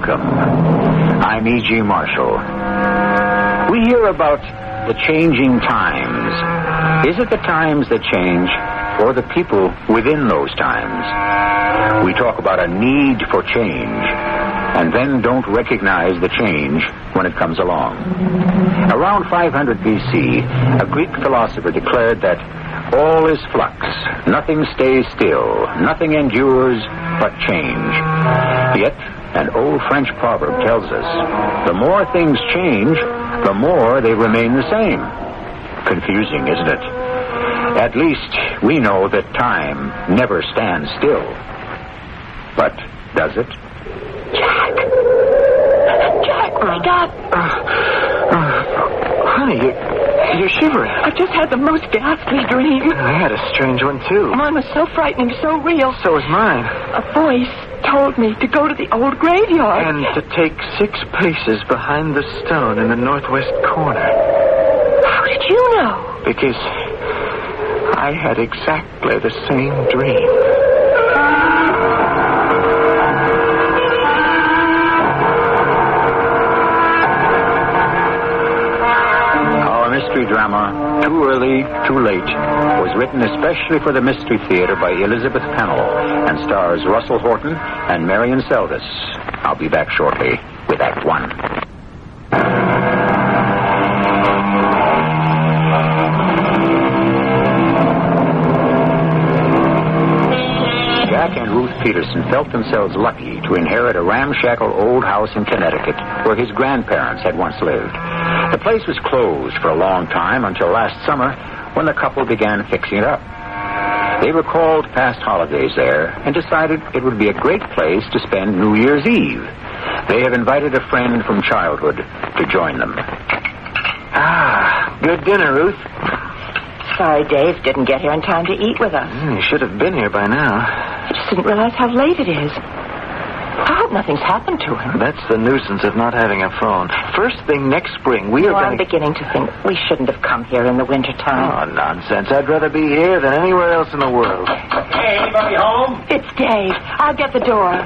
welcome. I'm E.G. Marshall. We hear about the changing times. Is it the times that change, or the people within those times? We talk about a need for change, and then don't recognize the change when it comes along. Around 500 BC, a Greek philosopher declared that all is flux. Nothing stays still. Nothing endures but change. Yet, an old French proverb tells us, the more things change, the more they remain the same. Confusing, isn't it? At least, we know that time never stands still. But does it? Jack, wake up. Honey, you're shivering. I've just had the most ghastly dream. I had a strange one, too. Mine was so frightening, so real. So was mine. A voice told me to go to the old graveyard. And to take 6 paces behind the stone in the northwest corner. How did you know? Because I had exactly the same dream. Mystery drama, Too Early, Too Late, was written especially for the Mystery Theater by Elizabeth Pennell and stars Russell Horton and Marion Seldes. I'll be back shortly with Act 1. Jack and Ruth Peterson felt themselves lucky to inherit a ramshackle old house in Connecticut where his grandparents had once lived. The place was closed for a long time until last summer when the couple began fixing it up. They recalled past holidays there and decided it would be a great place to spend New Year's Eve. They have invited a friend from childhood to join them. Ah, good dinner, Ruth. Sorry Dave didn't get here in time to eat with us. You should have been here by now. I just didn't realize how late it is. I hope nothing's happened to him. That's the nuisance of not having a phone. First thing next spring, we are going I'm beginning to think we shouldn't have come here in the wintertime. Oh, nonsense. I'd rather be here than anywhere else in the world. Hey, anybody home? It's Dave. I'll get the door.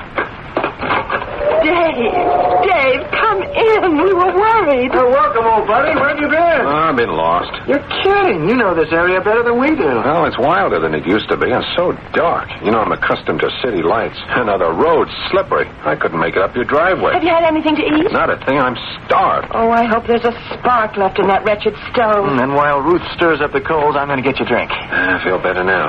Dave, come in. We were worried. Oh, welcome, old buddy. Where have you been? Oh, I've been lost. You're kidding. You know this area better than we do. Well, it's wilder than it used to be. It's so dark. You know, I'm accustomed to city lights. And now the road's slippery. I couldn't make it up your driveway. Have you had anything to eat? Not a thing. I'm starved. Oh, I hope there's a spark left in that wretched stove. And while Ruth stirs up the coals, I'm going to get you a drink. I feel better now.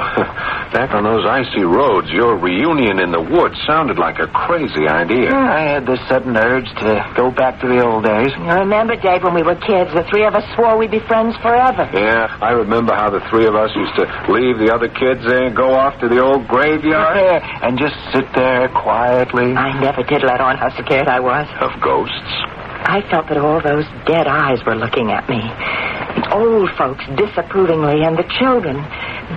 Back on those icy roads, your reunion in the woods sounded like a crazy idea. I had this sudden urge to go back to the old days. You remember, Dave, when we were kids, the 3 of us swore we'd be friends forever. Yeah, I remember how the 3 of us used to leave the other kids there and go off to the old graveyard. And just sit there quietly. I never did let on how scared I was. Of ghosts? I felt that all those dead eyes were looking at me. The old folks disapprovingly, and the children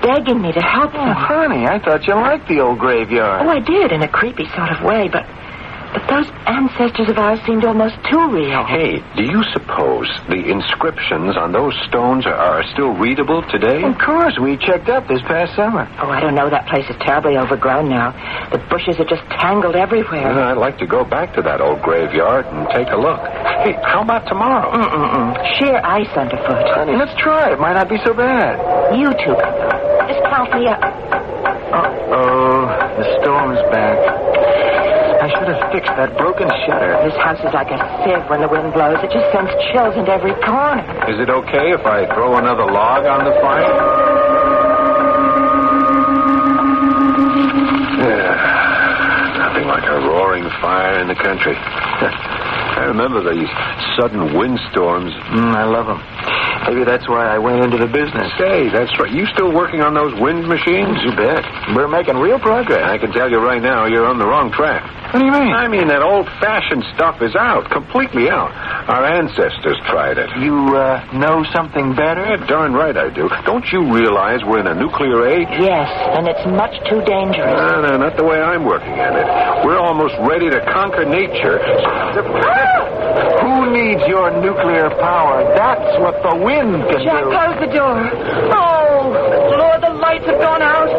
begging me to help them. Honey, I thought you liked the old graveyard. Oh, I did, in a creepy sort of way, but those ancestors of ours seemed almost too real. Hey, do you suppose the inscriptions on those stones are still readable today? Of course, we checked up this past summer. Oh, I don't know. That place is terribly overgrown now. The bushes are just tangled everywhere. Well, I'd like to go back to that old graveyard and take a look. Hey, how about tomorrow? Sheer ice underfoot. Honey, let's try. It might not be so bad. You two, just count me up. Uh-oh, the storm's back. I should have fixed that broken shutter. This house is like a sieve when the wind blows. It just sends chills into every corner. Is it okay if I throw another log on the fire? Nothing like a roaring fire in the country. I remember these sudden windstorms. I love them. Maybe that's why I went into the business. Say, that's right. You still working on those wind machines? You bet. We're making real progress. I can tell you right now, you're on the wrong track. What do you mean? I mean, that old-fashioned stuff is out, completely out. Our ancestors tried it. You, know something better? Yeah, darn right I do. Don't you realize we're in a nuclear age? Yes, and it's much too dangerous. No, not the way I'm working at it. We're almost ready to conquer nature. Who needs your nuclear power? That's what the wind can Jack, do. close the door. Oh, Lord, the lights have gone out.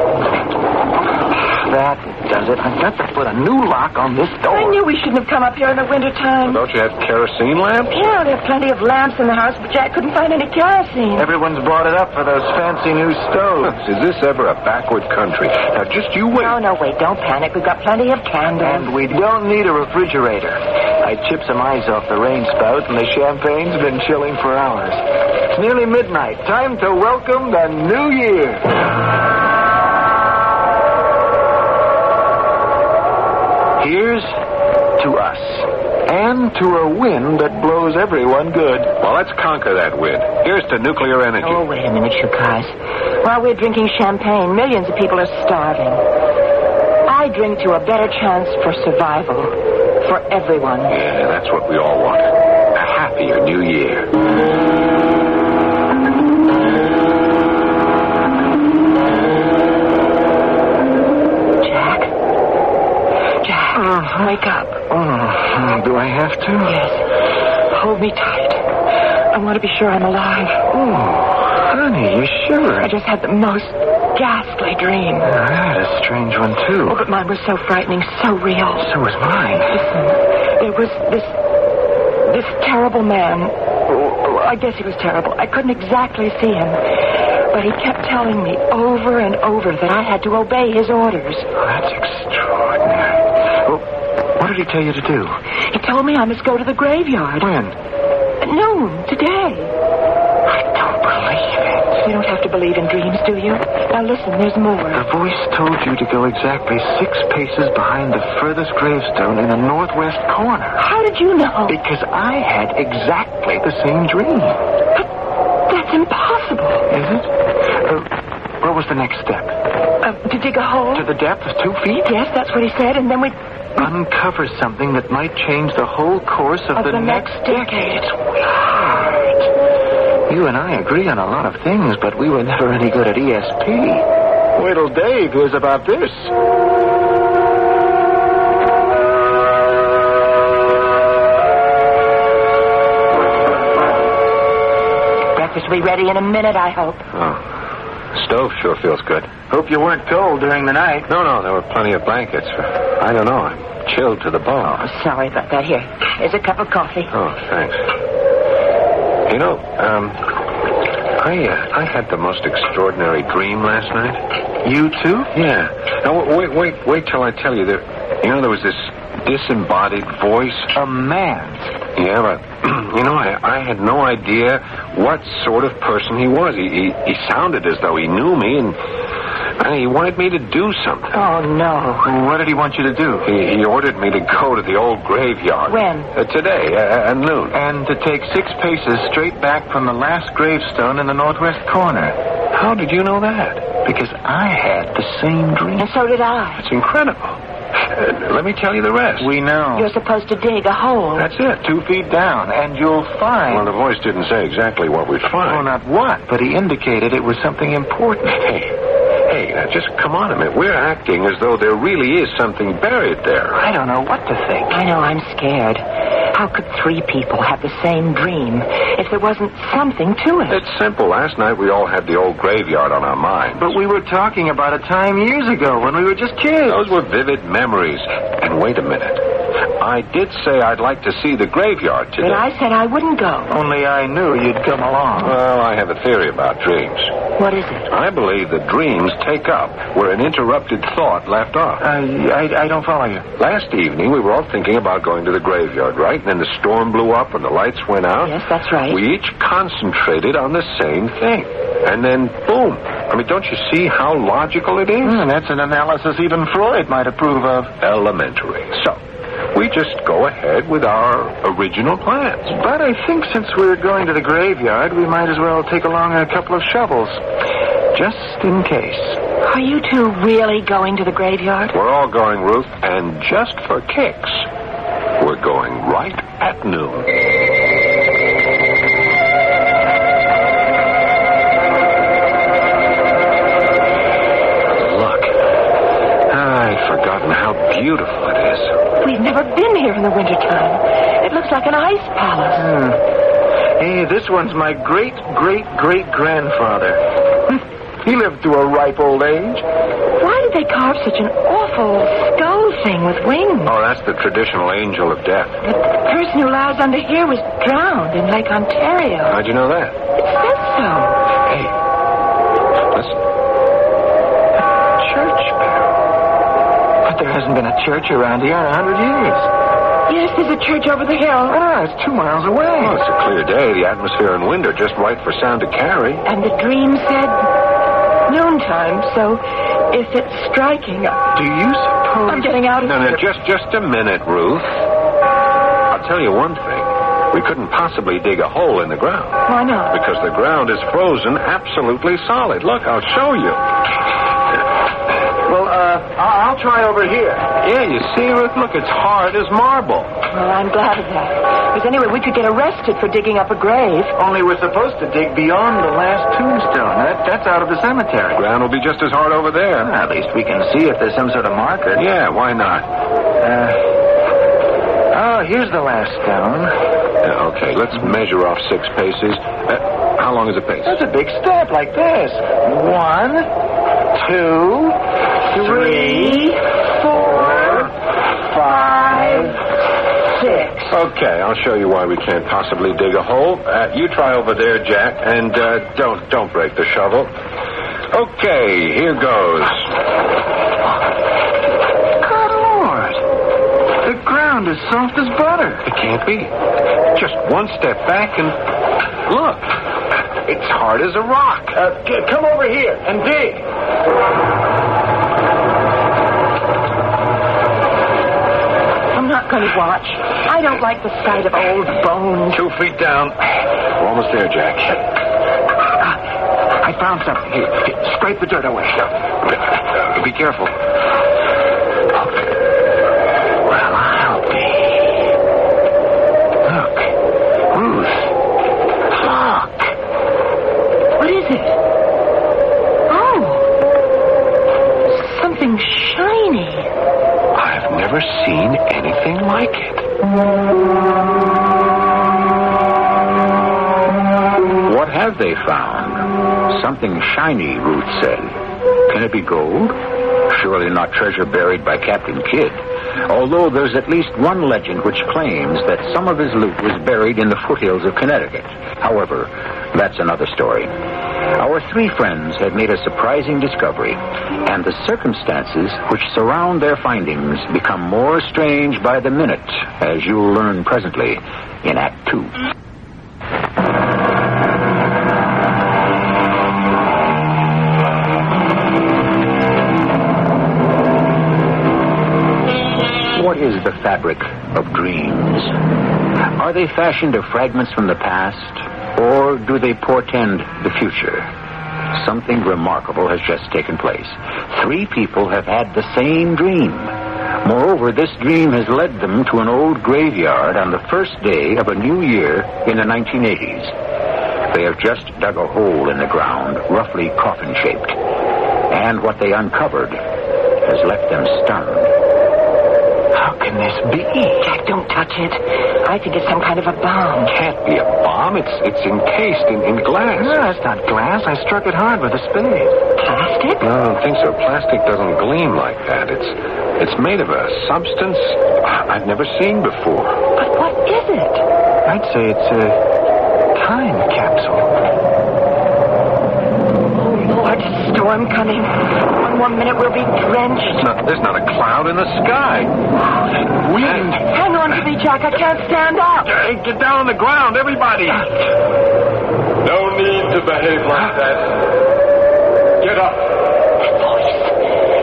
That does it. I've got to put a new lock on this door. I knew we shouldn't have come up here in the wintertime. Don't you have kerosene lamps? Yeah, there are plenty of lamps in the house, but Jack couldn't find any kerosene. Everyone's bought it up for those fancy new stoves. Is this ever a backward country? Now, just you wait. No, wait, don't panic. We've got plenty of candles. And we don't need a refrigerator. I chipped some ice off the rain spout, and the champagne's been chilling for hours. It's nearly midnight. Time to welcome the new year. Here's to us, and to a wind that blows everyone good. Well, let's conquer that wind. Here's to nuclear energy. Oh, wait a minute, you guys. While we're drinking champagne, millions of people are starving. I drink to a better chance for survival for everyone. Yeah, that's what we all want. A happier new year. Wake up. Oh, do I have to? Yes. Hold me tight. I want to be sure I'm alive. Oh, honey, you sure? I just had the most ghastly dream. I had a strange one, too. Oh, but mine was so frightening, so real. So was mine. Listen, there was this terrible man. Oh, I guess he was terrible. I couldn't exactly see him. But he kept telling me over and over that I had to obey his orders. Oh, that's extraordinary. Well, what did he tell you to do? He told me I must go to the graveyard. When? At noon, today. I don't believe it. You don't have to believe in dreams, do you? Now listen, there's more. The voice told you to go exactly 6 paces behind the furthest gravestone in the northwest corner. How did you know? Because I had exactly the same dream. But that's impossible. Is it? What was the next step? To dig a hole? To the depth of 2 feet? Yes, that's what he said, and then we uncover something that might change the whole course of the next decade. It's weird. You and I agree on a lot of things, but we were never any good at ESP. Wait till Dave hears about this. Breakfast will be ready in a minute, I hope. Oh. Stove sure feels good. Hope you weren't cold during the night. No, there were plenty of blankets. I don't know. I'm chilled to the bone. Oh, sorry about that. Here's a cup of coffee. Oh, thanks. You know, I had the most extraordinary dream last night. You too? Yeah. Now, wait till I tell you. There was this disembodied voice. A man. Yeah, but, I had no idea what sort of person he was. He sounded as though he knew me, and he wanted me to do something. Oh, no. What did he want you to do? He ordered me to go to the old graveyard. When? Today, at noon. And to take 6 paces straight back from the last gravestone in the northwest corner. How did you know that? Because I had the same dream. And so did I. It's incredible. Let me tell you the rest. We know. You're supposed to dig a hole. That's it. 2 feet down, and you'll find... Well, the voice didn't say exactly what we'd find. Oh, not what, but he indicated it was something important. Hey, now just come on a minute. We're acting as though there really is something buried there. I don't know what to think. I know, I'm scared. How could 3 people have the same dream if there wasn't something to it? It's simple. Last night we all had the old graveyard on our minds. But we were talking about a time years ago when we were just kids. Those were vivid memories. And wait a minute. I did say I'd like to see the graveyard today. But I said I wouldn't go. Only I knew you'd come along. Well, I have a theory about dreams. What is it? I believe that dreams take up where an interrupted thought left off. I don't follow you. Last evening, we were all thinking about going to the graveyard, right? And then the storm blew up and the lights went out. Yes, that's right. We each concentrated on the same thing. And then, boom. I mean, don't you see how logical it is? That's an analysis even Freud might approve of. Elementary. So, we just go ahead with our original plans. But I think since we're going to the graveyard, we might as well take along a couple of shovels. Just in case. Are you two really going to the graveyard? We're all going, Ruth, and just for kicks, we're going right at noon. Look. I'd forgotten how beautiful it is. We've never been here in the wintertime. It looks like an ice palace. Hey, this one's my great-great-great-grandfather. He lived to a ripe old age. Why did they carve such an awful skull thing with wings? Oh, that's the traditional angel of death. The person who lies under here was drowned in Lake Ontario. How'd you know that? It says so. Hey, listen. A church bell. But there hasn't been a church around here in 100 years. Yes, there's a church over the hill. Ah, it's 2 miles away. Oh, it's a clear day. The atmosphere and wind are just right for sound to carry. And the dream said noontime, so if it's striking... Do you suppose... I'm getting out of here. No, just a minute, Ruth. I'll tell you one thing. We couldn't possibly dig a hole in the ground. Why not? Because the ground is frozen absolutely solid. Look, I'll show you. Well, I'll try over here. Yeah, you see, Ruth? Look, it's hard as marble. Well, I'm glad of that. Because anyway, we could get arrested for digging up a grave. Only we're supposed to dig beyond the last tombstone. That's out of the cemetery. Ground will be just as hard over there. At least we can see if there's some sort of marker. Yeah, why not? Here's the last stone. Okay, let's measure off 6 paces. How long is a pace? That's a big step, like this. 1, 2, 3, 4, 5, 6. Okay, I'll show you why we can't possibly dig a hole. You try over there, Jack, and don't break the shovel. Okay, here goes. Good Lord. The ground is soft as butter. It can't be. Just one step back and look. It's hard as a rock. Come over here and dig. I'm not going to watch. I don't like the sight of old bones. 2 feet down. We're almost there, Jack. I found something. Here, scrape the dirt away. Be careful. Well, I'll be. Look. Ruth. Look. What is it? Oh. Something shiny. I've never seen anything like it. What have they found? Something shiny, Ruth said. Can it be gold? Surely not treasure buried by Captain Kidd. Although there's at least one legend which claims that some of his loot was buried in the foothills of Connecticut. However, that's another story. Our 3 friends had made a surprising discovery, and the circumstances which surround their findings become more strange by the minute, as you'll learn presently in Act 2. What is the fabric of dreams? Are they fashioned of fragments from the past, or do they portend the future? Something remarkable has just taken place. 3 people have had the same dream. Moreover, this dream has led them to an old graveyard on the first day of a new year in the 1980s. They have just dug a hole in the ground, roughly coffin-shaped. And what they uncovered has left them stunned. How can this be? Jack, don't touch it. I think it's some kind of a bomb. Can't be a bomb. It's encased in glass. No, it's not glass. I struck it hard with a spade. Plastic? No, I don't think so. Plastic doesn't gleam like that. It's made of a substance I've never seen before. But what is it? I'd say it's a time capsule. Oh, Lord, storm coming. 1 more minute, we'll be drenched. There's not a cloud in the sky. Wind. Hang on to me, Jack. I can't stand up. Hey, get down on the ground, everybody. No need to behave like that. Get up. That voice.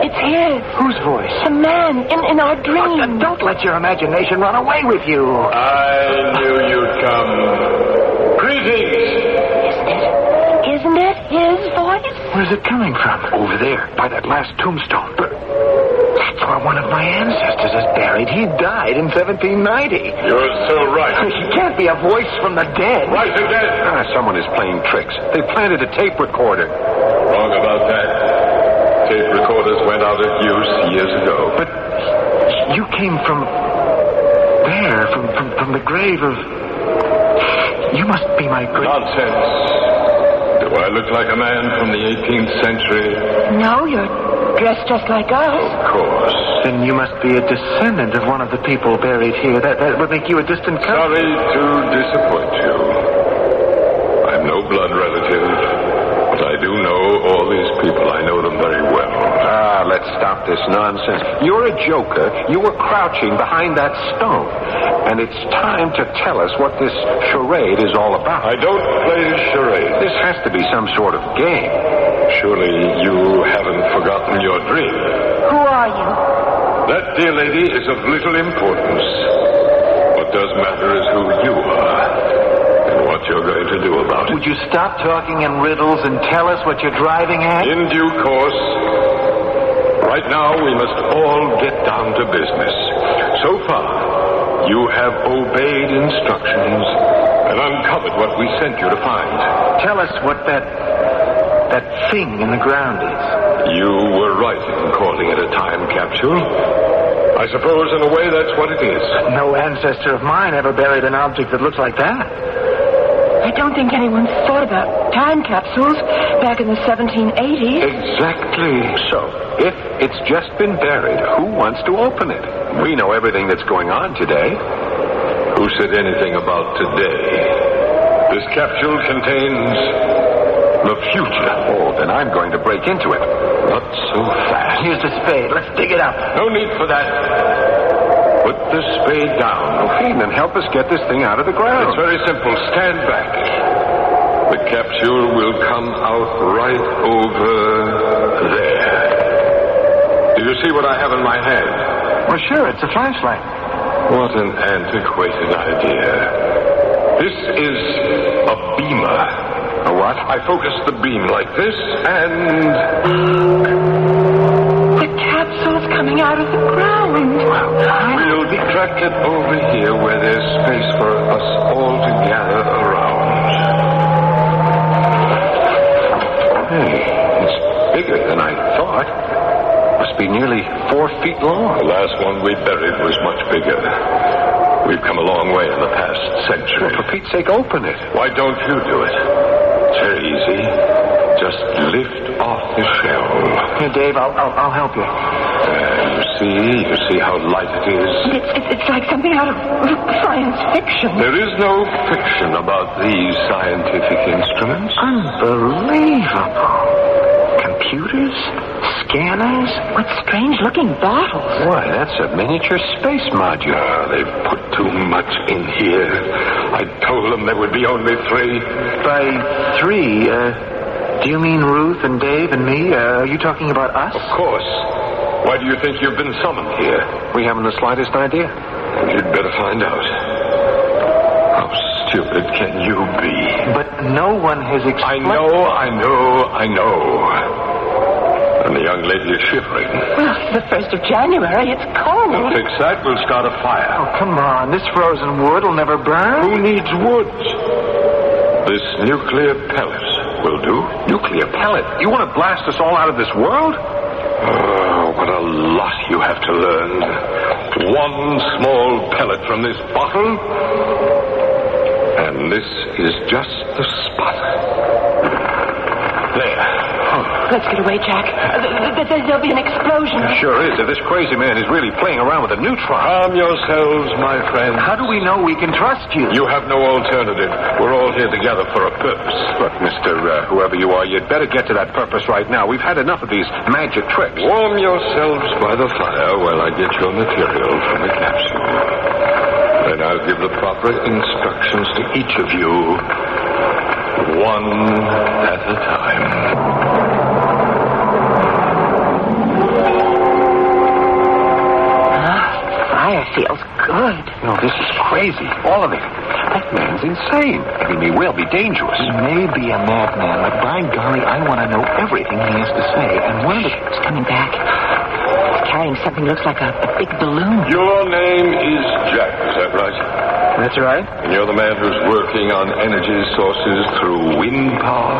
It's his. Whose voice? The man in our dream. Don't let your imagination run away with you. I knew you'd come. Greetings. Isn't it his voice? Where's it coming from? Over there, by that last tombstone. That's where one of my ancestors is buried. He died in 1790. You're so right. It can't be a voice from the dead. Right again. Someone is playing tricks. They planted a tape recorder. Wrong about that. Tape recorders went out of use years ago. But you came from there, from the grave of... You must be my great... Nonsense. Do I look like a man from the 18th century? No, you're dressed just like us. Of course. Then you must be a descendant of one of the people buried here. That would make you a distant cousin. Sorry to disappoint you. I'm no blood relative, but I do know all these people. I know them very well. Let's stop this nonsense. You're a joker. You were crouching behind that stone. And it's time to tell us what this charade is all about. I don't play charades. This has to be some sort of game. Surely you haven't forgotten your dream. Who are you? That, dear lady, is of little importance. What does matter is who you are and what you're going to do about it. Would you stop talking in riddles and tell us what you're driving at? In due course. Right now, we must all get down to business. So far, you have obeyed instructions and uncovered what we sent you to find. Tell us what that thing in the ground is. You were right in calling it a time capsule. I suppose, in a way, that's what it is. No ancestor of mine ever buried an object that looks like that. I don't think anyone thought about time capsules back in the 1780s. Exactly. So, if it's just been buried, who wants to open it? We know everything that's going on today. Who said anything about today? This capsule contains the future. Oh, then I'm going to break into it. Not so fast. Here's the spade. Let's dig it up. No need for that. Put the spade down. Okay, then help us get this thing out of the ground. It's very simple. Stand back. The capsule will come out right over there. Do you see what I have in my hand? Well, sure, it's a flashlight. What an antiquated idea. This is a beamer. A what? I focus the beam like this, and... The capsule's coming out of the ground. We'll track it over here where there's space for us all to gather around. Hey, it's bigger than I thought. Must be nearly 4 feet long. The last one we buried was much bigger. We've come a long way in the past century. Well, for Pete's sake, open it. Why don't you do it? It's very easy. Just lift off the shell. Here, Dave, I'll help you. You see how light it is? It's like something out of science fiction. There is no fiction about these scientific instruments. Unbelievable. Computers? Scanners? What strange-looking bottles. Why, that's a miniature space module. They've put too much in here. I told them there would be only 3. By 3, do you mean Ruth and Dave and me? Are you talking about us? Of course. Why do you think you've been summoned here? We haven't the slightest idea. Well, you'd better find out. How stupid can you be? But no one has explained... I know. And the young lady is shivering. Well, it's the 1st of January. It's cold. We'll fix that. We'll start a fire. Oh, come on. This frozen wood will never burn. Who needs wood? This nuclear pellet will do. Nuclear pellet? You want to blast us all out of this world? Oh, what a lot you have to learn. 1 small pellet from this bottle, and this is just the spot. There. Let's get away, Jack. There'll be an explosion. Sure is. If this crazy man is really playing around with a neutron. Calm yourselves, my friends. How do we know we can trust you? You have no alternative. We're all here together for a purpose. Look, Mr. Whoever you are, you'd better get to that purpose right now. We've had enough of these magic tricks. Warm yourselves by the fire while I get your material from the capsule. Then I'll give the proper instructions to each of you, one at a time. Fire feels good. No, this is crazy. All of it. That man's insane. I mean, he will be dangerous. He may be a madman, but by golly, I want to know everything he has to say. And one of the... He's coming back. He's carrying something that looks like a big balloon. Your name is Jack, is that right? That's right. And you're the man who's working on energy sources through wind power?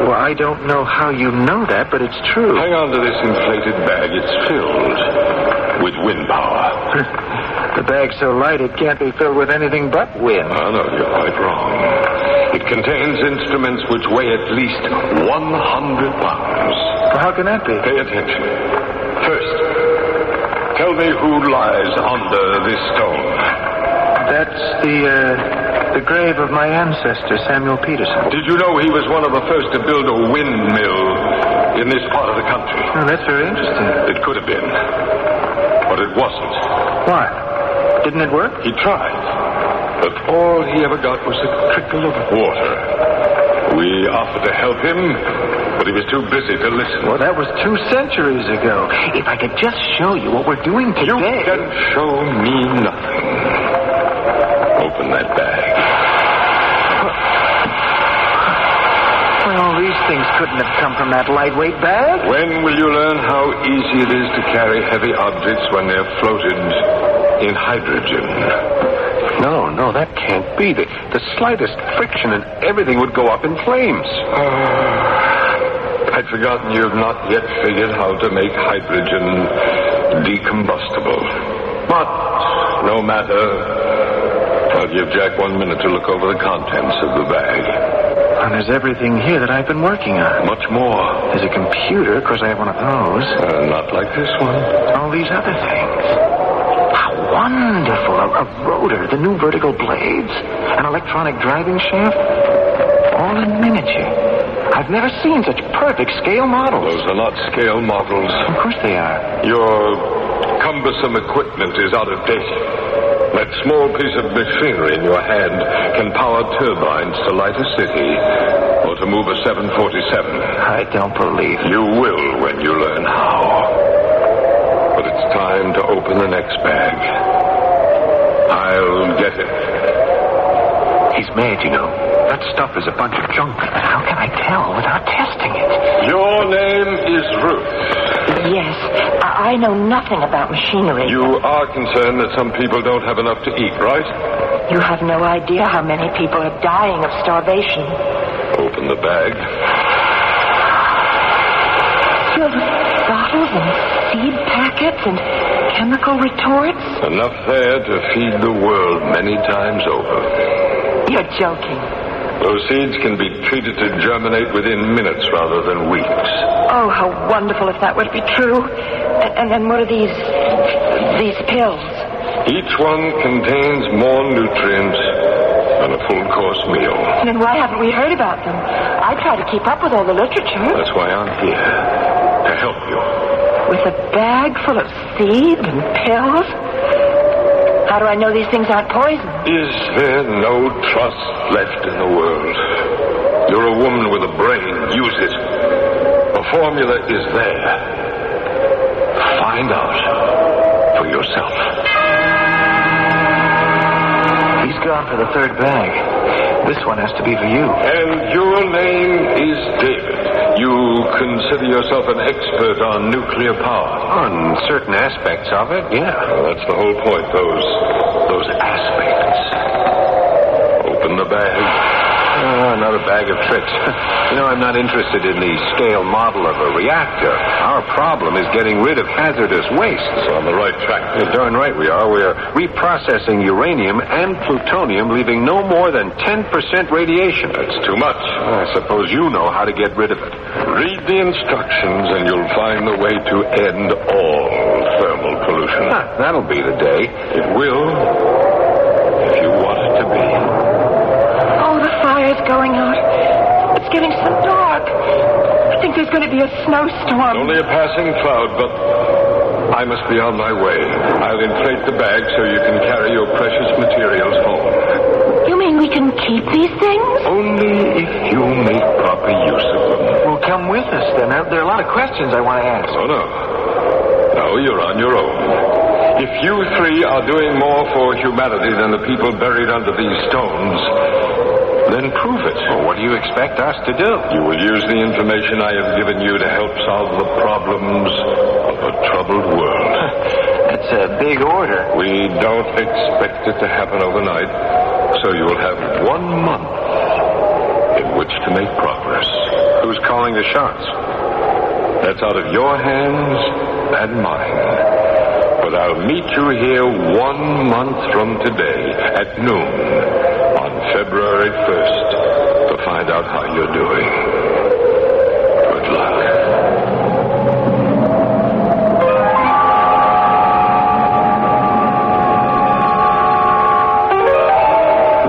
Well, I don't know how you know that, but it's true. Hang on to this inflated bag. It's filled with wind power. The bag's so light it can't be filled with anything but wind. Oh, no, you're quite wrong. It contains instruments which weigh at least 100 pounds. Well, how can that be? Pay attention. First, tell me who lies under this stone. That's the grave of my ancestor, Samuel Peterson. Did you know he was one of the first to build a windmill in this part of the country? Oh, that's very interesting. It could have been, but it wasn't. Why? Didn't it work? He tried, but all he ever got was a trickle of water. We offered to help him, but he was too busy to listen. Well, that was 2 centuries ago. If I could just show you what we're doing today... You can show me nothing. Open that bag. Well, these things couldn't have come from that lightweight bag. When will you learn how easy it is to carry heavy objects when they're floated in hydrogen? No, that can't be. The slightest friction and everything would go up in flames. I'd forgotten you've not yet figured how to make hydrogen decombustible. But no matter. I'll give Jack 1 minute to look over the contents of the bag. And there's everything here that I've been working on. Much more. There's a computer, because I have one of those. Not like this one. All these other things. How wonderful. A rotor, the new vertical blades, an electronic driving shaft. All in miniature. I've never seen such perfect scale models. Those are not scale models. Of course they are. Your cumbersome equipment is out of date. That small piece of machinery in your hand can power turbines to light a city or to move a 747. I don't believe it. You will when you learn how. But it's time to open the next bag. I'll get it. He's mad, you know. That stuff is a bunch of junk. How can I tell without testing it? Your name is Ruth. Yes. I know nothing about machinery. You are concerned that some people don't have enough to eat, right? You have no idea how many people are dying of starvation. Open the bag. Filled with bottles and seed packets and chemical retorts. Enough there to feed the world many times over. You're joking. Those seeds can be treated to germinate within minutes rather than weeks. Oh, how wonderful if that would be true. And then what are these pills? Each one contains more nutrients than a full-course meal. Then why haven't we heard about them? I try to keep up with all the literature. That's why I'm here, to help you. With a bag full of seeds and pills? How do I know these things aren't poison? Is there no trust left in the world? You're a woman with a brain. Use it. The formula is there. Find out for yourself. He's gone for the 3rd bag. This one has to be for you. And your name is David. You consider yourself an expert on nuclear power. On certain aspects of it, yeah. Well, that's the whole point, those aspects. Open the bag. Another bag of tricks. I'm not interested in the scale model of a reactor. Our problem is getting rid of hazardous wastes. On the right track. You're darn right we are. We're reprocessing uranium and plutonium, leaving no more than 10% radiation. That's too much. I suppose you know how to get rid of it. Read the instructions and you'll find the way to end all thermal pollution. That'll be the day. It will, if you want it to be. Fire's going out. It's getting so dark. I think there's going to be a snowstorm. Only a passing cloud, but I must be on my way. I'll inflate the bag so you can carry your precious materials home. You mean we can keep these things? Only if you make proper use of them. Well, come with us, then. There are a lot of questions I want to ask. Oh, no. No, you're on your own. If you 3 are doing more for humanity than the people buried under these stones, then prove it. Well, what do you expect us to do? You will use the information I have given you to help solve the problems of a troubled world. That's a big order. We don't expect it to happen overnight, so you will have 1 month in which to make progress. Who's calling the shots? That's out of your hands and mine. But I'll meet you here 1 month from today at noon on February 1st to find out how you're doing. Good luck.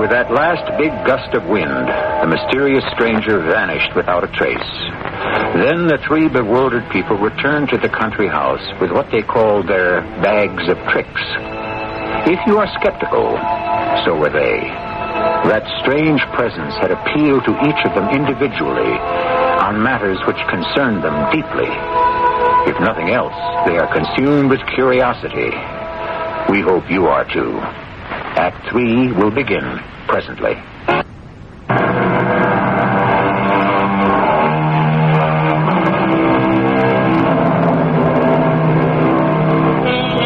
With that last big gust of wind, the mysterious stranger vanished without a trace. Then the three bewildered people returned to the country house with what they called their bags of tricks. If you are skeptical, so were they. That strange presence had appealed to each of them individually on matters which concerned them deeply. If nothing else, they are consumed with curiosity. We hope you are too. Act 3 will begin presently.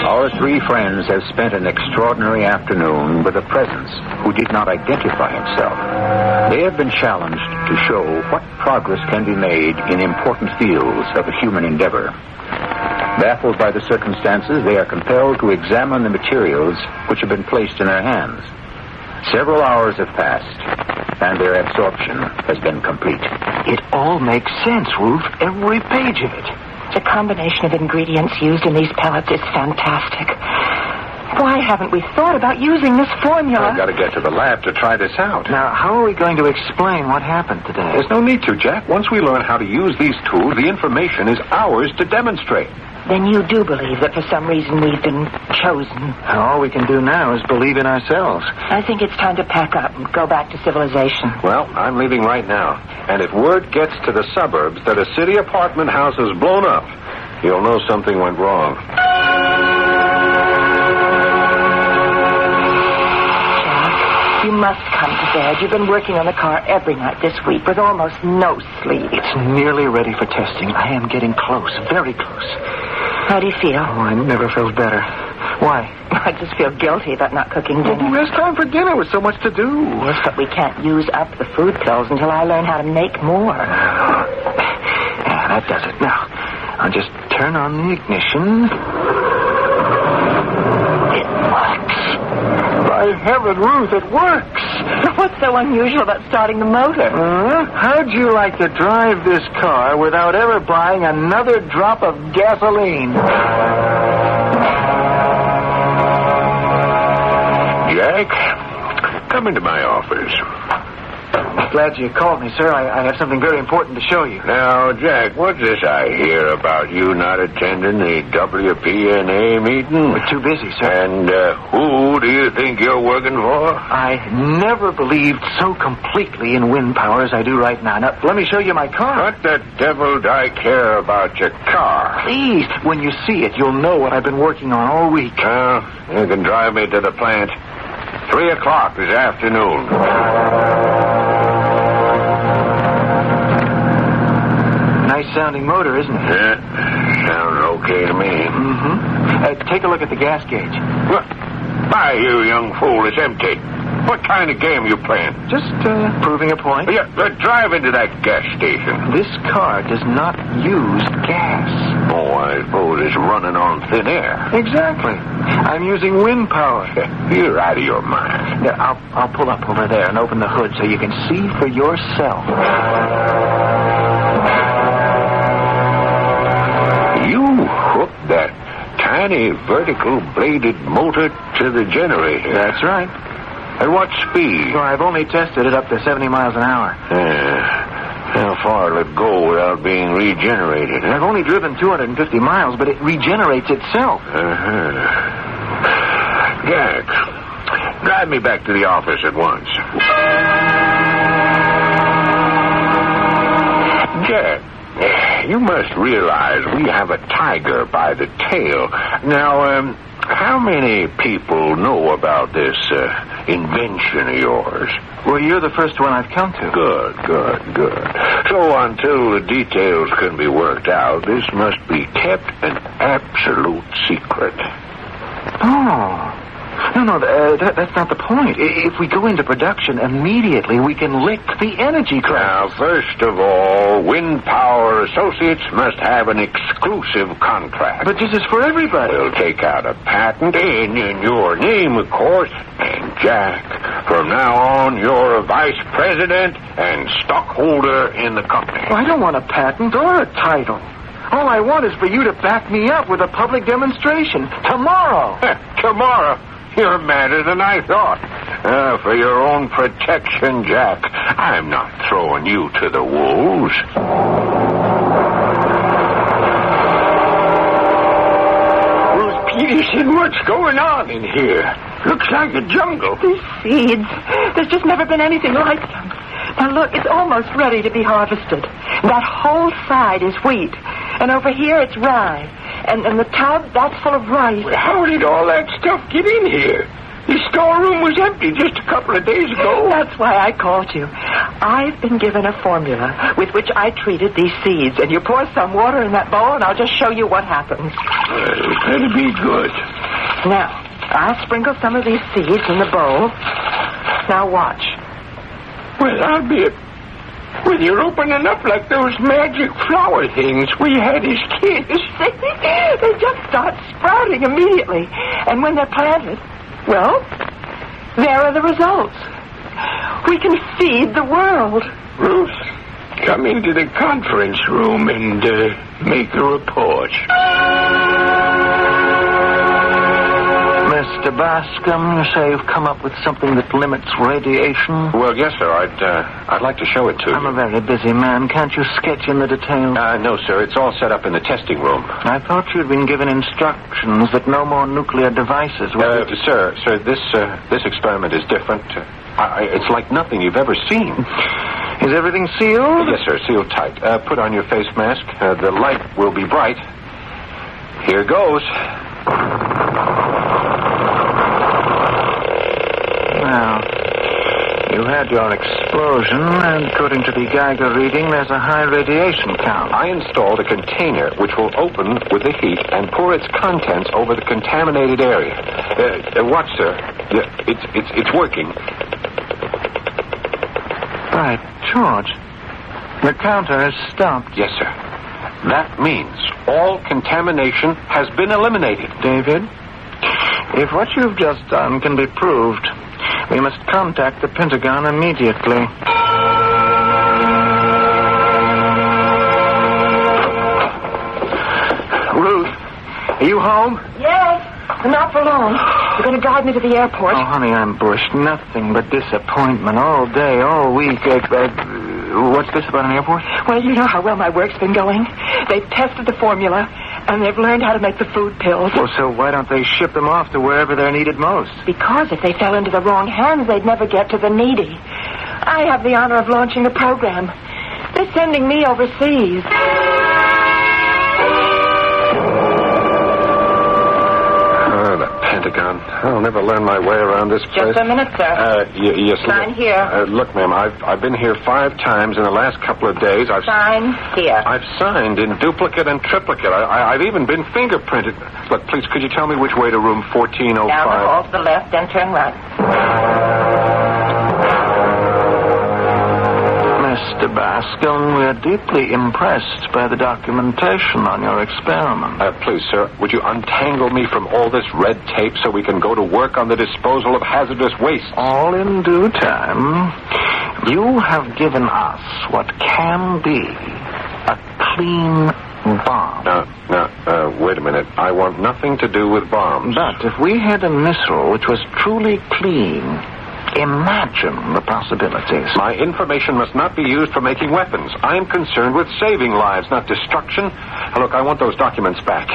Our three friends have spent an extraordinary afternoon with a presence who did not identify himself. They have been challenged to show what progress can be made in important fields of human endeavor. Baffled by the circumstances, they are compelled to examine the materials which have been placed in their hands. Several hours have passed, and their absorption has been complete. It all makes sense, Ruth. Every page of it. The combination of ingredients used in these pellets is fantastic. Why haven't we thought about using this formula? I've got to get to the lab to try this out. Now, how are we going to explain what happened today? There's no need to, Jack. Once we learn how to use these tools, the information is ours to demonstrate. Then you do believe that for some reason we've been chosen. All we can do now is believe in ourselves. I think it's time to pack up and go back to civilization. Well, I'm leaving right now. And if word gets to the suburbs that a city apartment house is blown up, you'll know something went wrong. You must come to bed. You've been working on the car every night this week with almost no sleep. It's nearly ready for testing. I am getting close, very close. How do you feel? Oh, I never felt better. Why? I just feel guilty about not cooking dinner. Well, it's time for dinner with so much to do. Yes, but we can't use up the food pills until I learn how to make more. Yeah, that does it. Now, I'll just turn on the ignition. It works. By heaven, Ruth, it works. What's so unusual about starting the motor? How'd you like to drive this car without ever buying another drop of gasoline? Jack, come into my office. Glad you called me, sir. I have something very important to show you. Now, Jack, what's this I hear about you not attending the WPNA meeting? We're too busy, sir. And who do you think you're working for? I never believed so completely in wind power as I do right now. Now, let me show you my car. What the devil do I care about your car? Please, when you see it, you'll know what I've been working on all week. Well, you can drive me to the plant. 3 o'clock this afternoon. Nice-sounding motor, isn't it? Yeah, sounds okay to me. Mm-hmm. Take a look at the gas gauge. What? Why, you young fool, it's empty. What kind of game you playing? Just proving a point. Yeah, drive into that gas station. This car does not use gas. Oh, I suppose it's running on thin air. Exactly. I'm using wind power. You're out of your mind. Now, I'll pull up over there and open the hood so you can see for yourself. You hooked that tiny vertical bladed motor to the generator. That's right. At what speed? Well, I've only tested it up to 70 miles an hour. How far will it go without being regenerated? I've only driven 250 miles, but it regenerates itself. Jack, drive me back to the office at once. Jack, you must realize we have a tiger by the tail. Now, how many people know about this invention of yours? Well, you're the first one I've come to. Good. So until the details can be worked out, this must be kept an absolute secret. Oh. No, that's not the point. If we go into production immediately, we can lick the energy crowd. Now, first of all, Wind Power Associates must have an exclusive contract. But this is for everybody. We'll take out a patent in your name, of course. And, Jack, From now on, you're a vice president and stockholder in the company. Well, I don't want a patent or a title. All I want is for you to back me up with a public demonstration. Tomorrow. Tomorrow? You're madder than I thought. For your own protection, Jack, I'm not throwing you to the wolves. Peterson, what's going on in here? Looks like a jungle. These seeds. There's just never been anything like them. Now, look, it's almost ready to be harvested. That whole side is wheat. And over here, it's rye. And the tub, that's full of rice. Well, how did all that stuff get in here? The storeroom was empty just a couple of days ago. That's why I called you. I've been given a formula with which I treated these seeds. And you pour some water in that bowl, and I'll just show you what happens. That'll be good. Now, I'll sprinkle some of these seeds in the bowl. Now, watch. Well, I'll be Well, you're opening up like those magic flower things we had as kids. They just start sprouting immediately. And when they're planted, well, there are the results. We can feed the world. Ruth, come into the conference room and make a report. Mr. Bascom, you say you've come up with something that limits radiation? Well, yes, sir. I'd like to show it to you. I'm a very busy man. Can't you sketch in the details? No, sir. It's all set up in the testing room. I thought you'd been given instructions that no more nuclear devices were... Sir, this experiment is different. It's like nothing you've ever seen. Is everything sealed? Yes, sir. Sealed tight. Put on your face mask. The light will be bright. Here goes. Well, you had your explosion, and according to the Geiger reading, there's a high radiation count. I installed a container which will open with the heat and pour its contents over the contaminated area. Watch, sir. It's working. By George, the counter has stopped. Yes, sir. That means all contamination has been eliminated. David, if what you've just done can be proved, we must contact the Pentagon immediately. Ruth, are you home? Yes, but not for long. You're going to guide me to the airport. Oh, honey, I'm bushed. Nothing but disappointment all day, all week. What's this about an airport? Well, you know how well my work's been going. They've tested the formula, and they've learned how to make the food pills. Well, so why don't they ship them off to wherever they're needed most? Because if they fell into the wrong hands, they'd never get to the needy. I have the honor of launching the program. They're sending me overseas. Pentagon. I'll never learn my way around this place. Just a minute, sir. Yes, Sign here. Look, ma'am, I've been here 5 times in the last couple of days. Sign here. I've signed in duplicate and triplicate. I've even been fingerprinted. Look, please, could you tell me which way to room 1405? Down the hall to the left, then turn right. Mr. Bascom, we're deeply impressed by the documentation on your experiment. Please, sir, would you untangle me from all this red tape so we can go to work on the disposal of hazardous waste? All in due time. You have given us what can be a clean bomb. Now, wait a minute. I want nothing to do with bombs. But if we had a missile which was truly clean, imagine the possibilities. My information must not be used for making weapons. I am concerned with saving lives, not destruction. Now, look, I want those documents back.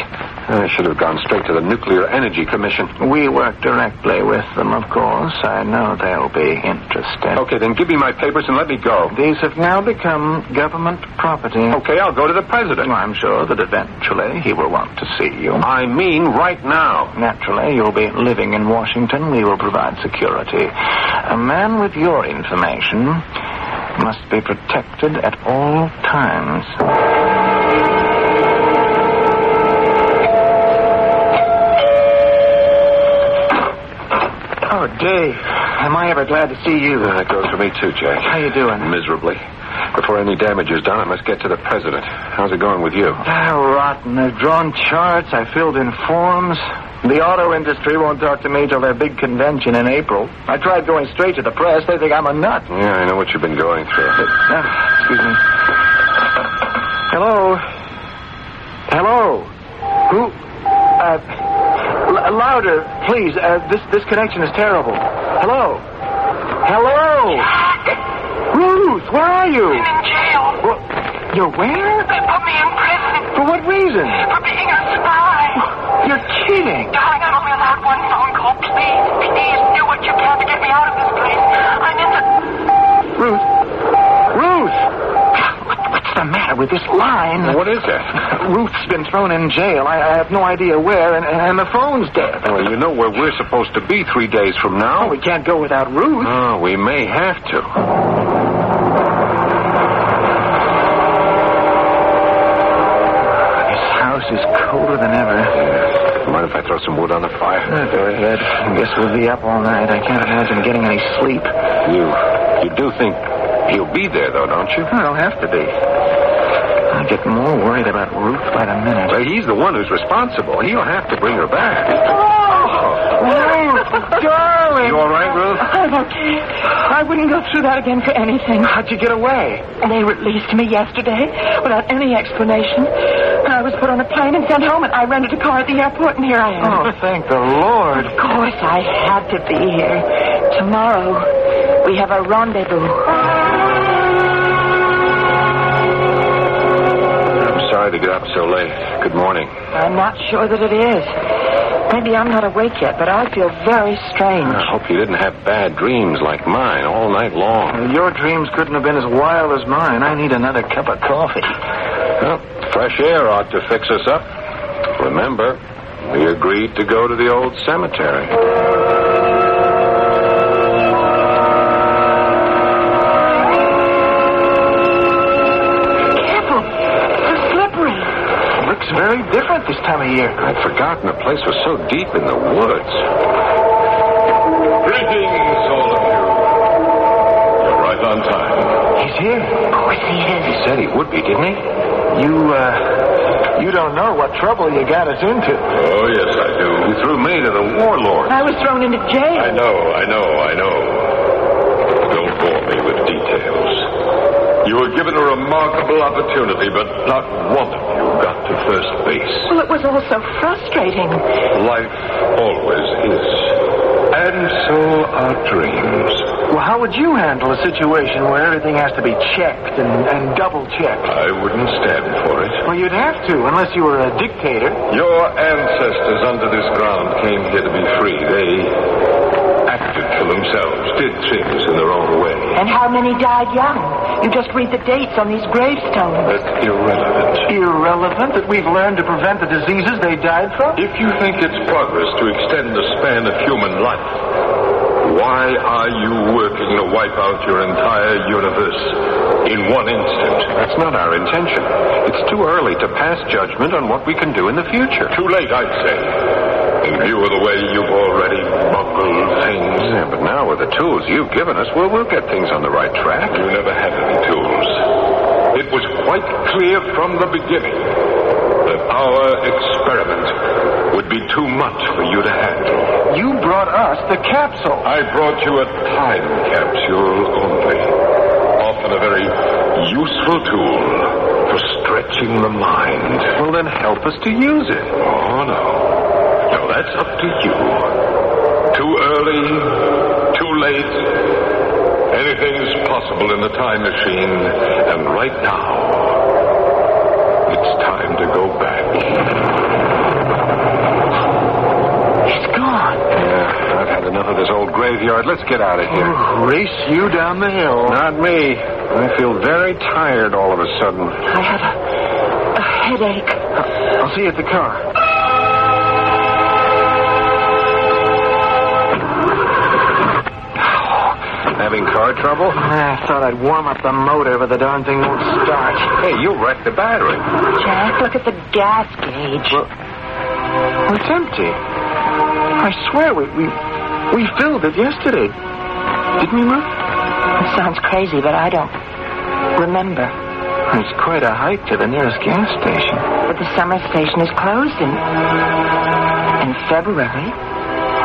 I should have gone straight to the Nuclear Energy Commission. We work directly with them, of course. I know they'll be interested. Okay, then give me my papers and let me go. These have now become government property. Okay, I'll go to the president. Well, I'm sure that eventually he will want to see you. I mean right now. Naturally, you'll be living in Washington. We will provide security. A man with your information must be protected at all times. Oh, Dave, am I ever glad to see you. That goes for me, too, Jack. How you doing? Miserably. Before any damage is done, I must get to the president. How's it going with you? Rotten. I've drawn charts. I filled in forms. The auto industry won't talk to me till their big convention in April. I tried going straight to the press. They think I'm a nut. Yeah, I know what you've been going through. Excuse me. Hello? Hello? Who? Louder, please. This connection is terrible. Hello? Hello? Ruth, where are you? I'm in jail. Well, you're where? They put me in prison. For what reason? For being a spy. You're kidding. Darling, I'm only allowed one phone call. Please, do what you can to get me out of this place. I'm in the... Ruth? What's the matter with this line? What is it? Ruth's been thrown in jail. I have no idea where, and the phone's dead. Well, you know where we're supposed to be 3 days from now. Oh, we can't go without Ruth. Oh, we may have to. This house is colder than ever. Mind if I throw some wood on the fire? Go ahead. I guess we'll be up all night. I can't imagine getting any sleep. You do think he'll be there, though, don't you? I'll have to be. I get more worried about Ruth by the minute. Well, he's the one who's responsible. He'll have to bring her back. Ruth, darling. You all right, Ruth? I'm okay. I wouldn't go through that again for anything. How'd you get away? They released me yesterday without any explanation. I was put on a plane and sent home, and I rented a car at the airport, and here I am. Oh, thank the Lord. Of course, I had to be here. Tomorrow, we have a rendezvous. Sorry to get up so late. Good morning. I'm not sure that it is. Maybe I'm not awake yet, but I feel very strange. I hope you didn't have bad dreams like mine all night long. Your dreams couldn't have been as wild as mine. I need another cup of coffee. Well, fresh air ought to fix us up. Remember, we agreed to go to the old cemetery. Looks very different this time of year. I'd forgotten the place was so deep in the woods. Greetings, all of you. You're right on time. He's here. Of course he is. He said he would be, didn't he? You don't know what trouble you got us into. Oh, yes, I do. You threw me to the warlord. I was thrown into jail. I know. Don't bore me with details. You were given a remarkable opportunity, but not one of you got to first base. Well, it was all so frustrating. Life always is. And so are dreams. Well, how would you handle a situation where everything has to be checked and double-checked? I wouldn't stand for it. Well, you'd have to, unless you were a dictator. Your ancestors under this ground came here to be free. They acted for themselves, did things in their own way. And how many died young? You just read the dates on these gravestones. That's irrelevant. Irrelevant that we've learned to prevent the diseases they died from? If you think it's progress to extend the span of human life, why are you working to wipe out your entire universe in one instant? That's not our intention. It's too early to pass judgment on what we can do in the future. Too late, I'd say. In view of the way you've already bungled things. Yeah, but now with the tools you've given us, we'll get things on the right track. You never had any tools. It was quite clear from the beginning that our experiment would be too much for you to handle. You brought us the capsule. I brought you a time capsule only. Often a very useful tool for stretching the mind. Well, then help us to use it. Oh, no. No, that's up to you. Too early, too late. Anything's possible in the time machine. And right now, it's time to go back. He's gone. Yeah, I've had enough of this old graveyard. Let's get out of here. Race you down the hill. Not me. I feel very tired all of a sudden. I have a headache. I'll see you at the car. Having car trouble? I thought I'd warm up the motor, but the darn thing won't start. Hey, you wrecked the battery. Jack, look at the gas gauge. Well, it's empty. I swear we filled it yesterday. Didn't we, Ruth? It sounds crazy, but I don't Remember. It's quite a hike to the nearest gas station. But the summer station is closed in February.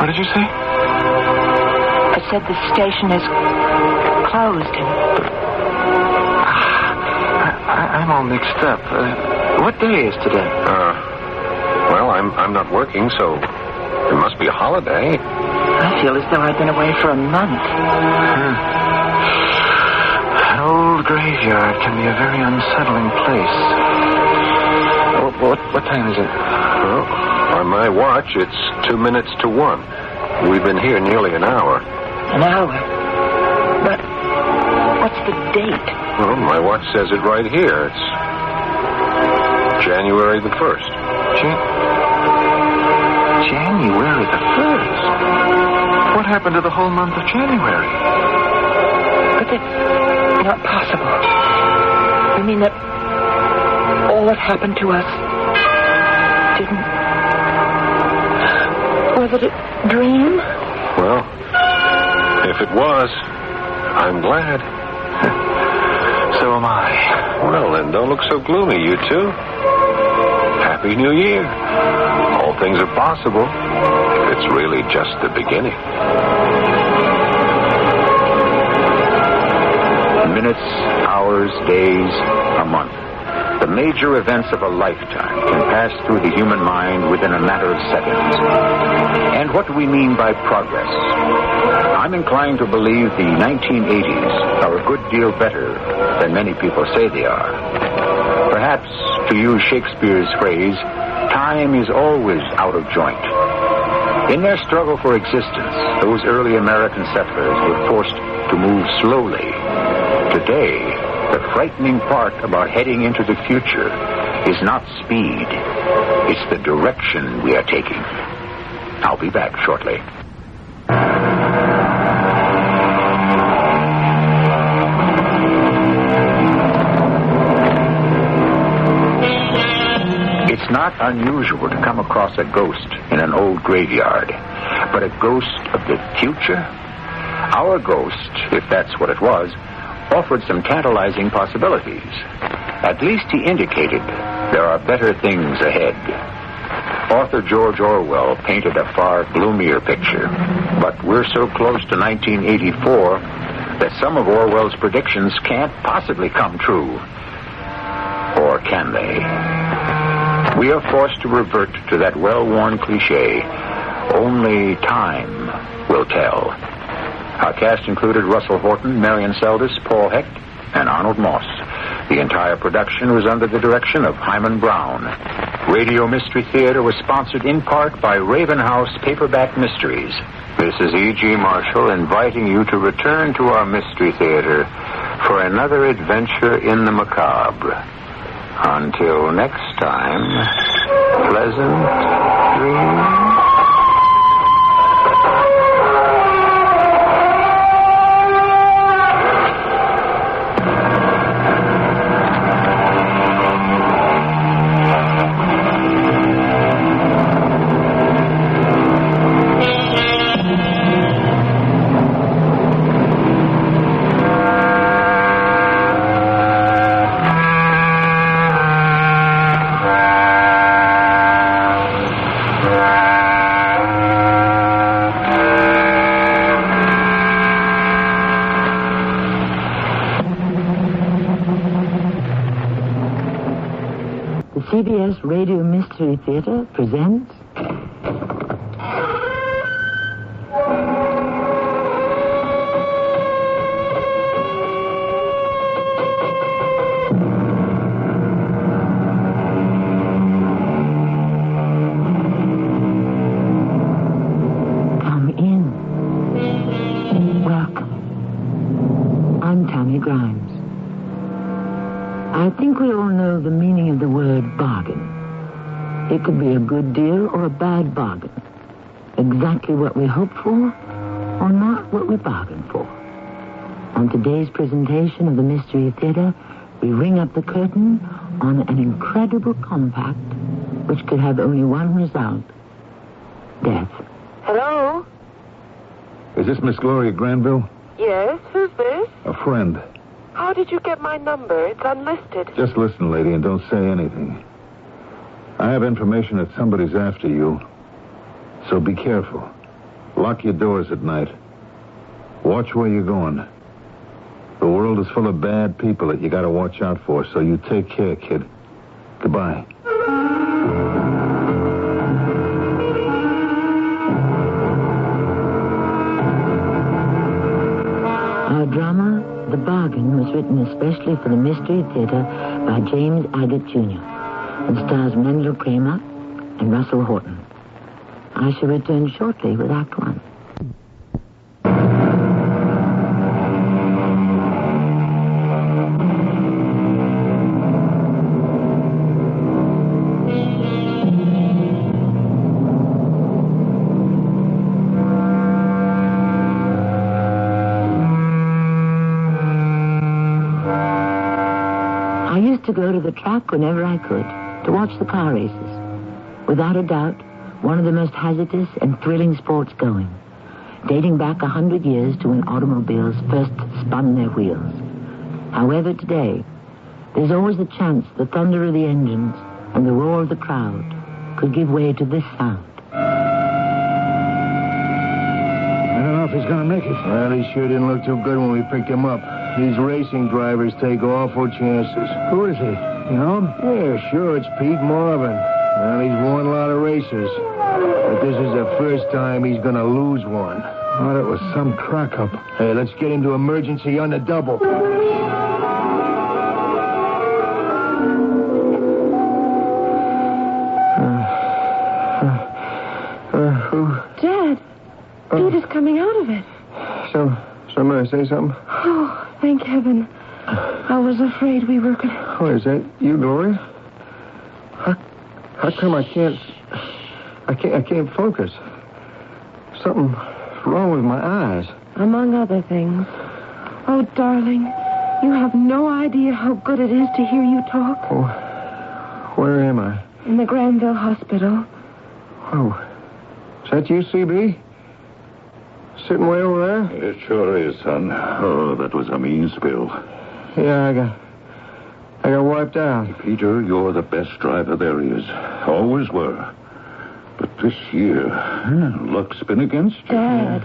What did you say? I said the station is closed in... I'm all mixed up. What day is today? Well, I'm not working, so it must be a holiday. I feel as though I've been away for a month. An old graveyard can be a very unsettling place. What time is it? Well, on my watch, it's 2 minutes to 1. We've been here nearly an hour. An hour? But what's the date? Well, my watch says it right here. It's January the 1st. January the 1st? What happened to the whole month of January? But that's not possible. You mean that all that happened to us didn't... Was it a dream? Well, if it was, I'm glad. So am I. Well, then, don't look so gloomy, you two. Happy New Year. All things are possible. It's really just the beginning. Minutes, hours, days, a month. The major events of a lifetime can pass through the human mind within a matter of seconds. And what do we mean by progress? I'm inclined to believe the 1980s are a good deal better than many people say they are. Perhaps, to use Shakespeare's phrase, time is always out of joint. In their struggle for existence, those early American settlers were forced to move slowly. Today, the frightening part about heading into the future is not speed. It's the direction we are taking. I'll be back shortly. It's not unusual to come across a ghost in an old graveyard, but a ghost of the future? Our ghost, if that's what it was, offered some tantalizing possibilities. At least he indicated there are better things ahead. Author George Orwell painted a far gloomier picture, but we're so close to 1984 that some of Orwell's predictions can't possibly come true. Or can they? We are forced to revert to that well-worn cliche, only time will tell. Our cast included Russell Horton, Marion Seldes, Paul Hecht, and Arnold Moss. The entire production was under the direction of Hyman Brown. Radio Mystery Theater was sponsored in part by Raven House Paperback Mysteries. This is E.G. Marshall inviting you to return to our Mystery Theater for another adventure in the macabre. Until next time, pleasant dreams. CBS Radio Mystery Theater presents... Come in. Welcome. I'm Tammy Grimes. I think we all know the meaning of the word bargain. It could be a good deal or a bad bargain. Exactly what we hope for or not what we bargain for. On today's presentation of the Mystery Theater, we ring up the curtain on an incredible compact which could have only one result. Death. Hello? Is this Miss Gloria Granville? Yes, who's this? A friend. How did you get my number? It's unlisted. Just listen, lady, and don't say anything. I have information that somebody's after you. So be careful. Lock your doors at night. Watch where you're going. The world is full of bad people that you gotta watch out for, so you take care, kid. Goodbye. Our drama, The Bargain, was written especially for the Mystery Theater by James Agate Jr. and stars Mendel Kramer and Russell Horton. I shall return shortly with Act One. I used to go to the track whenever I could to watch the car races. Without a doubt, one of the most hazardous and thrilling sports going, dating back 100 years to when automobiles first spun their wheels. However, today, there's always the chance the thunder of the engines and the roar of the crowd could give way to this sound. I don't know if he's gonna make it. Well, he sure didn't look too good when we picked him up. These racing drivers take awful chances. Who is he? You know him? Yeah, sure, it's Pete Marvin. Well, he's won a lot of races. But this is the first time he's gonna lose one. Oh, that was some crack-up. Hey, let's get him to emergency on the double. Who? Dad, Pete is coming out of it. Somebody say something? Oh, thank heaven. I was afraid we were going to... Oh, is that you, Gloria? How come I can't focus? Something wrong with my eyes. Among other things. Oh, darling, you have no idea how good it is to hear you talk. Oh, where am I? In the Granville Hospital. Oh, is that you, CB? Sitting way over there? It sure is, son. Oh, that was a mean spill. Yeah, I got wiped out. Peter, you're the best driver there is. Always were. But this year, luck's been against you. Dad,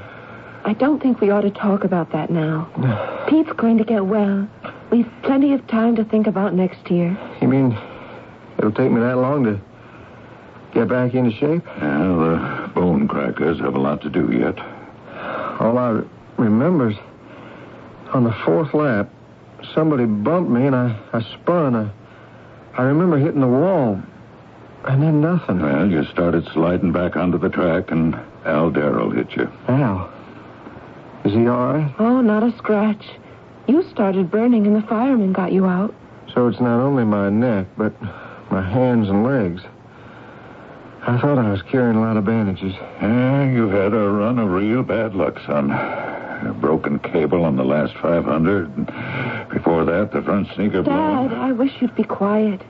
I don't think we ought to talk about that now. Pete's going to get well. We've plenty of time to think about next year. You mean it'll take me that long to get back into shape? Well, the bone crackers have a lot to do yet. All I remember is on the fourth lap, somebody bumped me and I spun. I remember hitting the wall and then nothing. Well, you started sliding back onto the track and Al Darrell hit you. Al? Is he all right? Oh, not a scratch. You started burning and the fireman got you out. So it's not only my neck, but my hands and legs. I thought I was carrying a lot of bandages. Yeah, you had a run of real bad luck, son. A broken cable on the last 500. And before that, the front sneaker blown. Dad, I wish you'd be quiet.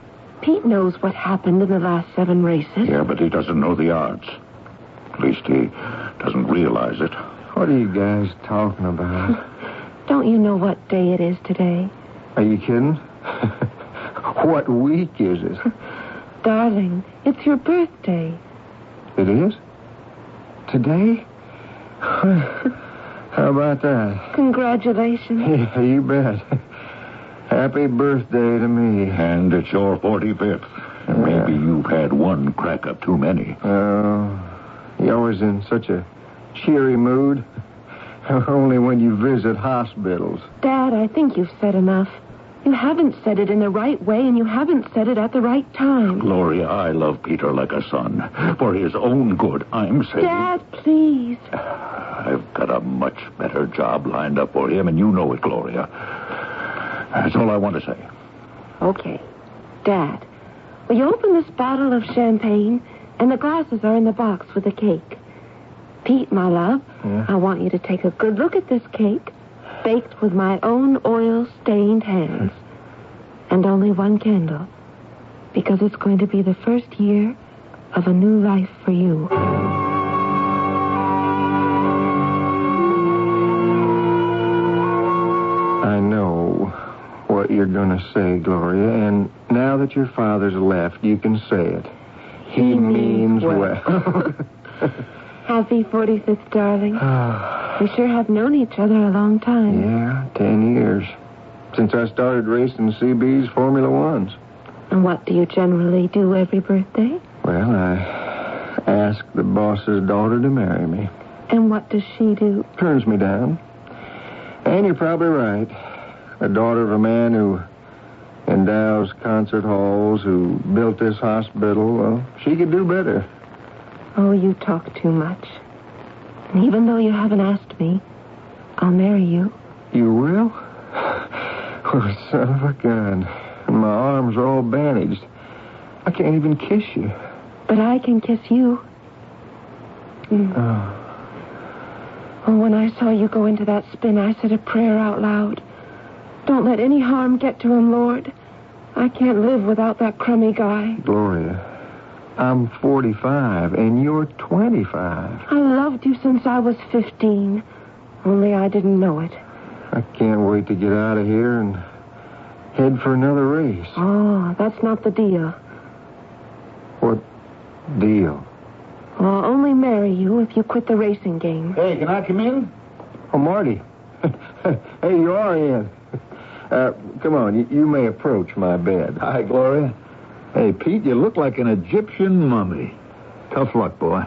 Pete knows what happened in the last 7 races. Yeah, but he doesn't know the odds. At least he doesn't realize it. What are you guys talking about? Don't you know what day it is today? Are you kidding? What week is it? Darling, it's your birthday. It is? Today? How about that? Congratulations. Yeah, you bet. Happy birthday to me. And it's your 45th. And maybe you've had one crack-up too many. Oh, you're always in such a cheery mood. Only when you visit hospitals. Dad, I think you've said enough. You haven't said it in the right way, and you haven't said it at the right time. Gloria, I love Peter like a son. For his own good, I'm saying... Dad, please. I've got a much better job lined up for him, and you know it, Gloria. That's all I want to say. Okay. Dad, will you open this bottle of champagne? And the glasses are in the box with the cake. Pete, my love, I want you to take a good look at this cake, baked with my own oil-stained hands. And only one candle, because it's going to be the first year of a new life for you. I know going to say, Gloria, and now that your father's left, you can say it. He means well. Happy 45th, darling. We sure have known each other a long time. Yeah, 10 years. Since I started racing CB's Formula Ones. And what do you generally do every birthday? Well, I ask the boss's daughter to marry me. And what does she do? Turns me down. And you're probably right. The daughter of a man who endows concert halls, who built this hospital, well, she could do better. Oh, you talk too much. And even though you haven't asked me, I'll marry you. You will? Oh, son of a gun. And my arms are all bandaged. I can't even kiss you. But I can kiss you. Oh. Oh, when I saw you go into that spin, I said a prayer out loud. Don't let any harm get to him, Lord. I can't live without that crummy guy. Gloria, I'm 45, and you're 25. I loved you since I was 15. Only I didn't know it. I can't wait to get out of here and head for another race. Oh, that's not the deal. What deal? I'll only marry you if you quit the racing game. Hey, can I come in? Oh, Marty. Hey, you are in. Come on, you may approach my bed. Hi, Gloria. Hey, Pete, you look like an Egyptian mummy. Tough luck, boy.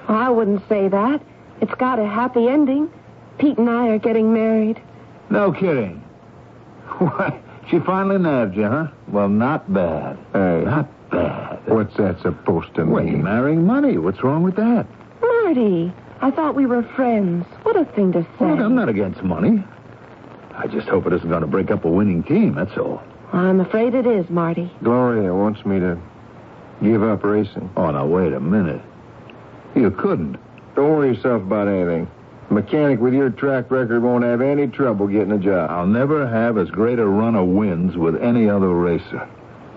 I wouldn't say that. It's got a happy ending. Pete and I are getting married. No kidding. Why, she finally nabbed you, huh? Well, not bad. Hey. Not bad. What's that supposed to Well, mean? you're marrying money. What's wrong with that? Marty, I thought we were friends. What a thing to say. Look, I'm not against money. I just hope it isn't going to break up a winning team, that's all. I'm afraid it is, Marty. Gloria wants me to give up racing. Oh, now, wait a minute. You couldn't. Don't worry yourself about anything. A mechanic with your track record won't have any trouble getting a job. I'll never have as great a run of wins with any other racer.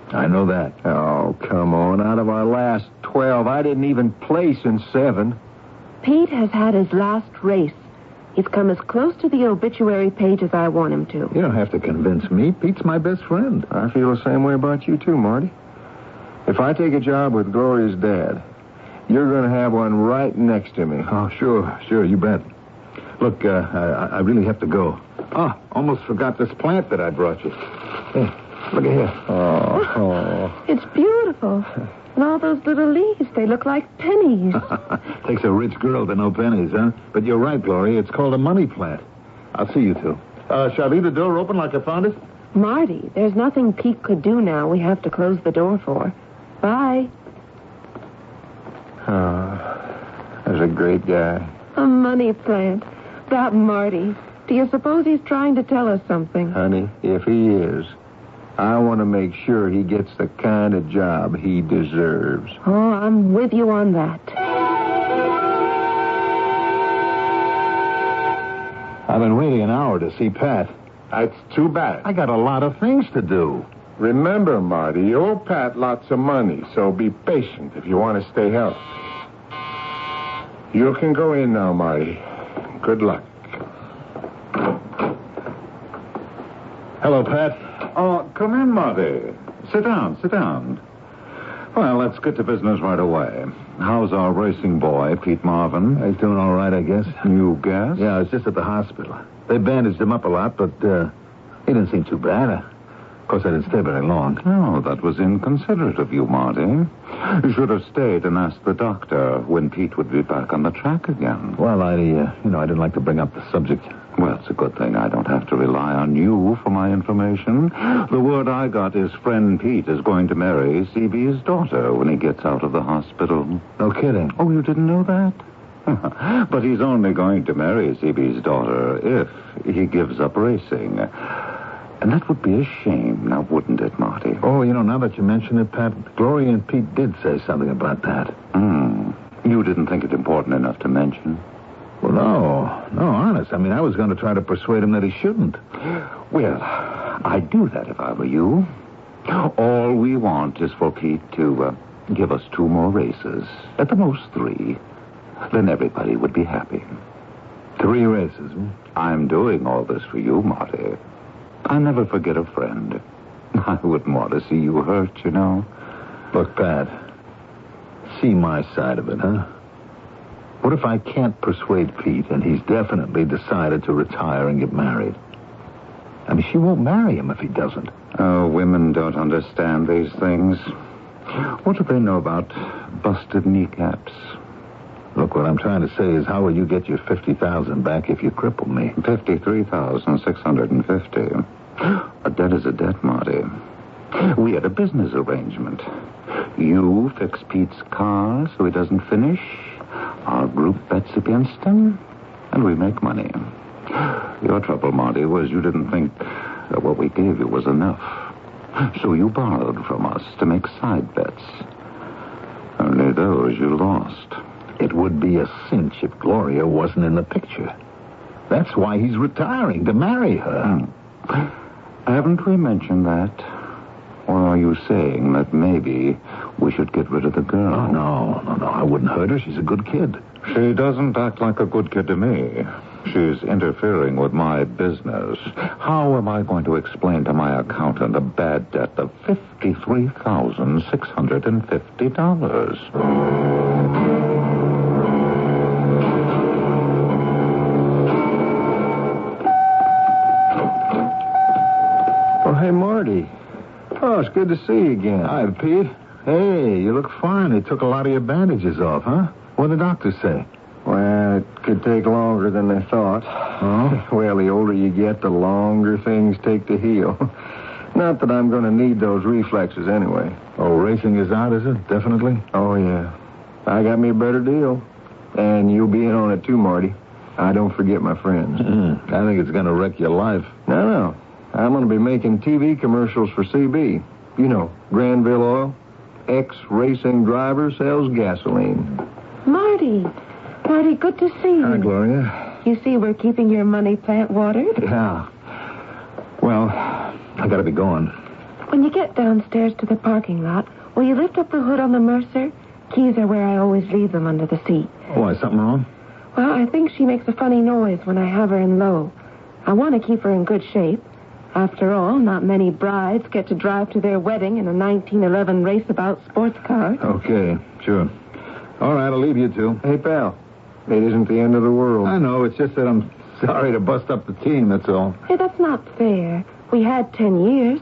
I know that. Oh, come on. Out of our last 12, I didn't even place in 7. Pete has had his last race. He's come as close to the obituary page as I want him to. You don't have to convince me. Pete's my best friend. I feel the same way about you, too, Marty. If I take a job with Gloria's dad, you're going to have one right next to me. Oh, sure, you bet. Look, I really have to go. Oh, almost forgot this plant that I brought you. Hey, look at here. Oh. It's beautiful. And all those little leaves, they look like pennies. Takes a rich girl to know pennies, huh? But you're right, Gloria. It's called a money plant. I'll see you two. Shall I leave the door open like I found it? Marty, there's nothing Pete could do now we have to close the door for. Bye. Oh, that's a great guy. A money plant. That Marty. Do you suppose he's trying to tell us something? Honey, if he is, I want to make sure he gets the kind of job he deserves. Oh, I'm with you on that. I've been waiting an hour to see Pat. That's too bad. I got a lot of things to do. Remember, Marty, you owe Pat lots of money, so be patient if you want to stay healthy. You can go in now, Marty. Good luck. Hello, Pat. Oh, come in, Marty. Sit down. Well, let's get to business right away. How's our racing boy, Pete Marvin? He's doing all right, I guess. You guess? Yeah, I was just at the hospital. They bandaged him up a lot, but he didn't seem too bad. Of course, I didn't stay very long. Oh, that was inconsiderate of you, Marty. You should have stayed and asked the doctor when Pete would be back on the track again. Well, I didn't like to bring up the subject. Well, it's a good thing I don't have to rely on you for my information. The word I got is friend Pete is going to marry CB's daughter when he gets out of the hospital. No kidding. Oh, you didn't know that? But he's only going to marry CB's daughter if he gives up racing. And that would be a shame, now wouldn't it, Marty? Oh, now that you mention it, Pat, Gloria and Pete did say something about that. You didn't think it important enough to mention? Well, no, honest. I was going to try to persuade him that he shouldn't. Well, I'd do that if I were you. All we want is for Pete to give us 2 more races, at the most 3. Then everybody would be happy. 3 races, hmm? I'm doing all this for you, Marty. I never forget a friend. I wouldn't want to see you hurt, you know. Look, Pat, see my side of it, huh? What if I can't persuade Pete and he's definitely decided to retire and get married? I mean, she won't marry him if he doesn't. Oh, women don't understand these things. What do they know about busted kneecaps? Look, what I'm trying to say is, how will you get your $50,000 back if you cripple me? $53,650. A debt is a debt, Marty. We had a business arrangement. You fix Pete's car so he doesn't finish. Our group bets against him, and we make money. Your trouble, Marty, was you didn't think that what we gave you was enough. So you borrowed from us to make side bets. Only those you lost. It would be a cinch if Gloria wasn't in the picture. That's why he's retiring, to marry her. Haven't we mentioned that? Or are you saying that maybe we should get rid of the girl? Oh, no. I wouldn't hurt her. She's a good kid. She doesn't act like a good kid to me. She's interfering with my business. How am I going to explain to my accountant a bad debt of $53,650? Oh, hey, Marty. Oh, it's good to see you again. Hi, Pete. Hey, you look fine. They took a lot of your bandages off, huh? What did the doctor say? Well, it could take longer than they thought. Oh? Well, the older you get, the longer things take to heal. Not that I'm going to need those reflexes anyway. Oh, racing is out, is it? Definitely? Oh, yeah. I got me a better deal. And you'll be in on it too, Marty. I don't forget my friends. I think it's going to wreck your life. No. I'm going to be making TV commercials for CB. You know, Granville Oil. Ex-racing driver sells gasoline. Marty, good to see you. Hi, Gloria. You see we're keeping your money plant watered? Yeah. Well, I got to be going. When you get downstairs to the parking lot, will you lift up the hood on the Mercer? Keys are where I always leave them under the seat. Why, something wrong? Well, I think she makes a funny noise when I have her in low. I want to keep her in good shape. After all, not many brides get to drive to their wedding in a 1911 raceabout sports car. Okay, sure. All right, I'll leave you two. Hey, pal. It isn't the end of the world. I know, it's just that I'm sorry to bust up the team, that's all. Hey, that's not fair. We had 10 years.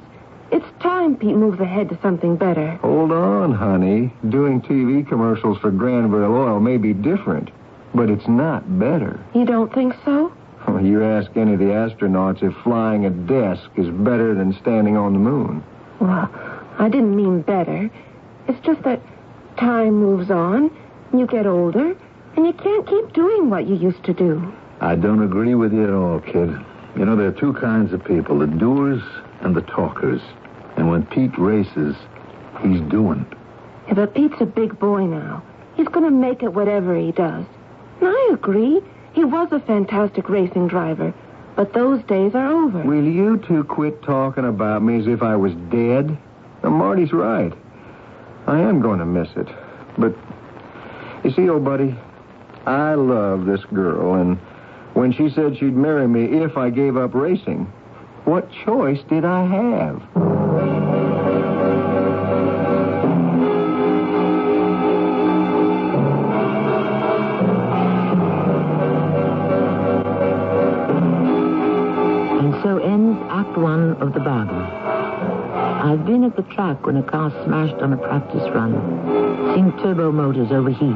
It's time Pete moves ahead to something better. Hold on, honey. Doing TV commercials for Granville Oil may be different, but it's not better. You don't think so? Well, you ask any of the astronauts if flying a desk is better than standing on the moon. Well, I didn't mean better. It's just that time moves on, and you get older, and you can't keep doing what you used to do. I don't agree with you at all, kid. You know, there are two kinds of people, the doers and the talkers. And when Pete races, he's doing. Yeah, but Pete's a big boy now. He's going to make it whatever he does. And I agree. He was a fantastic racing driver, but those days are over. Will you two quit talking about me as if I was dead? Now, Marty's right. I am going to miss it. But, you see, old buddy, I love this girl, and when she said she'd marry me if I gave up racing, what choice did I have? So ends Act 1 of The Bargain. I've been at the track when a car smashed on a practice run, seen turbo motors overheat,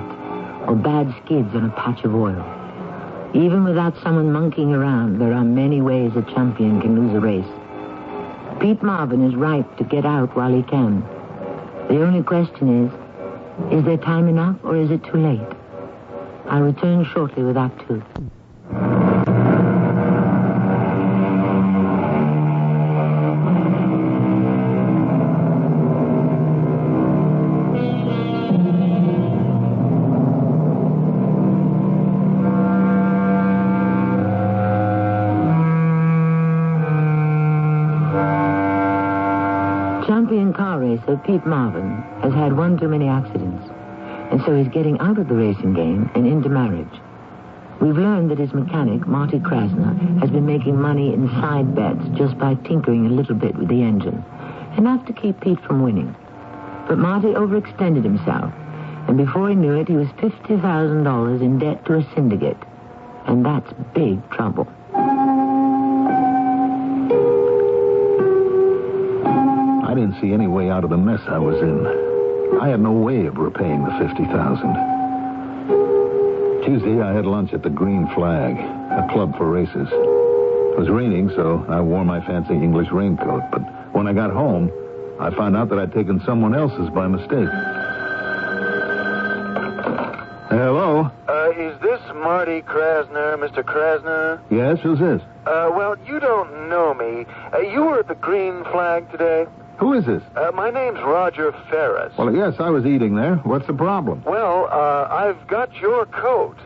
or bad skids on a patch of oil. Even without someone monkeying around, there are many ways a champion can lose a race. Pete Marvin is right to get out while he can. The only question is there time enough or is it too late? I'll return shortly with Act 2. Champion car racer Pete Marvin has had one too many accidents, and so he's getting out of the racing game and into marriage. We've learned that his mechanic, Marty Krasner, has been making money in side bets just by tinkering a little bit with the engine. Enough to keep Pete from winning. But Marty overextended himself, and before he knew it, he was $50,000 in debt to a syndicate. And that's big trouble. I didn't see any way out of the mess I was in. I had no way of repaying the $50,000. Tuesday, I had lunch at the Green Flag, a club for races. It was raining, so I wore my fancy English raincoat. But when I got home, I found out that I'd taken someone else's by mistake. Hello? Is this Marty Krasner, Mr. Krasner? Yes, who's this? Well, you don't know me. You were at the Green Flag today? Who is this? My name's Roger Ferris. Well, yes, I was eating there. What's the problem? Well, I've got your coat.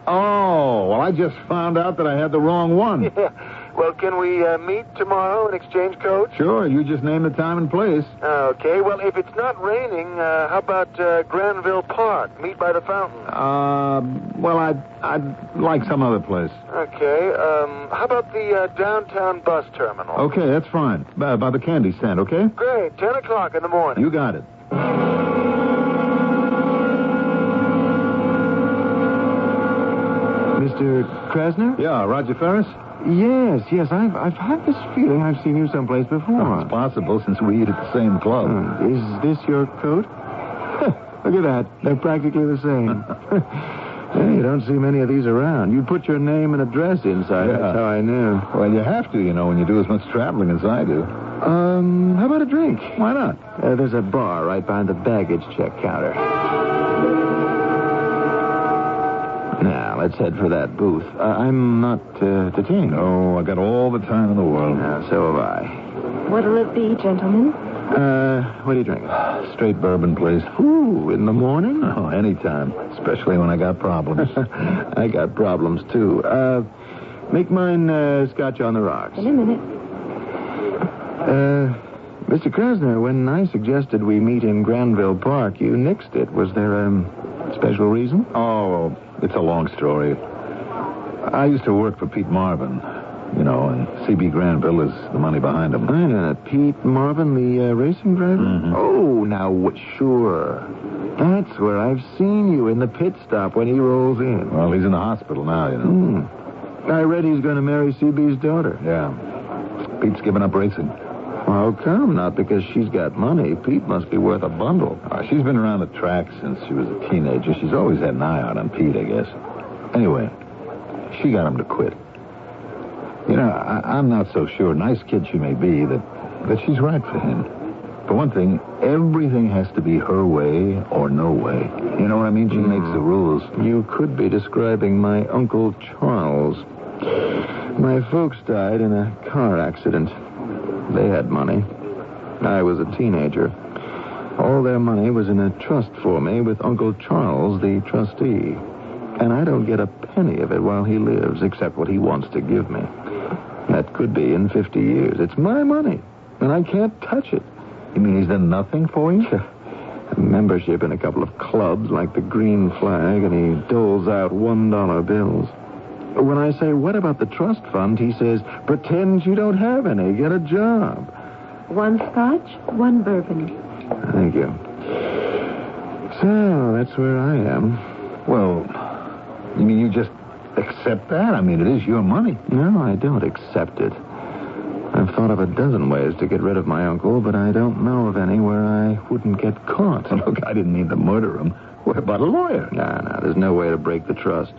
Oh, well, I just found out that I had the wrong one. Yeah. Well, can we meet tomorrow and exchange coats? Sure, you just name the time and place. Okay, well, if it's not raining, how about Granville Park? Meet by the fountain. Well, I'd like some other place. Okay, how about the downtown bus terminal? Okay, that's fine. By the candy stand, okay? Great, 10 o'clock in the morning. You got it. Mr. Krasner? Yeah, Roger Ferris? Yes, I've had this feeling I've seen you someplace before. Oh, it's possible since we eat at the same club. Is this your coat? Look at that. They're practically the same. Hey, you don't see many of these around. You put your name and address inside. Yeah. That's how I knew. Well, you have to, when you do as much traveling as I do. How about a drink? Why not? There's a bar right behind the baggage check counter. Now, let's head for that booth. I'm not detained. Oh, I got all the time in the world. Yeah, so have I. What'll it be, gentlemen? What are you drinking? Straight bourbon, please. Ooh, in the morning? Oh, anytime. Especially when I got problems. I got problems, too. Make mine scotch on the rocks. In a minute. Mr. Krasner, when I suggested we meet in Granville Park, you nixed it. Was there a special reason? Oh, it's a long story. I used to work for Pete Marvin, and CB Granville is the money behind him. I know. Pete Marvin, the racing driver? Mm-hmm. Oh, now, sure. That's where I've seen you, in the pit stop when he rolls in. Well, he's in the hospital now, I read he's going to marry CB's daughter. Yeah. Pete's given up racing. How come? Not because she's got money. Pete must be worth a bundle. She's been around the track since she was a teenager. She's always had an eye out on Pete, I guess. Anyway, she got him to quit. I'm not so sure, nice kid she may be, that she's right for him. For one thing, everything has to be her way or no way. You know what I mean? She makes the rules. You could be describing my Uncle Charles. My folks died in a car accident. They had money. I was a teenager. All their money was in a trust for me with Uncle Charles, the trustee. And I don't get a penny of it while he lives, except what he wants to give me. That could be in 50 years. It's my money, and I can't touch it. You mean he's done nothing for you? A membership in a couple of clubs like the Green Flag, and he doles out $1 bills. When I say, what about the trust fund, he says, pretend you don't have any. Get a job. One scotch, one bourbon. Thank you. So, that's where I am. Well, you mean you just accept that? I mean, it is your money. No, I don't accept it. I've thought of a dozen ways to get rid of my uncle, but I don't know of any where I wouldn't get caught. Look, I didn't mean to murder him. What about a lawyer? No, there's no way to break the trust.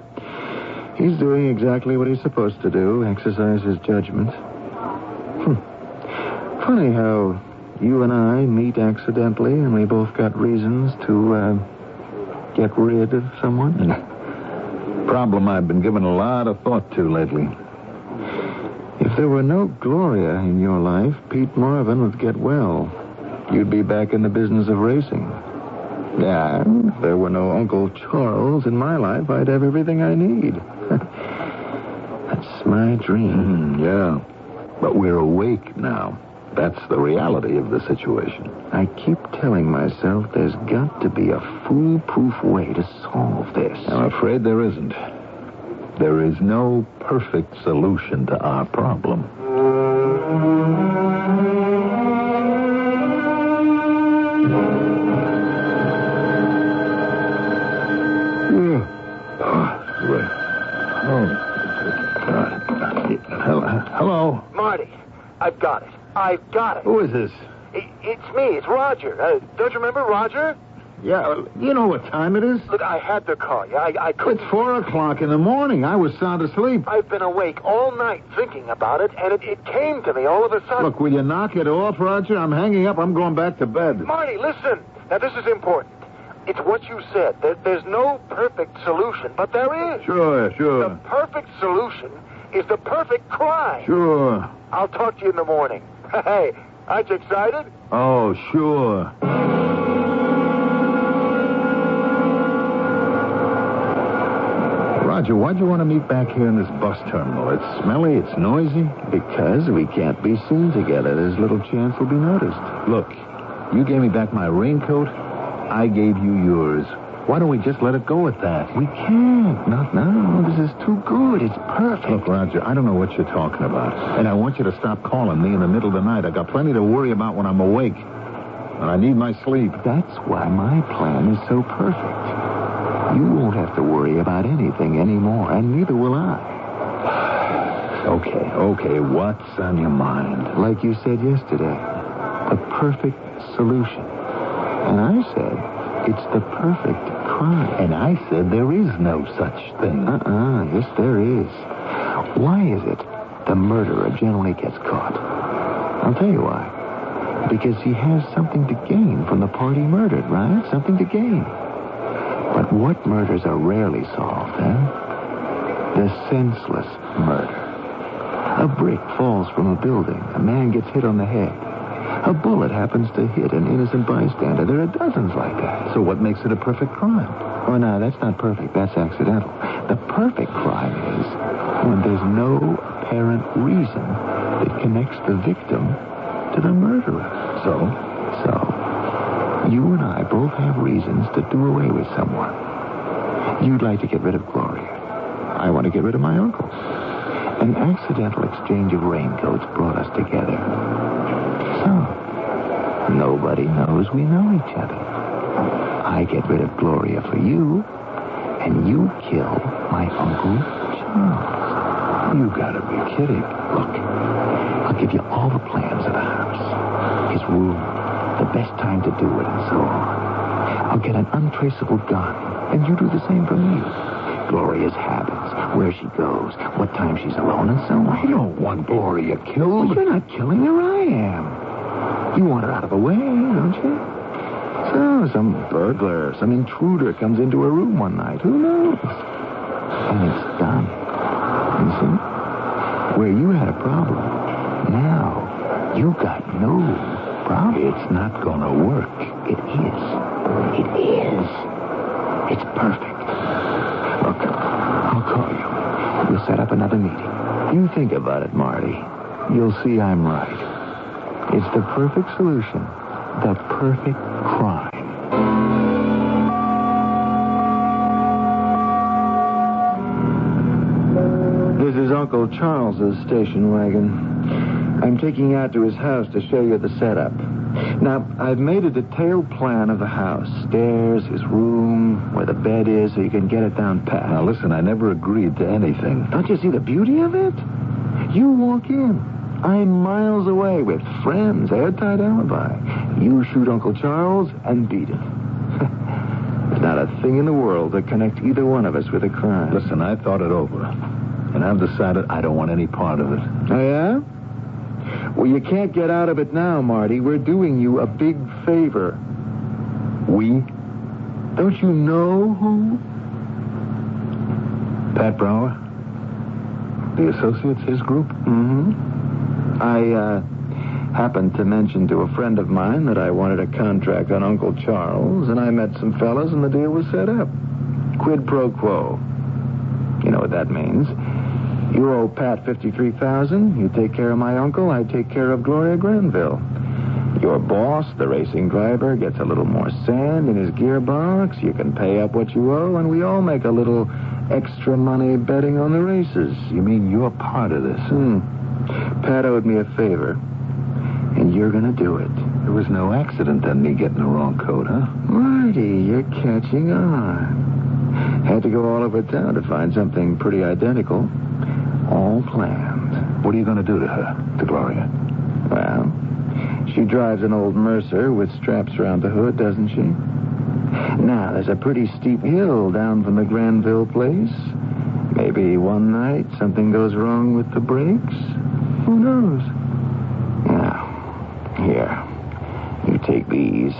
He's doing exactly what he's supposed to do, exercise his judgment. Funny how you and I meet accidentally, and we both got reasons to get rid of someone. Problem I've been giving a lot of thought to lately. If there were no Gloria in your life, Pete Marvin would get well. You'd be back in the business of racing. Yeah, if there were no Uncle Charles in my life, I'd have everything I need. That's my dream. Yeah. But we're awake now. That's the reality of the situation. I keep telling myself there's got to be a foolproof way to solve this. I'm afraid there isn't. There is no perfect solution to our problem. Hello? Marty, I've got it. Who is this? It's me. It's Roger. Don't you remember Roger? Yeah, you know what time it is? Look, I had to call you. I couldn't... It's 4 o'clock in the morning. I was sound asleep. I've been awake all night thinking about it, and it came to me all of a sudden. Look, will you knock it off, Roger? I'm hanging up. I'm going back to bed. Marty, listen. Now, this is important. It's what you said. There's no perfect solution, but there is. Sure. The perfect solution is the perfect crime. Sure. I'll talk to you in the morning. Hey, aren't you excited? Oh, sure. Roger, why'd you want to meet back here in this bus terminal? It's smelly, it's noisy. Because we can't be seen together. There's little chance we'll be noticed. Look, you gave me back my raincoat. I gave you yours. Why don't we just let it go at that? We can't. Not now. This is too good. It's perfect. Look, Roger, I don't know what you're talking about. And I want you to stop calling me in the middle of the night. I got plenty to worry about when I'm awake. And I need my sleep. That's why my plan is so perfect. You won't have to worry about anything anymore, and neither will I. Okay. What's on your mind? Like you said yesterday, the perfect solution. And I said, it's the perfect crime. And I said there is no such thing. Yes, there is. Why is it the murderer generally gets caught? I'll tell you why. Because he has something to gain from the party murdered, right? Something to gain. But what murders are rarely solved, The senseless murder. A brick falls from a building. A man gets hit on the head. A bullet happens to hit an innocent bystander. There are dozens like that. So what makes it a perfect crime? Oh, no, that's not perfect. That's accidental. The perfect crime is when there's no apparent reason that connects the victim to the murderer. So, you and I both have reasons to do away with someone. You'd like to get rid of Gloria. I want to get rid of my uncle. An accidental exchange of raincoats brought us together. So, nobody knows we know each other. I get rid of Gloria for you, and you kill my Uncle Charles. You gotta be kidding. Look, I'll give you all the plans of the house. His room, the best time to do it, and so on. I'll get an untraceable gun, and you do the same for me. Gloria's habits, where she goes, what time she's alone, and so on. You don't want Gloria killed. Well, you're not killing her, I am. You want her out of the way, don't you? So, some burglar, some intruder comes into her room one night. Who knows? And it's done. You see? Where you had a problem, now you got no problem. It's not gonna work. It is. It is. It's perfect. Look, I'll call you. We'll set up another meeting. You think about it, Marty. You'll see I'm right. It's the perfect solution. The perfect crime. This is Uncle Charles's station wagon. I'm taking you out to his house to show you the setup. Now, I've made a detailed plan of the house. Stairs, his room, where the bed is, so you can get it down pat. Now, listen, I never agreed to anything. Don't you see the beauty of it? You walk in. I'm miles away with friends, airtight alibi. You shoot Uncle Charles and beat it. There's not a thing in the world that connects either one of us with a crime. Listen, I thought it over. And I've decided I don't want any part of it. Oh, yeah? Well, you can't get out of it now, Marty. We're doing you a big favor. We? Don't you know who? Pat Brower? The Associates, his group? Mm-hmm. I happened to mention to a friend of mine that I wanted a contract on Uncle Charles, and I met some fellas, and the deal was set up. Quid pro quo. You know what that means. You owe Pat $53,000. You take care of my uncle. I take care of Gloria Granville. Your boss, the racing driver, gets a little more sand in his gearbox. You can pay up what you owe, and we all make a little extra money betting on the races. You mean you're part of this? Pat owed me a favor, and you're going to do it. There was no accident in me getting the wrong coat, huh? Marty, you're catching on. Had to go all over town to find something pretty identical. All planned. What are you going to do to her, to Gloria? Well, she drives an old Mercer with straps around the hood, doesn't she? Now, there's a pretty steep hill down from the Granville place. Maybe one night something goes wrong with the brakes. Who knows? Now, here, you take these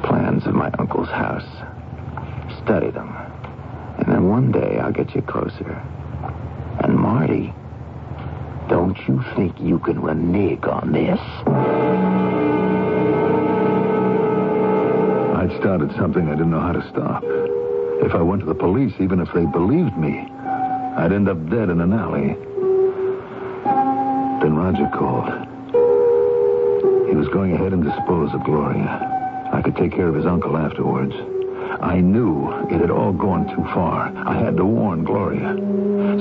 plans of my uncle's house. Study them. And then one day I'll get you closer. And Marty, don't you think you can renege on this? I'd started something I didn't know how to stop. If I went to the police, even if they believed me, I'd end up dead in an alley. Then Roger called. He was going ahead and dispose of Gloria. I could take care of his uncle afterwards. I knew it had all gone too far. I had to warn Gloria.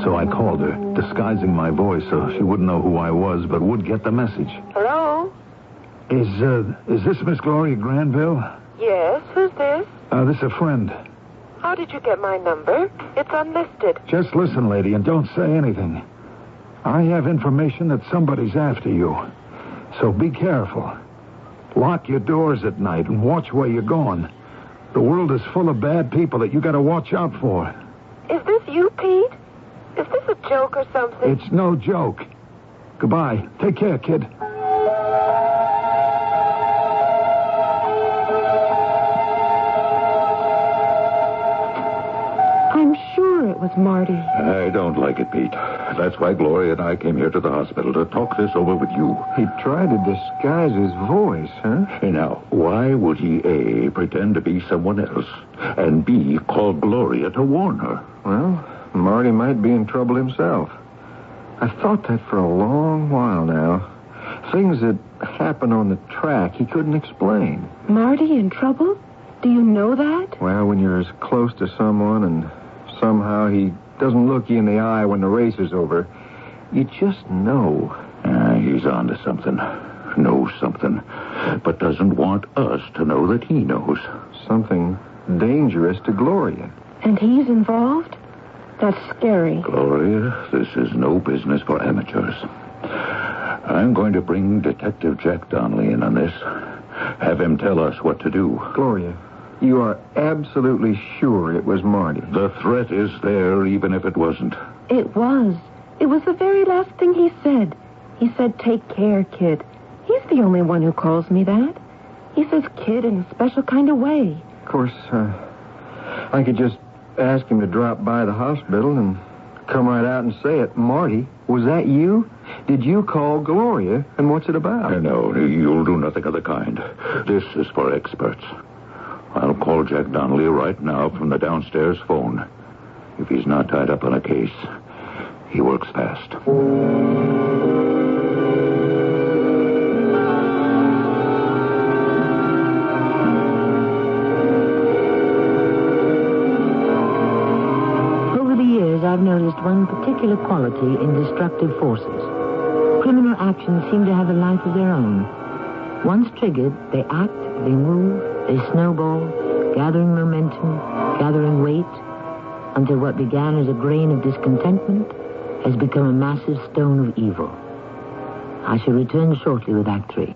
So I called her, disguising my voice so she wouldn't know who I was, but would get the message. Hello? Is this Miss Gloria Granville? Yes, who's this? This is a friend. How did you get my number? It's unlisted. Just listen, lady, and don't say anything. I have information that somebody's after you. So be careful. Lock your doors at night and watch where you're going. The world is full of bad people that you got to watch out for. Is this you, Pete? Is this a joke or something? It's no joke. Goodbye. Take care, kid. I'm sure it was Marty. I don't like it, Pete. That's why Gloria and I came here to the hospital to talk this over with you. He tried to disguise his voice, huh? Now, why would he, A, pretend to be someone else, and B, call Gloria to warn her? Well, Marty might be in trouble himself. I've thought that for a long while now. Things that happen on the track he couldn't explain. Marty in trouble? Do you know that? Well, when you're as close to someone and somehow he doesn't look you in the eye when the race is over, you just know. He's on to something. Knows something. But doesn't want us to know that he knows. Something dangerous to Gloria. And he's involved? That's scary. Gloria, this is no business for amateurs. I'm going to bring Detective Jack Donnelly in on this. Have him tell us what to do. Gloria, you are absolutely sure it was Marty? The threat is there, even if it wasn't. It was. It was the very last thing he said. He said, take care, kid. He's the only one who calls me that. He says kid in a special kind of way. Of course, I could just ask him to drop by the hospital and come right out and say it. Marty, was that you? Did you call Gloria? And what's it about? No, you'll do nothing of the kind. This is for experts. I'll call Jack Donnelly right now from the downstairs phone. If he's not tied up on a case, he works fast. Over the years, I've noticed one particular quality in destructive forces. Criminal actions seem to have a life of their own. Once triggered, they act, they move, they snowball, gathering momentum, gathering weight, until what began as a grain of discontentment has become a massive stone of evil. I shall return shortly with Act 3.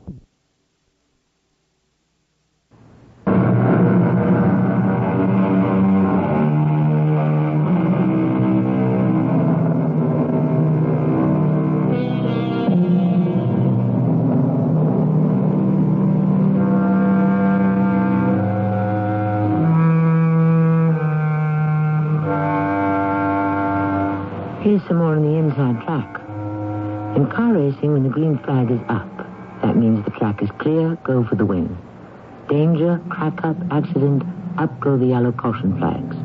Here's some more on the inside track. In car racing, when the green flag is up, that means the track is clear, go for the win. Danger, crack up, accident, up go the yellow caution flags.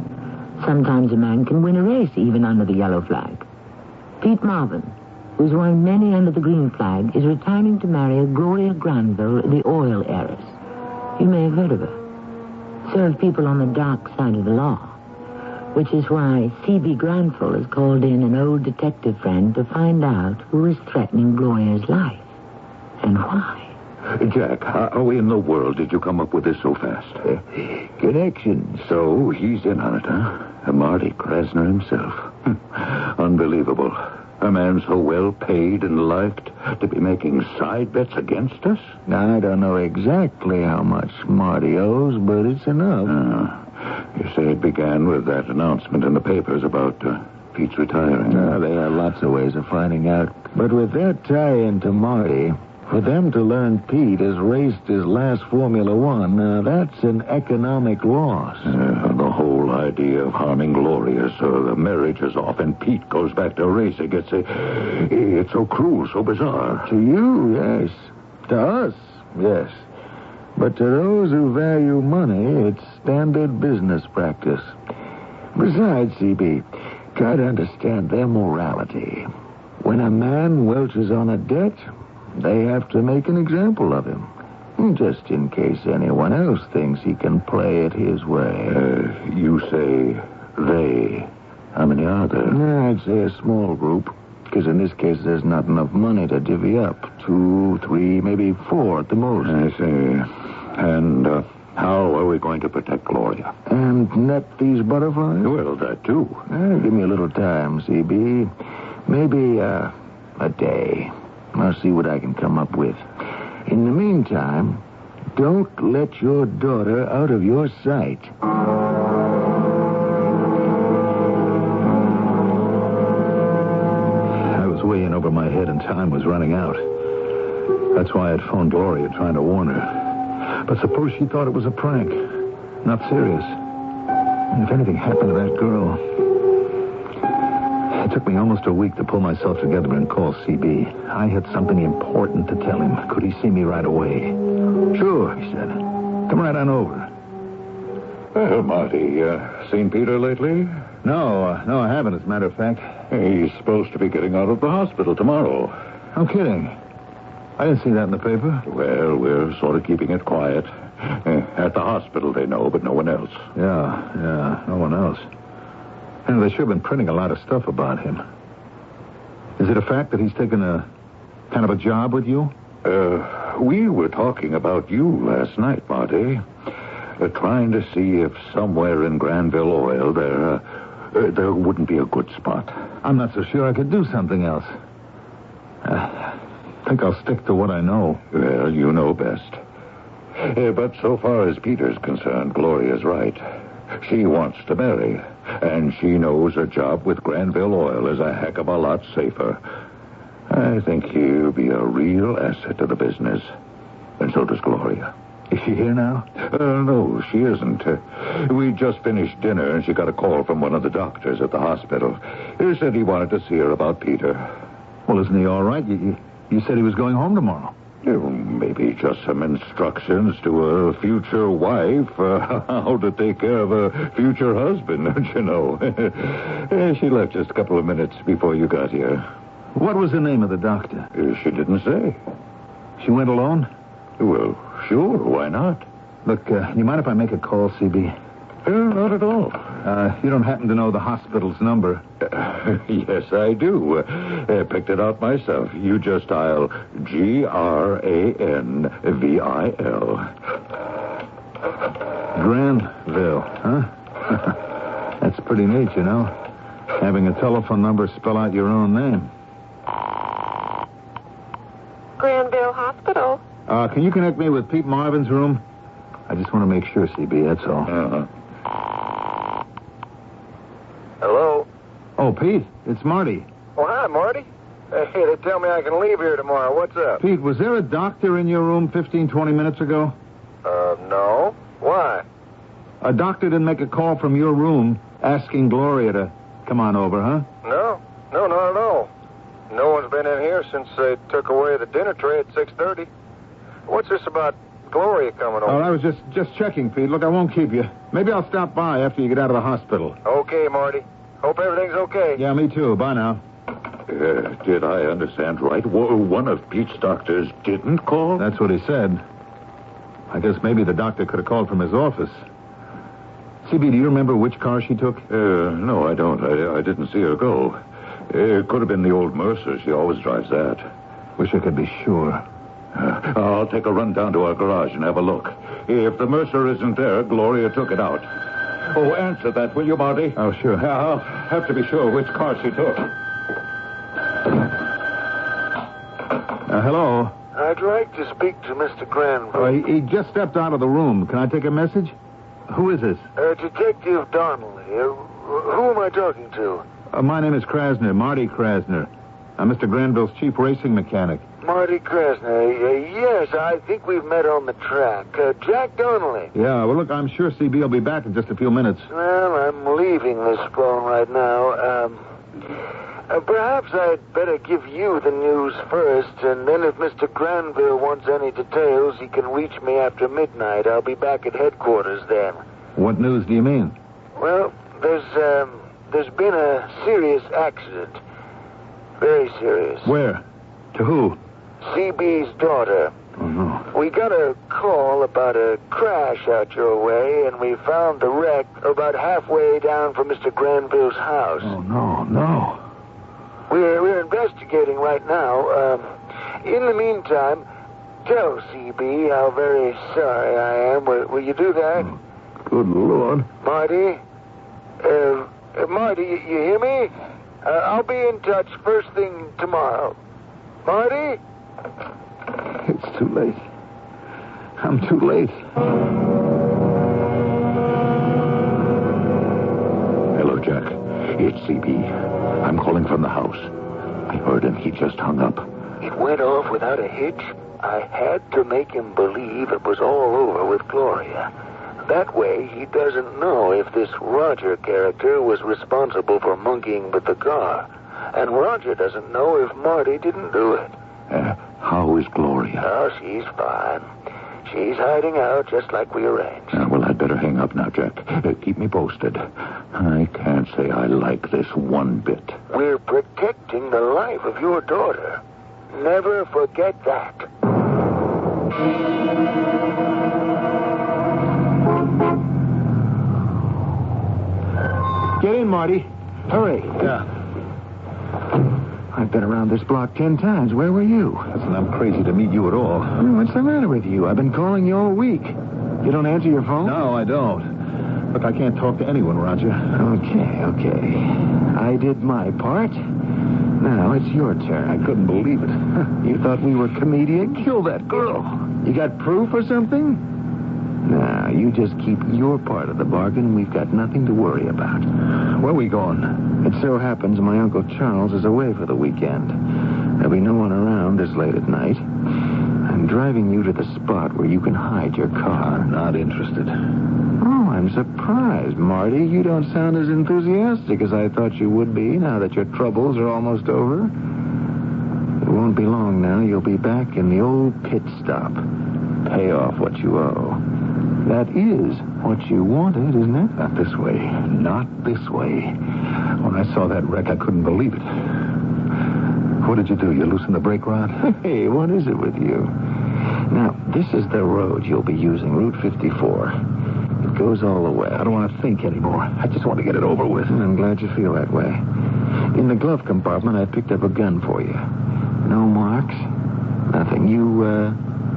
Sometimes a man can win a race even under the yellow flag. Pete Marvin, who's won many under the green flag, is retiring to marry Gloria Granville, the oil heiress. You may have heard of her. So have people on the dark side of the law. Which is why C.B. Granville has called in an old detective friend to find out who is threatening Gloria's life. And why. Jack, how in the world did you come up with this so fast? Connections. So he's in on it, huh? Marty Krasner himself. Unbelievable. A man so well paid and liked to be making side bets against us? I don't know exactly how much Marty owes, but it's enough. You say it began with that announcement in the papers about Pete's retiring. There are lots of ways of finding out. But with that tie-in to Marty, for them to learn Pete has raced his last Formula One, that's an economic loss. The whole idea of harming Gloria so the marriage is off and Pete goes back to racing, it's so cruel, so bizarre. To you, yes. To us, yes. But to those who value money, it's standard business practice. Besides, CB, try to understand their morality. When a man welches on a debt, they have to make an example of him. Just in case anyone else thinks he can play it his way. You say they. How many are there? I'd say a small group. Because in this case, there's not enough money to divvy up. 2, 3, maybe 4 at the most. I see. And how are we going to protect Gloria? And net these butterflies? Well, that too. Give me a little time, CB. Maybe a day. I'll see what I can come up with. In the meantime, don't let your daughter out of your sight. I was way in over my head and time was running out. That's why I'd phoned Gloria trying to warn her. But suppose she thought it was a prank. Not serious. And if anything happened to that girl... It took me almost a week to pull myself together and call CB. I had something important to tell him. Could he see me right away? Sure, he said. Come right on over. Well, Marty, seen Peter lately? No, I haven't, as a matter of fact. He's supposed to be getting out of the hospital tomorrow. No kidding. I didn't see that in the paper. Well, we're sort of keeping it quiet. At the hospital they know, but no one else. Yeah, no one else. And they should have been printing a lot of stuff about him. Is it a fact that he's taken a kind of a job with you? We were talking about you last night, Marty. Trying to see if somewhere in Granville Oil there wouldn't be a good spot. I'm not so sure I could do something else. I think I'll stick to what I know. Well, you know best. But so far as Peter's concerned, Gloria's right. She wants to marry, and she knows a job with Granville Oil is a heck of a lot safer. I think he'll be a real asset to the business. And so does Gloria. Is she here now? No, she isn't. We just finished dinner, and she got a call from one of the doctors at the hospital. He said he wanted to see her about Peter. Well, isn't he all right? You said he was going home tomorrow. Maybe just some instructions to a future wife how to take care of a future husband, don't you know? She left just a couple of minutes before you got here. What was the name of the doctor? She didn't say. She went alone? Well, sure, why not? Look, you mind if I make a call, CB? Not at all. You don't happen to know the hospital's number? Yes, I do. Picked it out myself. You just dial Granville. Granville, huh? That's pretty neat, you know. Having a telephone number spell out your own name. Granville Hospital. Can you connect me with Pete Marvin's room? I just want to make sure, CB, that's all. Uh-huh. Hello? Oh, Pete, it's Marty. Oh, hi, Marty. Hey, they tell me I can leave here tomorrow. What's up? Pete, was there a doctor in your room 15, 20 minutes ago? No. Why? A doctor didn't make a call from your room asking Gloria to come on over, huh? No, not at all. No one's been in here since they took away the dinner tray at 6:30. What's this about Gloria coming over? Oh, I was just checking, Pete. Look, I won't keep you. Maybe I'll stop by after you get out of the hospital. Okay, Marty. Hope everything's okay. Yeah, me too. Bye now. Did I understand right? One of Pete's doctors didn't call? That's what he said. I guess maybe the doctor could have called from his office. CB, do you remember which car she took? No, I don't. I didn't see her go. It could have been the old Mercer. She always drives that. Wish I could be sure. I'll take a run down to our garage and have a look. If the Mercer isn't there, Gloria took it out. Oh, answer that, will you, Marty? Oh, sure. I'll have to be sure which car she took. Hello? I'd like to speak to Mr. Granville. He just stepped out of the room. Can I take a message? Who is this? Detective Donnelly. Who am I talking to? My name is Krasner, Marty Krasner. I'm Mr. Granville's chief racing mechanic. Marty Krasner. Yes, I think we've met on the track. Jack Donnelly. Yeah, well, look, I'm sure CB will be back in just a few minutes. Well, I'm leaving this phone right now. Perhaps I'd better give you the news first, and then if Mr. Granville wants any details, he can reach me after midnight. I'll be back at headquarters then. What news do you mean? Well, there's been a serious accident. Very serious. Where? To who? CB's daughter. Oh, no. We got a call about a crash out your way, and we found the wreck about halfway down from Mr. Granville's house. Oh, no. We're investigating right now. In the meantime, tell CB how very sorry I am. Will you do that? Oh, good Lord. Marty? Marty, you hear me? I'll be in touch first thing tomorrow. Marty? It's too late. I'm too late. Hello, Jack. It's CB. I'm calling from the house. I heard him. He just hung up. It went off without a hitch. I had to make him believe it was all over with Gloria. That way, he doesn't know if this Roger character was responsible for monkeying with the car. And Roger doesn't know if Marty didn't do it. How is Gloria? Oh, she's fine. She's hiding out just like we arranged. Well, I'd better hang up now, Jack. Keep me posted. I can't say I like this one bit. We're protecting the life of your daughter. Never forget that. Get in, Marty. Hurry. Yeah. I've been around this block 10 times. Where were you? Listen, I'm crazy to meet you at all. What's the matter with you? I've been calling you all week. You don't answer your phone? No, I don't. Look, I can't talk to anyone, Roger. Okay. I did my part. Now it's your turn. I couldn't believe it. You thought we were comedians? Kill that girl. You got proof or something? Now, you just keep your part of the bargain. We've got nothing to worry about. Where are we going? It so happens my Uncle Charles is away for the weekend. There'll be no one around this late at night. I'm driving you to the spot where you can hide your car. I'm not interested. Oh, I'm surprised, Marty. You don't sound as enthusiastic as I thought you would be now that your troubles are almost over. It won't be long now. You'll be back in the old pit stop. Pay off what you owe. That is what you wanted, isn't it? Not this way. Not this way. When I saw that wreck, I couldn't believe it. What did you do? You loosen the brake rod? Hey, what is it with you? Now, this is the road you'll be using, Route 54. It goes all the way. I don't want to think anymore. I just want to get it over with. I'm glad you feel that way. In the glove compartment, I picked up a gun for you. No marks? Nothing. You,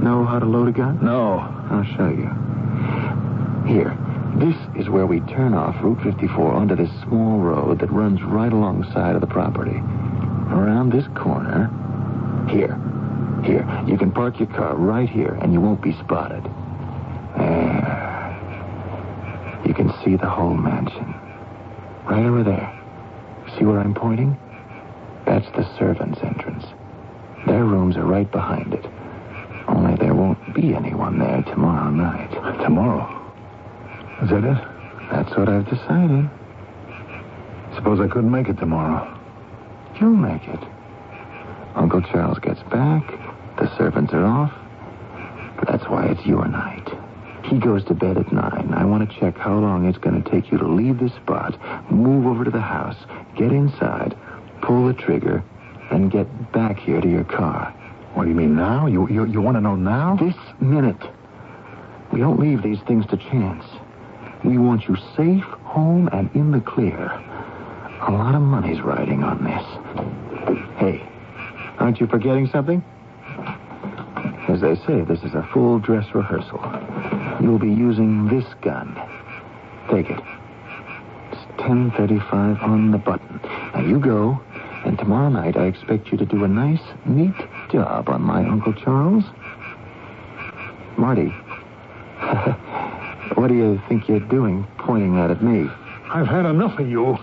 know how to load a gun? No. I'll show you. Here. This is where we turn off Route 54 onto this small road that runs right alongside of the property. Around this corner. Here. You can park your car right here, and you won't be spotted. There. You can see the whole mansion. Right over there. See where I'm pointing? That's the servants' entrance. Their rooms are right behind it. Only there won't be anyone there tomorrow night. Tomorrow? Is that it? That's what I've decided. Suppose I couldn't make it tomorrow. You'll make it. Uncle Charles gets back. The servants are off. That's why it's your night. He goes to bed at 9. I want to check how long it's going to take you to leave this spot, move over to the house, get inside, pull the trigger, and get back here to your car. What do you mean now? You want to know now? This minute. We don't leave these things to chance. We want you safe, home, and in the clear. A lot of money's riding on this. Hey, aren't you forgetting something? As they say, this is a full dress rehearsal. You'll be using this gun. Take it. It's 10:35 on the button. Now you go, and tomorrow night I expect you to do a nice, neat job on my Uncle Charles. Marty, what do you think you're doing pointing that at me? I've had enough of you.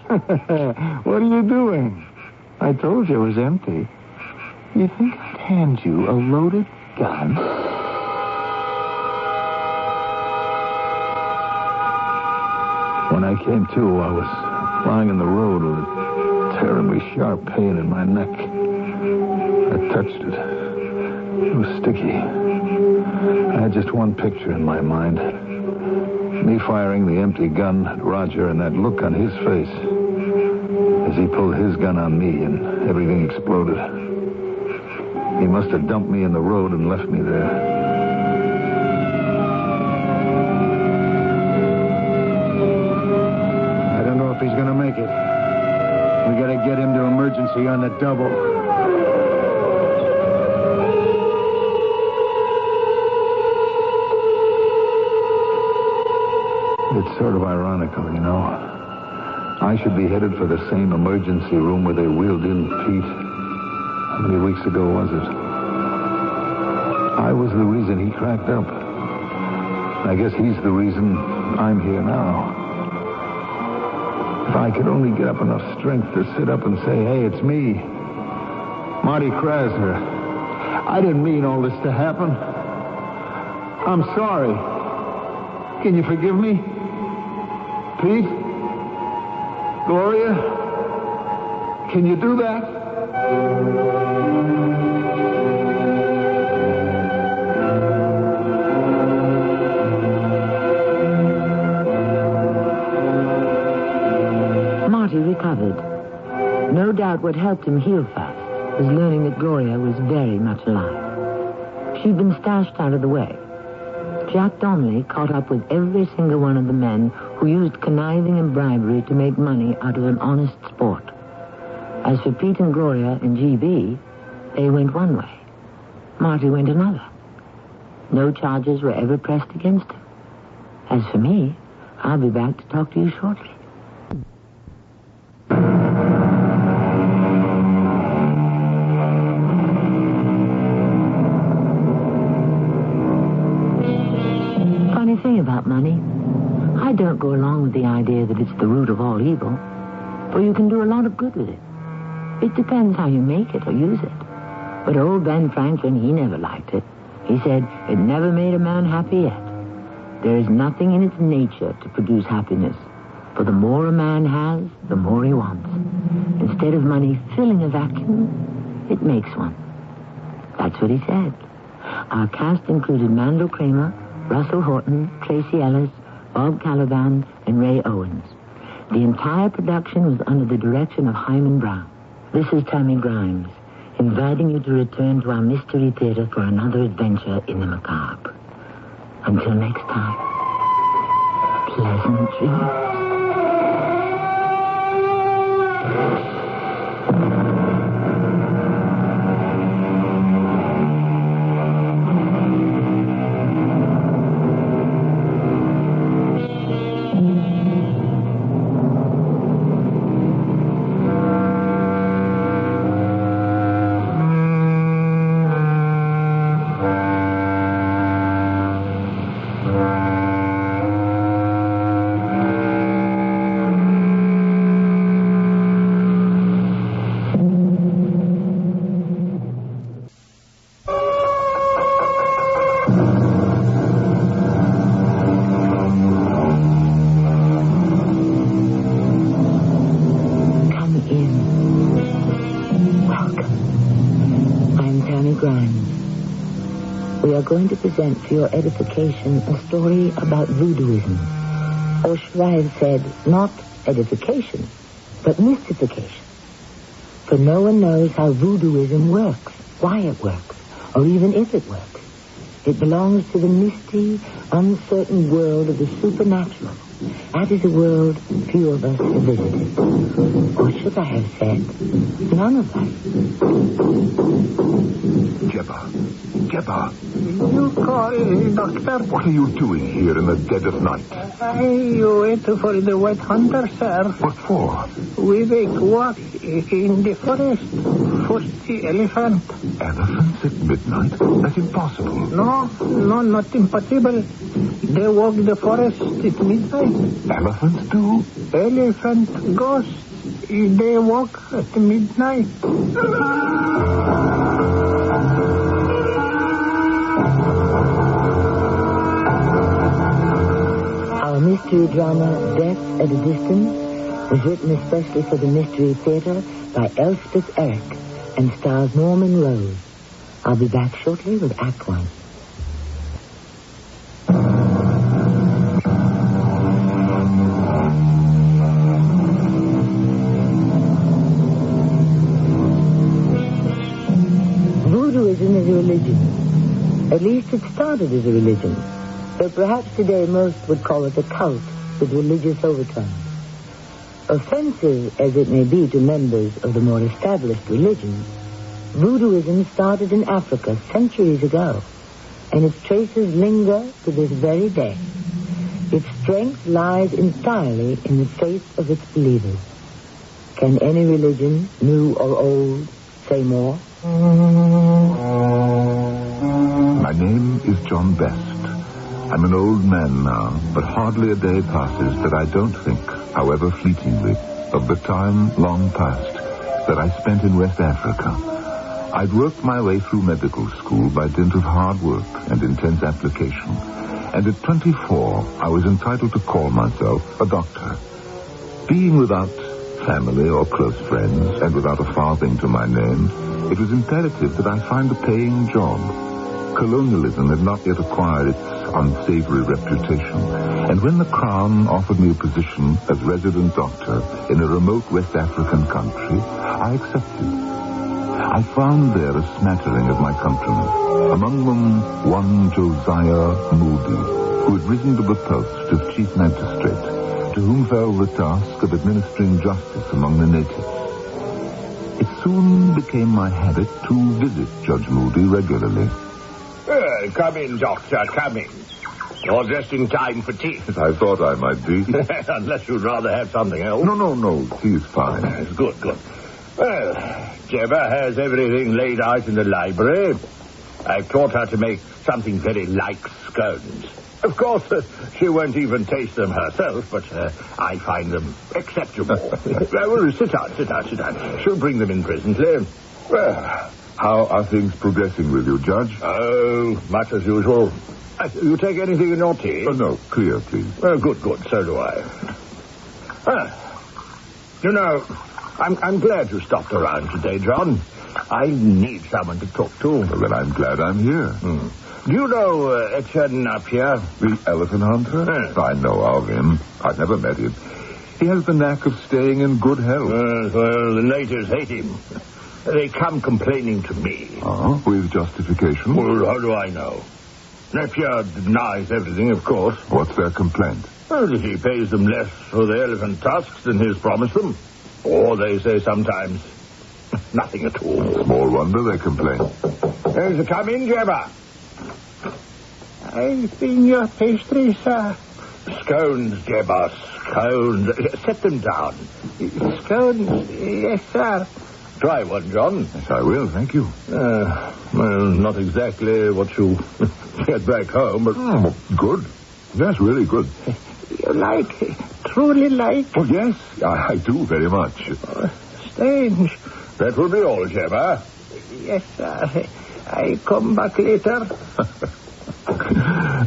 What are you doing? I told you it was empty. You think I'd hand you a loaded gun? When I came to, I was lying in the road with a terribly sharp pain in my neck. I touched it. It was sticky. I had just one picture in my mind. Me firing the empty gun at Roger and that look on his face as he pulled his gun on me and everything exploded. He must have dumped me in the road and left me there. I don't know if he's going to make it. We got to get him to emergency on the double. It's sort of ironical, you know. I should be headed for the same emergency room where they wheeled in Pete. How many weeks ago was it? I was the reason he cracked up. I guess he's the reason I'm here now. If I could only get up enough strength to sit up and say, hey, it's me, Marty Krasner. I didn't mean all this to happen. I'm sorry. Can you forgive me? Pete? Gloria? Can you do that? Marty recovered. No doubt what helped him heal fast was learning that Gloria was very much alive. She'd been stashed out of the way. Jack Donnelly caught up with every single one of the men who used conniving and bribery to make money out of an honest sport. As for Pete and Gloria and GB, they went one way. Marty went another. No charges were ever pressed against him. As for me, I'll be back to talk to you shortly. Thing about money, I don't go along with the idea that it's the root of all evil, for you can do a lot of good with it. It depends how you make it or use it. But old Ben Franklin, he never liked it. He said it never made a man happy yet. There is nothing in its nature to produce happiness, for the more a man has, the more he wants. Instead of money filling a vacuum, it makes one. That's what he said. Our cast included Mandel Kramer, Russell Horton, Tracy Ellis, Bob Caliban, and Ray Owens. The entire production was under the direction of Hyman Brown. This is Tammy Grimes, inviting you to return to our Mystery Theater for another adventure in the macabre. Until next time, pleasant dreams. Going to present for your edification a story about voodooism. Or should I have said, not edification, but mystification. For no one knows how voodooism works, why it works, or even if it works. It belongs to the misty, uncertain world of the supernatural. That is a world few of us have visited. Or should I have said, none of us. Jebba. You call, Doctor? What are you doing here in the dead of night? I wait for the white hunter, sir. What for? We make walk in the forest for the elephant. Elephants at midnight? That's impossible. No, not impossible. They walk the forest at midnight. Elephants do? Elephant ghosts. They walk at midnight. Our mystery drama, Death at a Distance, was written especially for the Mystery Theater by Elspeth Eric and stars Norman Rose. I'll be back shortly with Act One. Voodooism is a religion. At least it started as a religion. Though perhaps today most would call it a cult with religious overtones. Offensive as it may be to members of the more established religions, Voodooism started in Africa centuries ago, and its traces linger to this very day. Its strength lies entirely in the faith of its believers. Can any religion, new or old, say more? My name is John Best. I'm an old man now, but hardly a day passes that I don't think, however fleetingly, of the time long past that I spent in West Africa. I'd worked my way through medical school by dint of hard work and intense application. And at 24, I was entitled to call myself a doctor. Being without family or close friends, and without a farthing to my name, it was imperative that I find a paying job. Colonialism had not yet acquired its unsavory reputation, and when the Crown offered me a position as resident doctor in a remote West African country, I accepted. I found there a smattering of my countrymen, among them one Josiah Moody, who had risen to the post of chief magistrate, to whom fell the task of administering justice among the natives. It soon became my habit to visit Judge Moody regularly. Come in, Doctor, come in. You're just in time for tea. I thought I might be. Unless you'd rather have something else. No. Tea is fine. That's good. Well, Jebba has everything laid out in the library. I've taught her to make something very like scones. Of course, she won't even taste them herself, but I find them acceptable. Well, sit down. She'll bring them in presently. Well, how are things progressing with you, Judge? Oh, much as usual. You take anything in your tea? Oh, no, clear, please. Good. So do I. You know, I'm glad you stopped around today, John. I need someone to talk to. Well, then I'm glad I'm here. Do you know Etienne up here? The elephant hunter? I know of him. I've never met him. He has the knack of staying in good health. Well, the natives hate him. They come complaining to me. Oh, with justification? Well, how do I know? Napier denies everything, of course. What's their complaint? Well, that he pays them less for the elephant tusks than he's promised them. Or they say sometimes nothing at all. Small wonder they complain. Come in, Jebba. I've been your pastry, sir. Scones, Jebba, scones. Set them down. Scones, yes, sir. Try one, John. Yes, I will, thank you. Well, not exactly what you get back home, but... good. Yes, really good. You like, truly like? Oh, yes, I do very much. Strange. That will be all, Jebba. Yes, sir. I come back later.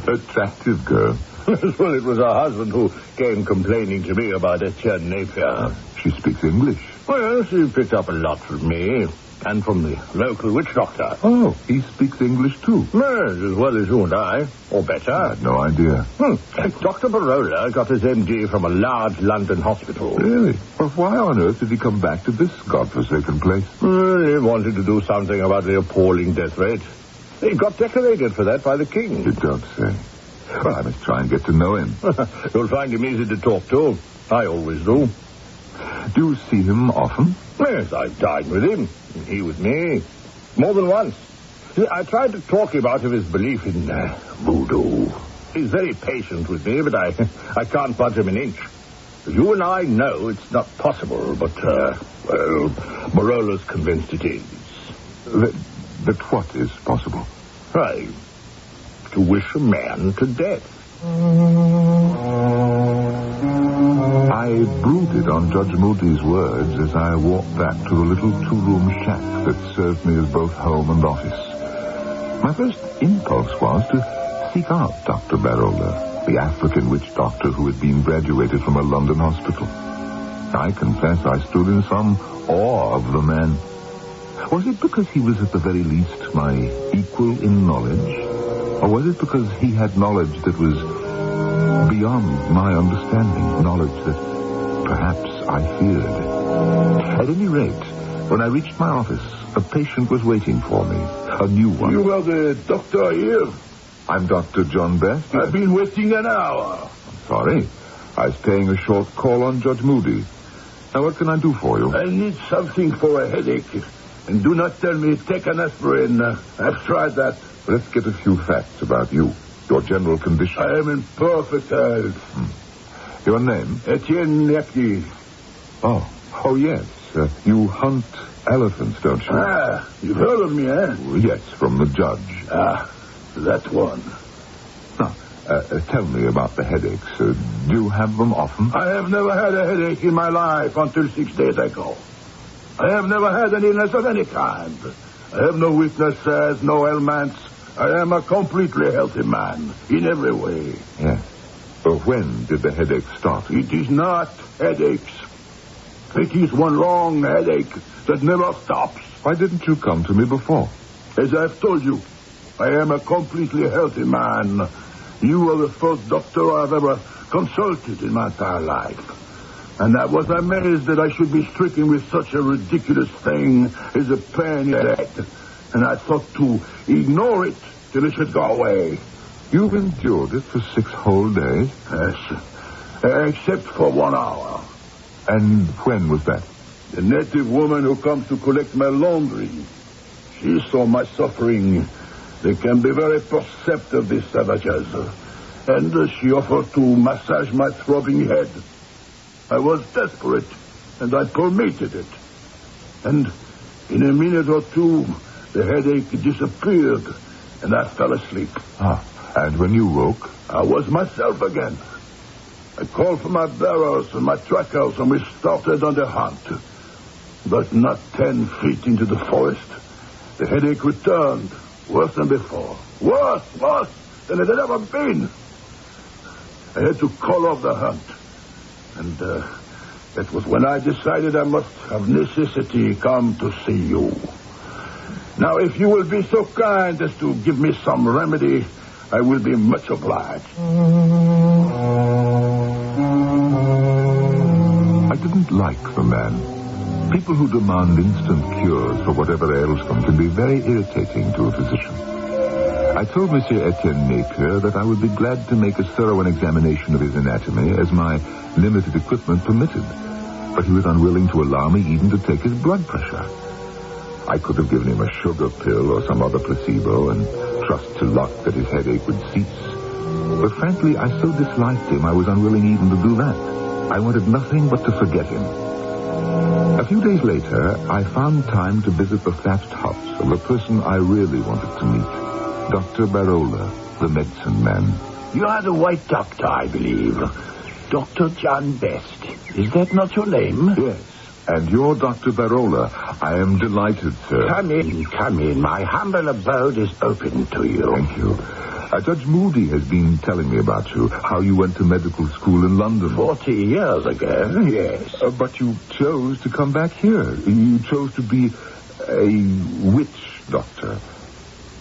Attractive girl. Well, it was her husband who came complaining to me about Etienne Napier. She speaks English. Well, she picked up a lot from me and from the local witch doctor. Oh, he speaks English too? Yes, as well as you and I, or better. I had no idea. Dr. Barola got his MD from a large London hospital. Really? Well, why on earth did he come back to this godforsaken place? Well, he wanted to do something about the appalling death rate. He got decorated for that by the king. You don't say. Well, I must try and get to know him. You'll find him easy to talk to. I always do. Do you see him often? Yes, I dined with him. And he with me. More than once. See, I tried to talk him out of his belief in voodoo. He's very patient with me, but I can't budge him an inch. You and I know it's not possible, but, Morola's convinced it is. That what is possible? Why, to wish a man to death. I brooded on Judge Moody's words as I walked back to the little two-room shack that served me as both home and office. My first impulse was to seek out Dr. Barola, the African witch doctor who had been graduated from a London hospital. I confess I stood in some awe of the man. Was it because he was at the very least my equal in knowledge? Or was it because he had knowledge that was beyond my understanding, knowledge that perhaps I feared? At any rate, when I reached my office, a patient was waiting for me, a new one. You are the doctor here? I'm Dr. John Best. I've been waiting an hour. Sorry. I was paying a short call on Judge Moody. Now, what can I do for you? I need something for a headache. And do not tell me take an aspirin. I've tried that. Let's get a few facts about you. Your general condition. I am in perfect health. Your name? Etienne Yaki. Oh, yes. You hunt elephants, don't you? Ah, you've heard of me, eh? Yes, from the judge. Ah, that one. Now, tell me about the headaches. Do you have them often? I have never had a headache in my life until 6 days ago. I have never had an illness of any kind. I have no weaknesses, no ailments. I am a completely healthy man, in every way. Yes. But when did the headache start? It is not headaches. It is one long headache that never stops. Why didn't you come to me before? As I've told you, I am a completely healthy man. You are the first doctor I've ever consulted in my entire life. And I was amazed that I should be stricken with such a ridiculous thing as a pain in the head. And I thought to ignore it till it should go away. You've endured it for 6 whole days? Yes, except for 1 hour. And when was that? The native woman who comes to collect my laundry. She saw my suffering. They can be very perceptive, these savages. And she offered to massage my throbbing head. I was desperate, and I permitted it. And in a minute or two, the headache disappeared, and I fell asleep. And when you woke? I was myself again. I called for my barrels and my trackers, and we started on the hunt. But not 10 feet into the forest, the headache returned, worse than before. Worse than it had ever been. I had to call off the hunt. And that was when I decided I must of necessity come to see you. Now, if you will be so kind as to give me some remedy, I will be much obliged. I didn't like the man. People who demand instant cures for whatever ails them can be very irritating to a physician. I told Monsieur Etienne Napier that I would be glad to make as thorough an examination of his anatomy as my limited equipment permitted, but he was unwilling to allow me even to take his blood pressure. I could have given him a sugar pill or some other placebo and trust to luck that his headache would cease. But frankly, I so disliked him I was unwilling even to do that. I wanted nothing but to forget him. A few days later, I found time to visit the thatched hut of the person I really wanted to meet, Dr. Barola, the medicine man. You are the white doctor, I believe. Dr. John Best. Is that not your name? Yes. And you're Dr. Barola. I am delighted, sir. Come in. My humble abode is open to you. Thank you. Judge Moody has been telling me about you, how you went to medical school in London. 40 years ago, yes. But you chose to come back here. You chose to be a witch doctor.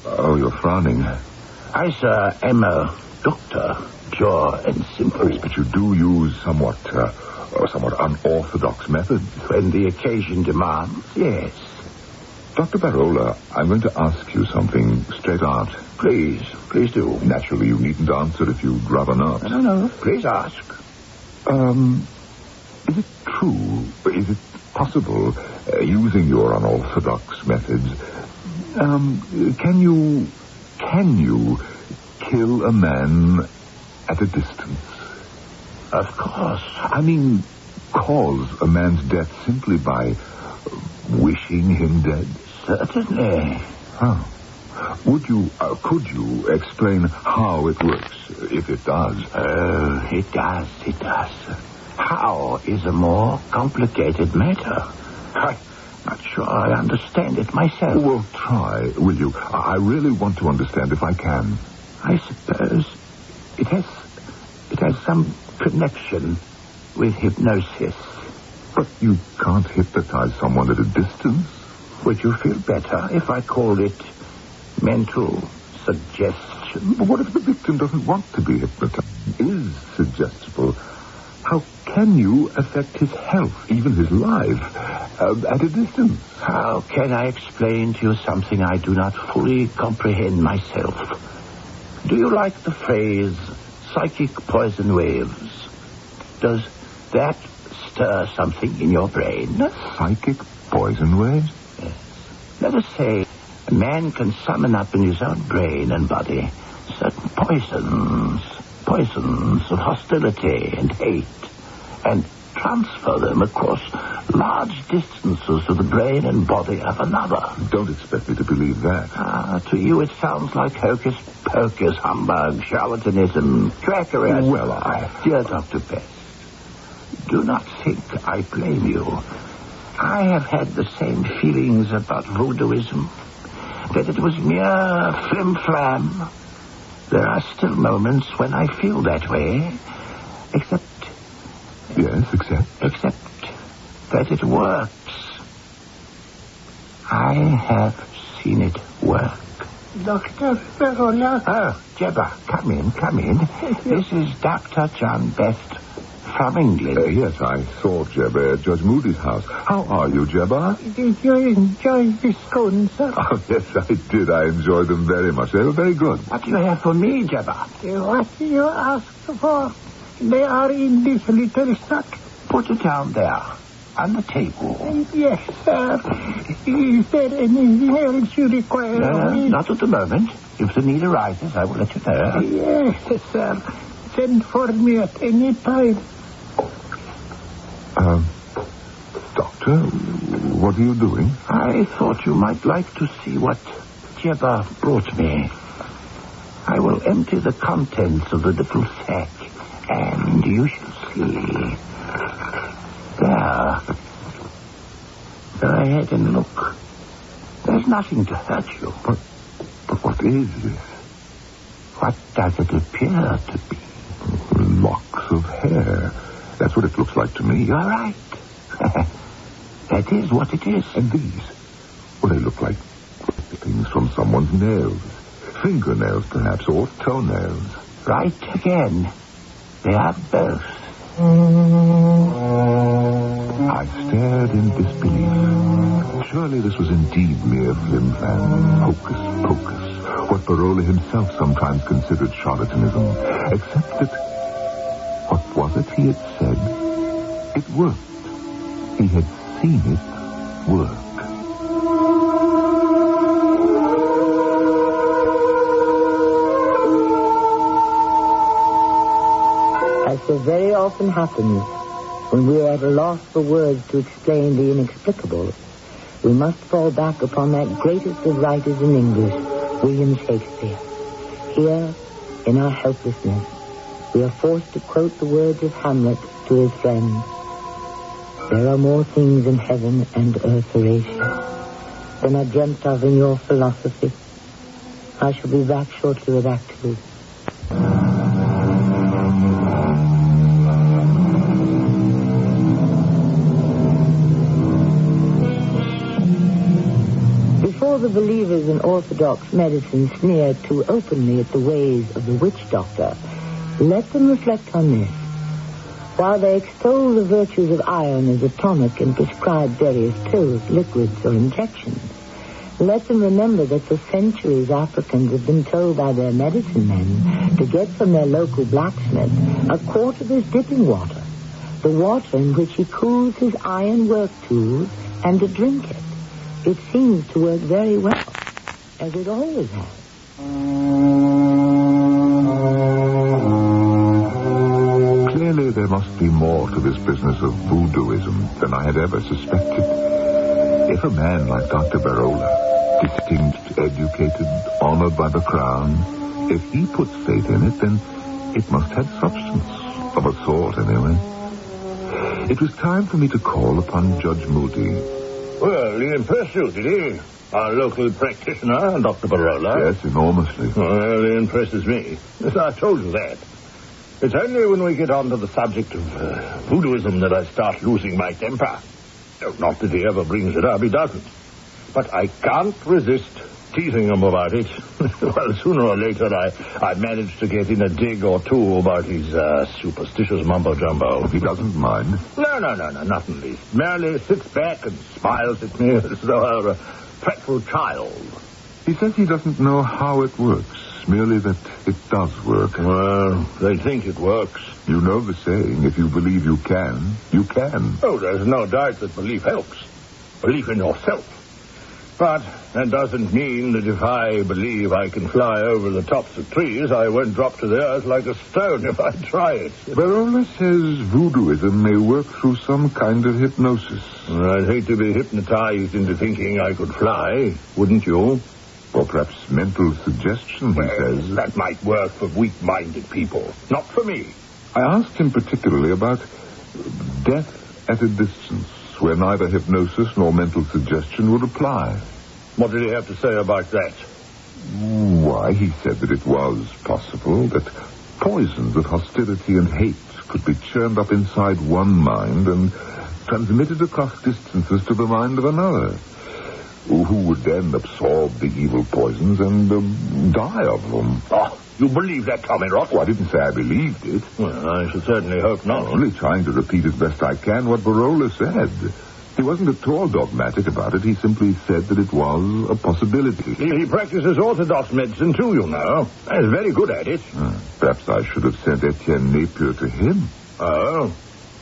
Oh, you're frowning. I, sir, am a doctor, pure and simple. But you do use somewhat unorthodox methods. When the occasion demands, yes. Dr. Barola, I'm going to ask you something straight out. Please do. Naturally, you needn't answer if you'd rather not. No, please ask. Is it true, is it possible, using your unorthodox methods, can you kill a man at a distance? Of course. I mean, cause a man's death simply by wishing him dead? Certainly. Oh. Could you explain how it works, if it does? Oh, it does. How is a more complicated matter. I'm not sure I understand it myself. Well, try, will you? I really want to understand if I can. I suppose it has some connection with hypnosis. But you can't hypnotize someone at a distance. Would you feel better if I called it mental suggestion? But what if the victim doesn't want to be hypnotized? Is suggestible. How can you affect his health, even his life, at a distance? How can I explain to you something I do not fully comprehend myself? Do you like the phrase psychic poison waves? Does that stir something in your brain? Psychic poison waves? Yes. Let us say a man can summon up in his own brain and body certain poisons of hostility and hate, and transfer them across large distances of the brain and body of another. Don't expect me to believe that. To you it sounds like hocus-pocus, humbug, charlatanism, trickery. Dear Dr. Best, do not think I blame you. I have had the same feelings about voodooism, that it was mere flim-flam. There are still moments when I feel that way, except that it works. I have seen it work. Dr. Barola. Oh, Jebba, come in. This is Dr. John Best from England. Yes, I saw Jebba at Judge Moody's house. How are you, Jebba? Did you enjoy the scones, sir? Oh, yes, I did. I enjoyed them very much. They were very good. What do you have for me, Jebba? What you asked for. They are in this little sack. Put it down there, on the table. Yes, sir. Is there anything else you require of me? Not at the moment. If the need arises, I will let you know. Yes, sir. Send for me at any time. Doctor, what are you doing? I thought you might like to see what Jebba brought me. I will empty the contents of the little sack, and you shall see. There. Go ahead and look. There's nothing to hurt you. But what is this? What does it appear to be? Locks of hair. That's what it looks like to me. You're right. That is what it is. And these? Well, they look like things from someone's nails. Fingernails, perhaps, or toenails. Right again. They are both. I stared in disbelief. Surely this was indeed mere flim-flam, hocus-pocus, what Barola himself sometimes considered charlatanism, except that what was it he had said? It worked. He had seen it work. As so very often happens, when we are at a loss for words to explain the inexplicable, we must fall back upon that greatest of writers in English, William Shakespeare. Here, in our helplessness, we are forced to quote the words of Hamlet to his friend. There are more things in heaven and earth, Horatio, than I dreamt of in your philosophy. I shall be back shortly with Act 2. Before the believers in orthodox medicine sneer too openly at the ways of the witch doctor, let them reflect on this. While they extol the virtues of iron as a tonic and prescribe various pills, liquids, or injections, Let them remember that for centuries Africans have been told by their medicine men to get from their local blacksmith a quart of his dipping water, the water in which he cools his iron work tools, and to drink it. It seems to work very well, as it always has. Clearly there must be more to this business of voodooism than I had ever suspected. If a man like Dr. Barola, distinct, educated, honored by the crown, if he puts faith in it, then it must have substance, of a sort anyway. It was time for me to call upon Judge Moody. Well, he impressed you, did he? Our local practitioner, Dr. Barola. Yes, enormously. Well, he impresses me. Yes, I told you that. It's only when we get on to the subject of voodooism that I start losing my temper. No, not that he ever brings it up, he doesn't. But I can't resist teasing him about it. Well, sooner or later I manage to get in a dig or two about his superstitious mumbo-jumbo. He doesn't mind? No, not in least. Merely sits back and smiles at me as though I were a fretful child. He says he doesn't know how it works, merely that it does work. Well, they think it works. You know the saying, if you believe you can, you can. Oh, there's no doubt that belief helps. Belief in yourself. But that doesn't mean that if I believe I can fly over the tops of trees, I won't drop to the earth like a stone if I try it. Barola says voodooism may work through some kind of hypnosis. I'd hate to be hypnotized into thinking I could fly, wouldn't you? Or perhaps mental suggestion, he says. That might work for weak-minded people. Not for me. I asked him particularly about death at a distance, where neither hypnosis nor mental suggestion would apply. What did he have to say about that? Why, he said that it was possible that poisons of hostility and hate could be churned up inside one mind and transmitted across distances to the mind of another, who would then absorb the evil poisons and die of them. Oh, you believe that, Tommy Rock? Well, I didn't say I believed it. Well, I should certainly hope not. I'm only trying to repeat as best I can what Barola said. He wasn't at all dogmatic about it. He simply said that it was a possibility. He practices orthodox medicine, too, you know. He's very good at it. Perhaps I should have sent Etienne Napier to him. Oh?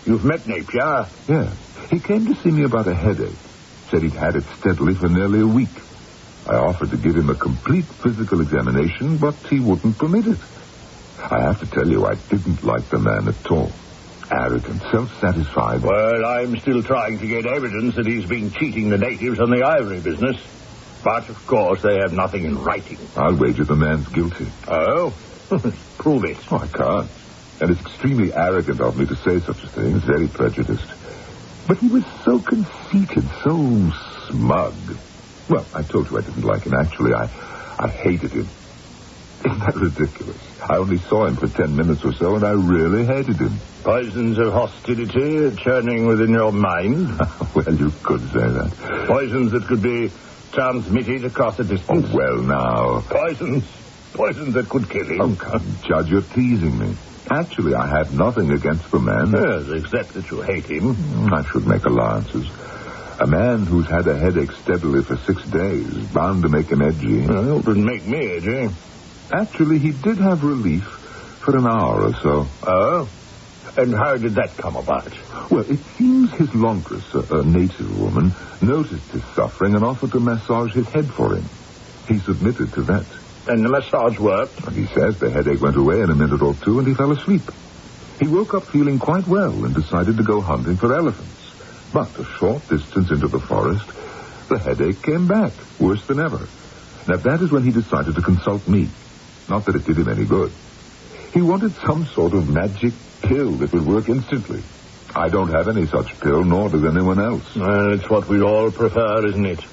You've met Napier? Yeah. He came to see me about a headache. Said he'd had it steadily for nearly a week. I offered to give him a complete physical examination, but he wouldn't permit it. I have to tell you, I didn't like the man at all. Arrogant, self-satisfied. Well, I'm still trying to get evidence that he's been cheating the natives on the ivory business. But, of course, they have nothing in writing. I'll wager the man's guilty. Oh? Prove it. Oh, I can't. And it's extremely arrogant of me to say such a thing. It's very prejudiced. But he was so conceited, so smug. Well, I told you I didn't like him. Actually, I hated him. Isn't that ridiculous? I only saw him for 10 minutes or so, and I really hated him. Poisons of hostility churning within your mind? Well, you could say that. Poisons that could be transmitted across a distance? Oh, well, now. Poisons that could kill him. Oh, come, Judge, you're teasing me. Actually, I have nothing against the man. Yes, except that you hate him. I should make allowances. A man who's had a headache steadily for 6 days, bound to make him edgy. Well, it would make me edgy. Actually, he did have relief for an hour or so. Oh? And how did that come about? Well, it seems his laundress, a native woman, noticed his suffering and offered to massage his head for him. He submitted to that. And the massage worked? He says the headache went away in a minute or two and he fell asleep. He woke up feeling quite well and decided to go hunting for elephants. But a short distance into the forest, the headache came back, worse than ever. Now, that is when he decided to consult me. Not that it did him any good. He wanted some sort of magic pill that would work instantly. I don't have any such pill, nor does anyone else. Well, it's what we all prefer, isn't it?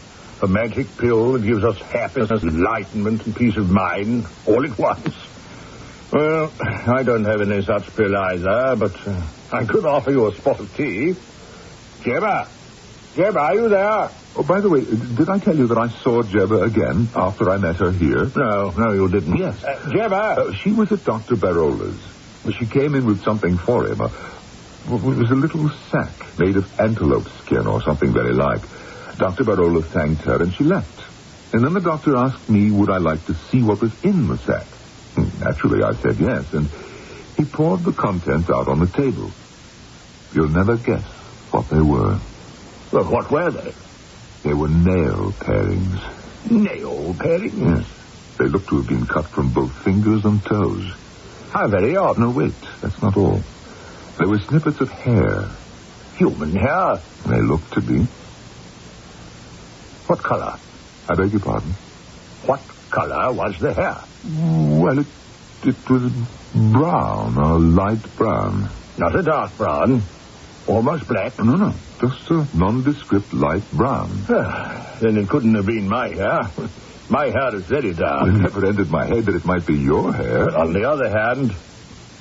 A magic pill that gives us happiness, enlightenment, and peace of mind, all at once. Well, I don't have any such pill either, but I could offer you a spot of tea. Jebba, are you there? Oh, by the way, did I tell you that I saw Jebba again after I met her here? No, you didn't. Yes. Jebba! She was at Dr. Barola's. She came in with something for him. It was a little sack made of antelope skin or something very like. Dr. Barola thanked her and she left. And then the doctor asked me would I like to see what was in the sack. Naturally, I said yes, and he poured the contents out on the table. You'll never guess what they were. Well, what were they? They were nail parings. Nail parings? Yes. They looked to have been cut from both fingers and toes. How very odd. No, wait, that's not all. There were snippets of hair. Human hair? They looked to be. What color? I beg your pardon? What color was the hair? Well, it was brown, a light brown. Not a dark brown. Almost black. No. Just a nondescript light brown. Then it couldn't have been my hair. My hair is very dark. It never entered my head that it might be your hair. But on the other hand,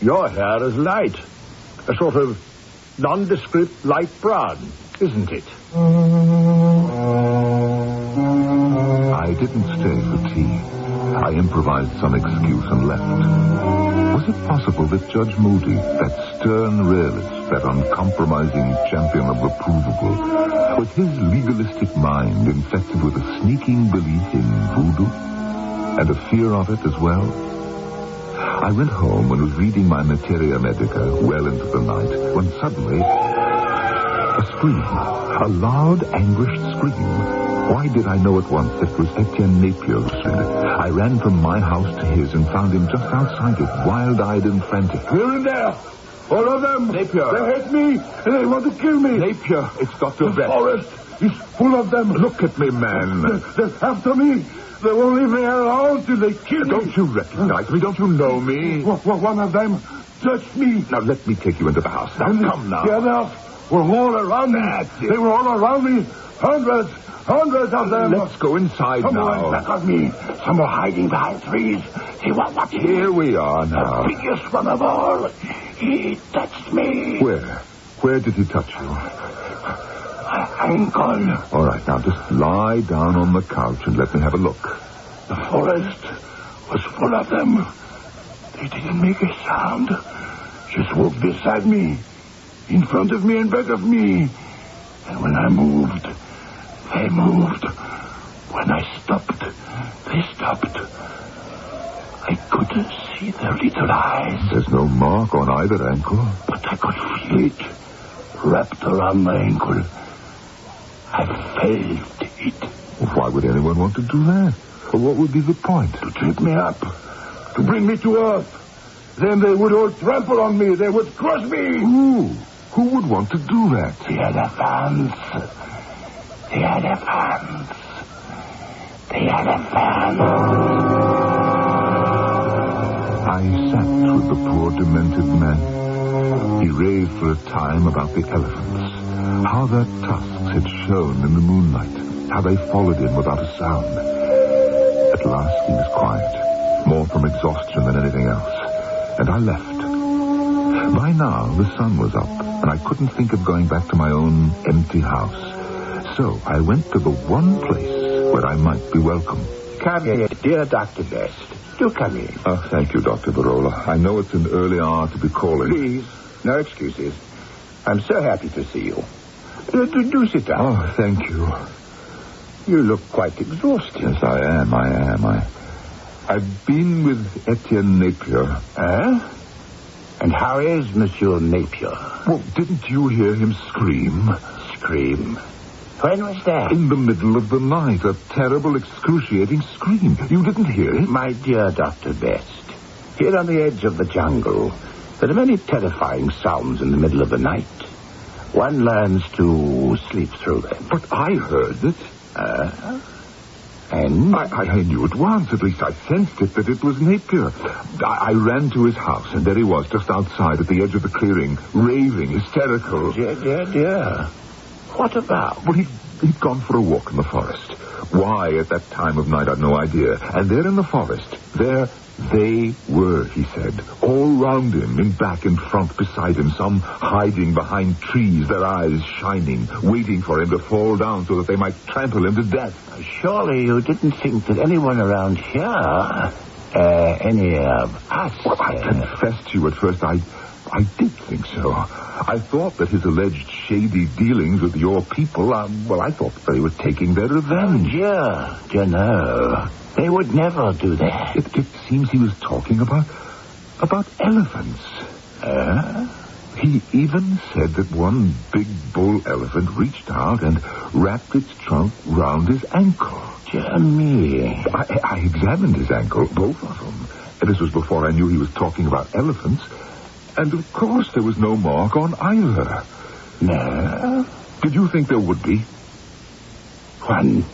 your hair is light. A sort of nondescript light brown, isn't it? I didn't stay for tea. I improvised some excuse and left. Was it possible that Judge Moody, that stern realist, that uncompromising champion of the provable, with his legalistic mind infected with a sneaking belief in voodoo and a fear of it as well? I went home and was reading my Materia Medica well into the night when suddenly a scream, a loud, anguished scream. Why did I know at once it was Etienne Napier who said it? I ran from my house to his and found him just outside it, wild-eyed and frantic. We're in there! All of them! Napier! They hate me, and they want to kill me! Napier, it's Dr. The forest is full of them! Look at me, man! They're after me! They won't leave me alone till they kill me! Don't you recognize me? Don't you know me? One of them touched me! Now, let me take you into the house. Now, come now. The others were all around me. They were all around me. Hundreds of them. Let's go inside Some now. were back of me. Some were hiding behind trees. They were watching. Here we are now. The biggest one of all. He touched me. Where did he touch you? My ankle. All right, now just lie down on the couch and let me have a look. The forest was full of them. They didn't make a sound. Just walked beside me, in front of me and back of me. And when I moved, they moved. When I stopped, they stopped. I could see their little eyes. There's no mark on either ankle. But I could feel it wrapped around my ankle. I felt it. Why would anyone want to do that? What would be the point? To trip me up. To bring me to earth. Then they would all trample on me. They would crush me. Who would want to do that? The elephants. The elephants. The elephants. I sat with the poor demented man. He raved for a time about the elephants. How their tusks had shone in the moonlight. How they followed him without a sound. At last he was quiet. More from exhaustion than anything else. And I left. By now, the sun was up, and I couldn't think of going back to my own empty house. So I went to the one place where I might be welcome. Come here, dear Dr. Best. Do come in. Oh, thank you, Dr. Barola. I know it's an early hour to be calling. Please, no excuses. I'm so happy to see you. Do sit down. Oh, thank you. You look quite exhausted. Yes, I am. I've been with Etienne Napier. And how is Monsieur Napier? Well, didn't you hear him scream? Scream? When was that? In the middle of the night. A terrible, excruciating scream. You didn't hear it? My dear Dr. Best, here on the edge of the jungle, there are many terrifying sounds in the middle of the night. One learns to sleep through them. But I heard it. And? I knew at once, at least I sensed it, that it was Napier. I ran to his house, and there he was, just outside at the edge of the clearing, raving, hysterical. Dear. What about? Well, he'd gone for a walk in the forest. Why at that time of night, I'd no idea. And there in the forest, there they were, he said, all round him, in back and front beside him, some hiding behind trees, their eyes shining, waiting for him to fall down so that they might trample him to death. Surely you didn't think that anyone around here, any of us... Well, I confess to you at first, I I did think so. I thought that his alleged shady dealings with your people, I thought they were taking their revenge. Oh, dear, no. They would never do that. It seems he was talking about elephants. He even said that one big bull elephant reached out and wrapped its trunk round his ankle. Jimmy. I examined his ankle, both of them. And this was before I knew he was talking about elephants. And, of course, there was no mark on either. No? Did you think there would be? One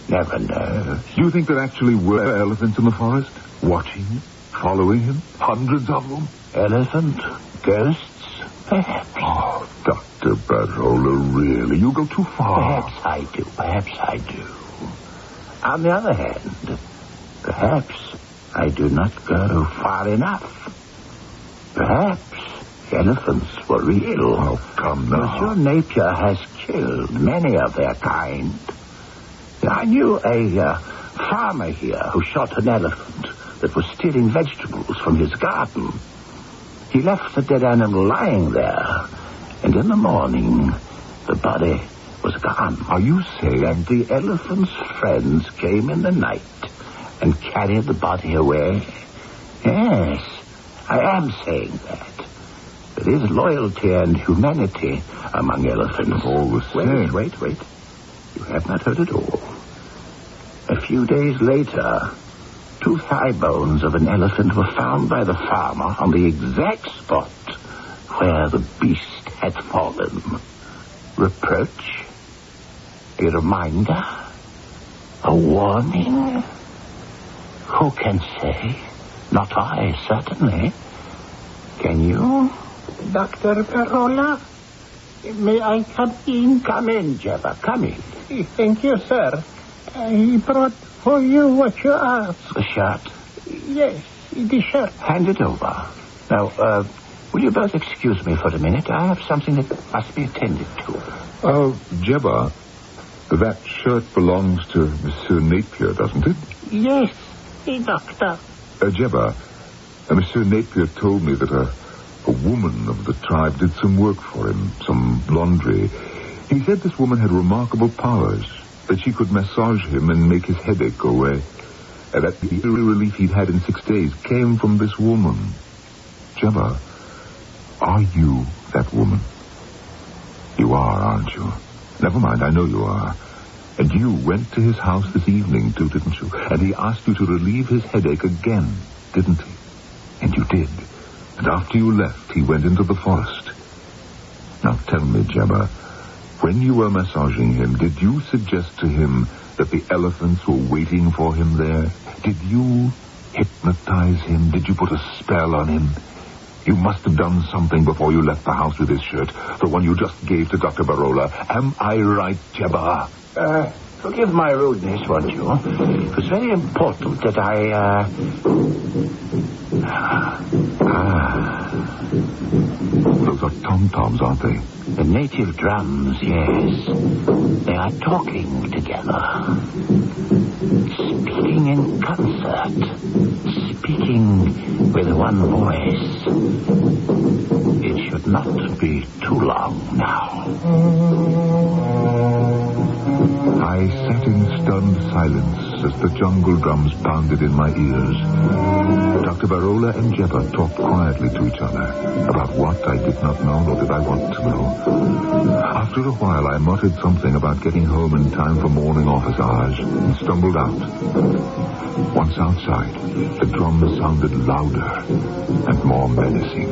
never knows. Do you think there actually were elephants in the forest? Watching, following him? Hundreds of them? Elephant? Ghosts? Perhaps. Oh, Dr. Barola, really? You go too far. Perhaps I do. On the other hand, perhaps I do not go far enough. Perhaps elephants were real. Oh, come now. Monsieur Napier has killed many of their kind. I knew a farmer here who shot an elephant that was stealing vegetables from his garden. He left the dead animal lying there, and in the morning, the body was gone. Are you saying? And the elephant's friends came in the night and carried the body away? Yes, I am saying that. There is loyalty and humanity among elephants. All the same. Wait. You have not heard it all. A few days later, 2 thigh bones of an elephant were found by the farmer on the exact spot where the beast had fallen. Reproach? A reminder? A warning? Who can say? Not I, certainly. Can you? Dr. Barola, may I come in? Come in, Jebba, come in. Thank you, sir. I brought for you what you asked. The shirt? Yes, the shirt. Hand it over. Now, will you both excuse me for a minute? I have something that must be attended to. Jebba, that shirt belongs to Monsieur Napier, doesn't it? Yes, doctor. Jebba, Monsieur Napier told me that a woman of the tribe did some work for him, some laundry. He said this woman had remarkable powers, that she could massage him and make his headache go away, and that the eerie relief he'd had in 6 days came from this woman. Jebba, are you that woman? You are, aren't you? Never mind, I know you are. And you went to his house this evening, too, didn't you? And he asked you to relieve his headache again, didn't he? And you did. And after you left, he went into the forest. Now tell me, Jebba, when you were massaging him, did you suggest to him that the elephants were waiting for him there? Did you hypnotize him? Did you put a spell on him? You must have done something before you left the house with this shirt, the one you just gave to Dr. Barola. Am I right, Jebba? Forgive my rudeness, won't you? It was very important that Those are tom-toms, aren't they? The native drums, yes. They are talking together. Speaking in concert. Speaking with one voice. It should not be too long now. I sat in stunned silence as the jungle drums pounded in my ears. Dr. Barola and Jebba talked quietly to each other about what I did not know, nor did I want to know. After a while, I muttered something about getting home in time for morning office hours and stumbled out. Once outside, the drums sounded louder and more menacing.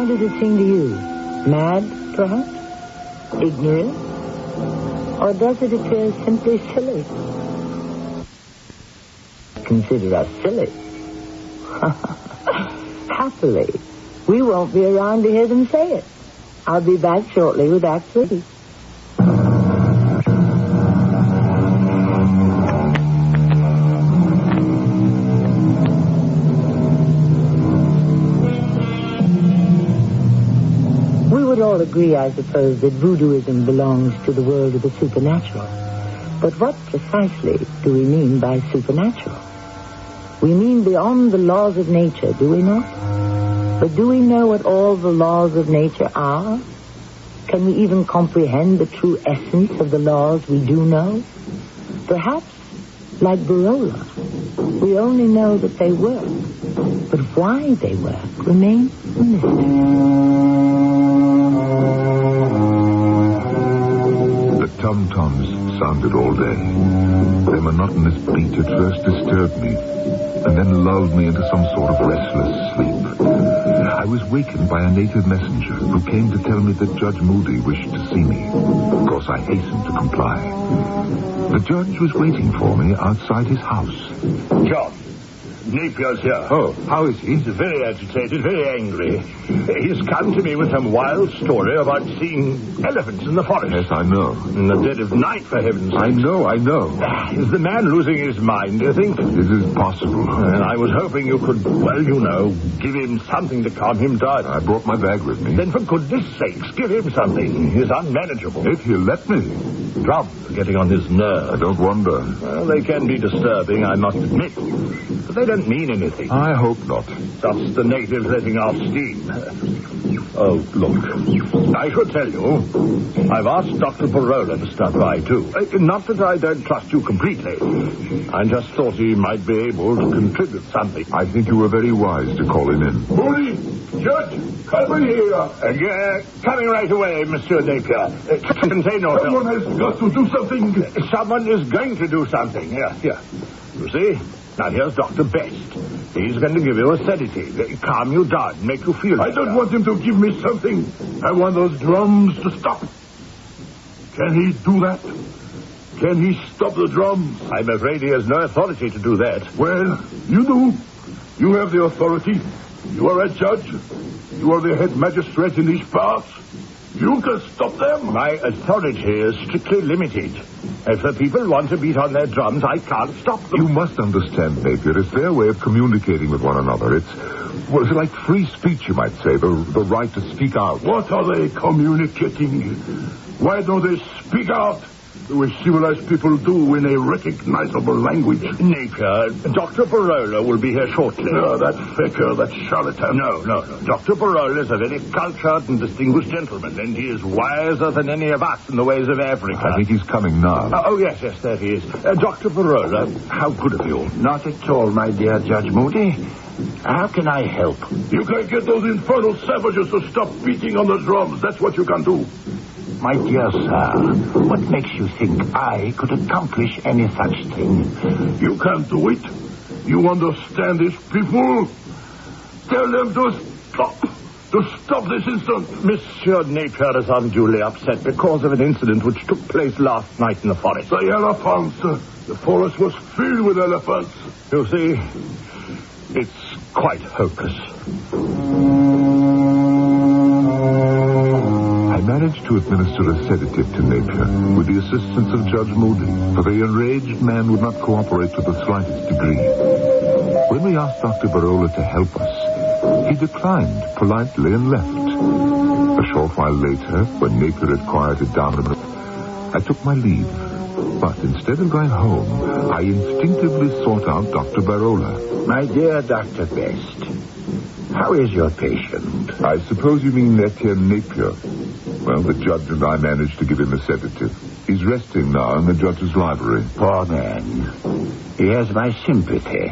Does it seem to you? Mad, perhaps? Ignorant? Or does it appear simply silly? Consider us silly. Happily, we won't be around to hear them say it. I'll be back shortly with Act 3. We would all agree, I suppose, that voodooism belongs to the world of the supernatural. But what precisely do we mean by supernatural? We mean beyond the laws of nature, do we not? But do we know what all the laws of nature are? Can we even comprehend the true essence of the laws we do know? Perhaps, like Barola, we only know that they work. But why they work remains a mystery. The tom-toms sounded all day. Their monotonous beat at first disturbed me, and then lulled me into some sort of restless sleep. I was wakened by a native messenger who came to tell me that Judge Moody wished to see me. Of course, I hastened to comply. The judge was waiting for me outside his house. John, Napier's here. Oh, how is he? He's very agitated, very angry. He's come to me with some wild story about seeing elephants in the forest. Yes, I know. In the dead of night, for heaven's sake. I know. Is the man losing his mind, do you think? It is possible. And I was hoping you could, give him something to calm him down. I brought my bag with me. Then for goodness sakes, give him something. He's unmanageable. If he'll let me. Drums are getting on his nerves. I don't wonder. Well, they can be disturbing, I must admit. But they don't mean anything. I hope not. Just the natives letting off steam. Oh, look. I should tell you, I've asked Dr. Barola to stop by, too. Not that I don't trust you completely. I just thought he might be able to contribute something. I think you were very wise to call him in. Moody! Judge! Come here! Coming right away, Monsieur Napier. Contain yourself. Someone has got to do something. Someone is going to do something. Here. You see? Now, here's Dr. Best. He's going to give you a sedative. Calm you down, make you feel better. I don't want him to give me something. I want those drums to stop. Can he do that? Can he stop the drums? I'm afraid he has no authority to do that. Well, you do. You have the authority. You are a judge. You are the head magistrate in these parts. You can stop them. My authority is strictly limited. If the people want to beat on their drums, I can't stop them. You must understand, Napier. It's their way of communicating with one another. It's like free speech, you might say, the right to speak out. What are they communicating? Why don't they speak out? The way civilized people do in a recognizable language. Napier, Dr. Barola will be here shortly. No, that faker, that charlatan. No. Dr. Barola is a very cultured and distinguished gentleman, and he is wiser than any of us in the ways of Africa. I think he's coming now. Yes, there he is. Dr. Barola, how good of you. Not at all, my dear Judge Moody. How can I help? You can get those infernal savages to stop beating on the drums. That's what you can do. My dear sir, what makes you think I could accomplish any such thing? You can't do it. You understand these people? Tell them to stop. To stop this instant. Monsieur Napier is unduly upset because of an incident which took place last night in the forest. The elephants. The forest was filled with elephants. You see, it's quite hopeless. I managed to administer a sedative to Napier with the assistance of Judge Moody, for the enraged man would not cooperate to the slightest degree. When we asked Dr. Barola to help us, he declined politely and left. A short while later, when Napier had quieted down, I took my leave. But instead of going home, I instinctively sought out Dr. Barola. My dear Dr. Best, how is your patient? I suppose you mean Etienne Napier. Well, the judge and I managed to give him a sedative. He's resting now in the judge's library. Poor man. He has my sympathy.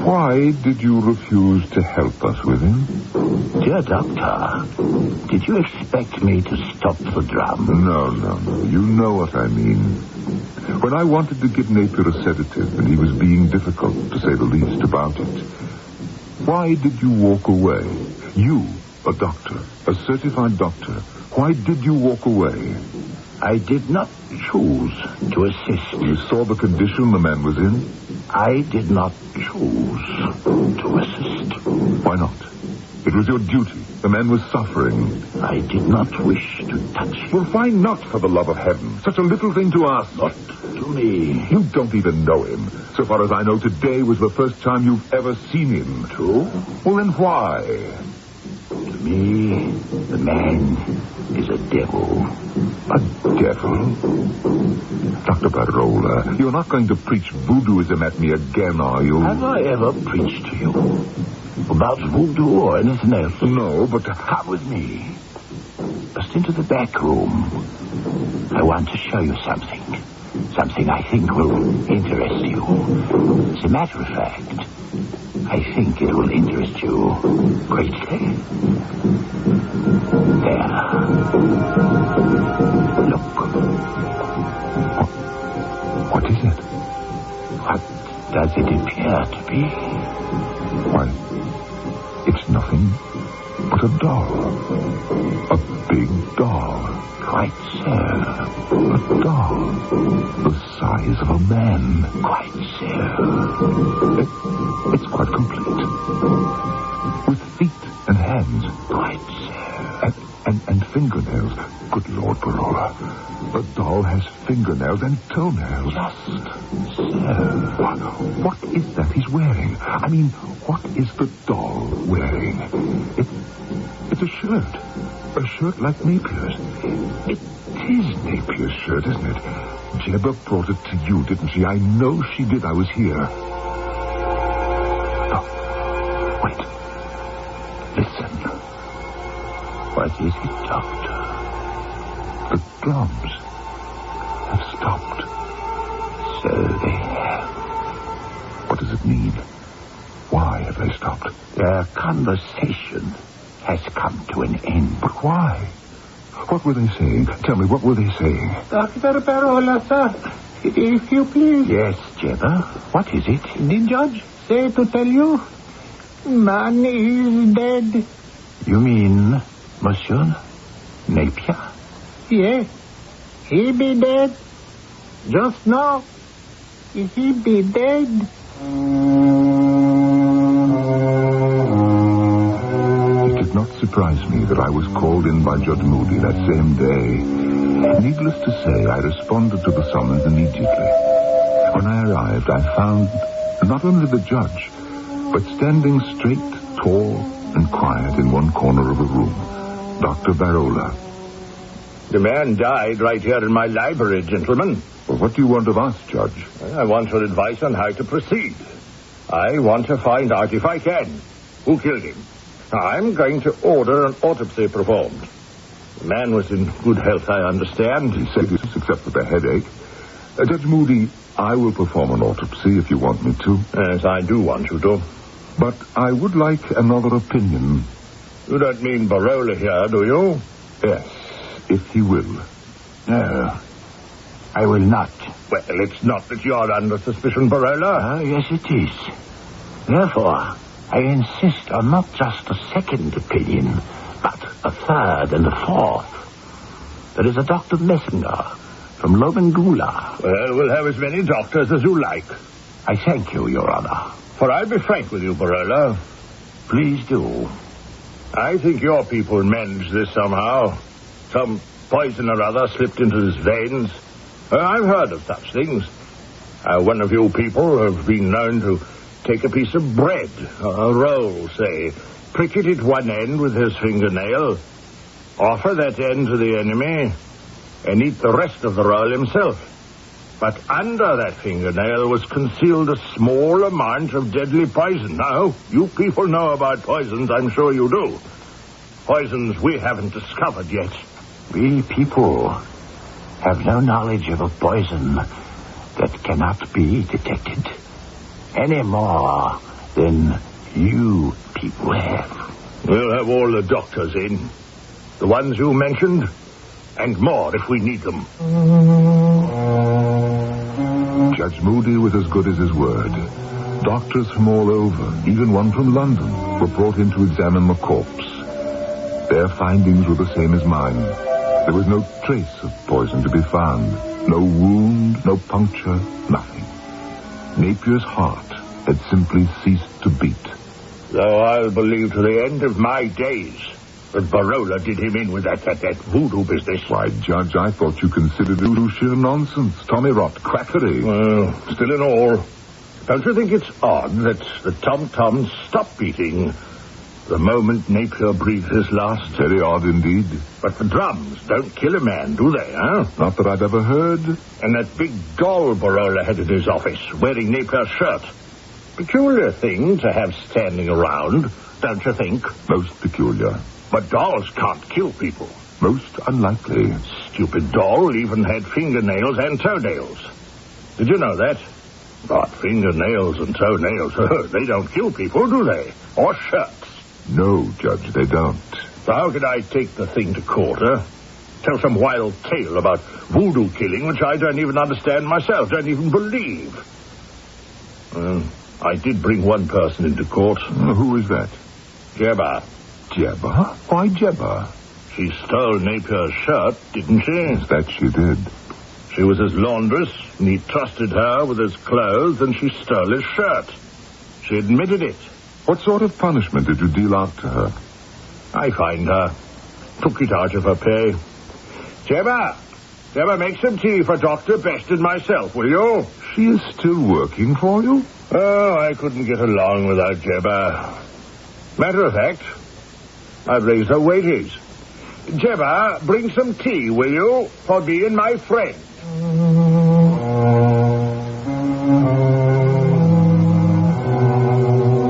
Why did you refuse to help us with him? Dear doctor, did you expect me to stop the drum? No. You know what I mean. When I wanted to give Napier a sedative, and he was being difficult, to say the least, about it, why did you walk away? You, a doctor, a certified doctor, why did you walk away? I did not choose to assist. You saw the condition the man was in? I did not choose to assist. Why not? It was your duty. The man was suffering. I did not wish to touch him. Well, why not, for the love of heaven? Such a little thing to ask. Not to me. You don't even know him. So far as I know, today was the first time you've ever seen him. True. Well, then why? To me, the man is a devil. A Careful. Dr. Barola, you're not going to preach voodooism at me again, are you? Have I ever preached to you about voodoo or anything else? No, but... Come with me. Just into the back room. I want to show you something. Something I think will interest you. As a matter of fact, I think it will interest you greatly. There. Look. What is it? What does it appear to be? Why, it's nothing but a doll. A big doll. Quite so. A doll the size of a man. Quite so. It's quite complete. With feet and hands. Quite so. And fingernails. Good Lord, Barola. The doll has fingernails and toenails. Just so. What is that he's wearing? I mean, what is the doll wearing? It's a shirt. A shirt like Napier's. It is Napier's shirt, isn't it? Jebba brought it to you, didn't she? I know she did. I was here. Oh, wait. Listen. What is it, Doctor? The drums have stopped. So they have. What does it mean? Why have they stopped? Their conversation has come to an end. But why? What were they saying? Tell me, what were they saying? Dr. Barola, sir, if you please. Yes, Jebba. What is it? The judge say to tell you, man is dead. You mean Monsieur Napier? Yes. He be dead. Just now. He be dead. It did not surprise me that I was called in by Judge Moody that same day. Needless to say, I responded to the summons immediately. When I arrived, I found not only the judge, but standing straight, tall, and quiet in one corner of the room, Dr. Barola. The man died right here in my library, gentlemen. Well, what do you want of us, Judge? I want your advice on how to proceed. I want to find out, if I can, who killed him. I'm going to order an autopsy performed. The man was in good health, I understand. He said this, except for the headache. Judge Moody, I will perform an autopsy if you want me to. Yes, I do want you to. But I would like another opinion. You don't mean Barola here, do you? Yes, if he will. No, I will not. Well, it's not that you're under suspicion, Barola. Yes, it is. Therefore, I insist on not just a second opinion, but a third and a fourth. There is a Dr. Messenger from Lobengula. Well, we'll have as many doctors as you like. I thank you, Your Honor. For I'll be frank with you, Barola. Please do. I think your people managed this somehow. Some poison or other slipped into his veins. I've heard of such things. One of you people have been known to take a piece of bread, a roll, say, prick it at one end with his fingernail, offer that end to the enemy, and eat the rest of the roll himself. But under that fingernail was concealed a small amount of deadly poison. Now, you people know about poisons, I'm sure you do. Poisons we haven't discovered yet. We people have no knowledge of a poison that cannot be detected, any more than you people have. We'll have all the doctors in. The ones you mentioned, and more if we need them. Judge Moody was as good as his word. Doctors from all over, even one from London, were brought in to examine the corpse. Their findings were the same as mine. There was no trace of poison to be found. No wound, no puncture, nothing. Napier's heart had simply ceased to beat. Though I'll believe to the end of my days that Barola did him in with that voodoo business. Why, Judge, I thought you considered voodoo sheer nonsense, tommy rot, quackery. Well, still in all, don't you think it's odd that the tom-toms stopped beating The moment Napier breathed his last. Very odd indeed. But the drums don't kill a man, do they, huh? Not that I've ever heard. And that big doll Barola had in his office, wearing Napier's shirt. Peculiar thing to have standing around, don't you think? Most peculiar. But dolls can't kill people. Most unlikely. Stupid doll even had fingernails and toenails. Did you know that? But fingernails and toenails, they don't kill people, do they? Or shirts. No, Judge, they don't. So how could I take the thing to court, huh? Tell some wild tale about voodoo killing, which I don't even understand myself, don't even believe. I did bring one person into court. Who is that? Jebba. Jebba? Why Jebba? She stole Napier's shirt, didn't she? Yes, that she did. She was his laundress, and he trusted her with his clothes, and she stole his shirt. She admitted it. What sort of punishment did you deal out to her? I fined her. Took it out of her pay. Jebba, make some tea for Dr. Best and myself, will you? She is still working for you? Oh, I couldn't get along without Jebba. Matter of fact, I've raised her wages. Jebba, bring some tea, will you, for me and my friend.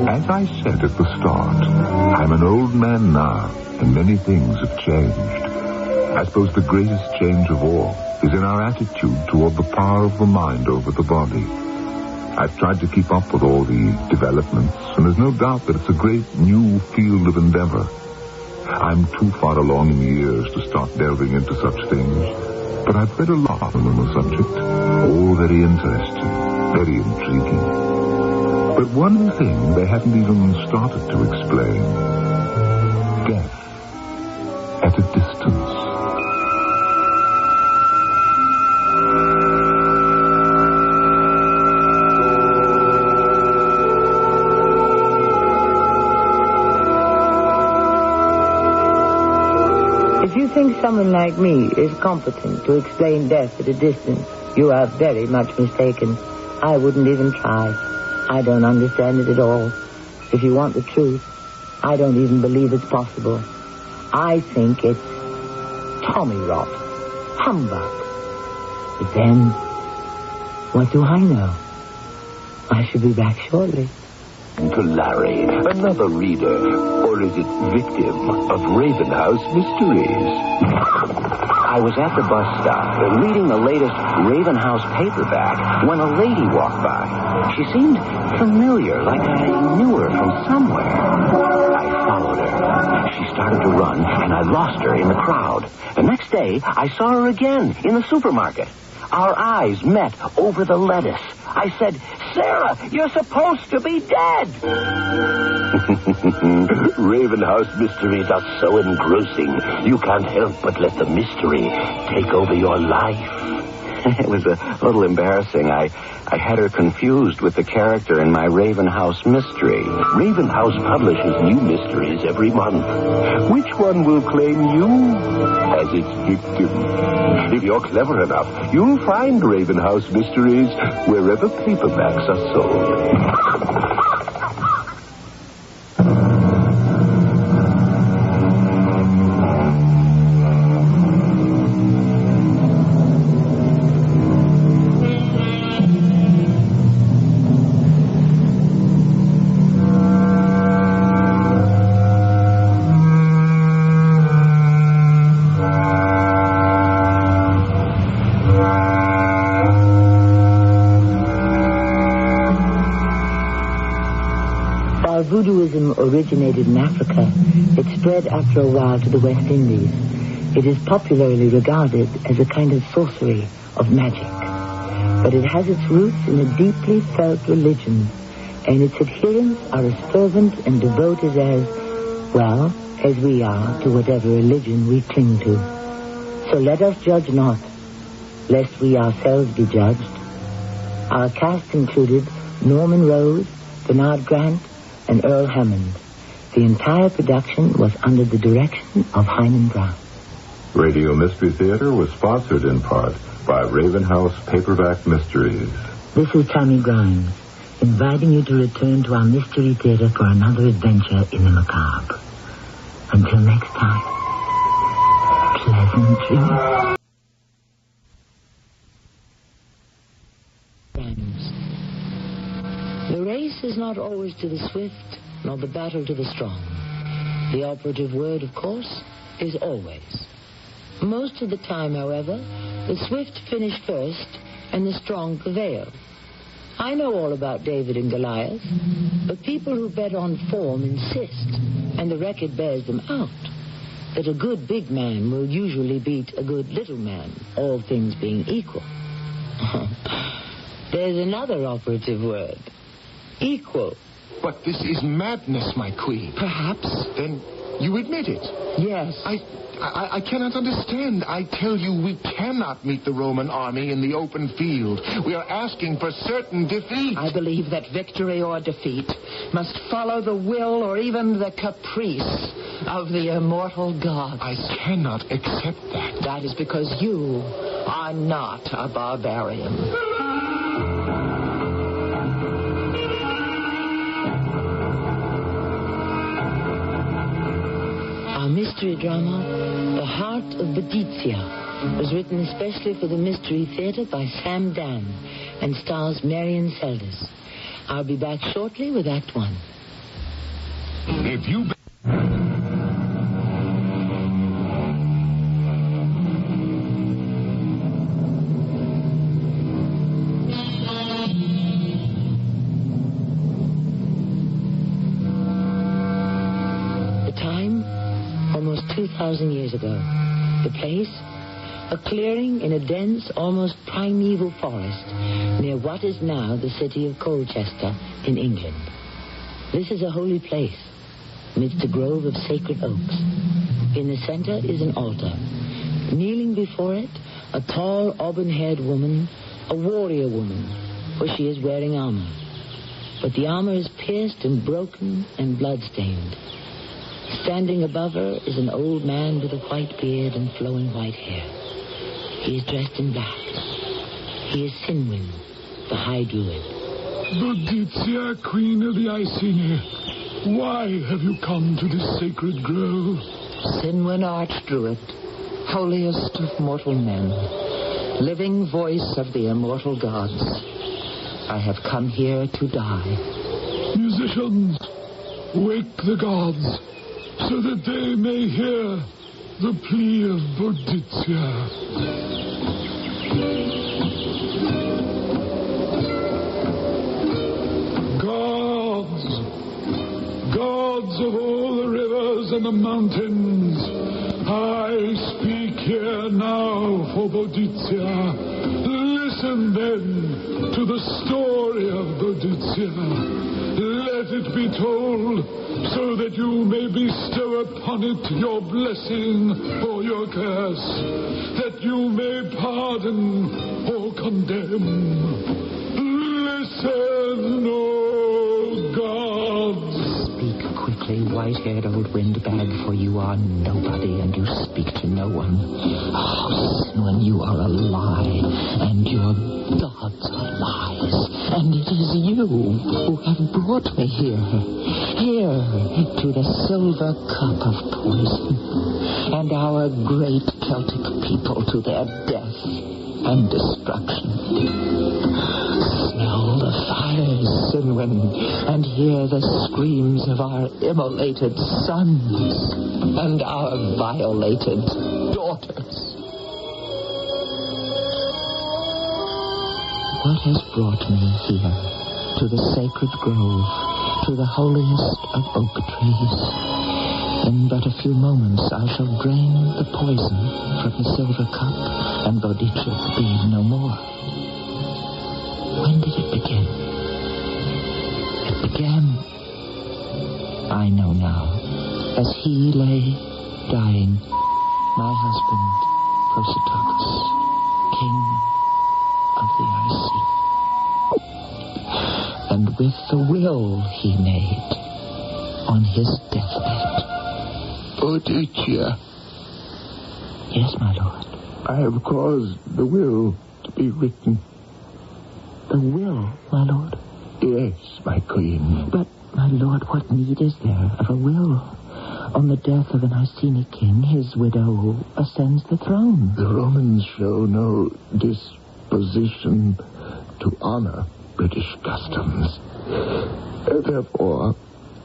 As I said at the start, I'm an old man now, and many things have changed. I suppose the greatest change of all is in our attitude toward the power of the mind over the body. I've tried to keep up with all the developments, and there's no doubt that it's a great new field of endeavor. I'm too far along in years to start delving into such things, but I've read a lot on the subject. All very interesting, very intriguing. But one thing they haven't even started to explain. Death at a distance. If you think someone like me is competent to explain death at a distance, you are very much mistaken. I wouldn't even try. I don't understand it at all. If you want the truth, I don't even believe it's possible. I think it's tommy rot, humbug. But then, what do I know? I shall be back shortly. To Larry, another reader, or is it victim of Ravenhouse Mysteries? I was at the bus stop, reading the latest Ravenhouse paperback, when a lady walked by. She seemed familiar, like I knew her from somewhere. I followed her. She started to run, and I lost her in the crowd. The next day, I saw her again in the supermarket. Our eyes met over the lettuce. I said, "Sarah, you're supposed to be dead." Ravenhouse mysteries are so engrossing, you can't help but let the mystery take over your life. It was a little embarrassing. I had her confused with the character in my Ravenhouse mystery. Ravenhouse publishes new mysteries every month. Which one will claim you as its victim? If you're clever enough, you'll find Ravenhouse mysteries wherever paperbacks are sold. Voodooism originated in Africa. It spread after a while to the West Indies. It is popularly regarded as a kind of sorcery, of magic. But it has its roots in a deeply felt religion, and its adherents are as fervent and devoted as we are to whatever religion we cling to. So let us judge not, lest we ourselves be judged. Our cast included Norman Rose, Bernard Grant, and Earl Hammond. The entire production was under the direction of Hyman Brown. Radio Mystery Theater was sponsored in part by Ravenhouse Paperback Mysteries. This is Tommy Grimes. inviting you to return to our Mystery Theater for another adventure in the macabre. Until next time, pleasant dreams. The race is not always to the swift, nor the battle to the strong. The operative word, of course, is always. Most of the time, however, the swift finish first and the strong prevail. I know all about David and Goliath, but people who bet on form insist, and the record bears them out, that a good big man will usually beat a good little man, all things being equal. There's another operative word. Equal. But this is madness, my queen. Perhaps. Then you admit it? Yes. I cannot understand. I tell you, we cannot meet the Roman army in the open field. We are asking for certain defeat. I believe that victory or defeat must follow the will or even the caprice of the immortal gods. I cannot accept that. That is because you are not a barbarian. Our mystery drama, The Heart of Boudicca, was written especially for the Mystery Theater by Sam Dan and stars Marion Seldes. I'll be back shortly with Act One. If you... The time, almost 2,000 years ago. The place, a clearing in a dense, almost primeval forest near what is now the city of Colchester in England. This is a holy place amidst a grove of sacred oaks. In the center is an altar. Kneeling before it, a tall, auburn-haired woman, a warrior woman, for she is wearing armor. But the armor is pierced and broken and blood-stained. Standing above her is an old man with a white beard and flowing white hair. He is dressed in black. He is Sinwin, the High Druid. Boudicca, Queen of the Iceni, why have you come to this sacred grove? Sinwin, Archdruid, holiest of mortal men, living voice of the immortal gods. I have come here to die. Musicians, wake the gods, so that they may hear the plea of Boudicca. Gods of all the rivers and the mountains, I speak here now for Boudicca. Listen then to the story of Boudicca. Let it be told, so that you may bestow upon it your blessing or your curse, that you may pardon or condemn. Listen, O gods. Speak quickly, white-haired old windbag, for you are nobody and you speak to no one. Oh, Sinwin, you are a lie, and your gods are lies, and it is you who have brought me here to the silver cup of poison, and our great Celtic people to their death and destruction. Smell the fires, Sinwin, and hear the screams of our immolated sons and our violated daughters. What has brought me here, to the sacred grove, to the holiest of oak trees? In but a few moments I shall drain the poison from the silver cup, and Boudicca be no more. When did it begin? It began, I know now, as he lay dying, my husband, Prosopagos, king of the Iceni. And with the will he made on his deathbed. Boudicca. Yes, my lord. I have caused the will to be written. The will, my lord? Yes, my queen. But, my lord, what need is there of a will? On the death of an Iceni king, his widow ascends the throne. The Romans show no disposition to honor British customs. Therefore,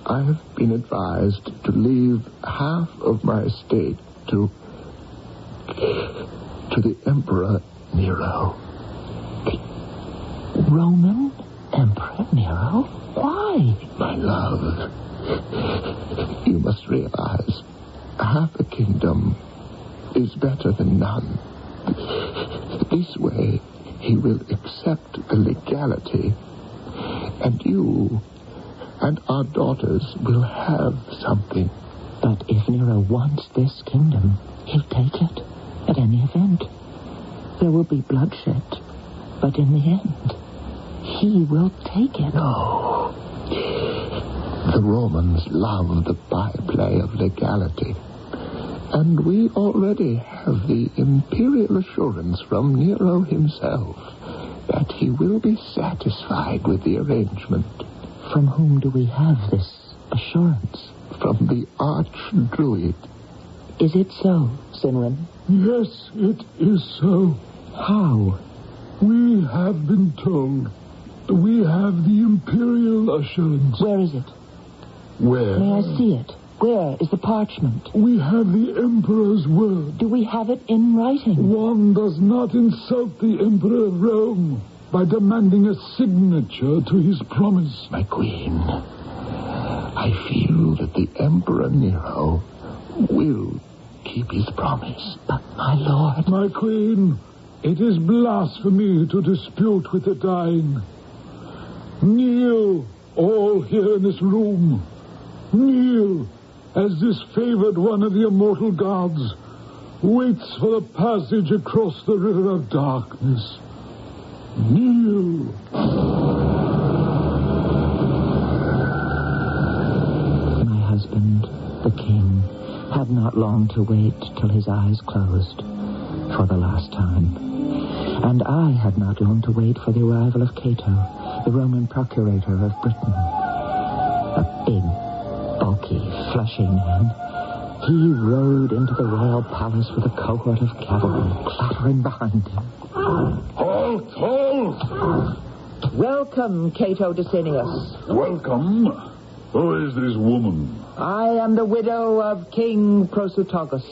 I have been advised to leave half of my estate to the Emperor Nero. The Roman Emperor Nero? Why? My love, you must realize half a kingdom is better than none. This way, he will accept the legality, and you and our daughters will have something. But if Nero wants this kingdom, he'll take it at any event. There will be bloodshed, but in the end, he will take it. No. The Romans love the byplay of legality. And we already have the imperial assurance from Nero himself that he will be satisfied with the arrangement. From whom do we have this assurance? From the arch-druid. Is it so, Semiramis? Yes, it is so. How? We have been told. We have the imperial assurance. Where is it? Where? May I see it? Where is the parchment? We have the Emperor's word. Do we have it in writing? One does not insult the Emperor of Rome by demanding a signature to his promise. My queen, I feel that the Emperor Nero will keep his promise. But, my lord... My queen, it is blasphemy to dispute with the dying. Kneel, all here in this room. Kneel, as this favored one of the immortal gods waits for the passage across the river of darkness. Kneel. My husband, the king, had not long to wait till his eyes closed for the last time. And I had not long to wait for the arrival of Cato, the Roman procurator of Britain. A big, bulky, fleshy man. He rode into the royal palace with a cohort of cavalry clattering behind him. Halt! Halt! Welcome, Cato Decinius. Welcome? Who is this woman? I am the widow of King Prosutogus.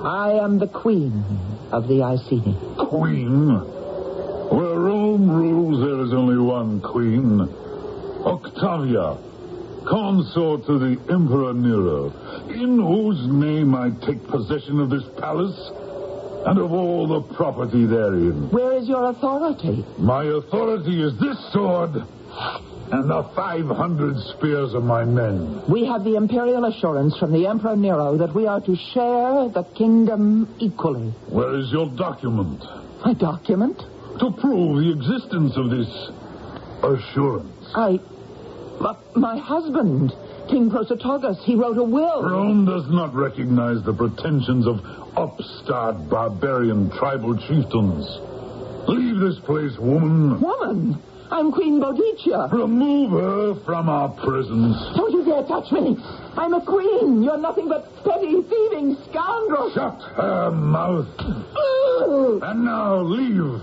I am the queen of the Iceni. Queen? Where Rome rules, there is only one queen. Octavia, consort to the Emperor Nero, in whose name I take possession of this palace and of all the property therein. Where is your authority? My authority is this sword and the 500 spears of my men. We have the imperial assurance from the Emperor Nero that we are to share the kingdom equally. Where is your document? A document? To prove the existence of this assurance. My husband, King Prosutogus, he wrote a will. Rome does not recognize the pretensions of upstart barbarian tribal chieftains. Leave this place, woman. Woman? I'm Queen Boudicca. Remove her from our prisons. Don't you dare touch me. I'm a queen. You're nothing but petty, thieving scoundrel. Shut her mouth. And now leave.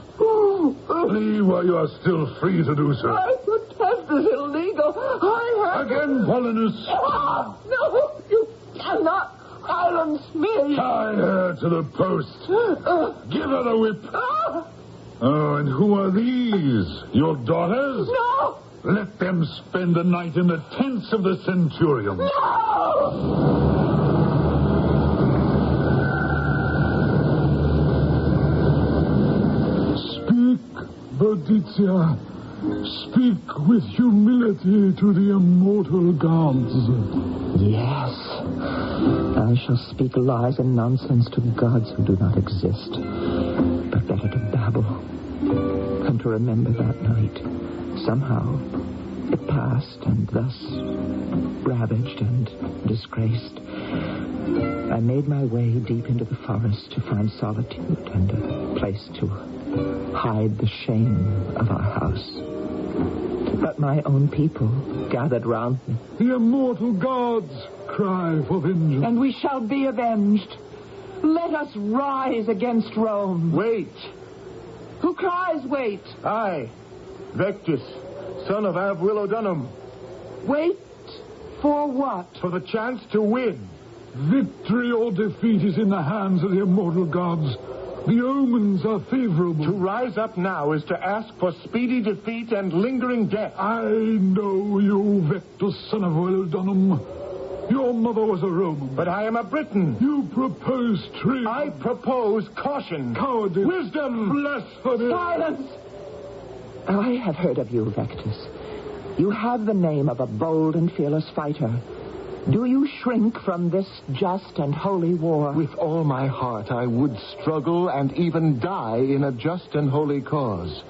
Leave while you are still free to do so. I protest is illegal. Again, Paulinus. No, you cannot silence me. Tie her to the post. Give her the whip. Oh, and who are these? Your daughters? No! Let them spend the night in the tents of the centurion. No! Speak, Boudicca. Speak with humility to the immortal gods. Yes. I shall speak lies and nonsense to gods who do not exist. But better to babble than to remember that night. Somehow, it passed, and thus, ravaged and disgraced, I made my way deep into the forest to find solitude and a place to hide the shame of our house. but my own people gathered round me. The immortal gods cry for vengeance. And we shall be avenged. Let us rise against Rome. Wait. Who cries wait? I, Vectis, son of Av Dunham. Wait for what? For the chance to win. Victory or defeat is in the hands of the immortal gods. The omens are favorable. To rise up now is to ask for speedy defeat and lingering death. I know you, Vectus, son of Dunham. Your mother was a Roman. But I am a Briton. You propose treason. I propose caution. Cowardice. Wisdom. Blasphemy. Silence! I have heard of you, Vectus. You have the name of a bold and fearless fighter. Do you shrink from this just and holy war? With all my heart, I would struggle and even die in a just and holy cause.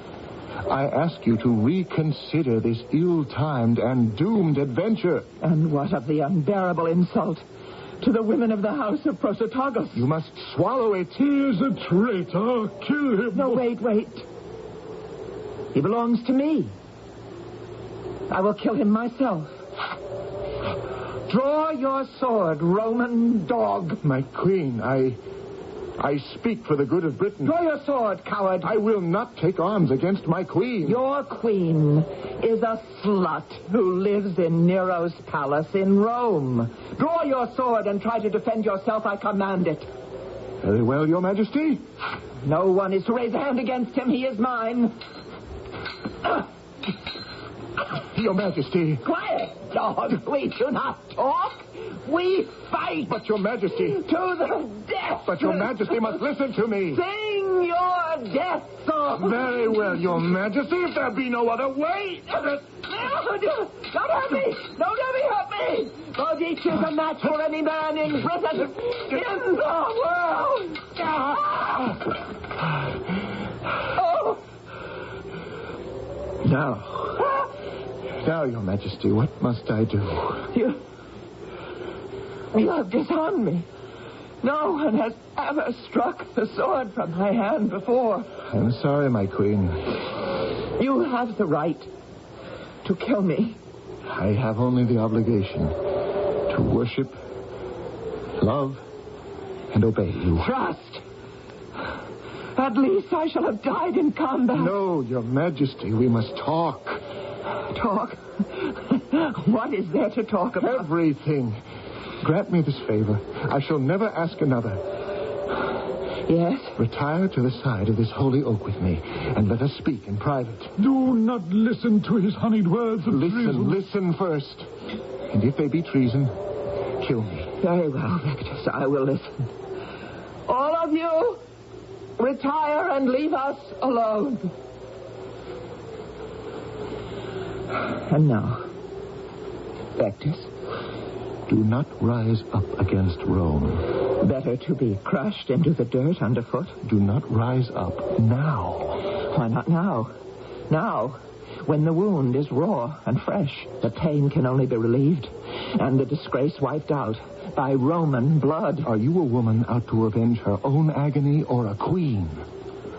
I ask you to reconsider this ill-timed and doomed adventure. And what of the unbearable insult to the women of the house of Prototagus? You must swallow it. He is a traitor. Kill him. No, wait. He belongs to me. I will kill him myself. Draw your sword, Roman dog. My queen, I speak for the good of Britain. Draw your sword, coward. I will not take arms against my queen. Your queen is a slut who lives in Nero's palace in Rome. Draw your sword and try to defend yourself. I command it. Very well, Your Majesty. No one is to raise a hand against him. He is mine. Your Majesty. Quiet, dog. We do not talk. We fight. But, Your Majesty. To the death. But, Your Majesty must listen to me. Sing your death song. Very well, Your Majesty, if there be no other way. No, don't hurt me. Don't let me hurt me. Boudicca is a match for any man in Britain. In the world. Oh. Now, Your Majesty, what must I do? You have disarmed me. No one has ever struck the sword from my hand before. I'm sorry, my queen. You have the right to kill me. I have only the obligation to worship, love, and obey you. Trust. At least I shall have died in combat. No, Your Majesty, we must talk. Talk? What is there to talk about? Everything. Grant me this favor. I shall never ask another. Yes? Retire to the side of this holy oak with me, and let us speak in private. Do not listen to his honeyed words of treason. Listen first. And if they be treason, kill me. Very well, Vectus, I will listen. All of you, retire and leave us alone. And now, Vectus. Do not rise up against Rome. Better to be crushed into the dirt underfoot. Do not rise up now. Why not now? Now, when the wound is raw and fresh, the pain can only be relieved, and the disgrace wiped out by Roman blood. Are you a woman out to avenge her own agony, or a queen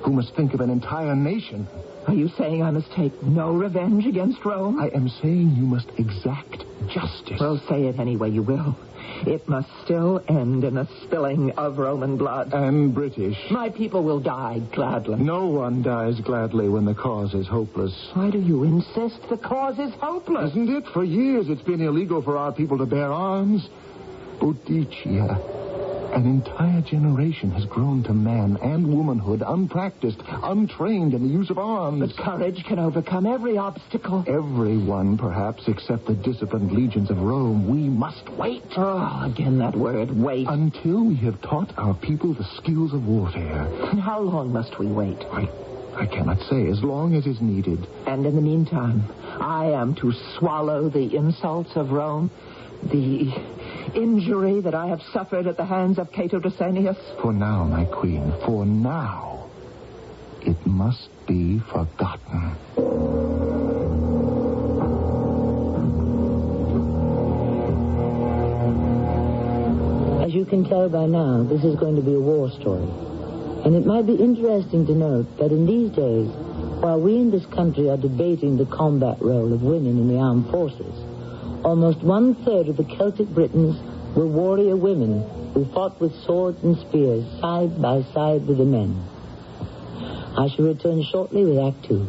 who must think of an entire nation? Are you saying I must take no revenge against Rome? I am saying you must exact justice. Well, say it any way you will. It must still end in a spilling of Roman blood. And British. My people will die gladly. No one dies gladly when the cause is hopeless. Why do you insist the cause is hopeless? Isn't it? For years it's been illegal for our people to bear arms. Boudicca. An entire generation has grown to man and womanhood, unpracticed, untrained in the use of arms. But courage can overcome every obstacle. Everyone, perhaps, except the disciplined legions of Rome. We must wait. Oh, again that word, wait. Until we have taught our people the skills of warfare. And how long must we wait? I cannot say, as long as is needed. And in the meantime, I am to swallow the insults of Rome, the injury that I have suffered at the hands of Cato Dosanius? For now, my queen, for now, it must be forgotten. As you can tell by now, this is going to be a war story. And it might be interesting to note that in these days, While we in this country are debating the combat role of women in the armed forces, almost 1/3 of the Celtic Britons were warrior women who fought with swords and spears side by side with the men. I shall return shortly with Act 2.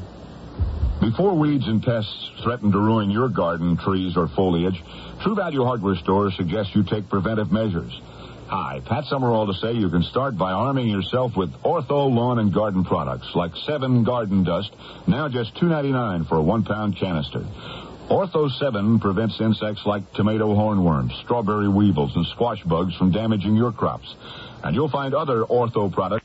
Before weeds and pests threaten to ruin your garden, trees, or foliage, True Value Hardware stores suggest you take preventive measures. Hi, Pat Summerall to say you can start by arming yourself with Ortho lawn and garden products like 7 Garden Dust, now just $2.99 for a 1-pound canister. Ortho 7 prevents insects like tomato hornworms, strawberry weevils, and squash bugs from damaging your crops. And you'll find other Ortho products.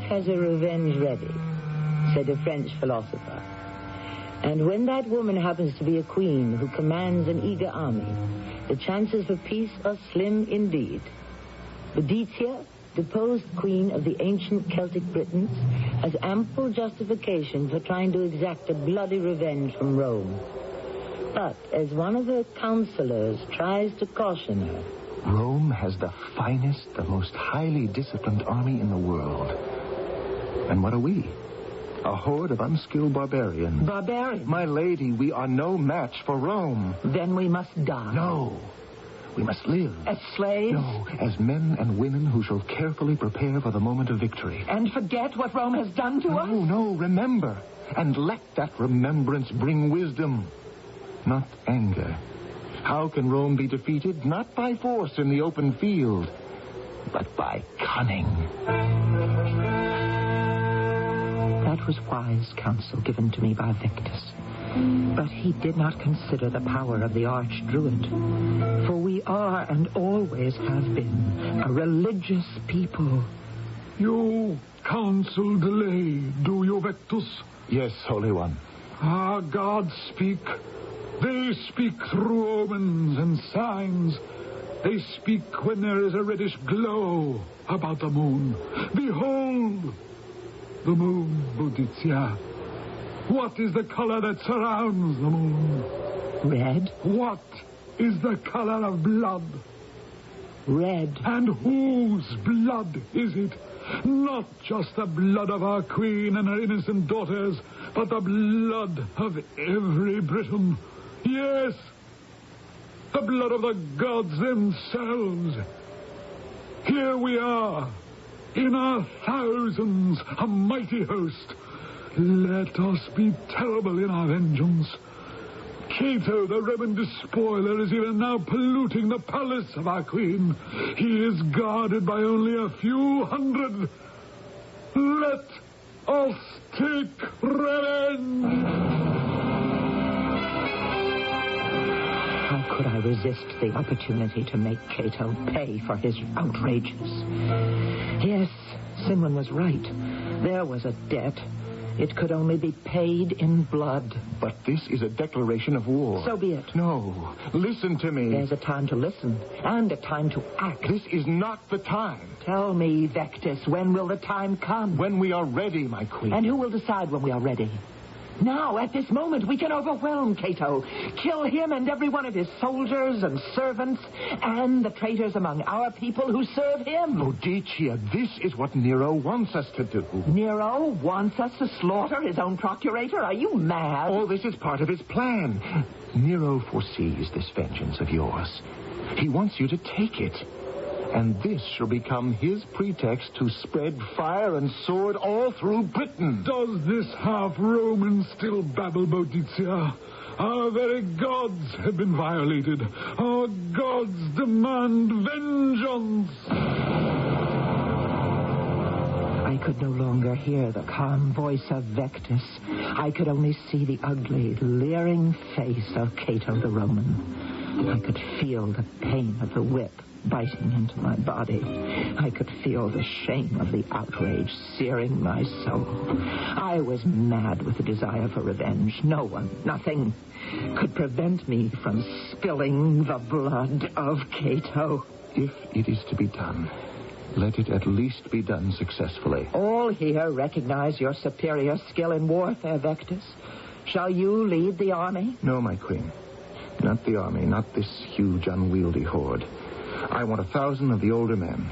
Has a revenge ready, said a French philosopher. And when that woman happens to be a queen who commands an eager army, the chances for peace are slim indeed. Boudicca, deposed queen of the ancient Celtic Britons, has ample justification for trying to exact a bloody revenge from Rome. But as one of her counselors tries to caution her, Rome has the finest, the most highly disciplined army in the world. And what are we? A horde of unskilled barbarians. Barbarians? My lady, we are no match for Rome. Then we must die. No. We must live. As slaves? No, as men and women who shall carefully prepare for the moment of victory. And forget what Rome has done to us? No, remember. And let that remembrance bring wisdom, not anger. How can Rome be defeated? Not by force in the open field, but by cunning. That was wise counsel given to me by Victus. But he did not consider the power of the arch-druid. For we are, and always have been, a religious people. You counsel delay, do you, Victus? Yes, Holy One. Our gods speak. They speak through omens and signs. They speak when there is a reddish glow about the moon. Behold, the moon, Boudicca. What is the color that surrounds the moon? Red. What is the color of blood? Red. And whose blood is it? Not just the blood of our queen and her innocent daughters, but the blood of every Briton. Yes, the blood of the gods themselves. Here we are, in our thousands, a mighty host. Let us be terrible in our vengeance. Cato, the Roman despoiler, is even now polluting the palace of our queen. He is guarded by only a few hundred. Let us take revenge. How could I resist the opportunity to make Cato pay for his outrages? Yes, Simon was right. There was a debt. It could only be paid in blood. But this is a declaration of war. So be it. No, listen to me. There's a time to listen and a time to act. This is not the time. Tell me, Victus, when will the time come? When we are ready, my queen. And who will decide when we are ready? Now, at this moment, we can overwhelm Cato. Kill him and every one of his soldiers and servants, and the traitors among our people who serve him. Boudicca, this is what Nero wants us to do. Nero wants us to slaughter his own procurator? Are you mad? All this is part of his plan. Nero foresees this vengeance of yours. He wants you to take it. And this shall become his pretext to spread fire and sword all through Britain. Does this half-Roman still babble, Boudicca? Our very gods have been violated. Our gods demand vengeance. I could no longer hear the calm voice of Victus. I could only see the ugly, leering face of Cato the Roman. I could feel the pain of the whip biting into my body. I could feel the shame of the outrage searing my soul. I was mad with the desire for revenge. No one, nothing, could prevent me from spilling the blood of Cato. If it is to be done, let it at least be done successfully. All here recognize your superior skill in warfare, Victus. Shall you lead the army? No, my queen. Not the army, not this huge, unwieldy horde. I want 1,000 of the older men.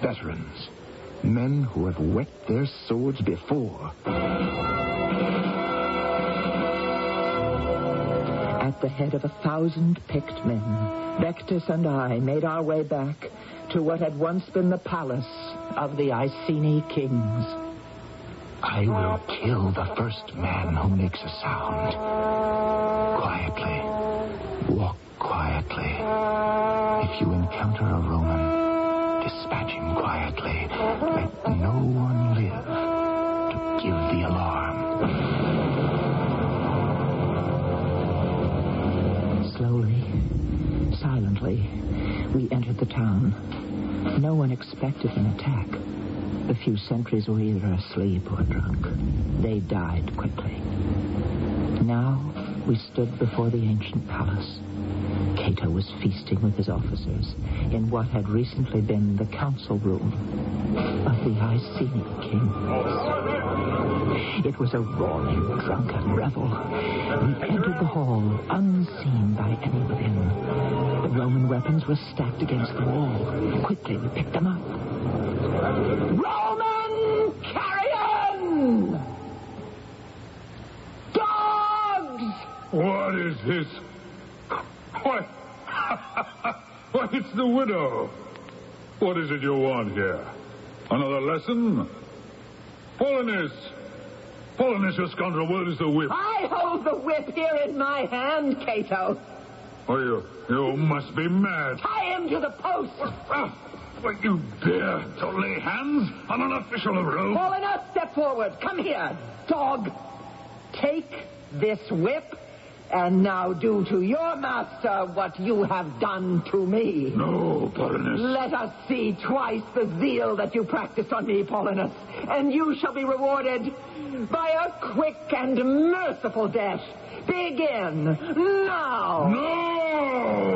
Veterans. Men who have wet their swords before. At the head of 1,000 picked men, Vectis and I made our way back to what had once been the palace of the Iceni kings. I will kill the first man who makes a sound. Quietly. Walk quietly. If you encounter a Roman, dispatch him quietly. Let no one live to give the alarm. Slowly, silently, we entered the town. No one expected an attack. The few sentries were either asleep or drunk. They died quickly. Now we stood before the ancient palace. Cato was feasting with his officers in what had recently been the council room of the Iceni kings. It was a roaring, drunken revel. We entered the hall, unseen by any within. The Roman weapons were stacked against the wall. Quickly, we picked them up. Roman carrion! Dogs! What is this? Why, why, it's the widow. What is it you want here? Another lesson? Polonus! Polonus, you scoundrel, where is the whip? I hold the whip here in my hand, Cato. Oh, you must be mad. Tie him to the post. What, you dare to lay hands on an official of Rome? Polonus, step forward. Come here, dog. Take this whip and now do to your master what you have done to me. No, Polonus. Let us see twice the zeal that you practiced on me, Polonus, and you shall be rewarded by a quick and merciful death. Begin now. No!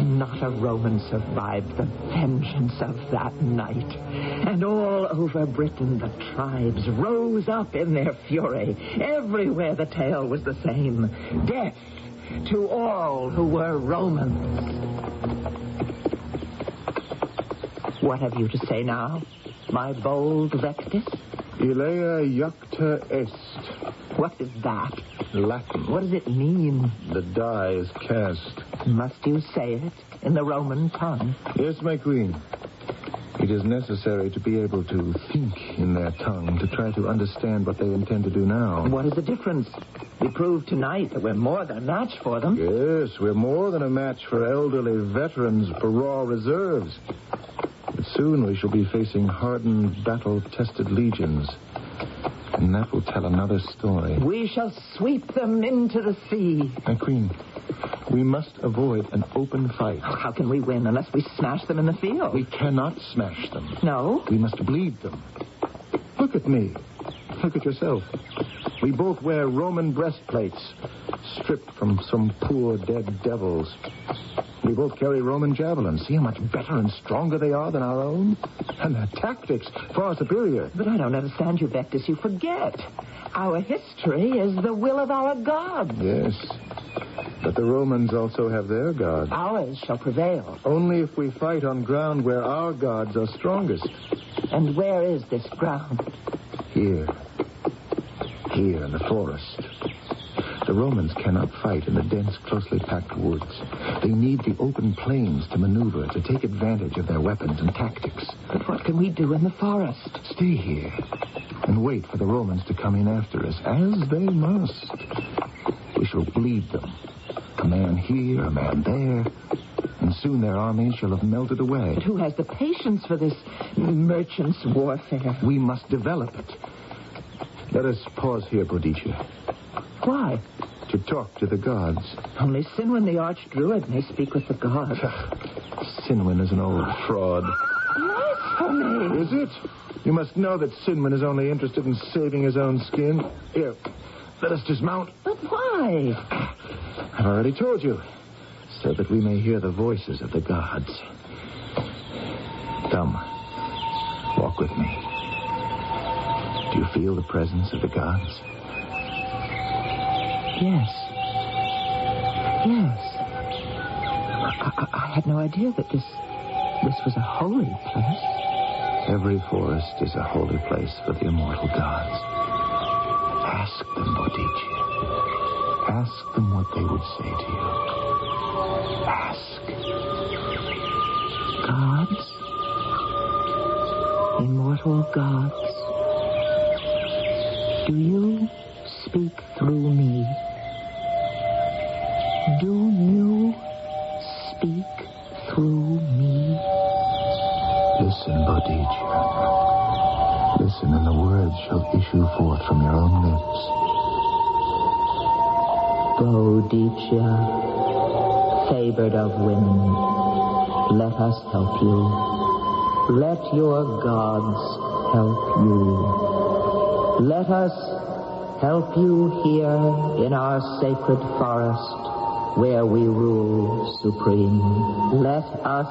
Not a Roman survived the vengeance of that night. And all over Britain, the tribes rose up in their fury. Everywhere the tale was the same. Death to all who were Romans. What have you to say now, my bold Vectis? Ilea iacta est. What is that? Latin. What does it mean? The die is cast. Must you say it in the Roman tongue? Yes, my queen. It is necessary to be able to think in their tongue, to try to understand what they intend to do now. What is the difference? We proved tonight that we're more than a match for them. Yes, we're more than a match for elderly veterans, for raw reserves. But soon we shall be facing hardened, battle-tested legions. And that will tell another story. We shall sweep them into the sea. My queen, we must avoid an open fight. How can we win unless we smash them in the field? We cannot smash them. No? We must bleed them. Look at me. Look at yourself. We both wear Roman breastplates, stripped from some poor dead devils. We both carry Roman javelins. See how much better and stronger they are than our own? And their tactics, far superior. But I don't understand you, Vectis. You forget. Our history is the will of our gods. Yes. But the Romans also have their gods. Ours shall prevail. Only if we fight on ground where our gods are strongest. And where is this ground? Here. Here in the forest. The Romans cannot fight in the dense, closely packed woods. They need the open plains to maneuver, to take advantage of their weapons and tactics. But what can we do in the forest? Stay here and wait for the Romans to come in after us, as they must. We shall bleed them. A man here, a man there, and soon their armies shall have melted away. But who has the patience for this merchant's warfare? We must develop it. Let us pause here, Boudicca. Why? To talk to the gods. Only Sinwin the Archdruid may speak with the gods. Sinwin is an old fraud. Blasphemy! Is it? You must know that Sinwin is only interested in saving his own skin. Here, let us dismount. But why? I've already told you. So that we may hear the voices of the gods. Come, walk with me. Do you feel the presence of the gods? Yes. Yes. I had no idea that this was a holy place. Every forest is a holy place for the immortal gods. Ask them, Boudicca. Ask them what they would say to you. Ask. Gods? Immortal gods? Do you speak through me? Do you speak through me? Listen, Boudicca. Listen, and the words shall issue forth from your own lips. Boudicca, favored of women, let us help you. Let your gods help you. Let us help you here in our sacred forest where we rule supreme. Let us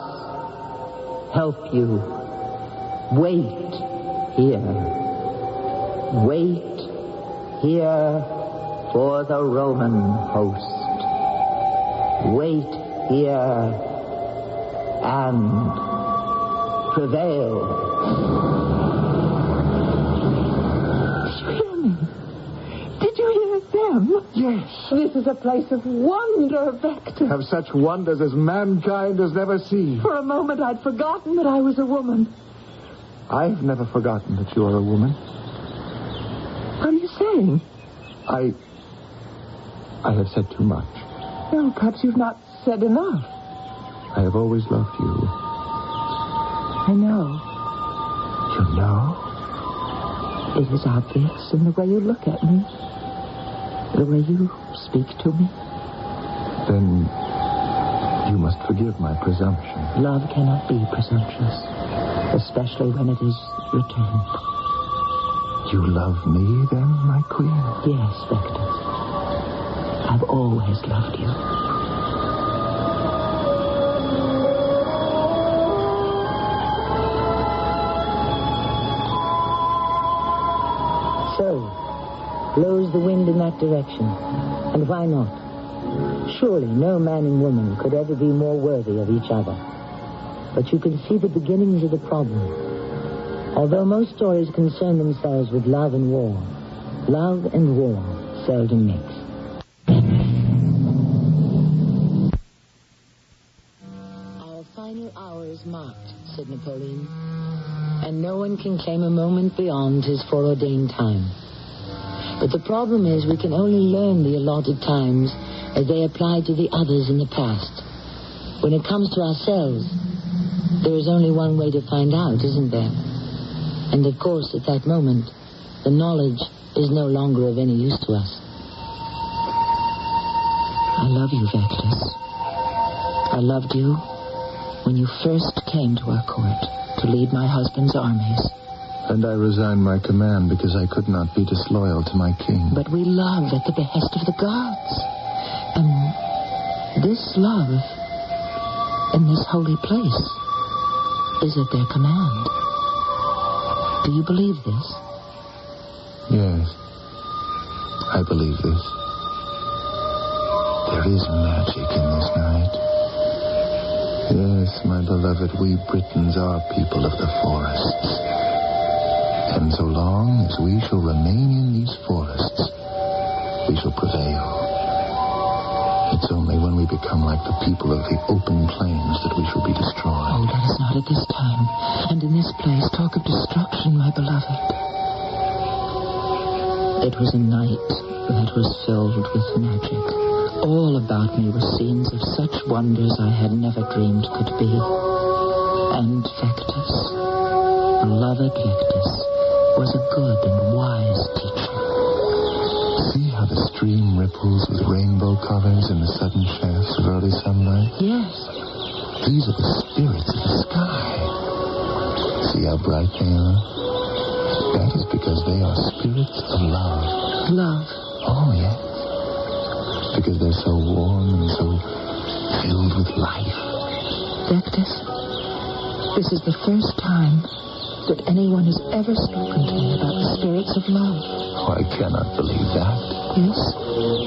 help you. Wait here. Wait here for the Roman host. Wait here and prevail. Screaming. Did you hear them? Yes. This is a place of wonder, Vector. Have such wonders as mankind has never seen. For a moment, I'd forgotten that I was a woman. I've never forgotten that you are a woman. What are you saying? I have said too much. No, perhaps you've not said enough. I have always loved you. I know. You know? It is obvious in the way you look at me. The way you speak to me. Then you must forgive my presumption. Love cannot be presumptuous, especially when it is returned. You love me, then, my queen? Yes, Vector. I've always loved you. So, blows the wind in that direction. And why not? Surely no man and woman could ever be more worthy of each other. But you can see the beginnings of the problem. Although most stories concern themselves with love and war seldom mix. Our final hour is marked, said Napoleon, and no one can claim a moment beyond his foreordained time. But the problem is we can only learn the allotted times as they apply to the others in the past. When it comes to ourselves, there is only one way to find out, isn't there? And of course, at that moment, the knowledge is no longer of any use to us. I love you, Vectus. I loved you when you first came to our court to lead my husband's armies. And I resigned my command because I could not be disloyal to my king. But we love at the behest of the gods. And this love in this holy place is at their command. Do you believe this? Yes, I believe this. There is magic in this night. Yes, my beloved, we Britons are people of the forests. And so long as we shall remain in these forests, we shall prevail. It's only when we become like the people of the open plains that we shall be destroyed. Oh, let us not at this time, and in this place, talk of destruction, my beloved. It was a night that was filled with magic. All about me were scenes of such wonders I had never dreamed could be. And Vectus, beloved Vectus, was a good and wise teacher. See how the stream ripples with rainbow colors in the sudden shafts of early sunlight? Yes. These are the spirits of the sky. See how bright they are? That is because they are spirits of love. Love? Oh, yes. Because they're so warm and so filled with life. Vectus, this is the first time that anyone has ever spoken to me about the spirits of love. Oh, I cannot believe that. Yes,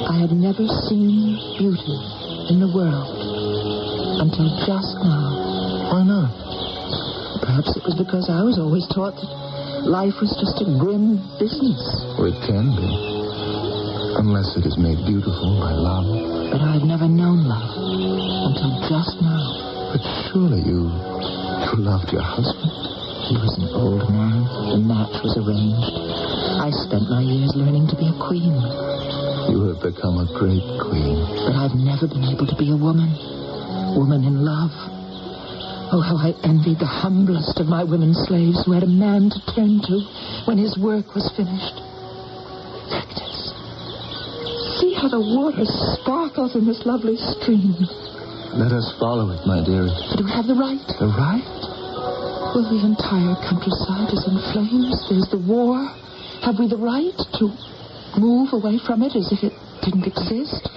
I had never seen beauty in the world until just now. Why not? Perhaps it was because I was always taught that life was just a grim business. Or it can be. Unless it is made beautiful by love. But I had never known love until just now. But surely you loved your husband? He was an old man. The match was arranged. I spent my years learning to be a queen. You have become a great queen. But I've never been able to be a woman. Woman in love. Oh, how I envied the humblest of my women slaves who had a man to turn to when his work was finished. Agnes, see how the water sparkles in this lovely stream. Let us follow it, my dearest. Do we have the right? The right? Well, the entire countryside is in flames. There's the war. Have we the right to move away from it as if it didn't exist?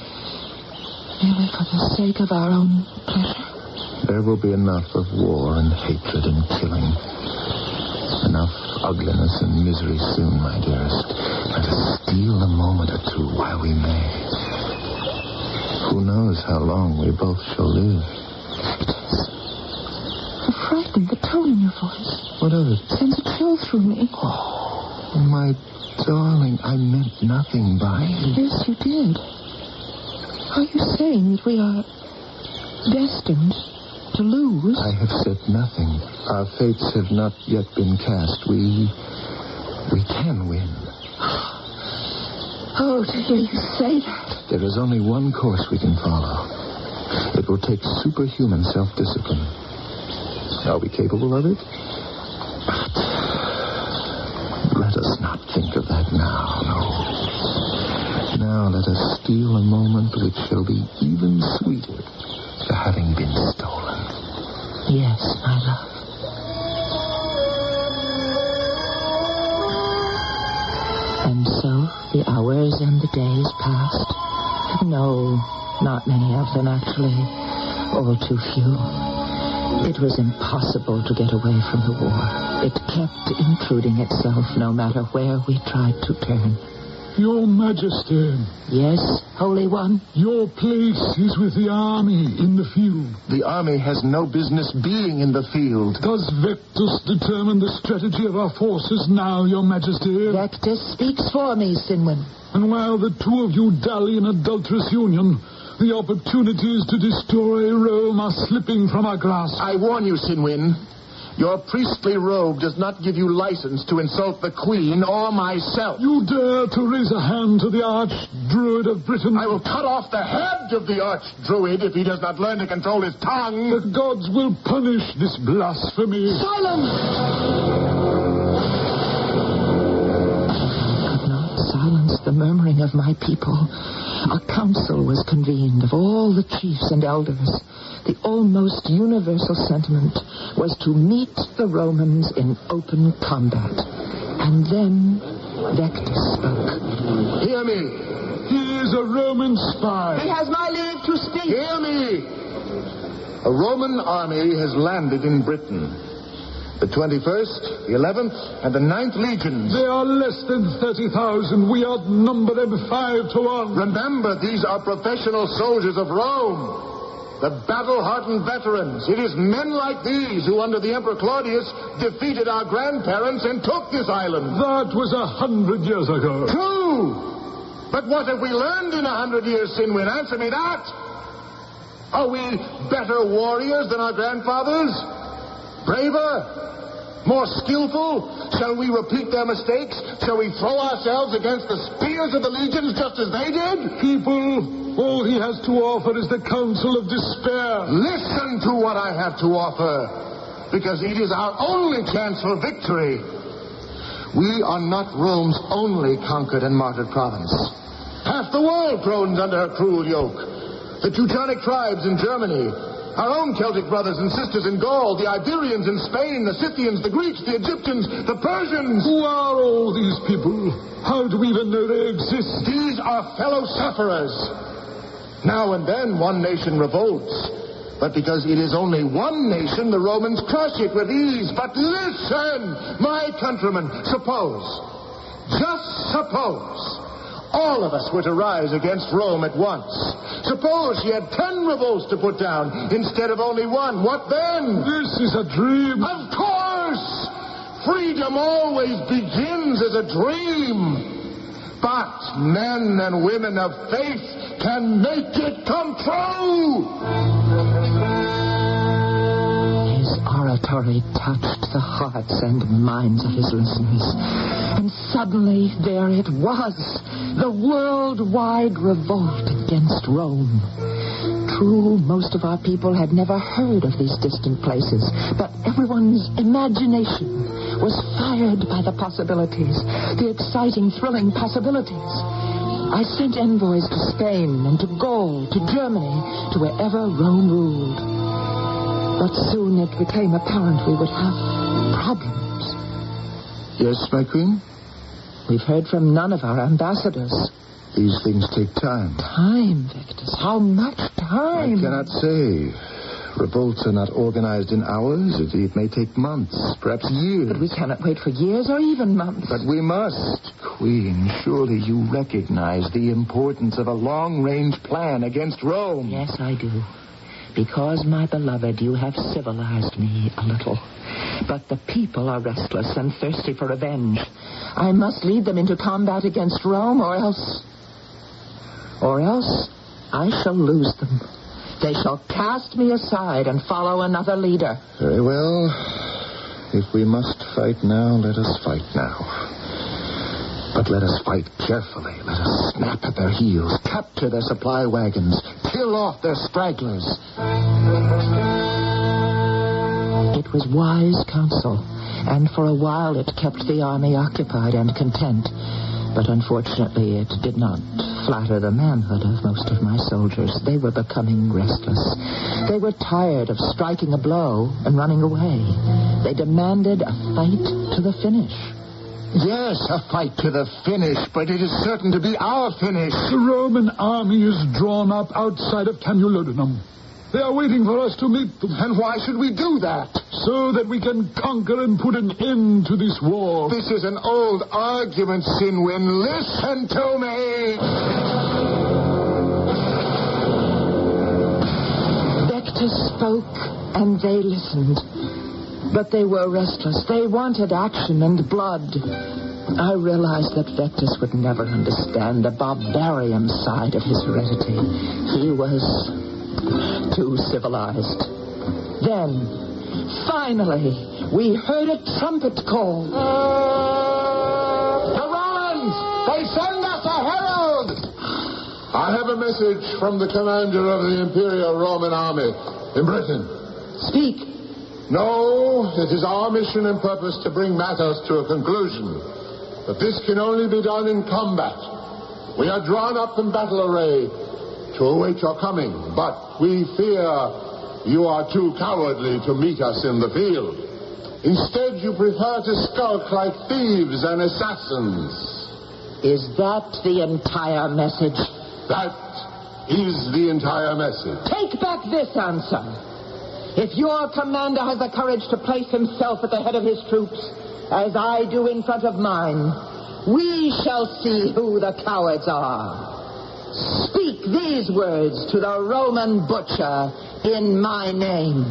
Merely for the sake of our own pleasure? There will be enough of war and hatred and killing. Enough ugliness and misery soon, my dearest. Let us steal a moment or two while we may. Who knows how long we both shall live? I'm frightened. The tone in your voice. What of it? Sends a chill through me. Oh, my darling, I meant nothing by it. Yes, you did. Are you saying that we are destined to lose? I have said nothing. Our fates have not yet been cast. We can win. Oh, to hear you say that. There is only one course we can follow. It will take superhuman self-discipline. Are we capable of it? But let us not think of that now, no. Now let us steal a moment which shall be even sweeter for having been stolen. Yes, my love. And so the hours and the days passed. No, not many of them, actually. All too few. It was impossible to get away from the war. It kept intruding itself no matter where we tried to turn. Your Majesty. Yes, Holy One? Your place is with the army in the field. The army has no business being in the field. Does Vectus determine the strategy of our forces now, Your Majesty? Vectus speaks for me, Sinwin. And while the two of you dally in adulterous union, the opportunities to destroy Rome are slipping from our grasp. I warn you, Sinwin. Your priestly robe does not give you license to insult the Queen or myself. You dare to raise a hand to the Archdruid of Britain? I will cut off the head of the Archdruid if he does not learn to control his tongue. The gods will punish this blasphemy. Silence! I could not silence the murmuring of my people. A council was convened of all the chiefs and elders. The almost universal sentiment was to meet the Romans in open combat. And then Vectus spoke. Hear me. He is a Roman spy. He has my leave to speak. Hear me. A Roman army has landed in Britain. The 21st, the 11th, and the 9th legions. They are less than 30,000. We outnumber them 5 to 1. Remember, these are professional soldiers of Rome. The battle-hardened veterans. It is men like these who, under the Emperor Claudius, defeated our grandparents and took this island. That was 100 years ago. True! But what have we learned in 100 years, Sinwin? Answer me that! Are we better warriors than our grandfathers? Braver? More skillful? Shall we repeat their mistakes? Shall we throw ourselves against the spears of the legions just as they did? People, all he has to offer is the counsel of despair. Listen to what I have to offer, because it is our only chance for victory. We are not Rome's only conquered and martyred province. Half the world groans under her cruel yoke. The Teutonic tribes in Germany, our own Celtic brothers and sisters in Gaul, the Iberians in Spain, the Scythians, the Greeks, the Egyptians, the Persians. Who are all these people? How do we even know they exist? These are fellow sufferers. Now and then one nation revolts. But because it is only one nation, the Romans crush it with ease. But listen, my countrymen, just suppose, all of us were to rise against Rome at once. Suppose she had 10 revolts to put down instead of only one. What then? This is a dream. Of course! Freedom always begins as a dream. But men and women of faith can make it come true. His oratory touched the hearts and minds of his listeners. And suddenly there it was, the worldwide revolt against Rome. True, most of our people had never heard of these distant places, but everyone's imagination was fired by the possibilities, the exciting, thrilling possibilities. I sent envoys to Spain and to Gaul, to Germany, to wherever Rome ruled. But soon it became apparent we would have problems. Yes, my queen? We've heard from none of our ambassadors. These things take time. Time, Victus. How much time? I cannot say. Revolts are not organized in hours. It may take months, perhaps years. But we cannot wait for years or even months. But we must. Queen, surely you recognize the importance of a long-range plan against Rome. Yes, I do. Because, my beloved, you have civilized me a little. But the people are restless and thirsty for revenge. I must lead them into combat against Rome, or else I shall lose them. They shall cast me aside and follow another leader. Very well. If we must fight now, let us fight now. But let us fight carefully. Let us snap at their heels, capture their supply wagons, kill off their stragglers. It was wise counsel, and for a while it kept the army occupied and content. But unfortunately, it did not flatter the manhood of most of my soldiers. They were becoming restless. They were tired of striking a blow and running away. They demanded a fight to the finish. Yes, a fight to the finish, but it is certain to be our finish. The Roman army is drawn up outside of Camulodunum. They are waiting for us to meet them. And why should we do that? So that we can conquer and put an end to this war. This is an old argument, Sinwin. Listen to me. Victus spoke, and they listened. But they were restless. They wanted action and blood. I realized that Victus would never understand the barbarian side of his heredity. He was too civilized. Then, finally, we heard a trumpet call. The Romans! They send us a herald! I have a message from the commander of the Imperial Roman Army in Britain. Speak. No, it is our mission and purpose to bring matters to a conclusion. But this can only be done in combat. We are drawn up in battle array to await your coming, but we fear you are too cowardly to meet us in the field. Instead, you prefer to skulk like thieves and assassins. Is that the entire message? That is the entire message. Take back this answer. If your commander has the courage to place himself at the head of his troops, as I do in front of mine, we shall see who the cowards are. Speak these words to the Roman butcher in my name.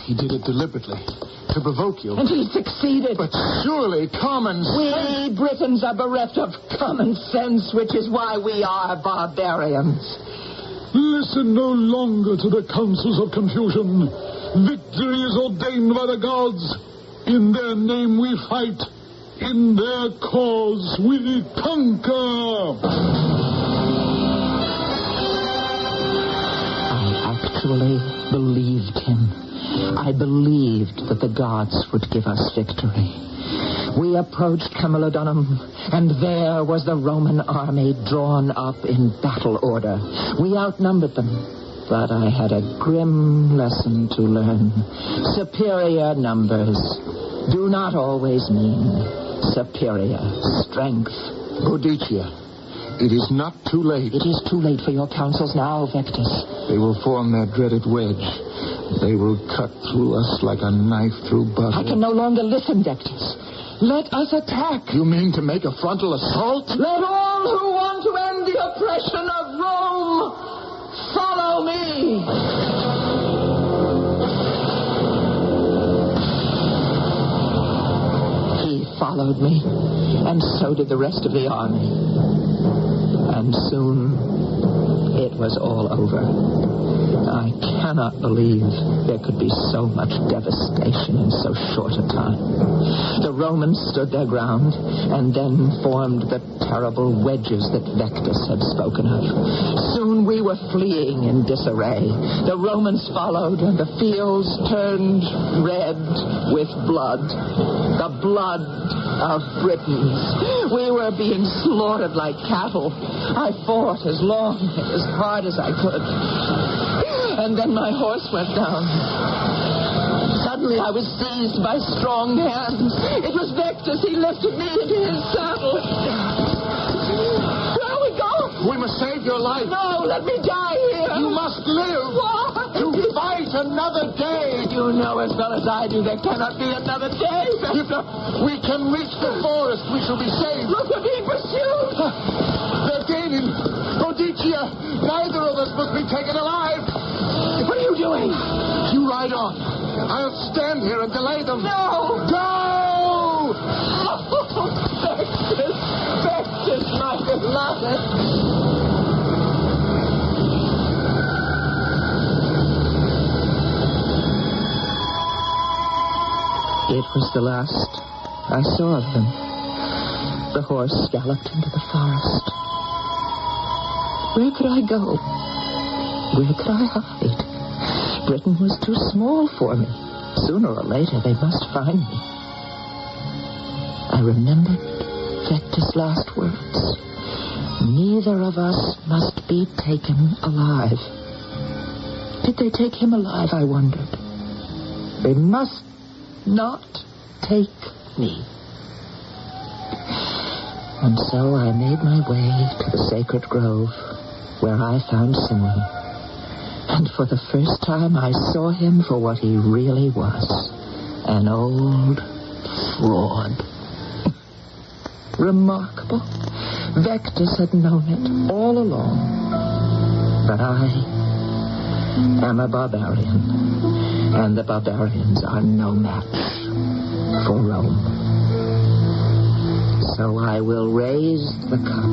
He did it deliberately, to provoke you. And he succeeded. But surely common sense... We Britons are bereft of common sense, which is why we are barbarians. Listen no longer to the counsels of confusion. Victory is ordained by the gods. In their name we fight. In their cause we conquer. I actually believed him. I believed that the gods would give us victory. We approached Camulodunum, and there was the Roman army drawn up in battle order. We outnumbered them, but I had a grim lesson to learn. Superior numbers do not always mean superior strength. Boudicca, It is not too late. It is too late for your counsels now, Vectis. They will form their dreaded wedge. They will cut through us like a knife through butter. I can no longer listen, Vectis. Let us attack. You mean to make a frontal assault? Let all who want to end the oppression of Rome follow me. He followed me, and so did the rest of the army. And soon it was all over. I cannot believe there could be so much devastation in so short a time. The Romans stood their ground and then formed the terrible wedges that Vectis had spoken of. Soon we were fleeing in disarray. The Romans followed and the fields turned red with blood. The blood of Britons. We were being slaughtered like cattle. I fought as long and as hard as I could. And then my horse went down. Suddenly I was seized by strong hands. It was Vectis. He lifted me into his saddle. Where are we going? We must save your life. No, let me die here. You must live. What? To fight another day. You know as well as I do there cannot be another day. We can reach the forest. We shall be saved. Look, we're being pursued. They're gaining. Boudicca, neither of us must be taken alive. What are you doing? You ride on. I'll stand here and delay them. No! Go! Vectis, my beloved. It was the last I saw of him. The horse galloped into the forest. Where could I go? Where could I hide? Britain was too small for me. Sooner or later, they must find me. I remembered Vectis' last words. Neither of us must be taken alive. Did they take him alive, I wondered. They must not take me. And so I made my way to the sacred grove, where I found Semiramis. And for the first time, I saw him for what he really was. An old fraud. Remarkable. Vectis had known it all along. But I am a barbarian. And the barbarians are no match for Rome. So I will raise the cup.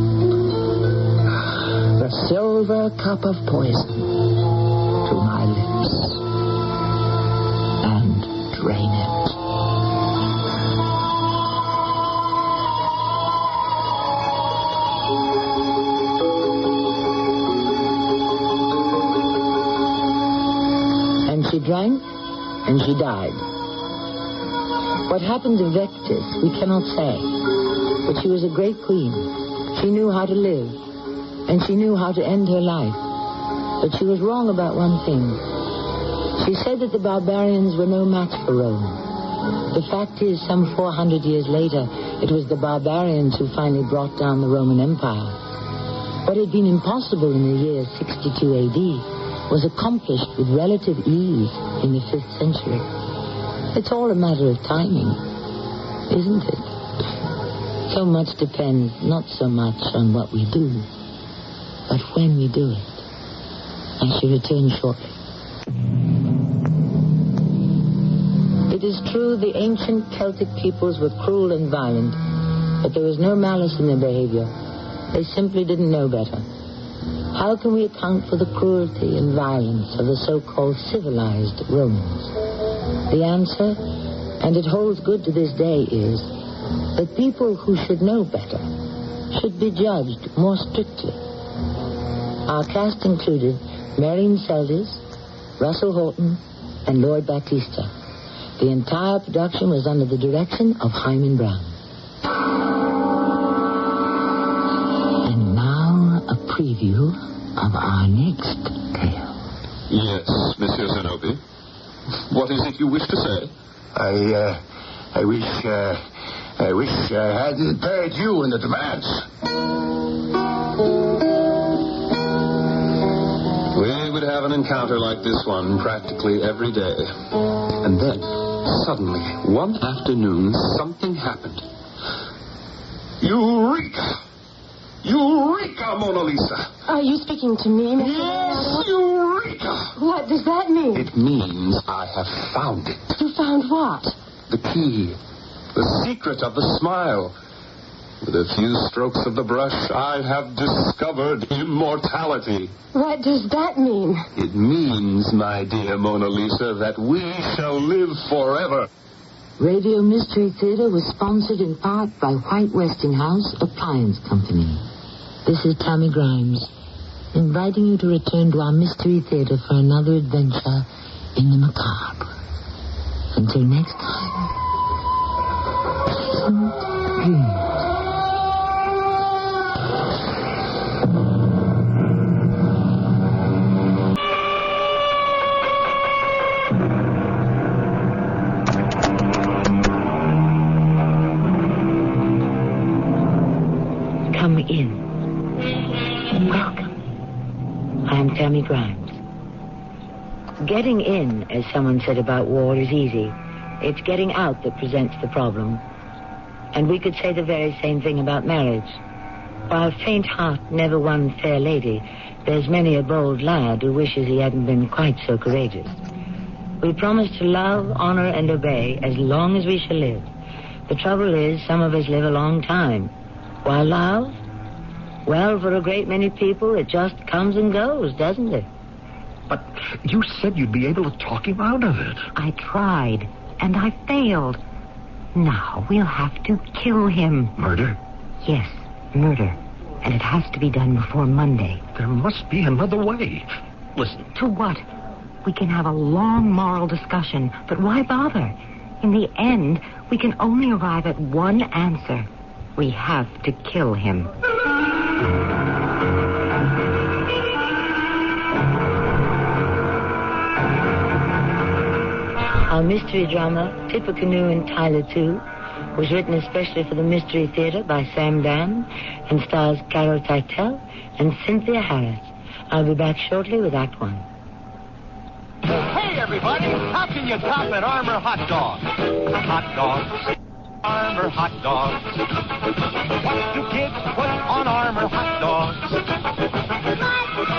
The silver cup of poison. To my lips and drain it. And she drank and she died. What happened to Vectis, we cannot say. But she was a great queen. She knew how to live, and she knew how to end her life. But she was wrong about one thing. She said that the barbarians were no match for Rome. The fact is, some 400 years later, it was the barbarians who finally brought down the Roman Empire. What had been impossible in the year 62 AD was accomplished with relative ease in the 5th century. It's all a matter of timing, isn't it? So much depends not so much on what we do, but when we do it. I shall return shortly. It is true the ancient Celtic peoples were cruel and violent, but there was no malice in their behavior. They simply didn't know better. How can we account for the cruelty and violence of the so-called civilized Romans? The answer, and it holds good to this day, is that people who should know better should be judged more strictly. Our cast included Marion Seldes, Russell Horton, and Lloyd Battista. The entire production was under the direction of Hyman Brown. And now a preview of our next tale. Yes, Monsieur Zenobi. What is it you wish to say? I wish I had paid you in advance. one encounter like this one practically every day. And then, suddenly, one afternoon, something happened. Eureka! Eureka, Mona Lisa! Are you speaking to me, Mr. Yes, Eureka! What does that mean? It means I have found it. You found what? The key. The secret of the smile. With a few strokes of the brush, I have discovered immortality. What does that mean? It means, my dear Mona Lisa, that we shall live forever. Radio Mystery Theater was sponsored in part by White Westinghouse Appliance Company. This is Tammy Grimes, inviting you to return to our Mystery Theater for another adventure in the macabre. Until next time, pleasant dreams. Come in. Welcome. I'm Tammy Grimes. Getting in, as someone said about war, is easy. It's getting out that presents the problem. And we could say the very same thing about marriage. While faint heart never won fair lady, there's many a bold lad who wishes he hadn't been quite so courageous. We promise to love, honor, and obey as long as we shall live. The trouble is, some of us live a long time. While love? Well, for a great many people, it just comes and goes, doesn't it? But you said you'd be able to talk him out of it. I tried, and I failed. Now we'll have to kill him. Murder? Yes, murder. And it has to be done before Monday. There must be another way. Listen. To what? We can have a long moral discussion, but why bother? In the end, we can only arrive at one answer. We have to kill him. Our mystery drama, Tippecanoe and Tyler 2, was written especially for the Mystery Theater by Sam Dam and stars Carol Teitel and Cynthia Harris. I'll be back shortly with Act 1. Hey, everybody, how can you top an Armour hot dog? Hot dogs. Armour hot dogs. What do kids put on Armour hot dogs? Mustard,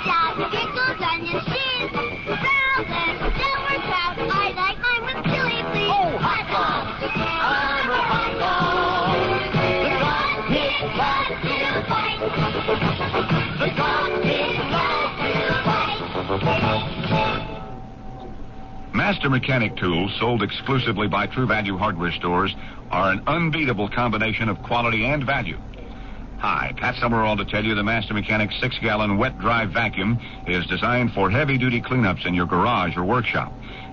ketchup, pickles, onions, cheese, brown and sauerkraut. I like mine with chili, please. Oh, hot dogs. Armour hot dogs. The dog kids love to fight. The dog kids love to fight. Master Mechanic tools sold exclusively by True Value hardware stores are an unbeatable combination of quality and value. Hi, Pat Summerall to tell you the Master Mechanic 6-gallon wet-dry vacuum is designed for heavy-duty cleanups in your garage or workshop.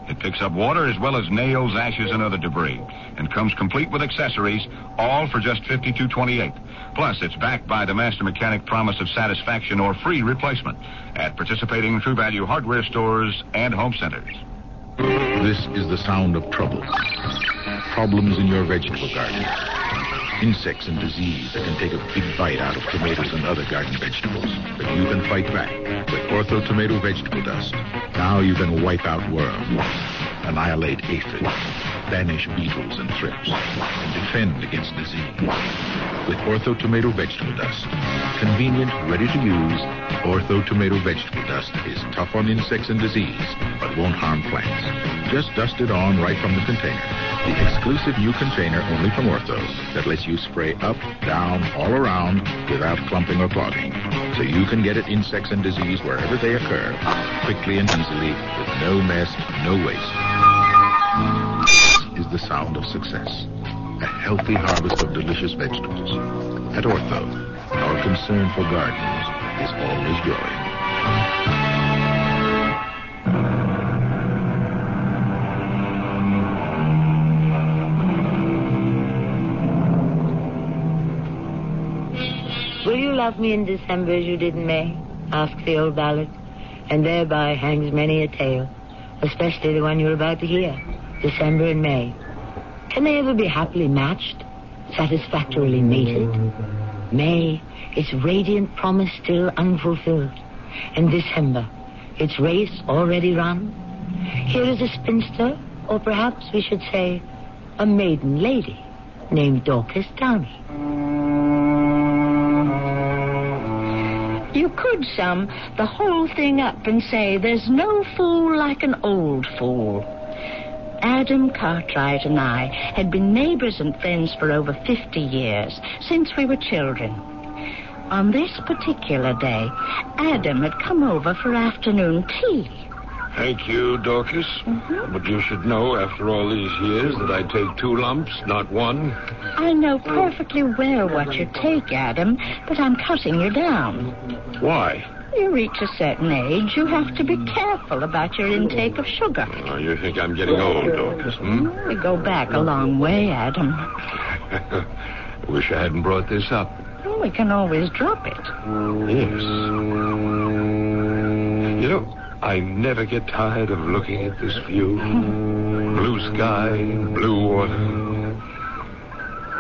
It picks up water as well as nails, ashes, and other debris, and comes complete with accessories, all for just $52.28. Plus, it's backed by the Master Mechanic promise of satisfaction or free replacement at participating True Value hardware stores and home centers. This is the sound of trouble. Problems in your vegetable garden. Insects and disease that can take a big bite out of tomatoes and other garden vegetables. But you can fight back with Ortho Tomato Vegetable Dust. Now you can wipe out worms, annihilate aphids, banish beetles and thrips, and defend against disease. With Ortho Tomato Vegetable Dust. Convenient, ready to use, Ortho Tomato Vegetable Dust is tough on insects and disease, but won't harm plants. Just dust it on right from the container. The exclusive new container only from Ortho that lets you spray up, down, all around without clumping or clogging. So you can get at insects and disease wherever they occur, quickly and easily, with no mess, no waste. Is the sound of success. A healthy harvest of delicious vegetables. At Ortho, our concern for gardens is always growing. Will you love me in December as you did in May? Asks the old ballad. And thereby hangs many a tale, especially the one you're about to hear. December and May. Can they ever be happily matched? Satisfactorily mated? May, its radiant promise still unfulfilled. And December, its race already run. Here is a spinster, or perhaps we should say a maiden lady, named Dorcas Downey. You could sum the whole thing up and say there's no fool like an old fool. Adam Cartwright and I had been neighbors and friends for over 50 years, since we were children. On this particular day, Adam had come over for afternoon tea. Thank you, Dorcas. But you should know, after all these years, that I take 2 lumps, not 1. I know perfectly well what you take, Adam, but I'm cutting you down. Why? You reach a certain age, you have to be careful about your intake of sugar. Oh, you think I'm getting old, Dorcas, We go back a long way, Adam. Wish I hadn't brought this up. Well, we can always drop it. Yes. You know, I never get tired of looking at this view. Blue sky, blue water.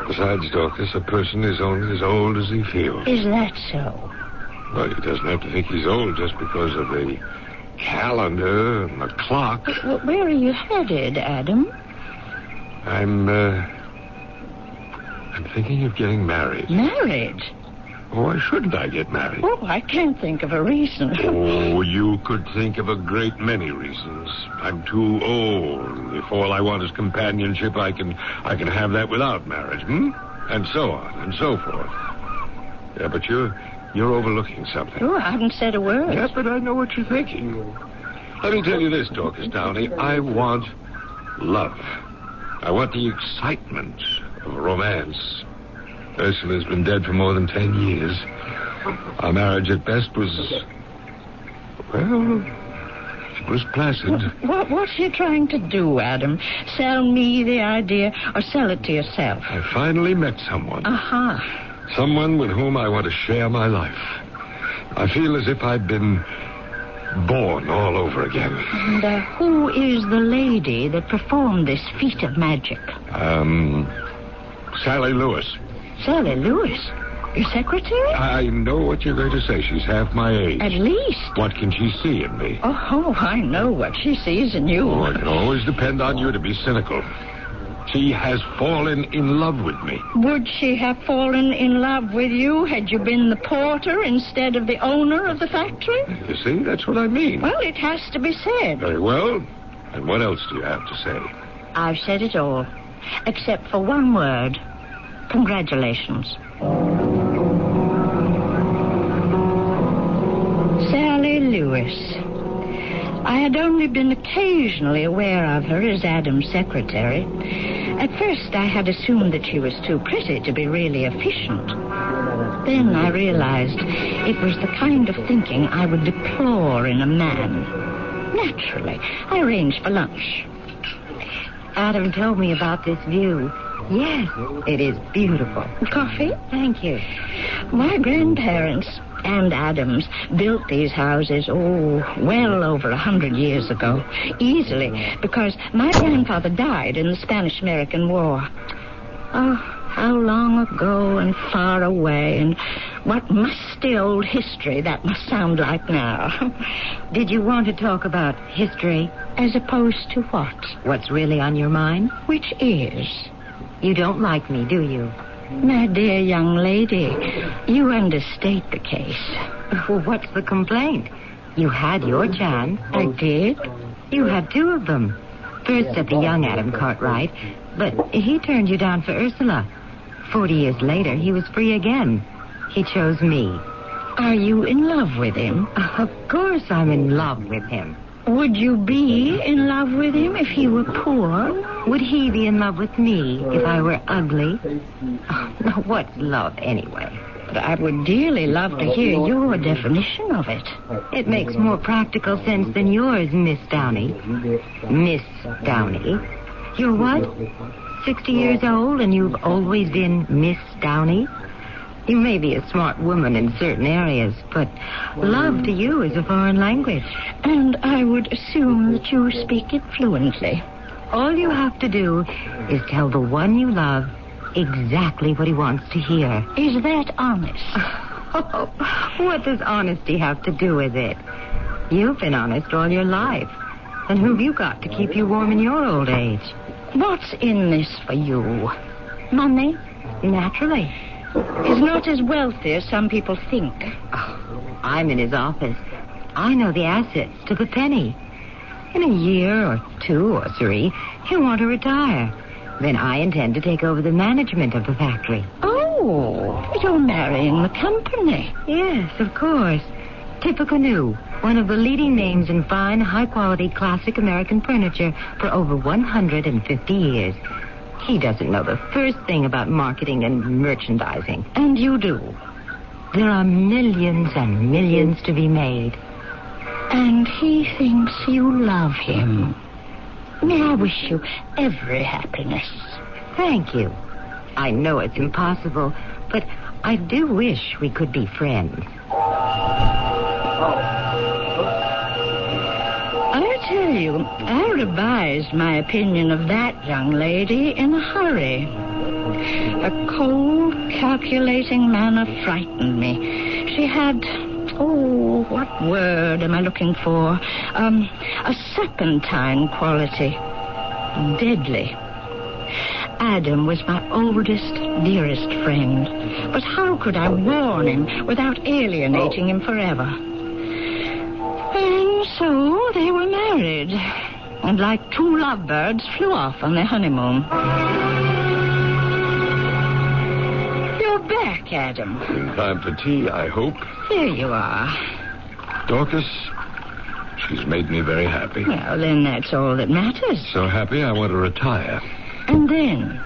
Besides, Dorcas, a person is only as old as he feels. Is that so? Well, he doesn't have to think he's old just because of the calendar and the clock. Well, where are you headed, Adam? I'm thinking of getting married. Married? Why shouldn't I get married? Oh, I can't think of a reason. Oh, you could think of a great many reasons. I'm too old. If all I want is companionship, I can have that without marriage, And so on and so forth. Yeah, but you're overlooking something. Oh, I haven't said a word. Yes, but I know what you're thinking. Let me tell you this, Dorcas Downey. I want love. I want the excitement of romance. Ursula's been dead for more than 10 years. Our marriage at best was... well, it was placid. What's he trying to do, Adam? Sell me the idea or sell it to yourself? I finally met someone. Aha. Someone with whom I want to share my life. I feel as if I'd been born all over again. And who is the lady that performed this feat of magic? Sally Lewis. Sally Lewis? Your secretary? I know what you're going to say. She's half my age. At least. What can she see in me? Oh, I know what she sees in you. Oh, I can always depend on you to be cynical. She has fallen in love with me. Would she have fallen in love with you had you been the porter instead of the owner of the factory? You see, that's what I mean. Well, it has to be said. Very well. And what else do you have to say? I've said it all, except for one word. Congratulations. Sally Lewis. I had only been occasionally aware of her as Adam's secretary. At first, I had assumed that she was too pretty to be really efficient. Then I realized it was the kind of thinking I would deplore in a man. Naturally, I arranged for lunch. Adam told me about this view. Yes, it is beautiful. Coffee? Thank you. My grandparents and Adams built these houses, well over 100 years ago. Easily, because my grandfather died in the Spanish-American War. Oh, how long ago and far away, and what musty old history that must sound like now. Did you want to talk about history? As opposed to what? What's really on your mind? Which is? You don't like me, do you? My dear young lady, you understate the case. Well, what's the complaint? You had your chance. I did? You had 2 of them. First at the young Adam Cartwright, but he turned you down for Ursula. 40 years later, he was free again. He chose me. Are you in love with him? Of course I'm in love with him. Would you be in love with him if he were poor? Would he be in love with me if I were ugly? Oh, now, what's love anyway? But I would dearly love to hear your definition of it. It makes more practical sense than yours, Miss Downey. Miss Downey. You're what? 60 years old and you've always been Miss Downey? You may be a smart woman in certain areas, but love to you is a foreign language. And I would assume that you speak it fluently. All you have to do is tell the one you love exactly what he wants to hear. Is that honest? What does honesty have to do with it? You've been honest all your life. And who've you got to keep you warm in your old age? What's in this for you? Money? Naturally. He's not as wealthy as some people think. Oh, I'm in his office. I know the assets to the penny. In a year or 2 or 3, he'll want to retire. Then I intend to take over the management of the factory. Oh, you're marrying the company. Yes, of course. Tippecanoe, one of the leading names in fine, high-quality, classic American furniture for over 150 years. He doesn't know the first thing about marketing and merchandising. And you do. There are millions and millions to be made. And he thinks you love him. May I wish you every happiness. Thank you. I know it's impossible, but I do wish we could be friends. I tell you, I revised my opinion of that young lady in a hurry. Her cold, calculating manner frightened me. She had, what word am I looking for? A serpentine quality. Deadly. Adam was my oldest, dearest friend. But how could I warn him without alienating him forever? And so they were married. And like 2 lovebirds flew off on their honeymoon. You're back, Adam. In time for tea, I hope. Here you are. Dorcas, she's made me very happy. Well, then that's all that matters. So happy I want to retire. And then?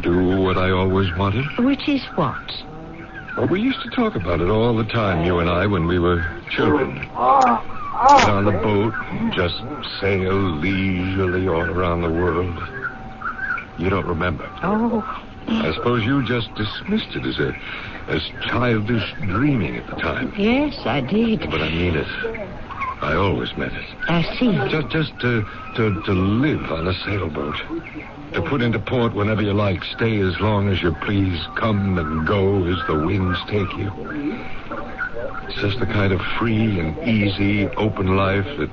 Do what I always wanted. Which is what? Well, we used to talk about it all the time, you and I, when we were children. Get on the boat and just sail leisurely all around the world. You don't remember. Oh. I suppose you just dismissed it as childish dreaming at the time. Yes, I did. But I mean it. I always meant it. I see. Just to live on a sailboat. To put into port whenever you like. Stay as long as you please. Come and go as the winds take you. It's just the kind of free and easy, open life that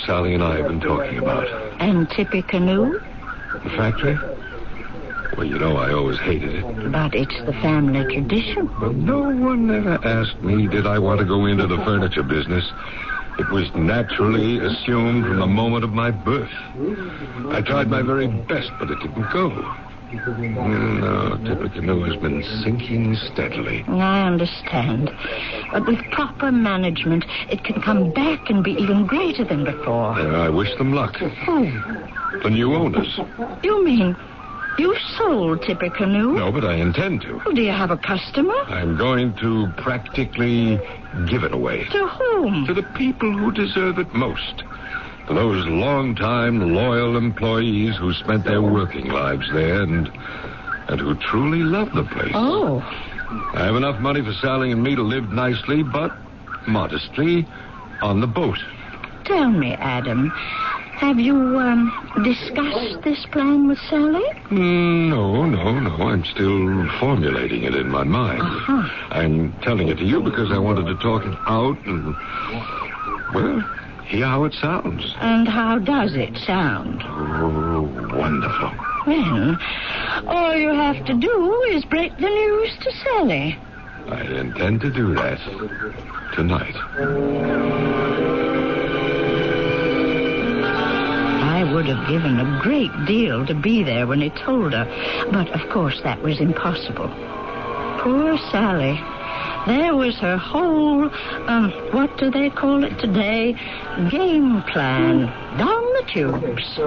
Sally and I have been talking about. And Tippecanoe? The factory? Well, you know I always hated it. But it's the family tradition. Well, no one ever asked me did I want to go into the furniture business. It was naturally assumed from the moment of my birth. I tried my very best, but it didn't go. No, Tippecanoe has been sinking steadily. I understand. But with proper management, it can come back and be even greater than before. I wish them luck. Who? The new owners. You mean you sold Tippecanoe? No, but I intend to. Well, do you have a customer? I'm going to practically give it away. To whom? To the people who deserve it most. To those long-time, loyal employees who spent their working lives there and who truly love the place. Oh. I have enough money for Sally and me to live nicely, but modestly, on the boat. Tell me, Adam, have you discussed this plan with Sally? No. I'm still formulating it in my mind. Uh-huh. I'm telling it to you because I wanted to talk it out and, well, hear how it sounds. And how does it sound? Oh, wonderful. Well, all you have to do is break the news to Sally. I intend to do that tonight. I would have given a great deal to be there when he told her, but of course that was impossible. Poor Sally. There was her whole, what do they call it today? Game plan. Down the tubes.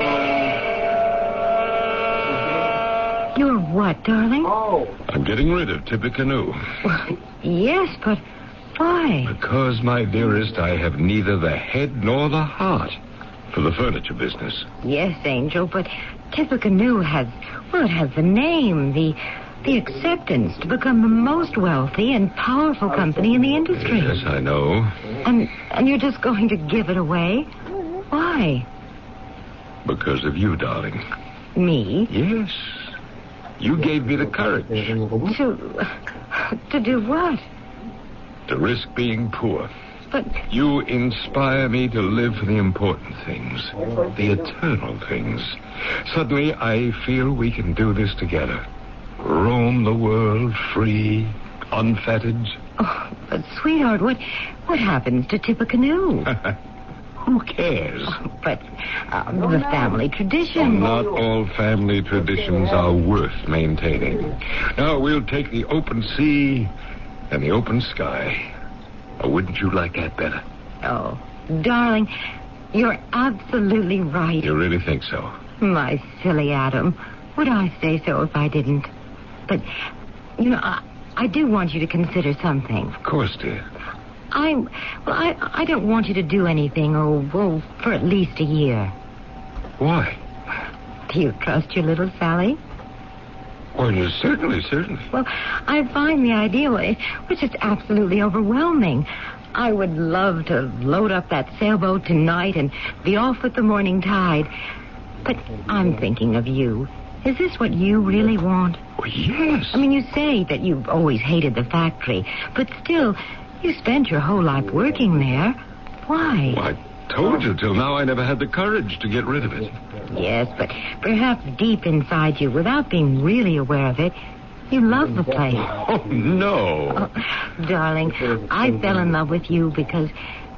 You're what, darling? I'm getting rid of Tippecanoe. Well, yes, but why? Because, my dearest, I have neither the head nor the heart for the furniture business. Yes, Angel, but Tippecanoe has the name, the acceptance to become the most wealthy and powerful company in the industry. Yes, I know. And you're just going to give it away? Why? Because of you, darling. Me? Yes. You gave me the courage. To do what? To risk being poor. but... You inspire me to live for the important things, the eternal things. Suddenly, I feel we can do this together. Roam the world free, unfettered. Oh, but sweetheart, what happens to tip a canoe? Who cares? Oh, but the family tradition. Not all family traditions are worth maintaining. Now, we'll take the open sea and the open sky. Or wouldn't you like that better? Oh, darling, you're absolutely right. You really think so? My silly Adam. Would I say so if I didn't? But, you know, I do want you to consider something. Of course, dear. I don't want you to do anything, for at least a year. Why? Do you trust your little Sally? Well, certainly. Well, I find the idea was just absolutely overwhelming. I would love to load up that sailboat tonight and be off with the morning tide. But I'm thinking of you. Is this what you really want? Well, yes. I mean, you say that you've always hated the factory, but still, you spent your whole life working there. Why? Well, I told you till now I never had the courage to get rid of it. Yes, but perhaps deep inside you, without being really aware of it, you love the place. Oh, no. Oh, darling, I fell in love with you because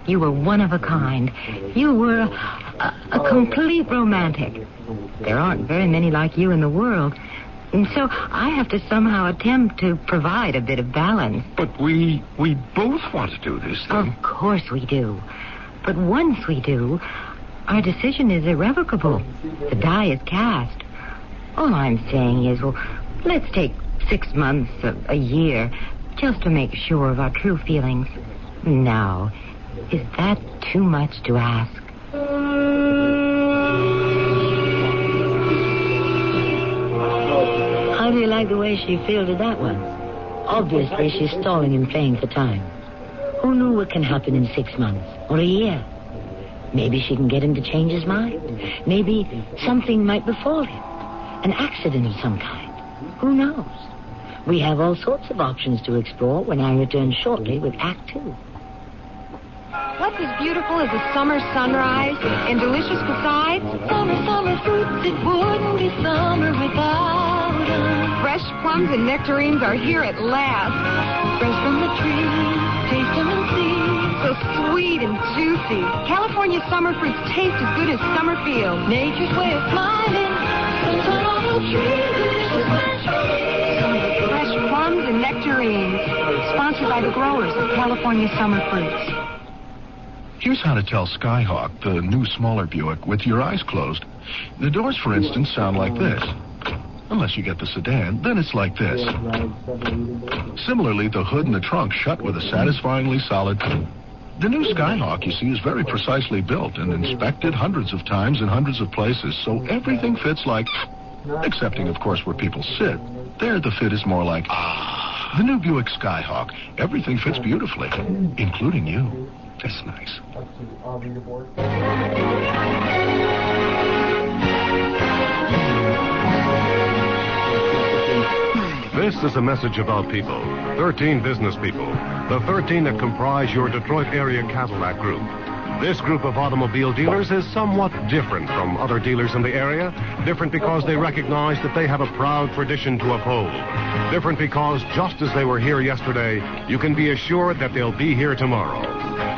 you were one of a kind. You were a complete romantic. There aren't very many like you in the world. And so I have to somehow attempt to provide a bit of balance. But we both want to do this thing. Of course we do. But once we do, our decision is irrevocable. The die is cast. All I'm saying is, well, let's take 6 months, a year, just to make sure of our true feelings. Now, is that too much to ask? How do you like the way she fielded that one? Obviously, she's stalling and playing for time. Who knew what can happen in 6 months or a year? Maybe she can get him to change his mind. Maybe something might befall him. An accident of some kind. Who knows? We have all sorts of options to explore when I return shortly with Act 2. What's as beautiful as a summer sunrise and delicious besides? Summer fruits, it wouldn't be summer without them. Fresh plums and nectarines are here at last. Fresh from the tree, taste them and see. So sweet and juicy. California summer fruits taste as good as summer feels. Nature's way of smiling. Sunshine on the tree, delicious naturally. Fresh plums and nectarines. Sponsored by the growers of California summer fruits. Here's how to tell Skyhawk, the new smaller Buick, with your eyes closed. The doors, for instance, sound like this. Unless you get the sedan, then it's like this. Similarly, the hood and the trunk shut with a satisfyingly solid... The new Skyhawk, you see, is very precisely built and inspected hundreds of times in hundreds of places, so everything fits like... Excepting, of course, where people sit. There, the fit is more like... The new Buick Skyhawk. Everything fits beautifully, including you. That's nice. This is a message about people. 13 business people. The 13 that comprise your Detroit area Cadillac group. This group of automobile dealers is somewhat different from other dealers in the area. Different because they recognize that they have a proud tradition to uphold. Different because just as they were here yesterday, you can be assured that they'll be here tomorrow.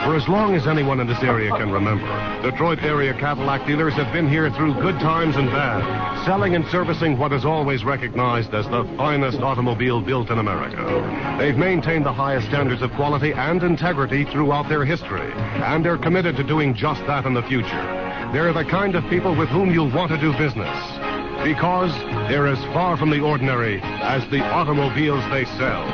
For as long as anyone in this area can remember, Detroit area Cadillac dealers have been here through good times and bad, selling and servicing what is always recognized as the finest automobile built in America. They've maintained the highest standards of quality and integrity throughout their history, and they're committed to doing just that in the future. They're the kind of people with whom you'll want to do business, because they're as far from the ordinary as the automobiles they sell.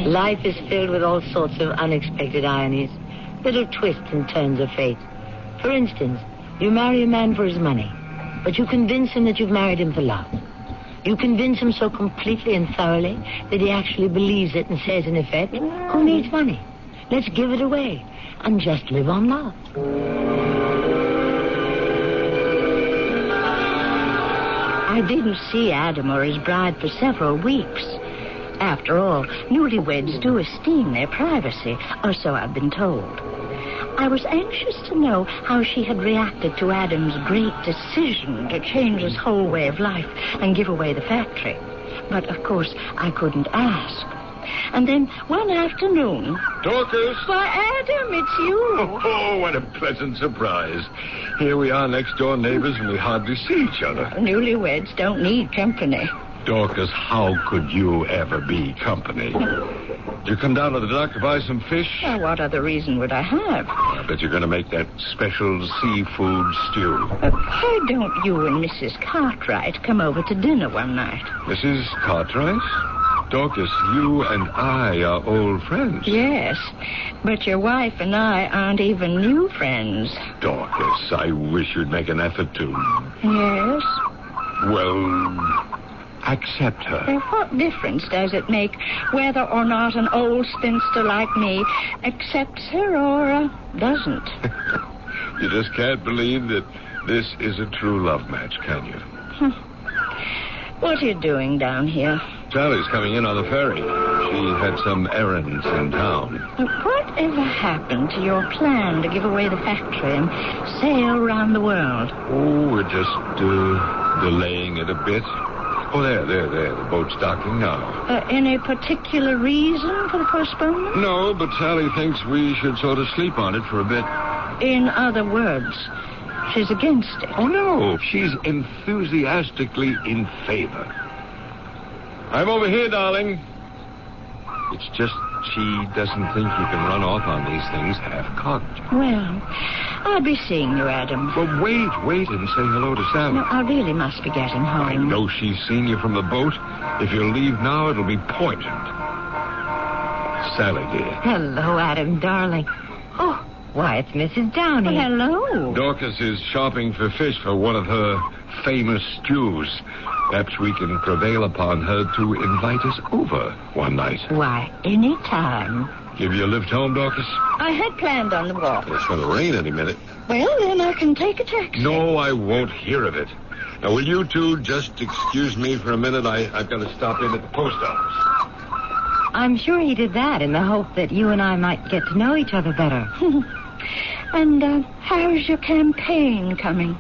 Life is filled with all sorts of unexpected ironies, little twists and turns of fate. For instance, you marry a man for his money, but you convince him that you've married him for love. You convince him so completely and thoroughly that he actually believes it and says, in effect, who needs money? Let's give it away and just live on love. I didn't see Adam or his bride for several weeks. After all, newlyweds do esteem their privacy, or so I've been told. I was anxious to know how she had reacted to Adam's great decision to change his whole way of life and give away the factory. But, of course, I couldn't ask. And then one afternoon... Dorcas! Why, Adam, it's you. Oh, what a pleasant surprise. Here we are, next-door neighbors, and we hardly see each other. Newlyweds don't need company. Dorcas, how could you ever be company? Did you come down to the dock to buy some fish? Well, what other reason would I have? I bet you're going to make that special seafood stew. Why don't you and Mrs. Cartwright come over to dinner one night? Mrs. Cartwright? Dorcas, you and I are old friends. Yes, but your wife and I aren't even new friends. Dorcas, I wish you'd make an effort to... Yes? Well... accept her. Well, what difference does it make whether or not an old spinster like me accepts her or doesn't? You just can't believe that this is a true love match, can you? What are you doing down here? Sally's coming in on the ferry. She had some errands in town. Whatever happened to your plan to give away the factory and sail around the world? Oh, we're just delaying it a bit. Oh, there. The boat's docking now. Any particular reason for the postponement? No, but Sally thinks we should sort of sleep on it for a bit. In other words, she's against it. Oh, no. She's enthusiastically in favor. I'm over here, darling. It's just she doesn't think you can run off on these things half-cocked. Well, I'll be seeing you, Adam. Well, wait and say hello to Sally. No, I really must be getting home. I know she's seen you from the boat. If you leave now, it'll be poisoned. Sally, dear. Hello, Adam, darling. Oh, why, it's Mrs. Downey. Well, hello. Dorcas is shopping for fish for one of her famous stews. Perhaps we can prevail upon her to invite us over one night. Why, any time. Give you a lift home, Dorcas? I had planned on the walk. It's going to rain any minute. Well, then I can take a taxi. No, I won't hear of it. Now, will you two just excuse me for a minute? I've got to stop in at the post office. I'm sure he did that in the hope that you and I might get to know each other better. And how's your campaign coming?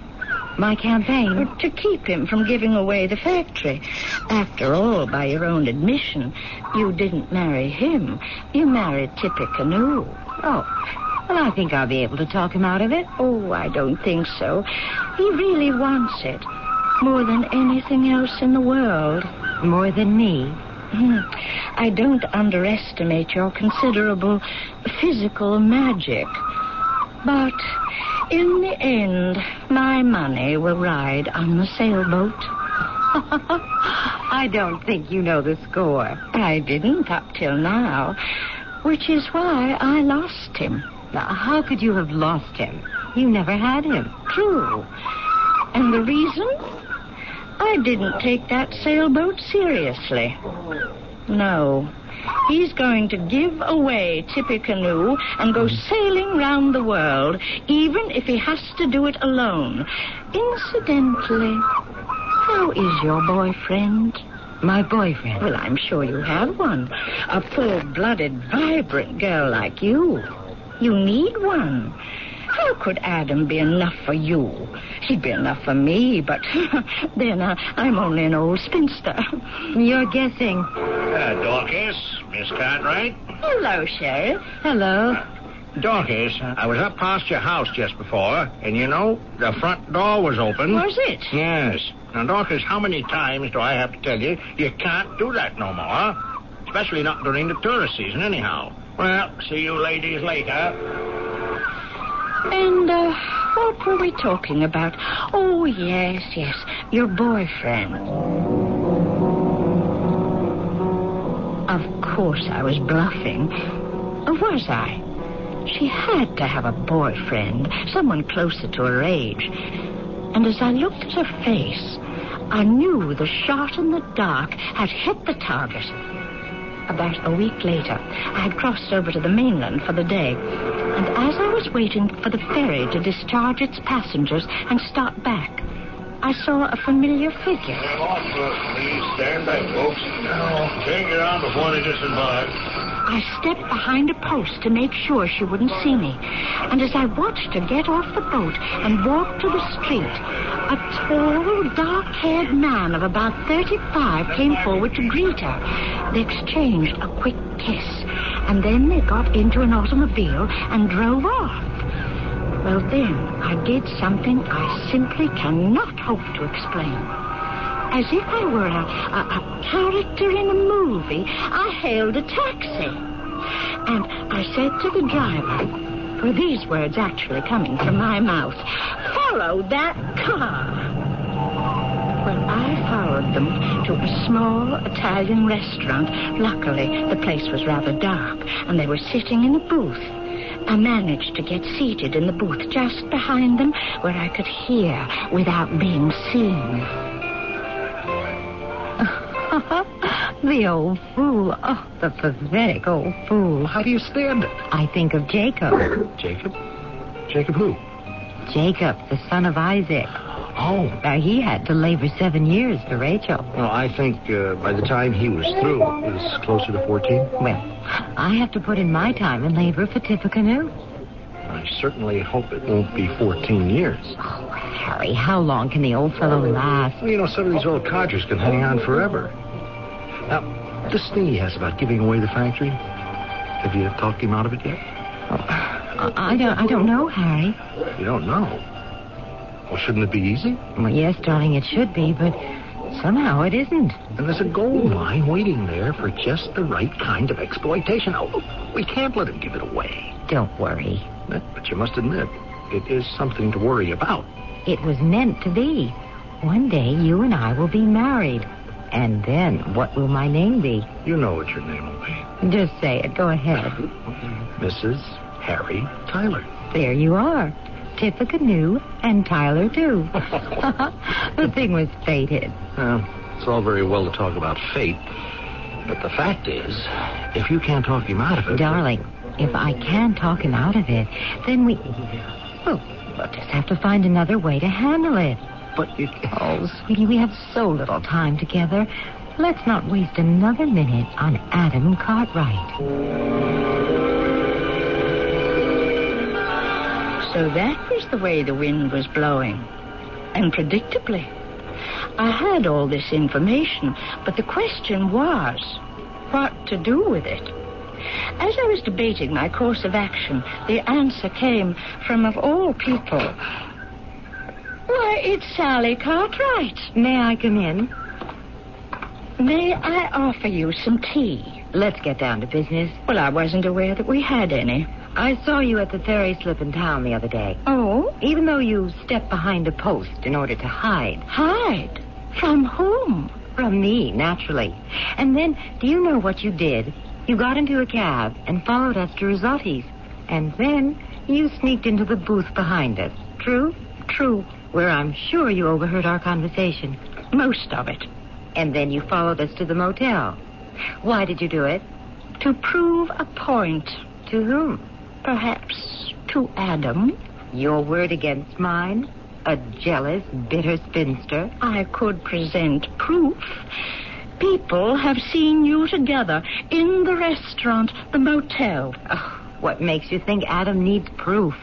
My campaign? To keep him from giving away the factory. After all, by your own admission, you didn't marry him. You married Tippy Canoe. Oh, well, I think I'll be able to talk him out of it. Oh, I don't think so. He really wants it. More than anything else in the world. More than me? I don't underestimate your considerable physical magic. But in the end, my money will ride on the sailboat. I don't think you know the score. I didn't up till now, which is why I lost him. Now, how could you have lost him? You never had him. True. And the reason? I didn't take that sailboat seriously. No. He's going to give away Tippy Canoe and go sailing round the world, even if he has to do it alone. Incidentally, how is your boyfriend? My boyfriend? Well, I'm sure you have one. A full-blooded, vibrant girl like you. You need one. How could Adam be enough for you? He'd be enough for me, but then I'm only an old spinster. You're guessing. Dorcas, Miss Cartwright. Hello, Sheriff. Hello. Dorcas, I was up past your house just before, and you know, the front door was open. Was it? Yes. Now, Dorcas, how many times do I have to tell you can't do that no more? Especially not during the tourist season, anyhow. Well, see you ladies later. And, what were we talking about? Oh, yes, your boyfriend. Of course I was bluffing. Or was I? She had to have a boyfriend, someone closer to her age. And as I looked at her face, I knew the shot in the dark had hit the target. About a week later, I had crossed over to the mainland for the day, and as I was waiting for the ferry to discharge its passengers and start back, I saw a familiar figure. Please stand back, folks. Now, can't get on before they disembark. I stepped behind a post to make sure she wouldn't see me. And as I watched her get off the boat and walk to the street, a tall, dark-haired man of about 35 came forward to greet her. They exchanged a quick kiss, and then they got into an automobile and drove off. Well, then, I did something I simply cannot hope to explain. As if I were a character in a movie, I hailed a taxi. And I said to the driver, were these words actually coming from my mouth, "Follow that car." Well, I followed them to a small Italian restaurant. Luckily, the place was rather dark, and they were sitting in a booth. I managed to get seated in the booth just behind them, where I could hear without being seen. The old fool. Oh, the pathetic old fool. How do you stand it? I think of Jacob. Jacob? Jacob who? Jacob, the son of Isaac. Oh. Now, he had to labor 7 years for Rachel. Well, I think by the time he was through, it was closer to 14. Well, I have to put in my time and labor for Tippecanoe. I certainly hope it won't be 14 years. Oh, Harry, how long can the old fellow last? Well, you know, some of these old codgers can hang on forever. Now, this thing he has about giving away the factory, have you talked him out of it yet? I don't know, Harry. You don't know? Well, shouldn't it be easy? Well, yes, darling, it should be, but somehow it isn't. And there's a gold mine waiting there for just the right kind of exploitation. Oh, we can't let him give it away. Don't worry. But you must admit, it is something to worry about. It was meant to be. One day you and I will be married. And then what will my name be? You know what your name will be. Just say it. Go ahead. Mrs. Harry Tyler. There you are. Tippecanoe and Tyler, too. The thing was fated. Well, it's all very well to talk about fate. But the fact is, if you can't talk him out of it... Darling, if I can talk him out of it, then we'll just have to find another way to handle it. But you... Oh, sweetie, we have so little time together. Let's not waste another minute on Adam Cartwright. So that was the way the wind was blowing. And predictably. I had all this information, but the question was, what to do with it? As I was debating my course of action, the answer came from, of all people... Why, it's Sally Cartwright. May I come in? May I offer you some tea? Let's get down to business. Well, I wasn't aware that we had any. I saw you at the ferry slip in town the other day. Oh? Even though you stepped behind a post in order to hide. Hide? From whom? From me, naturally. And then, do you know what you did? You got into a cab and followed us to Risotti's. And then you sneaked into the booth behind us. True? True. Where I'm sure you overheard our conversation. Most of it. And then you followed us to the motel. Why did you do it? To prove a point. To whom? Perhaps to Adam. Your word against mine? A jealous, bitter spinster? I could present proof. People have seen you together in the restaurant, the motel. Oh, what makes you think Adam needs proof?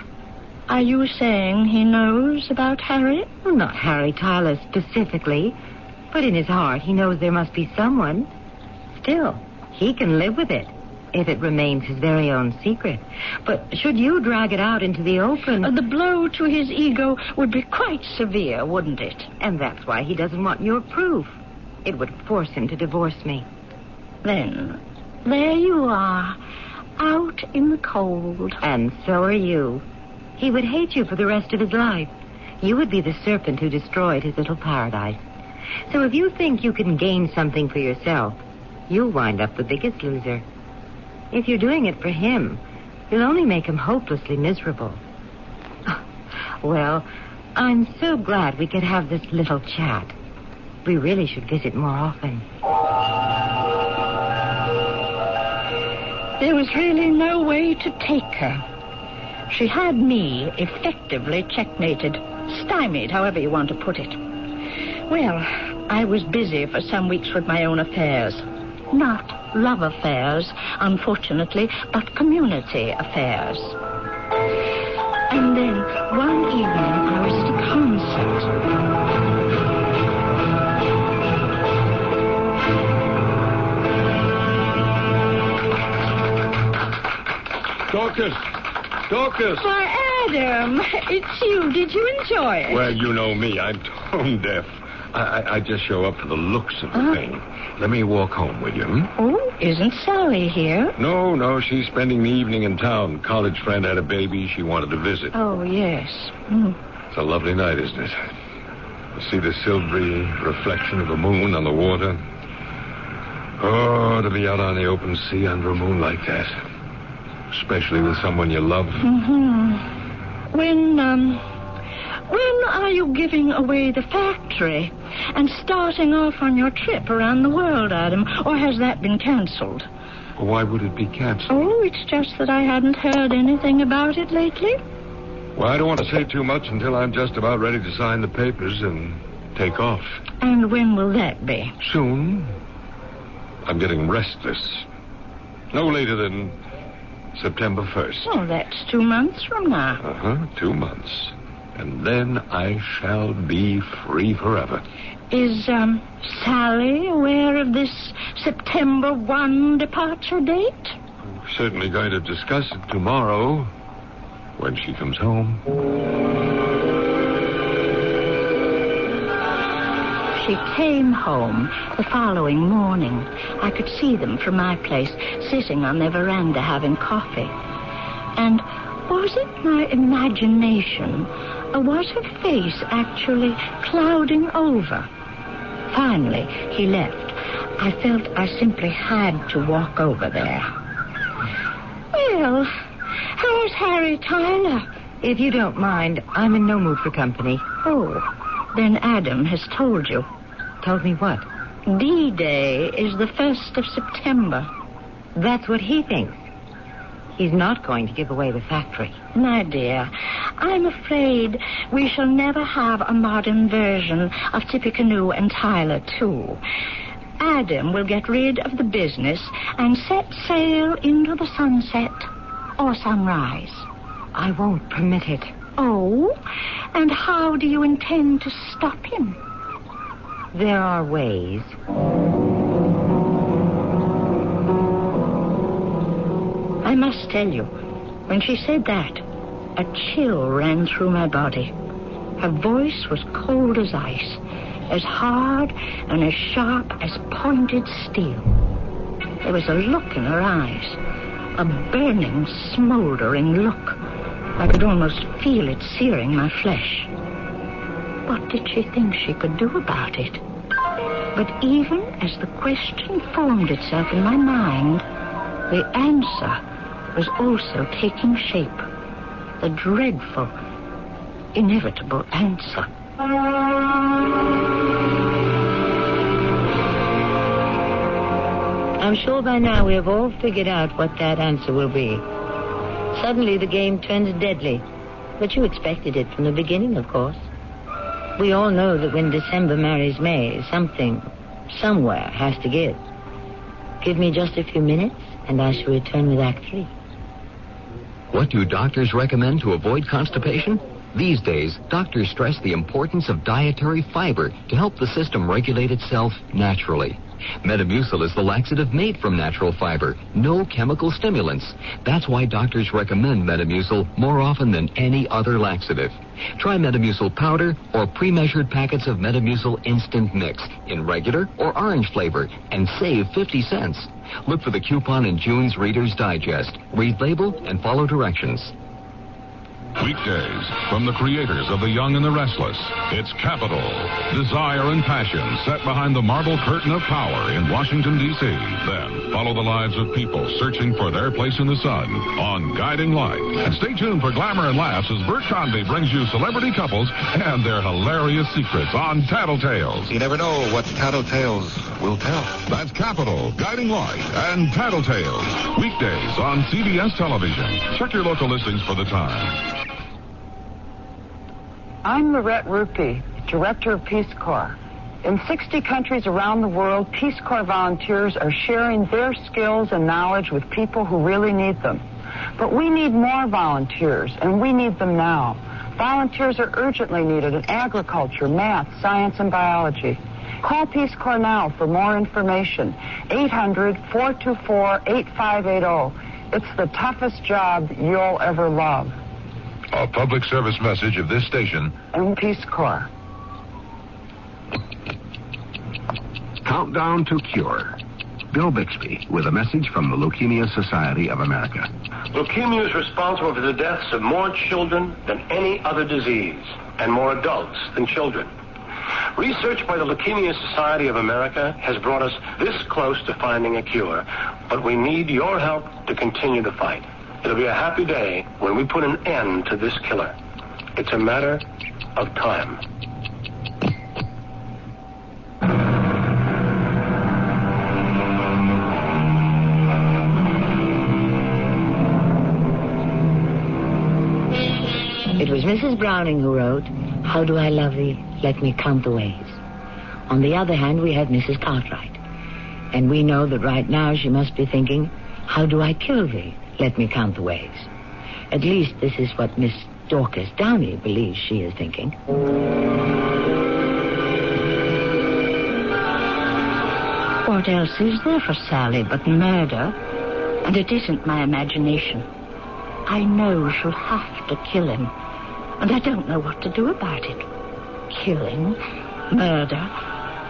Are you saying he knows about Harry? Well, not Harry Tyler specifically, but in his heart he knows there must be someone. Still, he can live with it, if it remains his very own secret. But should you drag it out into the open... The blow to his ego would be quite severe, wouldn't it? And that's why he doesn't want your proof. It would force him to divorce me. Then, there you are, out in the cold. And so are you. He would hate you for the rest of his life. You would be the serpent who destroyed his little paradise. So if you think you can gain something for yourself, you'll wind up the biggest loser. If you're doing it for him, you'll only make him hopelessly miserable. Well, I'm so glad we could have this little chat. We really should visit more often. There was really no way to take her. She had me effectively checkmated, stymied, however you want to put it. Well, I was busy for some weeks with my own affairs. Not love affairs, unfortunately, but community affairs. And then, one evening, I was at a concert. Dorcas! Why, Adam, it's you. Did you enjoy it? Well, you know me. I'm tone deaf. I just show up for the looks of the thing. Let me walk home with you, Oh, isn't Sally here? No, she's spending the evening in town. College friend had a baby she wanted to visit. Oh, yes. It's a lovely night, isn't it? You see the silvery reflection of the moon on the water. Oh, to be out on the open sea under a moon like that. Especially with someone you love. When are you giving away the factory and starting off on your trip around the world, Adam? Or has that been cancelled? Why would it be canceled? Oh, it's just that I hadn't heard anything about it lately. Well, I don't want to say too much until I'm just about ready to sign the papers and take off. And when will that be? Soon. I'm getting restless. No later than September 1st. Oh, that's 2 months from now. 2 months. And then I shall be free forever. Is, Sally aware of this September 1 departure date? We're certainly going to discuss it tomorrow when she comes home. She came home the following morning. I could see them from my place, sitting on their veranda having coffee. And was it my imagination, or was her face actually clouding over? Finally, he left. I felt I simply had to walk over there. Well, how's Harry Tyler? If you don't mind, I'm in no mood for company. Oh, then Adam has told you. Told me what? D-Day is the 1st of September. That's what he thinks. He's not going to give away the factory. My dear, I'm afraid we shall never have a modern version of Tippecanoe and Tyler 2. Adam will get rid of the business and set sail into the sunset or sunrise. I won't permit it. Oh? And how do you intend to stop him? There are ways. I must tell you, when she said that, a chill ran through my body. Her voice was cold as ice, as hard and as sharp as pointed steel. There was a look in her eyes, a burning, smoldering look. I could almost feel it searing my flesh. What did she think she could do about it? But even as the question formed itself in my mind, the answer was also taking shape. The dreadful, inevitable answer. I'm sure by now we have all figured out what that answer will be. Suddenly the game turns deadly. But you expected it from the beginning, of course. We all know that when December marries May, something, somewhere, has to give. Give me just a few minutes, and I shall return with Act 3. What do doctors recommend to avoid constipation? These days, doctors stress the importance of dietary fiber to help the system regulate itself naturally. Metamucil is the laxative made from natural fiber. No chemical stimulants. That's why doctors recommend Metamucil more often than any other laxative. Try Metamucil powder or pre-measured packets of Metamucil instant mix in regular or orange flavor and save 50 cents. Look for the coupon in June's Reader's Digest. Read label and follow directions. Weekdays, from the creators of The Young and the Restless, it's Capital, Desire and Passion set behind the marble curtain of power in Washington, D.C. Then, follow the lives of people searching for their place in the sun on Guiding Light. And stay tuned for glamour and laughs as Bert Convy brings you celebrity couples and their hilarious secrets on Tattletales. You never know what Tattletales will tell. That's Capital, Guiding Light, and Tattletales. Weekdays on CBS Television. Check your local listings for the time. I'm Lorette Rupi, Director of Peace Corps. In 60 countries around the world, Peace Corps volunteers are sharing their skills and knowledge with people who really need them. But we need more volunteers, and we need them now. Volunteers are urgently needed in agriculture, math, science, and biology. Call Peace Corps now for more information. 800-424-8580. It's the toughest job you'll ever love. A public service message of this station And Peace Corps. Countdown to Cure. Bill Bixby with a message from the Leukemia Society of America. Leukemia is responsible for the deaths of more children than any other disease, and more adults than children. Research by the Leukemia Society of America has brought us this close to finding a cure, but we need your help to continue the fight. It'll be a happy day when we put an end to this killer. It's a matter of time. It was Mrs. Browning who wrote, "How do I love thee? Let me count the ways." On the other hand, we have Mrs. Cartwright. And we know that right now she must be thinking, "How do I kill thee? Let me count the ways." At least this is what Miss Dorcas Downey believes she is thinking. What else is there for Sally but murder? And it isn't my imagination. I know she'll have to kill him. And I don't know what to do about it. Killing, murder,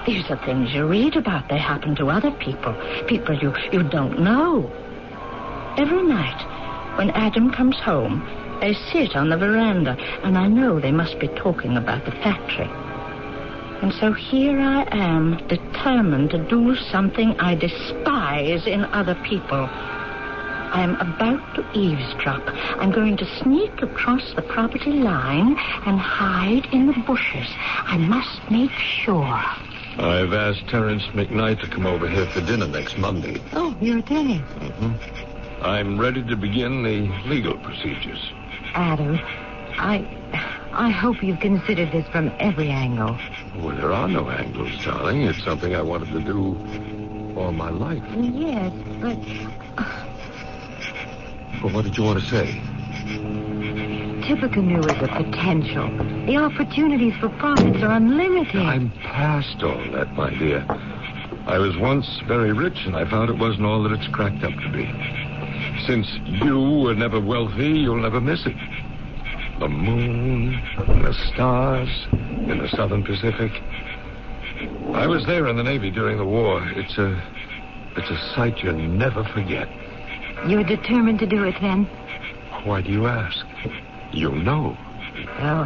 these are things you read about. They happen to other people. People you don't know. Every night, when Adam comes home, they sit on the veranda, and I know they must be talking about the factory. And so here I am, determined to do something I despise in other people. I am about to eavesdrop. I'm going to sneak across the property line and hide in the bushes. I must make sure. I've asked Terence McKnight to come over here for dinner next Monday. Oh, you're there. I'm ready to begin the legal procedures. Adam, I hope you've considered this from every angle. Well, there are no angles, darling. It's something I wanted to do all my life. Yes, but... Well, what did you want to say? Tippecanoe is a potential. The opportunities for profits are unlimited. I'm past all that, my dear. I was once very rich, and I found it wasn't all that it's cracked up to be. Since you were never wealthy, you'll never miss it. The moon and the stars in the southern Pacific. I was there in the Navy during the war. It's a sight you'll never forget. You're determined to do it, then? Why do you ask? You'll know. Well,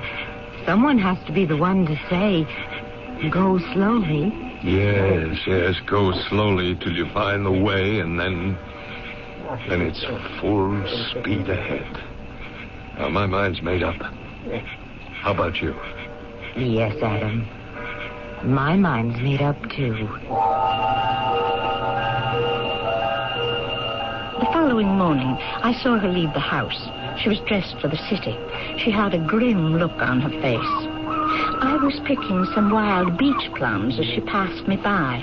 someone has to be the one to say, go slowly. Yes, go slowly till you find the way, and then it's full speed ahead. Now, my mind's made up. How about you? Yes, Adam. My mind's made up, too. The following morning, I saw her leave the house. She was dressed for the city. She had a grim look on her face. I was picking some wild beach plums as she passed me by.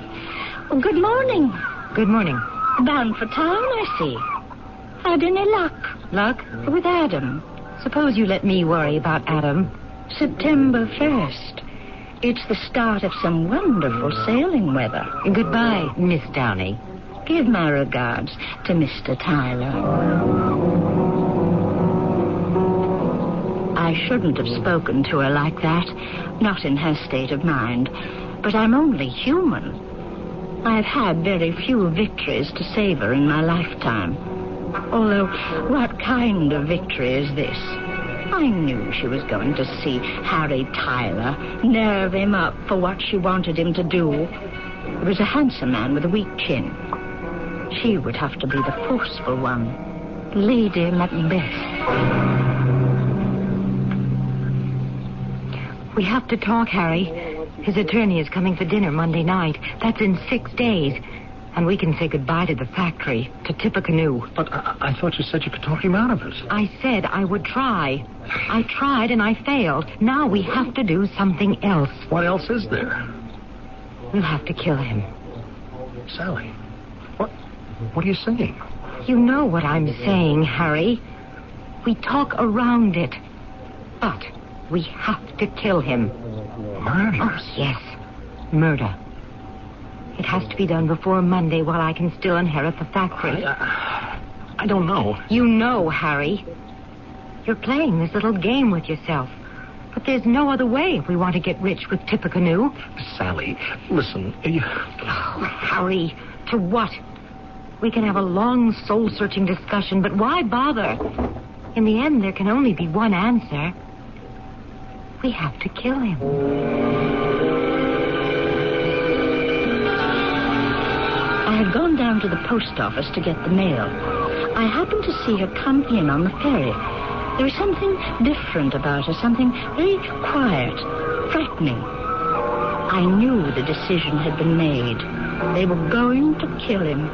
Oh, good morning. Good morning. Bound for town, I see. Had any luck? Luck? With Adam. Suppose you let me worry about Adam. September 1st. It's the start of some wonderful sailing weather. Goodbye, Miss Downey. Give my regards to Mr. Tyler. I shouldn't have spoken to her like that, not in her state of mind. But I'm only human. I've had very few victories to savor in my lifetime. Although, what kind of victory is this? I knew she was going to see Harry Tyler, nerve him up for what she wanted him to do. He was a handsome man with a weak chin. She would have to be the forceful one. Lady Macbeth. We have to talk, Harry. His attorney is coming for dinner Monday night. That's in 6 days. And we can say goodbye to the factory, to Tippecanoe. But I thought you said you could talk him out of it. I said I would try. I tried and I failed. Now we have to do something else. What else is there? We'll have to kill him. Sally, what are you saying? You know what I'm saying, Harry. We talk around it. But we have to kill him. Murder? Oh, yes. Murder. It has to be done before Monday while I can still inherit the factory. I don't know. You know, Harry. You're playing this little game with yourself. But there's no other way if we want to get rich with Tippecanoe. Sally, listen. Oh, Harry, to what? We can have a long, soul-searching discussion, but why bother? In the end, there can only be one answer. We have to kill him. I had gone down to the post office to get the mail. I happened to see her come in on the ferry. There was something different about her, something very quiet, frightening. I knew the decision had been made. They were going to kill him.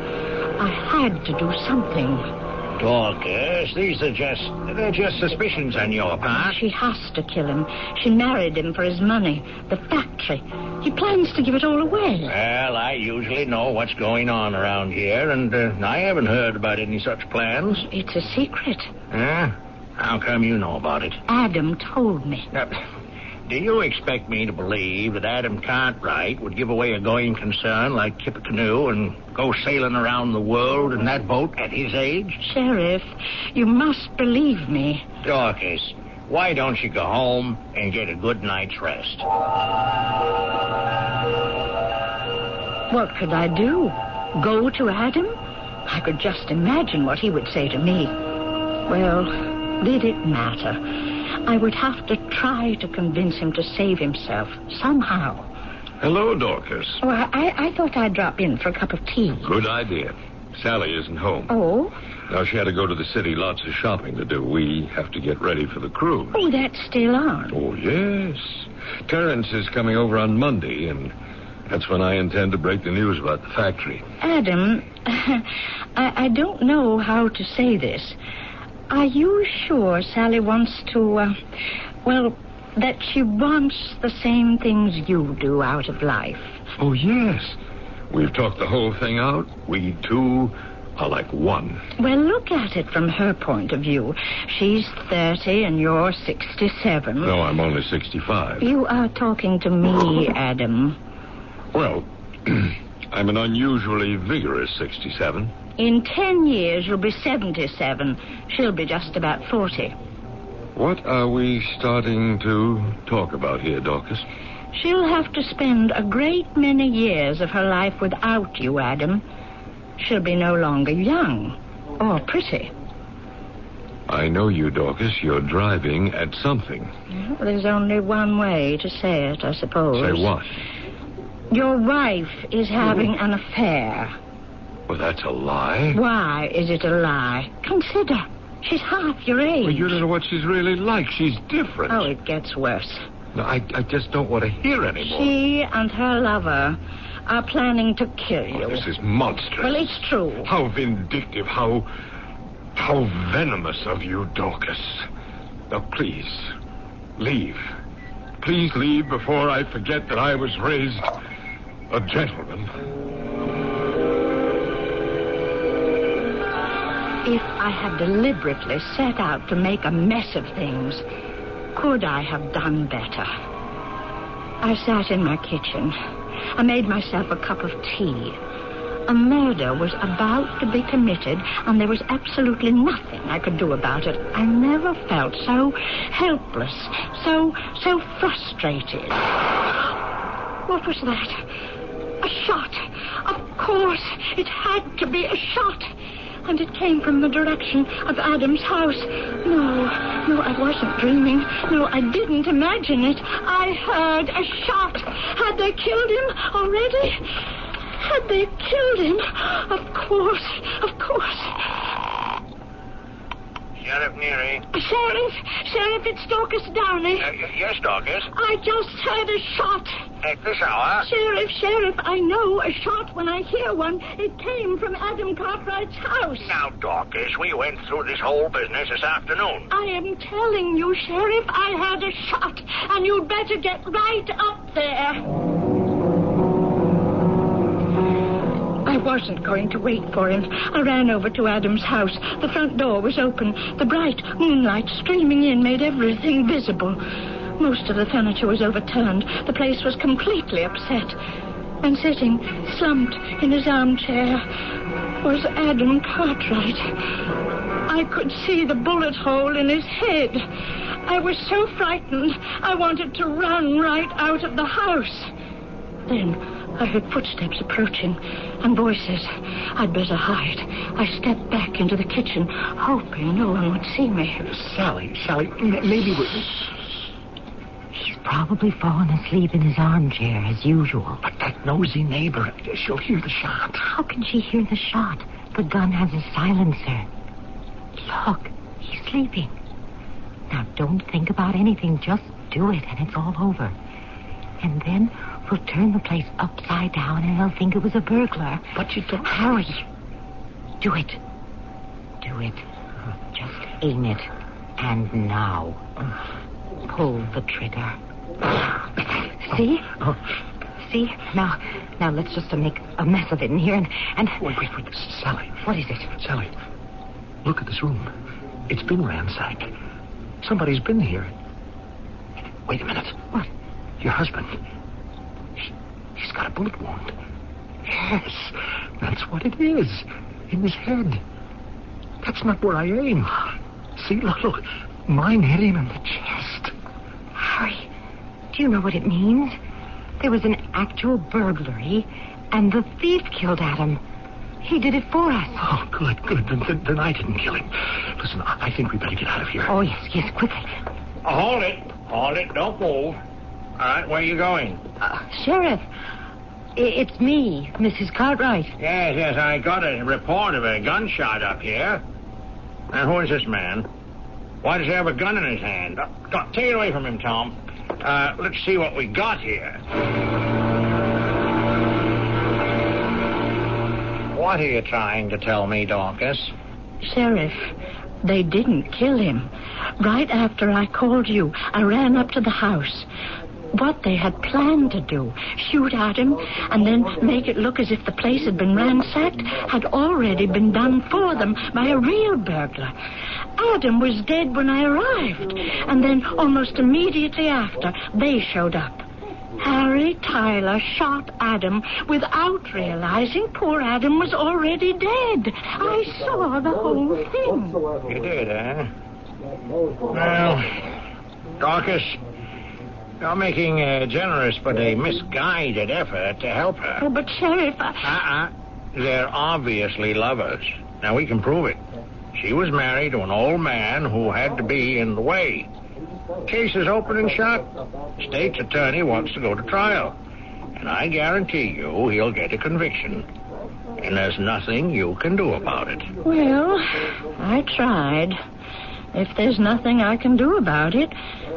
I had to do something. Dorcas, they're just suspicions on your part. She has to kill him. She married him for his money, the factory. He plans to give it all away. Well, I usually know what's going on around here, and I haven't heard about any such plans. It's a secret. Huh? How come you know about it? Adam told me. Do you expect me to believe that Adam Cartwright would give away a going concern like Tippecanoe and go sailing around the world in that boat at his age? Sheriff, you must believe me. Dorcas, why don't you go home and get a good night's rest? What could I do? Go to Adam? I could just imagine what he would say to me. Well, did it matter? I would have to try to convince him to save himself, somehow. Hello, Dorcas. Oh, I thought I'd drop in for a cup of tea. Good idea. Sally isn't home. Oh? Now, she had to go to the city. Lots of shopping to do. We have to get ready for the cruise. Oh, that's still on. Oh, yes. Terence is coming over on Monday, and that's when I intend to break the news about the factory. Adam, I don't know how to say this. Are you sure Sally wants to, that she wants the same things you do out of life? Oh, yes. We've talked the whole thing out. We two are like one. Well, look at it from her point of view. She's 30 and you're 67. No, I'm only 65. You are talking to me, Adam. Well, I'm an unusually vigorous 67. In 10 years, you'll be 77. She'll be just about 40. What are we starting to talk about here, Dorcas? She'll have to spend a great many years of her life without you, Adam. She'll be no longer young or pretty. I know you, Dorcas. You're driving at something. Well, there's only one way to say it, I suppose. Say what? Your wife is having an affair. Well, that's a lie. Why is it a lie? Consider. She's half your age. Well, you don't know what she's really like. She's different. Oh, it gets worse. No, I just don't want to hear anymore. She and her lover are planning to kill you. Oh, this is monstrous. Well, it's true. How vindictive, how venomous of you, Dorcas. Now, please, leave. Please leave before I forget that I was raised a gentleman. If I had deliberately set out to make a mess of things, could I have done better? I sat in my kitchen. I made myself a cup of tea. A murder was about to be committed, and there was absolutely nothing I could do about it. I never felt so helpless, so frustrated. What was that? A shot. Of course, it had to be a shot. And it came from the direction of Adam's house. No, I wasn't dreaming. No, I didn't imagine it. I heard a shot. Had they killed him already? Had they killed him? Of course. Sheriff Neary. Sheriff, it's Dorcas Downey. Yes, Dorcas. I just heard a shot. at this hour? Sheriff, I know a shot when I hear one. It came from Adam Cartwright's house. Now, Dorcas, we went through this whole business this afternoon. I am telling you, Sheriff, I had a shot, and you'd better get right up there. I wasn't going to wait for him. I ran over to Adam's house. The front door was open. The bright moonlight streaming in made everything visible. Most of the furniture was overturned. The place was completely upset. And sitting, slumped in his armchair, was Adam Cartwright. I could see the bullet hole in his head. I was so frightened, I wanted to run right out of the house. Then I heard footsteps approaching and voices. I'd better hide. I stepped back into the kitchen, hoping no one would see me. Sally, maybe we're... He's probably fallen asleep in his armchair, as usual. But that nosy neighbor, she'll hear the shot. How can she hear the shot? The gun has a silencer. Look, he's sleeping. Now, don't think about anything. Just do it, and it's all over. And then we'll turn the place upside down, and they'll think it was a burglar. But you don't... Hurry. Do it. Do it. Just aim it. And now... pull the trigger. See? See? Now let's just make a mess of it in here and... Wait. Sally. What is it? Sally, look at this room. It's been ransacked. Somebody's been here. Wait a minute. What? Your husband. He's got a bullet wound. Yes, that's what it is. In his head. That's not where I aim. See, look. Mine hit him in the chest. Harry, do you know what it means? There was an actual burglary, and the thief killed Adam. He did it for us. Oh, good. Then I didn't kill him. Listen, I think we better get out of here. Oh, yes, quickly. Hold it. Don't move. All right, where are you going? Sheriff, it's me, Mrs. Cartwright. Yes, I got a report of a gunshot up here. Now, who is this man? Why does he have a gun in his hand? Take it away from him, Tom. Let's see what we got here. What are you trying to tell me, Dorcas? Sheriff, they didn't kill him. Right after I called you, I ran up to the house. What they had planned to do, shoot at him, and then make it look as if the place had been ransacked, had already been done for them by a real burglar. Adam was dead when I arrived, and then almost immediately after, they showed up. Harry Tyler shot Adam without realizing poor Adam was already dead. I saw the whole thing. You did, eh? Well, Dorcas, you're making a generous but a misguided effort to help her. Oh, but Sheriff, They're obviously lovers. Now, we can prove it. She was married to an old man who had to be in the way. Case is open and shut. State's attorney wants to go to trial. And I guarantee you he'll get a conviction. And there's nothing you can do about it. Well, I tried. If there's nothing I can do about it,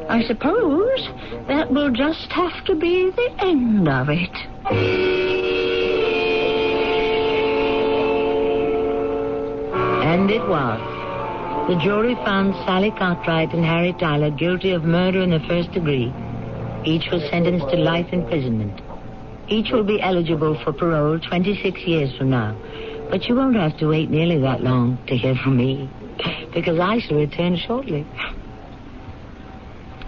I suppose that will just have to be the end of it. And it was. The jury found Sally Cartwright and Harry Tyler guilty of murder in the first degree. Each was sentenced to life imprisonment. Each will be eligible for parole 26 years from now. But you won't have to wait nearly that long to hear from me, because I shall return shortly.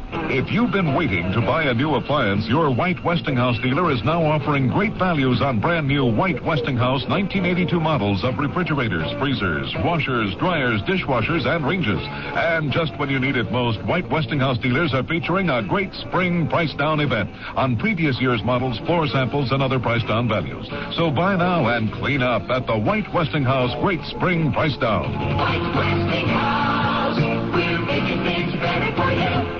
If you've been waiting to buy a new appliance, your White Westinghouse dealer is now offering great values on brand new White Westinghouse 1982 models of refrigerators, freezers, washers, dryers, dishwashers, and ranges. And just when you need it most, White Westinghouse dealers are featuring a great spring price down event on previous year's models, floor samples, and other price down values. So buy now and clean up at the White Westinghouse Great Spring Price Down. White Westinghouse, we're making things better for you.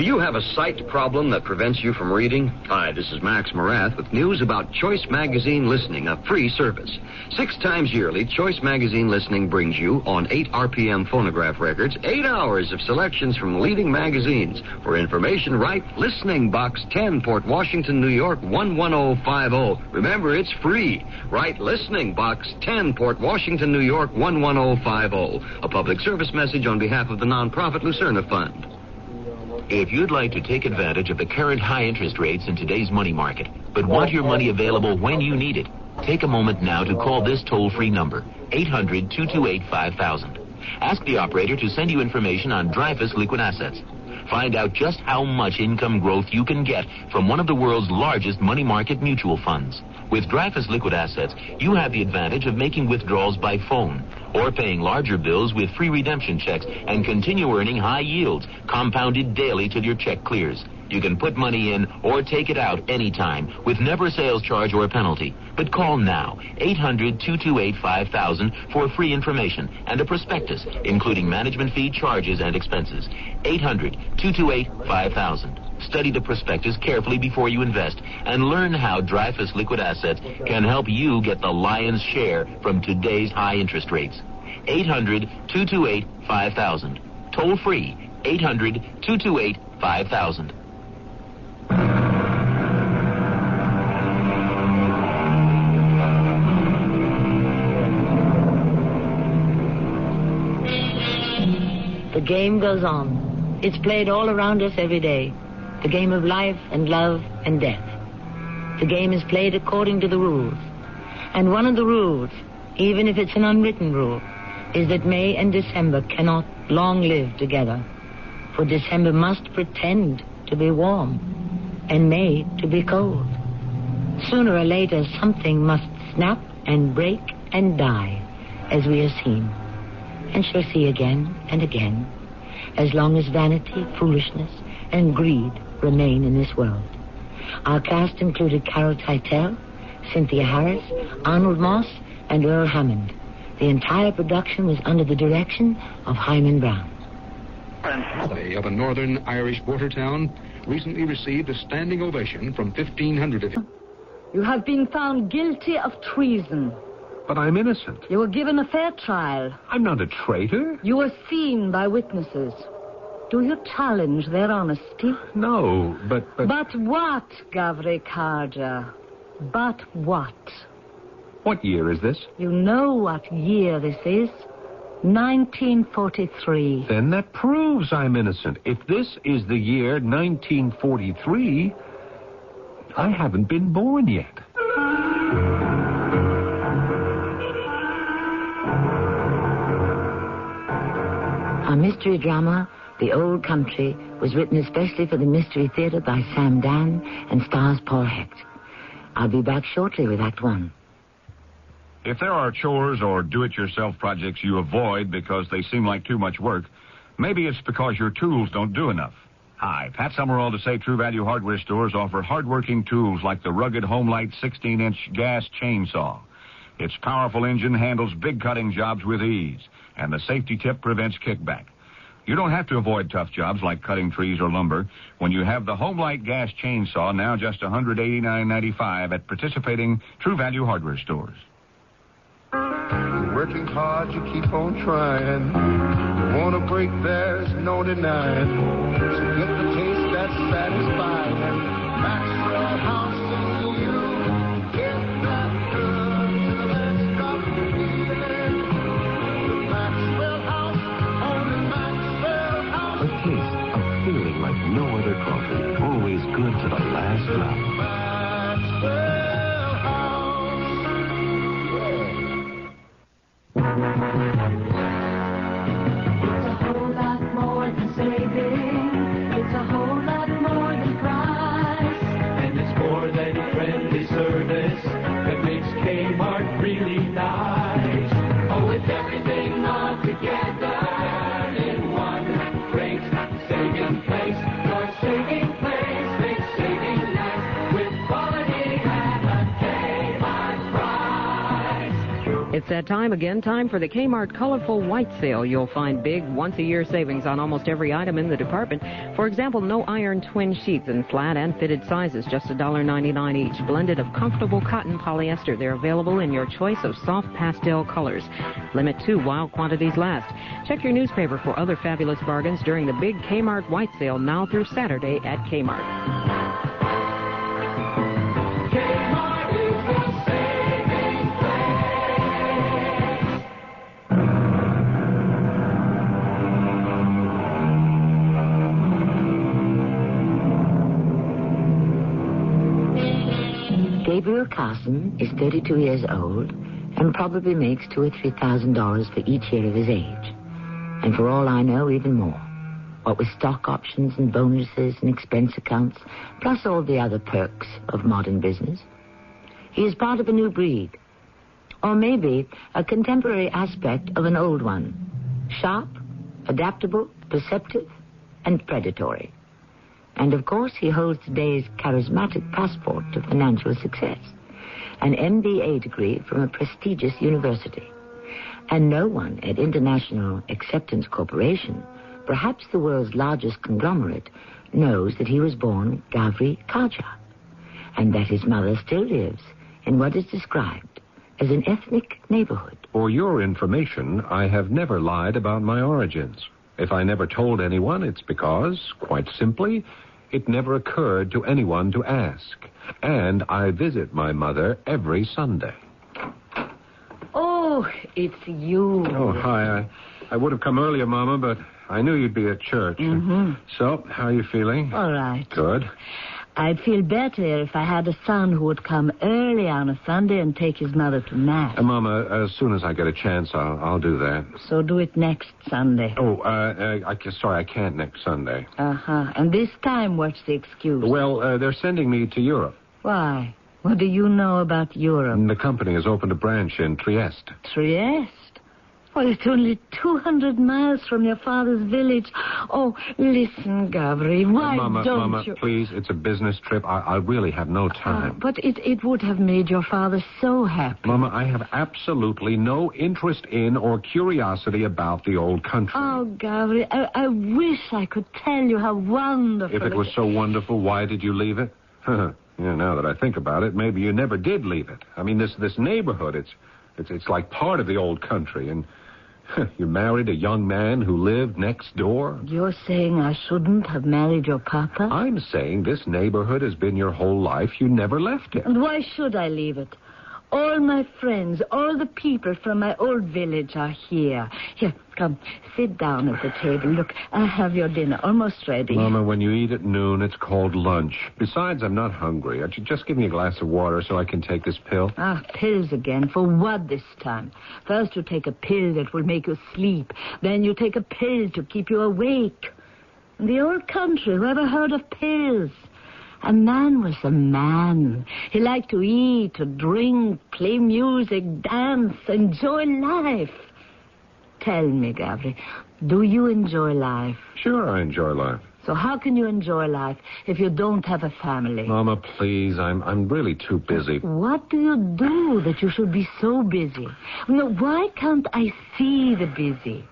Do you have a sight problem that prevents you from reading? Hi, this is Max Morath with news about Choice Magazine Listening, a free service. 6 times yearly, Choice Magazine Listening brings you, on 8 RPM phonograph records, 8 hours of selections from leading magazines. For information, write Listening Box 10, Port Washington, New York, 11050. Remember, it's free. Write Listening Box 10, Port Washington, New York, 11050. A public service message on behalf of the nonprofit Lucerna Fund. If you'd like to take advantage of the current high interest rates in today's money market, but want your money available when you need it, take a moment now to call this toll-free number, 800-228-5000. Ask the operator to send you information on Dreyfus liquid assets. Find out just how much income growth you can get from one of the world's largest money market mutual funds. With Dreyfus liquid assets, you have the advantage of making withdrawals by phone or paying larger bills with free redemption checks and continue earning high yields, compounded daily till your check clears. You can put money in or take it out anytime with never a sales charge or a penalty. But call now, 800-228-5000 for free information and a prospectus, including management fee, charges, and expenses. 800-228-5000. Study the prospectus carefully before you invest and learn how Dreyfus Liquid Assets can help you get the lion's share from today's high interest rates. 800-228-5000. Toll free, 800-228-5000. The game goes on. It's played all around us every day. The game of life and love and death. The game is played according to the rules. And one of the rules, even if it's an unwritten rule, is that May and December cannot long live together. For December must pretend to be warm and May to be cold. Sooner or later, something must snap and break and die, as we have seen, and shall see again and again, as long as vanity, foolishness, and greed remain in this world. Our cast included Carol Teitel, Cynthia Harris, Arnold Moss, and Earl Hammond. The entire production was under the direction of Hyman Brown. Of a northern Irish border town recently received a standing ovation from 1,500 of you. You have been found guilty of treason. But I'm innocent. You were given a fair trial. I'm not a traitor. You were seen by witnesses. Do you challenge their honesty? No, but... But what, Gavri Karja? But what? What year is this? You know what year this is. 1943. Then that proves I'm innocent. If this is the year 1943, I haven't been born yet. Our mystery drama, The Old Country, was written especially for the Mystery Theater by Sam Dan and stars Paul Hecht. I'll be back shortly with Act One. If there are chores or do-it-yourself projects you avoid because they seem like too much work, maybe it's because your tools don't do enough. Hi, Pat Summerall to say True Value Hardware stores offer hard-working tools like the rugged Homelight 16-inch gas chainsaw. Its powerful engine handles big cutting jobs with ease, and the safety tip prevents kickback. You don't have to avoid tough jobs like cutting trees or lumber when you have the Homelight gas chainsaw, now just $189.95 at participating True Value Hardware stores. You're working hard, you keep on trying. You want to break, there's no denying. So get the taste that's satisfying. Maxwell House is you. Get that good to the last drop of feeling. The Maxwell House, only Maxwell House. A taste of feeling like no other coffee. Always good to the last drop. Maxwell. It's a whole lot more than saving. It's a whole lot more than price. And it's more than friendly service that makes Kmart really nice. Oh, with everything all together in one great saving place. Your saving place makes saving nice with quality and a Kmart price. It's that time again, time for the Kmart Colorful White Sale. You'll find big once-a-year savings on almost every item in the department. For example, no iron twin sheets in flat and fitted sizes, just $1.99 each. Blended of comfortable cotton polyester. They're available in your choice of soft pastel colors. Limit 2 while quantities last. Check your newspaper for other fabulous bargains during the big Kmart White Sale now through Saturday at Kmart. Gabriel Carson is 32 years old and probably makes $2,000 or $3,000 for each year of his age. And for all I know, even more. What with stock options and bonuses and expense accounts, plus all the other perks of modern business. He is part of a new breed. Or maybe a contemporary aspect of an old one. Sharp, adaptable, perceptive, and predatory. And, of course, he holds today's charismatic passport to financial success, an MBA degree from a prestigious university. And no one at International Acceptance Corporation, perhaps the world's largest conglomerate, knows that he was born Gavri Kaja, and that his mother still lives in what is described as an ethnic neighborhood. For your information, I have never lied about my origins. If I never told anyone, it's because, quite simply, it never occurred to anyone to ask. And I visit my mother every Sunday. Oh, it's you. Oh, hi. I would have come earlier, Mama, but I knew you'd be at church. Mm-hmm. So, how are you feeling? All right. Good. I'd feel better if I had a son who would come early on a Sunday and take his mother to Mass. Mama, as soon as I get a chance, I'll do that. So do it next Sunday. Oh, sorry, I can't next Sunday. Uh-huh. And this time, what's the excuse? Well, they're sending me to Europe. Why? What do you know about Europe? The company has opened a branch in Trieste. Trieste? Well, it's only 200 miles from your father's village. Oh, listen, Gavri, why Mama, don't Mama, you... please, it's a business trip. I really have no time. But it would have made your father so happy. Mama, I have absolutely no interest in or curiosity about the old country. Oh, Gavri, I wish I could tell you how wonderful... If it was so wonderful, why did you leave it? Yeah, now that I think about it, maybe you never did leave it. I mean, this neighborhood, it's like part of the old country, and you married a young man who lived next door? You're saying I shouldn't have married your papa? I'm saying this neighborhood has been your whole life. You never left it. And why should I leave it? All my friends, all the people from my old village are here. Here, come, sit down at the table. Look, I have your dinner almost ready. Mama, when you eat at noon, it's called lunch. Besides, I'm not hungry. Just give me a glass of water so I can take this pill. Ah, pills again. For what this time? First you take a pill that will make you sleep. Then you take a pill to keep you awake. In the old country, who ever heard of pills? A man was a man. He liked to eat, to drink, play music, dance, enjoy life. Tell me, Gavri, do you enjoy life? Sure, I enjoy life. So how can you enjoy life if you don't have a family? Mama, please, I'm really too busy. What do you do that you should be so busy? No, why can't I see the busy?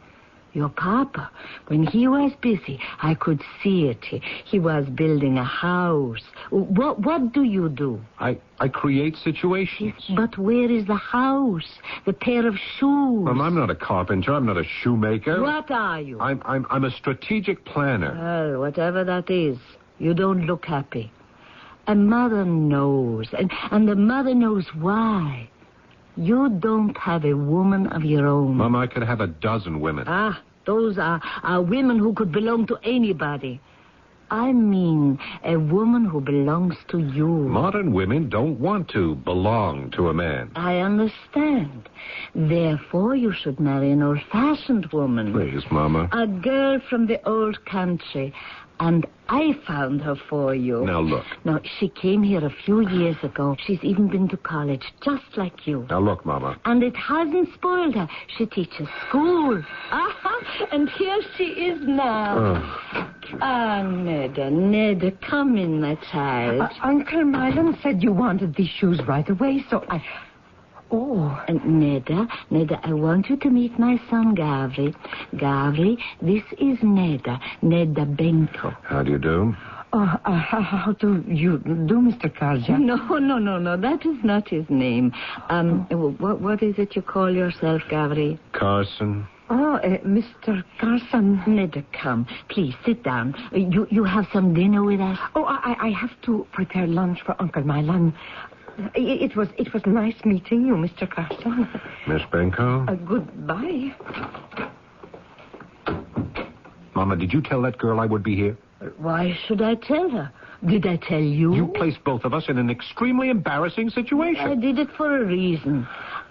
Your papa, when he was busy, I could see it. He was building a house. What do you do? I create situations. But where is the house? The pair of shoes? Mom, I'm not a carpenter. I'm not a shoemaker. What are you? I'm a strategic planner. Well, whatever that is, you don't look happy. A mother knows, and the mother knows why. You don't have a woman of your own. Mom, I could have a dozen women. Ah, those are women who could belong to anybody. I mean a woman who belongs to you. Modern women don't want to belong to a man. I understand. Therefore, you should marry an old-fashioned woman. Please, Mama. A girl from the old country. And I found her for you. Now, look. Now, she came here a few years ago. She's even been to college, just like you. Now, look, Mama. And it hasn't spoiled her. She teaches school. And here she is now. Neda, come in, my child. Uncle Milan said you wanted these shoes right away, so I... Oh. And Neda, I want you to meet my son, Gavri. Gavri, this is Neda Benko. How do you do? How do you do, Mr. Karja? No, that is not his name. What is it you call yourself, Gavri? Carson. Mr. Carson. Neda, come. Please, sit down. You have some dinner with us? Oh, I have to prepare lunch for Uncle Milan. It was nice meeting you, Mr. Carson. Miss Benko? Goodbye. Mama, did you tell that girl I would be here? Why should I tell her? Did I tell you? You placed both of us in an extremely embarrassing situation. I did it for a reason.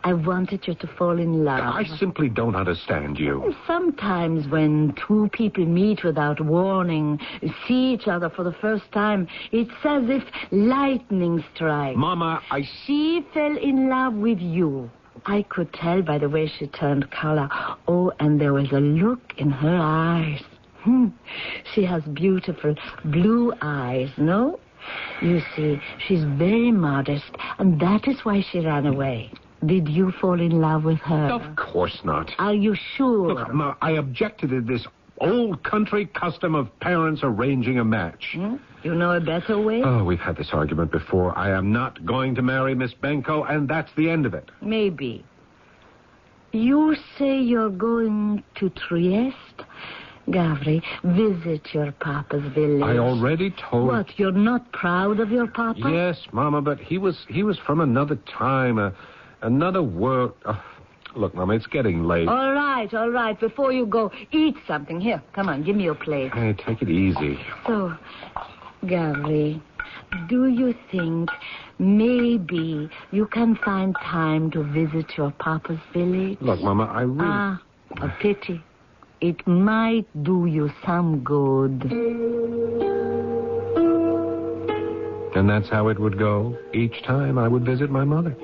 I wanted you to fall in love. I simply don't understand you. Sometimes when two people meet without warning, see each other for the first time, it's as if lightning strikes. Mama, She fell in love with you. I could tell by the way she turned color. Oh, and there was a look in her eyes. She has beautiful blue eyes, no? You see, she's very modest, and that is why she ran away. Did you fall in love with her? Of course not. Are you sure? Look, Ma, I objected to this old country custom of parents arranging a match. You know a better way? Oh, we've had this argument before. I am not going to marry Miss Benko, and that's the end of it. Maybe. You say you're going to Trieste? Gavri, visit your papa's village. I already told... What, you're not proud of your papa? Yes, Mama, but he was from another time, another world. Look, Mama, it's getting late. All right. Before you go, eat something. Here, come on, give me your plate. Hey, take it easy. So, Gavri, do you think maybe you can find time to visit your papa's village? Look, Mama, I really... A pity. It might do you some good. And that's how it would go each time I would visit my mother.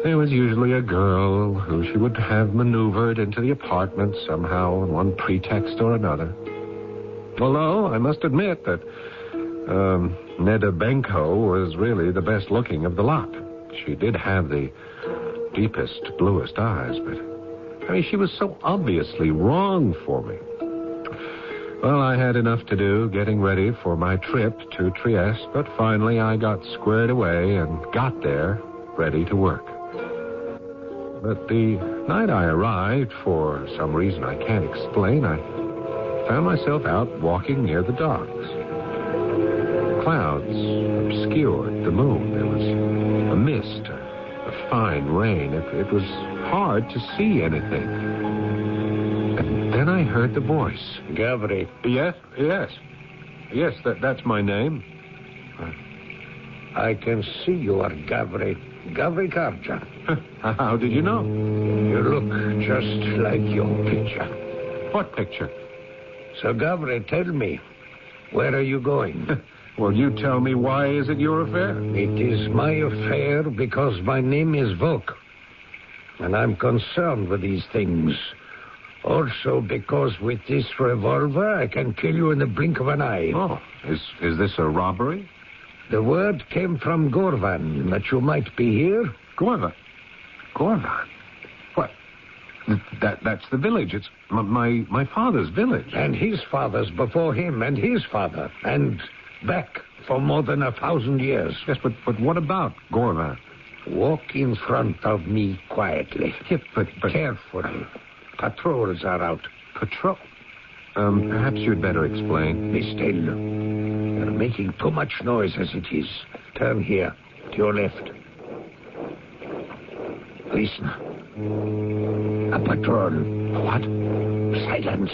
There was usually a girl who she would have maneuvered into the apartment somehow on one pretext or another. Although I must admit that Neda Benko was really the best looking of the lot. She did have the deepest, bluest eyes, but... I mean, she was so obviously wrong for me. Well, I had enough to do getting ready for my trip to Trieste, but finally I got squared away and got there ready to work. But the night I arrived, for some reason I can't explain, I found myself out walking near the docks. Clouds obscured the moon. There was a mist, a fine rain. It was hard to see anything. And then I heard the voice. Gavri. Yes, that's my name. I can see you are Gavri Karja. How did you know? You look just like your picture. What picture? So, Gavri, tell me, where are you going? Well, you tell me, why is it your affair? It is my affair because my name is Vok. And I'm concerned with these things. Also because with this revolver, I can kill you in the blink of an eye. Oh, is this a robbery? The word came from Gorvan that you might be here. Gorvan? What? That's the village. It's my father's village. And his father's before him, and his father. And back for more than 1,000 years. Yes, but what about Gorvan? Walk in front of me quietly. Yeah, but... Carefully. Patrols are out. Patrol? Perhaps you'd better explain. Be still. You're making too much noise as it is. Turn here, to your left. Listen. A patrol. What? Silence.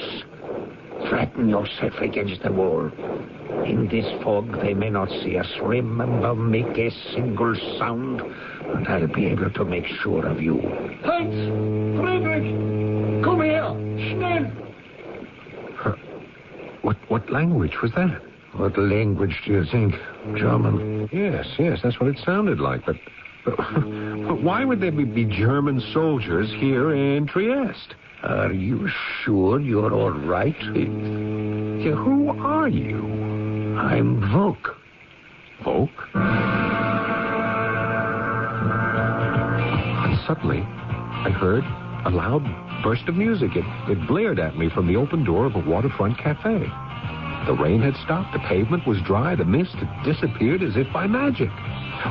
Flatten yourself against the wall. In this fog, they may not see us. Remember, make a single sound, and I'll be able to make sure of you. Heinz! Friedrich! Come here! Schnell! What language was that? What language do you think? German? Yes, that's what it sounded like. But why would there be German soldiers here in Trieste? Are you sure you're all right? Yeah, who are you? I'm Vok. Vok? Suddenly, I heard a loud burst of music. It blared at me from the open door of a waterfront cafe. The rain had stopped. The pavement was dry. The mist had disappeared as if by magic.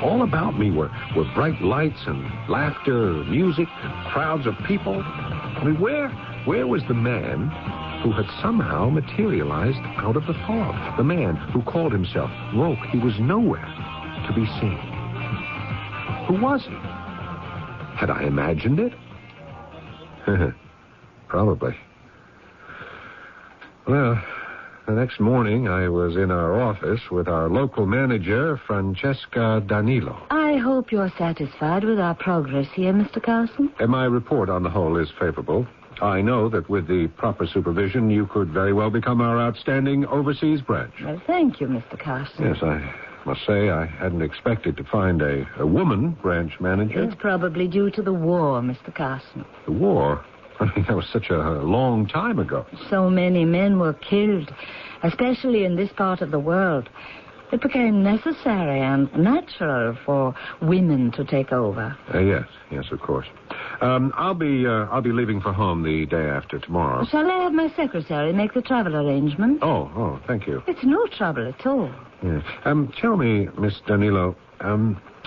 All about me were bright lights and laughter, music, and crowds of people. I mean, where was the man who had somehow materialized out of the fog? The man who called himself Roke. He was nowhere to be seen. Who was he? Had I imagined it? Probably. Well, the next morning I was in our office with our local manager, Francesca Danilo. I hope you're satisfied with our progress here, Mr. Carson. And my report on the whole is favorable. I know that with the proper supervision, you could very well become our outstanding overseas branch. Well, thank you, Mr. Carson. Yes, I must say I hadn't expected to find a woman branch manager. It's probably due to the war, Mr. Carson. The war? I mean, that was such a long time ago. So many men were killed, especially in this part of the world. It became necessary and natural for women to take over. Yes, of course. I'll be leaving for home the day after tomorrow. Shall I have my secretary make the travel arrangement? Oh, thank you. It's no trouble at all. Yeah. Tell me, Miss Danilo,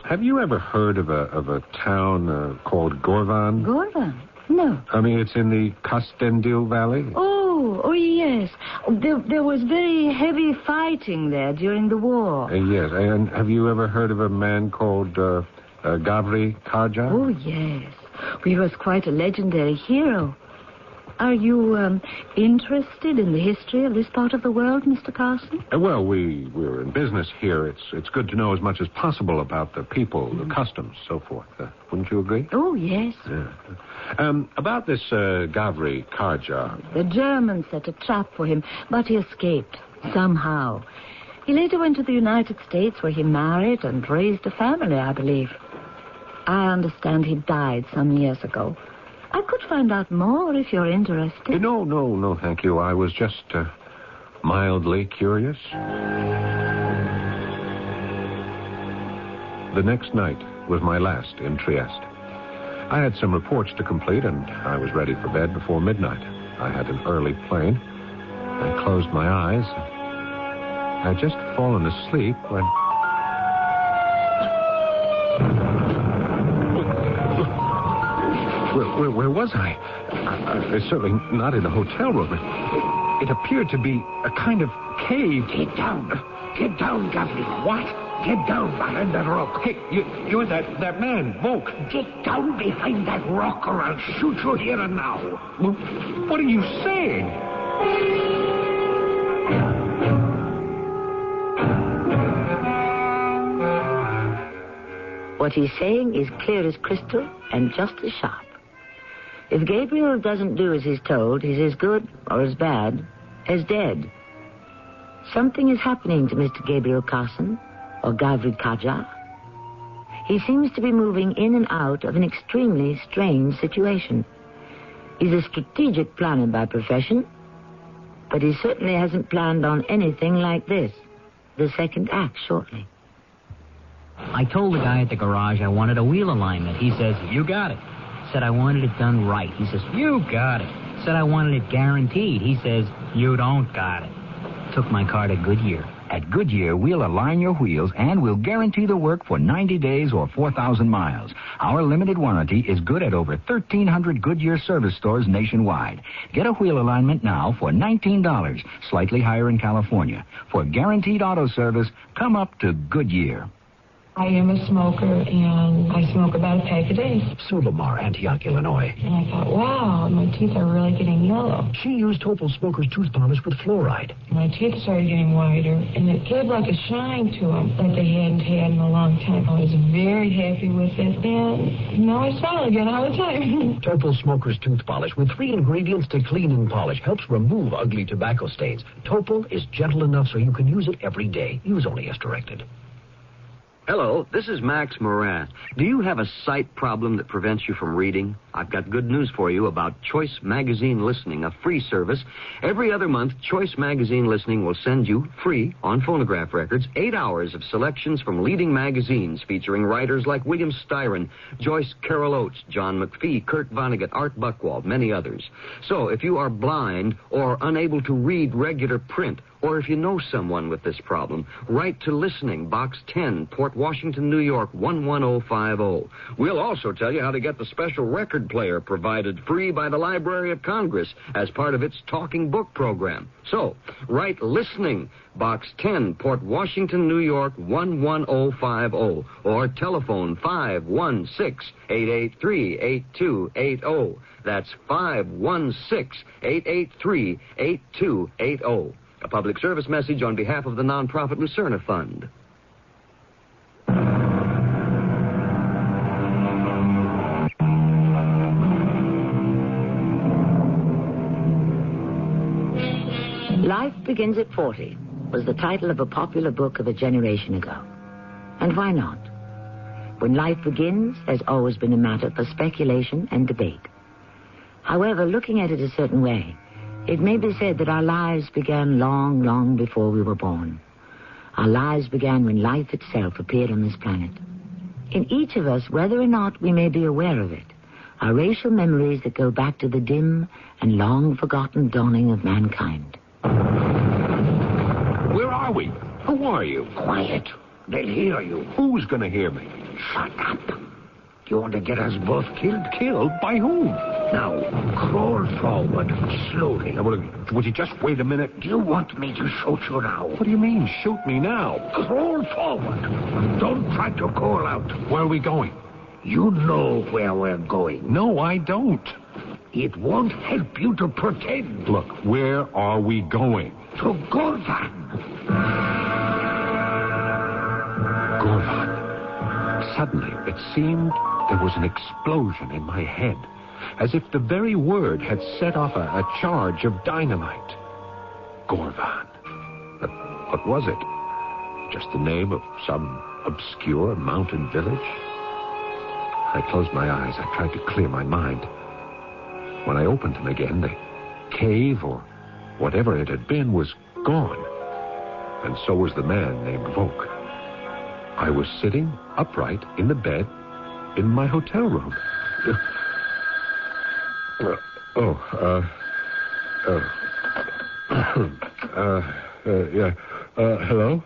have you ever heard of a town called Gorvan? Gorvan? No. I mean, it's in the Kostendil Valley. Oh, yes. There was very heavy fighting there during the war. Yes, and have you ever heard of a man called Gavri Karja? Oh, yes. He was quite a legendary hero. Are you interested in the history of this part of the world, Mr. Carson? Well, we're in business here. It's good to know as much as possible about the people, the customs, so forth. Wouldn't you agree? Oh, yes. Yeah. About this Gavri Karja. The Germans set a trap for him, but he escaped somehow. He later went to the United States, where he married and raised a family, I believe. I understand he died some years ago. I could find out more if you're interested. No, thank you. I was just mildly curious. The next night was my last in Trieste. I had some reports to complete, and I was ready for bed before midnight. I had an early plane. I closed my eyes. I had just fallen asleep when... Where was I? Certainly not in a hotel room. It appeared to be a kind of cave. Get down, Gavri. What? Get down behind that rock. Hey, you're that man, Volk. Get down behind that rock or I'll shoot you here and now. Well, what are you saying? What he's saying is clear as crystal and just as sharp. If Gabriel doesn't do as he's told, he's as good or as bad as dead. Something is happening to Mr. Gabriel Carson, or Gavri Kaja. He seems to be moving in and out of an extremely strange situation. He's a strategic planner by profession, but he certainly hasn't planned on anything like this. The second act shortly. I told the guy at the garage I wanted a wheel alignment. He says, you got it. Said I wanted it done right. He says, you got it. Said I wanted it guaranteed. He says, you don't got it. Took my car to Goodyear. At Goodyear, we'll align your wheels and we'll guarantee the work for 90 days or 4,000 miles. Our limited warranty is good at over 1,300 Goodyear service stores nationwide. Get a wheel alignment now for $19, slightly higher in California. For guaranteed auto service, come up to Goodyear. I am a smoker, and I smoke about a pack a day. Sulomar, Antioch, Illinois. And I thought, wow, my teeth are really getting yellow. She used Topol Smoker's tooth polish with fluoride. My teeth started getting whiter, and it gave like a shine to them that they hadn't had in a long time. I was very happy with it, and now I smile again all the time. Topol Smoker's tooth polish with 3 ingredients to clean and polish helps remove ugly tobacco stains. Topol is gentle enough so you can use it every day. Use only as directed. Hello, this is Max Moran. Do you have a sight problem that prevents you from reading? I've got good news for you about Choice Magazine Listening, a free service. Every other month, Choice Magazine Listening will send you, free, on phonograph records, 8 hours of selections from leading magazines featuring writers like William Styron, Joyce Carol Oates, John McPhee, Kurt Vonnegut, Art Buchwald, many others. So if you are blind or unable to read regular print, or if you know someone with this problem, write to Listening, Box 10, Port Washington, New York, 11050. We'll also tell you how to get the special record player provided free by the Library of Congress as part of its Talking Book program. So, write Listening, Box 10, Port Washington, New York, 11050, or telephone 516-883-8280. That's 516-883-8280. A public service message on behalf of the nonprofit Lucerna Fund. Life Begins at 40 was the title of a popular book of a generation ago. And why not? When life begins, there's always been a matter for speculation and debate. However, looking at it a certain way, it may be said that our lives began long, long before we were born. Our lives began when life itself appeared on this planet. In each of us, whether or not we may be aware of it, are racial memories that go back to the dim and long-forgotten dawning of mankind. Where are we? Who are you? Quiet. They'll hear you. Who's going to hear me? Shut up. You want to get us both killed? Killed? By whom? Now, crawl forward slowly. Now, would you just wait a minute? Do you want me to shoot you now? What do you mean, shoot me now? Crawl forward. Don't try to call out. Where are we going? You know where we're going. No, I don't. It won't help you to pretend. Look, where are we going? To Gorvan. Gorvan. Suddenly, it seemed there was an explosion in my head, as if the very word had set off a charge of dynamite. Gorvan. But what was it? Just the name of some obscure mountain village? I closed my eyes. I tried to clear my mind. When I opened them again, the cave, or whatever it had been, was gone. And so was the man named Volk. I was sitting upright in the bed in my hotel room. Hello?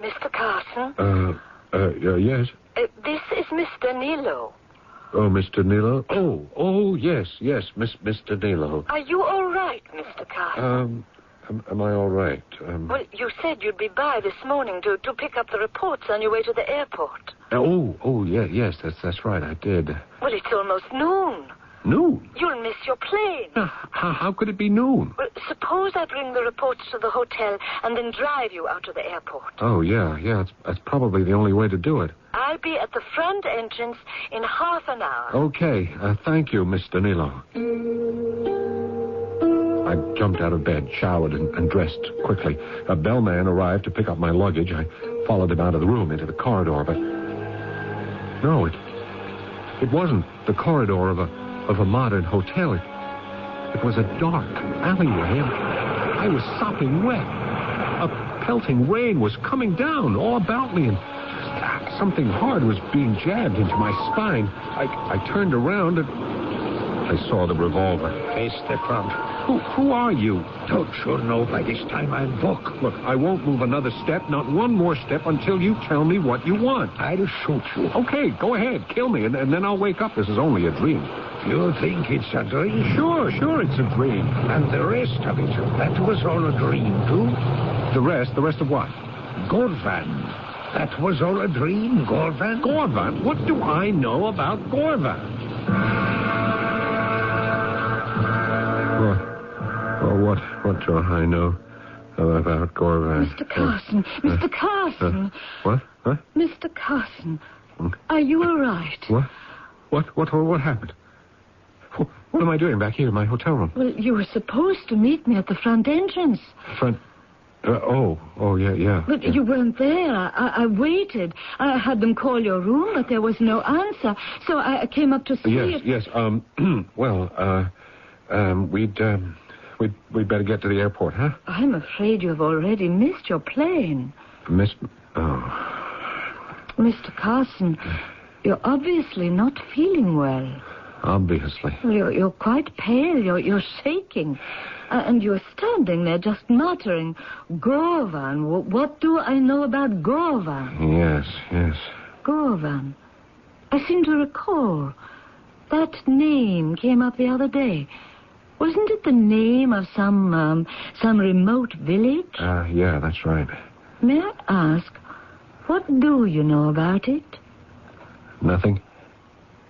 Mr. Carson? Yes. This is Mr. Nilo. Oh, Mr. Nilo? Oh, yes, Mr. Nilo. Are you all right, Mr. Carson? Am I all right? Well, you said you'd be by this morning to pick up the reports on your way to the airport. Yes, that's right, I did. Well, it's almost noon. Noon? You'll miss your plane. How could it be noon? Well, suppose I bring the reports to the hotel and then drive you out to the airport. Oh, yeah, that's probably the only way to do it. I'll be at the front entrance in half an hour. Okay, thank you, Mr. Nilo. I jumped out of bed, showered, and dressed quickly. A bellman arrived to pick up my luggage. I followed him out of the room into the corridor, but... No, it wasn't the corridor of a modern hotel. It was a dark alleyway. I was sopping wet. A pelting rain was coming down all about me, and something hard was being jabbed into my spine. I turned around, and I saw the revolver. Face the front. Who are you? Don't you know by this time I'm Volk? Look, I won't move another step, not one more step, until you tell me what you want. I'll shoot you. Okay, go ahead. Kill me, and then I'll wake up. This is only a dream. You think it's a dream? Sure, it's a dream. And the rest of it, that was all a dream, too? The rest of what? Gorvan. That was all a dream, Gorvan? Gorvan? What do I know about Gorvan? What do I know about Gorvan? Mr. Carson, Mr. Carson. What? Mr. Carson, are you all right? What happened? What am I doing back here in my hotel room? Well, you were supposed to meet me at the front entrance. Yeah. But you weren't there. I waited. I had them call your room, but there was no answer. So I came up to see it. Yes. We'd better get to the airport, huh? I'm afraid you've already missed your plane. Mr. Carson, you're obviously not feeling well. Obviously. You're quite pale. You're shaking. And you're standing there just muttering, Gorvan. What do I know about Gorvan? Yes. Gorvan. I seem to recall. That name came up the other day. Wasn't it the name of some remote village? Yeah, that's right. May I ask, what do you know about it? Nothing.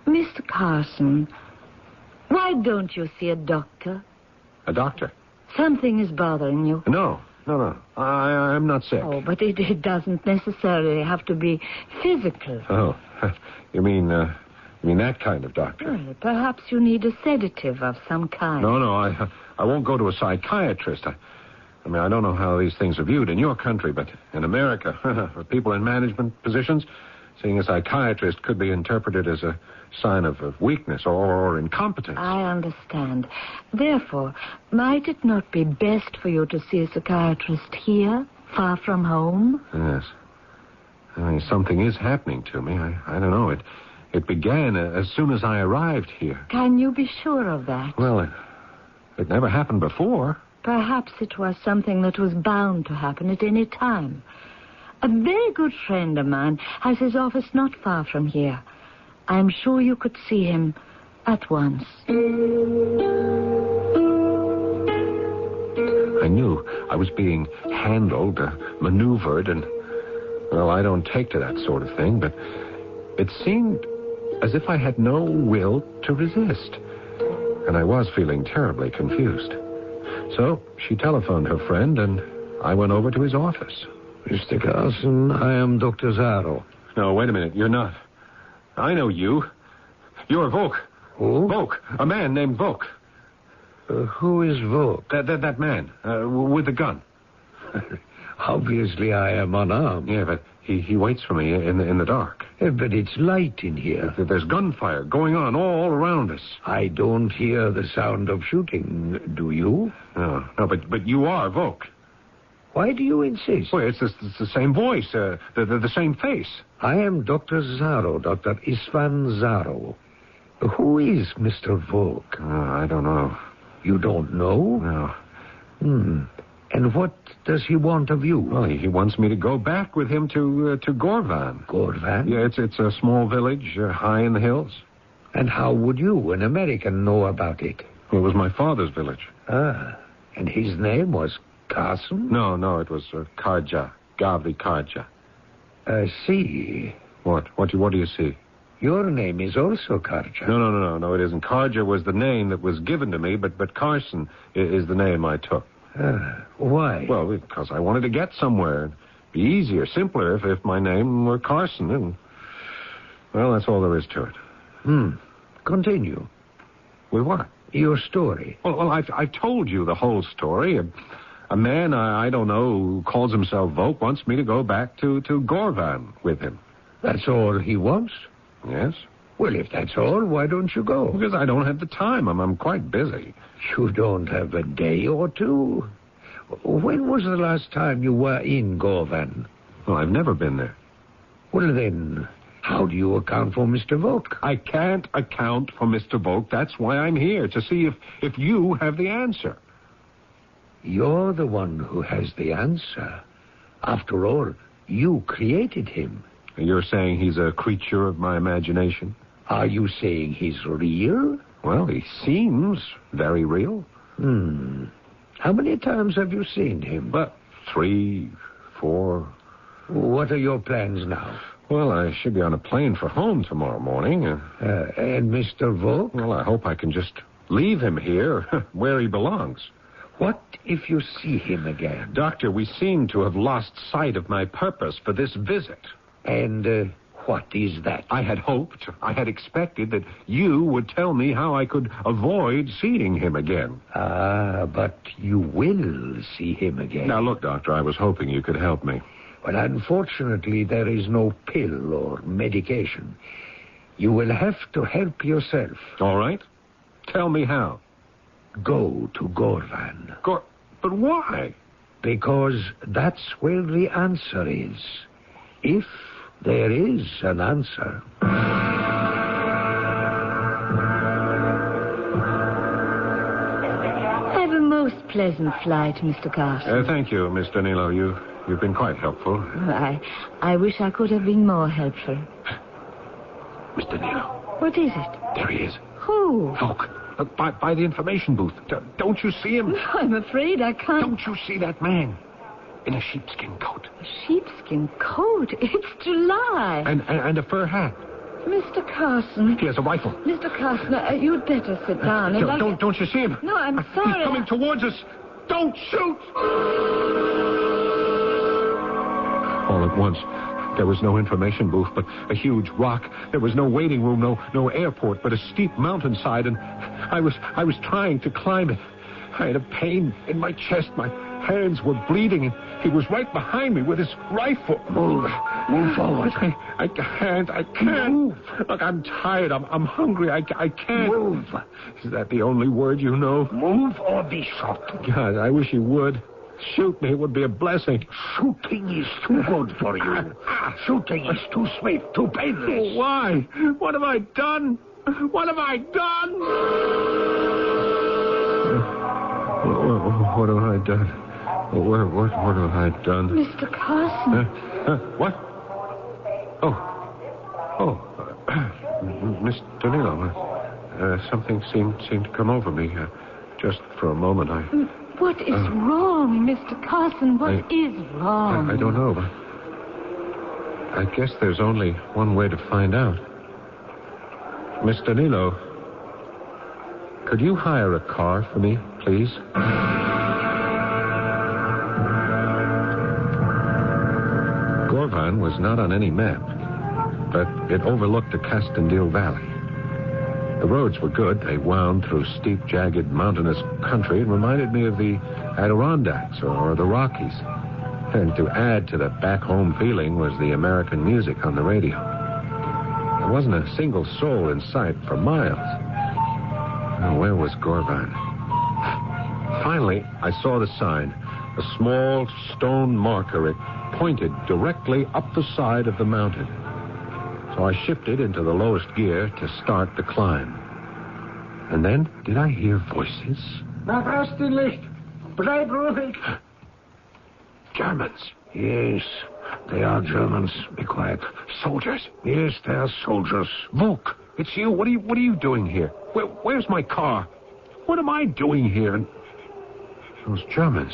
Mr. Carson, why don't you see a doctor? A doctor? Something is bothering you. No. I'm not sick. Oh, but it doesn't necessarily have to be physical. Oh, you mean that kind of doctor? Well, perhaps you need a sedative of some kind. No, I won't go to a psychiatrist. I don't know how these things are viewed in your country, but in America, for people in management positions, seeing a psychiatrist could be interpreted as a sign of weakness or incompetence. I understand. Therefore, might it not be best for you to see a psychiatrist here, far from home? Yes. Something is happening to me. I don't know. It began as soon as I arrived here. Can you be sure of that? Well, it never happened before. Perhaps it was something that was bound to happen at any time. A very good friend of mine has his office not far from here. I'm sure you could see him at once. I knew I was being handled, maneuvered, and, well, I don't take to that sort of thing, but it seemed as if I had no will to resist. And I was feeling terribly confused. So she telephoned her friend, and I went over to his office. Mr. Carson, I am Dr. Zaro. No, wait a minute. You're not. I know you. You're Volk. Who? Volk. A man named Volk. Who is Volk? That man, with the gun. Obviously, I am unarmed. Yeah, but he waits for me in the dark. But it's light in here. There's gunfire going on all around us. I don't hear the sound of shooting. Do you? No, but you are Volk. Why do you insist? Well, it's the same voice, the same face. I am Dr. Zaro, Dr. Isvan Zaro. Who is Mr. Volk? I don't know. You don't know? No. And what does he want of you? Well, he wants me to go back with him to Gorvan. Gorvan? Yeah, it's a small village high in the hills. And how would you, an American, know about it? Well, it was my father's village. And his name was Carson? No, it was Karja. Gavri Karja. I see. What do you see? Your name is also Karja. No, it isn't. Karja was the name that was given to me, but Carson is the name I took. Why? Well, because I wanted to get somewhere. It'd be easier, simpler if my name were Carson. And, well, that's all there is to it. Continue. With what? Your story. Well, I've told you the whole story. A man I don't know who calls himself Volk wants me to go back to Gorvan with him. That's all he wants? Yes. Well, if that's all, why don't you go? Because I don't have the time. I'm quite busy. You don't have a day or two? When was the last time you were in Gorvan? Well, I've never been there. Well, then, how do you account for Mr. Volk? I can't account for Mr. Volk. That's why I'm here, to see if you have the answer. You're the one who has the answer. After all, you created him. You're saying he's a creature of my imagination? Are you saying he's real? Well, he seems very real. How many times have you seen him? 3, 4. What are your plans now? Well, I should be on a plane for home tomorrow morning. And Mr. Volk? Well, I hope I can just leave him here where he belongs. What if you see him again? Doctor, we seem to have lost sight of my purpose for this visit. And What is that? I had hoped, I had expected that you would tell me how I could avoid seeing him again. Ah, but you will see him again. Now, look, Doctor, I was hoping you could help me. Well, unfortunately, there is no pill or medication. You will have to help yourself. All right. Tell me how. Go to Gorvan. But why? Because that's where the answer is. If there is an answer. Have a most pleasant flight, Mr. Carson. Thank you, Miss Danilo. You've been quite helpful. I wish I could have been more helpful. Miss Danilo. What is it? There he is. Who? Look, by the information booth. Don't you see him? No, I'm afraid I can't. Don't you see that man? In a sheepskin coat. A sheepskin coat? It's July. And a fur hat. Mr. Carson. He has a rifle. Mr. Carson, you'd better sit down. Don't you see him? No, I'm sorry. He's coming towards us. Don't shoot! All at once, there was no information booth, but a huge rock. There was no waiting room, no airport, but a steep mountainside, and I was trying to climb it. I had a pain in my chest. My hands were bleeding, and he was right behind me with his rifle. Move forward. I can't. Move. Look, I'm tired. I'm hungry. I can't. Move. Is that the only word you know? Move or be shot. God, I wish you would. Shoot me. It would be a blessing. Shooting is too good for you. Shooting is too sweet, too painless. Why? What have I done? What have I done? What have I done? What have I done? Mr. Carson. What? Miss Danilo, something seemed to come over me. Just for a moment, What is wrong, Mr. Carson? What is wrong? I don't know, but I guess there's only one way to find out. Miss Danilo, could you hire a car for me, please? Gorvan was not on any map, but it overlooked the Castendil Valley. The roads were good. They wound through steep, jagged, mountainous country and reminded me of the Adirondacks or the Rockies. And to add to the back-home feeling was the American music on the radio. There wasn't a single soul in sight for miles. Now, where was Gorvan? Finally, I saw the sign, a small stone marker. It pointed directly up the side of the mountain. So I shifted into the lowest gear to start the climb. And then, did I hear voices? Nach Ostenlicht! Bleib ruhig! Germans. Yes, they are Germans. Be quiet. Soldiers? Yes, they are soldiers. Vuk, it's you. What are you doing here? Where's my car? What am I doing here? And those Germans,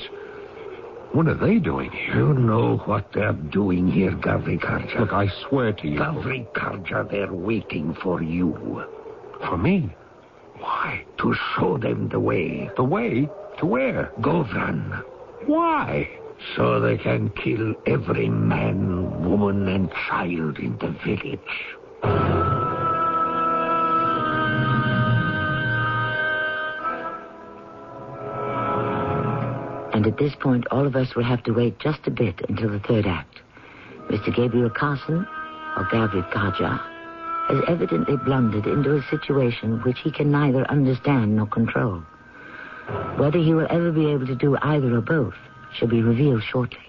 what are they doing here? You know what they're doing here, Gavrikarja. Look, I swear to you. Gavrikarja, they're waiting for you. For me? Why? To show them the way. The way? To where? Gorvan. Why? So they can kill every man, woman, and child in the village. And at this point, all of us will have to wait just a bit until the third act. Mr. Gabriel Carson, or Gavrik Kaja, has evidently blundered into a situation which he can neither understand nor control. Whether he will ever be able to do either or both shall be revealed shortly.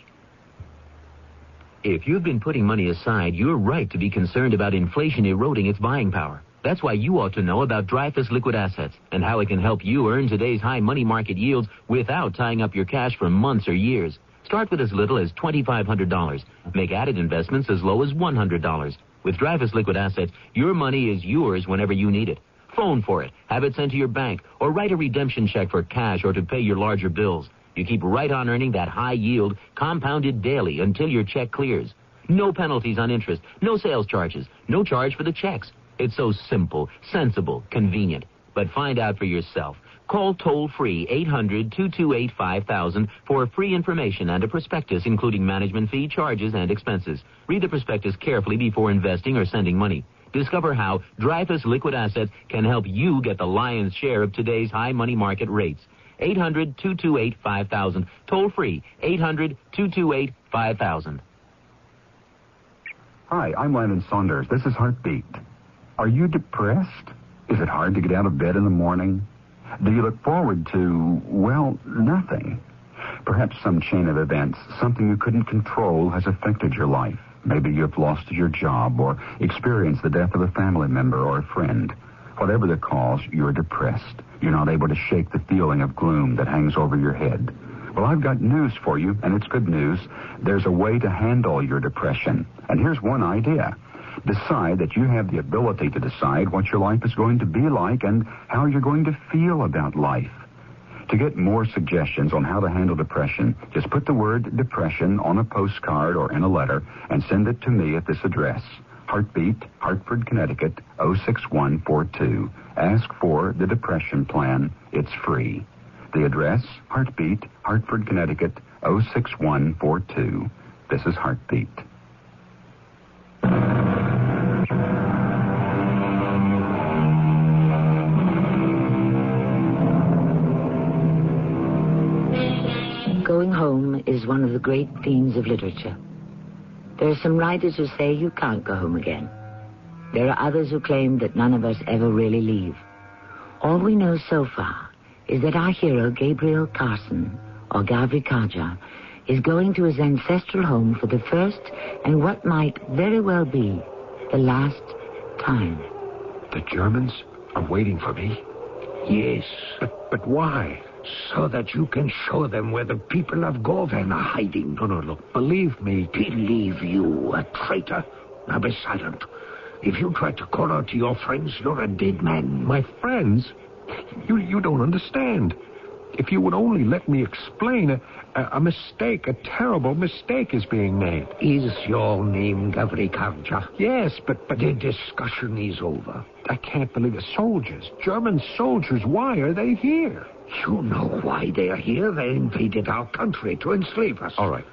If you've been putting money aside, you're right to be concerned about inflation eroding its buying power. That's why you ought to know about Dreyfus Liquid Assets and how it can help you earn today's high money market yields without tying up your cash for months or years. Start with as little as $2,500. Make added investments as low as $100. With Dreyfus Liquid Assets, your money is yours whenever you need it. Phone for it, have it sent to your bank, or write a redemption check for cash or to pay your larger bills. You keep right on earning that high yield, compounded daily until your check clears. No penalties on interest, no sales charges, no charge for the checks. It's so simple, sensible, convenient. But find out for yourself. Call toll-free 800-228-5000 for free information and a prospectus including management fee, charges, and expenses. Read the prospectus carefully before investing or sending money. Discover how Dreyfus Liquid Assets can help you get the lion's share of today's high money market rates. 800-228-5000. Toll-free 800-228-5000. Hi, I'm Landon Saunders. This is Heartbeat. Are you depressed? Is it hard to get out of bed in the morning? Do you look forward to, well, nothing? Perhaps some chain of events, something you couldn't control, has affected your life. Maybe you've lost your job or experienced the death of a family member or a friend. Whatever the cause, you're depressed. You're not able to shake the feeling of gloom that hangs over your head. Well, I've got news for you, and it's good news. There's a way to handle your depression. And here's one idea. Decide that you have the ability to decide what your life is going to be like and how you're going to feel about life. To get more suggestions on how to handle depression, just put the word depression on a postcard or in a letter and send it to me at this address. Heartbeat, Hartford, Connecticut, 06142. Ask for the Depression Plan. It's free. The address, Heartbeat, Hartford, Connecticut, 06142. This is Heartbeat. Going home is one of the great themes of literature. There are some writers who say you can't go home again. There are others who claim that none of us ever really leave. All we know so far is that our hero, Gabriel Carson, or Gavri Kaja, is going to his ancestral home for the first and what might very well be the last time. The Germans are waiting for me? Yes. But why? So that you can show them where the people of Govan are hiding. No, look, believe me. Believe you, a traitor? Now be silent. If you try to call out to your friends, you're a dead man. My friends? You don't understand. If you would only let me explain, a mistake, a terrible mistake is being made. Is your name Gavri Karja? Yes, but... The discussion is over. I can't believe it. Soldiers, German soldiers, why are they here? You know why they are here. They invaded our country to enslave us. All right,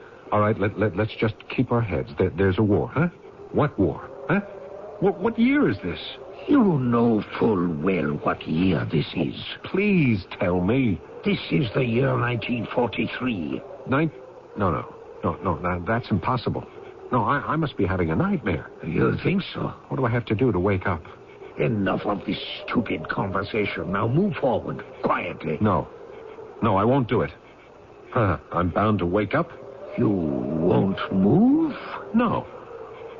let's just keep our heads. There's a war, huh? What war, huh? What year is this? You know full well what year this is. Please tell me. This is the year 1943. No, that's impossible. No, I must be having a nightmare. You think so? What do I have to do to wake up? Enough of this stupid conversation. Now move forward, quietly. No, I won't do it. I'm bound to wake up. You won't move? No.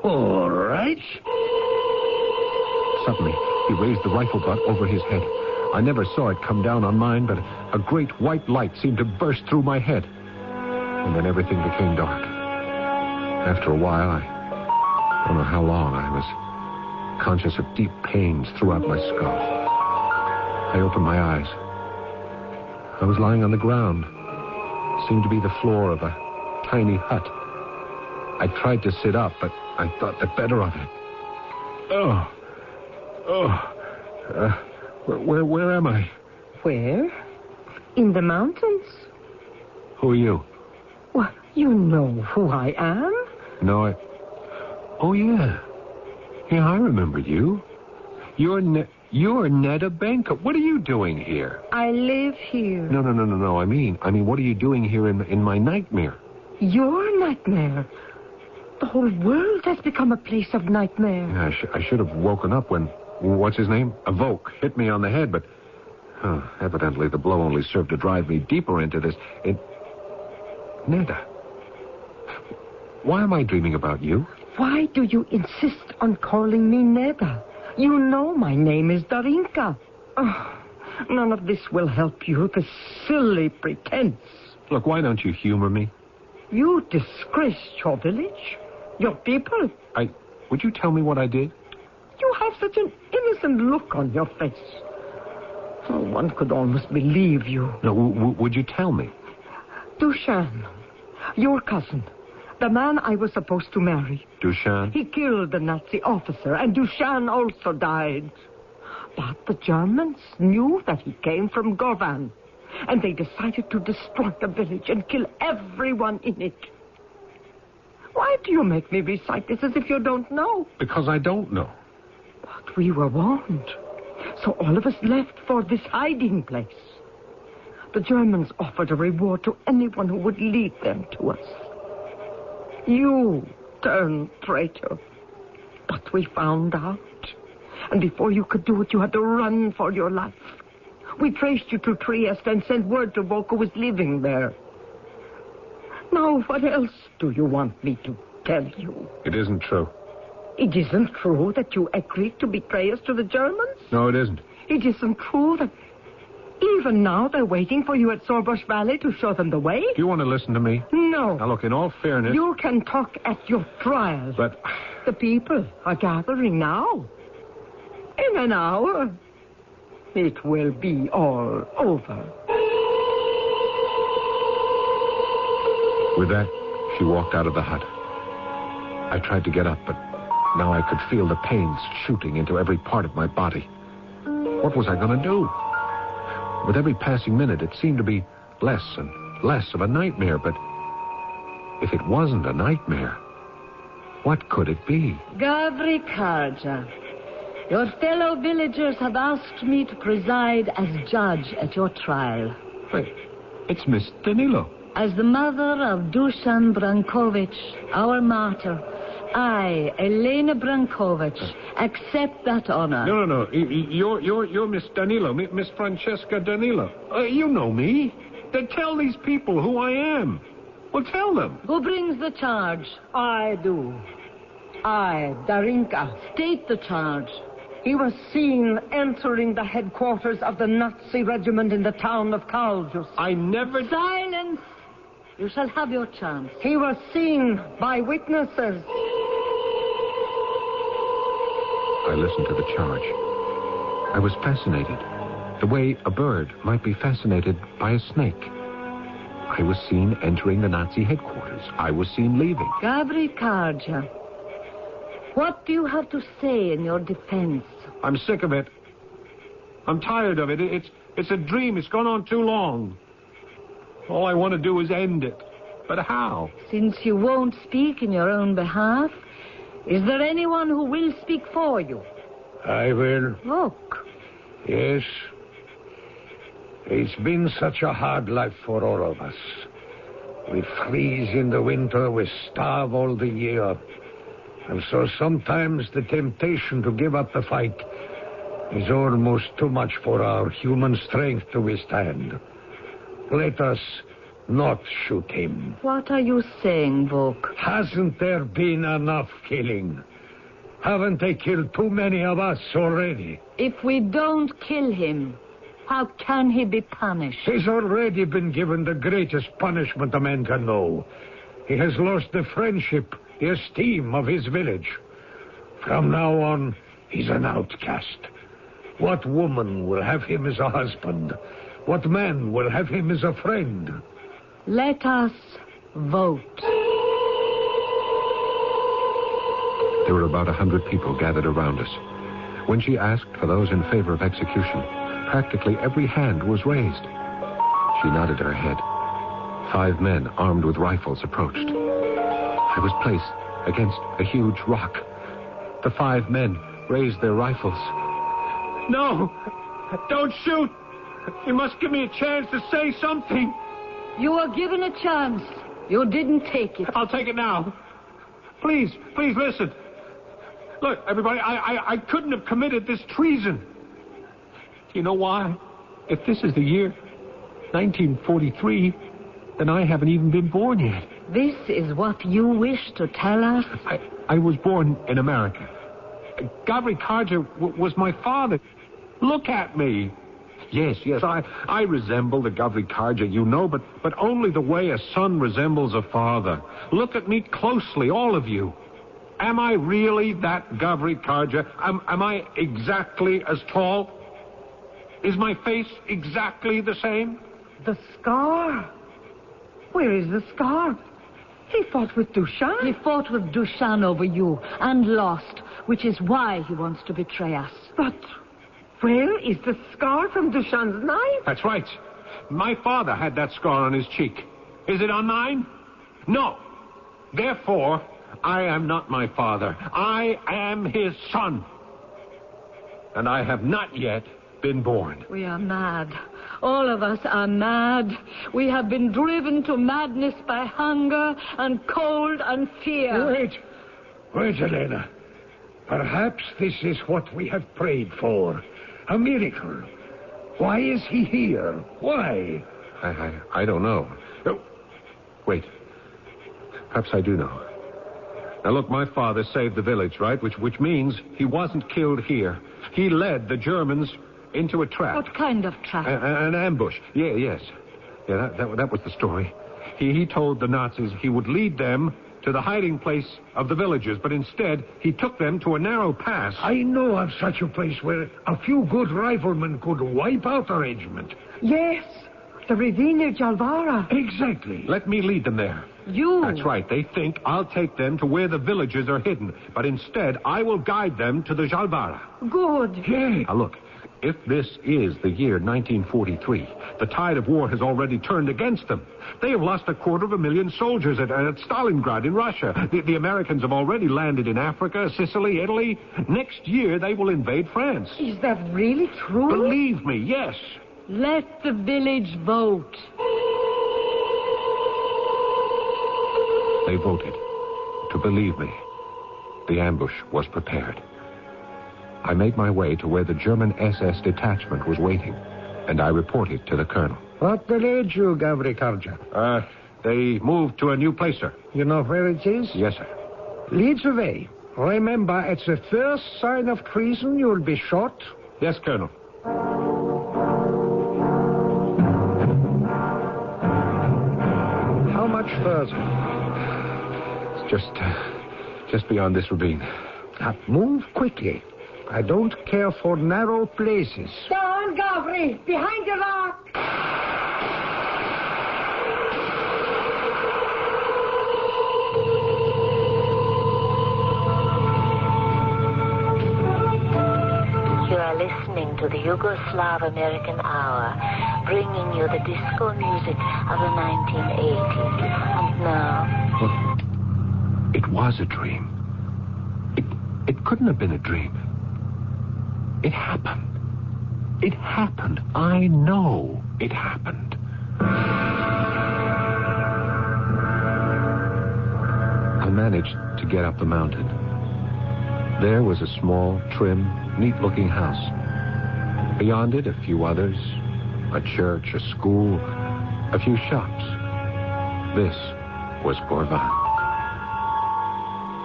All right. Suddenly, he raised the rifle butt over his head. I never saw it come down on mine, but a great white light seemed to burst through my head. And then everything became dark. After a while, I don't know how long, I was conscious of deep pains throughout my skull. I opened my eyes. I was lying on the ground. It seemed to be the floor of a tiny hut. I tried to sit up, but I thought the better of it. Where am I? Where? In the mountains. Who are you? Well, you know who I am. No, Oh, yeah. Yeah, I remember you. You're Neda Benka. What are you doing here? I live here. No. I mean, what are you doing here in my nightmare? Your nightmare? The whole world has become a place of nightmare. Yeah, I should have woken up when, what's his name? Evoke hit me on the head, but evidently the blow only served to drive me deeper into this. Neda, why am I dreaming about you? Why do you insist on calling me Neda? You know my name is Darinka. Oh, none of this will help you, the silly pretense. Look, why don't you humor me? You disgraced your village, your people. Would you tell me what I did? You have such an innocent look on your face. Oh, one could almost believe you. No, would you tell me? Dushan, your cousin, the man I was supposed to marry. Dushan? He killed the Nazi officer, and Dushan also died. But the Germans knew that he came from Govan, and they decided to destroy the village and kill everyone in it. Why do you make me recite this as if you don't know? Because I don't know. But we were warned. So all of us left for this hiding place. The Germans offered a reward to anyone who would lead them to us. You turned traitor. But we found out. And before you could do it, you had to run for your life. We traced you to Trieste and sent word to Voudicca who was living there. Now, what else do you want me to tell you? It isn't true. It isn't true that you agreed to betray us to the Germans? No, it isn't. It isn't true that even now they're waiting for you at Sorbush Valley to show them the way? Do you want to listen to me? No. Now, look, in all fairness... You can talk at your trial. But... The people are gathering now. In an hour, it will be all over. With that, she walked out of the hut. I tried to get up, but now I could feel the pains shooting into every part of my body. What was I going to do? With every passing minute, it seemed to be less and less of a nightmare, but if it wasn't a nightmare, what could it be? Gavri Karja, your fellow villagers have asked me to preside as judge at your trial. Wait, it's Miss Danilo. As the mother of Dusan Brankovic, our martyr, I, Elena Brankovic, accept that honor. No. You're Miss Danilo, Miss Francesca Danilo. You know me. Then tell these people who I am. Well, tell them. Who brings the charge? I do. I, Darinka. State the charge. He was seen entering the headquarters of the Nazi regiment in the town of Kaljus. I never... Silence! You shall have your chance. He was seen by witnesses. I listened to the charge. I was fascinated. The way a bird might be fascinated by a snake. I was seen entering the Nazi headquarters. I was seen leaving. Gavri Karja, what do you have to say in your defense? I'm sick of it. I'm tired of it. It's a dream. It's gone on too long. All I want to do is end it. But how? Since you won't speak in your own behalf, is there anyone who will speak for you? I will. Look. Yes. It's been such a hard life for all of us. We freeze in the winter, we starve all the year. And so sometimes the temptation to give up the fight is almost too much for our human strength to withstand. Let us not shoot him. What are you saying, Vuk? Hasn't there been enough killing? Haven't they killed too many of us already? If we don't kill him, how can he be punished? He's already been given the greatest punishment a man can know. He has lost the friendship, the esteem of his village. From now on, he's an outcast. What woman will have him as a husband? What man will have him as a friend? Let us vote. There were about 100 people gathered around us. When she asked for those in favor of execution, practically every hand was raised. She nodded her head. 5 men armed with rifles approached. I was placed against a huge rock. The 5 men raised their rifles. No! Don't shoot! You must give me a chance to say something. You were given a chance. You didn't take it. I'll take it now. Please listen. Look, everybody, I couldn't have committed this treason. You know why? If this is the year 1943, then I haven't even been born yet. This is what you wish to tell us? I was born in America. Gavri Karja was my father. Look at me. Yes, I resemble the Gavri Karja, you know, but only the way a son resembles a father. Look at me closely, all of you. Am I really that Gavri Karja? Am I exactly as tall? Is my face exactly the same? The scar? Where is the scar? He fought with Dushan. He fought with Dushan over you and lost, which is why he wants to betray us. But Where is the scar from Duchan's knife? That's right. My father had that scar on his cheek. Is it on mine? No. Therefore, I am not my father. I am his son. And I have not yet been born. We are mad. All of us are mad. We have been driven to madness by hunger and cold and fear. Wait, Elena. Perhaps this is what we have prayed for. A miracle. Why is he here? Why? I don't know. Oh, wait. Perhaps I do know. Now, look, my father saved the village, right? Which means he wasn't killed here. He led the Germans into a trap. What kind of trap? An ambush. Yes. Yeah, that was the story. He told the Nazis he would lead them to the hiding place of the villagers, but instead he took them to a narrow pass. I know of such a place where a few good riflemen could wipe out a regiment. Yes, the ravine of Jalvara. Exactly. Let me lead them there. You? That's right. They think I'll take them to where the villagers are hidden, but instead I will guide them to the Jalvara. Good. Yeah. Now look, if this is the year 1943, the tide of war has already turned against them. They have lost 250,000 soldiers at Stalingrad in Russia. The Americans have already landed in Africa, Sicily, Italy. Next year they will invade France. Is that really true? Believe me, yes. Let the village vote. They voted to believe me. The ambush was prepared. I made my way to where the German SS detachment was waiting, and I reported to the colonel. What delayed you, Gavri Karja? They moved to a new place, sir. You know where it is? Yes, sir. Lead the way. Remember, at the first sign of treason, you'll be shot. Yes, Colonel. How much further? It's just beyond this ravine. Now, move quickly. I don't care for narrow places. Down, Gavri! Behind the rock! You are listening to the Yugoslav American Hour, bringing you the disco music of the 1980s. And now... It was a dream. It couldn't have been a dream. It happened. It happened. I know it happened. I managed to get up the mountain. There was a small, trim, neat-looking house. Beyond it, a few others, a church, a school, a few shops. This was Gorvan.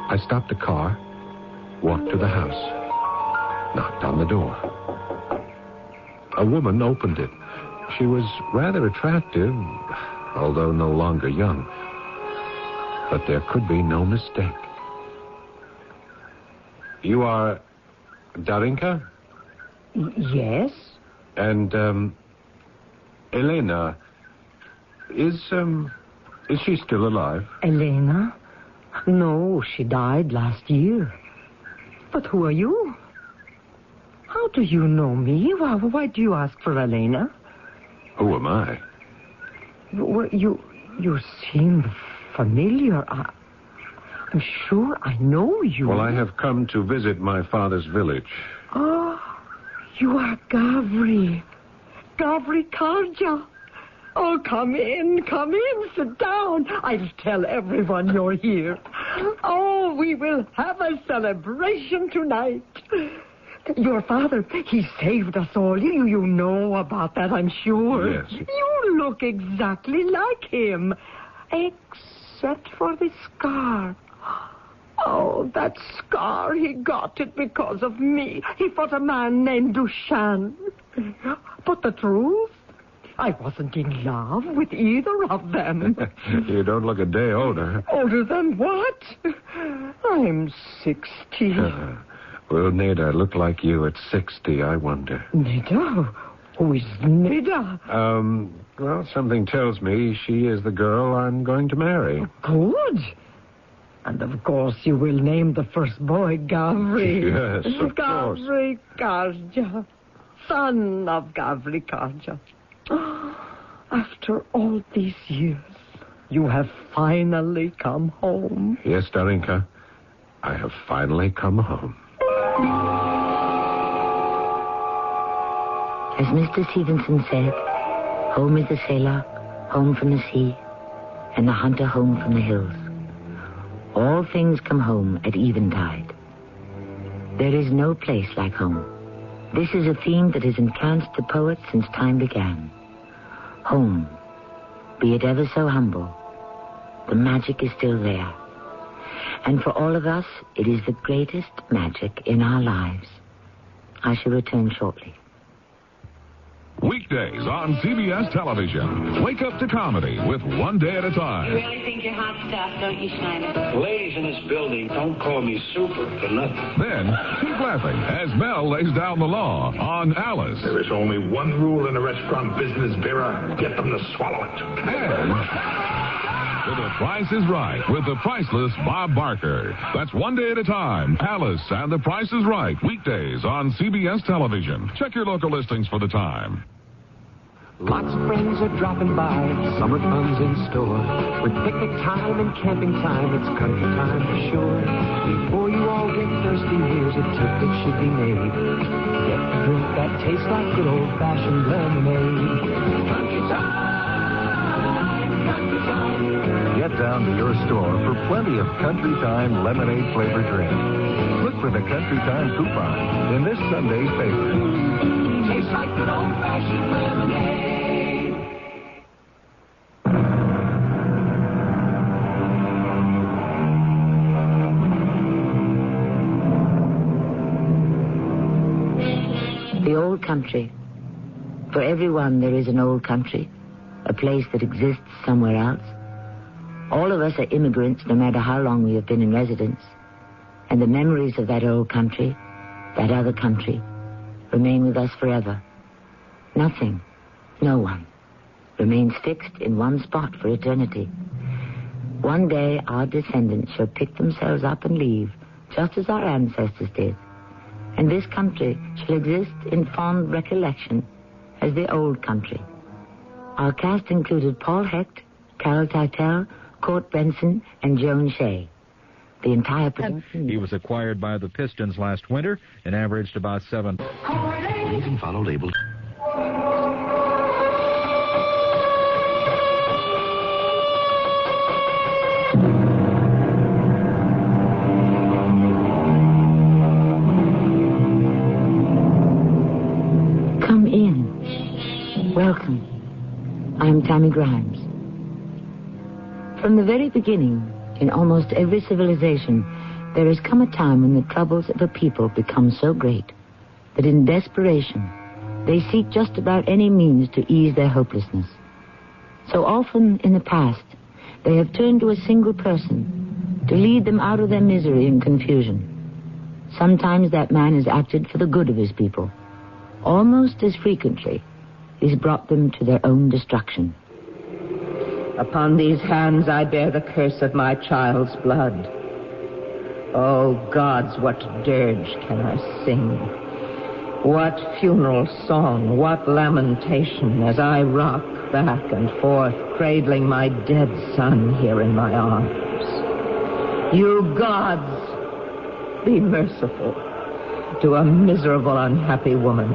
I stopped the car, walked to the house, knocked on the door. A woman opened it. She was rather attractive, although no longer young. But there could be no mistake. You are Darinka? Yes. And, Elena, is she still alive? Elena? No, she died last year. But who are you? How do you know me? Why do you ask for Elena? Who am I? Well, you seem familiar. I'm sure I know you. Well, I have come to visit my father's village. Oh, you are Gavri. Gavri Karja. Oh, come in, sit down. I'll tell everyone you're here. Oh, we will have a celebration tonight. Your father, he saved us all. You know about that, I'm sure. Yes. You look exactly like him, except for the scar. Oh, that scar, he got it because of me. He fought a man named Duchan. But the truth, I wasn't in love with either of them. You don't look a day older. Older than what? I'm 60. Will Neda look like you at 60, I wonder? Neda? Who is Neda? Well, something tells me she is the girl I'm going to marry. Good. And of course you will name the first boy Gavri. Yes, of course. Gavri Karja. son of Gavrikaja. After all these years, you have finally come home. Yes, Darinka, I have finally come home. As Mr. Stevenson said, home is the sailor, home from the sea, and the hunter home from the hills. All things come home at eventide. There is no place like home. This is a theme that has entranced the poet since time began. Home, be it ever so humble, the magic is still there. And for all of us, it is the greatest magic in our lives. I shall return shortly. Weekdays on CBS television. Wake up to comedy with One Day at a You Time. really think you're hot stuff, don't you, Schneider? Ladies in this building, don't call me super for nothing. Then, keep laughing as Mel lays down the law on Alice. There is only one rule in the restaurant business, Vera. Get them to swallow it. And to The Price is Right with the priceless Bob Barker. That's One Day at a Time. Alice and The Price is Right. Weekdays on CBS television. Check your local listings for the time. Lots of friends are dropping by, summer fun's in store. With picnic time and camping time, it's country time for sure. Before you all get thirsty, here's a tip that should be made. Get a drink that tastes like good old-fashioned lemonade. Country time, country time. Get down to your store for plenty of Country Time lemonade flavored drink. Look for the Country Time coupon in this Sunday's paper. Tastes like good old-fashioned lemonade. The old country. For everyone, there is an old country, a place that exists somewhere else. All of us are immigrants, no matter how long we have been in residence. And the memories of that old country, that other country, remain with us forever. Nothing, no one, remains fixed in one spot for eternity. One day, our descendants shall pick themselves up and leave, just as our ancestors did. And this country shall exist in fond recollection as the old country. Our cast included Paul Hecht, Carol Teitel, Court Benson, and Joan Shea. The entire production... He was acquired by the Pistons last winter and averaged about 7. Read and follow labels. Come in. Welcome. I'm Tammy Grimes. From the very beginning, in almost every civilization, there has come a time when the troubles of a people become so great that in desperation, they seek just about any means to ease their hopelessness. So often in the past, they have turned to a single person to lead them out of their misery and confusion. Sometimes that man has acted for the good of his people. Almost as frequently, he's brought them to their own destruction. Upon these hands I bear the curse of my child's blood. Oh, gods, what dirge can I sing? What funeral song, what lamentation as I rock back and forth, cradling my dead son here in my arms. You gods, be merciful to a miserable, unhappy woman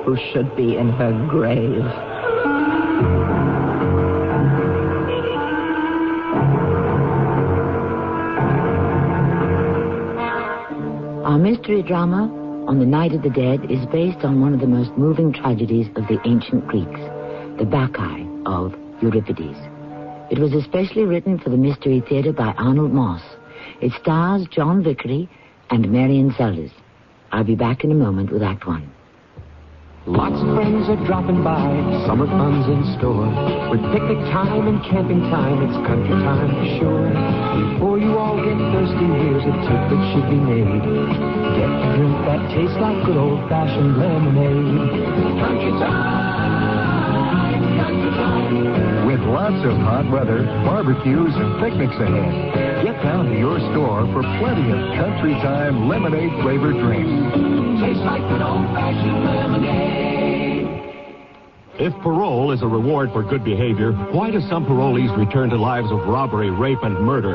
who should be in her grave. Our mystery drama, On the Night of the Dead, is based on one of the most moving tragedies of the ancient Greeks, the Bacchae of Euripides. It was especially written for the Mystery Theater by Arnold Moss. It stars John Vickery and Marion Seldes. I'll be back in a moment with Act One. Lots of friends are dropping by, summer fun's in store. With picnic time and camping time, it's country time for sure. Before you all get thirsty, here's a tip that should be made. Get a drink that tastes like good old-fashioned lemonade. Country time, country time. With love Lots of hot weather, barbecues, and picnics ahead. Get down to your store for plenty of country time lemonade-flavored drinks. Tastes like good old-fashioned lemonade. If parole is a reward for good behavior, why do some parolees return to lives of robbery, rape, and murder?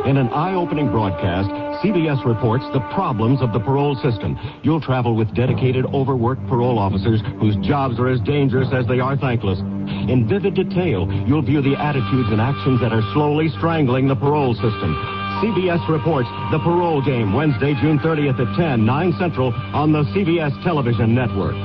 In an eye-opening broadcast, CBS reports the problems of the parole system. You'll travel with dedicated, overworked parole officers whose jobs are as dangerous as they are thankless. In vivid detail, you'll view the attitudes and actions that are slowly strangling the parole system. CBS reports The Parole Game, Wednesday, June 30th at 10, 9 Central on the CBS television network.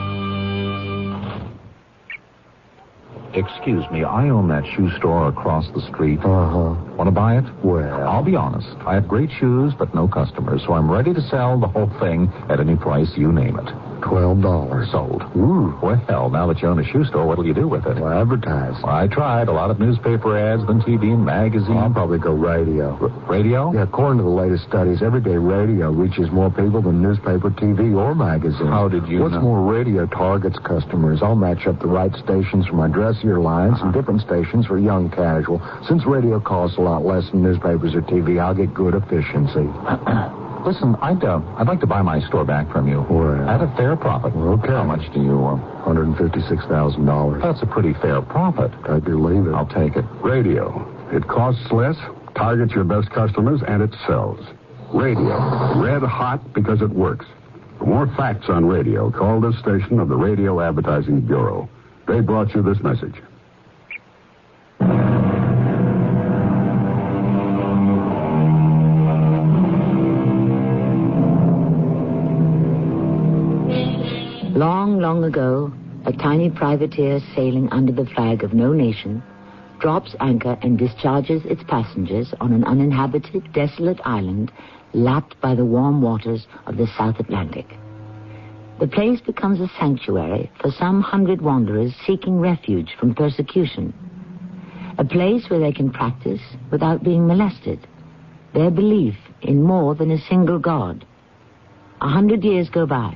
Excuse me, I own that shoe store across the street. Want to buy it? Well, I'll be honest. I have great shoes, but no customers, so I'm ready to sell the whole thing at any price, you name it. $12. Sold. Ooh. Well, now that you own a shoe store, what'll you do with it? Well, advertise. Well, I tried. A lot of newspaper ads, then TV and magazines. I'll probably go radio. Radio? Yeah, according to the latest studies, everyday radio reaches more people than newspaper, TV, or magazine. How did you know? What's more, radio targets customers. I'll match up the right stations for my dressier lines and different stations for young casual. Since radio costs a lot less than newspapers or TV, I'll get good efficiency. Listen, I'd like to buy my store back from you. Well, at a fair profit. Okay. How much do you want? $156,000. That's a pretty fair profit. I believe it. I'll take it. Radio. It costs less, targets your best customers, and it sells. Radio. Red hot because it works. For more facts on radio, call this station of the Radio Advertising Bureau. They brought you this message. Long, long ago, a tiny privateer sailing under the flag of no nation drops anchor and discharges its passengers on an uninhabited, desolate island lapped by the warm waters of the South Atlantic. The place becomes a sanctuary for some 100 wanderers seeking refuge from persecution. A place where they can practice, without being molested, their belief in more than a single God. 100 years go by.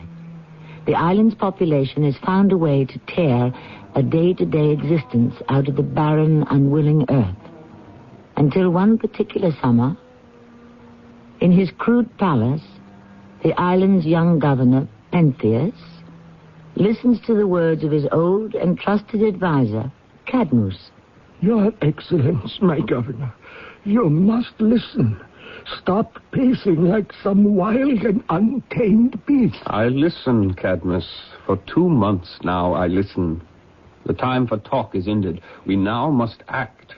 The island's population has found a way to tear a day-to-day existence out of the barren, unwilling earth. Until one particular summer, in his crude palace, the island's young governor, Pentheus, listens to the words of his old and trusted advisor, Cadmus. Your Excellence, my governor, you must listen. Stop pacing like some wild and untamed beast. I listen, Cadmus. For 2 months now I listen. The time for talk is ended. We now must act.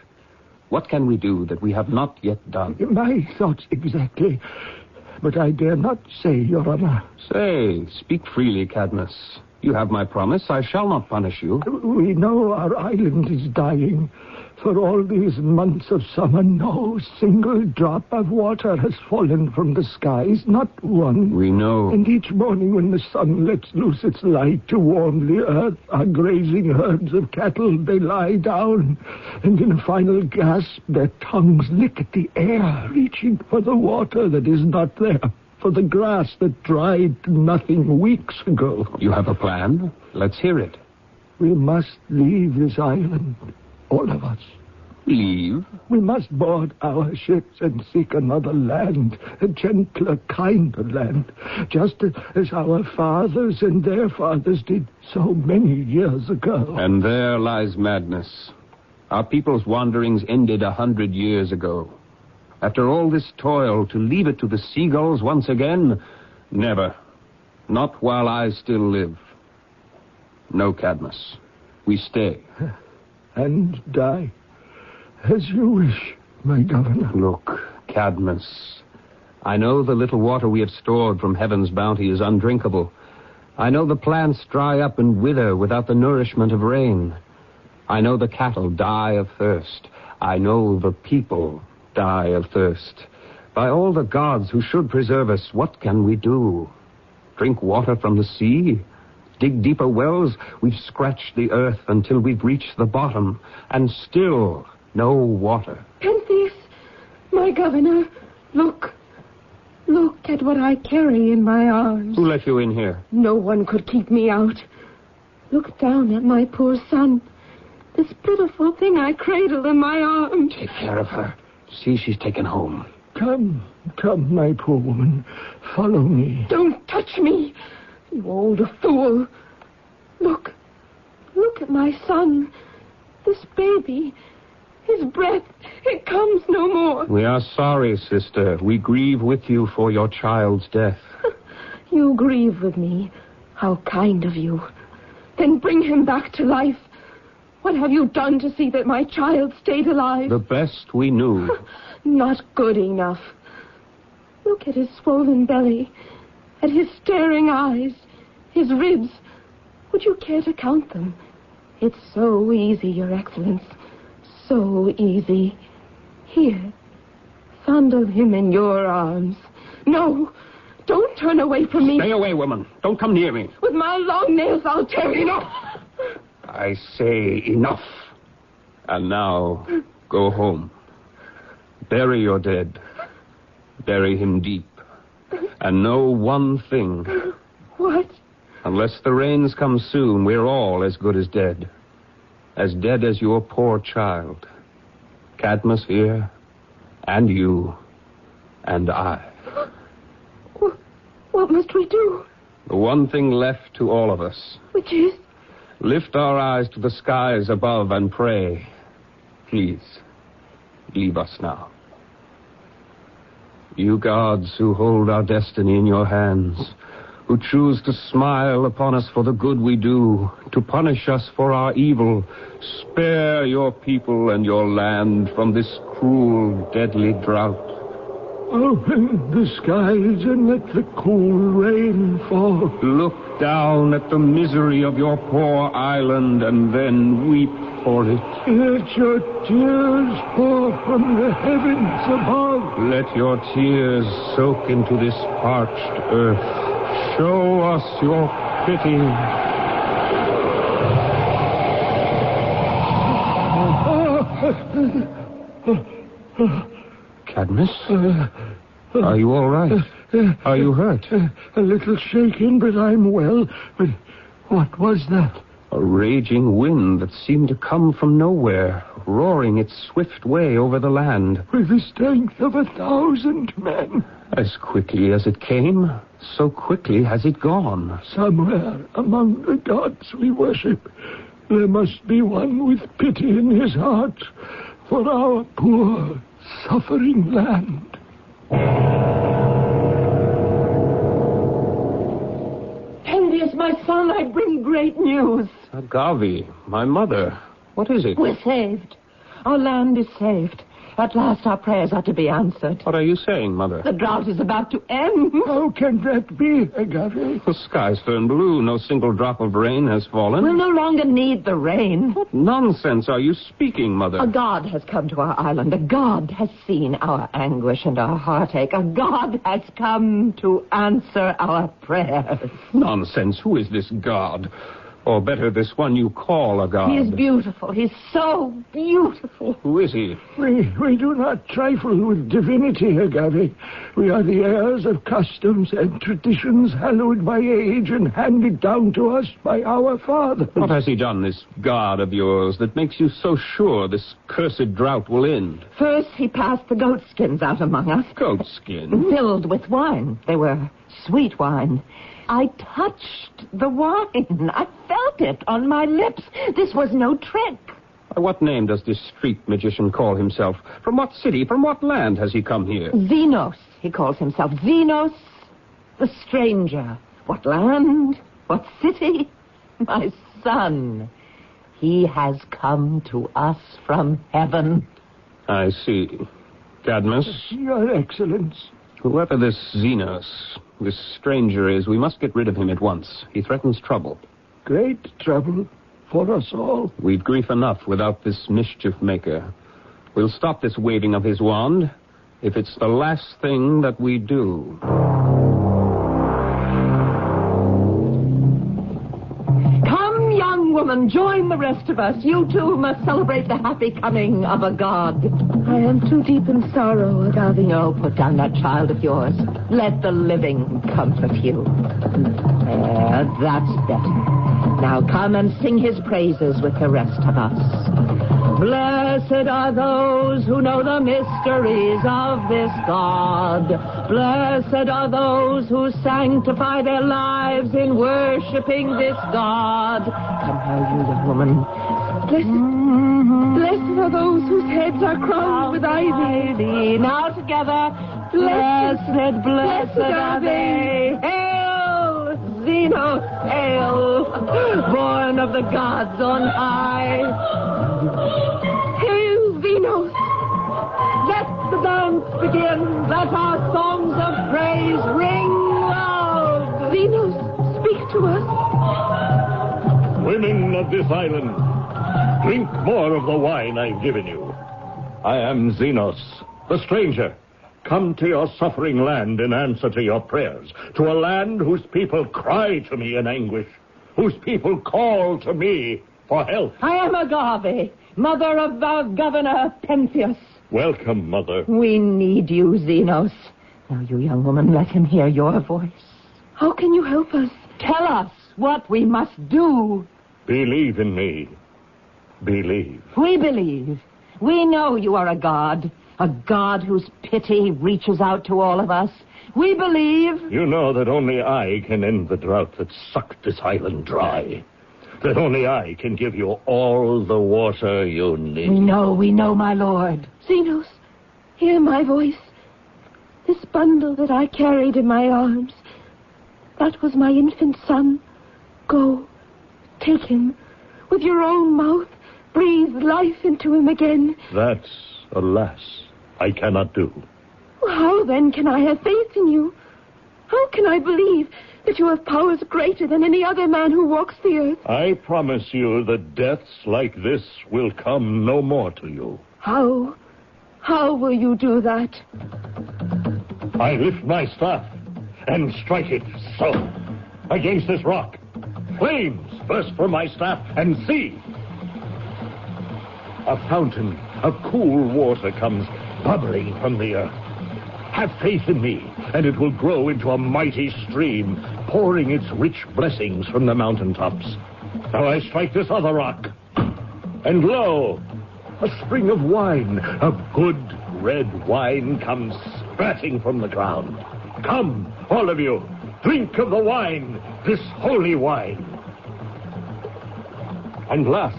What can we do that we have not yet done? My thoughts exactly. But I dare not say, Your Honor. Say, speak freely, Cadmus. You have my promise. I shall not punish you. We know our island is dying. For all these months of summer, no single drop of water has fallen from the skies, not one. We know. And each morning when the sun lets loose its light to warm the earth, our grazing herds of cattle, they lie down. And in a final gasp, their tongues lick at the air, reaching for the water that is not there, for the grass that dried to nothing weeks ago. You have a plan? Let's hear it. We must leave this island. All of us. Leave? We must board our ships and seek another land, a gentler, kinder land, just as our fathers and their fathers did so many years ago. And there lies madness. Our people's wanderings ended 100 years ago. After all this toil, to leave it to the seagulls once again? Never. Not while I still live. No, Cadmus. We stay. And die, as you wish, my governor. Look, Cadmus, I know the little water we have stored from heaven's bounty is undrinkable. I know the plants dry up and wither without the nourishment of rain. I know the cattle die of thirst. I know the people die of thirst. By all the gods who should preserve us, what can we do? Drink water from the sea? Dig deeper wells? We've scratched the earth until we've reached the bottom, and still no water. Pentheus, my governor, look. Look at what I carry in my arms. Who let you in here? No one could keep me out. Look down at my poor son. This pitiful thing I cradle in my arms. Take care of her. See she's taken home. Come, my poor woman. Follow me. Don't touch me, you old fool. Look at my son. This baby. His breath, it comes no more. We are sorry, sister. We grieve with you for your child's death. You grieve with me. How kind of you. Then bring him back to life. What have you done to see that my child stayed alive? The best we knew. Not good enough. Look at his swollen belly, at his staring eyes, his ribs. Would you care to count them? It's so easy, Your Excellence. So easy. Here, fondle him in your arms. No, don't turn away from me. Stay away, woman. Don't come near me. With my long nails, I'll tear you. Enough! I say enough. And now, go home. Bury your dead. Bury him deep. And know one thing. What? Unless the rains come soon, we're all as good as dead. As dead as your poor child. Cadmus here, and you, and I. What must we do? The one thing left to all of us. Which is? Lift our eyes to the skies above and pray. Please, leave us now. You gods who hold our destiny in your hands, who choose to smile upon us for the good we do, to punish us for our evil, spare your people and your land from this cruel, deadly drought. Open the skies and let the cool rain fall. Look down at the misery of your poor island and then weep for it. Let your tears pour from the heavens above. Let your tears soak into this parched earth. Show us your pity. Cadmus? Are you all right? Are you hurt? A little shaken, but I'm well. But what was that? A raging wind that seemed to come from nowhere, roaring its swift way over the land. With the strength of 1,000 men. As quickly as it came, so quickly has it gone. Somewhere among the gods we worship, there must be one with pity in his heart for our poor, suffering land. Pendius, my son, I bring great news. Agave, my mother, what is it? We're saved. Our land is saved. At last our prayers are to be answered. What are you saying, Mother? The drought is about to end. How can that be, Agave? The sky's turned blue. No single drop of rain has fallen. We'll no longer need the rain. What nonsense are you speaking, Mother? A god has come to our island. A god has seen our anguish and our heartache. A god has come to answer our prayers. Nonsense. Who is this god? Or better, this one you call a god. He is beautiful. He's so beautiful. Who is he? We do not trifle with divinity, Agave. We are the heirs of customs and traditions hallowed by age and handed down to us by our fathers. What has he done, this god of yours, that makes you so sure this cursed drought will end? First, he passed the goatskins out among us. Goatskin? Filled with wine. They were sweet wine. I touched the wine. I felt it on my lips. This was no trick. By what name does this street magician call himself? From what city, from what land has he come here? Xenos, he calls himself. Xenos, the stranger. What land? What city? My son. He has come to us from heaven. I see. Cadmus? Your Excellence. Whoever this Xenos, this stranger is, we must get rid of him at once. He threatens trouble. Great trouble for us all. We've grief enough without this mischief maker. We'll stop this waving of his wand if it's the last thing that we do. Come, young woman, join the rest of us. You too must celebrate the happy coming of a god. I am too deep in sorrow, Agave. Oh, put down that child of yours. Let the living comfort you. That's better. Now come and sing his praises with the rest of us. Blessed are those who know the mysteries of this God. Blessed are those who sanctify their lives in worshiping this God. Come now, you young woman. Blessed are those whose heads are crowned with ivy. Now together. Blessed are they. Hail, Zenos, hail, born of the gods on high. Hail, Zenos. Let the dance begin. Let our songs of praise ring loud. Zenos, speak to us. Women of this island, drink more of the wine I've given you. I am Zenos, the stranger, come to your suffering land in answer to your prayers, to a land whose people cry to me in anguish, whose people call to me for help. I am Agave, mother of our governor, Pentheus. Welcome, mother. We need you, Zenos. Now, you young woman, let him hear your voice. How can you help us? Tell us what we must do. Believe in me. Believe. We believe. We know you are a god whose pity reaches out to all of us. We believe. You know that only I can end the drought that sucked this island dry. That only I can give you all the water you need. We know, my lord. Zenos, hear my voice. This bundle that I carried in my arms, that was my infant son. Go, take him. With your own mouth, breathe life into him again. That's, alas, I cannot do. How then can I have faith in you? How can I believe that you have powers greater than any other man who walks the earth? I promise you that deaths like this will come no more to you. How? How will you do that? I lift my staff and strike it so against this rock. Flames burst from my staff and see. A fountain of cool water comes bubbling from the earth. Have faith in me, and it will grow into a mighty stream, pouring its rich blessings from the mountaintops. Now I strike this other rock, and lo, a spring of wine, of good red wine, comes spratting from the ground. Come, all of you, drink of the wine, this holy wine. And last,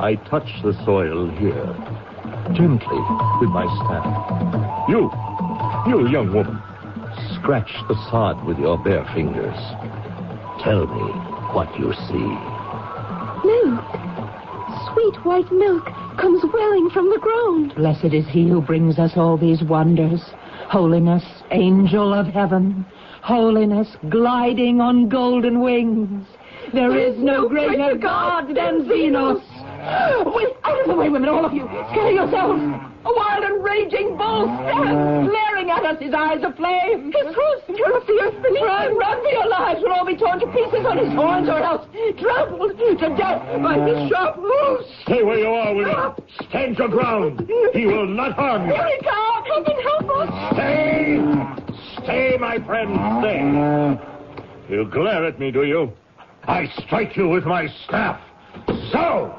I touch the soil here, gently with my staff. You young woman, scratch the sod with your bare fingers. Tell me what you see. Milk. Sweet white milk comes welling from the ground. Blessed is he who brings us all these wonders. Holiness, angel of heaven. Holiness, gliding on golden wings. There is no greater God than Zenos. Wait, out of the way, women, all of you. Scatter yourselves. A wild and raging bull stands, glaring at us, his eyes aflame. His hoofs tear up the earth beneath. Run for your lives. We'll all be torn to pieces on his horns, or else trampled to death by his sharp hoofs. Stay where you are, women. Stand your ground. He will not harm you. Here he comes. Heaven help us. Stay, my friend, stay. You glare at me, do you? I strike you with my staff. So!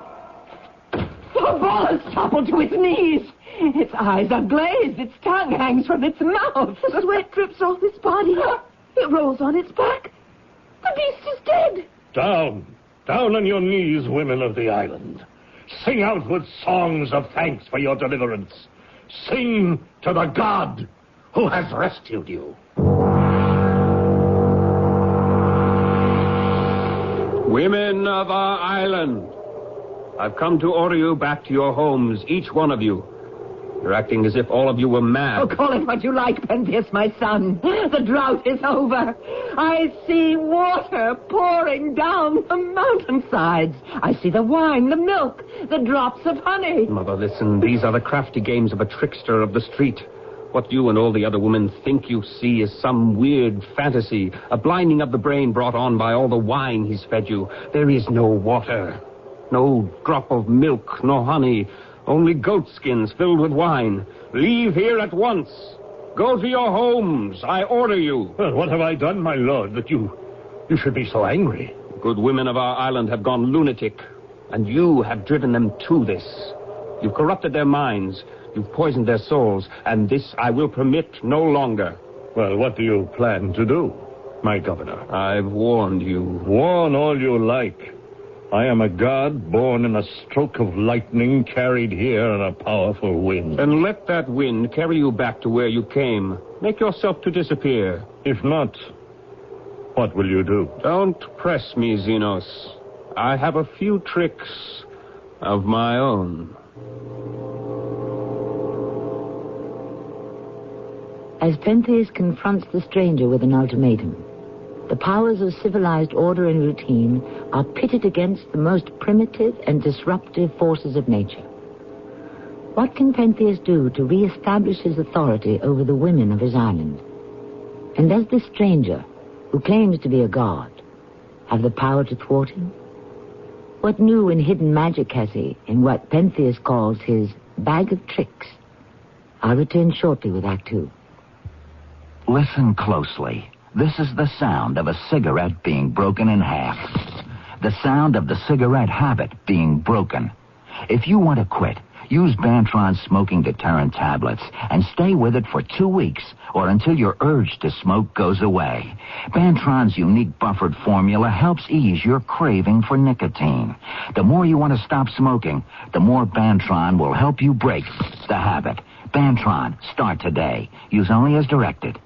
The bull has toppled to its knees. Its eyes are glazed. Its tongue hangs from its mouth. The sweat drips off its body. It rolls on its back. The beast is dead. Down on your knees, women of the island. Sing out with songs of thanks for your deliverance. Sing to the God who has rescued you. Women of our island, I've come to order you back to your homes, each one of you. You're acting as if all of you were mad. Oh, call it what you like, Pentheus, my son. The drought is over. I see water pouring down the mountainsides. I see the wine, the milk, the drops of honey. Mother, listen, these are the crafty games of a trickster of the street. What you and all the other women think you see is some weird fantasy, a blinding of the brain brought on by all the wine he's fed you. There is no water, no drop of milk, no honey, only goat skins filled with wine. Leave here at once. Go to your homes. I order you. Well, what have I done, my lord, that you should be so angry? good women of our island have gone lunatic, and you have driven them to this. You've corrupted their minds, you've poisoned their souls, and this I will permit no longer. Well, what do you plan to do, my governor? I've warned you. Warn all you like. I am a god born in a stroke of lightning, carried here on a powerful wind. Then let that wind carry you back to where you came. Make yourself to disappear. If not, what will you do? Don't press me, Xenos. I have a few tricks of my own. As Pentheus confronts the stranger with an ultimatum, the powers of civilized order and routine are pitted against the most primitive and disruptive forces of nature. What can Pentheus do to re-establish his authority over the women of his island? And does this stranger, who claims to be a god, have the power to thwart him? What new and hidden magic has he in what Pentheus calls his bag of tricks? I'll return shortly with Act 2. Listen closely. This is the sound of a cigarette being broken in half. The sound of the cigarette habit being broken. If you want to quit, use Bantron's smoking deterrent tablets and stay with it for 2 weeks or until your urge to smoke goes away. Bantron's unique buffered formula helps ease your craving for nicotine. The more you want to stop smoking, the more Bantron will help you break the habit. Bantron, start today. Use only as directed.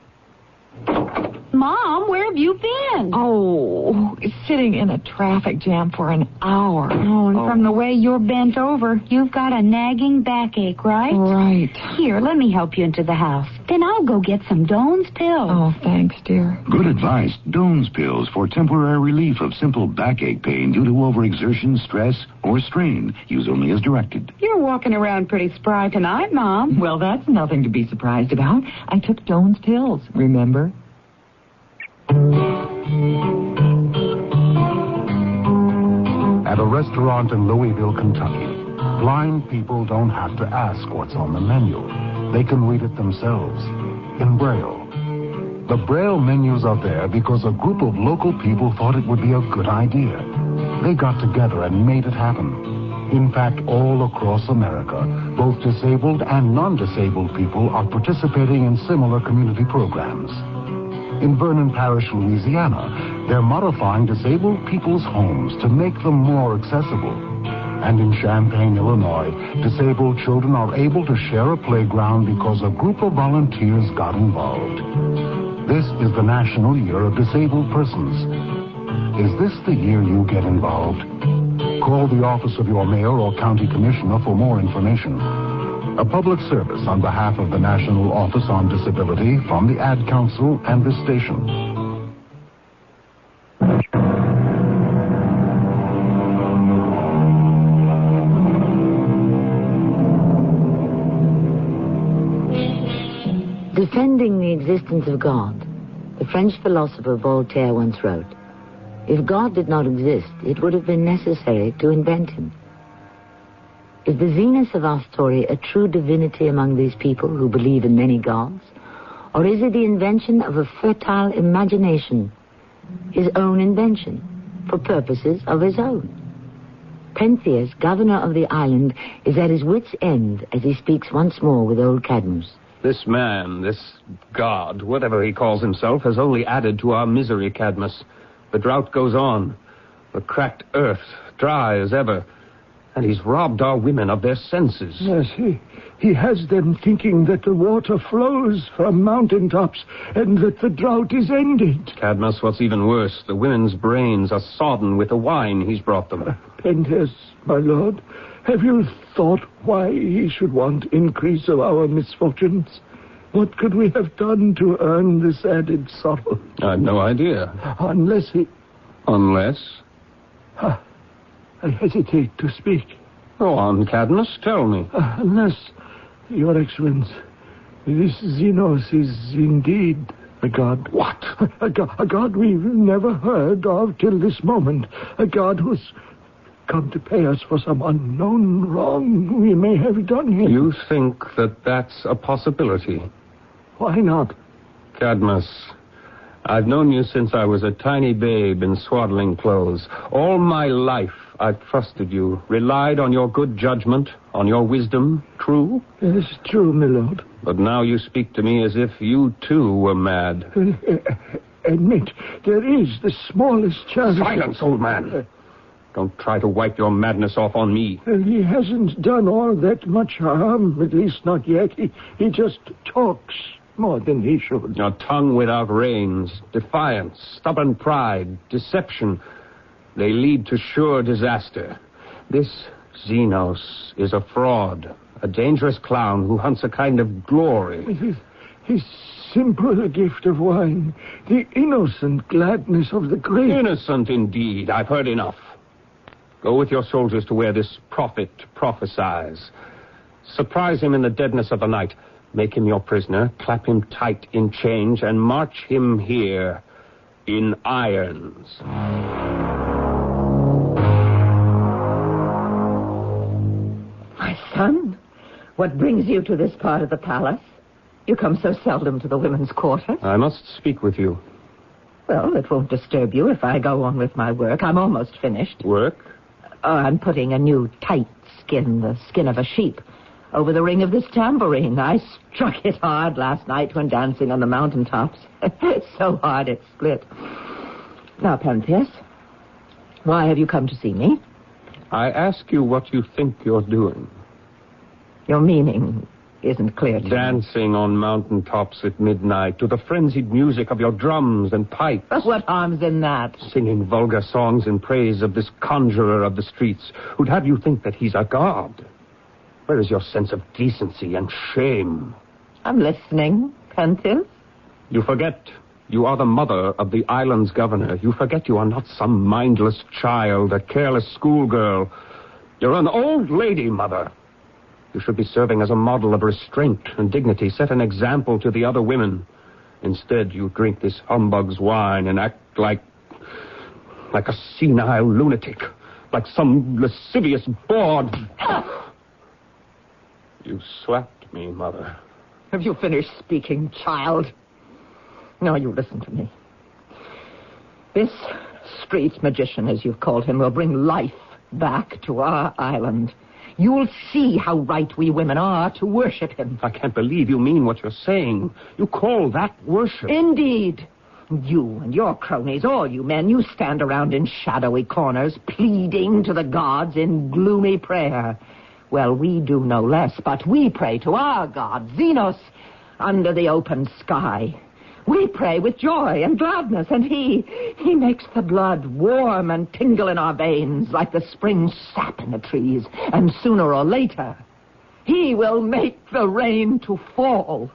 Mom, where have you been? Oh, sitting in a traffic jam for an hour. Oh, and from the way you're bent over, you've got a nagging backache, right? Right. Here, let me help you into the house. Then I'll go get some Doan's pills. Oh, thanks, dear. Good advice. Doan's pills for temporary relief of simple backache pain due to overexertion, stress, or strain. Use only as directed. You're walking around pretty spry tonight, Mom. Well, that's nothing to be surprised about. I took Doan's pills, remember? At a restaurant in Louisville, Kentucky, blind people don't have to ask what's on the menu. They can read it themselves in Braille. The Braille menus are there because a group of local people thought it would be a good idea. They got together and made it happen. In fact, all across America, both disabled and non-disabled people are participating in similar community programs. In Vernon Parish, Louisiana, they're modifying disabled people's homes to make them more accessible. And in Champaign, Illinois, disabled children are able to share a playground because a group of volunteers got involved. This is the National Year of Disabled Persons. Is this the year you get involved? Call the office of your mayor or county commissioner for more information. A public service on behalf of the National Office on Disability from the Ad Council and this station. Defending the existence of God, the French philosopher Voltaire once wrote, "If God did not exist, it would have been necessary to invent him." Is the Zenus of our story a true divinity among these people who believe in many gods? Or is it the invention of a fertile imagination, his own invention, for purposes of his own? Pentheus, governor of the island, is at his wit's end as he speaks once more with old Cadmus. This man, this god, whatever he calls himself, has only added to our misery, Cadmus. The drought goes on, the cracked earth, dry as ever. And he's robbed our women of their senses. Yes, he has them thinking that the water flows from mountaintops and that the drought is ended. Cadmus, what's even worse, the women's brains are sodden with the wine he's brought them. Pentheus, my lord, have you thought why he should want increase of our misfortunes? What could we have done to earn this added sorrow? I've no idea. Unless he... Unless? I hesitate to speak. Go on, Cadmus, tell me. Unless, Your Excellence, this Xenos is indeed a god. What? A god we've never heard of till this moment. A god who's come to pay us for some unknown wrong we may have done him. You think that that's a possibility? Why not? Cadmus, I've known you since I was a tiny babe in swaddling clothes. All my life, I've trusted you, relied on your good judgment, on your wisdom. True? Yes, true, my lord. But now you speak to me as if you, too, were mad. Admit, there is the smallest chance... Silence, old man! Don't try to wipe your madness off on me. He hasn't done all that much harm, at least not yet. He just talks more than he should. A tongue without reins, defiance, stubborn pride, deception, they lead to sure disaster. This Xenos is a fraud, a dangerous clown who hunts a kind of glory. His simple gift of wine, the innocent gladness of the great... Innocent indeed, I've heard enough. Go with your soldiers to where this prophet prophesies. Surprise him in the deadness of the night. Make him your prisoner, clap him tight in chains, and march him here in irons. My son, what brings you to this part of the palace? You come so seldom to the women's quarters. I must speak with you. Well, it won't disturb you if I go on with my work. I'm almost finished. Work? I'm putting a new tight skin, the skin of a sheep, over the ring of this tambourine. I struck it hard last night when dancing on the mountaintops. So hard it split. Now, Pentheus, why have you come to see me? I ask you what you think you're doing. Your meaning isn't clear to me. Dancing on mountaintops at midnight to the frenzied music of your drums and pipes. What harm's in that? Singing vulgar songs in praise of this conjurer of the streets who'd have you think that he's a god. Where is your sense of decency and shame? I'm listening, Pentheus. You forget you are the mother of the island's governor. You forget you are not some mindless child, a careless schoolgirl. You're an old lady, mother. You should be serving as a model of restraint and dignity. Set an example to the other women. Instead, you drink this humbug's wine and act like a senile lunatic, like some lascivious bawd. You slapped me, Mother. Have you finished speaking, child? Now you listen to me. This street magician, as you've called him, will bring life back to our island. You'll see how right we women are to worship him. I can't believe you mean what you're saying. You call that worship? Indeed. You and your cronies, all you men, you stand around in shadowy corners, pleading to the gods in gloomy prayer. Well, we do no less, but we pray to our god, Xenos, under the open sky. We pray with joy and gladness, and he makes the blood warm and tingle in our veins like the spring sap in the trees. And sooner or later, he will make the rain to fall.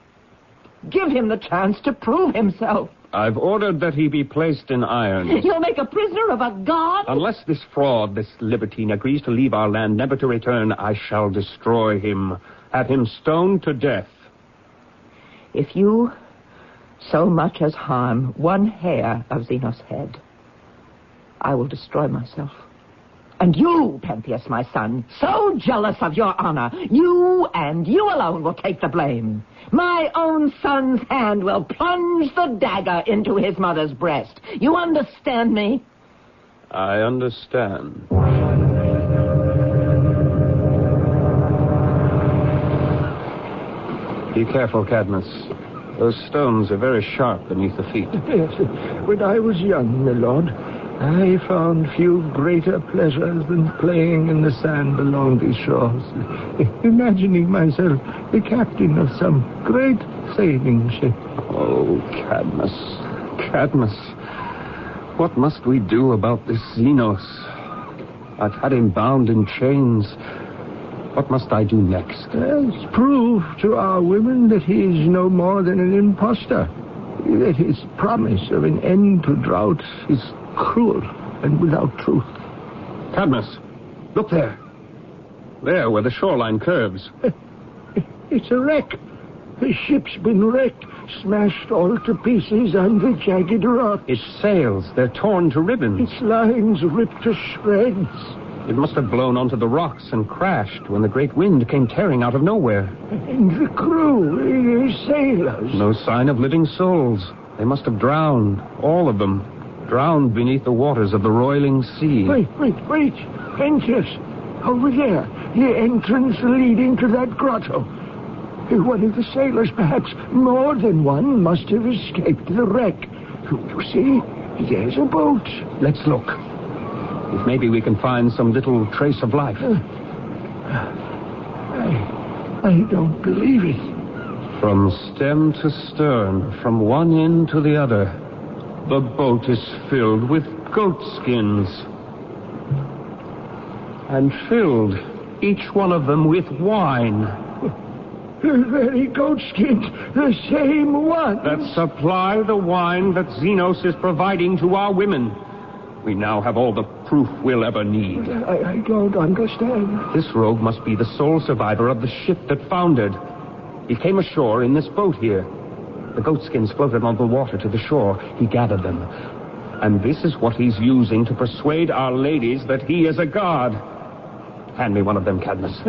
Give him the chance to prove himself. I've ordered that he be placed in irons. You'll make a prisoner of a god? Unless this fraud, this libertine, agrees to leave our land, never to return, I shall destroy him. Have him stoned to death. If you so much as harm one hair of Xenos' head, I will destroy myself. And you, Pentheus, my son, so jealous of your honor, you and you alone will take the blame. My own son's hand will plunge the dagger into his mother's breast. You understand me? I understand. Be careful, Cadmus. Those stones are very sharp beneath the feet. Yes, when I was young, my lord, I found few greater pleasures than playing in the sand along these shores, imagining myself the captain of some great sailing ship. Oh, Cadmus, Cadmus, what must we do about this Xenos? I've had him bound in chains. What must I do next? Prove to our women that he is no more than an impostor. That his promise of an end to drought is cruel and without truth. Cadmus, look there. There, where the shoreline curves. It's a wreck. The ship's been wrecked, smashed all to pieces on the jagged rock. Its sails, they're torn to ribbons. Its lines ripped to shreds. It must have blown onto the rocks and crashed when the great wind came tearing out of nowhere. And the crew, the sailors. No sign of living souls. They must have drowned, all of them, drowned beneath the waters of the roiling sea. Wait. Pentheus, over there, the entrance leading to that grotto. One of the sailors, perhaps more than one, must have escaped the wreck. You see, there's a boat. Let's look. If maybe we can find some little trace of life. I don't believe it. From stem to stern, from one end to the other, the boat is filled with goat skins. And filled, each one of them, with wine. The very goat skins, the same one. That supply the wine that Xenos is providing to our women. We now have all the proof we'll ever need. I don't understand. This rogue must be the sole survivor of the ship that foundered. He came ashore in this boat here. The goatskins floated on the water to the shore. He gathered them. And this is what he's using to persuade our ladies that he is a god. Hand me one of them, Cadmus.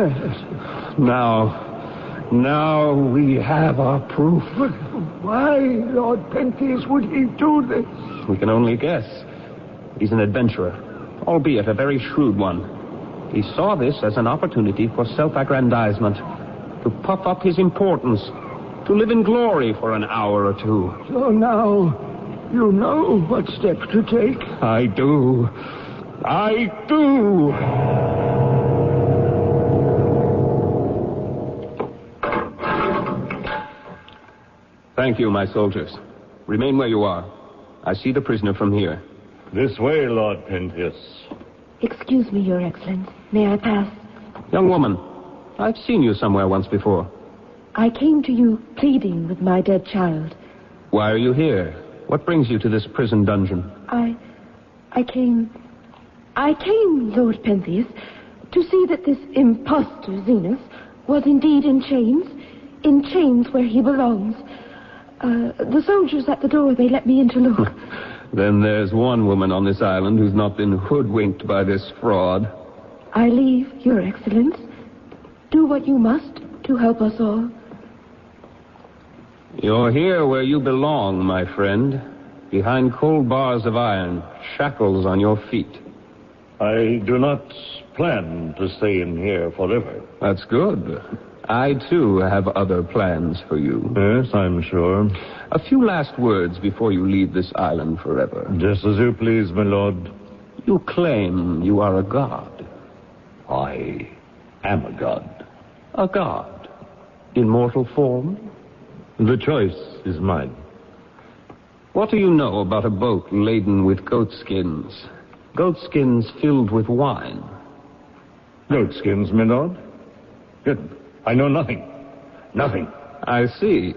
Now we have our proof. But why, Lord Pentheus, would he do this? We can only guess. He's an adventurer, albeit a very shrewd one. He saw this as an opportunity for self-aggrandizement, to puff up his importance, to live in glory for an hour or two. So now, you know what step to take? I do. Thank you, my soldiers. Remain where you are. I see the prisoner from here. This way, Lord Pentheus. Excuse me, Your Excellence. May I pass? Young woman, I've seen you somewhere once before. I came to you pleading with my dead child. Why are you here? What brings you to this prison dungeon? I came, Lord Pentheus, to see that this impostor Xenos was indeed in chains where he belongs. The soldiers at the door, they let me in to look. Then there's one woman on this island who's not been hoodwinked by this fraud. I leave, Your Excellence. Do what you must to help us all. You're here where you belong, my friend. Behind cold bars of iron, shackles on your feet. I do not plan to stay in here forever. That's good. I, too, have other plans for you. Yes, I'm sure. A few last words before you leave this island forever. Just as you please, my lord. You claim you are a god. I am a god. A god? In mortal form? The choice is mine. What do you know about a boat laden with goatskins? Goatskins filled with wine. Goatskins, my lord? Good. I know nothing. Nothing. I see.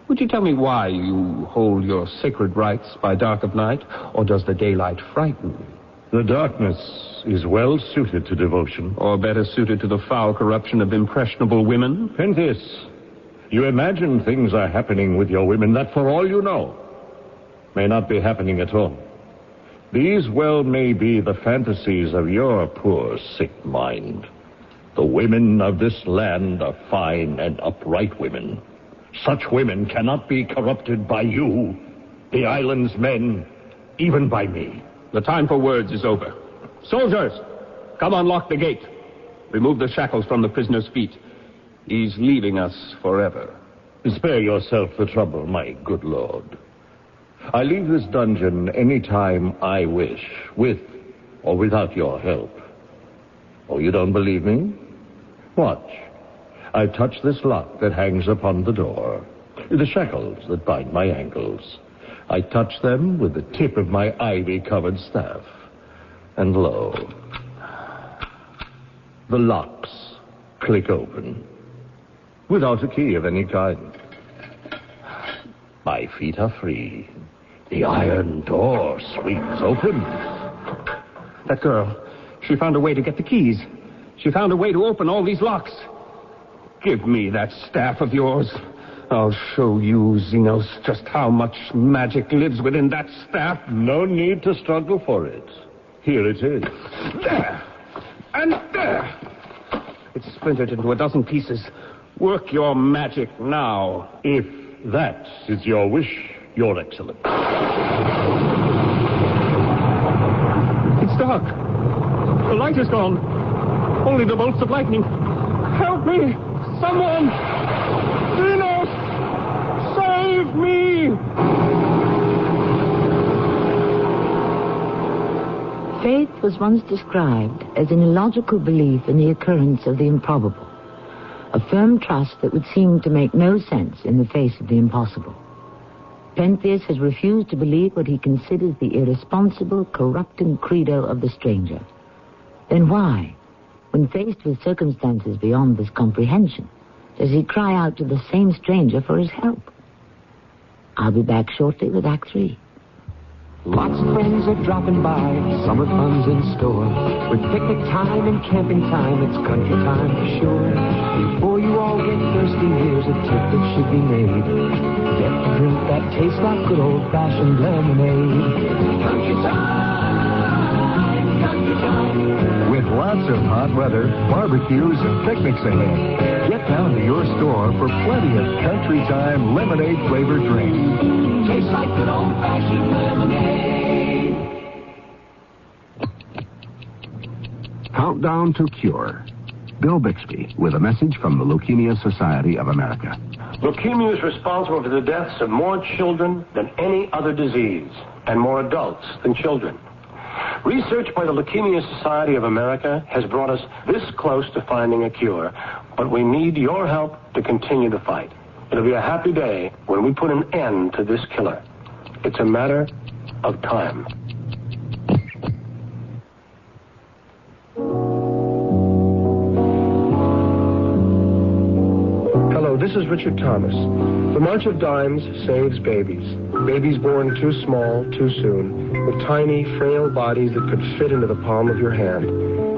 Would you tell me why you hold your sacred rites by dark of night, or does the daylight frighten you? The darkness is well suited to devotion. Or better suited to the foul corruption of impressionable women? Pentheus, you imagine things are happening with your women that, for all you know, may not be happening at all. These well may be the fantasies of your poor, sick mind. The women of this land are fine and upright women. Such women cannot be corrupted by you, the island's men, even by me. The time for words is over. Soldiers, come unlock the gate. Remove the shackles from the prisoner's feet. He's leaving us forever. Spare yourself the trouble, my good lord. I leave this dungeon any time I wish, with or without your help. Oh, you don't believe me? Watch. I touch this lock that hangs upon the door. The shackles that bind my ankles. I touch them with the tip of my ivy-covered staff. And lo, the locks click open. Without a key of any kind. My feet are free. The iron door swings open. That girl, she found a way to get the keys. She found a way to open all these locks. Give me that staff of yours. I'll show you, Xenos, just how much magic lives within that staff. No need to struggle for it. Here it is. There! And there! It's splintered into a dozen pieces. Work your magic now. If that is your wish, Your Excellency. It's dark. The light is gone. Only the bolts of lightning. Help me! Someone! Venus! Save me! Faith was once described as an illogical belief in the occurrence of the improbable, a firm trust that would seem to make no sense in the face of the impossible. Pentheus has refused to believe what he considers the irresponsible, corrupting credo of the stranger. Then why, when faced with circumstances beyond this comprehension, does he cry out to the same stranger for his help? I'll be back shortly with Act 3. Lots of friends are dropping by, summer fun's in store. With picnic time and camping time, it's country time for sure. Before you all get thirsty, here's a tip that should be made. Get a drink that tastes like good old-fashioned lemonade. Country time, country time. With lots of hot weather, barbecues, and picnics ahead, get down to your store for plenty of country time lemonade-flavored drinks. Tastes like good old-fashioned lemonade. Countdown to Cure. Bill Bixby with a message from the Leukemia Society of America. Leukemia is responsible for the deaths of more children than any other disease, and more adults than children. Research by the Leukemia Society of America has brought us this close to finding a cure, but we need your help to continue the fight. It'll be a happy day when we put an end to this killer. It's a matter of time. Hello, this is Richard Thomas. The March of Dimes saves babies. Babies born too small, too soon, with tiny, frail bodies that could fit into the palm of your hand.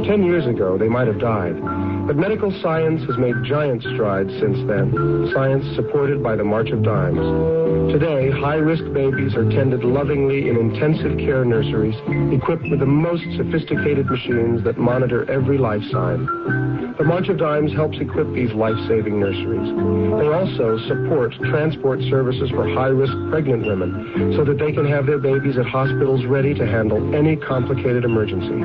10 years ago, they might have died. But medical science has made giant strides since then, science supported by the March of Dimes. Today, high-risk babies are tended lovingly in intensive care nurseries, equipped with the most sophisticated machines that monitor every life sign. The March of Dimes helps equip these life-saving nurseries. They also support transport services for high-risk pregnant women so that they can have their babies at hospitals ready to handle any complicated emergency.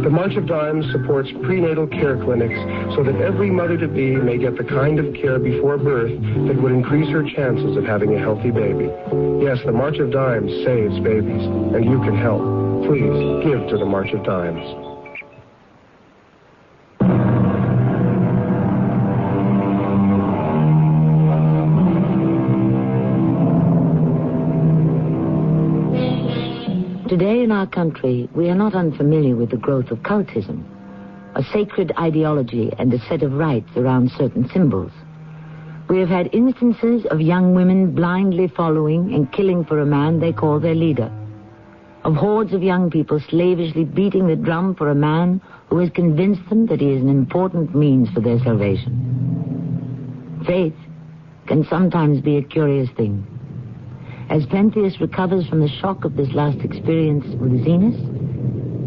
The March of Dimes supports prenatal care clinics so that every mother-to-be may get the kind of care before birth that would increase her chances of having a healthy baby. Yes, the March of Dimes saves babies, and you can help. Please, give to the March of Dimes. Today in our country, we are not unfamiliar with the growth of cultism, a sacred ideology and a set of rites around certain symbols. We have had instances of young women blindly following and killing for a man they call their leader, of hordes of young people slavishly beating the drum for a man who has convinced them that he is an important means for their salvation. Faith can sometimes be a curious thing. As Pentheus recovers from the shock of this last experience with Zenos,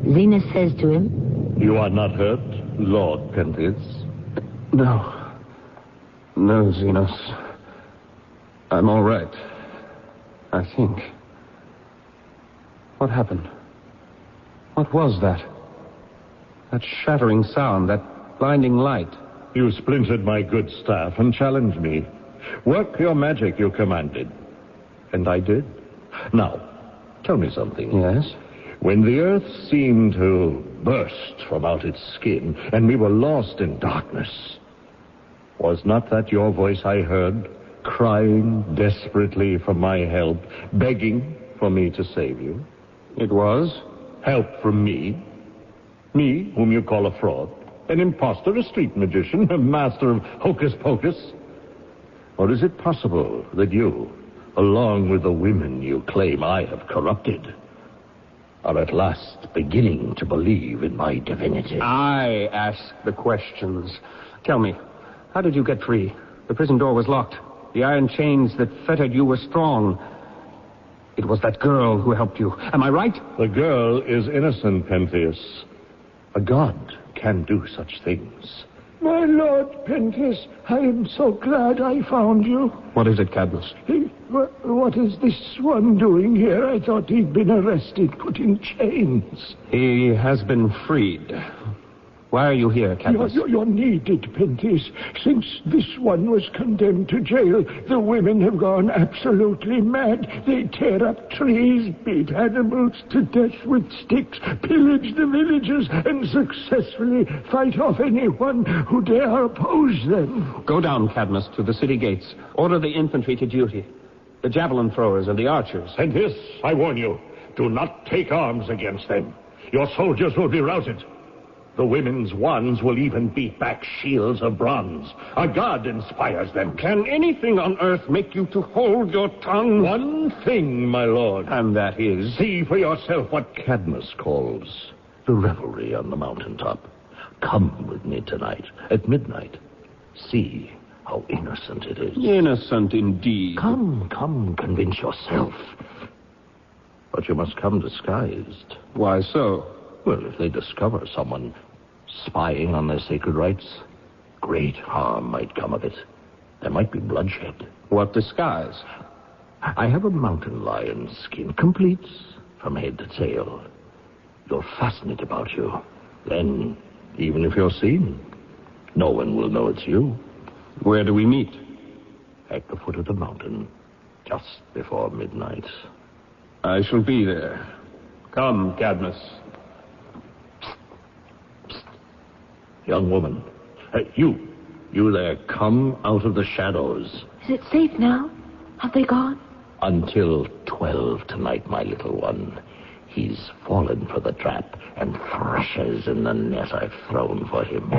Zenos says to him, "You are not hurt, Lord Pentheus?" No, Zenos. I'm all right. I think. What happened? What was that? That shattering sound, that blinding light. You splintered my good staff and challenged me. Work your magic, you commanded. And I did. Now, tell me something. Yes? When the earth seemed to burst from out its skin and we were lost in darkness, was not that your voice I heard, crying desperately for my help, begging for me to save you? It was? Help from me? Me, whom you call a fraud, an impostor, a street magician, a master of hocus pocus? Or is it possible that you, along with the women you claim I have corrupted, are at last beginning to believe in my divinity? I ask the questions. Tell me, how did you get free? The prison door was locked. The iron chains that fettered you were strong. It was that girl who helped you. Am I right? The girl is innocent, Pentheus. A god can do such things. My Lord Pentheus, I am so glad I found you. What is it, Cadmus? What is this one doing here? I thought he'd been arrested, put in chains. He has been freed. Why are you here, Cadmus? You're needed, Pentheus. Since this one was condemned to jail, the women have gone absolutely mad. They tear up trees, beat animals to death with sticks, pillage the villages, and successfully fight off anyone who dare oppose them. Go down, Cadmus, to the city gates. Order the infantry to duty. The javelin throwers and the archers. And this, I warn you, do not take arms against them. Your soldiers will be routed. The women's wands will even beat back shields of bronze. A god inspires them. Can anything on earth make you to hold your tongue? One thing, my lord. And that is? See for yourself what Cadmus calls the revelry on the mountaintop. Come with me tonight at midnight. See how innocent it is. Innocent indeed. Come, convince yourself. But you must come disguised. Why so? Well, if they discover someone spying on their sacred rites, great harm might come of it. There might be bloodshed. What disguise? I have a mountain lion skin, complete from head to tail. You'll fasten it about you. Then, even if you're seen, no one will know it's you. Where do we meet? At the foot of the mountain, just before midnight. I shall be there. Come, Cadmus. Young woman, you there, come out of the shadows. Is it safe now? Have they gone? Until 12 tonight, my little one. He's fallen for the trap and thrashes in the net I've thrown for him.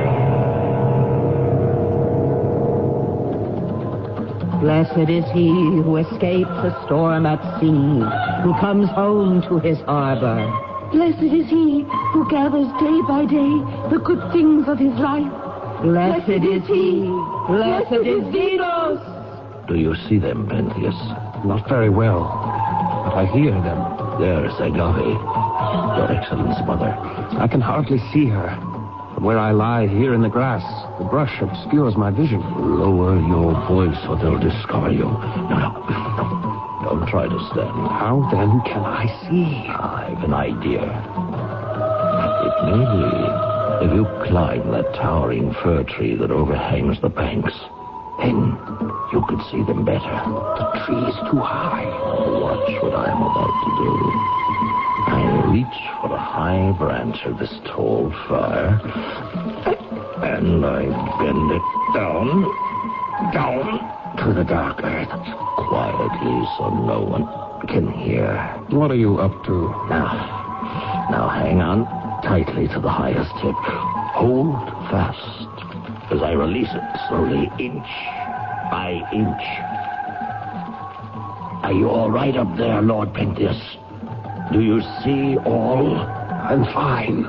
Blessed is he who escapes a storm at sea, who comes home to his harbor. Blessed is he who gathers day by day the good things of his life. Blessed is he. Blessed is Dinos. Do you see them, Pentheus? Not very well, but I hear them. There's Agave, your excellence mother. I can hardly see her. From where I lie here in the grass, the brush obscures my vision. Lower your voice or they'll discover you. No. Don't try to stand. How then can I see? I've an idea. It may be if you climb that towering fir tree that overhangs the banks, then you could see them better. The tree is too high. Watch what I'm about to do. I reach for a high branch of this tall fir, and I bend it down to the dark earth, quietly so no one can hear. What are you up to? Now hang on tightly to the highest tip. Hold fast as I release it slowly, inch by inch. Are you all right up there, Lord Pentheus? Do you see all? I'm fine.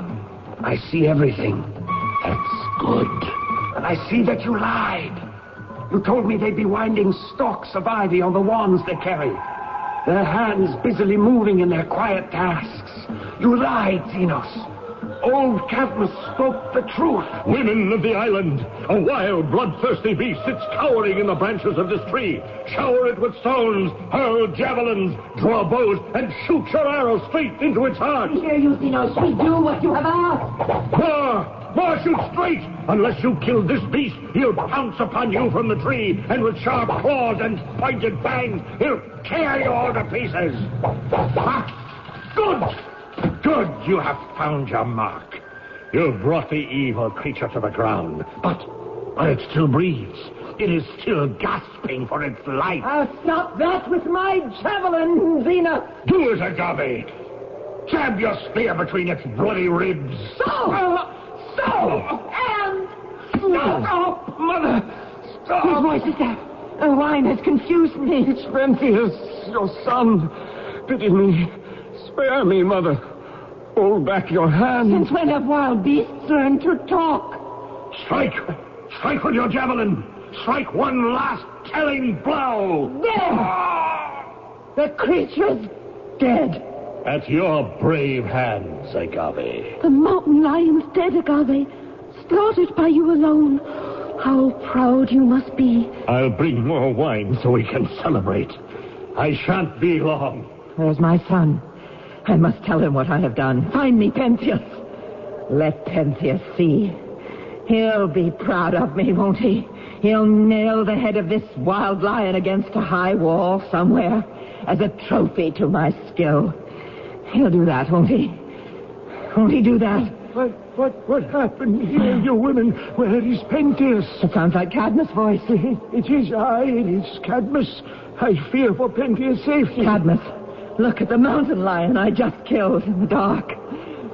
I see everything. That's good. And I see that you lied. You told me they'd be winding stalks of ivy on the wands they carry. Their hands busily moving in their quiet tasks. You lied, Zenos. Old Cadmus spoke the truth. Women of the island, a wild, bloodthirsty beast sits cowering in the branches of this tree. Shower it with stones, hurl javelins, draw bows, and shoot your arrows straight into its heart. Here, you Zenos, we do what you have asked. More, shoot straight! Unless you kill this beast, he'll pounce upon you from the tree, and with sharp claws and pointed fangs, he'll tear you all to pieces. Good, you have found your mark. You've brought the evil creature to the ground, but it still breathes. It is still gasping for its life. I'll stop that with my javelin, Zenos. Do it, Agave. Jab your spear between its bloody ribs. And... Stop! Mother! Stop! Whose voice is that? The wine has confused me. It's Pentheus, your son. Pity me. Spare me, Mother. Hold back your hand. Since when have wild beasts learned to talk? Strike! Strike with your javelin! Strike one last telling blow! There! The creature's dead. At your brave hands, Agave. The mountain lion's dead, Agave. Slaughtered by you alone. How proud you must be. I'll bring more wine so we can celebrate. I shan't be long. Where's my son? I must tell him what I have done. Find me Pentheus. Let Pentheus see. He'll be proud of me, won't he? He'll nail the head of this wild lion against a high wall somewhere as a trophy to my skill. He'll do that, won't he? Won't he do that? What happened here, you women? Where is Pentheus? It sounds like Cadmus' voice. It is Cadmus. I fear for Pentheus' safety. Cadmus, look at the mountain lion I just killed in the dark.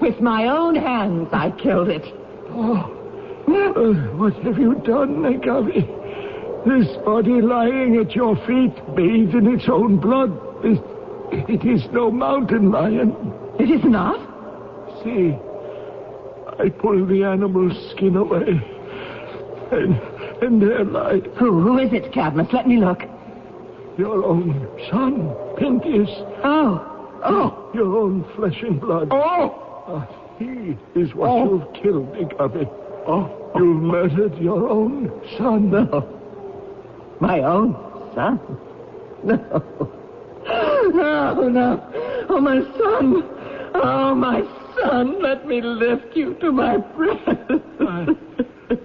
With my own hands, I killed it. Oh, what have you done, Agave? This body lying at your feet, bathed in its own blood. It is no mountain lion. It is not? See, I pulled the animal's skin away. And there lies... Who is it, Cadmus? Let me look. Your own son, Pentheus. Oh. Your own flesh and blood. He is what you've killed, Agave. You murdered your own son. No. My own son? No. No. Oh, my son. Oh, my son. Let me lift you to my breast. I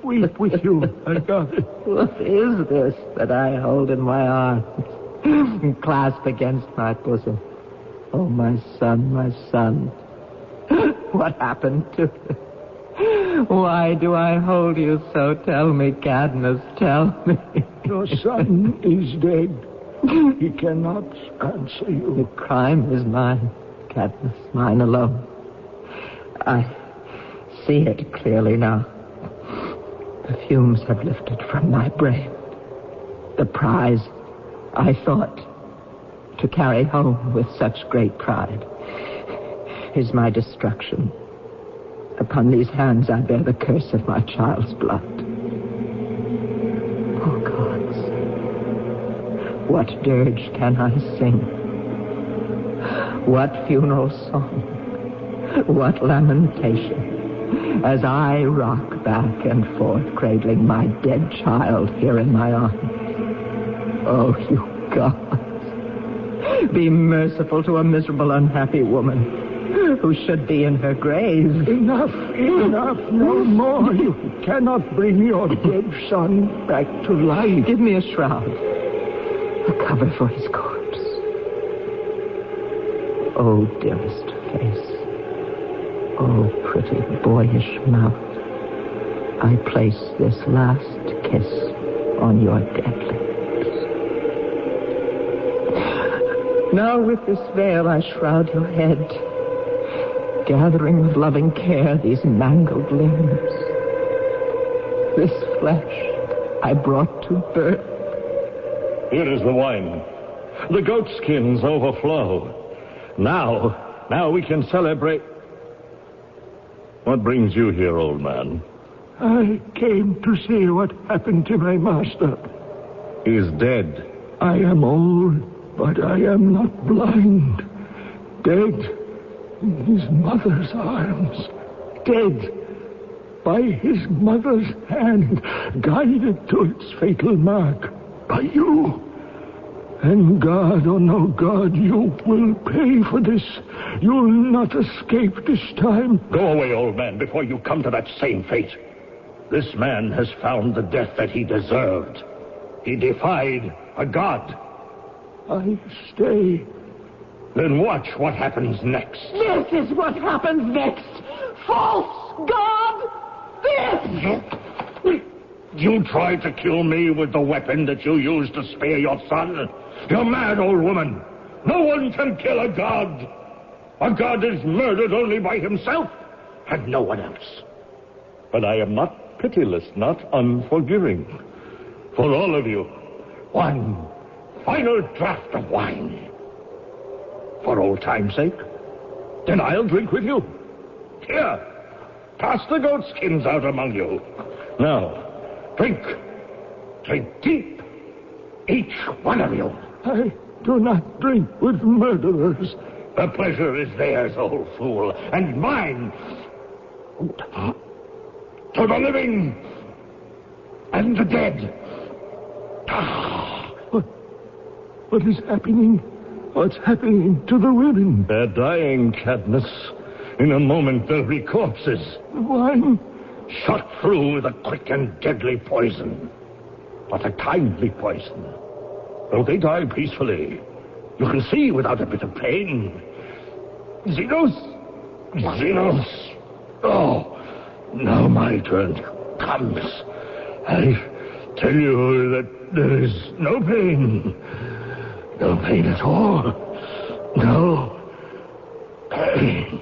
weep with you, Agave. What is this that I hold in my arms and clasp against my bosom? Oh, my son, my son. What happened to you? Why do I hold you so? Tell me, Cadmus, tell me. Your son is dead. He cannot answer you. The crime is mine, Cadmus, mine alone. I see it clearly now. The fumes have lifted from my brain. The prize I thought to carry home with such great pride is my destruction. Upon these hands I bear the curse of my child's blood. Oh, gods, what dirge can I sing? What funeral song? What lamentation? As I rock back and forth, cradling my dead child here in my arms. Oh, you gods, be merciful to a miserable, unhappy woman who should be in her grave. Enough, no more. You cannot bring your dead son back to life. Give me a shroud, a cover for his corpse. Oh, dearest face, oh, pretty boyish mouth, I place this last kiss on your dead lips. Now with this veil I shroud your head, gathering with loving care these mangled limbs. This flesh I brought to birth. Here is the wine. The goat skins overflow. Now we can celebrate. What brings you here, old man? I came to see what happened to my master. He is dead. I am old, but I am not blind. Dead in his mother's arms. Dead by his mother's hand, guided to its fatal mark by you. And God, oh no, God, you will pay for this. You'll not escape this time. Go away, old man, before you come to that same fate. This man has found the death that he deserved. He defied a god. I stay. Then watch what happens next. This is what happens next. False god! This! You tried to kill me with the weapon that you used to spare your son? You're mad, old woman. No one can kill a god. A god is murdered only by himself and no one else. But I am not pitiless, not unforgiving. For all of you, one final draught of wine. For old time's sake, then I'll drink with you. Here, pass the goat skins out among you. Now, drink. Drink deep. Each one of you. I do not drink with murderers. The pleasure is theirs, old fool, and mine. To the living and the dead. What is happening? What's happening to the women? They're dying, Cadmus. In a moment, they'll be corpses. The wine? Shot through with a quick and deadly poison. But a kindly poison. Though they die peacefully, you can see without a bit of pain. Xenos! Xenos! Oh, now my turn comes. I tell you that there is no pain. No pain at all. No pain.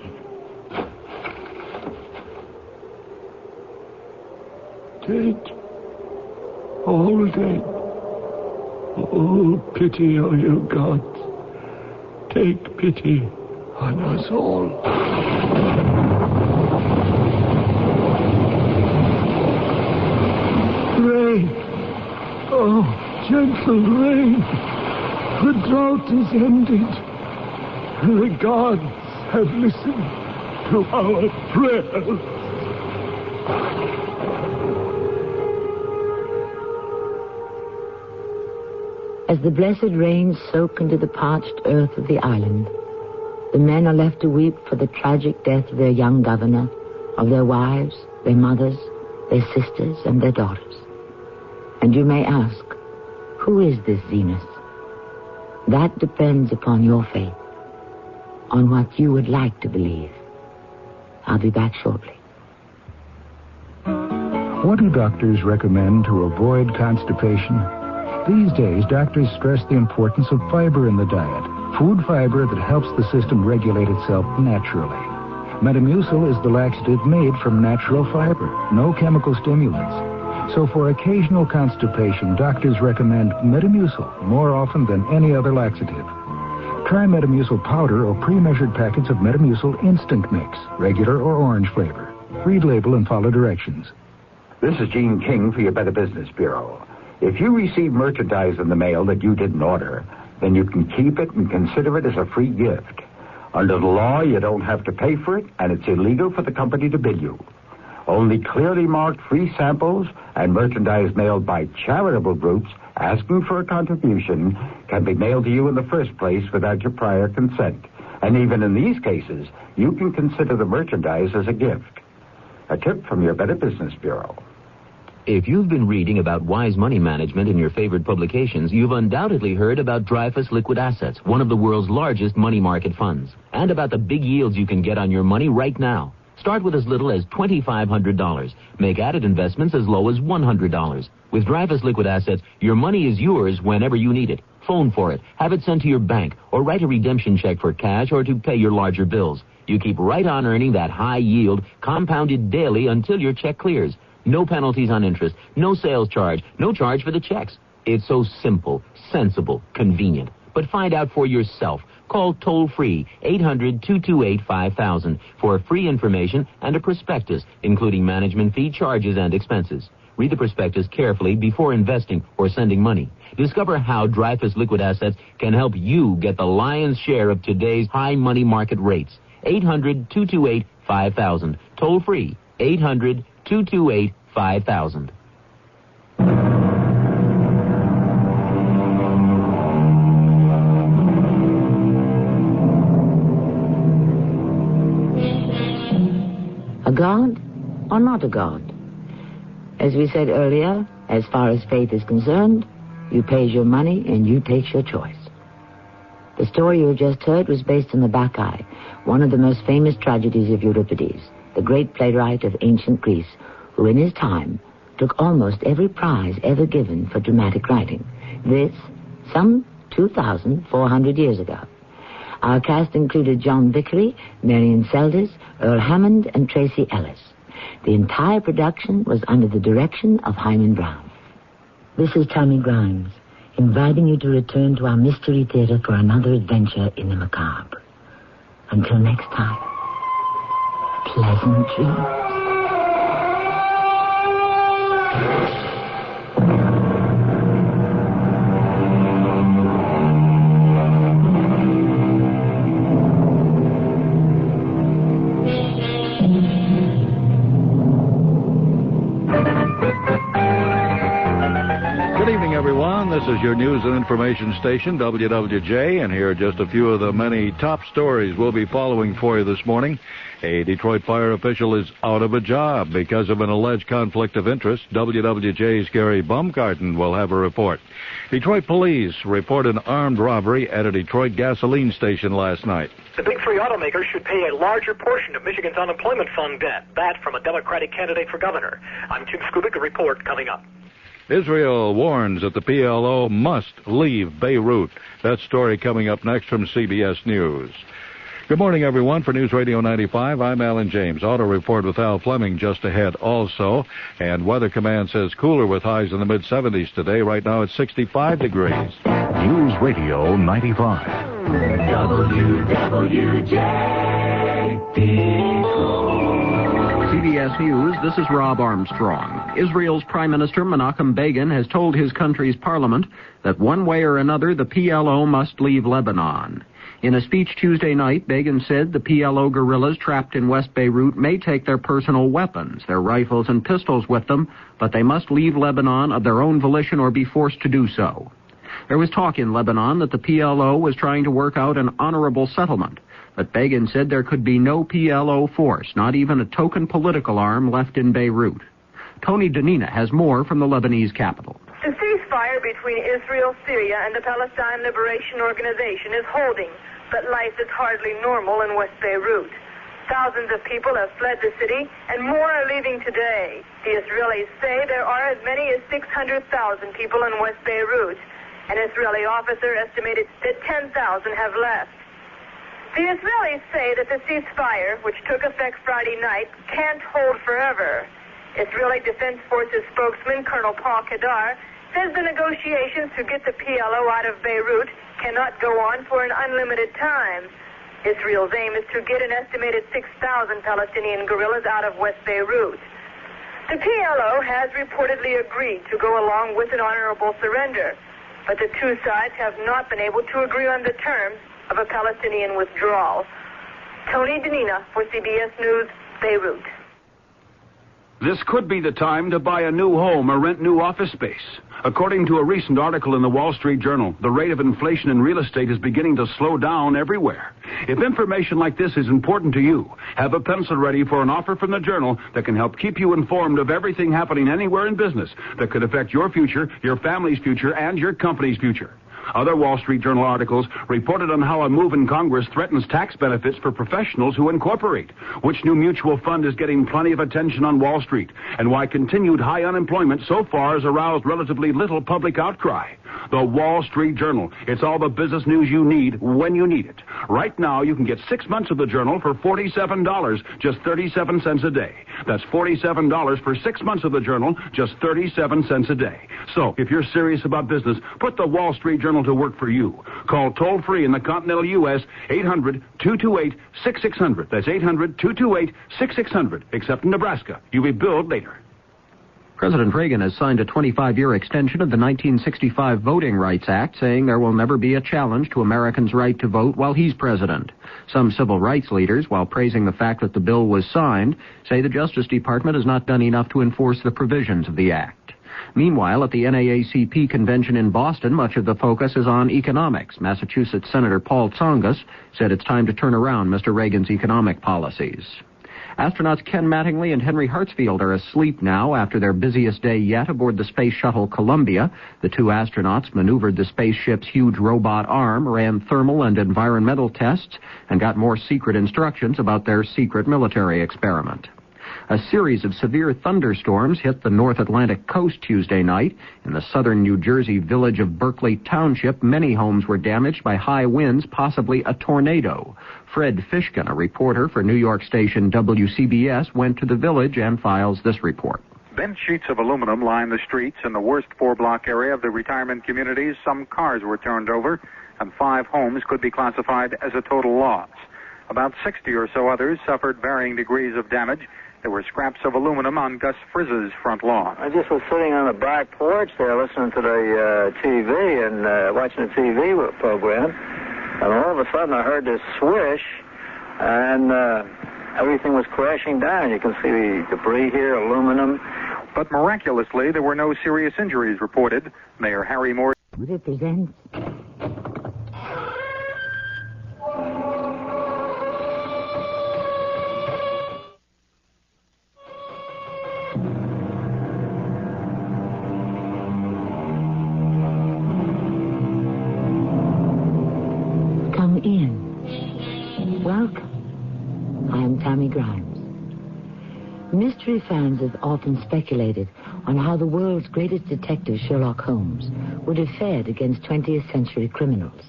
Dead. All dead. Oh, pity on you, gods. Take pity on us all. Rain. Oh, gentle rain. The drought is ended. The gods have listened to our prayers. As the blessed rains soak into the parched earth of the island, the men are left to weep for the tragic death of their young governor, of their wives, their mothers, their sisters, and their daughters. And you may ask, who is this Venus? That depends upon your faith, on what you would like to believe. I'll be back shortly. What do doctors recommend to avoid constipation? These days, doctors stress the importance of fiber in the diet. Food fiber that helps the system regulate itself naturally. Metamucil is the laxative made from natural fiber, no chemical stimulants. So for occasional constipation, doctors recommend Metamucil more often than any other laxative. Try Metamucil powder or pre-measured packets of Metamucil instant mix, regular or orange flavor. Read label and follow directions. This is Gene King for your Better Business Bureau. If you receive merchandise in the mail that you didn't order, then you can keep it and consider it as a free gift. Under the law, you don't have to pay for it, and it's illegal for the company to bill you. Only clearly marked free samples and merchandise mailed by charitable groups asking for a contribution can be mailed to you in the first place without your prior consent. And even in these cases, you can consider the merchandise as a gift. A tip from your Better Business Bureau. If you've been reading about wise money management in your favorite publications, you've undoubtedly heard about Dreyfus Liquid Assets, one of the world's largest money market funds, and about the big yields you can get on your money right now. Start with as little as $2,500. Make added investments as low as $100. With Dreyfus Liquid Assets, your money is yours whenever you need it. Phone for it, have it sent to your bank, or write a redemption check for cash or to pay your larger bills. You keep right on earning that high yield, compounded daily until your check clears. No penalties on interest, no sales charge, no charge for the checks. It's so simple, sensible, convenient. But find out for yourself. Call toll-free 800-228-5000 for free information and a prospectus, including management fee, charges, and expenses. Read the prospectus carefully before investing or sending money. Discover how Dreyfus Liquid Assets can help you get the lion's share of today's high money market rates. 800-228-5000. Toll-free 800-228-5000. A god or not a god? As we said earlier, as far as faith is concerned, you pays your money and you takes your choice. The story you have just heard was based on the Bacchae, one of the most famous tragedies of Euripides, the great playwright of ancient Greece, who in his time took almost every prize ever given for dramatic writing. This, some 2,400 years ago. Our cast included John Vickery, Marion Seldes, Earl Hammond, and Tracy Ellis. The entire production was under the direction of Hyman Brown. This is Tammy Grimes, inviting you to return to our Mystery Theater for another adventure in the macabre. Until next time, pleasant dreams. Good Good evening, everyone. This is your news and information station, WWJ, and here are just a few of the many top stories we'll be following for you this morning. A Detroit fire official is out of a job because of an alleged conflict of interest. WWJ's Gary Baumgarten will have a report. Detroit police report an armed robbery at a Detroit gasoline station last night. The big three automakers should pay a larger portion of Michigan's unemployment fund debt. That from a Democratic candidate for governor. I'm Tim Skubik, a report coming up. Israel warns that the PLO must leave Beirut. That story coming up next from CBS News. Good morning, everyone. For News Radio 95, I'm Alan James. Auto report with Al Fleming just ahead also. And Weather Command says cooler with highs in the mid-70s today. Right now it's 65 degrees. News Radio 95. CBS News, this is Rob Armstrong. Israel's Prime Minister Menachem Begin has told his country's parliament that one way or another the PLO must leave Lebanon. In a speech Tuesday night, Begin said the PLO guerrillas trapped in West Beirut may take their personal weapons, their rifles and pistols with them, but they must leave Lebanon of their own volition or be forced to do so. There was talk in Lebanon that the PLO was trying to work out an honorable settlement, but Begin said there could be no PLO force, not even a token political arm left in Beirut. Tony Danina has more from the Lebanese capital. The ceasefire between Israel, Syria, and the Palestine Liberation Organization is holding, but life is hardly normal in West Beirut. Thousands of people have fled the city, and more are leaving today. The Israelis say there are as many as 600,000 people in West Beirut. An Israeli officer estimated that 10,000 have left. The Israelis say that the ceasefire, which took effect Friday night, can't hold forever. Israeli Defense Forces spokesman Colonel Paul Kadar says the negotiations to get the PLO out of Beirut cannot go on for an unlimited time. Israel's aim is to get an estimated 6,000 Palestinian guerrillas out of West Beirut. The PLO has reportedly agreed to go along with an honorable surrender, but the two sides have not been able to agree on the terms of a Palestinian withdrawal. Tony Danina for CBS News, Beirut. This could be the time to buy a new home or rent new office space. According to a recent article in the Wall Street Journal, the rate of inflation in real estate is beginning to slow down everywhere. If information like this is important to you, have a pencil ready for an offer from the Journal that can help keep you informed of everything happening anywhere in business that could affect your future, your family's future, and your company's future. Other Wall Street Journal articles reported on how a move in Congress threatens tax benefits for professionals who incorporate, which new mutual fund is getting plenty of attention on Wall Street, and why continued high unemployment so far has aroused relatively little public outcry. The Wall Street Journal. It's all the business news you need when you need it. Right now, you can get 6 months of the Journal for $47, just 37 cents a day. That's $47 for 6 months of the Journal, just 37 cents a day. So, if you're serious about business, put the Wall Street Journal to work for you. Call toll-free in the continental U.S., 800-228-6600. That's 800-228-6600. Except in Nebraska. You'll be billed later. President Reagan has signed a 25-year extension of the 1965 Voting Rights Act, saying there will never be a challenge to Americans' right to vote while he's president. Some civil rights leaders, while praising the fact that the bill was signed, say the Justice Department has not done enough to enforce the provisions of the act. Meanwhile, at the NAACP convention in Boston, much of the focus is on economics. Massachusetts Senator Paul Tsongas said it's time to turn around Mr. Reagan's economic policies. Astronauts Ken Mattingly and Henry Hartsfield are asleep now after their busiest day yet aboard the space shuttle Columbia. The two astronauts maneuvered the spaceship's huge robot arm, ran thermal and environmental tests, and got more secret instructions about their secret military experiment. A series of severe thunderstorms hit the North Atlantic coast Tuesday night. In the southern New Jersey village of Berkeley Township, many homes were damaged by high winds, possibly a tornado. Fred Fishkin, a reporter for New York station WCBS, went to the village and files this report. Bent sheets of aluminum line the streets in the worst four-block area of the retirement communities. Some cars were turned over, and 5 homes could be classified as a total loss. About 60 or so others suffered varying degrees of damage. There were scraps of aluminum on Gus Frizz's front lawn. I just was sitting on the back porch there listening to the TV and watching the TV program, and all of a sudden I heard this swish, and everything was crashing down. You can see the debris here, aluminum. But miraculously, there were no serious injuries reported. Mayor Harry Moore represents... Come in. Welcome. I am Tammy Grimes. Mystery fans have often speculated on how the world's greatest detective, Sherlock Holmes, would have fared against 20th century criminals.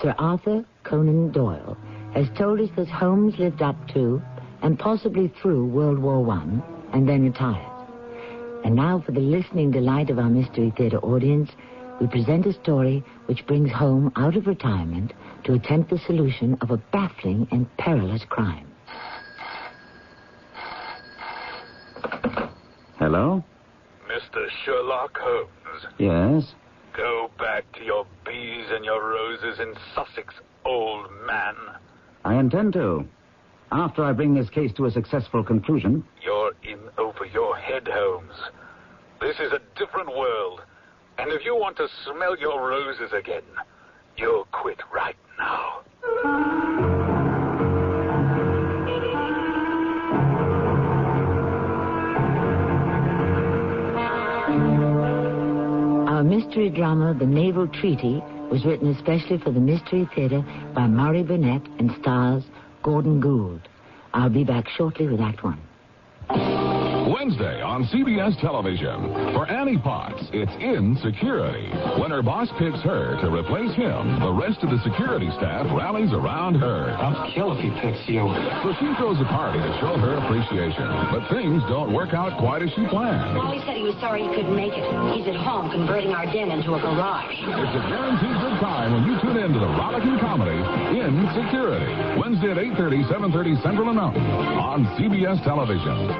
Sir Arthur Conan Doyle has told us that Holmes lived up to and possibly through World War I and then retired. And now, for the listening delight of our Mystery Theater audience, we present a story which brings Holmes out of retirement to attempt the solution of a baffling and perilous crime. Hello? Mr. Sherlock Holmes. Yes? Go back to your bees and your roses in Sussex, old man. I intend to. After I bring this case to a successful conclusion. You're in over your head, Holmes. This is a different world. And if you want to smell your roses again, you'll quit right now. Our mystery drama, The Naval Treaty, was written especially for the Mystery Theater by Murray Burnett and stars Gordon Gould. I'll be back shortly with Act One. Wednesday on CBS television. For Annie Potts, it's Insecurity. When her boss picks her to replace him, the rest of the security staff rallies around her. I'll kill if he picks you. So she throws a party to show her appreciation. But things don't work out quite as she planned. Well, he said he was sorry he couldn't make it. He's at home converting our den into a garage. It's a guaranteed good time when you tune in to the rollicking comedy Insecurity. Wednesday at 8:30, 7:30 Central and Mountain on CBS television.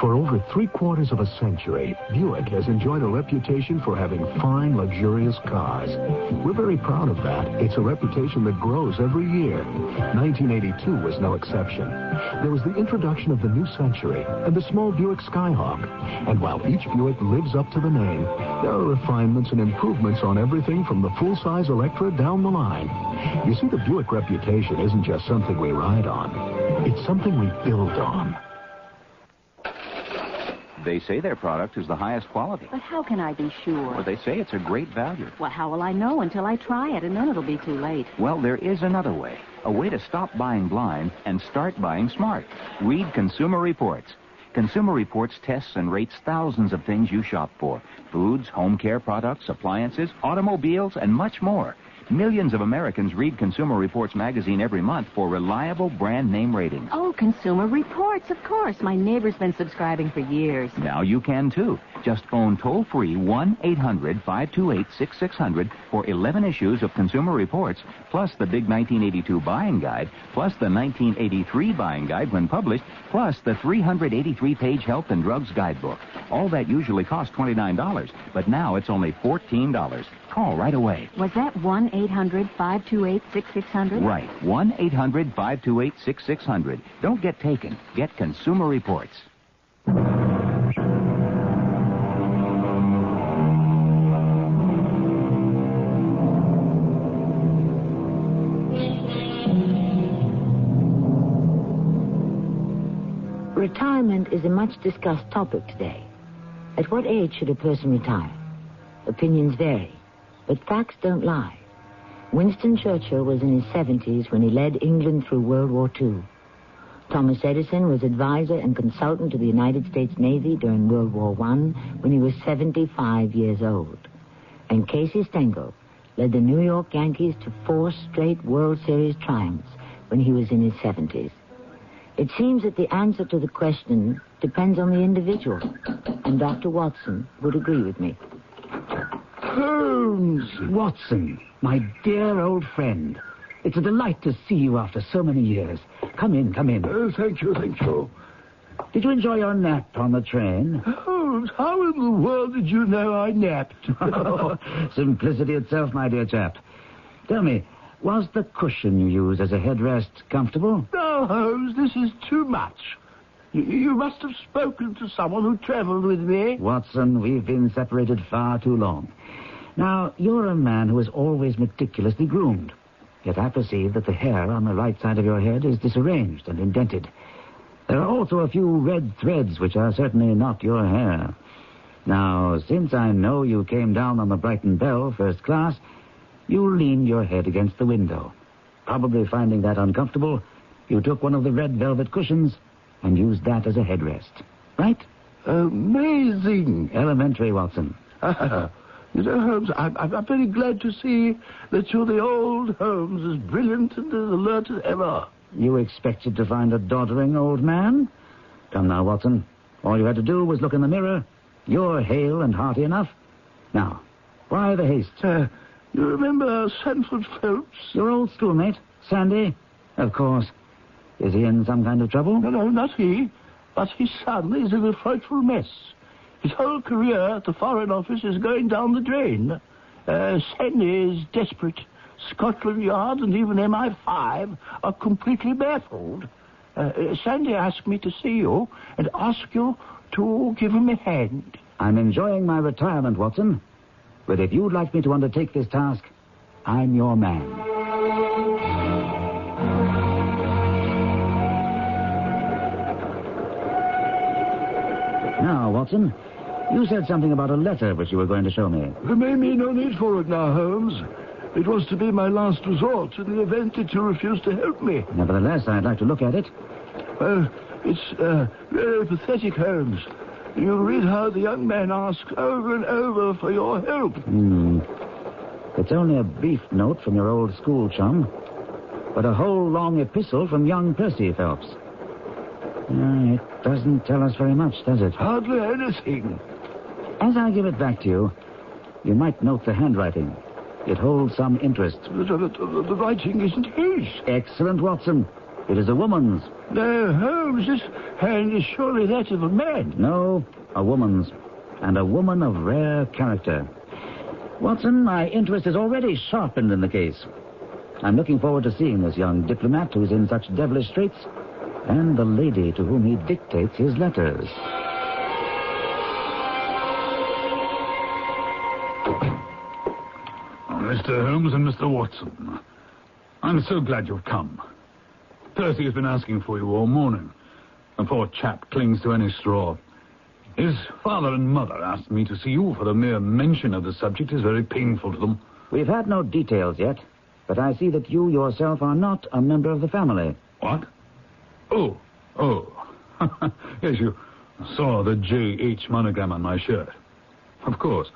For over 3/4 of a century, Buick has enjoyed a reputation for having fine, luxurious cars. We're very proud of that. It's a reputation that grows every year. 1982 was no exception. There was the introduction of the new century and the small Buick Skyhawk. And while each Buick lives up to the name, there are refinements and improvements on everything from the full-size Electra down the line. You see, the Buick reputation isn't just something we ride on. It's something we build on. They say their product is the highest quality. But how can I be sure? Well, they say it's a great value. Well, how will I know until I try it, and then it'll be too late? Well, there is another way. A way to stop buying blind and start buying smart. Read Consumer Reports. Consumer Reports tests and rates thousands of things you shop for. Foods, home care products, appliances, automobiles, and much more. Millions of Americans read Consumer Reports magazine every month for reliable brand name ratings. Oh, Consumer Reports, of course. My neighbor's been subscribing for years. Now you can, too. Just phone toll-free 1-800-528-6600 for 11 issues of Consumer Reports, plus the big 1982 buying guide, plus the 1983 buying guide when published, plus the 383-page health and drugs guidebook. All that usually costs $29, but now it's only $14. Call right away. Was that 1-800-528-6600? Right. 1-800-528-6600. Don't get taken. Get Consumer Reports. Retirement is a much discussed topic today. At what age should a person retire? Opinions vary, but facts don't lie. Winston Churchill was in his 70s when he led England through World War II. Thomas Edison was advisor and consultant to the United States Navy during World War I when he was 75 years old. And Casey Stengel led the New York Yankees to 4 straight World Series triumphs when he was in his 70s. It seems that the answer to the question depends on the individual, and Dr. Watson would agree with me. Holmes! Watson, my dear old friend. It's a delight to see you after so many years. Come in, come in. Thank you. Did you enjoy your nap on the train? Holmes, how in the world did you know I napped? Simplicity itself, my dear chap. Tell me, was the cushion you use as a headrest comfortable? No, Holmes, this is too much. You must have spoken to someone who travelled with me. Watson, we've been separated far too long. Now, you're a man who is always meticulously groomed. Yet I perceive that the hair on the right side of your head is disarranged and indented. There are also a few red threads which are certainly not your hair. Now, since I know you came down on the Brighton Belle first class, you leaned your head against the window. Probably finding that uncomfortable, you took one of the red velvet cushions and used that as a headrest. Right? Amazing. Elementary, Watson. You know, Holmes, I'm very glad to see that you're the old Holmes, as brilliant and as alert as ever. You expected to find a doddering old man? Come now, Watson. All you had to do was look in the mirror. You're hale and hearty enough. Now, why the haste? You remember Sanford Phelps? Your old schoolmate, Sandy? Of course. Is he in some kind of trouble? No, not he. But his son is in a frightful mess. His whole career at the Foreign Office is going down the drain. Sandy is desperate. Scotland Yard and even MI5 are completely baffled. Sandy asked me to see you and ask you to give him a hand. I'm enjoying my retirement, Watson. But if you'd like me to undertake this task, I'm your man. Now, Watson, you said something about a letter which you were going to show me. There may be no need for it now, Holmes. It was to be my last resort in the event that you refused to help me. Nevertheless, I'd like to look at it. It's very pathetic, Holmes. You read how the young man asks over and over for your help. It's only a brief note from your old school chum, but a whole long epistle from young Percy Phelps. It doesn't tell us very much, does it? Hardly anything. As I give it back to you, you might note the handwriting. It holds some interest. The writing isn't his. Excellent, Watson. It is a woman's. No, Holmes, this hand is surely that of a man. No, a woman's. And a woman of rare character. Watson, my interest is already sharpened in the case. I'm looking forward to seeing this young diplomat who's in such devilish straits, and the lady to whom he dictates his letters. Mr. Holmes and Mr. Watson, I'm so glad you've come. Percy has been asking for you all morning. The poor chap clings to any straw. His father and mother asked me to see you, for the mere mention of the subject is very painful to them. We've had no details yet, but I see that you yourself are not a member of the family. What? Oh. Yes, you saw the J.H. monogram on my shirt. Of course.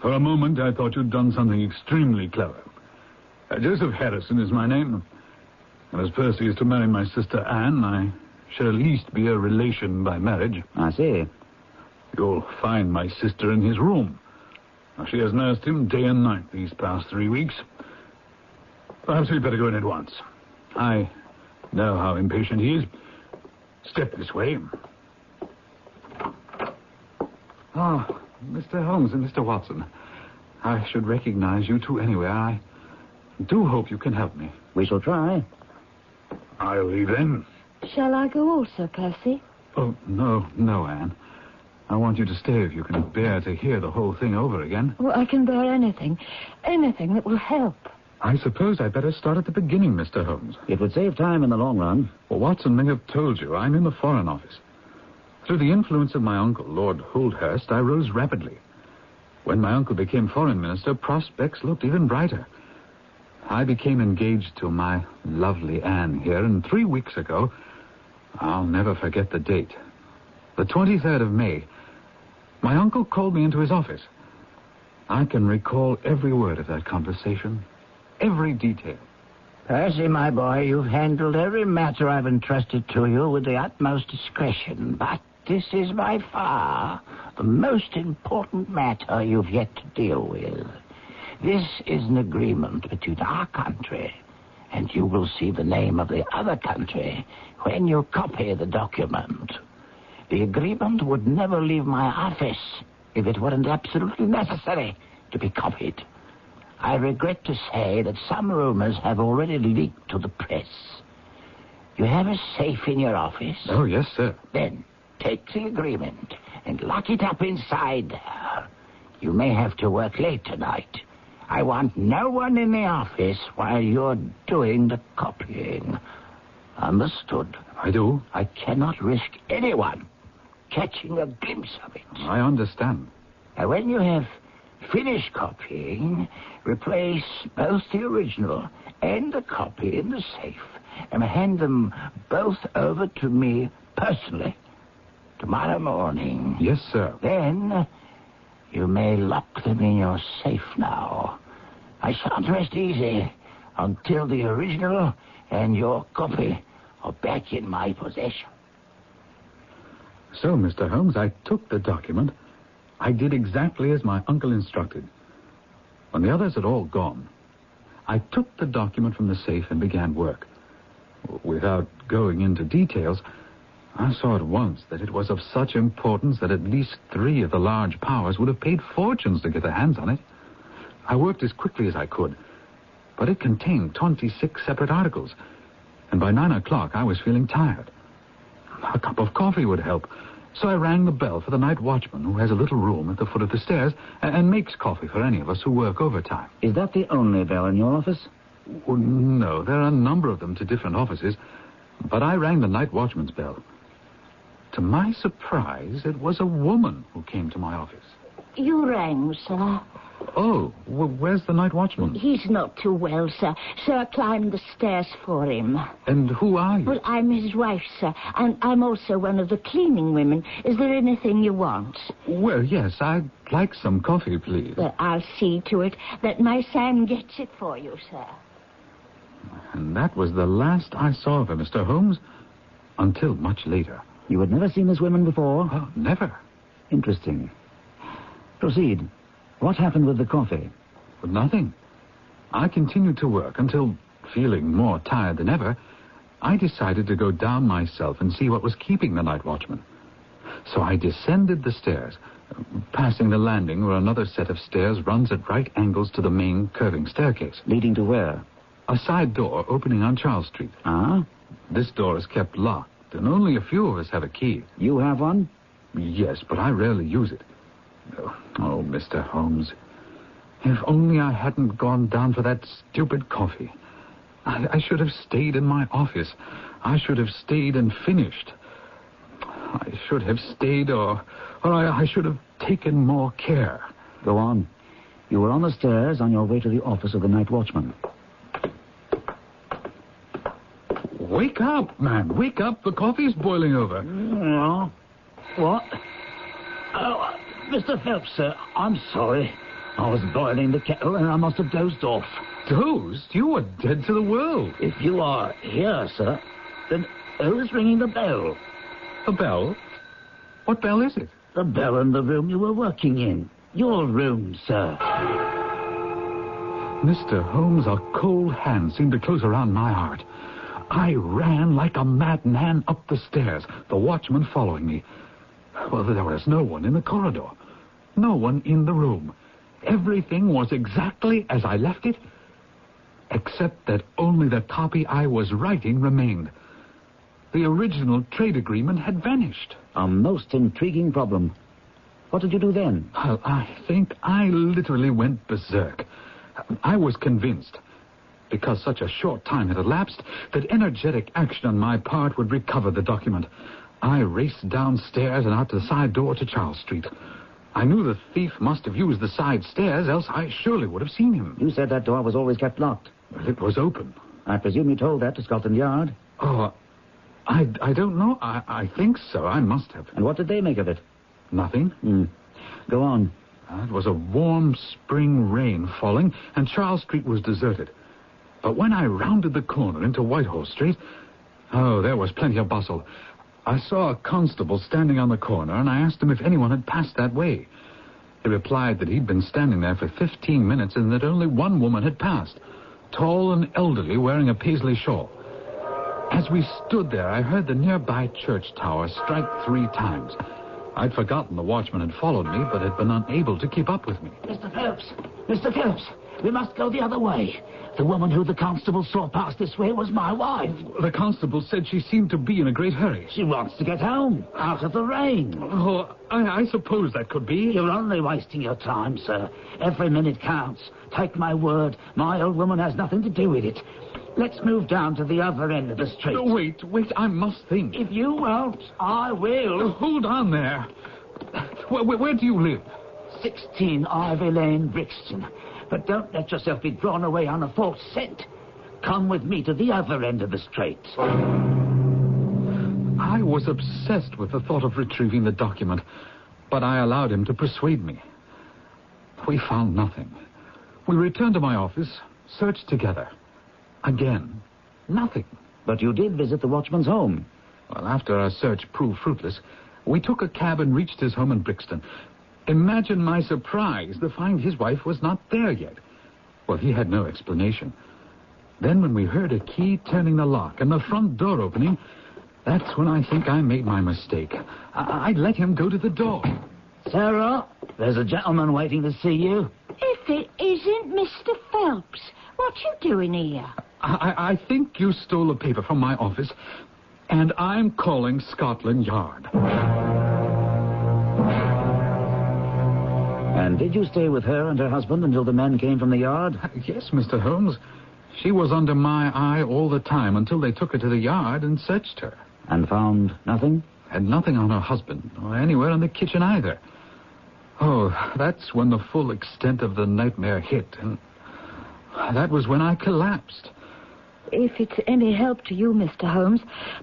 For a moment, I thought you'd done something extremely clever. Joseph Harrison is my name. And as Percy is to marry my sister Anne, I shall at least be a relation by marriage. I see. You'll find my sister in his room. Now, she has nursed him day and night these past 3 weeks. Perhaps we'd better go in at once. I know how impatient he is. Step this way. Oh, Mr. Holmes and Mr. Watson. I should recognize you two anywhere. I do hope you can help me. We shall try. I'll leave then. Shall I go also, Percy? Oh, no, Anne. I want you to stay if you can bear to hear the whole thing over again. Oh, I can bear anything. Anything that will help. I suppose I'd better start at the beginning, Mr. Holmes. It would save time in the long run. Well, Watson may have told you I'm in the Foreign Office. Through the influence of my uncle, Lord Holdhurst, I rose rapidly. When my uncle became Foreign Minister, prospects looked even brighter. I became engaged to my lovely Anne here, and 3 weeks ago, I'll never forget the date, the 23rd of May, my uncle called me into his office. I can recall every word of that conversation, every detail. Percy, my boy, you've handled every matter I've entrusted to you with the utmost discretion, but this is by far the most important matter you've yet to deal with. This is an agreement between our country, and you will see the name of the other country when you copy the document. The agreement would never leave my office if it weren't absolutely necessary to be copied. I regret to say that some rumors have already leaked to the press. You have a safe in your office? Oh, yes, sir. Then take the agreement and lock it up inside there. You may have to work late tonight. I want no one in the office while you're doing the copying. Understood? I do. I cannot risk anyone catching a glimpse of it. I understand. Now, when you have finished copying, replace both the original and the copy in the safe and hand them both over to me personally tomorrow morning. Yes, sir. Then you may lock them in your safe now. I shan't rest easy until the original and your copy are back in my possession. So, Mr. Holmes, I took the document. I did exactly as my uncle instructed. When the others had all gone, I took the document from the safe and began work. Without going into details, I saw at once that it was of such importance that at least 3 of the large powers would have paid fortunes to get their hands on it. I worked as quickly as I could, but it contained 26 separate articles, and by 9 o'clock I was feeling tired. A cup of coffee would help, so I rang the bell for the night watchman, who has a little room at the foot of the stairs and makes coffee for any of us who work overtime. Is that the only bell in your office? Oh, no, there are a number of them to different offices, but I rang the night watchman's bell. To my surprise, it was a woman who came to my office. You rang, sir. Oh, well, where's the night watchman? He's not too well, sir. So I climbed the stairs for him. And who are you? Well, I'm his wife, sir, and I'm also one of the cleaning women. Is there anything you want? Well, yes, I'd like some coffee, please. Well, I'll see to it that my Sam gets it for you, sir. And that was the last I saw of her, Mr. Holmes, until much later. You had never seen this woman before? Oh, never. Interesting. Proceed. What happened with the coffee? But nothing. I continued to work until, feeling more tired than ever, I decided to go down myself and see what was keeping the night watchman. So I descended the stairs, passing the landing where another set of stairs runs at right angles to the main curving staircase. Leading to where? A side door opening on Charles Street. Ah? This door is kept locked, and only a few of us have a key. You have one? Yes, but I rarely use it. Oh, Mr. Holmes, if only I hadn't gone down for that stupid coffee. I should have stayed in my office. I should have stayed and finished. I should have stayed, or I should have taken more care. Go on. You were on the stairs on your way to the office of the night watchman. Wake up, man. Wake up. The coffee's boiling over. No. What? Oh, Mr. Phelps, sir, I'm sorry. I was boiling the kettle and I must have dozed off. Dozed? You were dead to the world. If you are here, sir, then who's ringing the bell? A bell? What bell is it? The bell in the room you were working in. Your room, sir. Mr. Holmes, a cold hand seemed to close around my heart. I ran like a madman up the stairs, the watchman following me. Well, there was no one in the corridor. No one in the room. Everything was exactly as I left it, except that only the copy I was writing remained. The original trade agreement had vanished. A most intriguing problem. What did you do then? Well, I think I literally went berserk. I was convinced, because such a short time had elapsed, that energetic action on my part would recover the document. I raced downstairs and out to the side door to Charles Street. I knew the thief must have used the side stairs, else I surely would have seen him. You said that door was always kept locked. Well, it was open. I presume you told that to Scotland Yard? Oh, I don't know. I think so. I must have. And what did they make of it? Nothing. Go on. It was a warm spring rain falling, and Charles Street was deserted. But when I rounded the corner into Whitehall Street, there was plenty of bustle. I saw a constable standing on the corner, and I asked him if anyone had passed that way. He replied that he'd been standing there for 15 minutes and that only one woman had passed, tall and elderly, wearing a paisley shawl. As we stood there, I heard the nearby church tower strike 3 times. I'd forgotten the watchman had followed me, but had been unable to keep up with me. Mr. Phelps! Mr. Phelps! We must go the other way. The woman who the constable saw pass this way was my wife. The constable said she seemed to be in a great hurry. She wants to get home, out of the rain. Oh, I suppose that could be. You're only wasting your time, sir. Every minute counts. Take my word, my old woman has nothing to do with it. Let's move down to the other end of the street. No, wait, I must think. If you won't, I will. Hold on there. Where do you live? 16 Ivy Lane, Brixton. But don't let yourself be drawn away on a false scent. Come with me to the other end of the street. I was obsessed with the thought of retrieving the document, but I allowed him to persuade me. We found nothing. We returned to my office, searched together. Again, nothing. But you did visit the watchman's home. Well, after our search proved fruitless, we took a cab and reached his home in Brixton. Imagine my surprise to find his wife was not there yet. Well, he had no explanation. Then when we heard a key turning the lock and the front door opening, that's when I think I made my mistake. I let him go to the door. Sarah, there's a gentleman waiting to see you. If it isn't Mr. Phelps, what you doing here? I think you stole a paper from my office, and I'm calling Scotland Yard. And did you stay with her and her husband until the men came from the yard? Yes, Mr. Holmes. She was under my eye all the time until they took her to the yard and searched her. And found nothing? Had nothing on her husband, or anywhere in the kitchen either. Oh, that's when the full extent of the nightmare hit, and that was when I collapsed. If it's any help to you, Mr. Holmes,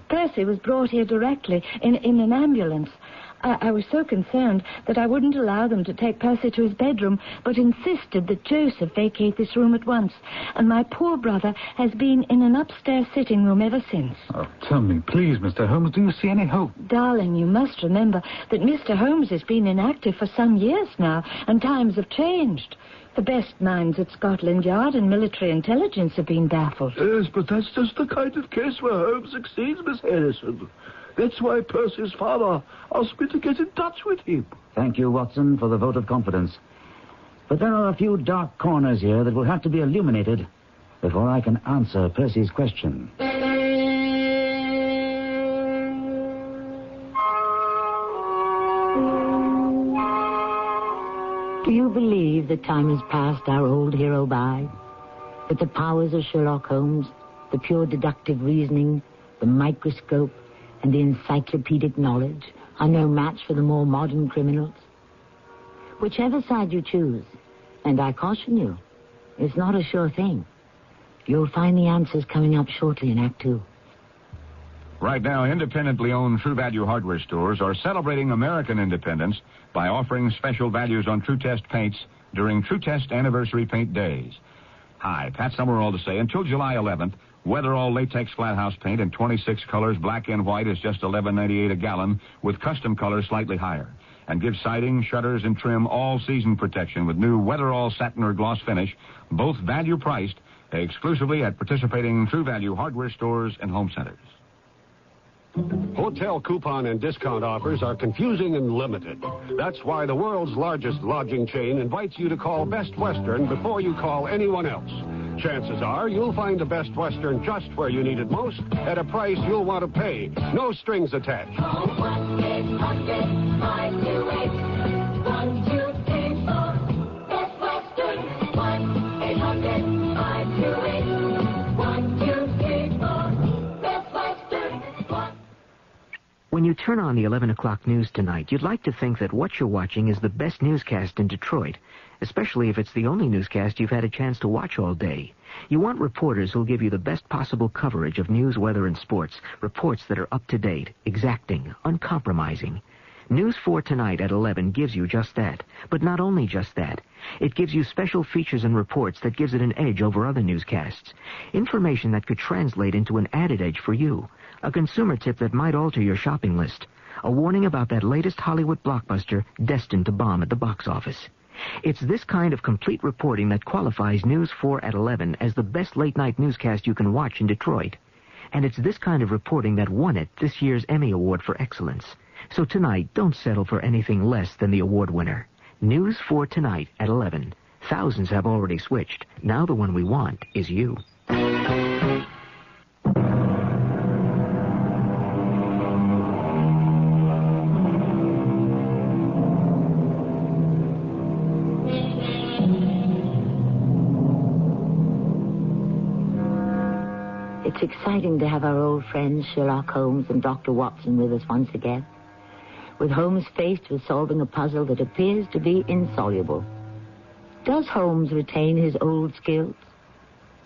Percy was brought here directly in an ambulance. I was so concerned that I wouldn't allow them to take Percy to his bedroom, but insisted that Joseph vacate this room at once. And my poor brother has been in an upstairs sitting room ever since. Oh, tell me, please, Mr. Holmes, do you see any hope? Darling, you must remember that Mr. Holmes has been inactive for some years now, and times have changed. The best minds at Scotland Yard and military intelligence have been baffled. Yes, but that's just the kind of case where Holmes succeeds, Miss Harrison. That's why Percy's father asked me to get in touch with him. Thank you, Watson, for the vote of confidence. But there are a few dark corners here that will have to be illuminated before I can answer Percy's question. Do you believe that time has passed our old hero by? That the powers of Sherlock Holmes, the pure deductive reasoning, the microscope, and the encyclopedic knowledge are no match for the more modern criminals? Whichever side you choose, and I caution you, it's not a sure thing. You'll find the answers coming up shortly in Act 2. Right now, independently owned True Value hardware stores are celebrating American independence by offering special values on True Test paints during True Test Anniversary Paint Days. Hi, Pat Summerall to say, until July 11th, Weatherall latex flat house paint in 26 colors, black and white, is just $11.98 a gallon, with custom colors slightly higher. And give siding, shutters, and trim all-season protection with new Weatherall satin or gloss finish, both value-priced, exclusively at participating True Value hardware stores and home centers. Hotel coupon and discount offers are confusing and limited. That's why the world's largest lodging chain invites you to call Best Western before you call anyone else. Chances are you'll find the Best Western just where you need it most at a price you'll want to pay. No strings attached. Call 1-800-528-1234. Best Western. 1-800-528-1234. Best Western. When you turn on the 11 o'clock news tonight, you'd like to think that what you're watching is the best newscast in Detroit, especially if it's the only newscast you've had a chance to watch all day. You want reporters who'll give you the best possible coverage of news, weather, and sports, reports that are up-to-date, exacting, uncompromising. News 4 Tonight at 11 gives you just that, but not only just that. It gives you special features and reports that gives it an edge over other newscasts. Information that could translate into an added edge for you. A consumer tip that might alter your shopping list. A warning about that latest Hollywood blockbuster destined to bomb at the box office. It's this kind of complete reporting that qualifies News 4 at 11 as the best late-night newscast you can watch in Detroit. And it's this kind of reporting that won it this year's Emmy Award for Excellence. So tonight, don't settle for anything less than the award winner. News 4 Tonight at 11. Thousands have already switched. Now the one we want is you. It's exciting to have our old friends Sherlock Holmes and Dr. Watson with us once again, with Holmes faced with solving a puzzle that appears to be insoluble. Does Holmes retain his old skills?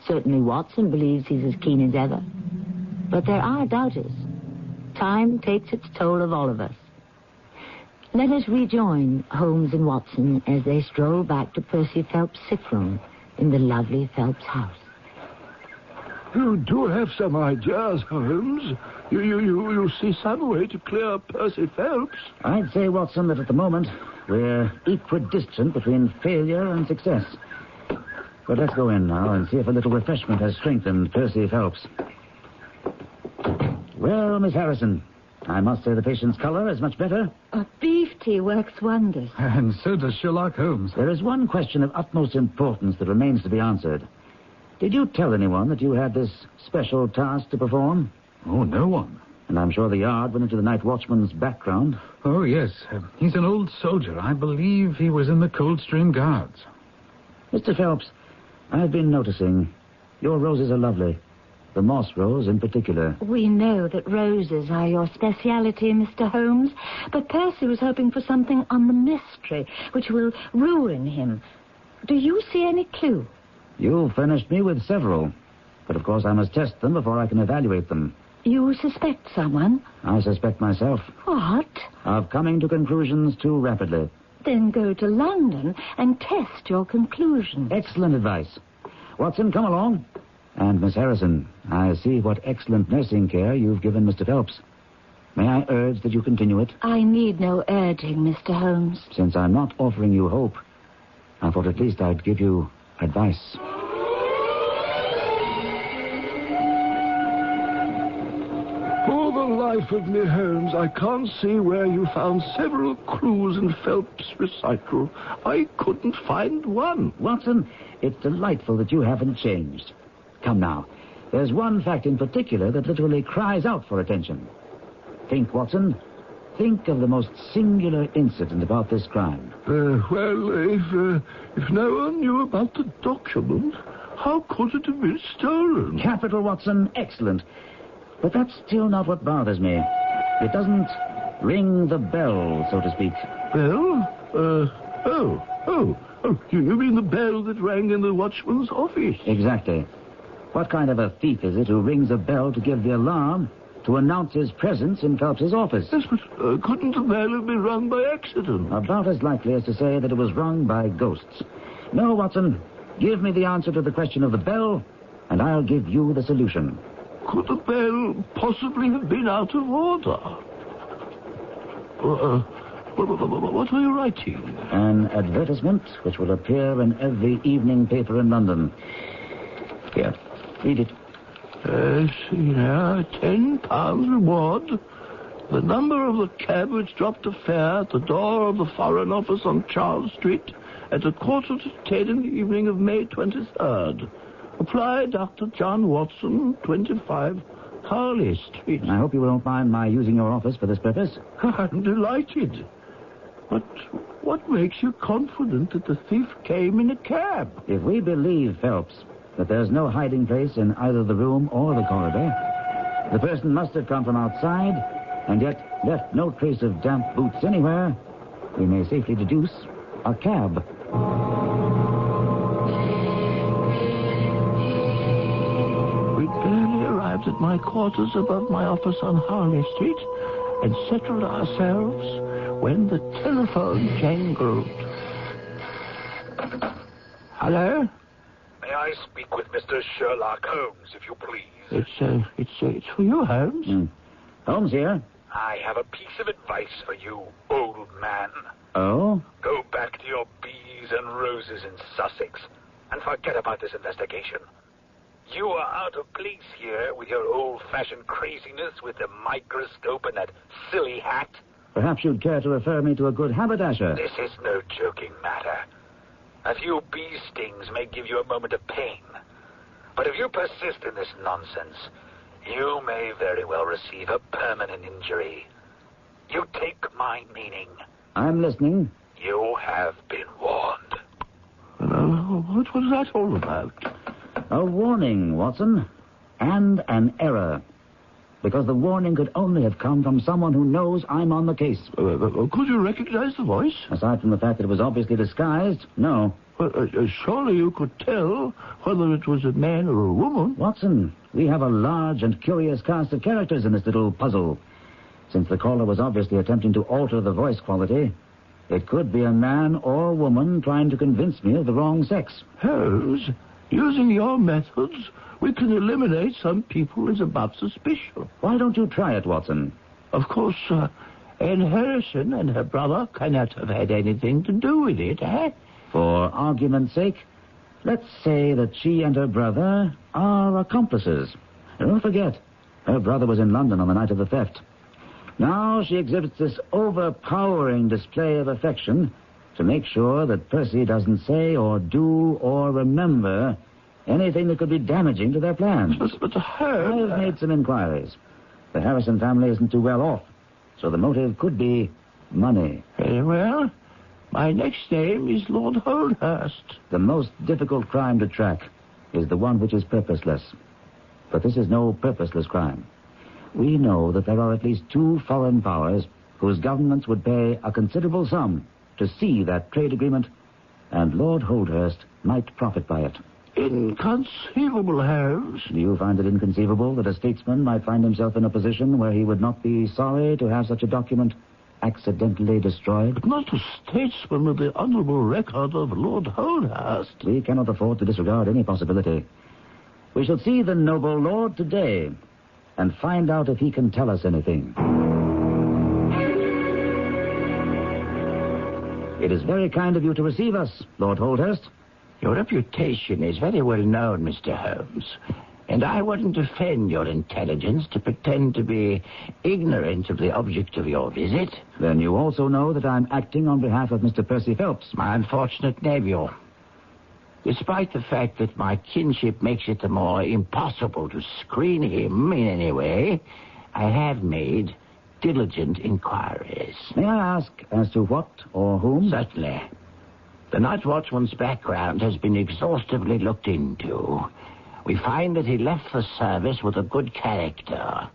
Certainly Watson believes he's as keen as ever. But there are doubters. Time takes its toll of all of us. Let us rejoin Holmes and Watson as they stroll back to Percy Phelps' sick room in the lovely Phelps house. You do have some ideas, Holmes. You see some way to clear Percy Phelps. I'd say, Watson, that at the moment we're equidistant between failure and success. But let's go in now and see if a little refreshment has strengthened Percy Phelps. Well, Miss Harrison, I must say the patient's color is much better. Beef tea works wonders. And so does Sherlock Holmes. There is one question of utmost importance that remains to be answered. Did you tell anyone that you had this special task to perform? Oh, no one. And I'm sure the Yard went into the night watchman's background. Oh, yes. He's an old soldier. I believe he was in the Coldstream Guards. Mr. Phelps, I've been noticing your roses are lovely. The moss rose in particular. We know that roses are your speciality, Mr. Holmes, but Percy was hoping for something on the mystery, which will ruin him. Do you see any clue? You furnished me with several, but of course I must test them before I can evaluate them. You suspect someone? I suspect myself. What? Of coming to conclusions too rapidly. Then go to London and test your conclusion. Excellent advice. Watson, come along. And Miss Harrison, I see what excellent nursing care you've given Mr. Phelps. May I urge that you continue it? I need no urging, Mr. Holmes. Since I'm not offering you hope, I thought at least I'd give you advice. For the life of me, Holmes, I can't see where you found several clues in Phelps' recital. I couldn't find one. Watson, it's delightful that you haven't changed. Come now. There's one fact in particular that literally cries out for attention. Think, Watson. Think of the most singular incident about this crime. If no one knew about the document, how could it have been stolen? Capital, Watson. Excellent. But that's still not what bothers me. It doesn't ring the bell, so to speak. Bell? You mean the bell that rang in the watchman's office? Exactly. What kind of a thief is it who rings a bell to give the alarm to announce his presence in Phelps' office? Yes, but couldn't the bell have been rung by accident? About as likely as to say that it was rung by ghosts. No, Watson. Give me the answer to the question of the bell, and I'll give you the solution. Could the bell possibly have been out of order? What are you writing? An advertisement which will appear in every evening paper in London. Here, read it. See now, £10 reward. The number of the cab which dropped a fare at the door of the Foreign Office on Charles Street at 9:45 in the evening of May 23rd. Apply Dr. John Watson, 25 Harley Street. I hope you won't mind my using your office for this purpose. I'm delighted. But what makes you confident that the thief came in a cab? If we believe, Phelps, that there's no hiding place in either the room or the corridor, the person must have come from outside and yet left no trace of damp boots anywhere, we may safely deduce a cab. We barely arrived at my quarters above my office on Harley Street and settled ourselves when the telephone jangled. Hello? May I speak with Mr. Sherlock Holmes, if you please? It's for you, Holmes. Holmes here. I have a piece of advice for you, old man. Oh? Go back to your bees and roses in Sussex and forget about this investigation. You are out of place here with your old-fashioned craziness with the microscope and that silly hat. Perhaps you'd care to refer me to a good haberdasher. This is no joking matter. A few bee stings may give you a moment of pain. But if you persist in this nonsense, you may very well receive a permanent injury. You take my meaning. I'm listening. You have been warned. What was that all about? A warning, Watson. And an error. Because the warning could only have come from someone who knows I'm on the case. Could you recognize the voice? Aside from the fact that it was obviously disguised, no. Surely you could tell whether it was a man or a woman. Watson, we have a large and curious cast of characters in this little puzzle. Since the caller was obviously attempting to alter the voice quality, it could be a man or woman trying to convince me of the wrong sex. Holmes, using your methods, we can eliminate some people as above suspicion. Why don't you try it, Watson? Of course, Anne Harrison and her brother cannot have had anything to do with it, eh? For argument's sake, let's say that she and her brother are accomplices. Don't forget, her brother was in London on the night of the theft. Now she exhibits this overpowering display of affection to make sure that Percy doesn't say or do or remember anything that could be damaging to their plans. But I've made some inquiries. The Harrison family isn't too well off, so the motive could be money. Very well. My next name is Lord Holdhurst. The most difficult crime to track is the one which is purposeless. But this is no purposeless crime. We know that there are at least 2 foreign powers whose governments would pay a considerable sum to see that trade agreement, and Lord Holdhurst might profit by it. Inconceivable, Holmes. Do you find it inconceivable that a statesman might find himself in a position where he would not be sorry to have such a document accidentally destroyed? But not a statesman with the honorable record of Lord Holdhurst. We cannot afford to disregard any possibility. We shall see the noble lord today and find out if he can tell us anything. It is very kind of you to receive us, Lord Holdhurst. Your reputation is very well known, Mr. Holmes, and I wouldn't offend your intelligence to pretend to be ignorant of the object of your visit. Then you also know that I'm acting on behalf of Mr. Percy Phelps, my unfortunate nephew. Despite the fact that my kinship makes it more impossible to screen him in any way, I have made diligent inquiries. May I ask as to what or whom? Certainly. The night watchman's background has been exhaustively looked into. We find that he left the service with a good character.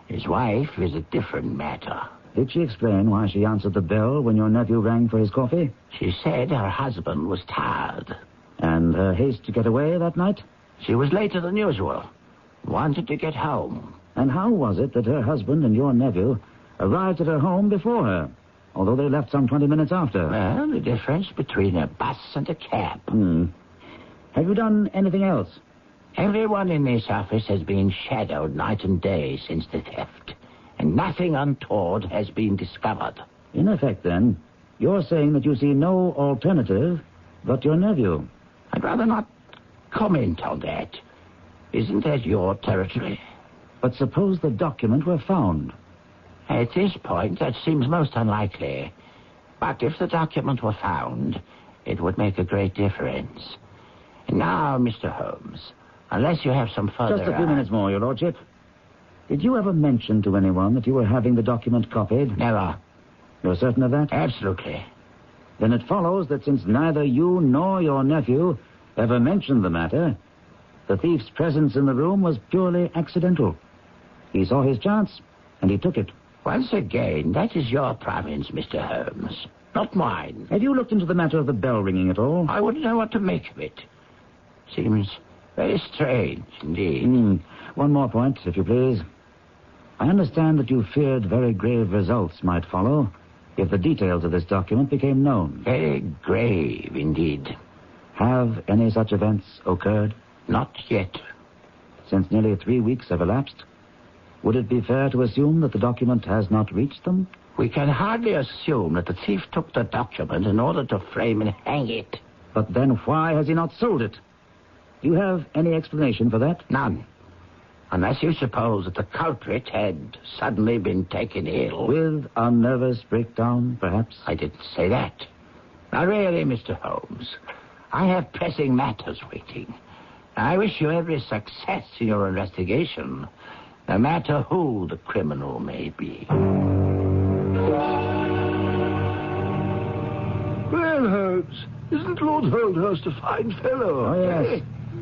His wife is a different matter. Did she explain why she answered the bell when your nephew rang for his coffee? She said her husband was tired. And her haste to get away that night? She was later than usual. Wanted to get home. And how was it that her husband and your nephew arrived at her home before her, although they left some 20 minutes after? Well, the difference between a bus and a cab. Have you done anything else? Everyone in this office has been shadowed night and day since the theft, and nothing untoward has been discovered. In effect, then, you're saying that you see no alternative but your nephew. I'd rather not comment on that. Isn't that your territory? But suppose the document were found. At this point, that seems most unlikely. But if the document were found, it would make a great difference. And now, Mr. Holmes, unless you have some further... Just a few minutes more, Your Lordship. Did you ever mention to anyone that you were having the document copied? Never. You're certain of that? Absolutely. Then it follows that since neither you nor your nephew ever mentioned the matter, the thief's presence in the room was purely accidental. He saw his chance, and he took it. Once again, that is your province, Mr. Holmes, not mine. Have you looked into the matter of the bell ringing at all? I wouldn't know what to make of it. Seems very strange, indeed. One more point, if you please. I understand that you feared very grave results might follow if the details of this document became known. Very grave, indeed. Have any such events occurred? Not yet. Since nearly 3 weeks have elapsed, would it be fair to assume that the document has not reached them? We can hardly assume that the thief took the document in order to frame and hang it. But then why has he not sold it? Do you have any explanation for that? None. Unless you suppose that the culprit had suddenly been taken ill. With a nervous breakdown, perhaps? I didn't say that. Now, really, Mr. Holmes, I have pressing matters waiting. I wish you every success in your investigation, no matter who the criminal may be. Well, Holmes, isn't Lord Holdhurst a fine fellow? Oh, yes.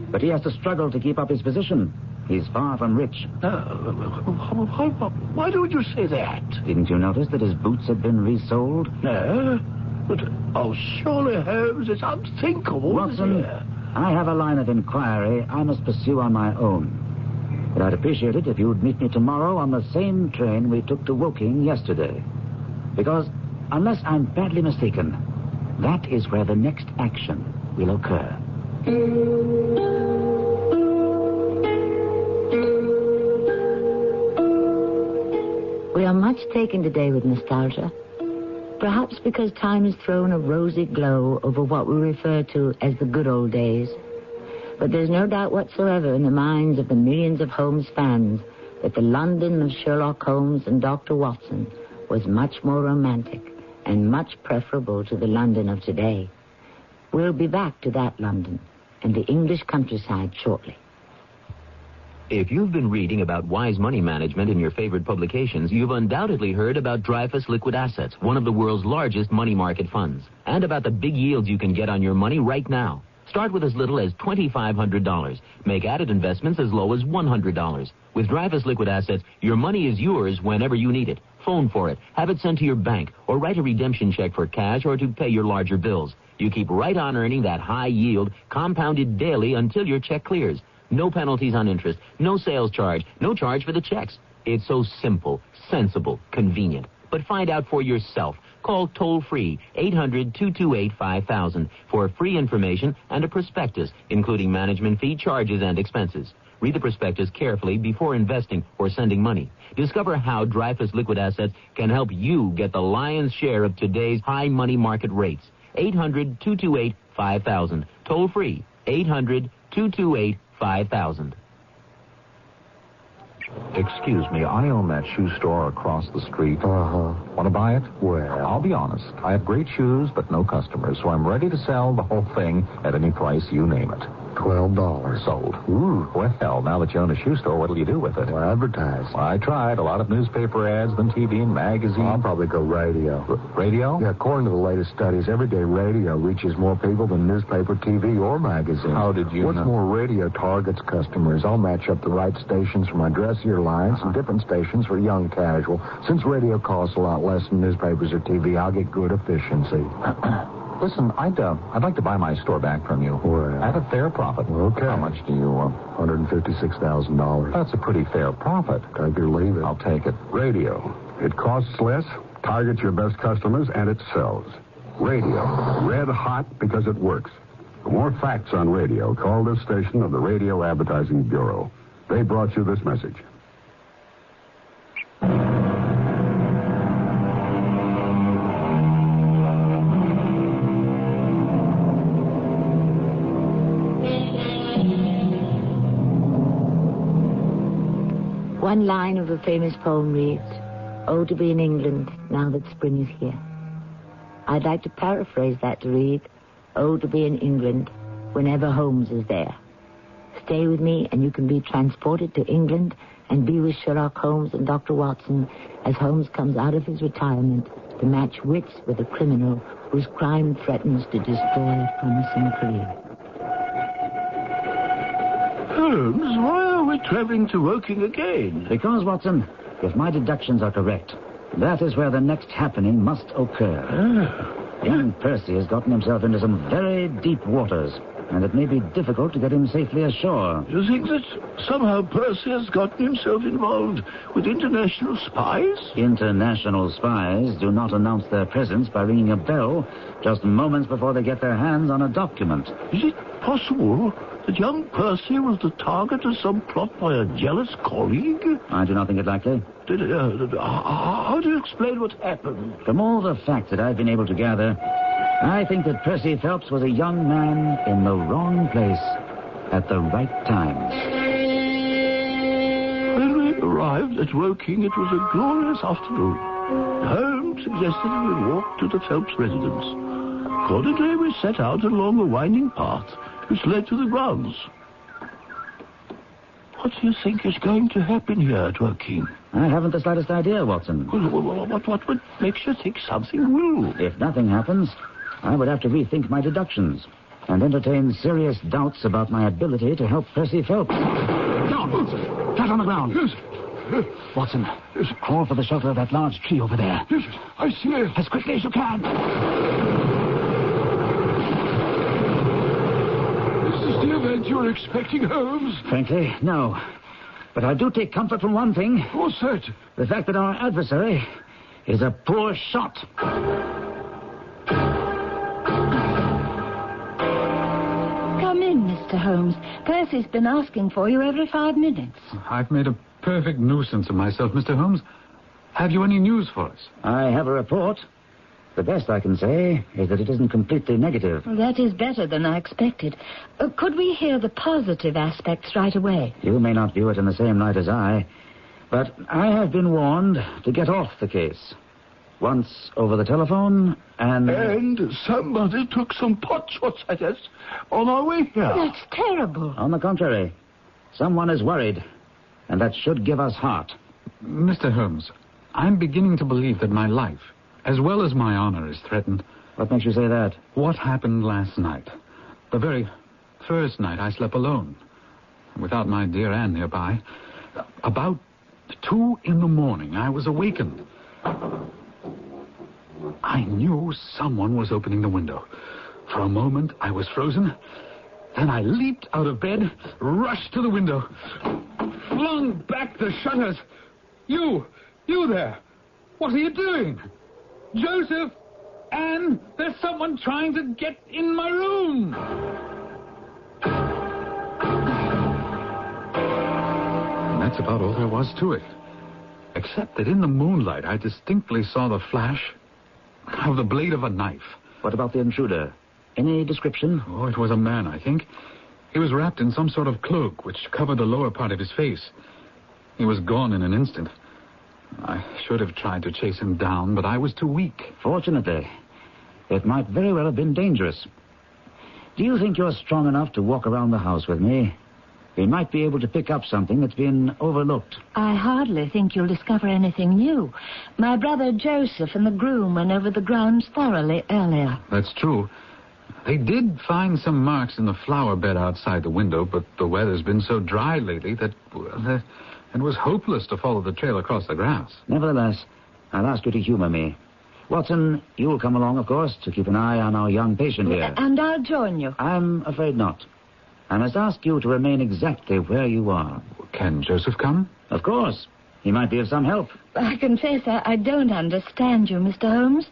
But he has to struggle to keep up his position. He's far from rich. Why don't you say that? Didn't you notice that his boots had been resoled? No. But, surely, Holmes, it's unthinkable. Watson, I have a line of inquiry I must pursue on my own. But I'd appreciate it if you'd meet me tomorrow on the same train we took to Woking yesterday. Because, unless I'm badly mistaken, that is where the next action will occur. We are much taken today with nostalgia. Perhaps because time has thrown a rosy glow over what we refer to as the good old days. But there's no doubt whatsoever in the minds of the millions of Holmes fans that the London of Sherlock Holmes and Dr. Watson was much more romantic and much preferable to the London of today. We'll be back to that London and the English countryside shortly. If you've been reading about wise money management in your favorite publications, you've undoubtedly heard about Dreyfus Liquid Assets, one of the world's largest money market funds, and about the big yields you can get on your money right now. Start with as little as $2,500. Make added investments as low as $100. With Dreyfus Liquid Assets, your money is yours whenever you need it. Phone for it, have it sent to your bank, or write a redemption check for cash or to pay your larger bills. You keep right on earning that high yield, compounded daily until your check clears. No penalties on interest, no sales charge, no charge for the checks. It's so simple, sensible, convenient. But find out for yourself. Call toll-free 800-228-5000 for free information and a prospectus, including management fee, charges, and expenses. Read the prospectus carefully before investing or sending money. Discover how Dreyfus Liquid Assets can help you get the lion's share of today's high money market rates. 800-228-5000. Toll-free 800-228-5000. 5,000. Excuse me, I own that shoe store across the street. Want to buy it? Well, I'll be honest. I have great shoes, but no customers, so I'm ready to sell the whole thing at any price you name it. $12. Sold. Ooh, well, now that you own a shoe store, what'll you do with it? Well, advertise. Well, I tried. A lot of newspaper ads, then TV and magazines. I'll probably go radio. Radio? Yeah, according to the latest studies, everyday radio reaches more people than newspaper, TV, or magazines. How did you know? What's more, radio targets customers. I'll match up the right stations for my dressier lines and different stations for young casual. Since radio costs a lot less than newspapers or TV, I'll get good efficiency. Listen, I'd like to buy my store back from you. Well, at a fair profit. Okay. How much do you $156,000. That's a pretty fair profit. Take it or leave it. I'll take it. Radio. It costs less, targets your best customers, and it sells. Radio. Red hot because it works. For more facts on radio, call this station of the Radio Advertising Bureau. They brought you this message. One line of a famous poem reads, "Oh, to be in England, now that spring is here." I'd like to paraphrase that to read, "Oh, to be in England, whenever Holmes is there." Stay with me and you can be transported to England and be with Sherlock Holmes and Dr. Watson as Holmes comes out of his retirement to match wits with a criminal whose crime threatens to destroy a promising career. Holmes, why are we traveling to Woking again? Because, Watson, if my deductions are correct, that is where the next happening must occur. Young Percy has gotten himself into some very deep waters, and it may be difficult to get him safely ashore. You think that somehow Percy has gotten himself involved with international spies? International spies do not announce their presence by ringing a bell just moments before they get their hands on a document. Is it possible that young Percy was the target of some plot by a jealous colleague? I do not think it likely. How do you explain what happened? From all the facts that I've been able to gather, I think that Percy Phelps was a young man in the wrong place at the right time. When we arrived at Woking, it was a glorious afternoon. Holmes suggested we walk to the Phelps residence. Accordingly, we set out along a winding path which led to the grounds. What do you think is going to happen here, Dworkin? I haven't the slightest idea, Watson. What would make you think something will? If nothing happens, I would have to rethink my deductions and entertain serious doubts about my ability to help Percy Phelps. Down, flat on the ground. Yes. Watson, crawl for the shelter of that large tree over there. Yes, I see it. As quickly as you can. Is this the event you're expecting, Holmes? Frankly, no. But I do take comfort from one thing. What's that? The fact that our adversary is a poor shot. Come in, Mr. Holmes. Percy's been asking for you every 5 minutes. I've made a perfect nuisance of myself, Mr. Holmes. Have you any news for us? I have a report. The best I can say is that it isn't completely negative. That is better than I expected. Could we hear the positive aspects right away? You may not view it in the same light as I, but I have been warned to get off the case. Once over the telephone, and... And somebody took some pot shots at us on our way here. That's terrible. On the contrary, someone is worried, and that should give us heart. Mr. Holmes, I'm beginning to believe that my life, as well as my honor, is threatened. What makes you say that? What happened last night? The very first night I slept alone, without my dear Anne nearby. About 2 a.m, I was awakened. I knew someone was opening the window. For a moment, I was frozen. Then I leaped out of bed, rushed to the window, flung back the shutters. You there! What are you doing? Joseph! Anne! There's someone trying to get in my room! And that's about all there was to it. Except that in the moonlight, I distinctly saw the flash of the blade of a knife. What about the intruder? Any description? Oh, it was a man, I think. He was wrapped in some sort of cloak which covered the lower part of his face. He was gone in an instant. I should have tried to chase him down, but I was too weak. Fortunately, it might very well have been dangerous. Do you think you're strong enough to walk around the house with me? We might be able to pick up something that's been overlooked. I hardly think you'll discover anything new. My brother Joseph and the groom went over the grounds thoroughly earlier. That's true. They did find some marks in the flower bed outside the window, but the weather's been so dry lately that it was hopeless to follow the trail across the grass. Nevertheless, I'll ask you to humor me. Watson, you'll come along, of course, to keep an eye on our young patient here. And I'll join you. I'm afraid not. I must ask you to remain exactly where you are. Can Joseph come? Of course. He might be of some help. I confess I don't understand you, Mr. Holmes.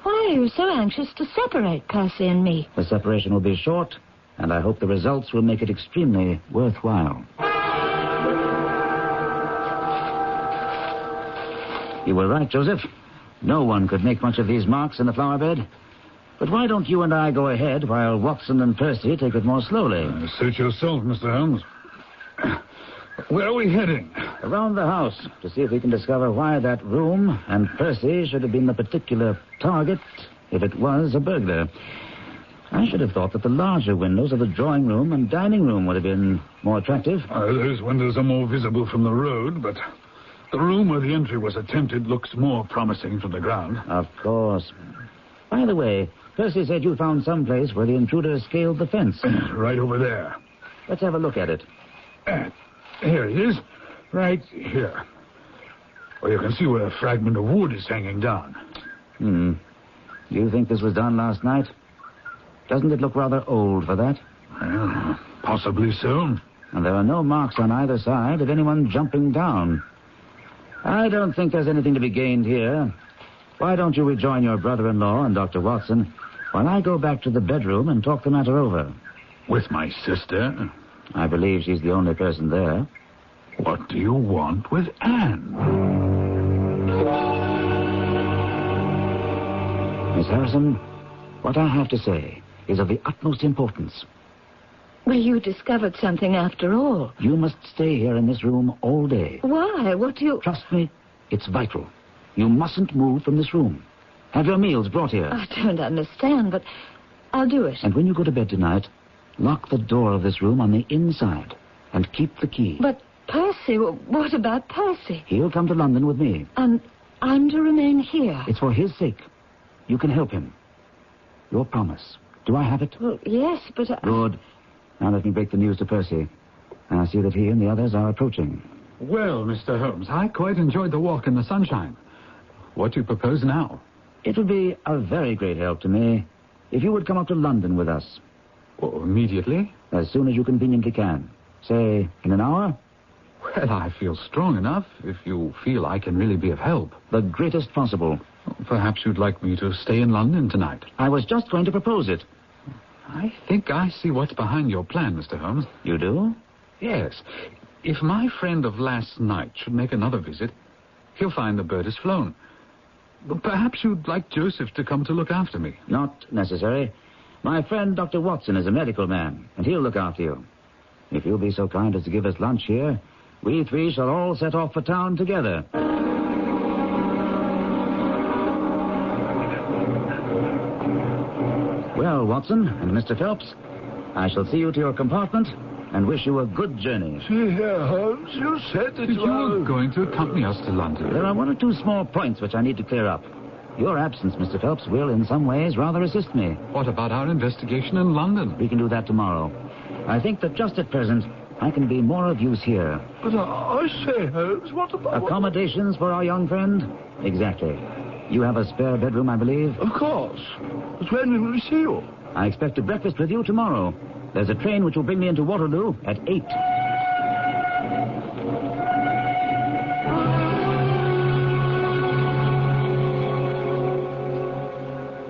Why are you so anxious to separate Percy and me? The separation will be short, and I hope the results will make it extremely worthwhile. You were right, Joseph. No one could make much of these marks in the flower bed. But why don't you and I go ahead while Watson and Percy take it more slowly? Suit yourself, Mr. Holmes. Where are we heading? Around the house, to see if we can discover why that room and Percy should have been the particular target if it was a burglar. I should have thought that the larger windows of the drawing room and dining room would have been more attractive. Those windows are more visible from the road, but the room where the entry was attempted looks more promising from the ground. Of course. By the way, Percy said you found some place where the intruder scaled the fence. Right over there. Let's have a look at it. Here it is. Right here. Well, you can see where a fragment of wood is hanging down. Do you think this was done last night? Doesn't it look rather old for that? Well, possibly so. And there are no marks on either side of anyone jumping down. I don't think there's anything to be gained here. Why don't you rejoin your brother-in-law and Dr. Watson while I go back to the bedroom and talk the matter over? With my sister? I believe she's the only person there. What do you want with Anne? Miss Harrison, what I have to say is of the utmost importance. Well, you discovered something after all. You must stay here in this room all day. Why? What do you... Trust me, it's vital. You mustn't move from this room. Have your meals brought here. I don't understand, but I'll do it. And when you go to bed tonight, lock the door of this room on the inside and keep the key. But Percy, what about Percy? He'll come to London with me. And I'm to remain here? It's for his sake. You can help him. Your promise. Do I have it? Well, yes, but... Good. Now let me break the news to Percy. I see that he and the others are approaching. Well, Mr. Holmes, I quite enjoyed the walk in the sunshine. What do you propose now? It would be a very great help to me if you would come up to London with us. Oh, immediately? As soon as you conveniently can. Say, in an hour? Well, I feel strong enough if you feel I can really be of help. The greatest possible. Perhaps you'd like me to stay in London tonight. I was just going to propose it. I think I see what's behind your plan, Mr. Holmes. You do? Yes. If my friend of last night should make another visit, he'll find the bird has flown. Perhaps you'd like Joseph to come to look after me. Not necessary. My friend Dr. Watson is a medical man, and he'll look after you. If you'll be so kind as to give us lunch here, we three shall all set off for town together. Well, Watson and Mr. Phelps, I shall see you to your compartment and wish you a good journey. See here, Holmes, you said that you were going to accompany us to London. There are one or two small points which I need to clear up. Your absence, Mr. Phelps, will in some ways rather assist me. What about our investigation in London? We can do that tomorrow. I think that just at present, I can be more of use here. But I say, Holmes, what about... Accommodations for our young friend? Exactly. You have a spare bedroom, I believe? Of course. But when will we see you? I expect to breakfast with you tomorrow. There's a train which will bring me into Waterloo at 8.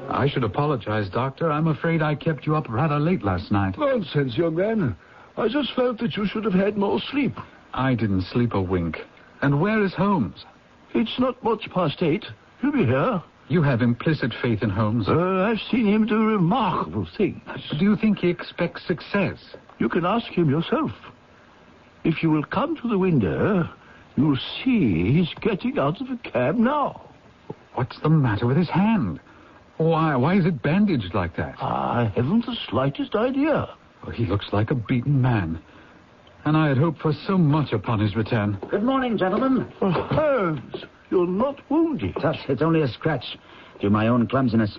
I should apologize, Doctor. I'm afraid I kept you up rather late last night. Nonsense, young man. I just felt that you should have had more sleep. I didn't sleep a wink. And where is Holmes? It's not much past 8. He'll be here. You have implicit faith in Holmes. I've seen him do remarkable things. Do you think he expects success? You can ask him yourself. If you will come to the window, you'll see he's getting out of the cab now. What's the matter with his hand? Why is it bandaged like that? I haven't the slightest idea. Oh, he looks like a beaten man. And I had hoped for so much upon his return. Good morning, gentlemen. Holmes, you're not wounded. Tut, it's only a scratch due my own clumsiness.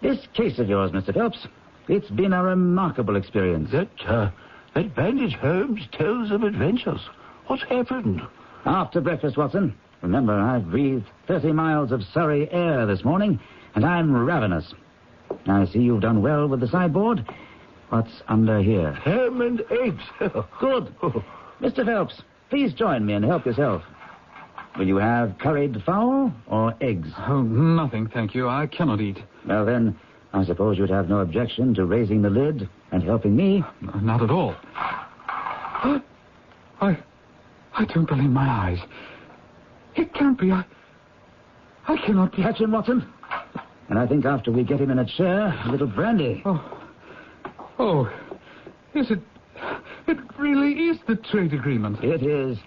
This case of yours, Mr. Phelps, it's been a remarkable experience. That bandage, Holmes, tells of adventures. What happened? After breakfast, Watson. Remember, I've breathed 30 miles of Surrey air this morning, and I'm ravenous. I see you've done well with the sideboard. What's under here? Ham and eggs. Good. Mr. Phelps, please join me and help yourself. Will you have curried fowl or eggs? Oh, nothing, thank you. I cannot eat. Well, then, I suppose you'd have no objection to raising the lid and helping me? Not at all. I don't believe my eyes. It can't be. I cannot be. Catch him, Watson. And I think after we get him in a chair, a little brandy. Oh, is it... It really is the trade agreement. It is.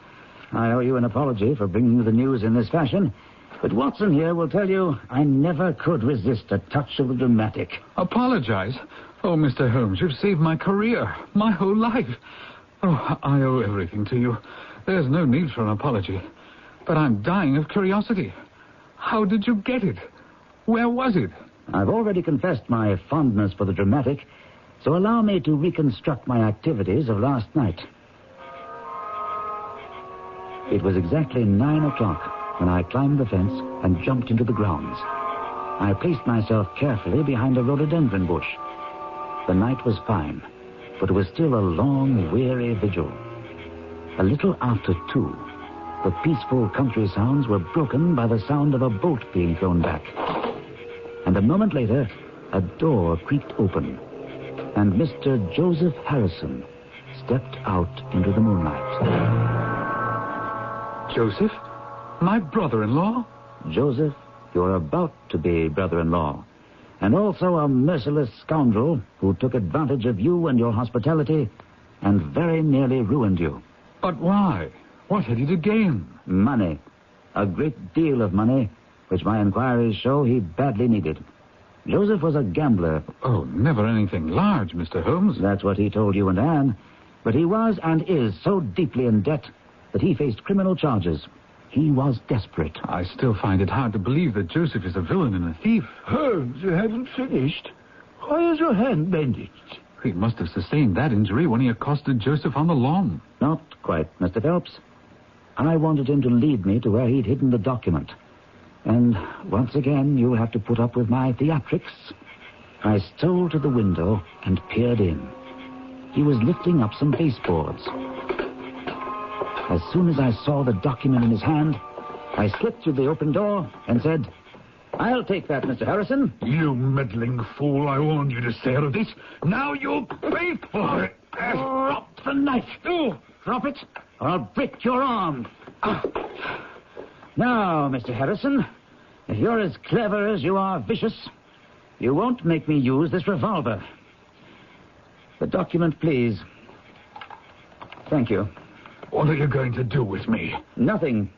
I owe you an apology for bringing you the news in this fashion. But Watson here will tell you I never could resist a touch of the dramatic. Apologize? Oh, Mr. Holmes, you've saved my career, my whole life. Oh, I owe everything to you. There's no need for an apology. But I'm dying of curiosity. How did you get it? Where was it? I've already confessed my fondness for the dramatic, so allow me to reconstruct my activities of last night. It was exactly 9 o'clock when I climbed the fence and jumped into the grounds. I placed myself carefully behind a rhododendron bush. The night was fine, but it was still a long, weary vigil. A little after 2, the peaceful country sounds were broken by the sound of a bolt being thrown back. And a moment later, a door creaked open, and Mr. Joseph Harrison stepped out into the moonlight. Joseph? My brother-in-law? Joseph, you're about to be brother-in-law, and also a merciless scoundrel who took advantage of you and your hospitality and very nearly ruined you. But why? What had he to gain? Money. A great deal of money, which my inquiries show he badly needed. Joseph was a gambler. Oh, never anything large, Mr. Holmes. That's what he told you and Anne. But he was and is so deeply in debt that he faced criminal charges. He was desperate. I still find it hard to believe that Joseph is a villain and a thief. Holmes, you haven't finished. Why is your hand bandaged? He must have sustained that injury when he accosted Joseph on the lawn. Not quite, Mr. Phelps. I wanted him to lead me to where he'd hidden the document. And once again, you'll have to put up with my theatrics. I stole to the window and peered in. He was lifting up some baseboards. As soon as I saw the document in his hand, I slipped through the open door and said, "I'll take that, Mr. Harrison." You meddling fool, I warned you to stay out of this. Now you'll pay for it. Drop the knife. Oh, drop it, or I'll break your arm. Now, Mr. Harrison, if you're as clever as you are vicious, you won't make me use this revolver. The document, please. Thank you. What are you going to do with me? Nothing.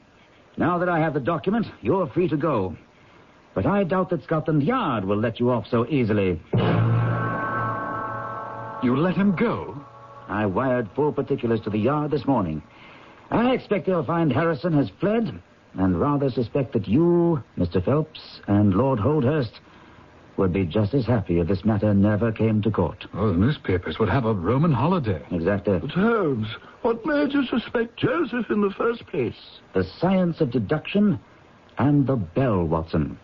Now that I have the document, you're free to go. But I doubt that Scotland Yard will let you off so easily. You let him go? I wired full particulars to the Yard this morning. I expect they'll find Harrison has fled, and rather suspect that you, Mr. Phelps, and Lord Holdhurst would be just as happy if this matter never came to court. Oh, the newspapers would have a Roman holiday. Exactly. But Holmes, what made you suspect Joseph in the first place? The science of deduction and the bell, Watson.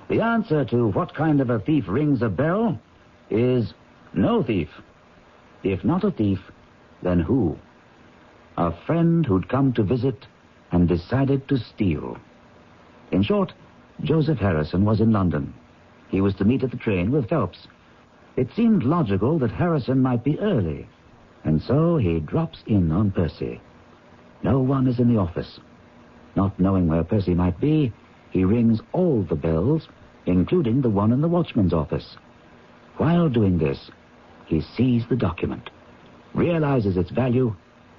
The answer to what kind of a thief rings a bell is no thief. If not a thief, then who? A friend who'd come to visit and decided to steal. In short, Joseph Harrison was in London. He was to meet at the train with Phelps. It seemed logical that Harrison might be early, and so he drops in on Percy. No one is in the office. Not knowing where Percy might be, he rings all the bells, including the one in the watchman's office. While doing this, he sees the document, realizes its value,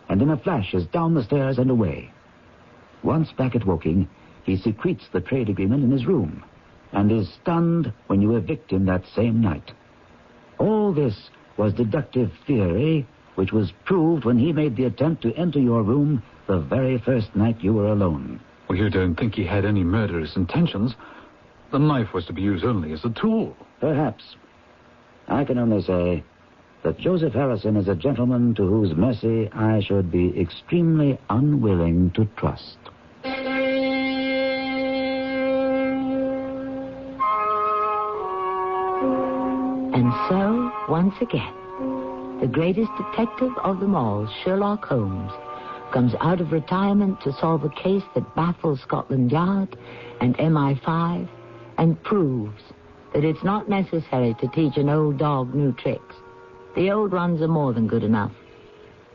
and in a flash is down the stairs and away. Once back at Woking, he secretes the trade agreement in his room, and is stunned when you evict him that same night. All this was deductive theory, which was proved when he made the attempt to enter your room the very first night you were alone. Well, you don't think he had any murderous intentions? The knife was to be used only as a tool. Perhaps. I can only say that Joseph Harrison is a gentleman to whose mercy I should be extremely unwilling to trust. And so, once again, the greatest detective of them all, Sherlock Holmes, comes out of retirement to solve a case that baffles Scotland Yard and MI5 and proves that it's not necessary to teach an old dog new tricks. The old ones are more than good enough.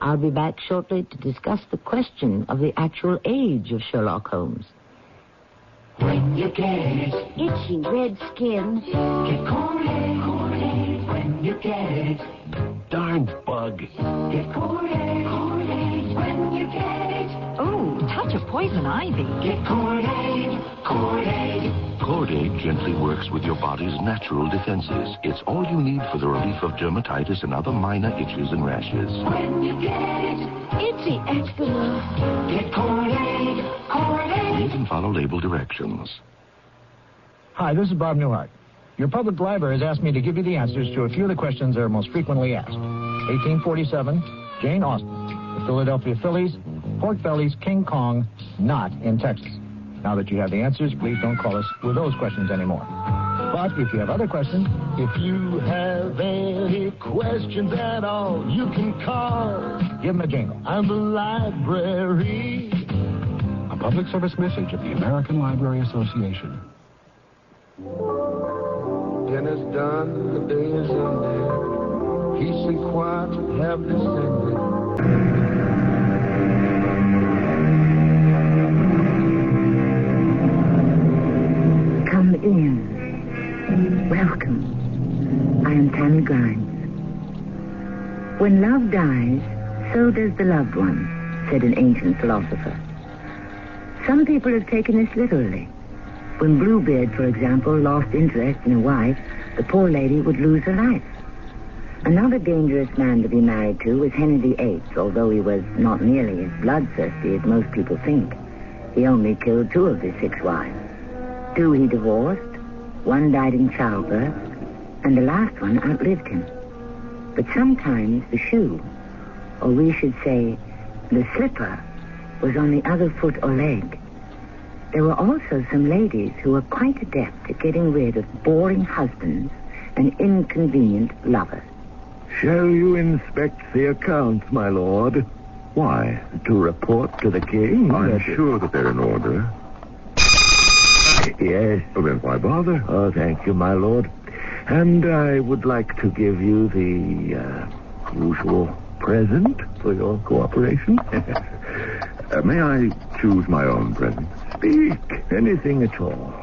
I'll be back shortly to discuss the question of the actual age of Sherlock Holmes. When you get Itchy red skin. get Kool-Aid, when you get Darn bug. get Kool-Aid, when you get Oh, touch of poison ivy. get Kool-Aid. Cordate gently works with your body's natural defenses. It's all you need for the relief of dermatitis and other minor itches and rashes. When you get Itchy eczema. get Kool-Aid. Read and follow label directions. Hi, this is Bob Newhart. Your public library has asked me to give you the answers to a few of the questions that are most frequently asked. 1847, Jane Austen. The Philadelphia Phillies, pork bellies, King Kong, not in Texas. Now that you have the answers, please don't call us with those questions anymore. But if you have other questions... If you have any questions at all, you can call. Give them a jingle. I'm the library. A public service message of the American Library Association. Dinner's done, the day is ended. Peace and quiet have descended. Come in. Welcome. I am Tammy Grimes. When love dies, so does the loved one, said an ancient philosopher. Some people have taken this literally. When Bluebeard, for example, lost interest in a wife, the poor lady would lose her life. Another dangerous man to be married to was Henry VIII, although he was not nearly as bloodthirsty as most people think. He only killed 2 of his 6 wives. 2 he divorced, 1 died in childbirth, and the last one outlived him. But sometimes the shoe, or we should say the slipper, was on the other foot or leg. There were also some ladies who were quite adept at getting rid of boring husbands and inconvenient lovers. Shall you inspect the accounts, my lord? Why? To report to the king? I'm sure that they're in order. Yes. Well, then why bother? Oh, thank you, my lord. And I would like to give you the usual present for your cooperation. May I choose my own present? Speak. Anything at all.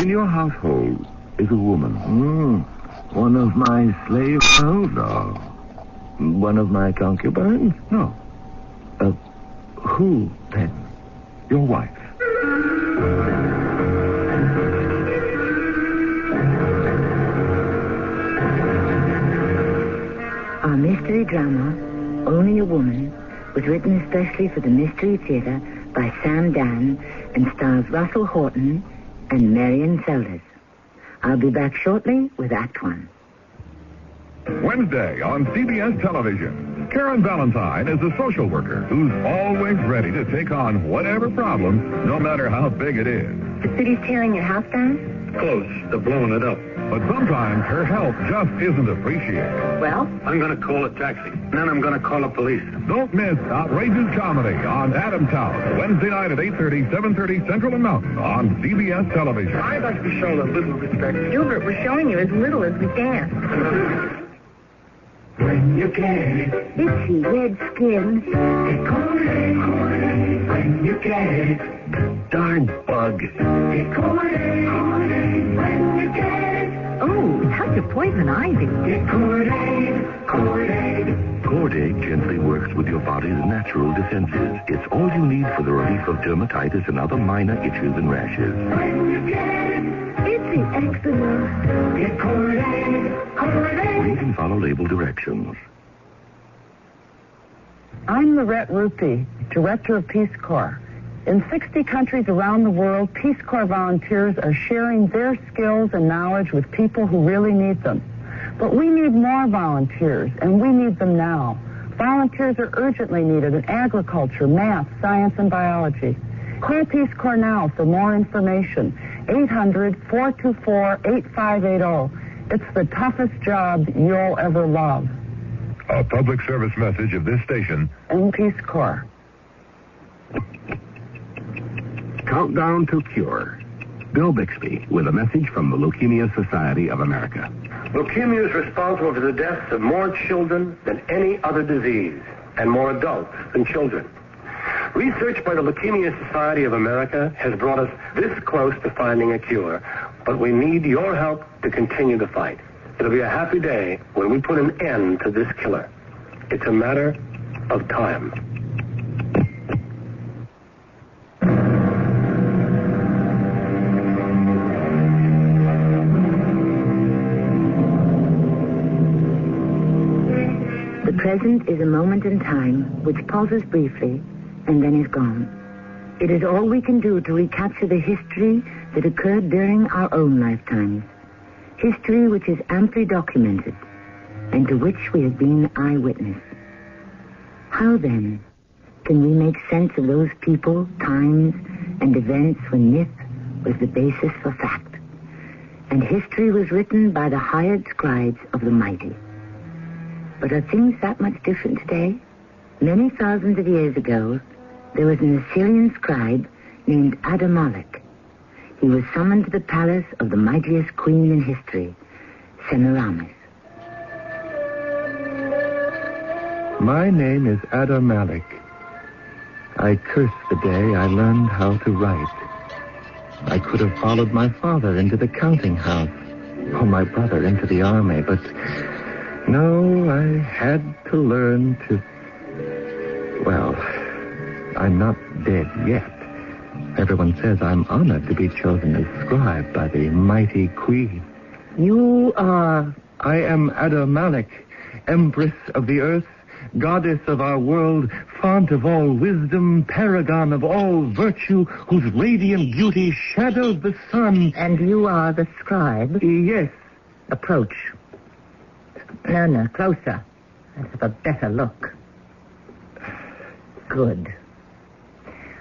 In your household is a woman. One of my slaves? No. One of my concubines? No. Who, then? Your wife. Our mystery drama, Only a Woman, was written especially for the Mystery Theater by Sam Dan and stars Russell Horton and Marion Seldes. I'll be back shortly with Act 1. Wednesday on CBS television, Karen Valentine is a social worker who's always ready to take on whatever problem, no matter how big it is. The city's tearing your house down? Close to blowing it up. But sometimes her help just isn't appreciated. Well? I'm going to call a taxi. Then I'm going to call the police. Don't miss Outrageous Comedy on Adam's House, Wednesday night at 8:30, 7:30 Central and Mountain on CBS television. I'd like to show a little respect. Gilbert, we're showing you as little as we can. When you get it, Itchy red skin. When you get it, Darn bug. when you get it, Oh, touch of poison ivy. Cordaid gently works with your body's natural defenses. It's all you need for the relief of dermatitis and other minor itches and rashes. when you get it, Itchy eczema. get Cordaid. Read and follow label directions. I'm Lorette Rupi, Director of Peace Corps. In 60 countries around the world, Peace Corps volunteers are sharing their skills and knowledge with people who really need them. But we need more volunteers, and we need them now. Volunteers are urgently needed in agriculture, math, science, and biology. Call Peace Corps now for more information. 800-424-8580. It's the toughest job you'll ever love. A public service message of this station And Peace Corps. Countdown to Cure. Bill Bixby with a message from the Leukemia Society of America. Leukemia is responsible for the deaths of more children than any other disease, and more adults than children. Research by the Leukemia Society of America has brought us this close to finding a cure, but we need your help to continue the fight. It'll be a happy day when we put an end to this killer. It's a matter of time. The present is a moment in time which pauses briefly and then is gone. It is all we can do to recapture the history that occurred during our own lifetimes. History which is amply documented and to which we have been eyewitness. How then can we make sense of those people, times, and events when myth was the basis for fact, and history was written by the hired scribes of the mighty? But are things that much different today? Many thousands of years ago, there was an Assyrian scribe named Adamalek. He was summoned to the palace of the mightiest queen in history, Semiramis. My name is Adamalek. I curse the day I learned how to write. I could have followed my father into the counting house, or my brother into the army, but no, I had to learn to... Well, I'm not dead yet, Everyone says I'm honored to be chosen as scribe by the mighty queen. You are... I am Ada Malik, empress of the earth, goddess of our world, font of all wisdom, paragon of all virtue, whose radiant beauty shadows the sun. And you are the scribe? Yes. Approach. No, closer. Let's have a better look. Good.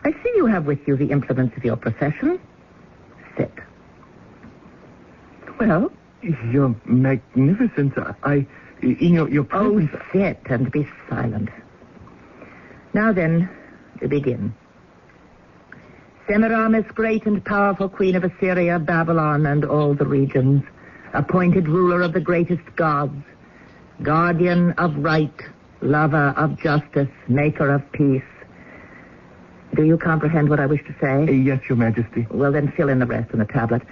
I see you have with you the implements of your profession. Sit. Well? Your magnificence, in your presence... Oh, sit and be silent. Now then, to begin. Semiramis, great and powerful queen of Assyria, Babylon, and all the regions, appointed ruler of the greatest gods, guardian of right, lover of justice, maker of peace. Do you comprehend what I wish to say? Yes, Your Majesty. Well, then fill in the rest on the tablet.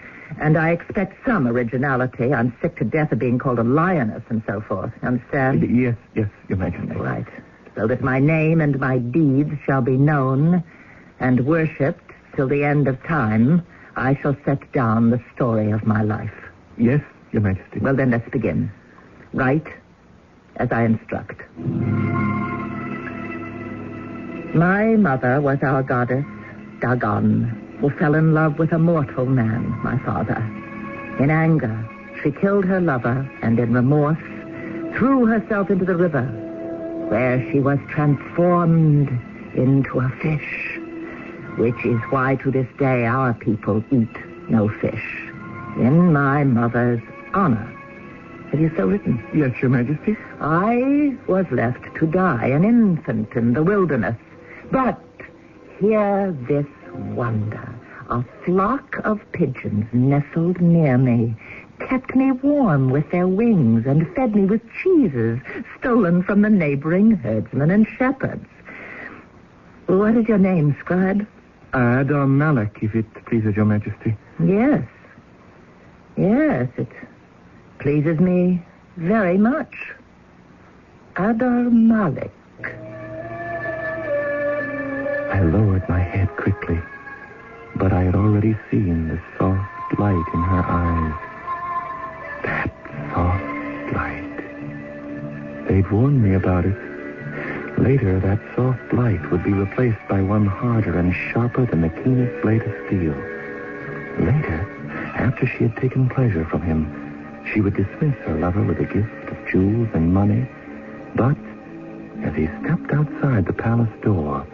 And I expect some originality. I'm sick to death of being called a lioness and so forth. Understand? Yes, Your Majesty. Right. So that my name and my deeds shall be known and worshipped till the end of time, I shall set down the story of my life. Yes, Your Majesty. Well, then let's begin. Write as I instruct. My mother was our goddess, Dagon, who fell in love with a mortal man, my father. In anger, she killed her lover and in remorse threw herself into the river, where she was transformed into a fish, which is why to this day our people eat no fish. In my mother's honor. Have you so written? Yes, Your Majesty. I was left to die, an infant in the wilderness. But hear this wonder. A flock of pigeons nestled near me, kept me warm with their wings, and fed me with cheeses stolen from the neighboring herdsmen and shepherds. What is your name, scribe? Ada Malik, if it pleases Your Majesty. Yes, it pleases me very much. Ada Malik. I lowered my head quickly, but I had already seen the soft light in her eyes. That soft light. They'd warned me about it. Later, that soft light would be replaced by one harder and sharper than the keenest blade of steel. Later, after she had taken pleasure from him, she would dismiss her lover with a gift of jewels and money. But, as he stepped outside the palace door,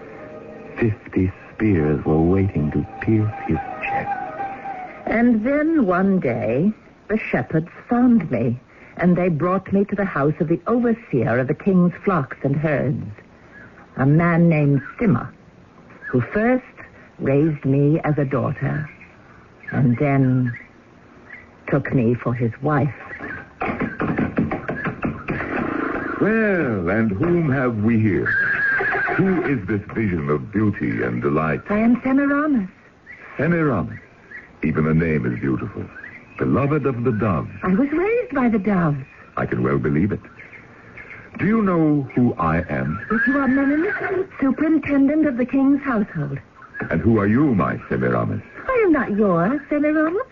50 spears were waiting to pierce his chest. And then one day, the shepherds found me, and they brought me to the house of the overseer of the king's flocks and herds, a man named Simma, who first raised me as a daughter, and then took me for his wife. Well, and whom have we here? Who is this vision of beauty and delight? I am Semiramis. Semiramis. Even the name is beautiful. Beloved of the doves. I was raised by the doves. I can well believe it. Do you know who I am? Yes, you are Semiramis, superintendent of the king's household. And who are you, my Semiramis? I am not yours, Semiramis.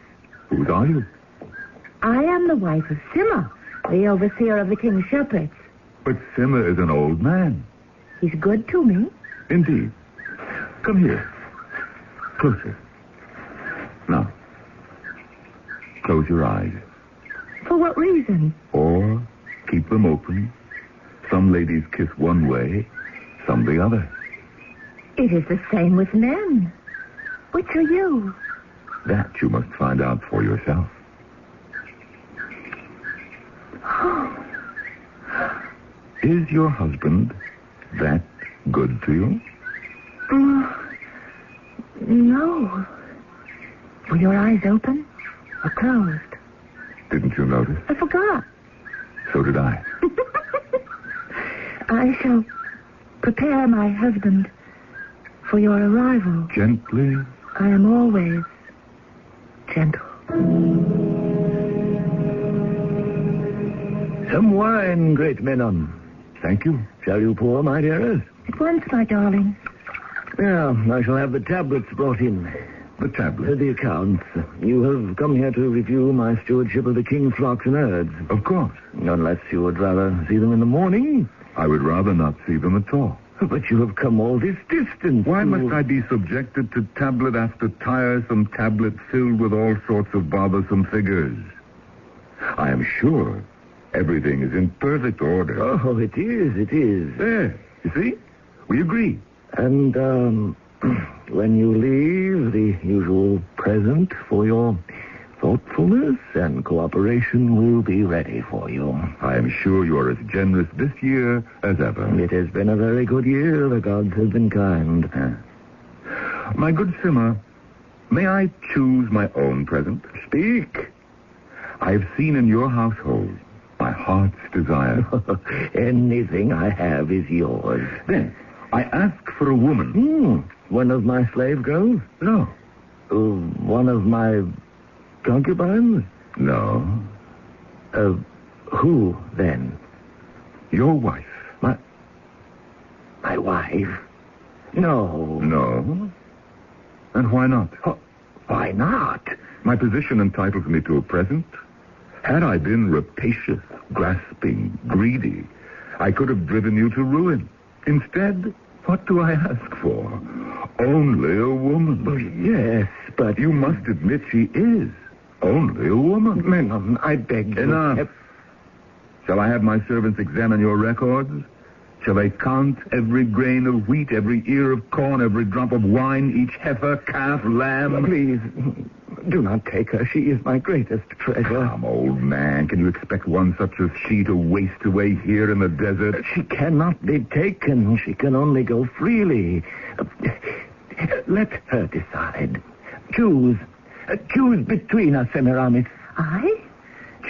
Whose are you? I am the wife of Simma, the overseer of the king's shepherds. But Simma is an old man. He's good to me. Indeed. Come here. Closer. Now, close your eyes. For what reason? Or keep them open. Some ladies kiss one way, some the other. It is the same with men. Which are you? That you must find out for yourself. Is your husband that good to you? No. Were your eyes open or closed? Didn't you notice? I forgot. So did I. I shall prepare my husband for your arrival. Gently. I am always gentle. Some wine, great Menon. Thank you. Shall you pour, my dearest? At once, my darling. Now, I shall have the tablets brought in. The tablets? The accounts. You have come here to review my stewardship of the king's flocks and herds. Of course. Unless you would rather see them in the morning. I would rather not see them at all. But you have come all this distance. Why must I be subjected to tablet after tiresome tablet filled with all sorts of bothersome figures? I am sure everything is in perfect order. Oh, it is. There, you see? We agree. And, when you leave, the usual present for your thoughtfulness and cooperation will be ready for you. I am sure you are as generous this year as ever. It has been a very good year. The gods have been kind. My good Simmer, may I choose my own present? Speak. I have seen in your household my heart's desire. Anything I have is yours. Then, I ask for a woman. One of my slave girls? No. One of my concubines? No. Who, then? Your wife. My wife? No. No? And why not? Why not? My position entitles me to a present. Had I been rapacious, grasping, greedy, I could have driven you to ruin. Instead, what do I ask for? Only a woman. Oh, yes, but... You must admit she is only a woman. Menon, I beg you... Enough. Shall I have my servants examine your records? Shall they count every grain of wheat, every ear of corn, every drop of wine, each heifer, calf, lamb? Please, do not take her. She is my greatest treasure. Come, old man. Can you expect one such as she to waste away here in the desert? She cannot be taken. She can only go freely. Let her decide. Choose. Choose between us, Semiramis. I?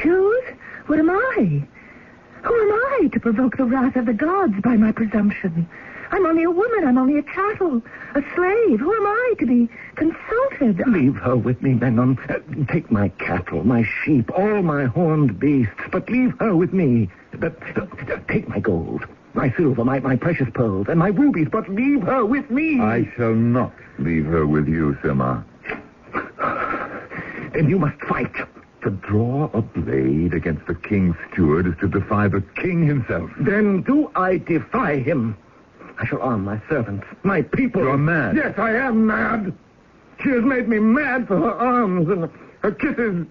Choose? What am I? Who am I to provoke the wrath of the gods by my presumption? I'm only a woman. I'm only a chattel, a slave. Who am I to be consulted? Leave her with me, Menon. Take my cattle, my sheep, all my horned beasts, but leave her with me. Take my gold, my silver, my precious pearls, and my rubies, but leave her with me. I shall not leave her with you, Simma. Then you must fight. To draw a blade against the king's steward is to defy the king himself. Then do I defy him? I shall arm my servants, my people. You're mad. Yes, I am mad. She has made me mad for her arms and her kisses.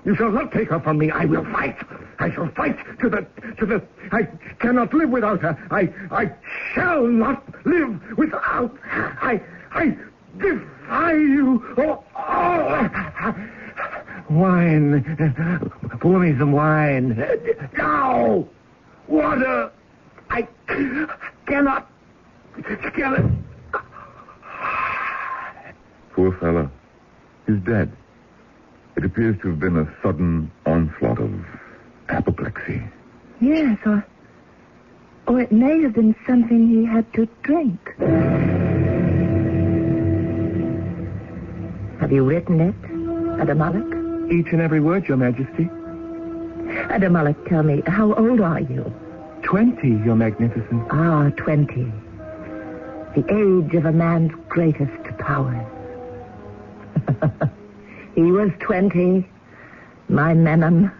You shall not take her from me. I will fight. I shall fight to the... I cannot live without her. I shall not live without her. I defy you. Wine. Pour me some wine. Now! Water! I cannot. Poor fellow. He's dead. It appears to have been a sudden onslaught of apoplexy. Yes, or it may have been something he had to drink. Have you written it, Adamalek? Each and every word, Your Majesty. Adamalek, tell me, how old are you? 20, Your Magnificence. 20. The age of a man's greatest powers. He was 20. My Menon.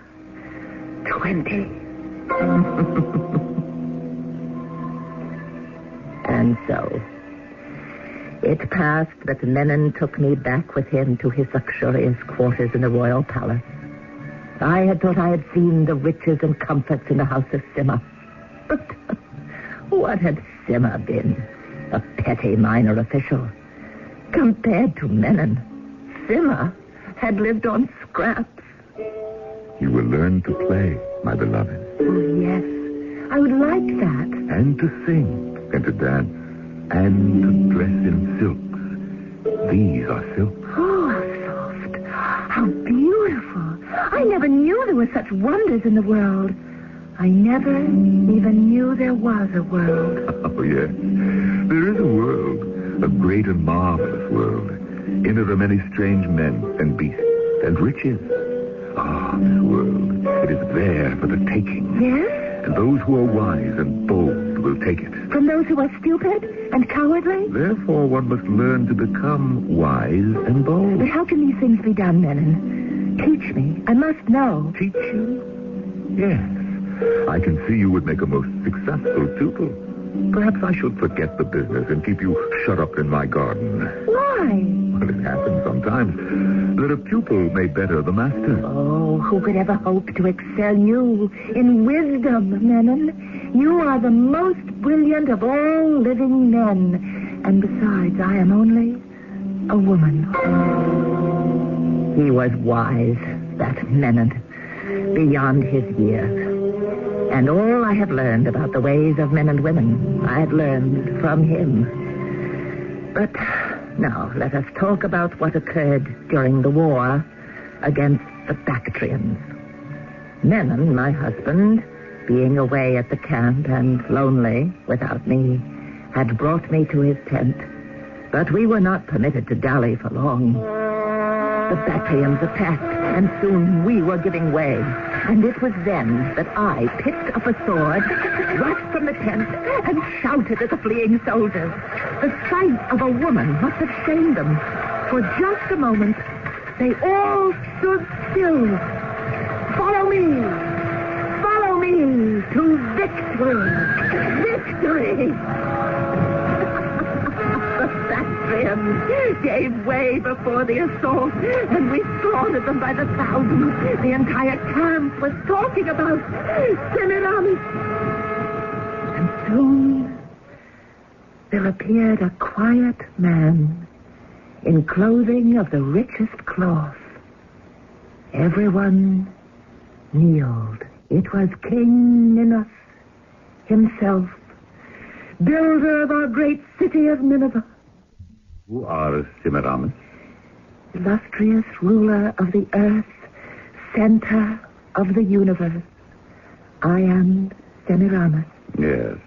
20. And so, it passed that Menon took me back with him to his luxurious quarters in the royal palace. I had thought I had seen the riches and comforts in the house of Simma. But what had Simma been? A petty minor official. Compared to Menon, Simma had lived on scraps. You will learn to play, my beloved. Oh, yes. I would like that. And to sing, and to dance, and to dress in silks. These are silks. Oh, how soft. How beautiful. I never knew there were such wonders in the world. I never even knew there was a world. Oh, yes. There is a world, a great and marvelous world. In it are many strange men and beasts and riches. This world, it is there for the taking. Yes? And those who are wise and bold will take it. From those who are stupid and cowardly? Therefore, one must learn to become wise and bold. But how can these things be done, Menon? Teach me. I must know. Teach you? Yes. I can see you would make a most successful pupil. Perhaps I should forget the business and keep you shut up in my garden. Why? Well, it happens sometimes that a pupil may better the master. Oh, who could ever hope to excel you in wisdom, Menon? You are the most brilliant of all living men. And besides, I am only a woman. He was wise, that Menon, beyond his years. And all I have learned about the ways of men and women, I have learned from him. But now, let us talk about what occurred during the war against the Bactrians. Menon, my husband, being away at the camp and lonely without me, had brought me to his tent. But we were not permitted to dally for long. The Bactrians attacked, and soon we were giving way. And it was then that I picked up a sword, rushed from the tent, and shouted at the fleeing soldiers. The sight of a woman must have shamed them. For just a moment, they all stood still. Follow me! Follow me to victory! Victory! The Bactrians gave way before the assault, and we slaughtered them by the thousands. The entire camp was talking about Semiramis. And soon there appeared a quiet man in clothing of the richest cloth. Everyone kneeled. It was King Ninus himself, builder of our great city of Nineveh. Who are Semiramis? Illustrious ruler of the earth, center of the universe. I am Semiramis. Yes.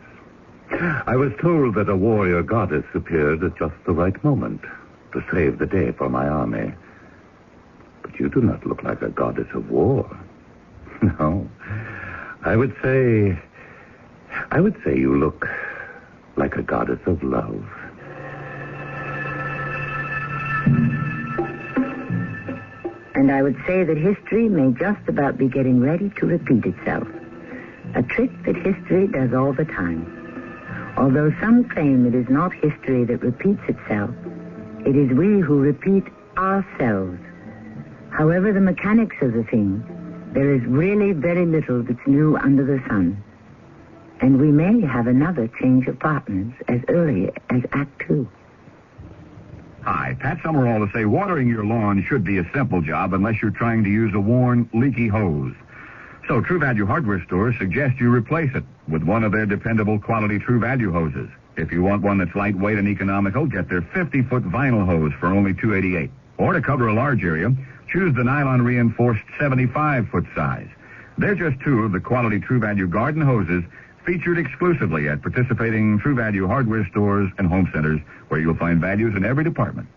I was told that a warrior goddess appeared at just the right moment to save the day for my army. But you do not look like a goddess of war. No. I would say you look like a goddess of love. And I would say that history may just about be getting ready to repeat itself. A trick that history does all the time. Although some claim it is not history that repeats itself, it is we who repeat ourselves. However the mechanics of the thing, there is really very little that's new under the sun. And we may have another change of partners as early as Act 2. Hi, Pat Summerall to say watering your lawn should be a simple job unless you're trying to use a worn, leaky hose. So True Value hardware stores suggest you replace it with one of their dependable quality True Value hoses. If you want one that's lightweight and economical, get their 50-foot vinyl hose for only $288. Or to cover a large area, choose the nylon-reinforced 75-foot size. They're just two of the quality True Value garden hoses featured exclusively at participating True Value hardware stores and home centers, where you'll find values in every department.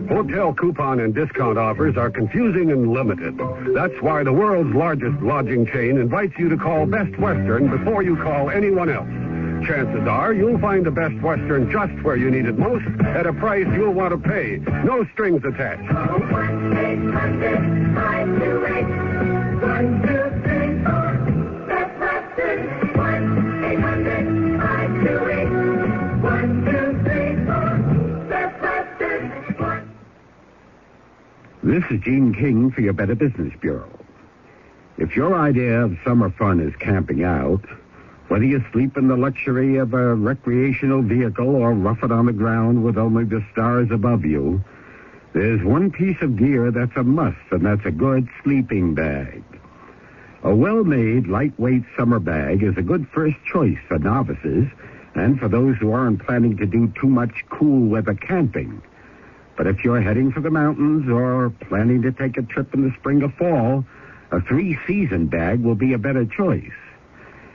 Hotel coupon and discount offers are confusing and limited. That's why the world's largest lodging chain invites you to call Best Western before you call anyone else. Chances are you'll find the Best Western just where you need it most at a price you'll want to pay. No strings attached. 1-800-528-1234. Best Western. 1-800-528-1234. Best Western. This is Gene King for your Better Business Bureau. If your idea of summer fun is camping out, whether you sleep in the luxury of a recreational vehicle or rough it on the ground with only the stars above you, there's one piece of gear that's a must, and that's a good sleeping bag. A well-made, lightweight summer bag is a good first choice for novices and for those who aren't planning to do too much cool weather camping. But if you're heading for the mountains or planning to take a trip in the spring or fall, a 3-season bag will be a better choice.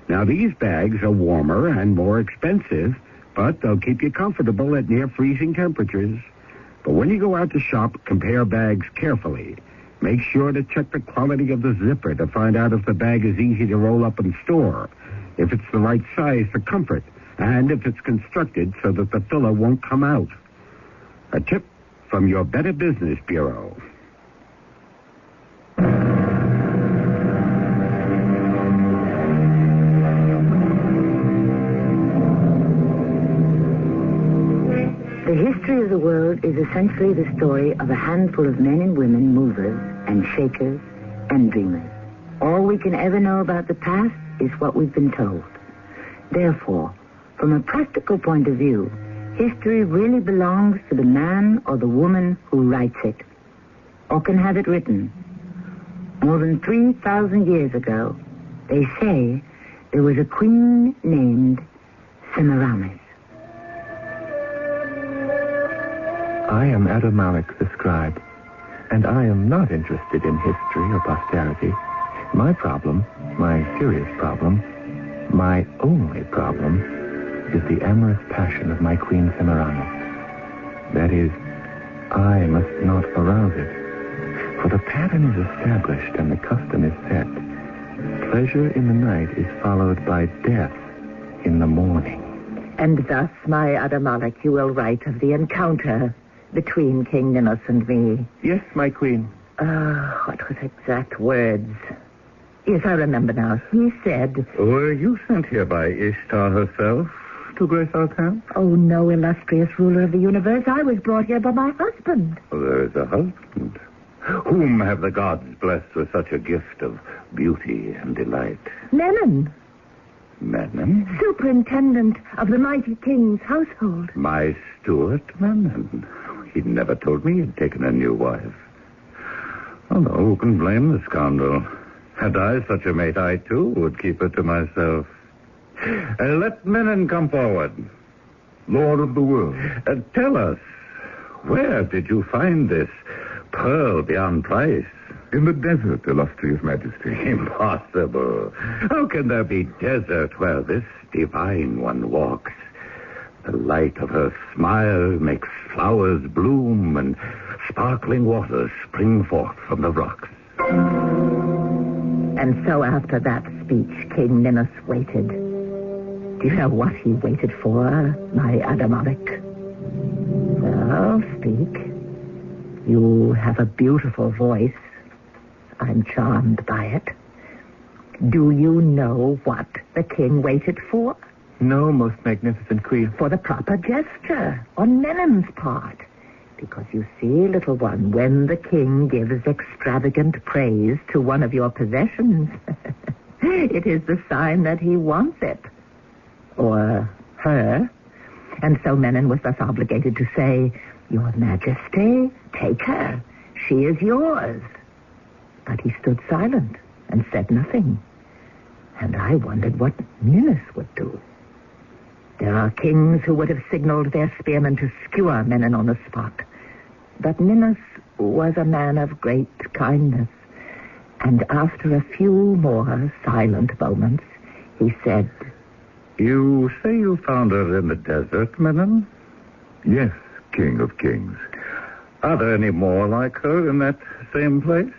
Now, these bags are warmer and more expensive, but they'll keep you comfortable at near freezing temperatures. But when you go out to shop, compare bags carefully. Make sure to check the quality of the zipper to find out if the bag is easy to roll up and store. if it's the right size for comfort, and if it's constructed so that the filler won't come out. A tip from your Better Business Bureau. The history of the world is essentially the story of a handful of men and women, movers and shakers and dreamers. All we can ever know about the past is what we've been told. Therefore, from a practical point of view, history really belongs to the man or the woman who writes it, or can have it written. More than 3,000 years ago, they say there was a queen named Semiramis. I am Adam Malik, the scribe, and I am not interested in history or posterity. My problem, my serious problem, my only problem, is the amorous passion of my queen Semiramis. That is, I must not arouse it, for the pattern is established and the custom is set. Pleasure in the night is followed by death in the morning. And thus, my Adam Malik, you will write of the encounter between King Ninus and me. Yes, my queen. What was exact words? Yes, I remember now. He said... Were you sent here by Ishtar herself to grace our camp? Oh, no, illustrious ruler of the universe. I was brought here by my husband. Oh, there is a husband. Whom have the gods blessed with such a gift of beauty and delight? Menon. Menon? Superintendent of the mighty king's household. My steward, Menon. He never told me he'd taken a new wife. Although, who can blame the scoundrel? Had I such a mate, I, too, would keep her to myself. Let Menon come forward. Lord of the world. Tell us, where did you find this pearl beyond price? In the desert, illustrious majesty. Impossible. How can there be desert where this divine one walks? The light of her smile makes flowers bloom and sparkling waters spring forth from the rocks. And so after that speech, King Ninus waited. Do you know what he waited for, my Adam Malik? Well, speak. You have a beautiful voice. I'm charmed by it. Do you know what the king waited for? No, most magnificent queen. For the proper gesture on Menon's part. Because you see, little one, when the king gives extravagant praise to one of your possessions, it is the sign that he wants it. Or her. And so Menon was thus obligated to say, Your Majesty, take her. She is yours. But he stood silent and said nothing. And I wondered what Ninus would do. There are kings who would have signaled their spearmen to skewer Menon on the spot. But Ninus was a man of great kindness. And after a few more silent moments, he said, You say you found her in the desert, Menon? Yes, King of Kings. Are there any more like her in that same place?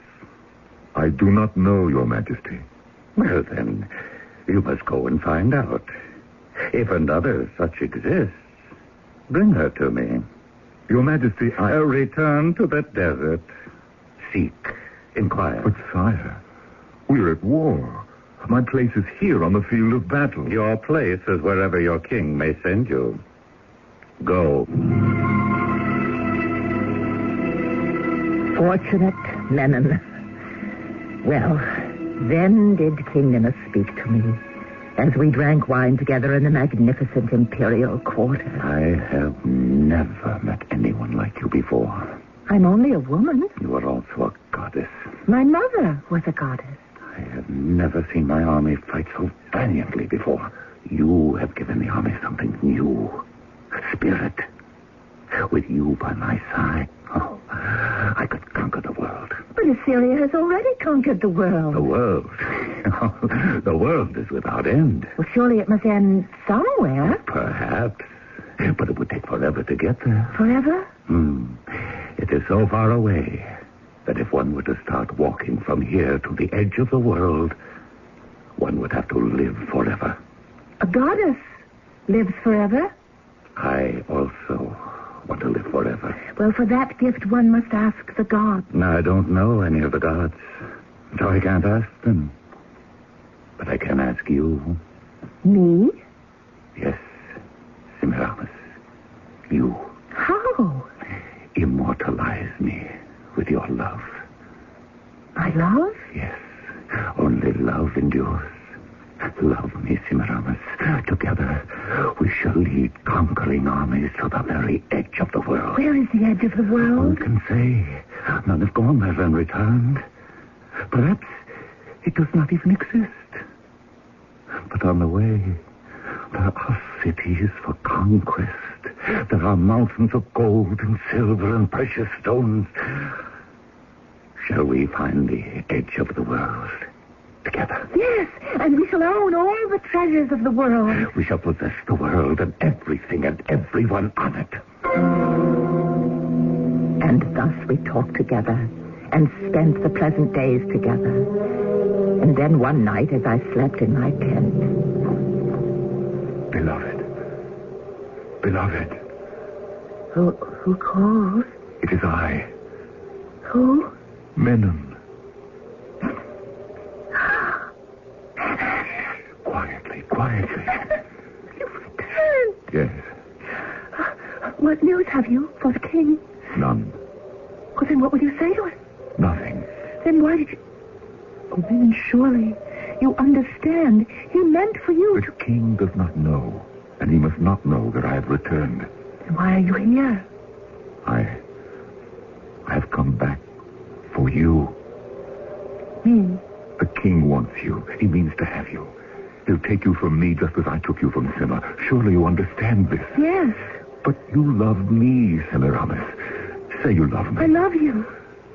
I do not know, Your Majesty. Well, then, you must go and find out. If another such exists, bring her to me. Your Majesty, I... return to that desert. Seek. Inquire. But, sire, we're at war. My place is here on the field of battle. Your place is wherever your king may send you. Go. Fortunate Menon. Well, then did King Ninus speak to me as we drank wine together in the magnificent imperial quarter. I have never met anyone like you before. I'm only a woman. You are also a goddess. My mother was a goddess. I have never seen my army fight so valiantly before. You have given the army something new. Spirit. With you by my side, I could conquer the world. But Assyria has already conquered the world. The world? The world is without end. Well, surely it must end somewhere. Perhaps. But it would take forever to get there. Forever? It is so far away that if one were to start walking from here to the edge of the world, one would have to live forever. A goddess lives forever. I also want to live forever. Well, for that gift, one must ask the gods. Now, I don't know any of the gods, so I can't ask them. But I can ask you. Me? Yes, Semiramis. You. How? Immortalize me with your love. My love? Yes. Only love endures. Love me, Semiramis. Together, we shall lead conquering armies to the very edge of the world. Where is the edge of the world? Who can say? None have gone there and returned. Perhaps it does not even exist. But on the way, there are cities for conquest. There are mountains of gold and silver and precious stones. Shall we find the edge of the world together? Yes, and we shall own all the treasures of the world. We shall possess the world and everything and everyone on it. And thus we talked together and spent the pleasant days together. And then one night, as I slept in my tent... Beloved. Who calls? It is I. Who? Menon. Quietly. You've returned. Yes. What news have you for the king? None. Well, then what will you say to him? Nothing. Then why did you... Oh, then surely you understand. He meant for you The king does not know, and he must not know that I have returned. Then why are you here? I have come back for you. Me? The king wants you. He means to have you. He'll take you from me just as I took you from Sima. Surely you understand this. Yes. But you love me, Semiramis. Say you love me. I love you.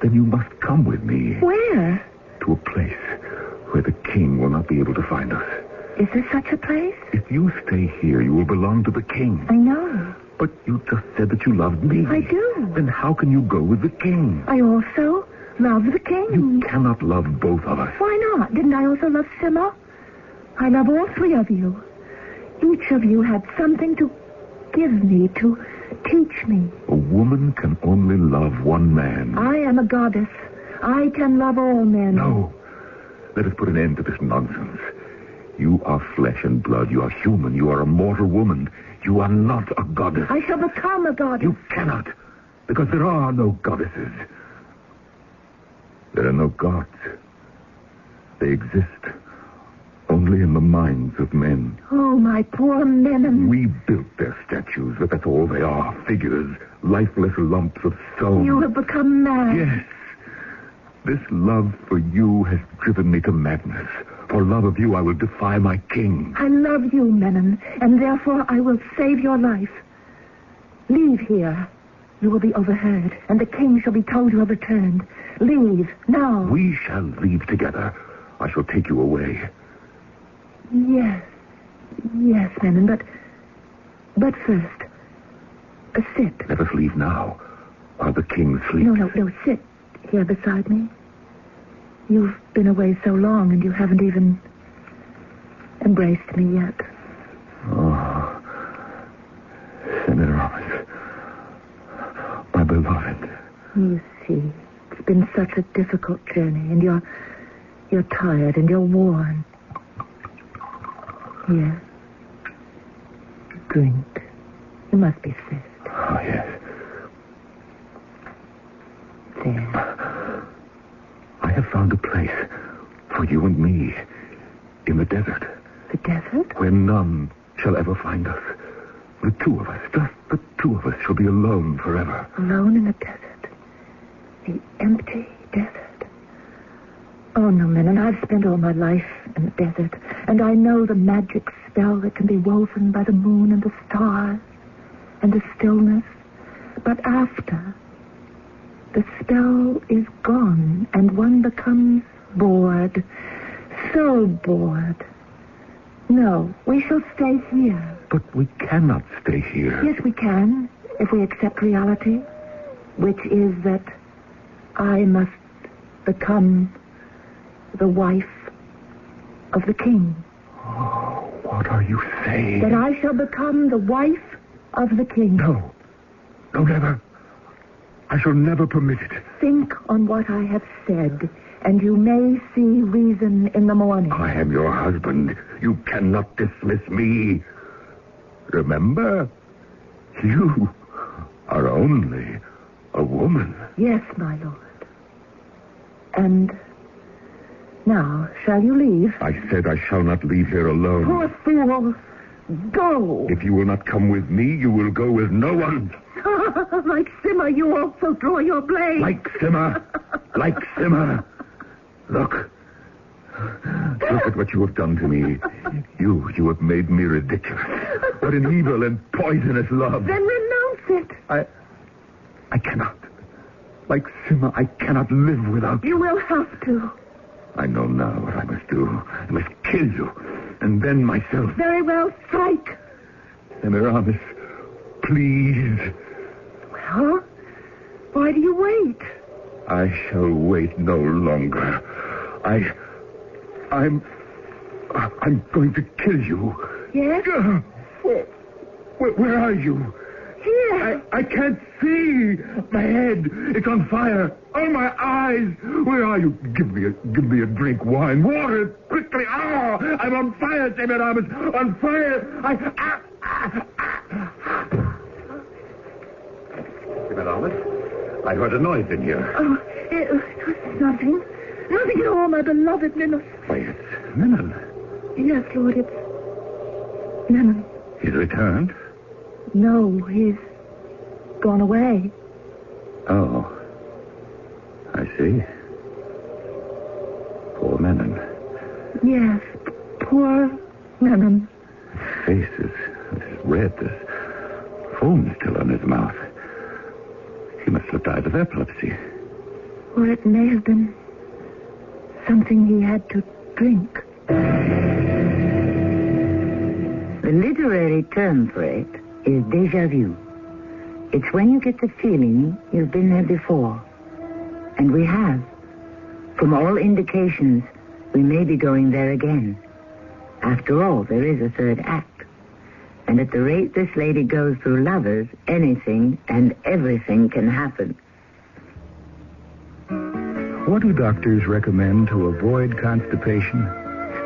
Then you must come with me. Where? To a place where the king will not be able to find us. Is there such a place? If you stay here, you will belong to the king. I know. But you just said that you loved me. I do. Then how can you go with the king? I also love the king. You cannot love both of us. Why not? Didn't I also love Sima? I love all three of you. Each of you had something to give me, to teach me. A woman can only love one man. I am a goddess. I can love all men. No. Let us put an end to this nonsense. You are flesh and blood. You are human. You are a mortal woman. You are not a goddess. I shall become a goddess. You cannot, because there are no goddesses. There are no gods. They exist only in the minds of men. Oh, my poor men. We built their statues, but that's all they are. Figures, lifeless lumps of stone. You have become mad. Yes. This love for you has driven me to madness. For love of you, I will defy my king. I love you, Menon, and therefore I will save your life. Leave here. You will be overheard, and the king shall be told you have returned. Leave, now. We shall leave together. I shall take you away. Yes, Menon, but first, sit. Let us leave now, while the king sleeps. No, sit here beside me. You've been away so long, and you haven't even embraced me yet. Oh, Semiramis, my beloved. You see, it's been such a difficult journey, and you're tired and you're worn. Here. Drink. You must be thirsty. Oh, yes. There. I have found a place for you and me in the desert. The desert? Where none shall ever find us. The two of us, just the two of us, shall be alone forever. Alone in the desert. The empty desert. Oh, no, Menon, I've spent all my life in the desert, and I know the magic spell that can be woven by the moon and the stars and the stillness. But after, the spell is gone, and one becomes bored. So bored. No, we shall stay here. But we cannot stay here. Yes, we can, if we accept reality, which is that I must become the wife of the king. Oh, what are you saying? That I shall become the wife of the king. No. No, never. I shall never permit it. Think on what I have said, and you may see reason in the morning. I am your husband. You cannot dismiss me. Remember, you are only a woman. Yes, my lord. And now, shall you leave? I said I shall not leave here alone. Poor fool. Go. If you will not come with me, you will go with no one. Like Simmer, you also draw your blade. Like Simmer. Like Simmer. Look. Look at what you have done to me. You have made me ridiculous. What an evil and poisonous love. Then renounce it. I cannot. Like Simmer, I cannot live without you. You will have to. I know now what I must do. I must kill you. And then myself. Very well, strike. Semiramis, please. Well, why do you wait? I shall wait no longer. I'm going to kill you. Yes? Where are you? Here. I can't see. My head, it's on fire. Oh, my eyes. Where are you? Give me a drink. Wine. Water. Quickly. Oh, I'm on fire, Semiramis. On fire. Semiramis, I heard a noise in here. Oh, it was nothing. Nothing at all, my beloved Minos. Why, it's Menon. Yes, Lord, it's Menon. He's returned? No, he's gone away. Oh. I see. Poor Menon. Yes, poor Menon. His face is red. There's foam still on his mouth. He must have died of epilepsy. Or it may have been something he had to drink. The literary term for it is déjà vu. It's when you get the feeling you've been there before. And we have. From all indications, we may be going there again. After all, there is a third act. And at the rate this lady goes through lovers, anything and everything can happen. What do doctors recommend to avoid constipation?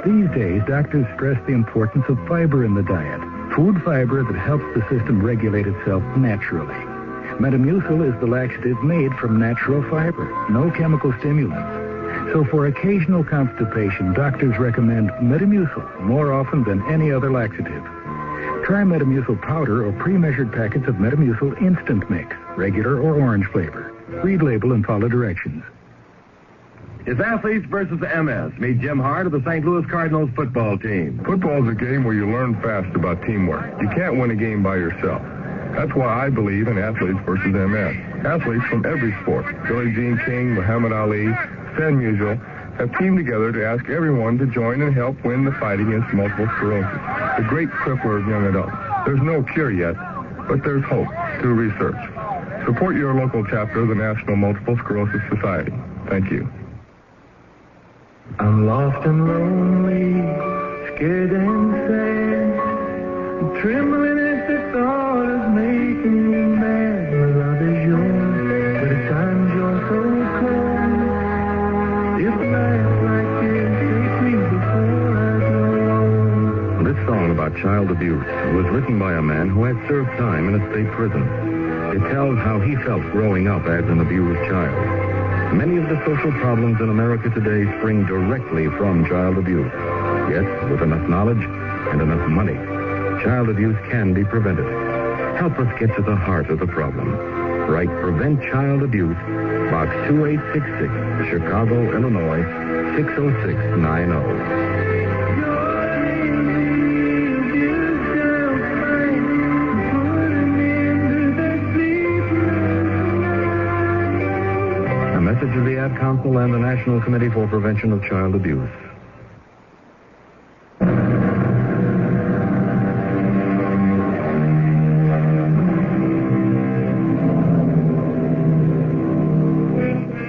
These days, doctors stress the importance of fiber in the diet. Food fiber that helps the system regulate itself naturally. Metamucil is the laxative made from natural fiber, no chemical stimulants. So for occasional constipation, doctors recommend Metamucil more often than any other laxative. Try Metamucil powder or pre-measured packets of Metamucil instant mix, regular or orange flavor. Read label and follow directions. It's athletes versus MS. Meet Jim Hart of the St. Louis Cardinals football team. Football's a game where you learn fast about teamwork. You can't win a game by yourself. That's why I believe in athletes versus MS. Athletes from every sport, Billie Jean King, Muhammad Ali, Stan Musial, have teamed together to ask everyone to join and help win the fight against multiple sclerosis, the great crippler of young adults. There's no cure yet, but there's hope through research. Support your local chapter of the National Multiple Sclerosis Society. Thank you. I'm lost and lonely, scared and sad, trembling at the thought of making you mad. My love is yours, but at times you're so cold. If life like this, take me before I go. This song about child abuse was written by a man who had served time in a state prison. It tells how he felt growing up as an abused child. Many of the social problems in America today spring directly from child abuse. Yet, with enough knowledge and enough money, child abuse can be prevented. Help us get to the heart of the problem. Write Prevent Child Abuse, Box 2866, Chicago, Illinois, 60690. Message of the Ad Council and the National Committee for Prevention of Child Abuse.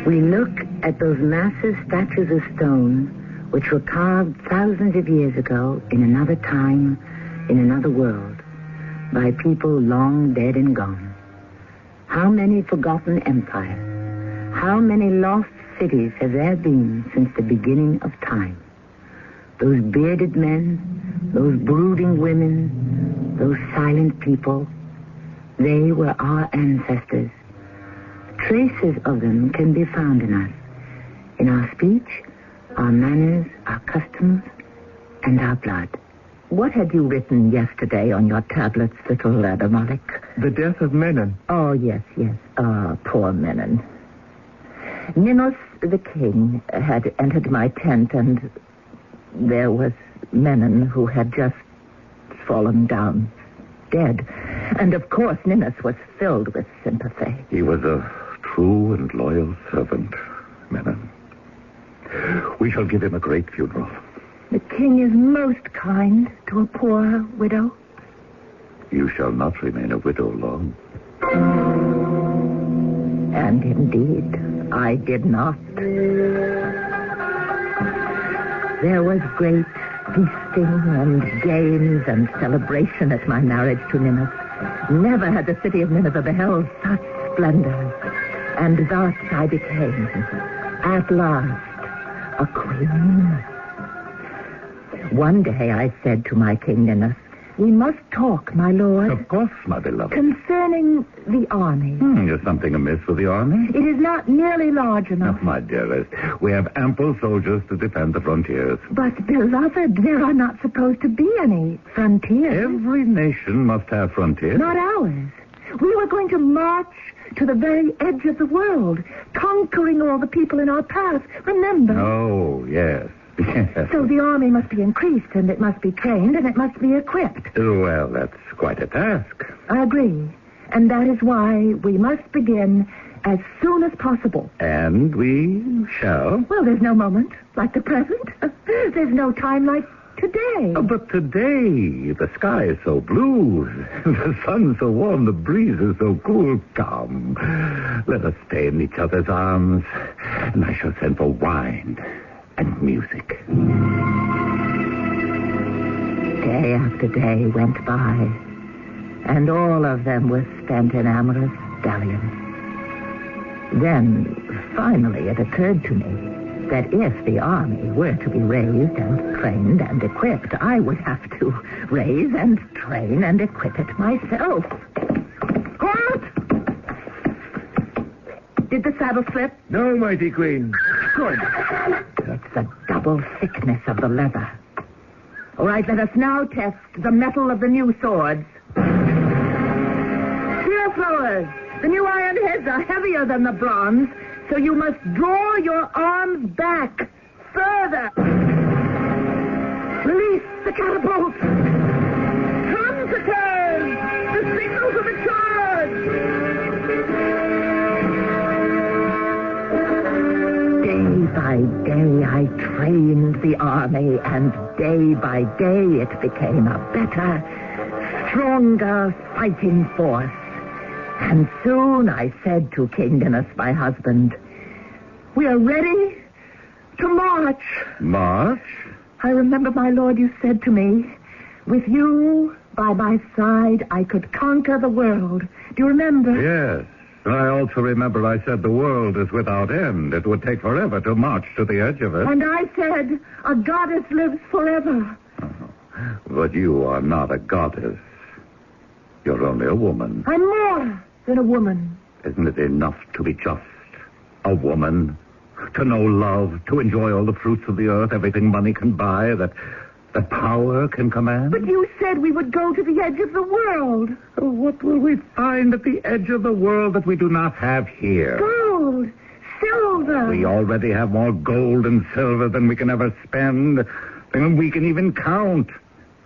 We look at those massive statues of stone which were carved thousands of years ago in another time, in another world, by people long dead and gone. How many forgotten empires, how many lost cities have there been since the beginning of time? Those bearded men, those brooding women, those silent people, they were our ancestors. Traces of them can be found in us, in our speech, our manners, our customs, and our blood. What had you written yesterday on your tablets, little Adamalik? The death of Menon. Oh, yes. Ah, poor Menon. Minos, the king, had entered my tent, and there was Menon, who had just fallen down, dead. And, of course, Minos was filled with sympathy. He was a true and loyal servant, Menon. We shall give him a great funeral. The king is most kind to a poor widow. You shall not remain a widow long. And indeed, I did not. There was great feasting and games and celebration at my marriage to Nineveh. Never had the city of Nineveh beheld such splendor. And thus I became, at last, a queen. One day I said to my king Nineveh, "We must talk, my lord." Of course, my beloved. Concerning the army. Is something amiss with the army? It is not nearly large enough. My dearest, we have ample soldiers to defend the frontiers. But, beloved, there are not supposed to be any frontiers. Every nation must have frontiers. Not ours. We were going to march to the very edge of the world, conquering all the people in our path. Remember? Oh, yes. So the army must be increased, and it must be trained, and it must be equipped. Well, that's quite a task. I agree. And that is why we must begin as soon as possible. And we shall. Well, there's no moment like the present. There's no time like today. But today, the sky is so blue, the sun so warm, the breeze is so cool. Come, let us stay in each other's arms, and I shall send for wine and music. Day after day went by, and all of them were spent in amorous dalliance. Then, finally, it occurred to me that if the army were to be raised and trained and equipped, I would have to raise and train and equip it myself. Halt! Did the saddle slip? No, mighty queen. Good. It's the double thickness of the leather. All right, let us now test the metal of the new swords. Spear throwers, the new iron heads are heavier than the bronze, so you must draw your arms back further. Release the catapult. Come to turn. The signal to the charge. Day by day I trained the army, and day by day it became a better, stronger fighting force. And soon I said to King Ninus, my husband, "We are ready to march." March? I remember, my lord, you said to me, "With you by my side, I could conquer the world." Do you remember? Yes. I also remember I said the world is without end. It would take forever to march to the edge of it. And I said, "A goddess lives forever." But you are not a goddess. You're only a woman. I'm more than a woman. Isn't it enough to be just a woman? To know love, to enjoy all the fruits of the earth, everything money can buy, that power can command? But you said we would go to the edge of the world. What will we find at the edge of the world that we do not have here? Gold, silver. We already have more gold and silver than we can ever spend, than we can even count.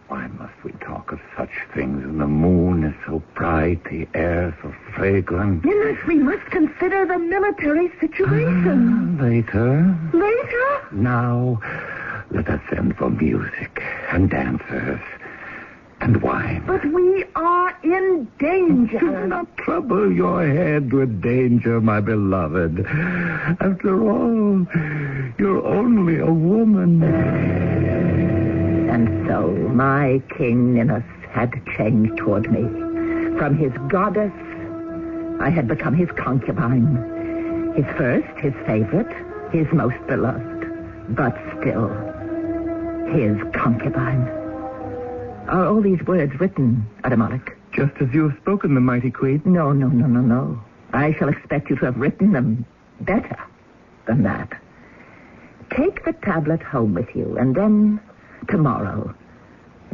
Why must we talk of such things when the moon is so bright, the air so fragrant? Yes, we must consider the military situation. Later. Later? Now, let us send for music and dancers and wine. But we are in danger. Do not trouble your head with danger, my beloved. After all, you're only a woman. And so my King Ninus had changed toward me. From his goddess, I had become his concubine. His first, his favorite, his most beloved. But still, his concubine. Are all these words written, Adamalik? Just as you have spoken them, mighty queen. No. I shall expect you to have written them better than that. Take the tablet home with you, and then tomorrow,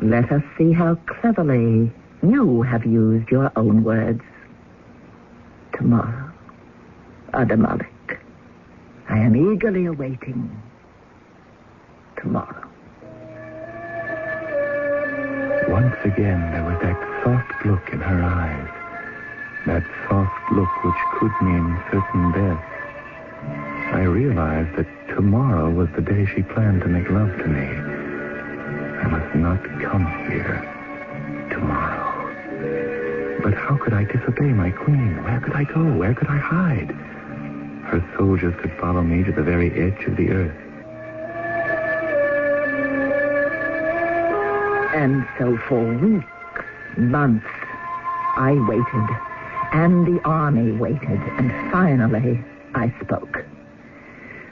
let us see how cleverly you have used your own words. Tomorrow, Adamalik, I am eagerly awaiting tomorrow. Once again, there was that soft look in her eyes. That soft look which could mean certain death. I realized that tomorrow was the day she planned to make love to me. I must not come here tomorrow. But how could I disobey my queen? Where could I go? Where could I hide? Her soldiers could follow me to the very edge of the earth. And so for weeks, months, I waited, and the army waited, and finally I spoke.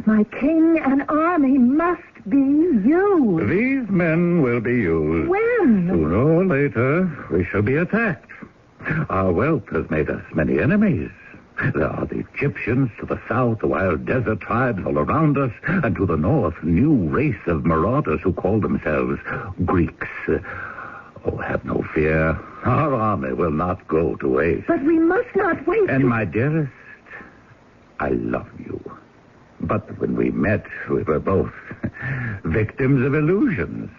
My king and army must be used. These men will be used. When? Sooner or later, we shall be attacked. Our wealth has made us many enemies. There are the Egyptians to the south, the wild desert tribes all around us, and to the north, a new race of marauders who call themselves Greeks. Oh, have no fear. Our army will not go to waste. But we must not wait. And my dearest, I love you. But when we met, we were both victims of illusions.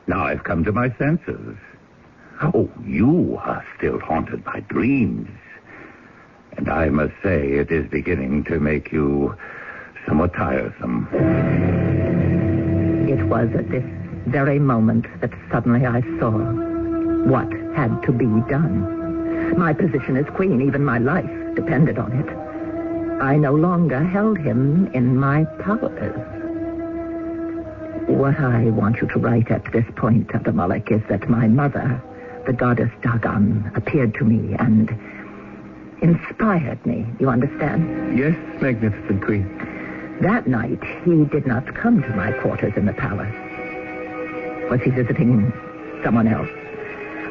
Now I've come to my senses. Oh, you are still haunted by dreams. And I must say it is beginning to make you somewhat tiresome. It was at this very moment that suddenly I saw what had to be done. My position as queen, even my life, depended on it. I no longer held him in my powers. What I want you to write at this point, Adamalik, is that my mother, the goddess Dagon, appeared to me and inspired me. You understand? Yes, magnificent queen. That night, he did not come to my quarters in the palace. Was he visiting someone else?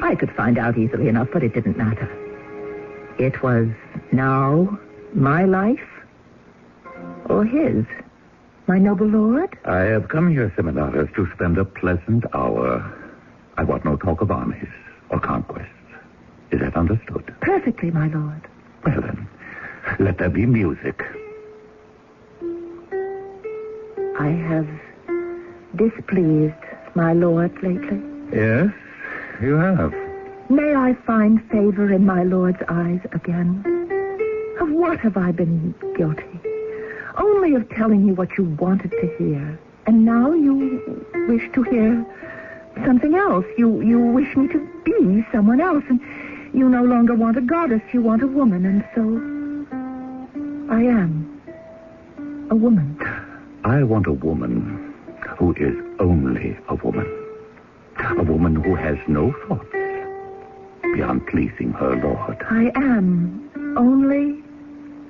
I could find out easily enough, but it didn't matter. It was now my life or his, my noble lord? I have come here, Semiramis, to spend a pleasant hour. I want no talk of armies or conquests. Is that understood? Perfectly, my lord. Well, then, let there be music. I have displeased my lord lately. Yes, you have. May I find favor in my lord's eyes again? Of what have I been guilty? Only of telling you what you wanted to hear. And now you wish to hear something else. You wish me to be someone else. And you no longer want a goddess, you want a woman. And so I am a woman. I want a woman who is only a woman. A woman who has no thoughts beyond pleasing her lord. I am only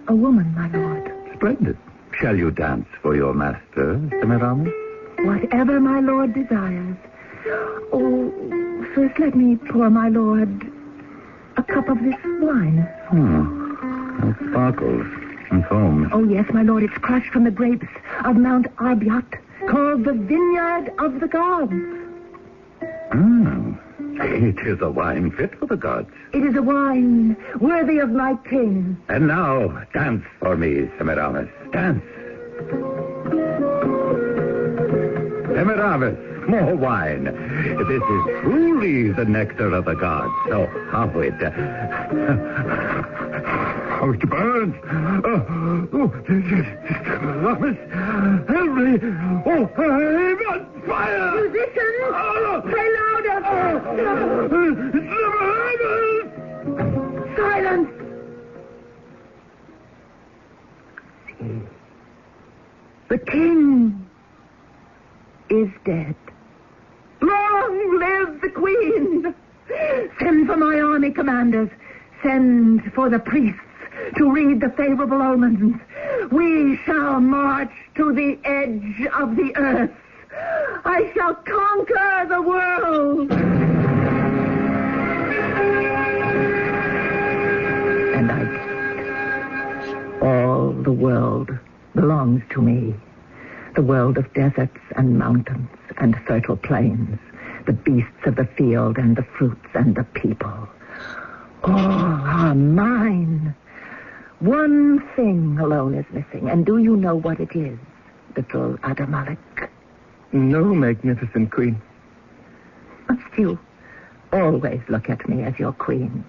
a woman, my lord. Splendid. Shall you dance for your master, Semiramis? Whatever my lord desires. Oh, first let me pour my lord a cup of this wine. It sparkles and foams. Oh, yes, my lord. It's crushed from the grapes of Mount Arbiat, called the Vineyard of the Gods. It is a wine fit for the gods. It is a wine worthy of my king. And now, dance for me, Semiramis. Dance. Semiramis, more wine. This is truly the nectar of the gods. So, how it burns. Semiramis, help me. Oh, I'm on fire. Musicians, play louder. Silence! See, the king is dead. Long live the queen! Send for my army commanders. Send for the priests to read the favorable omens. We shall march to the edge of the earth. I shall conquer the world. And I did. All the world belongs to me. The world of deserts and mountains and fertile plains. The beasts of the field and the fruits and the people. All are mine. One thing alone is missing, and do you know what it is, little Adamalik? No, magnificent queen. Must you always look at me as your queen?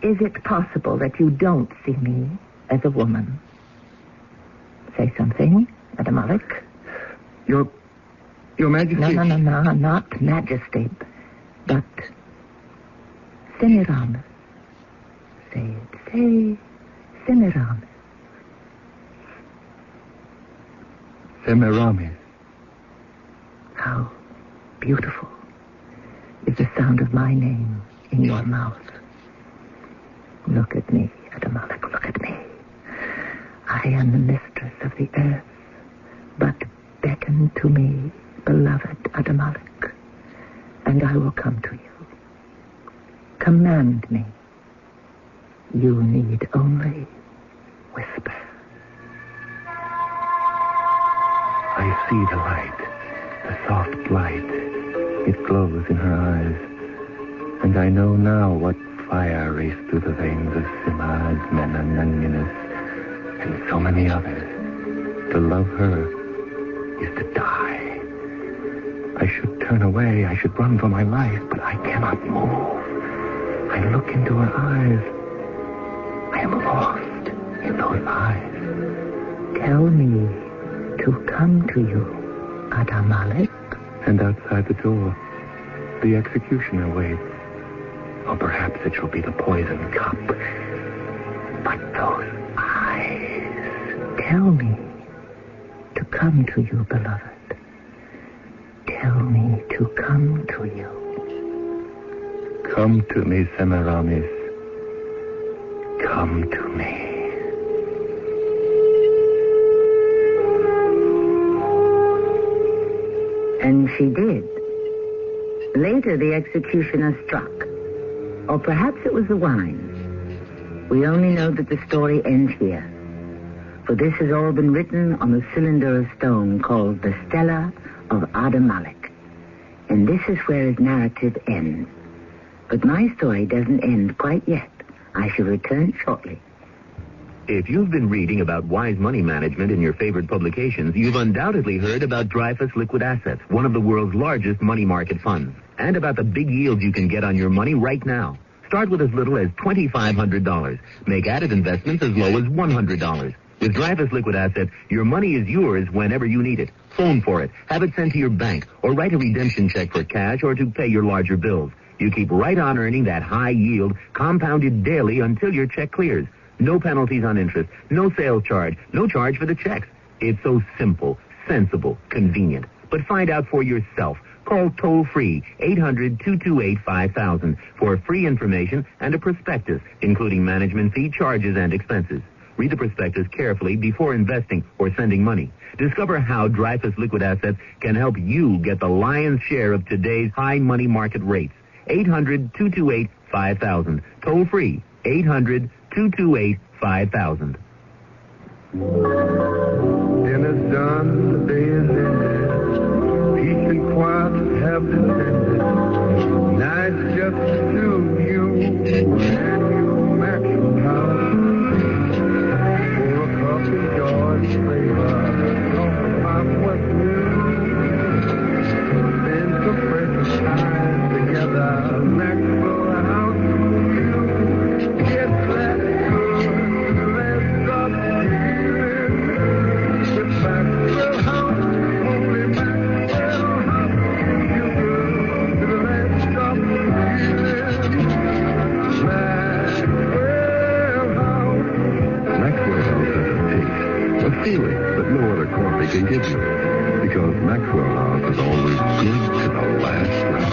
Is it possible that you don't see me as a woman? Say something, Adamalik. Your Majesty... No, not Majesty, but Semiramis. Say it, say Semiramis. Semiramis. How beautiful is the sound of my name in your mouth. Look at me, Adamalik, look at me. I am the mistress of the earth, but beckon to me, beloved Adamalik, and I will come to you. Command me. You need only whisper. I see the light, the soft light. It glows in her eyes, and I know now what fire raced through the veins of Simaz, Menon, and Ninus, and so many others. To love her is to die. I should turn away, I should run for my life, but I cannot move. I look into her eyes. I am lost in those eyes. Tell me to come to you, Adamalik. And outside the door, the executioner waits. Or perhaps it shall be the poison cup. But those eyes... Tell me to come to you, beloved. Tell me to come to you. Come to me, Semiramis. Come to me. And she did. Later, the executioner struck. Or perhaps it was the wine. We only know that the story ends here. For this has all been written on a cylinder of stone called the Stella of Adamalik. And this is where his narrative ends. But my story doesn't end quite yet. I shall return shortly. If you've been reading about wise money management in your favorite publications, you've undoubtedly heard about Dreyfus Liquid Assets, one of the world's largest money market funds, and about the big yields you can get on your money right now. Start with as little as $2,500. Make added investments as low as $100. With Dreyfus Liquid Assets, your money is yours whenever you need it. Phone for it, have it sent to your bank, or write a redemption check for cash or to pay your larger bills. You keep right on earning that high yield, compounded daily until your check clears. No penalties on interest, no sales charge, no charge for the checks. It's so simple, sensible, convenient. But find out for yourself. Call toll-free 800-228-5000 for free information and a prospectus, including management fee, charges, and expenses. Read the prospectus carefully before investing or sending money. Discover how Dreyfus Liquid Assets can help you get the lion's share of today's high money market rates. 800-228-5000. Toll-free 800-228-5000. Dinner's done, the day is ended. Peace and quiet have descended. Night's just to you and your Maxwell house. For a cup of George flavor, from my West News. Spend some precious time together, Maxwell house. Get that good, let's stop feeling. With Maxwell house, only Maxwell house. You good to the last can give you. Because Maxwell House is always good to the last drop.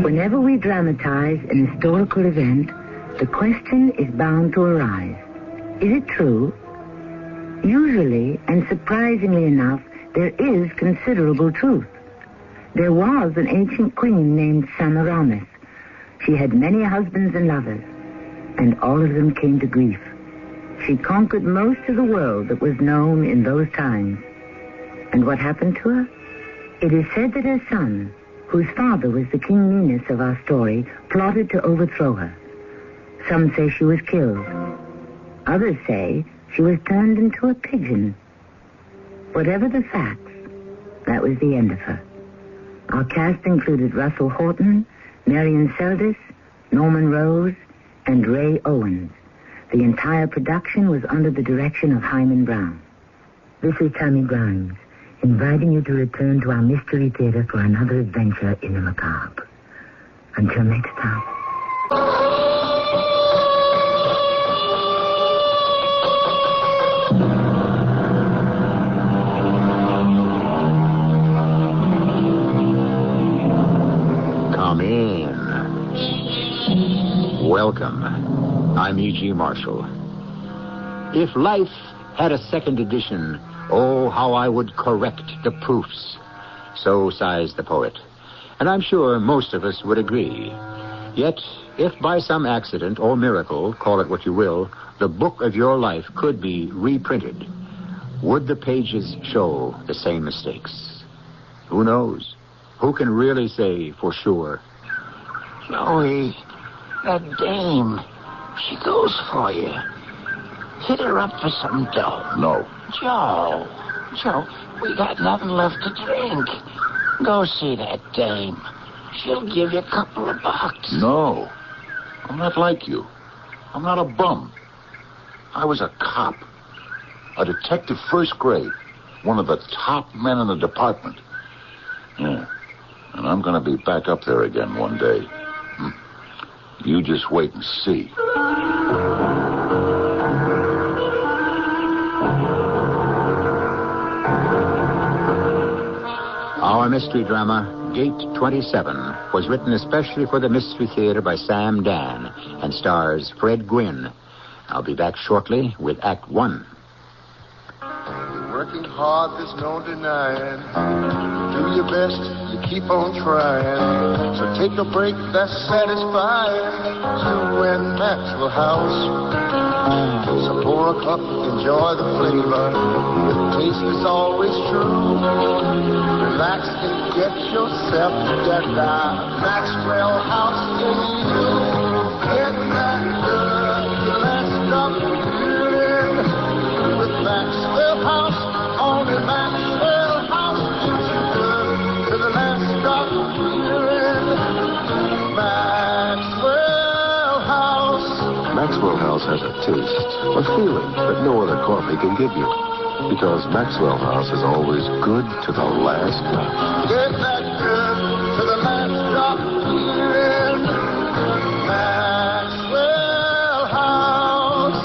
Whenever we dramatize an historical event, the question is bound to arise. Is it true? Usually, and surprisingly enough, there is considerable truth. There was an ancient queen named Semiramis. She had many husbands and lovers, and all of them came to grief. She conquered most of the world that was known in those times. And what happened to her? It is said that her son, whose father was the King Minos of our story, plotted to overthrow her. Some say she was killed. Others say she was turned into a pigeon. Whatever the facts, that was the end of her. Our cast included Russell Horton, Marion Seldes, Norman Rose, and Ray Owens. The entire production was under the direction of Hyman Brown. This is Tammy Grimes, inviting you to return to our Mystery Theater for another adventure in the macabre. Until next time. Come in. Welcome. I'm E.G. Marshall. If life had a second edition, oh, how I would correct the proofs. So sighs the poet. And I'm sure most of us would agree. Yet, if by some accident or miracle, call it what you will, the book of your life could be reprinted, would the pages show the same mistakes? Who knows? Who can really say for sure? Joey, that dame, she goes for you. Hit her up for some dough. No. Joe, we got nothing left to drink. Go see that dame. She'll give you a couple of bucks. No. I'm not like you. I'm not a bum. I was a cop. A detective first grade. One of the top men in the department. Yeah. And I'm going to be back up there again one day. You just wait and see. Our mystery drama, Gate 27, was written especially for the Mystery Theater by Sam Dan and stars Fred Gwynne. I'll be back shortly with Act 1. Working hard, there's no denying. Do your best, you keep on trying. So take a break, that's satisfying. You and Maxwell House. So pour a cup, enjoy the flavor. The taste is always true. Relax and get yourself together. Maxwell House in you. Get that good, the last drop in. With Maxwell House, only Maxwell House gives you good to the last drop in. Maxwell House. Maxwell House has a taste, a feeling that no other coffee can give you. Because Maxwell House is always good to the last drop. Get that good to the last drop in. Maxwell House.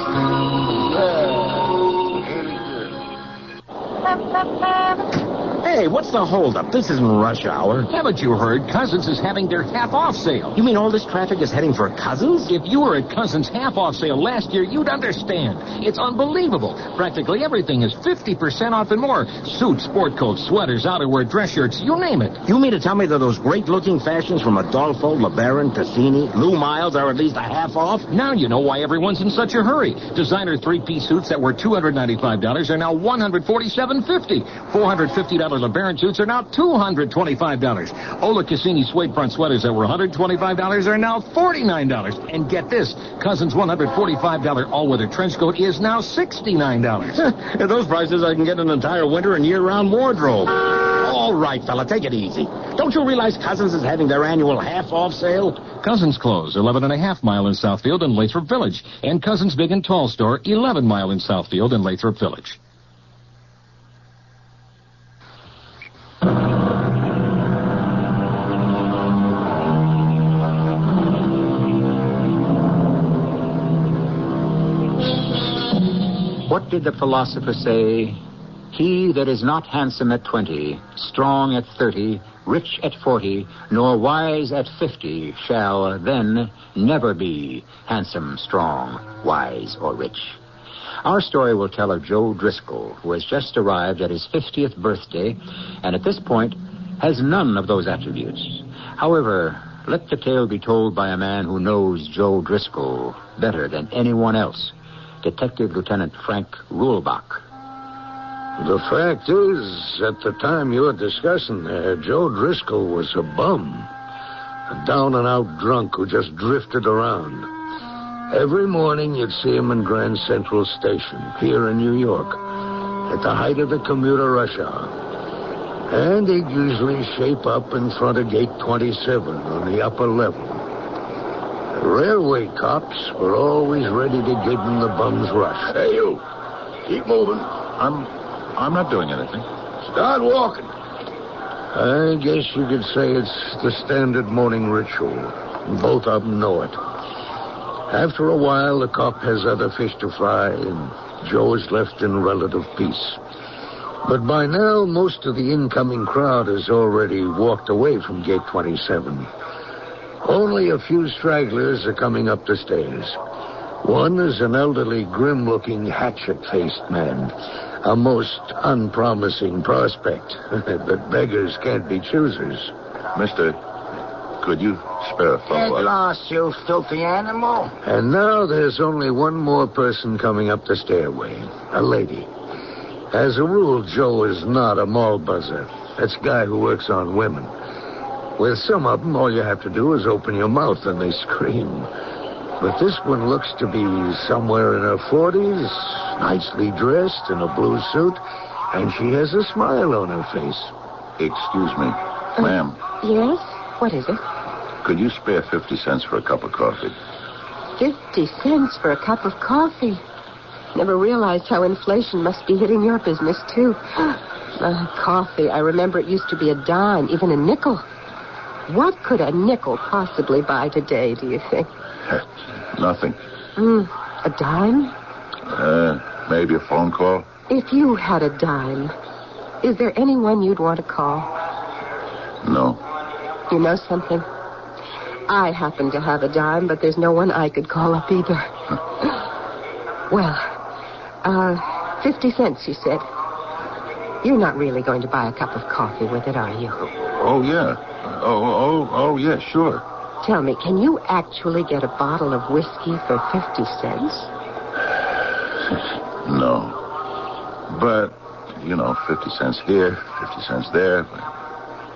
Hey, what's the holdup? This isn't rush hour. Haven't you heard? Cousins is having their half-off sale. You mean all this traffic is heading for Cousins? If you were at Cousins' half-off sale last year, you'd understand. It's unbelievable. Practically everything is 50% off and more. Suits, sport coats, sweaters, outerwear, dress shirts, you name it. You mean to tell me that those great-looking fashions from Adolfo, LeBaron, Cassini, Lou Miles are at least a half off? Now you know why everyone's in such a hurry. Designer three-piece suits that were $295 are now $147.50. $450 LeBaron suits are now $225. Ola Cassini suede front sweaters that were $125 are now $49. And get this, Cousins' $145 all-weather trench coat is now $69. At those prices, I can get an entire winter and year-round wardrobe. Oh, All right, fella, take it easy. Don't you realize Cousins is having their annual half-off sale? Cousins Clothes, 11.5 mile in Southfield and Lathrop Village. And Cousins Big and Tall Store, 11 mile in Southfield and Lathrop Village. What did the philosopher say? He that is not handsome at 20, strong at 30, rich at 40, nor wise at 50, shall then never be handsome, strong, wise, or rich. Our story will tell of Joe Driscoll, who has just arrived at his 50th birthday, and at this point has none of those attributes. However, let the tale be told by a man who knows Joe Driscoll better than anyone else, Detective Lieutenant Frank Ruhlbach. The fact is, at the time you're discussing there, Joe Driscoll was a bum. A down-and-out drunk who just drifted around. Every morning you'd see him in Grand Central Station, here in New York, at the height of the commuter rush hour. And he'd usually shape up in front of Gate 27 on the upper level. The railway cops were always ready to give him the bum's rush. Hey, you. Keep moving. I'm not doing anything. Start walking. I guess you could say it's the standard morning ritual. Both of them know it. After a while, the cop has other fish to fry, and Joe is left in relative peace. But by now, most of the incoming crowd has already walked away from Gate 27. Only a few stragglers are coming up the stairs. One is an elderly, grim-looking, hatchet-faced man. A most unpromising prospect. But beggars can't be choosers. Mister, could you spare a phone? Get lost, you filthy animal. And now there's only one more person coming up the stairway. A lady. As a rule, Joe is not a mall buzzer. That's a guy who works on women. With some of them, all you have to do is open your mouth and they scream. But this one looks to be somewhere in her 40s, nicely dressed in a blue suit, and she has a smile on her face. Excuse me, ma'am. Yes? What is it? Could you spare 50 cents for a cup of coffee? 50 cents for a cup of coffee? Never realized how inflation must be hitting your business, too. Coffee, I remember it used to be a dime, even a nickel. What could a nickel possibly buy today, do you think? Nothing. A dime? Maybe a phone call? If you had a dime, is there anyone you'd want to call? No. You know something? I happen to have a dime, but there's no one I could call up either. Well, 50 cents, you said. You're not really going to buy a cup of coffee with it, are you? Oh, yeah. Oh, yeah, sure. Tell me, can you actually get a bottle of whiskey for 50 cents? No. But, 50 cents here, 50 cents there.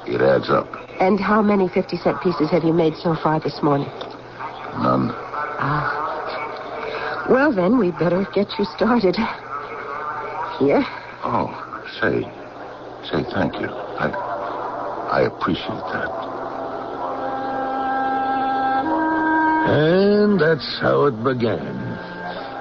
It adds up. And how many 50-cent pieces have you made so far this morning? None. Well, then, we better get you started. Here. Oh, say thank you. I appreciate that. And that's how it began.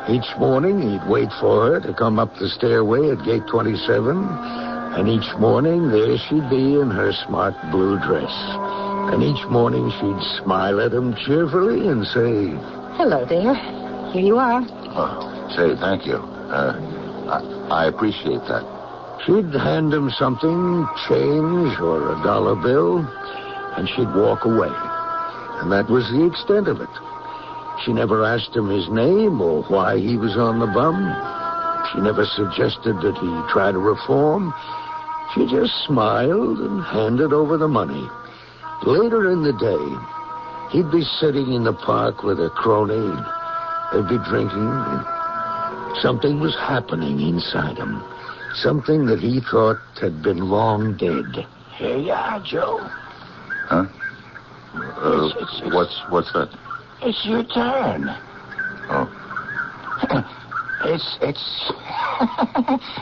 Each morning, he'd wait for her to come up the stairway at Gate 27, and each morning, there she'd be in her smart blue dress. And each morning, she'd smile at him cheerfully and say, "Hello there. Here you are." Say thank you. I appreciate that. She'd hand him something, change or a dollar bill, and she'd walk away. And that was the extent of it. She never asked him his name or why he was on the bum. She never suggested that he try to reform. She just smiled and handed over the money. Later in the day, he'd be sitting in the park with a crony. They'd be drinking, and something was happening inside him. Something that he thought had been long dead. Here you are, Joe. Huh? What's that? It's your turn. Oh.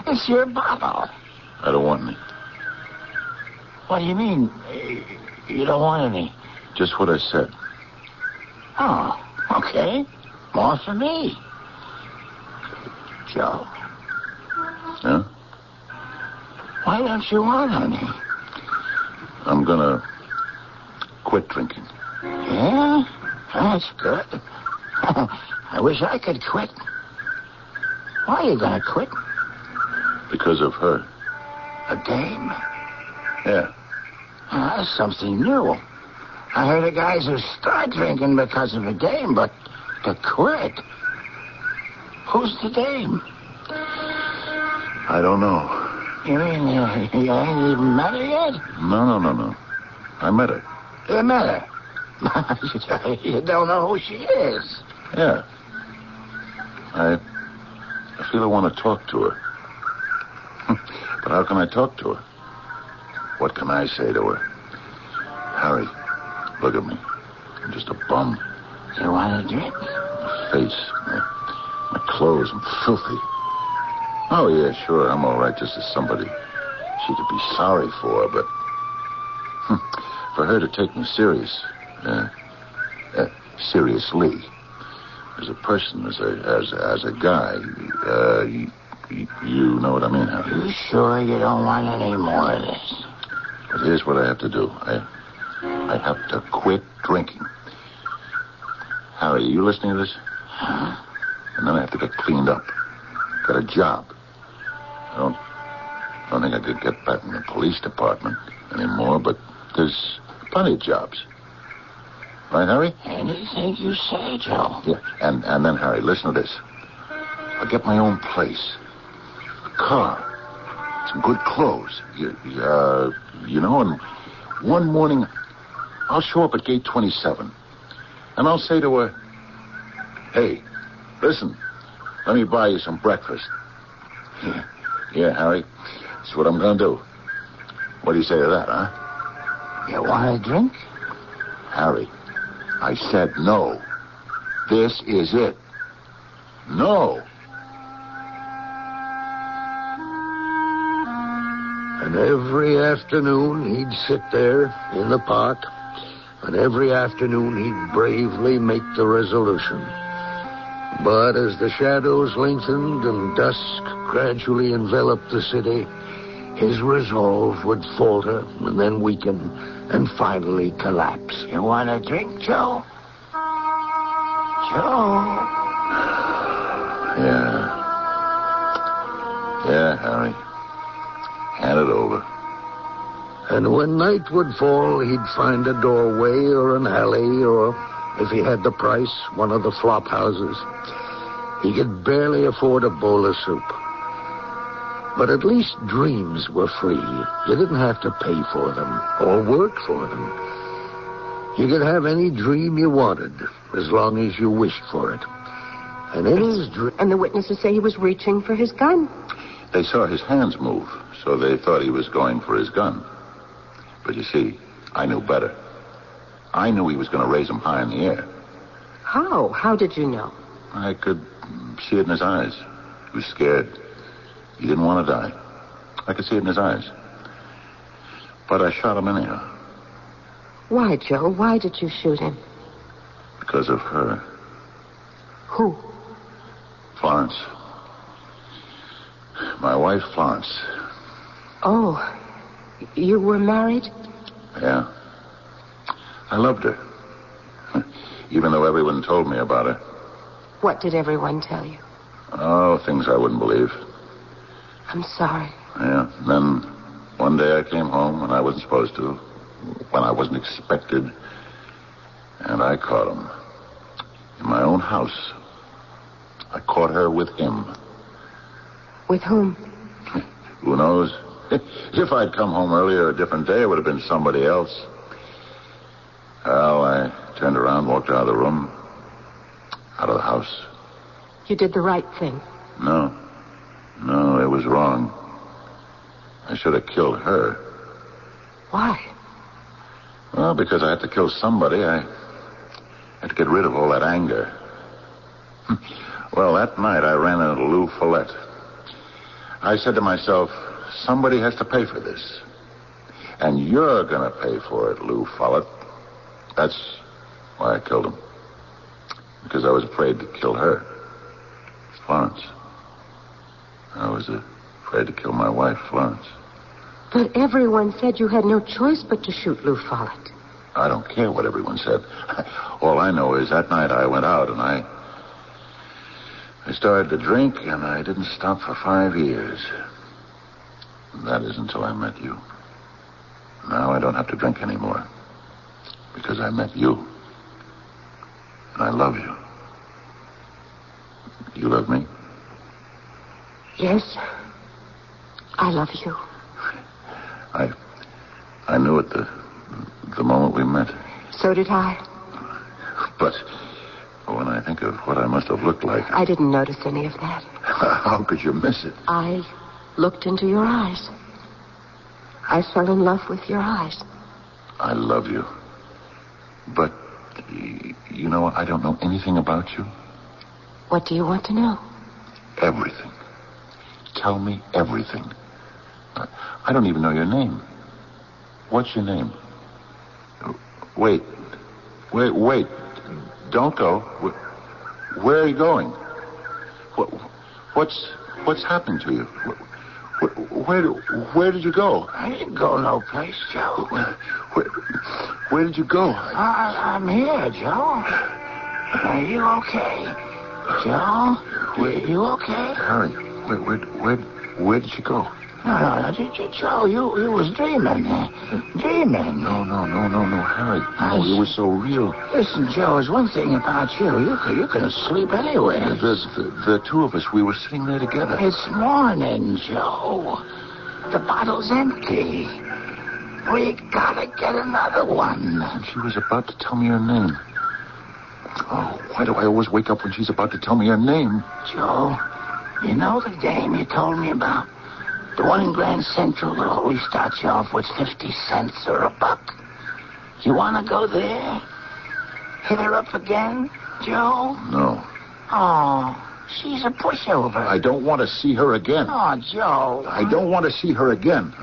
It's your bottle. I don't want any. What do you mean? You don't want any? Just what I said. Oh, okay. More for me. Joe. Yeah? Why don't you want any? I'm gonna quit drinking. Yeah? That's good. I wish I could quit. Why are you gonna quit? Because of her. A dame? Yeah. That's something new. I heard of guys who start drinking because of a dame, but to quit? Who's the dame? I don't know. You mean you ain't even met her yet? No. I met her. You met her? You don't know who she is? Yeah. I feel I want to talk to her. But how can I talk to her? What can I say to her? Harry, look at me. I'm just a bum. You want a drink? My face, my clothes, I'm filthy. Oh, yeah, sure, I'm all right just as somebody she could be sorry for, but for her to take me seriously, as a person, as a guy, you know what I mean, Harry? You sure you don't want any more of this? But here's what I have to do. I have to quit drinking. Harry, are you listening to this? Huh? And then I have to get cleaned up. Got a job. I don't think I could get back in the police department anymore, but there's plenty of jobs. Right, Harry? Anything you say, Joe. Yeah, and then, Harry, listen to this. I'll get my own place. A car. Some good clothes. You know, and one morning I'll show up at gate 27. And I'll say to her, hey, listen, let me buy you some breakfast. Yeah, Harry, that's what I'm going to do. What do you say to that, huh? You want a drink? Harry, I said no. This is it. No. And every afternoon he'd sit there in the park, and every afternoon he'd bravely make the resolution. But as the shadows lengthened and dusk gradually enveloped the city, his resolve would falter and then weaken and finally collapse. You want a drink, Joe? Joe? Yeah, Harry. Hand it over. And when night would fall, he'd find a doorway or an alley or, if he had the price, one of the flop houses. He could barely afford a bowl of soup. But at least dreams were free. You didn't have to pay for them or work for them. You could have any dream you wanted as long as you wished for it. And in his dream... And the witnesses say he was reaching for his gun. They saw his hands move, so they thought he was going for his gun. But you see, I knew better. I knew he was going to raise them high in the air. How? How did you know? I could see it in his eyes. He was scared. He didn't want to die. I could see it in his eyes. But I shot him anyhow. Why, Joe? Why did you shoot him? Because of her. Who? Florence. My wife, Florence. Oh, you were married? Yeah. I loved her. Even though everyone told me about her. What did everyone tell you? Oh, things I wouldn't believe. I'm sorry. Yeah. And then one day I came home when I wasn't supposed to, when I wasn't expected, and I caught him. In my own house. I caught her with him. With whom? Who knows? If I'd come home earlier a different day, it would have been somebody else. Well, I turned around, walked out of the room, out of the house. You did the right thing. No, it was wrong. I should have killed her. Why? Well, because I had to kill somebody. I had to get rid of all that anger. Well, that night I ran into Lou Follette. I said to myself, somebody has to pay for this. And you're going to pay for it, Lou Follett. That's why I killed him. Because I was afraid to kill her. Florence. I was afraid to kill my wife, Florence. But everyone said you had no choice but to shoot Lou Follett. I don't care what everyone said. All I know is that night I went out and I started to drink, and I didn't stop for 5 years. That is until I met you. Now I don't have to drink anymore. Because I met you. And I love you. You love me? Yes. I love you. I knew it the moment we met. So did I. But when I think of what I must have looked like... I didn't notice any of that. How could you miss it? I looked into your eyes. I fell in love with your eyes. I love you. But, you know, I don't know anything about you. What do you want to know? Everything. Tell me everything. I don't even know your name. What's your name? Wait. Don't go. Where are you going? What's happened to you? Where did you go? I didn't go no place, Joe. Where did you go? I'm here, Joe. Are you okay? Joe? You okay? Harry, where did you go? No, Joe, you was dreaming. Dreaming. No, Harry. No, it was so real. Listen, Joe, there's one thing about you. You can sleep anywhere. The two of us, we were sitting there together. It's morning, Joe. The bottle's empty. We gotta get another one. And she was about to tell me her name. Oh, why do I always wake up when she's about to tell me her name? Joe, you know the dame you told me about? The one in Grand Central that always starts you off with 50 cents or a buck. You want to go there? Hit her up again, Joe? No. Oh, she's a pushover. I don't want to see her again. Oh, Joe. I don't want to see her again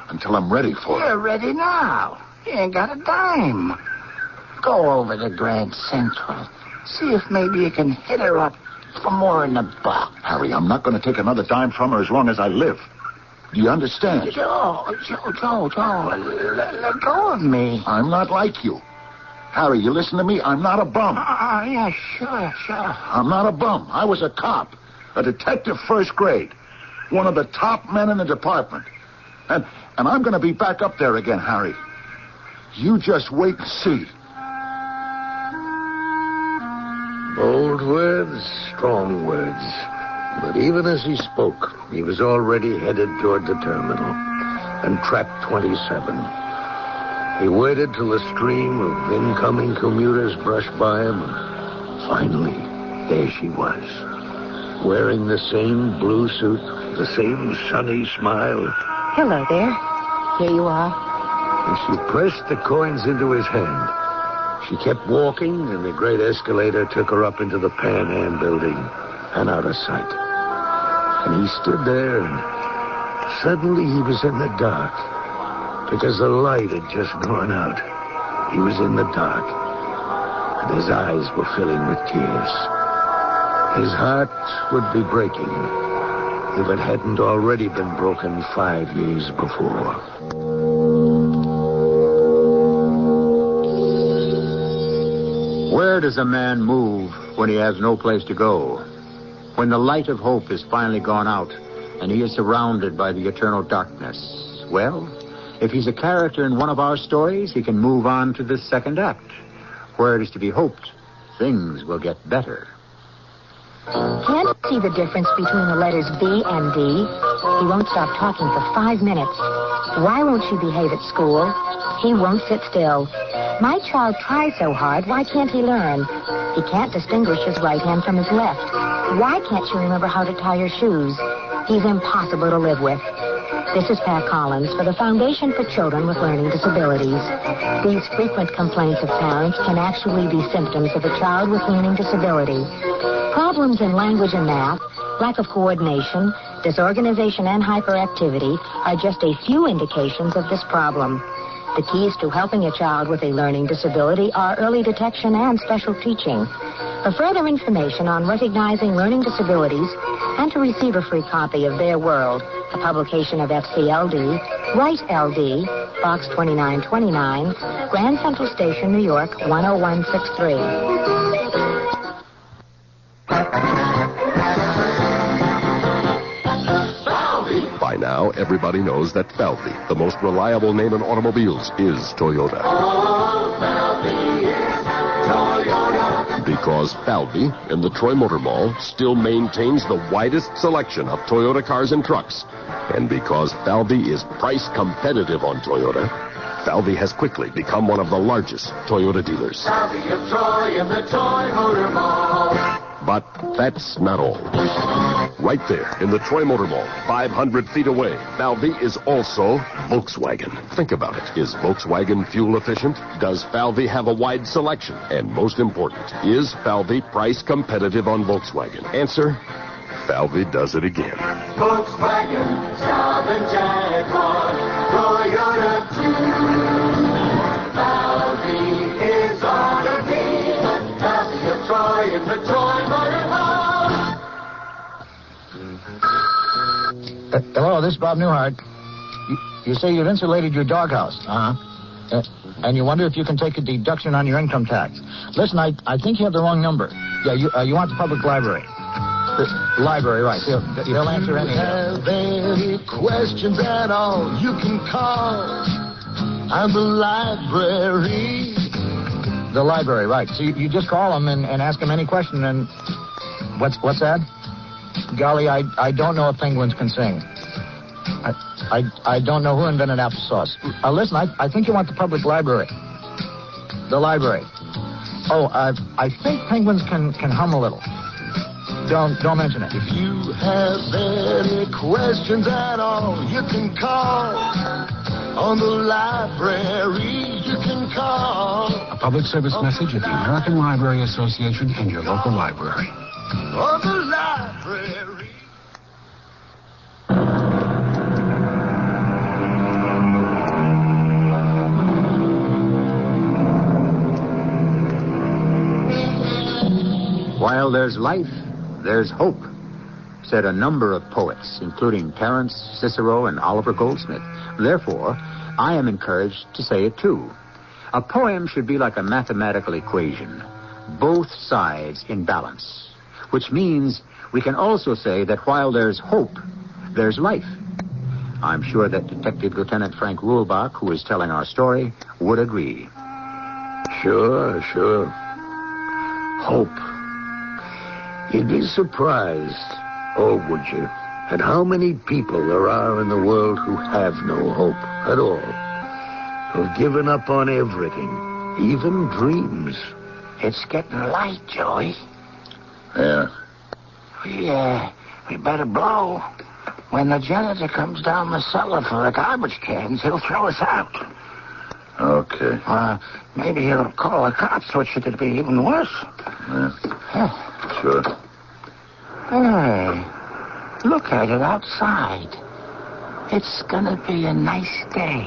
until I'm ready for it. You're ready now. You ain't got a dime. Go over to Grand Central. See if maybe you can hit her up for more than a buck. Harry, I'm not going to take another dime from her as long as I live. Do you understand? Joe, let go of me. I'm not like you. Harry, you listen to me? I'm not a bum. Yeah, sure. I'm not a bum. I was a cop. A detective first grade. One of the top men in the department. And I'm going to be back up there again, Harry. You just wait and see. Bold words, strong words. But even as he spoke, he was already headed toward the terminal and track 27. He waited till the stream of incoming commuters brushed by him, and finally, there she was, wearing the same blue suit, the same sunny smile. Hello there. Here you are. And she pressed the coins into his hand. She kept walking, and the great escalator took her up into the Pan Am building and out of sight. And he stood there, and suddenly he was in the dark, because the light had just gone out. He was in the dark, and his eyes were filling with tears. His heart would be breaking if it hadn't already been broken 5 years before. Where does a man move when he has no place to go? When the light of hope is finally gone out and he is surrounded by the eternal darkness? Well, if he's a character in one of our stories, he can move on to the second act, where it is to be hoped things will get better. Can't see the difference between the letters B and D. He won't stop talking for 5 minutes. Why won't she behave at school? He won't sit still. My child tries so hard, why can't he learn? He can't distinguish his right hand from his left. Why can't she remember how to tie her shoes? He's impossible to live with. This is Pat Collins for the Foundation for Children with Learning Disabilities. These frequent complaints of parents can actually be symptoms of a child with learning disability. Problems in language and math, Lack of coordination, disorganization, and hyperactivity are just a few indications of this problem. The keys to helping a child with a learning disability are early detection and special teaching. For further information on recognizing learning disabilities and to receive a free copy of Their World, a publication of FCLD, write LD, Box 2929, Grand Central Station, New York, 10163. By now, everybody knows that Falvey, the most reliable name in automobiles, is Toyota. Because Falvey, in the Troy Motor Mall, still maintains the widest selection of Toyota cars and trucks. And because Falvey is price competitive on Toyota, Falvey has quickly become one of the largest Toyota dealers. Falvey of Troy in the Troy Motor Mall. But that's not all. Right there in the Troy Motor Mall, 500 feet away, Falvey is also Volkswagen. Think about it. Is Volkswagen fuel efficient? Does Falvey have a wide selection? And most important, is Falvey price competitive on Volkswagen? Answer, Falvey does it again. Volkswagen, Saab and Jaguar, Toyota too. Falvey is on the beat. Falvey of Troy in the Troy Motor Mall. Hello, this is Bob Newhart. You say you've insulated your doghouse. Uh-huh. And you wonder if you can take a deduction on your income tax. Listen, I think you have the wrong number. Yeah, you want the public library. The library, right. He'll answer any. Have any questions at all, you can call. I'm the library. The library, right. So you just call them and ask them any question, and what's that? Golly, I don't know if penguins can sing. I don't know who invented applesauce. Listen, I think you want the public library. The library. Oh, I think penguins can hum a little. Don't mention it. If you have any questions at all, you can call. On the library, you can call. A public service message of the American Library Association and your local library. On the library. While there's life, there's hope, said a number of poets, including Terence, Cicero, and Oliver Goldsmith. Therefore, I am encouraged to say it too. A poem should be like a mathematical equation, both sides in balance, which means we can also say that while there's hope, there's life. I'm sure that Detective Lieutenant Frank Ruhlbach, who is telling our story, would agree. Sure. Hope. You'd be surprised, or would you, at how many people there are in the world who have no hope at all, who've given up on everything, even dreams. It's getting light, Joey. Yeah. We better blow. When the janitor comes down the cellar for the garbage cans, he'll throw us out. Okay. Maybe he'll call the cops, which it'd be even worse. Yeah. Sure. Hey, look at it outside. It's gonna be a nice day.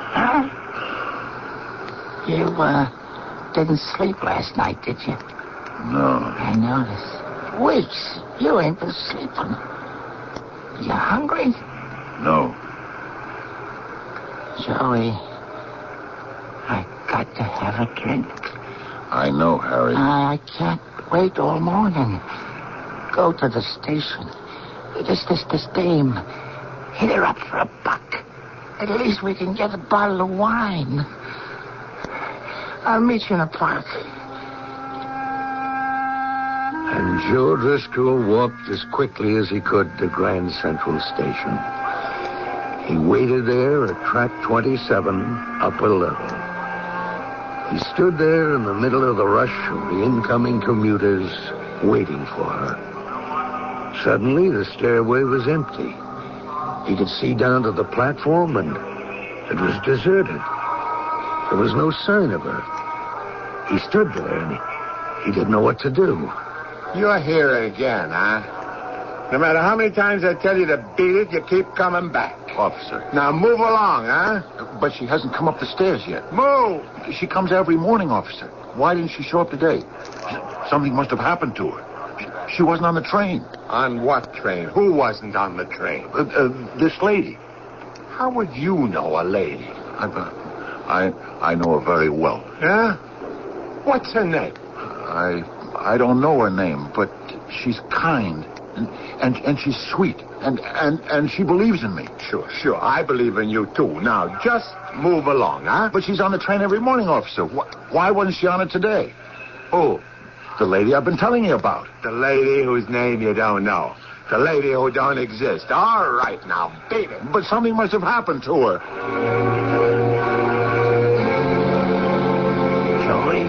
Huh? You, didn't sleep last night, did you? No. I noticed. Weeks. You ain't been sleeping. You hungry? No. Joey, I got to have a drink. I know, Harry. I can't wait all morning. Go to the station. This dame. Hit her up for $1. At least we can get a bottle of wine. I'll meet you in the park. And Joe Driscoll walked as quickly as he could to Grand Central Station. He waited there at track 27, upper level. He stood there in the middle of the rush of the incoming commuters, waiting for her. Suddenly, the stairway was empty. He could see down to the platform, and it was deserted. There was no sign of her. He stood there, and he didn't know what to do. You're here again, huh? No matter how many times I tell you to beat it, you keep coming back. Officer. Now move along, huh? But she hasn't come up the stairs yet. Move! She comes every morning, officer. Why didn't she show up today? Something must have happened to her. She wasn't on the train. On what train? Who wasn't on the train? This lady. How would you know a lady? I know her very well. Yeah? What's her name? I don't know her name, but she's kind and she's sweet and she believes in me. Sure. I believe in you too. Now just move along, huh? But she's on the train every morning, officer. Why wasn't she on it today? Who? The lady I've been telling you about. The lady whose name you don't know. The lady who don't exist. All right, now beat it. But something must have happened to her. Joey,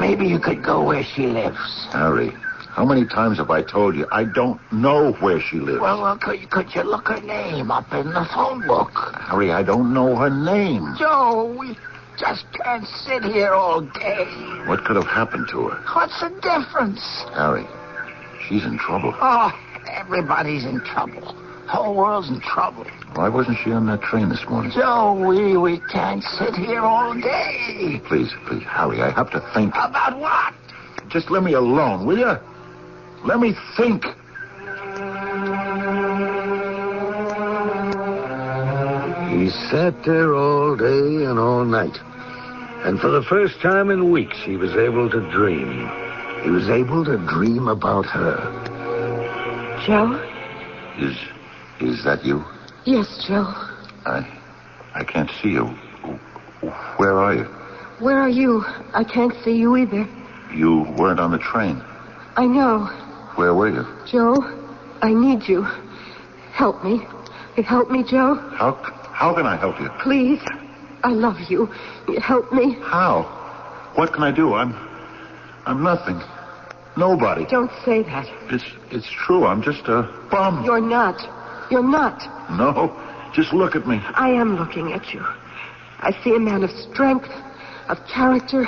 maybe you could go where she lives. Harry, how many times have I told you I don't know where she lives? Well, could you look her name up in the phone book? Harry, I don't know her name. Joe, we just can't sit here all day. What could have happened to her? What's the difference? Harry, she's in trouble. Oh, everybody's in trouble. Whole world's in trouble. Why wasn't she on that train this morning? Joe, we can't sit here all day. Please, Harry, I have to think. About what? Just let me alone, will you? Let me think. He sat there all day and all night. And for the first time in weeks, he was able to dream. He was able to dream about her. Joe? Is that you? Yes, Joe. I can't see you. Where are you? Where are you? I can't see you either. You weren't on the train. I know. Where were you? Joe, I need you. Help me. Help me, Joe. How can I help you? Please. I love you. Help me. How? What can I do? I'm nothing. Nobody. Don't say that. It's true. I'm just a bum. You're not. You're not. No. Just look at me. I am looking at you. I see a man of strength, of character,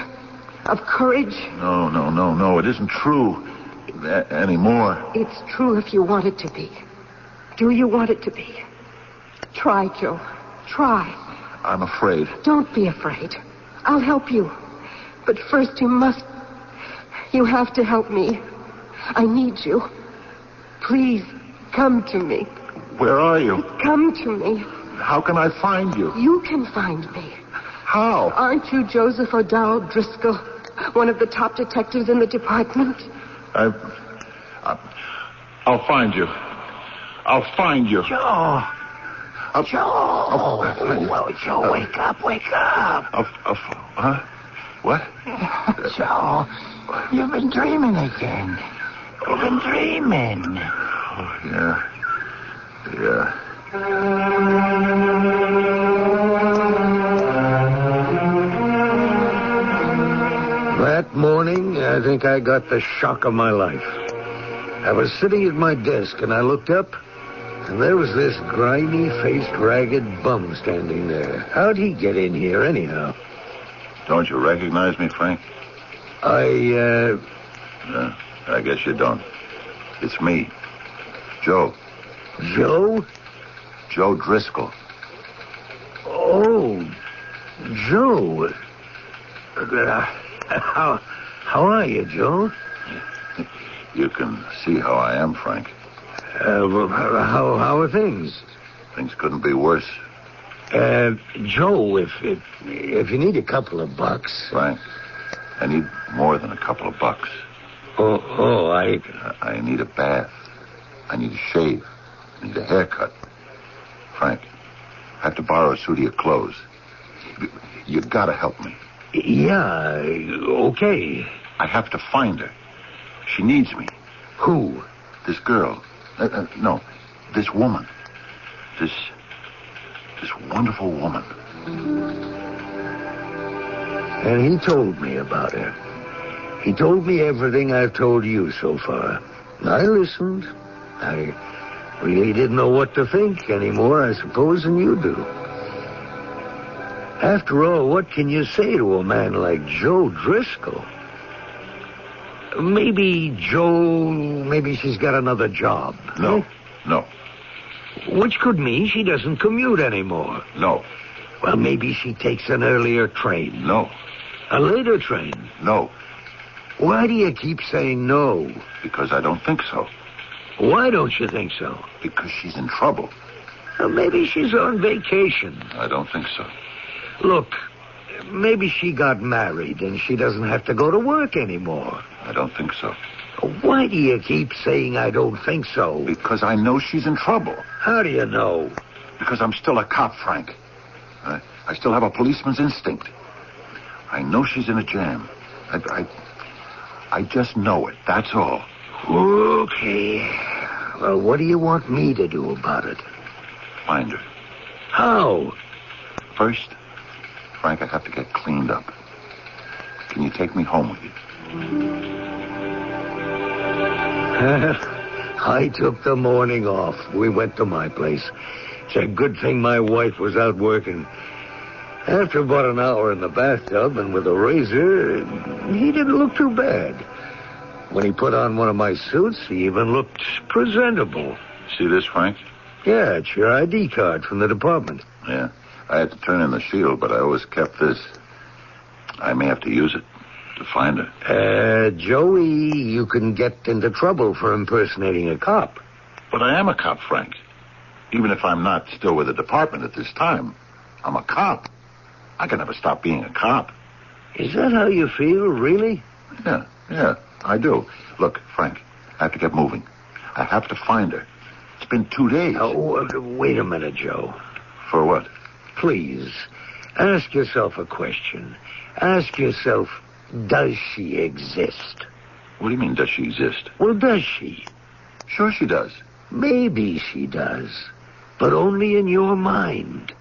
of courage. No. It isn't true anymore. It's true if you want it to be. Do you want it to be? Try, Joe. Try. I'm afraid. Don't be afraid. I'll help you. But first you have to help me. I need you. Please, come to me. Where are you? Come to me. How can I find you? You can find me. How? Aren't you Joseph O'Dowd Driscoll, one of the top detectives in the department? I'll find you. I'll find you. Joe. Joe, wake up. Huh? What? Joe, you've been dreaming again. You've been dreaming. Oh, yeah. That morning, I think I got the shock of my life. I was sitting at my desk, and I looked up, and there was this grimy-faced, ragged bum standing there. How'd he get in here, anyhow? Don't you recognize me, Frank? I guess you don't. It's me, Joe. Joe? Joe Driscoll. Oh, Joe. How are you, Joe? You can see how I am, Frank. How are things? Things couldn't be worse. Joe, if you need a couple of bucks... Frank, I need more than a couple of bucks. I need a bath. I need a shave. I need a haircut. Frank, I have to borrow a suit of your clothes. You've got to help me. Yeah, okay. I have to find her. She needs me. Who? This girl. No, this woman. This wonderful woman. And he told me about her. He told me everything I've told you so far. I listened. I really didn't know what to think anymore, I suppose, than you do. After all, what can you say to a man like Joe Driscoll? Maybe she's got another job. No. Which could mean she doesn't commute anymore. No. Well, maybe she takes an earlier train. No. A later train. No. Why do you keep saying no? Because I don't think so. Why don't you think so? Because she's in trouble. Well, maybe she's on vacation. I don't think so. Look, maybe she got married and she doesn't have to go to work anymore. I don't think so. Why do you keep saying I don't think so? Because I know she's in trouble. How do you know? Because I'm still a cop, Frank. I still have a policeman's instinct. I know she's in a jam. I just know it, that's all. Okay. Well, what do you want me to do about it? Find her. How? First, Frank, I have to get cleaned up. Can you take me home with you? I took the morning off. We went to my place. It's a good thing my wife was out working. After about an hour in the bathtub and with a razor, he didn't look too bad. When he put on one of my suits, he even looked presentable. See this, Frank? Yeah, it's your ID card from the department. Yeah. I had to turn in the shield, but I always kept this. I may have to use it to find her. Joey, you can get into trouble for impersonating a cop. But I am a cop, Frank. Even if I'm not still with the department at this time, I'm a cop. I can never stop being a cop. Is that how you feel, really? Yeah, I do. Look, Frank, I have to get moving. I have to find her. It's been 2 days. Oh, wait a minute, Joe. For what? Please, ask yourself a question. Ask yourself, does she exist? What do you mean, does she exist? Well, does she? Sure she does. Maybe she does, but only in your mind.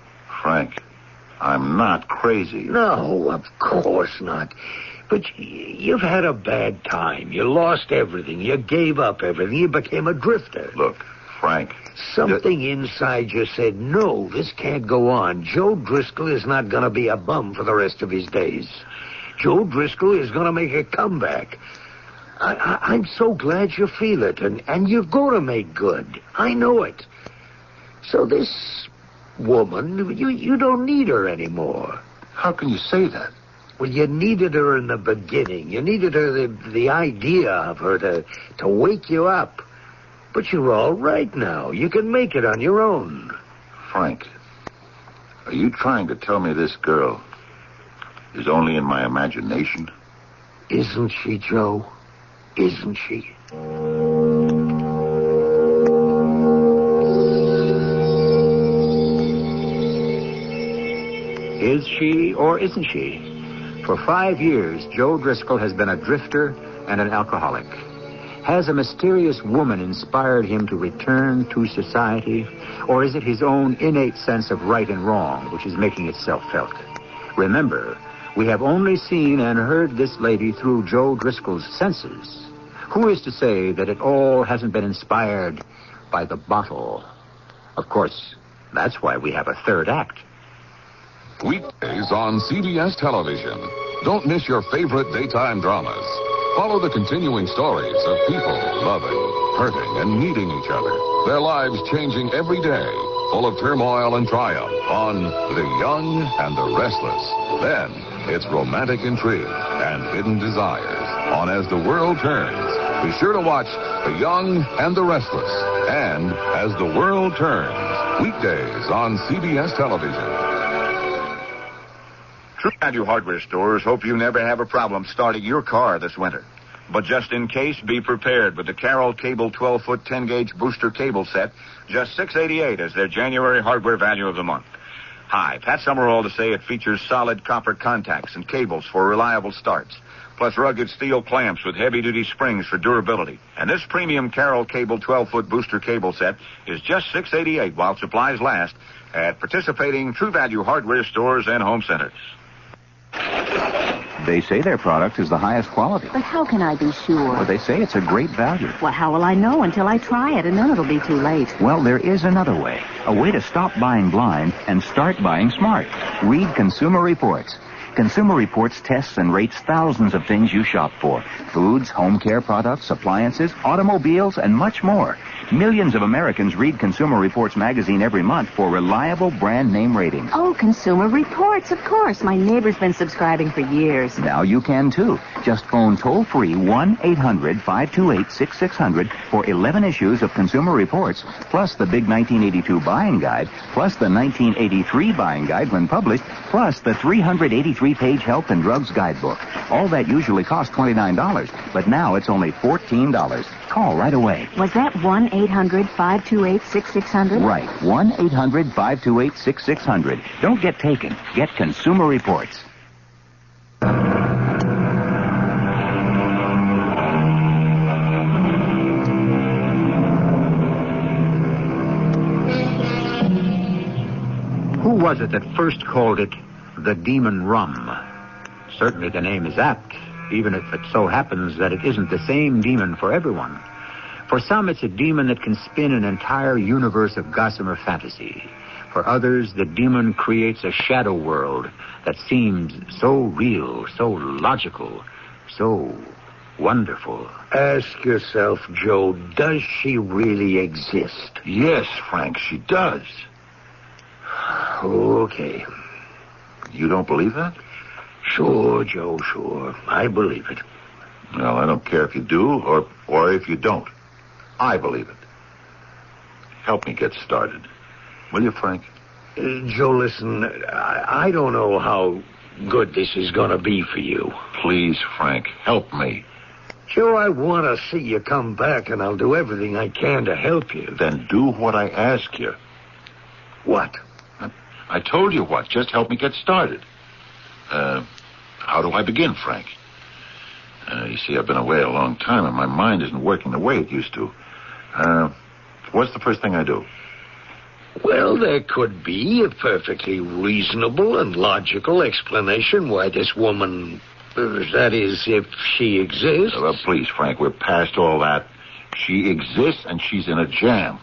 Frank, I'm not crazy. No, of course not. But you've had a bad time. You lost everything. You gave up everything. You became a drifter. Look, Frank. Something inside you said, no, this can't go on. Joe Driscoll is not going to be a bum for the rest of his days. Joe Driscoll is going to make a comeback. I'm so glad you feel it, and you're going to make good. I know it. So this woman, you don't need her anymore. How can you say that? Well, you needed her in the beginning. You needed her, the idea of her to wake you up. But you're all right now. You can make it on your own. Frank, are you trying to tell me this girl is only in my imagination? Isn't she, Joe? Isn't she? Is she or isn't she? For 5 years, Joe Driscoll has been a drifter and an alcoholic. Has a mysterious woman inspired him to return to society? Or is it his own innate sense of right and wrong which is making itself felt? Remember, we have only seen and heard this lady through Joe Driscoll's senses. Who is to say that it all hasn't been inspired by the bottle? Of course, that's why we have a third act. Weekdays on CBS television. Don't miss your favorite daytime dramas. Follow the continuing stories of people loving, hurting, and needing each other. Their lives changing every day, full of turmoil and triumph on The Young and the Restless. Then, it's romantic intrigue and hidden desires on As the World Turns. Be sure to watch The Young and the Restless and As the World Turns. Weekdays on CBS television. True Value Hardware stores hope you never have a problem starting your car this winter. But just in case, be prepared with the Carroll Cable 12-foot 10-gauge booster cable set, just $688 as their January hardware value of the month. Hi, Pat Summerall to say it features solid copper contacts and cables for reliable starts, plus rugged steel clamps with heavy-duty springs for durability. And this premium Carroll Cable 12-foot booster cable set is just $688 while supplies last at participating True Value Hardware stores and home centers. They say their product is the highest quality. But how can I be sure? Well, they say it's a great value. Well, how will I know until I try it, and then it'll be too late? Well, there is another way. A way to stop buying blind and start buying smart. Read Consumer Reports. Consumer Reports tests and rates thousands of things you shop for. Foods, home care products, appliances, automobiles, and much more. Millions of Americans read Consumer Reports magazine every month for reliable brand name ratings. Oh, Consumer Reports, of course. My neighbor's been subscribing for years. Now you can, too. Just phone toll-free 1-800-528-6600 for 11 issues of Consumer Reports, plus the big 1982 buying guide, plus the 1983 buying guide when published, plus the 383-page Health and Drugs guidebook. All that usually costs $29, but now it's only $14. Call right away. Was that 1-800-528-6600? Right. 1-800-528-6600. Don't get taken. Get Consumer Reports. Who was it that first called it the demon rum? Certainly the name is apt, even if it so happens that it isn't the same demon for everyone. For some, it's a demon that can spin an entire universe of gossamer fantasy. For others, the demon creates a shadow world that seems so real, so logical, so wonderful. Ask yourself, Joe, does she really exist? Yes, Frank, she does. Okay. You don't believe that? Sure, Joe, sure. I believe it. Well, I don't care if you do or if you don't. I believe it. Help me get started. Will you, Frank? Joe, listen, I don't know how good this is going to be for you. Please, Frank, help me. Joe, I want to see you come back, and I'll do everything I can to help you. Then do what I ask you. What? I told you what. Just help me get started. How do I begin, Frank? You see, I've been away a long time, and my mind isn't working the way it used to. What's the first thing I do? Well, there could be a perfectly reasonable and logical explanation why this woman, that is, if she exists. Well, please, Frank, we're past all that. She exists, and she's in a jam.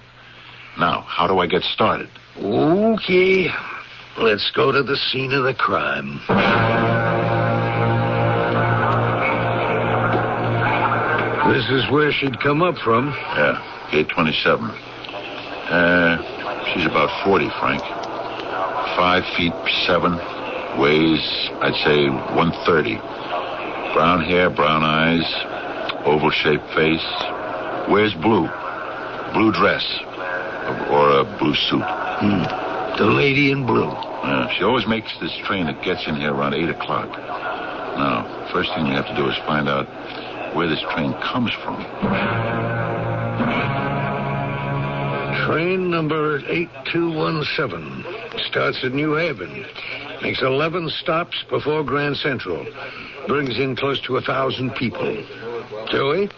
Now, how do I get started? Okay. Let's go to the scene of the crime. This is where she'd come up from. Yeah, gate 27. She's about 40, Frank. 5'7", weighs, I'd say, 130. Brown hair, brown eyes, oval-shaped face. Wears blue dress, or a blue suit. The lady in blue. She always makes this train that gets in here around 8 o'clock. Now, first thing we have to do is find out where this train comes from. Train number 8217 starts at New Haven. Makes 11 stops before Grand Central. Brings in close to 1,000 people. Joey?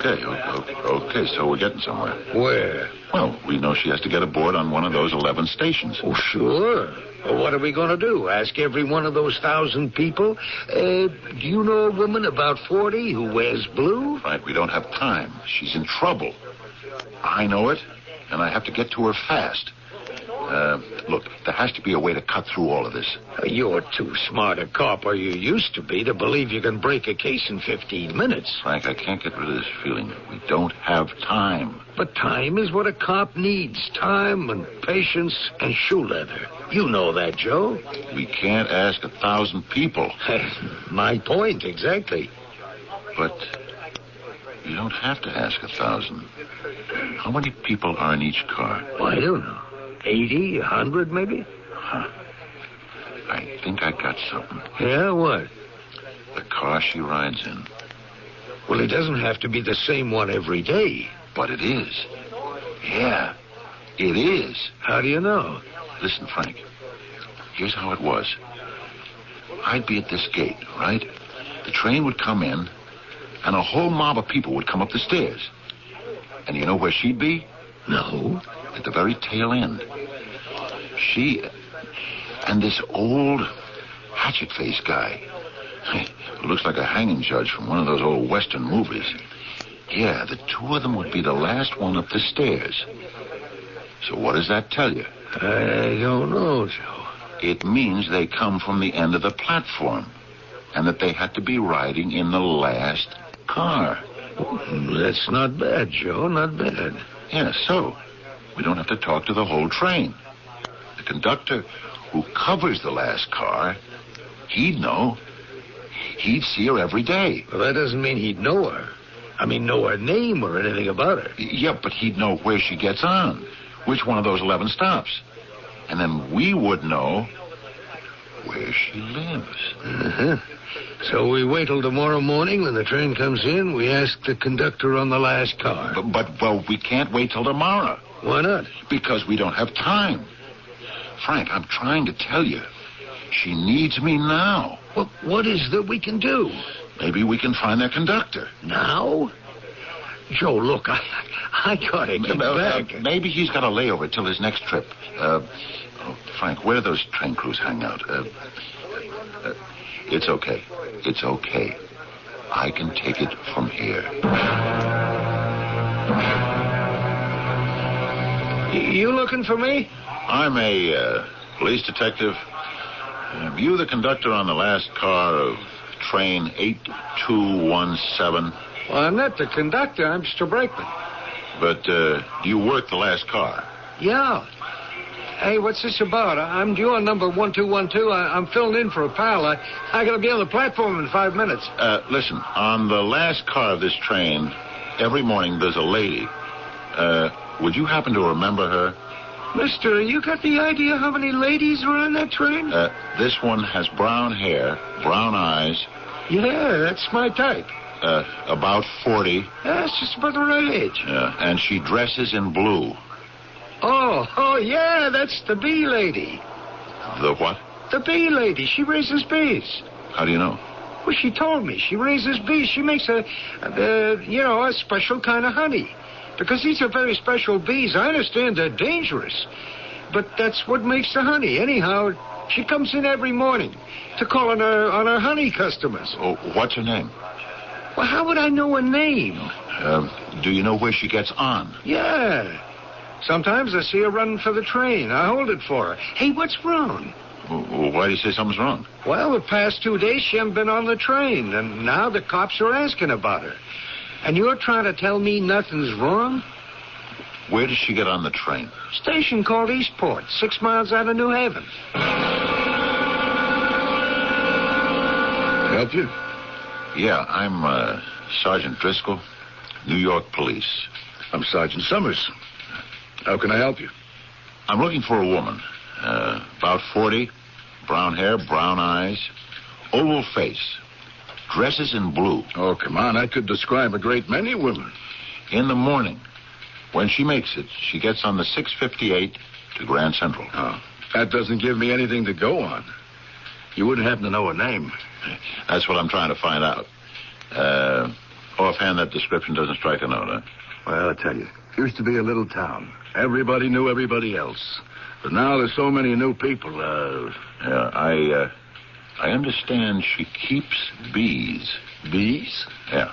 Okay, so we're getting somewhere. Where? Well, we know she has to get aboard on one of those 11 stations. Oh, sure. Well, what are we going to do? Ask every one of those 1,000 people? Do you know a woman about 40 who wears blue? Frank, we don't have time. She's in trouble. I know it, and I have to get to her fast. Look, there has to be a way to cut through all of this. You're too smart a cop, or you used to be, to believe you can break a case in 15 minutes. Frank, I can't get rid of this feeling. We don't have time. But time is what a cop needs. Time and patience and shoe leather. You know that, Joe. We can't ask 1,000 people. My point, exactly. But you don't have to ask 1,000. How many people are in each car? I don't know. 80, 100, maybe? Huh. I think I got something. Yeah, what? The car she rides in. Well, it doesn't have to be the same one every day. But it is. Yeah, it is. How do you know? Listen, Frank. Here's how it was. I'd be at this gate, right? The train would come in, and a whole mob of people would come up the stairs. And you know where she'd be? No. At the very tail end. She and this old hatchet-faced guy. Who looks like a hanging judge from one of those old Western movies. Yeah, the two of them would be the last one up the stairs. So what does that tell you? I don't know, Joe. It means they come from the end of the platform, and that they had to be riding in the last car. That's not bad, Joe, not bad. Yeah, so we don't have to talk to the whole train. The conductor who covers the last car, he'd know. He'd see her every day. Well, that doesn't mean he'd know her. I mean, know her name or anything about her. Yeah, but he'd know where she gets on, which one of those 11 stops. And then we would know where she lives. Uh-huh. So we wait till tomorrow morning when the train comes in. We ask the conductor on the last car. But we can't wait till tomorrow. Why not? Because we don't have time. Frank, I'm trying to tell you. She needs me now. Well, what is that we can do? Maybe we can find their conductor. Now? Joe, look, I gotta get back. Maybe he's got a layover till his next trip. Frank, where do those train crews hang out? It's okay. It's okay. I can take it from here. You looking for me? I'm a police detective. You the conductor on the last car of train 8217. Well, I'm not the conductor. I'm Mr. Brakeman. But do you work the last car? Yeah. Hey, what's this about? I'm due on number 1212. I'm filling in for a pal. I got to be on the platform in 5 minutes. Listen, on the last car of this train, every morning there's a lady. Would you happen to remember her? Mister, you got the idea how many ladies were on that train? This one has brown hair, brown eyes. Yeah, that's my type. About 40. That's just about the right age. Yeah, and she dresses in blue. Oh, yeah, that's the bee lady. The what? The bee lady. She raises bees. How do you know? Well, she told me. She raises bees. She makes a special kind of honey. Because these are very special bees. I understand they're dangerous. But that's what makes the honey. Anyhow, she comes in every morning to call on her honey customers. Oh, what's her name? Well, how would I know her name? Do you know where she gets on? Yeah. Sometimes I see her running for the train. I hold it for her. Hey, what's wrong? Well, why do you say something's wrong? Well, the past 2 days she hasn't been on the train, and now the cops are asking about her. And you're trying to tell me nothing's wrong? Where does she get on the train? Station called Eastport, 6 miles out of New Haven. Help you? Yeah, I'm Sergeant Driscoll, New York Police. I'm Sergeant Summers. How can I help you? I'm looking for a woman. About 40, brown hair, brown eyes, oval face, dresses in blue. Oh, come on. I could describe a great many women. In the morning, when she makes it, she gets on the 658 to Grand Central. Oh, that doesn't give me anything to go on. You wouldn't happen to know her name. That's what I'm trying to find out. Offhand, that description doesn't strike a note, huh? Well, I tell you, it used to be a little town. Everybody knew everybody else. But now there's so many new people. I understand she keeps bees. Bees? Yeah.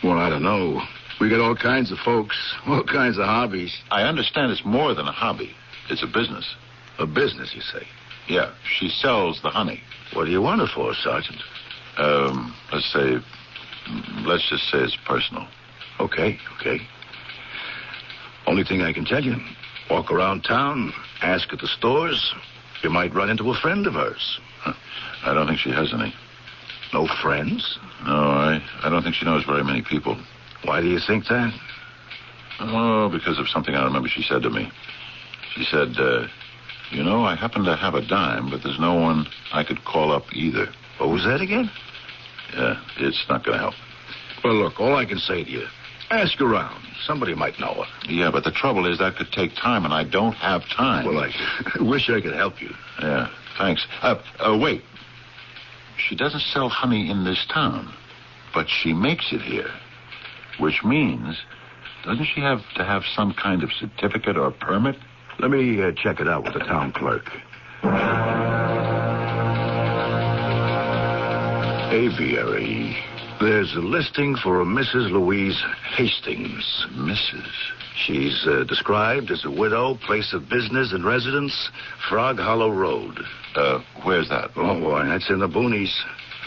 Well, I don't know. We got all kinds of folks, all kinds of hobbies. I understand it's more than a hobby. It's a business. A business, you say? Yeah, she sells the honey. What do you want it for, Sergeant? Let's just say it's personal. Okay. Only thing I can tell you, walk around town, ask at the stores. You might run into a friend of hers. I don't think she has any. No friends? No, I don't think she knows very many people. Why do you think that? Oh, because of something I remember she said to me. She said, I happen to have a dime, but there's no one I could call up either. What was that again? Yeah, it's not going to help. Well, look, all I can say to you, ask around. Somebody might know her. Yeah, but the trouble is that could take time, and I don't have time. Well, I wish I could help you. Yeah, thanks. Wait. She doesn't sell honey in this town, but she makes it here, which means, doesn't she have to have some kind of certificate or permit? Let me check it out with the town clerk. Aviary. There's a listing for a Mrs. Louise Hastings. Mrs.? She's described as a widow, place of business and residence, Frog Hollow Road. Where's that? Oh, boy, that's in the boonies.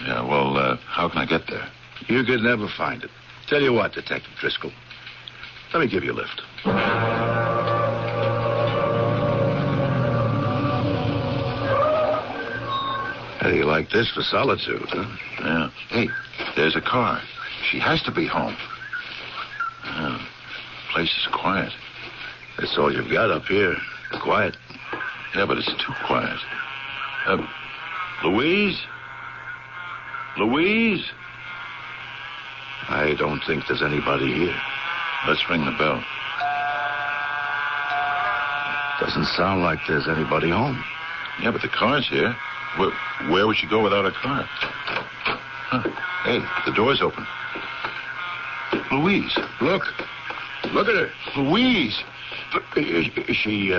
Yeah, well, how can I get there? You could never find it. Tell you what, Detective Driscoll. Let me give you a lift. How do you like this for solitude, huh? Yeah. Hey, there's a car. She has to be home. Place is quiet. That's all you've got up here. Quiet. Yeah, but it's too quiet. Louise? Louise? I don't think there's anybody here. Let's ring the bell. Doesn't sound like there's anybody home. Yeah, but the car's here. Where would she go without a car? Huh. Hey, the door's open. Louise. Look at her. Louise. Is she,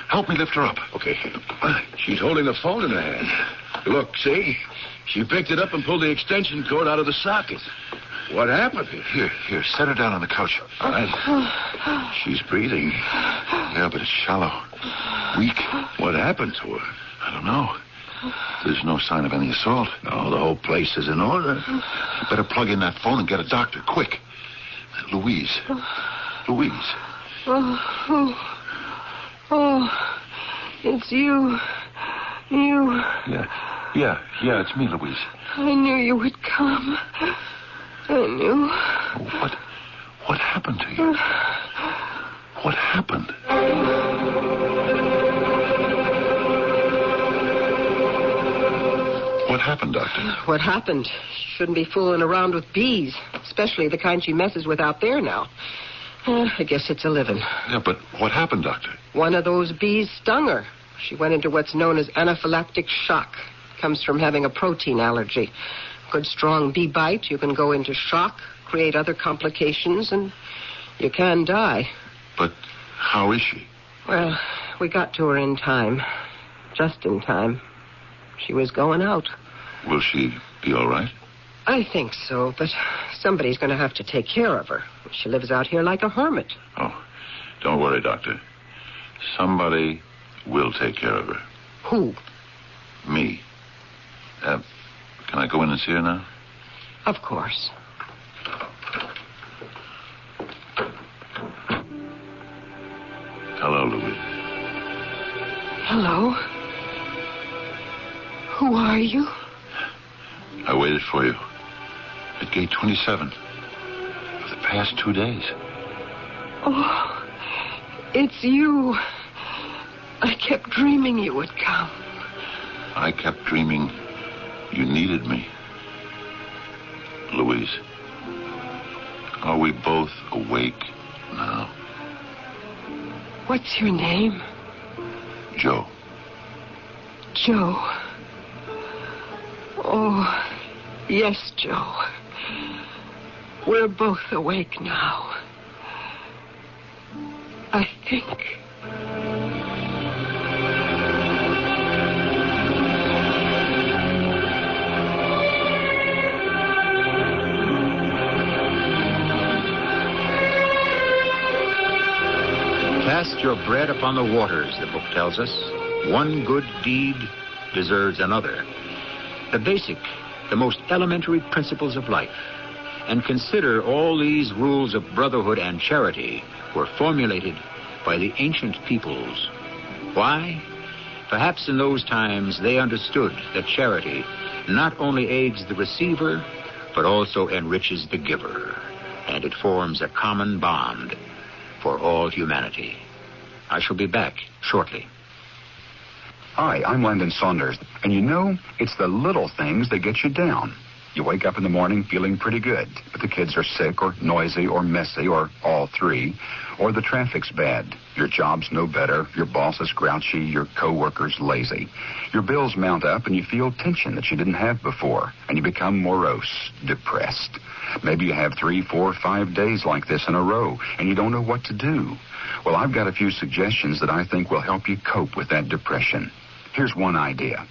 Help me lift her up. Okay. She's holding the phone in her hand. Look, see? She picked it up and pulled the extension cord out of the socket. What happened here? Here, set her down on the couch. All right. She's breathing. Yeah, but it's shallow. Weak. What happened to her? I don't know. There's no sign of any assault. No, the whole place is in order. You better plug in that phone and get a doctor, quick. Louise. Louise. Oh, it's you. You. Yeah, it's me, Louise. I knew you would come. I knew. What happened to you? What happened? What happened, Doctor? What happened? She shouldn't be fooling around with bees, especially the kind she messes with out there now. I guess it's a living. Yeah, but what happened, Doctor? One of those bees stung her. She went into what's known as anaphylactic shock. Comes from having a protein allergy. Good strong bee bite, you can go into shock, create other complications, and you can die. But how is she? Well, we got to her in time. Just in time. She was going out. Will she be all right? I think so, but somebody's going to have to take care of her. She lives out here like a hermit. Oh, don't worry, Doctor. Somebody will take care of her. Who? Me. Can I go in and see her now? Of course. Hello, Louise. Hello? Who are you? I waited for you at gate 27 for the past 2 days. Oh, it's you. I kept dreaming you would come. I kept dreaming you needed me. Louise, are we both awake now? What's your name? Joe. Joe. Oh, yes, Joe. We're both awake now. I think. Cast your bread upon the waters, the book tells us. One good deed deserves another. The basic, the most elementary principles of life. And consider all these rules of brotherhood and charity were formulated by the ancient peoples. Why? Perhaps in those times they understood that charity not only aids the receiver, but also enriches the giver. And it forms a common bond for all humanity. I shall be back shortly. Hi, I'm Landon Saunders. And you know, it's the little things that get you down. You wake up in the morning feeling pretty good, but the kids are sick or noisy or messy or all three, or the traffic's bad. Your job's no better, your boss is grouchy, your coworker's lazy. Your bills mount up and you feel tension that you didn't have before, and you become morose, depressed. Maybe you have 3, 4, 5 days like this in a row, and you don't know what to do. Well, I've got a few suggestions that I think will help you cope with that depression. Here's one idea.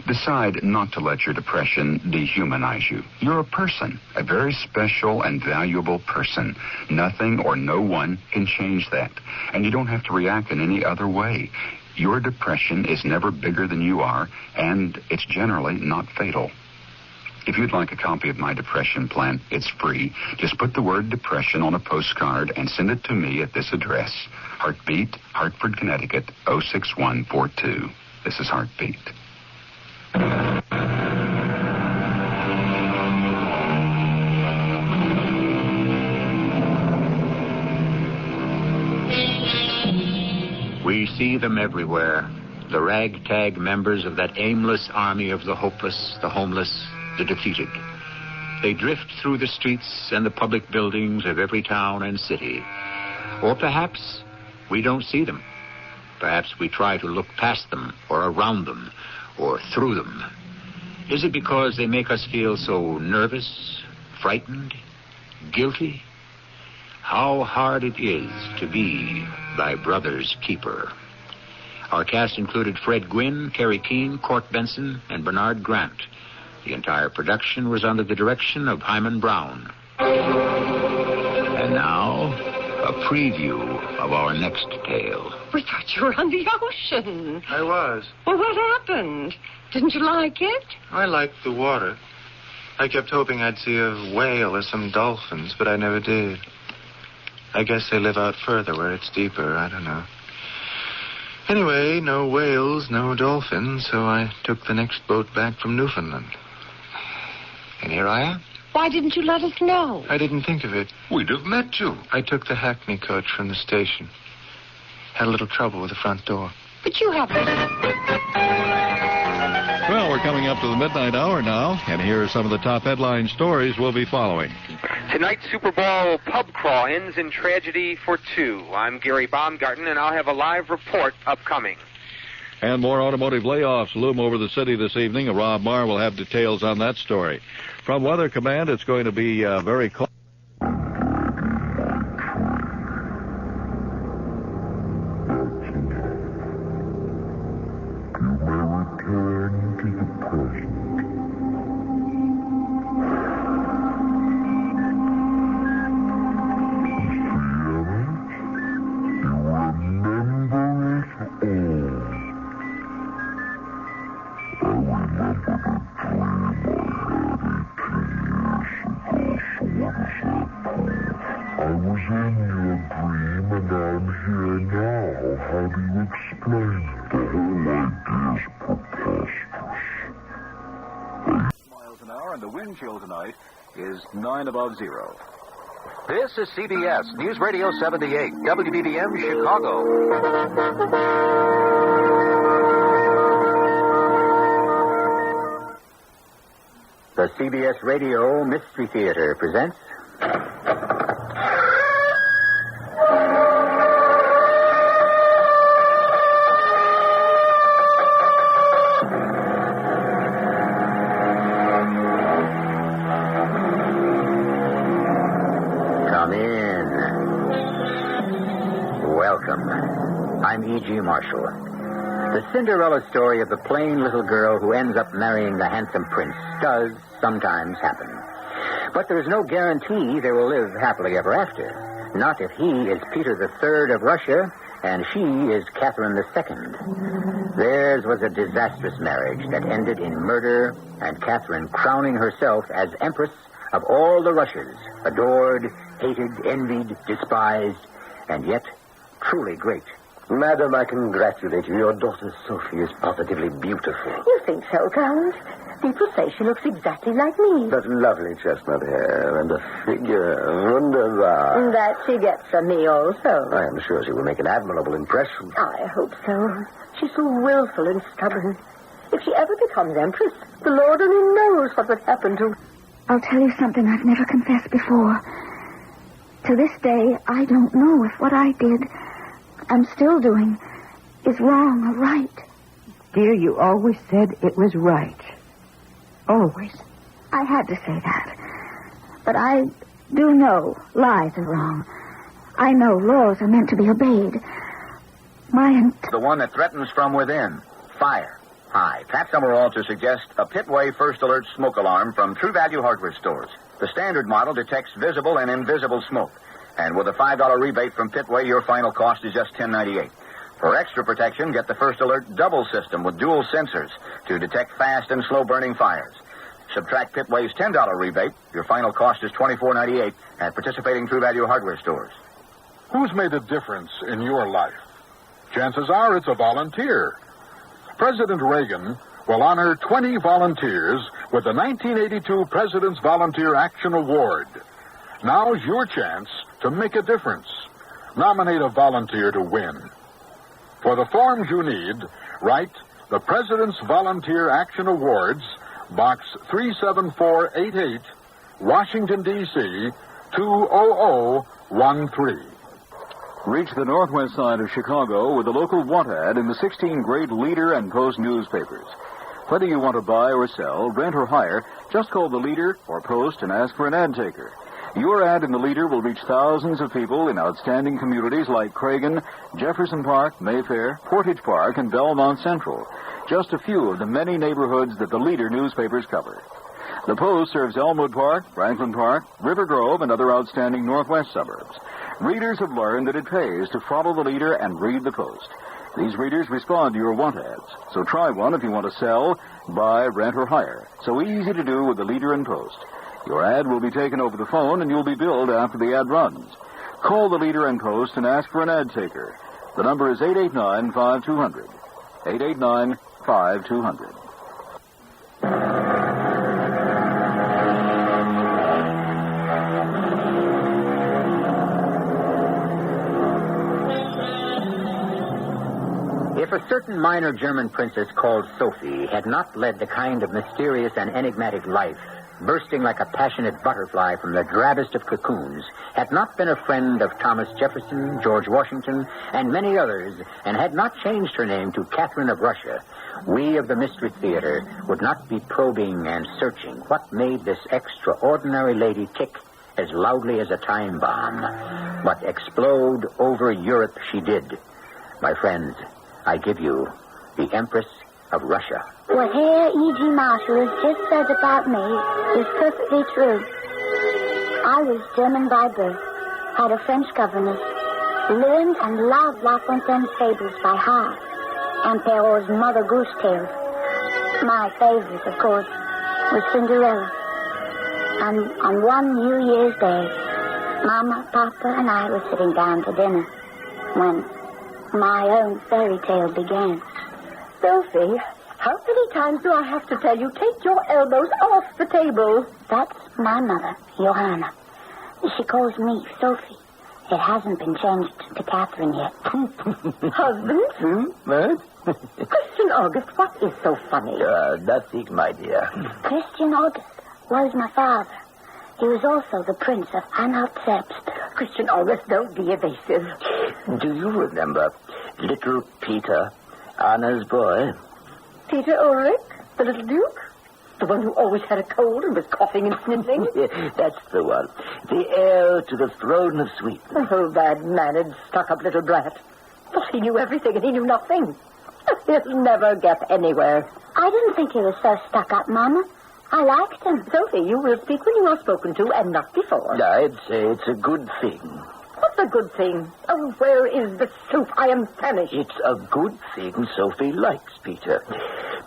Decide not to let your depression dehumanize you. You're a person, a very special and valuable person. Nothing or no one can change that. And you don't have to react in any other way. Your depression is never bigger than you are, and it's generally not fatal. If you'd like a copy of my depression plan, it's free. Just put the word depression on a postcard and send it to me at this address. Heartbeat, Hartford, Connecticut, 06142. This is Heartbeat. We see them everywhere, the ragtag members of that aimless army of the hopeless, the homeless, the defeated. They drift through the streets and the public buildings of every town and city. Or perhaps we don't see them. Perhaps we try to look past them, or around them, or through them. Is it because they make us feel so nervous, frightened, guilty? How hard it is to be thy brother's keeper. Our cast included Fred Gwynne, Kerry Keane, Court Benson, and Bernard Grant. The entire production was under the direction of Hyman Brown. And now, a preview of our next tale. We thought you were on the ocean. I was. Well, what happened? Didn't you like it? I liked the water. I kept hoping I'd see a whale or some dolphins, but I never did. I guess they live out further where it's deeper. I don't know. Anyway, no whales, no dolphins, so I took the next boat back from Newfoundland. And here I am. Why didn't you let us know? I didn't think of it. We'd have met you. I took the Hackney coach from the station. Had a little trouble with the front door. But you haven't. Well, we're coming up to the midnight hour now, and here are some of the top headline stories we'll be following. Tonight's Super Bowl pub crawl ends in tragedy for two. I'm Gary Baumgarten, and I'll have a live report upcoming. And more automotive layoffs loom over the city this evening. Rob Marr will have details on that story. From Weather Command, it's going to be very cold. Is 9 above zero. This is CBS News Radio 78, WBBM Chicago. The CBS Radio Mystery Theater presents... E.G. Marshall. The Cinderella story of the plain little girl who ends up marrying the handsome prince does sometimes happen. But there is no guarantee they will live happily ever after. Not if he is Peter III of Russia and she is Catherine II. Theirs was a disastrous marriage that ended in murder and Catherine crowning herself as Empress of all the Russias, adored, hated, envied, despised, and yet truly great. Madam, I congratulate you. Your daughter Sophie is positively beautiful. You think so, Count? People say she looks exactly like me. That lovely chestnut hair and a figure. Wunderbar. That she gets from me also. I am sure she will make an admirable impression. I hope so. She's so willful and stubborn. If she ever becomes Empress, the Lord only knows what would happen to her. I'll tell you something I've never confessed before. To this day, I don't know if what I did, I'm still doing, is wrong or right. Dear, you always said it was right. Always. I had to say that. But I do know lies are wrong. I know laws are meant to be obeyed. The one that threatens from within. Fire. Hi, Pat Summerall to suggest a Pitway First Alert smoke alarm from True Value Hardware Stores. The standard model detects visible and invisible smoke. And with a $5 rebate from Pitway, your final cost is just $10.98. For extra protection, get the First Alert double system with dual sensors to detect fast and slow-burning fires. Subtract Pitway's $10 rebate, your final cost is $24.98 at participating True Value Hardware Stores. Who's made a difference in your life? Chances are it's a volunteer. President Reagan will honor 20 volunteers with the 1982 President's Volunteer Action Award. Now's your chance to make a difference. Nominate a volunteer to win. For the forms you need, write the President's Volunteer Action Awards, Box 37488, Washington, D.C., 20013. Reach the northwest side of Chicago with a local want ad in the 16 grade Leader and Post newspapers. Whether you want to buy or sell, rent or hire, just call the Leader or Post and ask for an ad taker. Your ad in the Leader will reach thousands of people in outstanding communities like Cragen, Jefferson Park, Mayfair, Portage Park, and Belmont Central. Just a few of the many neighborhoods that the Leader newspapers cover. The Post serves Elmwood Park, Franklin Park, River Grove, and other outstanding northwest suburbs. Readers have learned that it pays to follow the Leader and read the Post. These readers respond to your want ads, so try one if you want to sell, buy, rent, or hire. So easy to do with the Leader and Post. Your ad will be taken over the phone, and you'll be billed after the ad runs. Call the Leader and Post and ask for an ad taker. The number is 889-5200. 889-5200. If a certain minor German princess called Sophie had not led the kind of mysterious and enigmatic life, bursting like a passionate butterfly from the drabbest of cocoons, had not been a friend of Thomas Jefferson, George Washington, and many others, and had not changed her name to Catherine of Russia, we of the Mystery Theater would not be probing and searching what made this extraordinary lady tick as loudly as a time bomb. But explode over Europe she did. My friends, I give you the Empress of Russia. What Herr E.G. Marshall has just said about me is perfectly true. I was German by birth, had a French governess, learned and loved La Fontaine's fables by heart, and Perrault's Mother Goose Tales. My favorite, of course, was Cinderella. And on one New Year's Day, Mama, Papa, and I were sitting down to dinner when my own fairy tale began. Sophie, how many times do I have to tell you, take your elbows off the table? That's my mother, Johanna. She calls me Sophie. It hasn't been changed to Catherine yet. Husband? What? Christian August, what is so funny? Nothing, my dear. Christian August was my father. He was also the Prince of Anhalt-Zerbst. Christian August, don't be evasive. Do you remember little Peter, Anna's boy? Peter Ulrich, the little duke? The one who always had a cold and was coughing and sniffling? That's the one. The heir to the throne of Sweden. Oh, bad-mannered, stuck-up little brat. Thought he knew everything and he knew nothing. He'll never get anywhere. I didn't think he was so stuck-up, Mama. I liked him. Sophie, you will speak when you are spoken to and not before. I'd say it's a good thing. What's a good thing? Oh, where is the soup? I am famished. It's a good thing Sophie likes Peter,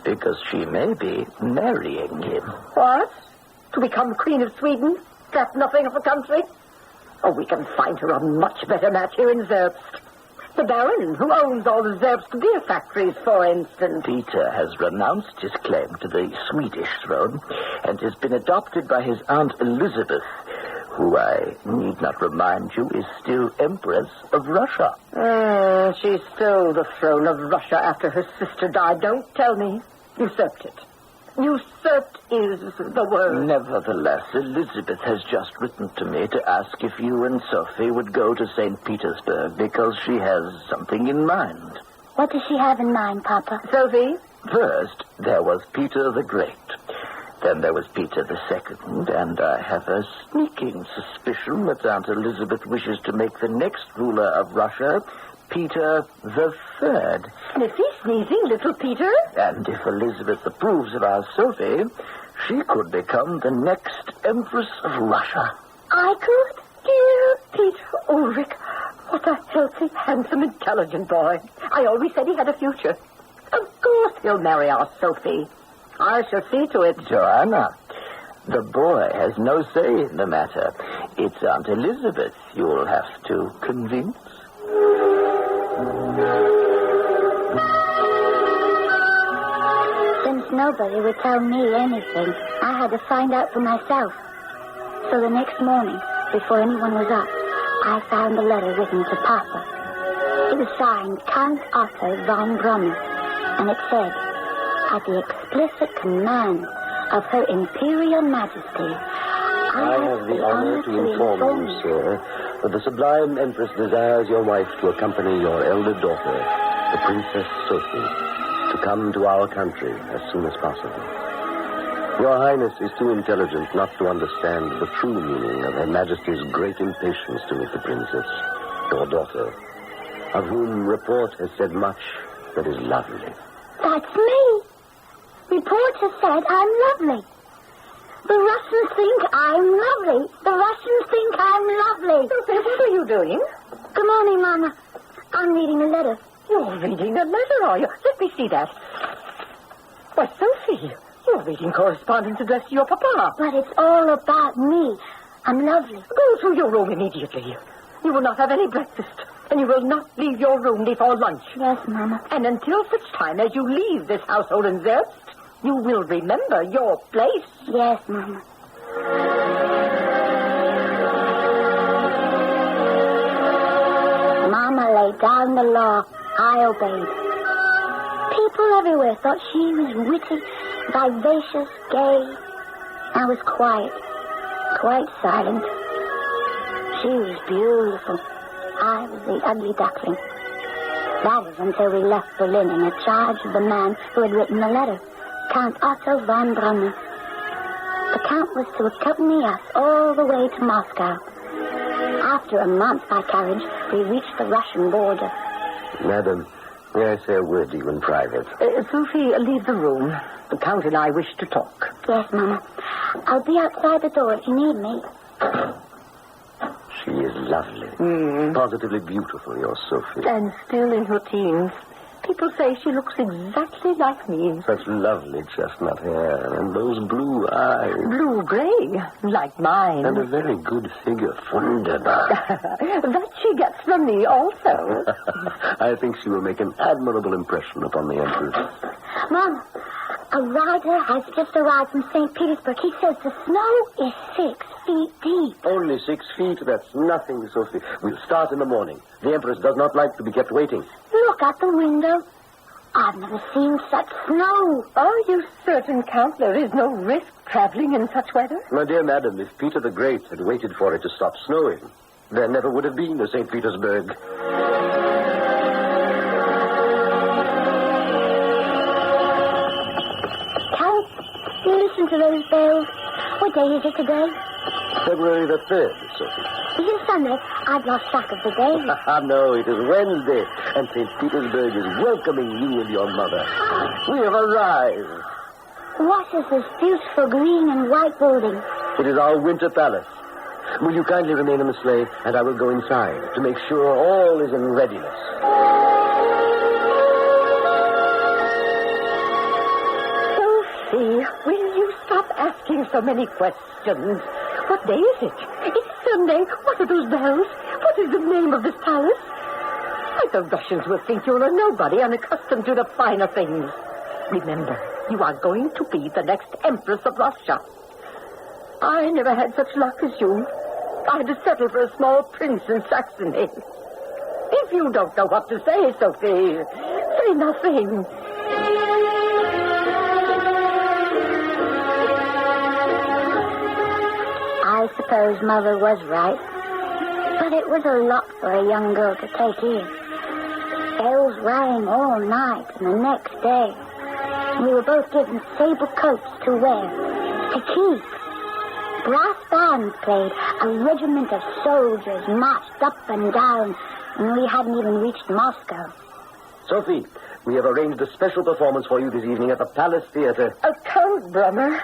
because she may be marrying him. What? To become Queen of Sweden? That's nothing of a country? Oh, we can find her a much better match here in Zerbst. The Baron, who owns all the Zerbst beer factories, for instance. Peter has renounced his claim to the Swedish throne and has been adopted by his Aunt Elizabeth, who I need not remind you is still Empress of Russia. She stole the throne of Russia after her sister died. Don't tell me. Usurped it. Usurped is the word. Nevertheless, Elizabeth has just written to me to ask if you and Sophie would go to St. Petersburg because she has something in mind. What does she have in mind, Papa? Sophie? First, there was Peter the Great. Then there was Peter the Second, and I have a sneaking suspicion that Aunt Elizabeth wishes to make the next ruler of Russia Peter the Third. Sniffy, sneezing, little Peter. And if Elizabeth approves of our Sophie, she could become the next Empress of Russia. I could? Dear Peter Ulrich. What a healthy, handsome, intelligent boy. I always said he had a future. Of course he'll marry our Sophie. I shall see to it. Joanna, the boy has no say in the matter. It's Aunt Elizabeth you'll have to convince. Since nobody would tell me anything, I had to find out for myself. So the next morning, before anyone was up, I found a letter written to Papa. It was signed Count Otto von Brummer, and it said, at the explicit command of Her Imperial Majesty, I have the honor to inform you, sir, that the Sublime Empress desires your wife to accompany your elder daughter, the Princess Sophie, to come to our country as soon as possible. Your Highness is too intelligent not to understand the true meaning of Her Majesty's great impatience to meet the Princess, your daughter, of whom report has said much that is lovely. That's me. Report has said I'm lovely. The Russians think I'm lovely. The Russians think I'm lovely. Sophie, what are you doing? Good morning, Mama. I'm reading a letter. You're reading a letter, are you? Let me see that. Why, Sophie, you're reading correspondence addressed to your papa. But it's all about me. I'm lovely. Go to your room immediately. You will not have any breakfast, and you will not leave your room before lunch. Yes, Mama. And until such time as you leave this household in Zerbst, you will remember your place. Yes, Mama. Mama laid down the law. I obeyed. People everywhere thought she was witty, vivacious, gay. I was quiet, quite silent. She was beautiful. I was the ugly duckling. That is until we left Berlin in charge of the man who had written the letter, Count Otto von Brummer. The Count was to accompany us all the way to Moscow. After a month by carriage, we reached the Russian border. Madam, may I say a word to you in private? Sophie, leave the room. The Count and I wish to talk. Yes, Mama. I'll be outside the door if you need me. She is lovely. Positively beautiful, your Sophie. And still in her teens. People say she looks exactly like me. Such lovely chestnut hair and those blue eyes. Blue-gray, like mine. And a very good figure, wunderbar. That she gets from me also. I think she will make an admirable impression upon the Empress. Mom, a rider has just arrived from St. Petersburg. He says the snow is 6 feet deep. Only 6 feet? That's nothing, Sophie. We'll start in the morning. The Empress does not like to be kept waiting. Look out the window. I've never seen such snow. Are you certain, Count, there is no risk traveling in such weather? My dear madam, if Peter the Great had waited for it to stop snowing, there never would have been a St. Petersburg. Count, you listen to those bells. What day is it today? February the 3rd, Sophie. Is it Sunday? I've lost track of the day. No, it is Wednesday, and St. Petersburg is welcoming you and your mother. We have arrived. What is this beautiful green and white building? It is our winter palace. Will you kindly remain in the sleigh, and I will go inside to make sure all is in readiness. Sophie, will you stop asking so many questions? What day is it? It's Sunday. What are those bells? What is the name of this palace? Why, the Russians will think you're a nobody, unaccustomed to the finer things. Remember, you are going to be the next Empress of Russia. I never had such luck as you. I had to settle for a small prince in Saxony. If you don't know what to say, Sophie, say nothing. I suppose Mother was right. But it was a lot for a young girl to take in. Bells rang all night and the next day. We were both given sable coats to wear, to keep. Brass bands played. A regiment of soldiers marched up and down. And we hadn't even reached Moscow. Sophie, we have arranged a special performance for you this evening at the Palace Theater. Count Brummer,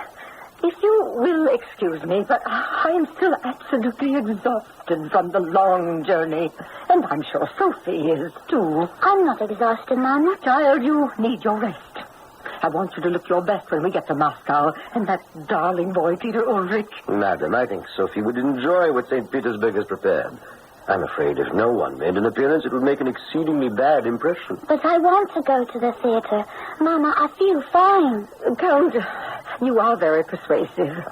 if you will excuse me, but I am still absolutely exhausted from the long journey. And I'm sure Sophie is, too. I'm not exhausted, Mama. Child, you need your rest. I want you to look your best when we get to Moscow. And that darling boy, Peter Ulrich. Madam, I think Sophie would enjoy what St. Petersburg has prepared. I'm afraid if no one made an appearance, it would make an exceedingly bad impression. But I want to go to the theater. Mama, I feel fine. Count, you are very persuasive.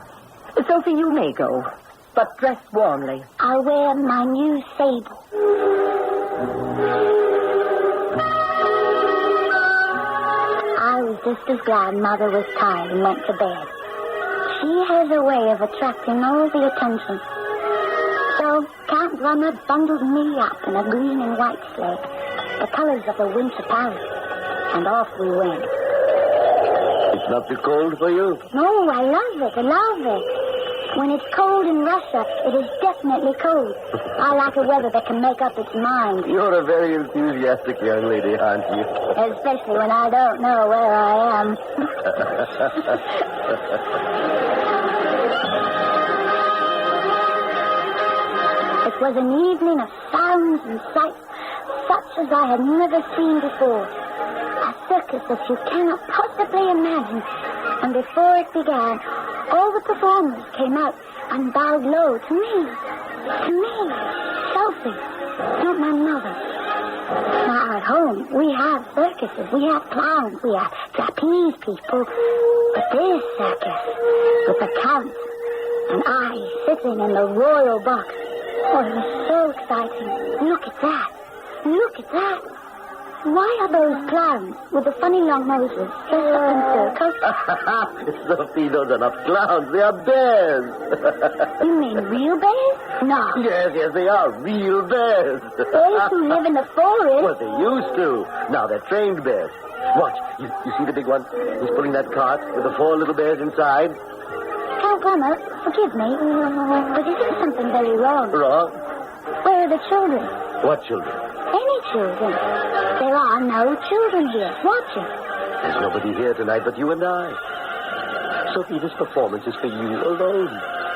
Sophie, you may go, but dress warmly. I'll wear my new sable. I was just as glad Mother was tired and went to bed. She has a way of attracting all the attention. So Count Brummer bundled me up in a green and white sled, the colors of the Winter Palace, and off we went. It's not too cold for you? No, I love it. I love it. When it's cold in Russia, it is definitely cold. I like a weather that can make up its mind. You're a very enthusiastic young lady, aren't you? Especially when I don't know where I am. It was an evening of sounds and sights, such as I had never seen before. A circus that you cannot possibly imagine. And before it began, all the performers came out and bowed low to me. To me, Sophie, not my mother. Now, at home, we have circuses, we have clowns, we have trapeze people. But this circus, with the Count and I sitting in the royal box, oh, it was so exciting. Look at that. Look at that. Why are those clowns with the funny long noses dressed up in circles? Sophie, those are not clowns. They are bears. You mean real bears? No. Yes, they are real bears. Bears who live in the forest. Well, they used to. Now they're trained bears. Watch. You see the big one? He's pulling that cart with the 4 little bears inside. Count Brummer, forgive me, but isn't something very wrong? Wrong? Where are the children? What children? Any children. There are no children here. Watching. There's nobody here tonight but you and I. Sophie, this performance is for you alone.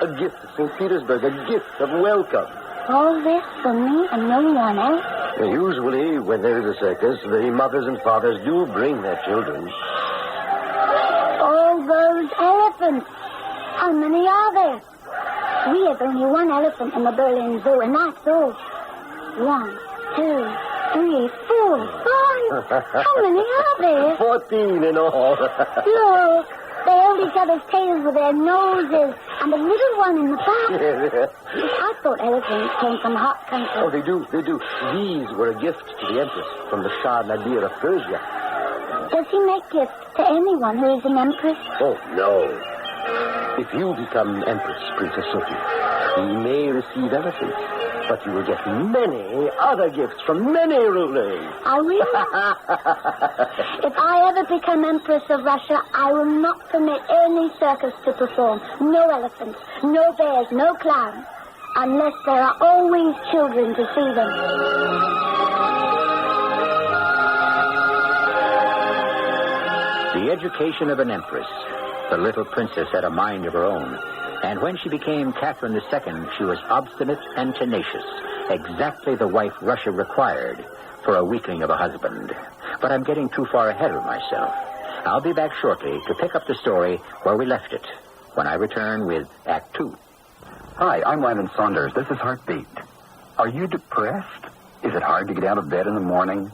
A gift of St. Petersburg, a gift of welcome. All this for me and no one else? Usually, when there is a circus, the mothers and fathers do bring their children. All those elephants. How many are there? We have only one elephant in the Berlin Zoo, and that's all. 1, 2, 3, 4, 5. How many are there? 14 in all. Look, they hold each other's tails with their noses, and the little one in the back. I thought elephants came from hot country. Oh, they do. These were a gift to the Empress from the Shah Nadir of Persia. Does he make gifts to anyone who is an empress? Oh, no. If you become Empress, Princess Sophie, you may receive elephants, but you will get many other gifts from many rulers. I will. If I ever become Empress of Russia, I will not permit any circus to perform. No elephants, no bears, no clowns, unless there are always children to see them. The education of an empress. The little princess had a mind of her own. And when she became Catherine II, she was obstinate and tenacious. Exactly the wife Russia required for a weakling of a husband. But I'm getting too far ahead of myself. I'll be back shortly to pick up the story where we left it, when I return with Act 2. Hi, I'm Landon Saunders. This is Heartbeat. Are you depressed? Is it hard to get out of bed in the morning?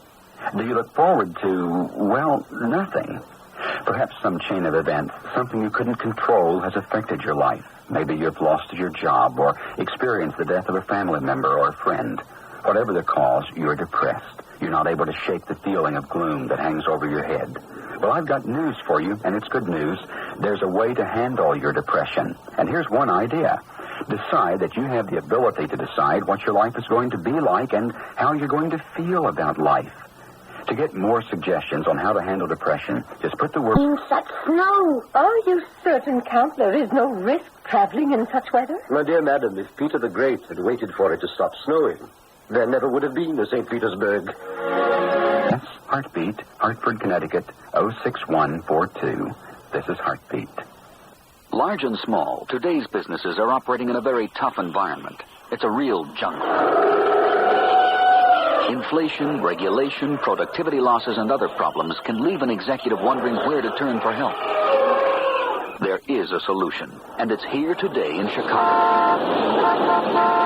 Do you look forward to, well, nothing? Perhaps some chain of events, something you couldn't control, has affected your life. Maybe you've lost your job or experienced the death of a family member or a friend. Whatever the cause, you're depressed. You're not able to shake the feeling of gloom that hangs over your head. Well, I've got news for you, and it's good news. There's a way to handle your depression. And here's one idea. Decide that you have the ability to decide what your life is going to be like and how you're going to feel about life. To get more suggestions on how to handle depression, just put the word... In such snow. Are you certain, Count, there is no risk traveling in such weather? My dear madam, if Peter the Great had waited for it to stop snowing, there never would have been a St. Petersburg. That's Heartbeat, Hartford, Connecticut, 06142. This is Heartbeat. Large and small, today's businesses are operating in a very tough environment. It's a real jungle. Inflation, regulation, productivity losses, and other problems can leave an executive wondering where to turn for help. There is a solution, and it's here today in Chicago.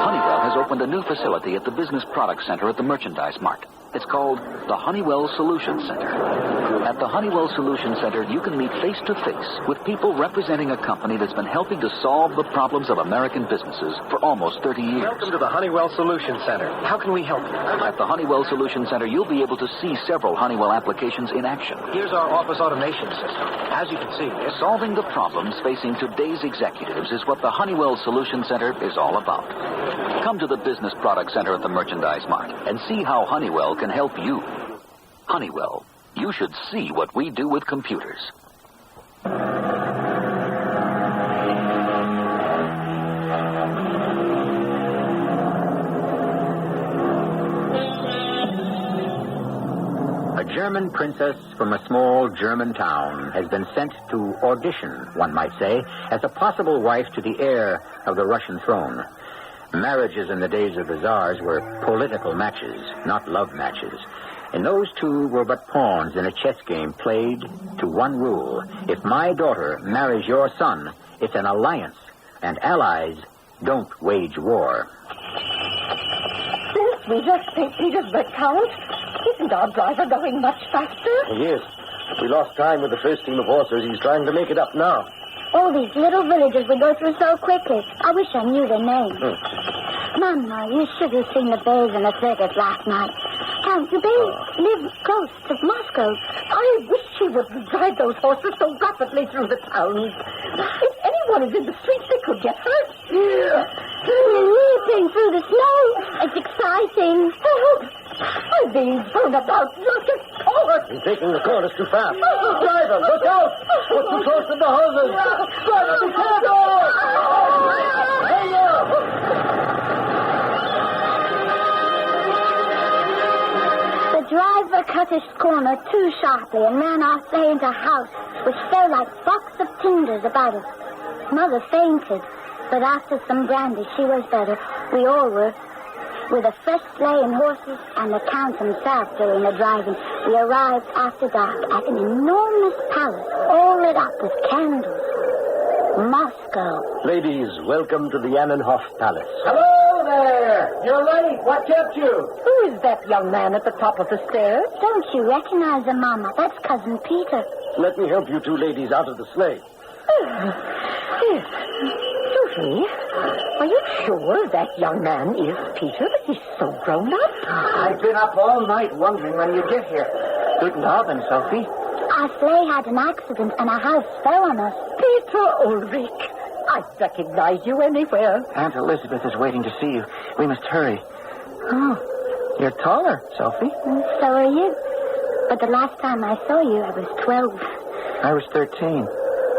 Honeywell has opened a new facility at the Business Product Center at the Merchandise Mart. It's called the Honeywell Solution Center. At the Honeywell Solution Center, you can meet face-to-face with people representing a company that's been helping to solve the problems of American businesses for almost 30 years. Welcome to the Honeywell Solution Center. How can we help you? At the Honeywell Solution Center, you'll be able to see several Honeywell applications in action. Here's our office automation system. As you can see, solving the problems facing today's executives is what the Honeywell Solution Center is all about. Come to the Business Product Center at the Merchandise Mart and see how Honeywell can help you. Honeywell, you should see what we do with computers. A German princess from a small German town has been sent to audition, one might say, as a possible wife to the heir of the Russian throne. Marriages in the days of the Tsars were political matches, not love matches. And those two were but pawns in a chess game played to one rule. If my daughter marries your son, it's an alliance, and allies don't wage war. Since we just St. Petersburg, Count, isn't our driver going much faster? He is. We lost time with the first team of horses. He's trying to make it up now. All these little villages we go through so quickly. I wish I knew their names. Mama, you should have seen the bays in the circus last night. Count, the bays live close to Moscow. I wish she wouldn't drive those horses so rapidly through the towns. If anyone is in the streets, they could get hurt. Leaping through the snow. It's exciting. I'm being thrown about. Look at forward. He's taking the corners too fast. Driver, look out! We're too close to the houses. Driver, be careful! Hey, The driver cut his corner too sharply and ran off there into a house, which fell like flocks of tinders about us. Mother fainted, but after some brandy, she was better. We all were. With a fresh sleigh and horses and the Count himself doing the driving, we arrived after dark at an enormous palace, all lit up with candles. Moscow. Ladies, welcome to the Annenhof Palace. Hello there! You're late. What kept you? Who is that young man at the top of the stairs? Don't you recognize him, Mama? That's Cousin Peter. Let me help you two ladies out of the sleigh. Yes. Sophie, are you sure that young man is Peter? He's so grown up. I've been up all night wondering when you'd get here. Good loving, Sophie. Our sleigh had an accident and our house fell on us. Peter Ulrich, I recognize you anywhere. Aunt Elizabeth is waiting to see you. We must hurry. Oh, you're taller, Sophie. So are you. But the last time I saw you, I was 12. I was 13.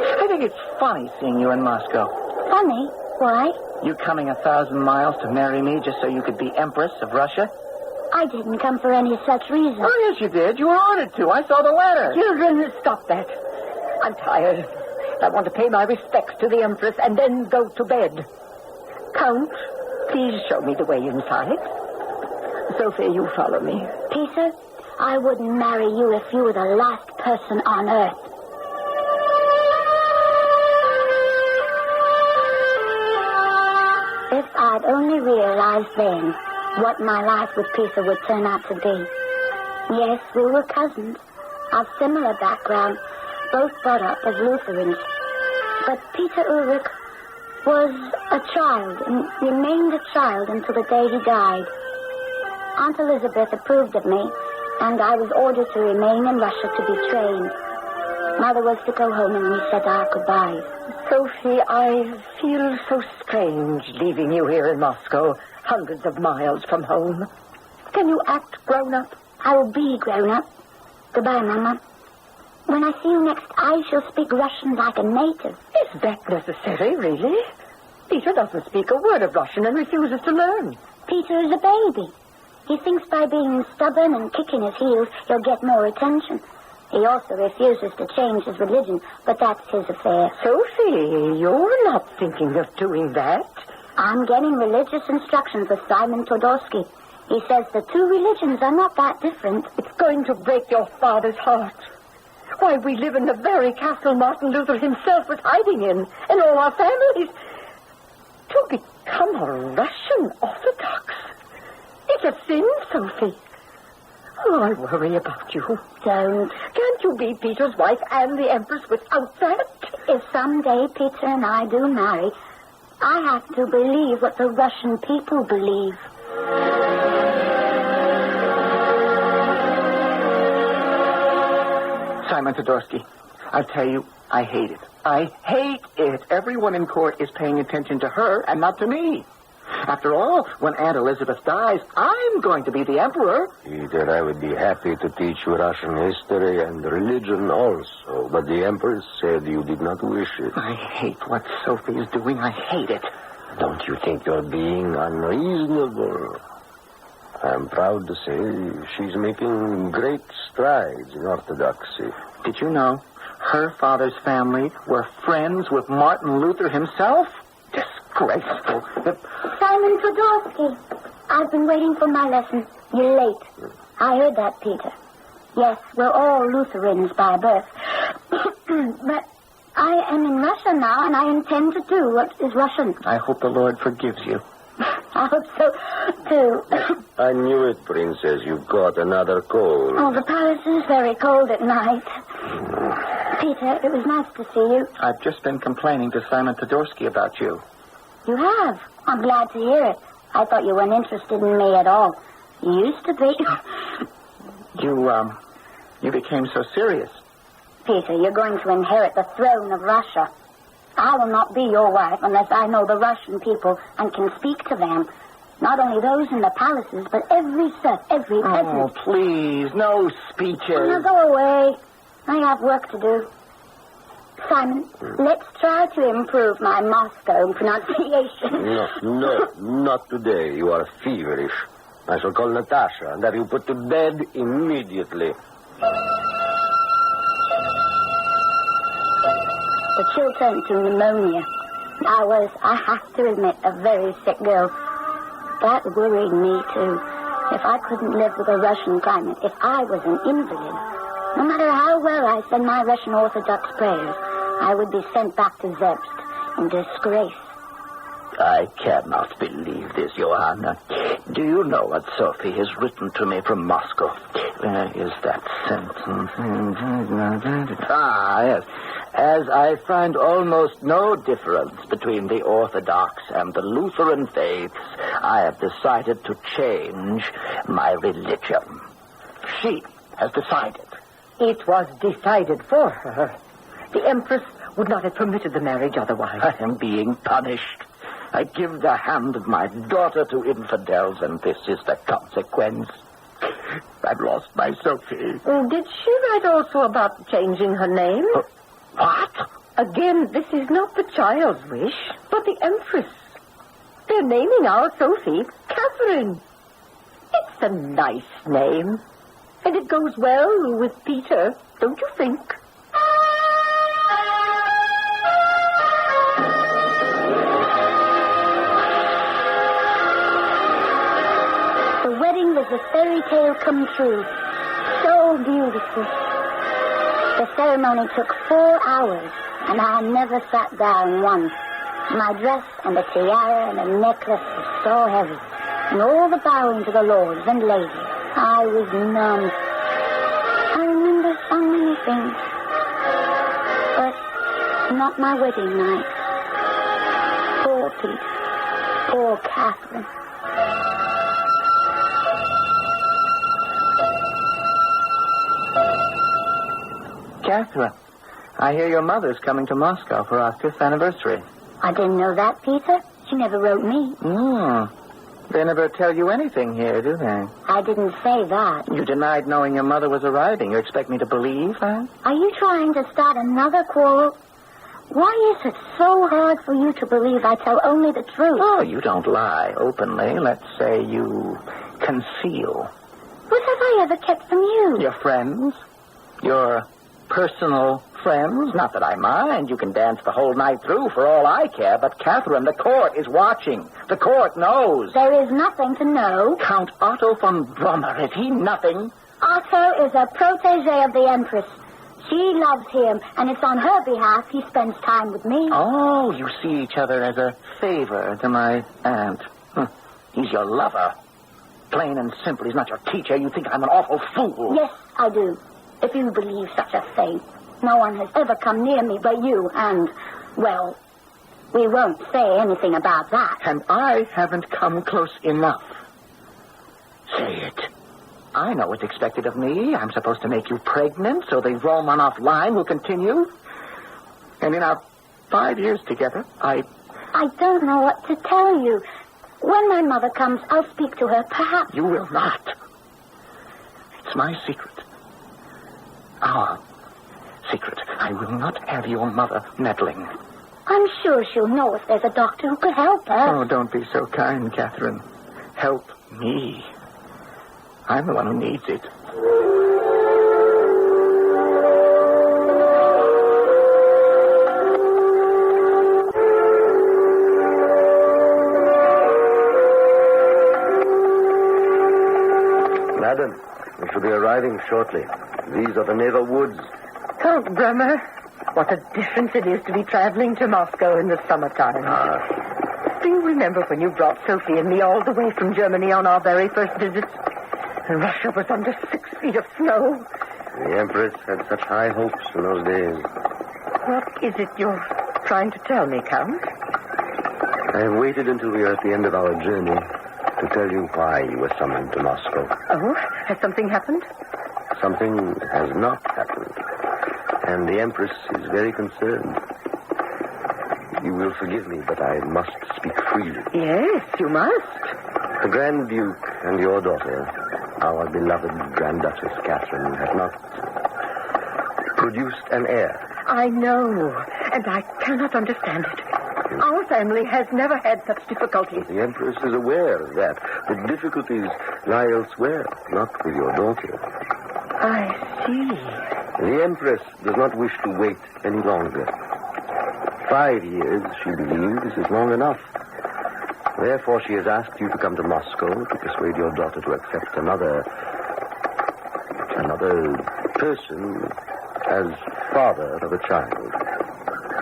I think it's funny seeing you in Moscow. Funny? Why? You coming 1,000 miles to marry me just so you could be Empress of Russia? I didn't come for any such reason. Oh, yes, you did. You were ordered to. I saw the letter. Children, stop that. I'm tired. I want to pay my respects to the Empress and then go to bed. Count, please show me the way inside. Sophie, you follow me. Peter, I wouldn't marry you if you were the last person on earth. If I'd only realized then what my life with Peter would turn out to be. Yes, we were cousins, of similar background, both brought up as Lutherans. But Peter Ulrich was a child and remained a child until the day he died. Aunt Elizabeth approved of me, and I was ordered to remain in Russia to be trained. Mother was to go home, and we said our goodbyes. Sophie, I feel so strange leaving you here in Moscow, hundreds of miles from home. Can you act grown up? I will be grown up. Goodbye, Mama. When I see you next, I shall speak Russian like a native. Is that necessary, really? Peter doesn't speak a word of Russian and refuses to learn. Peter is a baby. He thinks by being stubborn and kicking his heels, he'll get more attention. He also refuses to change his religion, but that's his affair. Sophie, you're not thinking of doing that. I'm getting religious instructions with Simon Todorsky. He says the two religions are not that different. It's going to break your father's heart. Why, we live in the very castle Martin Luther himself was hiding in, and all our families. To become a Russian Orthodox. It's a sin, Sophie. Oh, I worry about you. Don't. Can't you be Peter's wife and the Empress without that? If someday Peter and I do marry, I have to believe what the Russian people believe. Simon Todorsky, I'll tell you, I hate it. I hate it. Everyone in court is paying attention to her and not to me. After all, when Aunt Elizabeth dies, I'm going to be the emperor. Peter, I would be happy to teach you Russian history and religion also, but the Empress said you did not wish it. I hate what Sophie is doing. I hate it. Don't you think you're being unreasonable? I'm proud to say she's making great strides in orthodoxy. Did you know her father's family were friends with Martin Luther himself? Disgraceful. Simon Todorsky, I've been waiting for my lesson. You're late. I heard that, Peter. Yes, we're all Lutherans by birth. But I am in Russia now, and I intend to do what is Russian. I hope the Lord forgives you. I hope so, too. I knew it, Princess. You caught another cold. Oh, the palace is very cold at night. Peter, it was nice to see you. I've just been complaining to Simon Todorsky about you. You have? I'm glad to hear it. I thought you weren't interested in me at all. You used to be. You became so serious. Peter, you're going to inherit the throne of Russia. I will not be your wife unless I know the Russian people and can speak to them. Not only those in the palaces, but every serf, every peasant. Oh, please, no speeches. Now go away. I have work to do. Simon, let's try to improve my Moscow pronunciation. No, not today. You are feverish. I shall call Natasha and have you put to bed immediately. The chill turned to pneumonia. I have to admit, a very sick girl. That worried me, too. If I couldn't live with a Russian climate, if I was an invalid, no matter how well I said my Russian Orthodox prayers, I would be sent back to Zerbst in disgrace. I cannot believe this, Johanna. Do you know what Sophie has written to me from Moscow? Where is that sentence? Yes. As I find almost no difference between the Orthodox and the Lutheran faiths, I have decided to change my religion. She has decided. It was decided for her. The Empress would not have permitted the marriage otherwise. I am being punished. I give the hand of my daughter to infidels, and this is the consequence. I've lost my Sophie. Did she write also about changing her name? What? Again, this is not the child's wish, but the Empress. They're naming our Sophie Catherine. It's a nice name. And it goes well with Peter, don't you think? The wedding was a fairy tale come true. So beautiful. The ceremony took 4 hours, and I never sat down once. My dress and a tiara and a necklace were so heavy, and all the bowing to the lords and ladies. I was numb. I remember so many things, but not my wedding night. Poor Pete. Poor Catherine. Catherine, I hear your mother's coming to Moscow for our 5th anniversary. I didn't know that, Peter. She never wrote me. They never tell you anything here, do they? I didn't say that. You denied knowing your mother was arriving. You expect me to believe, huh? Are you trying to start another quarrel? Why is it so hard for you to believe I tell only the truth? Oh, you don't lie openly. Let's say you conceal. What have I ever kept from you? Your friends? Your personal friends? Not that I mind. You can dance the whole night through for all I care. But, Catherine, the court is watching. The court knows. There is nothing to know. Count Otto von Brummer, is he nothing? Otto is a protege of the Empress. She loves him, and it's on her behalf he spends time with me. Oh, you see each other as a favor to my aunt. He's your lover. Plain and simple, he's not your teacher. You think I'm an awful fool. Yes, I do. If you believe such a thing. No one has ever come near me but you, and, well, we won't say anything about that. And I haven't come close enough. Say it. I know what's expected of me. I'm supposed to make you pregnant, so the Romanov line will continue. And in our 5 years together, I don't know what to tell you. When my mother comes, I'll speak to her, perhaps. You will not. It's my secret. Our secret. I will not have your mother meddling. I'm sure she'll know if there's a doctor who could help her. Oh, don't be so kind, Catherine. Help me. I'm the one who needs it. Madam, we shall be arriving shortly. These are the naval woods. Count Brummer, what a difference it is to be traveling to Moscow in the summertime. Do you remember when you brought Sophie and me all the way from Germany on our very first visit? Russia was under 6 feet of snow. The Empress had such high hopes in those days. What is it you're trying to tell me, Count? I have waited until we are at the end of our journey to tell you why you were summoned to Moscow. Oh, has something happened? Something has not happened. And the Empress is very concerned. You will forgive me, but I must speak freely. Yes, you must. The Grand Duke and your daughter, our beloved Grand Duchess Catherine, have not produced an heir. I know, and I cannot understand it. Our family has never had such difficulties. The Empress is aware of that. The difficulties lie elsewhere, not with your daughter. I see. The Empress does not wish to wait any longer. 5 years, she believes, is long enough. Therefore, she has asked you to come to Moscow to persuade your daughter to accept another person as father of a child.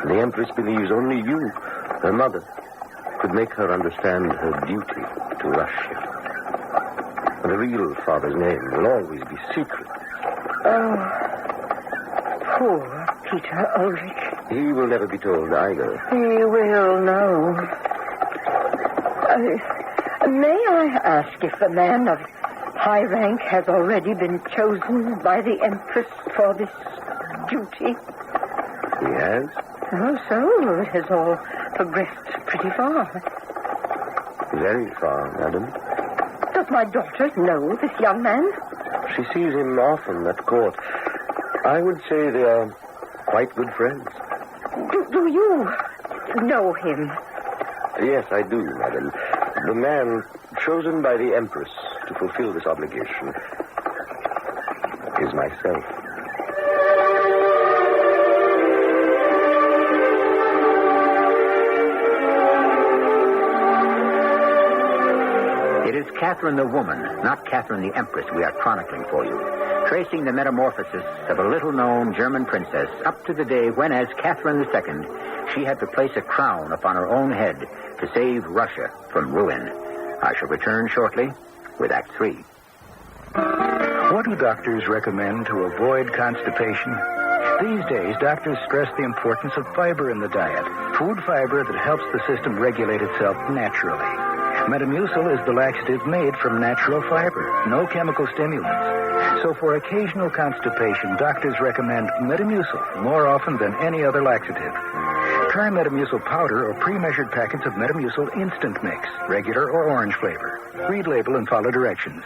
The Empress believes only you, her mother, could make her understand her duty to Russia. The real father's name will always be secret. Oh, poor Peter Ulrich. He will never be told either. He will know. May I ask if the man of high rank has already been chosen by the Empress for this duty? He has? Oh, so it has all progressed pretty far. Very far, madam. Does my daughter know this young man? She sees him often at court. I would say they are quite good friends. Do you know him? Yes, I do, madam. The man chosen by the Empress to fulfill this obligation is myself. It is Catherine the woman, not Catherine the Empress, we are chronicling for you, tracing the metamorphosis of a little-known German princess up to the day when, as Catherine II, she had to place a crown upon her own head to save Russia from ruin. I shall return shortly with Act 3. What do doctors recommend to avoid constipation? These days, doctors stress the importance of fiber in the diet, food fiber that helps the system regulate itself naturally. Metamucil is the laxative made from natural fiber, no chemical stimulants. So for occasional constipation, doctors recommend Metamucil more often than any other laxative. Try Metamucil powder or pre-measured packets of Metamucil instant mix, regular or orange flavor. Read label and follow directions.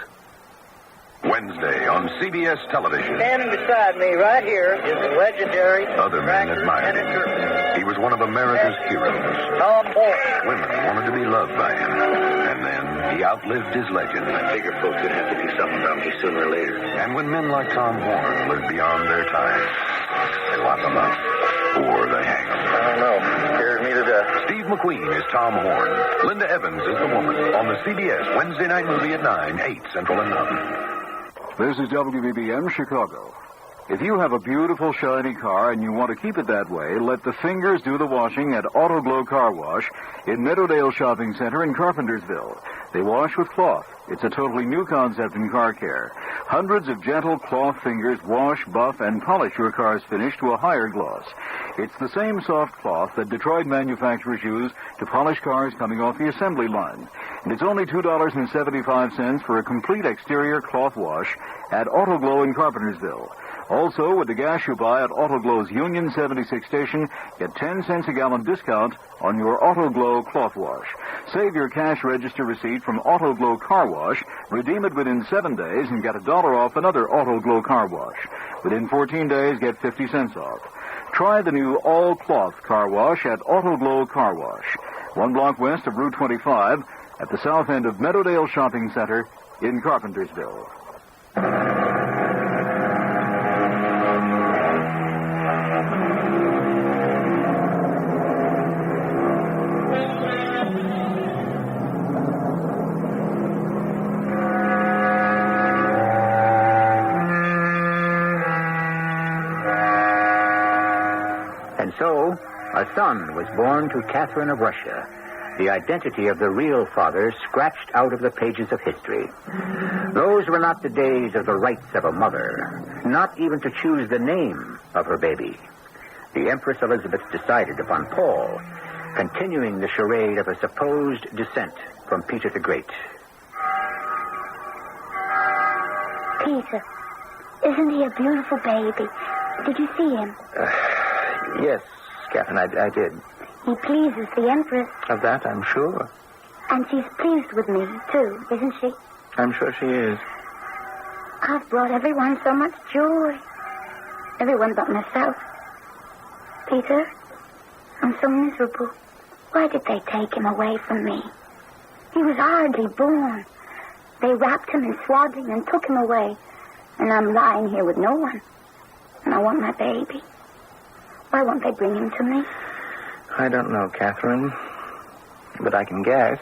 Wednesday on CBS television. Standing beside me right here is the legendary... Other men admired him. He was one of America's heroes. Tom Horn. Women wanted to be loved by him. And then he outlived his legend. I figured folks would have to do something about me sooner or later. And when men like Tom Horn lived beyond their time, they lock them up or they hang them. I don't know. Scares me to death. Steve McQueen is Tom Horn. Linda Evans is the woman on the CBS Wednesday night movie at 9, 8 Central and Mountain. This is WBBM Chicago. If you have a beautiful, shiny car and you want to keep it that way, let the fingers do the washing at Autoglow Car Wash in Meadowdale Shopping Center in Carpentersville. They wash with cloth. It's a totally new concept in car care. Hundreds of gentle cloth fingers wash, buff, and polish your car's finish to a higher gloss. It's the same soft cloth that Detroit manufacturers use to polish cars coming off the assembly line. And it's only $2.75 for a complete exterior cloth wash at Autoglow in Carpentersville. Also, with the gas you buy at Autoglow's Union 76 station, get 10 cents a gallon discount on your Autoglow cloth wash. Save your cash register receipt from Autoglow Car Wash, redeem it within 7 days, and get $1 off another Autoglow Car Wash. Within 14 days, get 50 cents off. Try the new all-cloth car wash at Autoglow Car Wash, 1 block west of Route 25 at the south end of Meadowdale Shopping Center in Carpentersville. So, a son was born to Catherine of Russia, the identity of the real father scratched out of the pages of history. Those were not the days of the rights of a mother, not even to choose the name of her baby. The Empress Elizabeth decided upon Paul, continuing the charade of her supposed descent from Peter the Great. Peter, isn't he a beautiful baby? Did you see him? Yes, Catherine, I did. He pleases the Empress. Of that, I'm sure. And she's pleased with me, too, isn't she? I'm sure she is. I've brought everyone so much joy. Everyone but myself. Peter, I'm so miserable. Why did they take him away from me? He was hardly born. They wrapped him in swaddling and took him away. And I'm lying here with no one. And I want my baby. Why won't they bring him to me? I don't know, Catherine. But I can guess.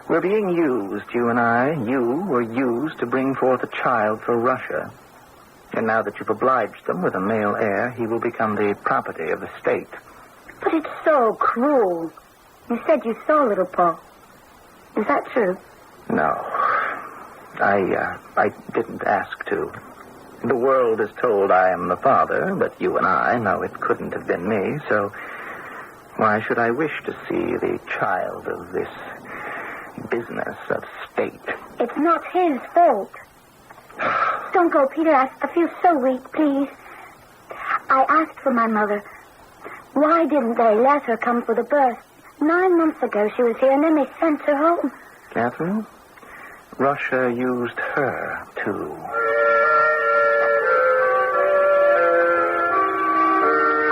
We're being used, you and I. You were used to bring forth a child for Russia. And now that you've obliged them with a male heir, he will become the property of the state. But it's so cruel. You said you saw little Paul. Is that true? No. I didn't ask to. The world is told I am the father, but you and I know it couldn't have been me, so why should I wish to see the child of this business of state? It's not his fault. Don't go, Peter. I feel so weak, please. I asked for my mother. Why didn't they let her come for the birth? 9 months ago she was here, and then they sent her home. Catherine, Russia used her, too.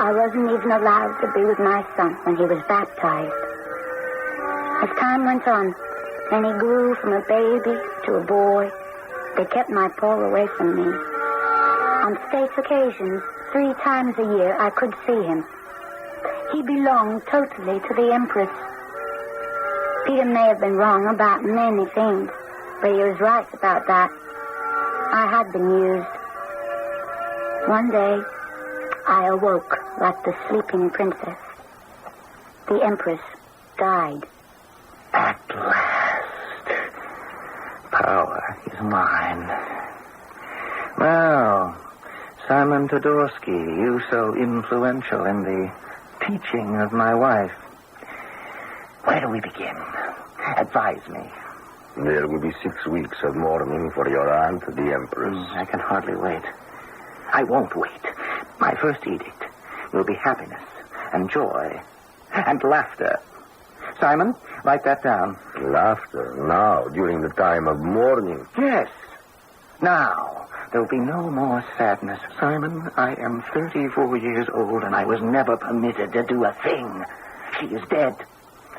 I wasn't even allowed to be with my son when he was baptized. As time went on, and he grew from a baby to a boy, they kept my Paul away from me. On state occasions, 3 times a year, I could see him. He belonged totally to the Empress. Peter may have been wrong about many things, but he was right about that. I had been used. One day, I awoke like the sleeping princess. The Empress died. At last, power is mine. Well, Simon Todorsky, you so influential in the teaching of my wife. Where do we begin? Advise me. There will be 6 weeks of mourning for your aunt, the Empress. I can hardly wait. I won't wait. My first edict will be happiness and joy and laughter. Simon, write that down. Laughter? Now, during the time of mourning? Yes. Now, there'll be no more sadness. Simon, I am 34 years old, and I was never permitted to do a thing. She is dead.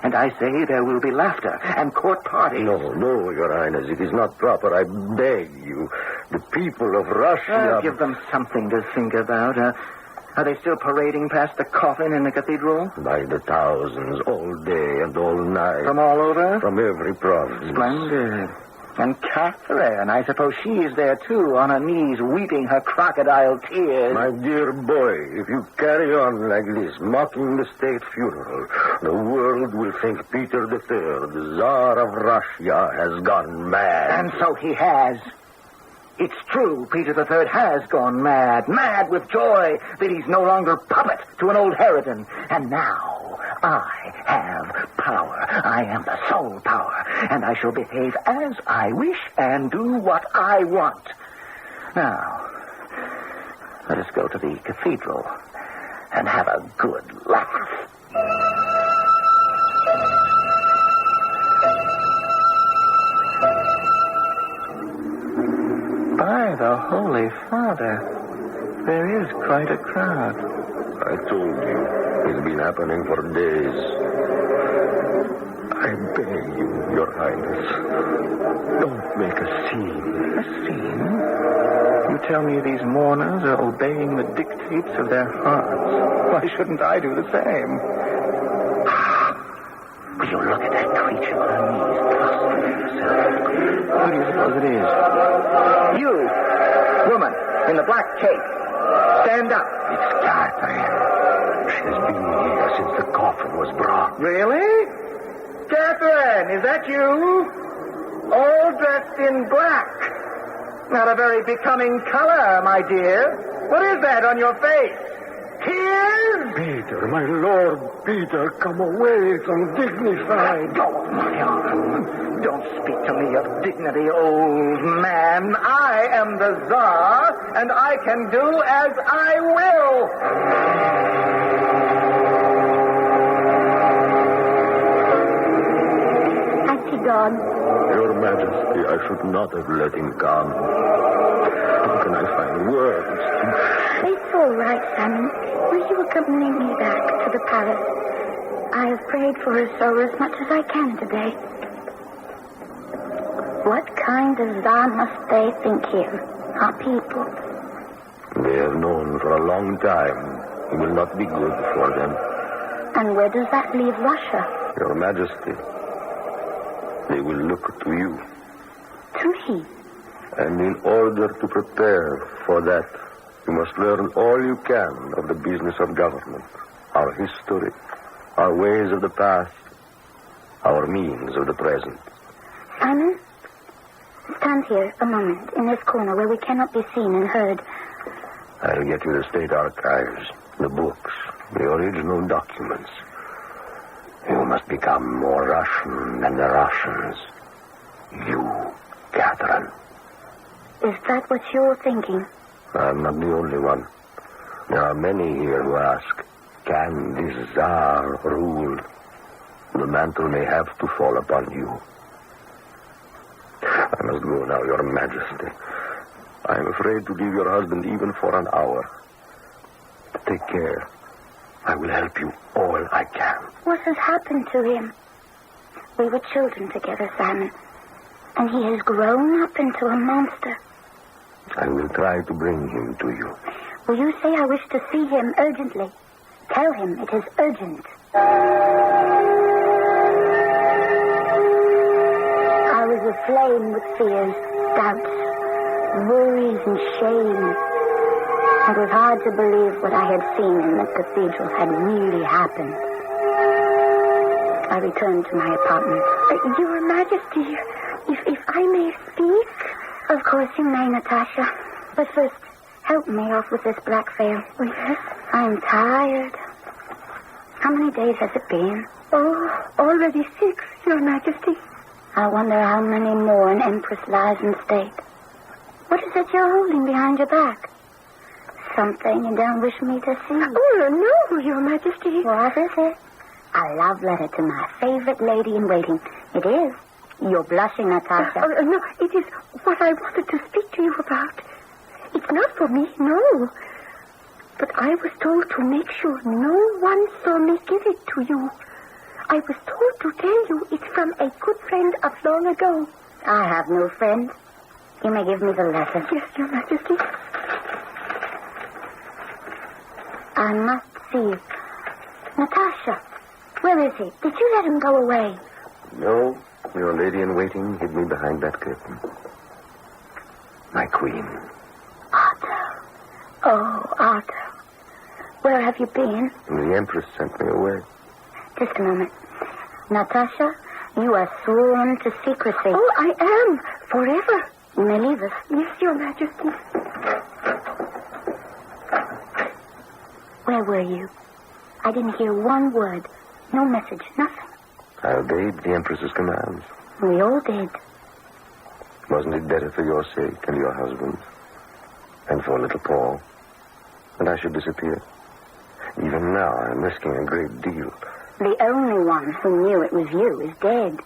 And I say there will be laughter and court parties. No, Your Highness. It is not proper. I beg you. The people of Russia... Give them something to think about. Are they still parading past the coffin in the cathedral? By the thousands, all day and all night. From all over? From every province. Splendid. And Catherine, I suppose she is there, too, on her knees, weeping her crocodile tears. My dear boy, if you carry on like this, mocking the state funeral, the world will think Peter III, the Tsar of Russia, has gone mad. And so he has. It's true, Peter III has gone mad with joy that he's no longer puppet to an old harridan. And now I have power. I am the sole power, and I shall behave as I wish and do what I want. Now, let us go to the cathedral and have a good laugh. By the Holy Father, there is quite a crowd. I told you, it's been happening for days. I beg you, Your Highness, don't make a scene. A scene? You tell me these mourners are obeying the dictates of their hearts. Why shouldn't I do the same? Will you look at that creature on her knees, prostrate herself? Who do you suppose it is? You, woman, in the black cape. Stand up. It's Catherine. She's been here since the coffin was brought. Really? Catherine, is that you? All dressed in black. Not a very becoming color, my dear. What is that on your face? Tears? Peter, my Lord, Peter, come away from dignified. Let go of my arm. Don't speak to me of dignity, old man. I am the Tsar, and I can do as I will. Has he gone? Your Majesty, I should not have let him come. How can I find words? It's all right, Simon. Will you accompany me back to the palace? I have prayed for her soul as much as I can today. What kind of Tsar must they think here? Our people. They have known for a long time it will not be good for them. And where does that leave Russia? Your Majesty, they will look to you. To me? And in order to prepare for that, you must learn all you can of the business of government, our history, our ways of the past, our means of the present. Simon, stand here a moment in this corner where we cannot be seen and heard. I'll get you the state archives, the books, the original documents. You must become more Russian than the Russians. You, Catherine. Is that what you're thinking? I'm not the only one. There are many here who ask, can this Tsar rule? The mantle may have to fall upon you. I must go now, Your Majesty. I am afraid to leave your husband even for an hour. But take care. I will help you all I can. What has happened to him? We were children together, Simon. And he has grown up into a monster. I will try to bring him to you. Will you say I wish to see him urgently? Tell him it is urgent. I was aflame with fears, doubts, worries, and shame. It was hard to believe what I had seen in the cathedral had really happened. I returned to my apartment. Your Majesty, if I may speak? Of course you may, Natasha. But first, help me off with this black veil. Yes? I'm tired. How many days has it been? Oh, already 6, Your Majesty. I wonder how many more an empress lies in state. What is it you're holding behind your back? Something you don't wish me to see? Oh, no, Your Majesty. What is it? A love letter to my favorite lady in waiting. It is. You're blushing, Natasha. No, it is what I wanted to speak to you about. It's not for me, no. But I was told to make sure no one saw me give it to you. I was told to tell you it's from a good friend of long ago. I have no friend. You may give me the letter. Yes, Your Majesty. I must see it. Natasha, where is he? Did you let him go away? No, your lady-in-waiting hid me behind that curtain. My queen. Otto. Oh, Otto. Where have you been? The Empress sent me away. Just a moment. Natasha, you are sworn to secrecy. Oh, I am. Forever. You may leave us. Yes, Your Majesty. Where were you? I didn't hear one word. No message, nothing. I obeyed the Empress's commands. We all did. Wasn't it better for your sake and your husband's? And for little Paul? And I should disappear? Even now, I'm risking a great deal. The only one who knew it was you is dead.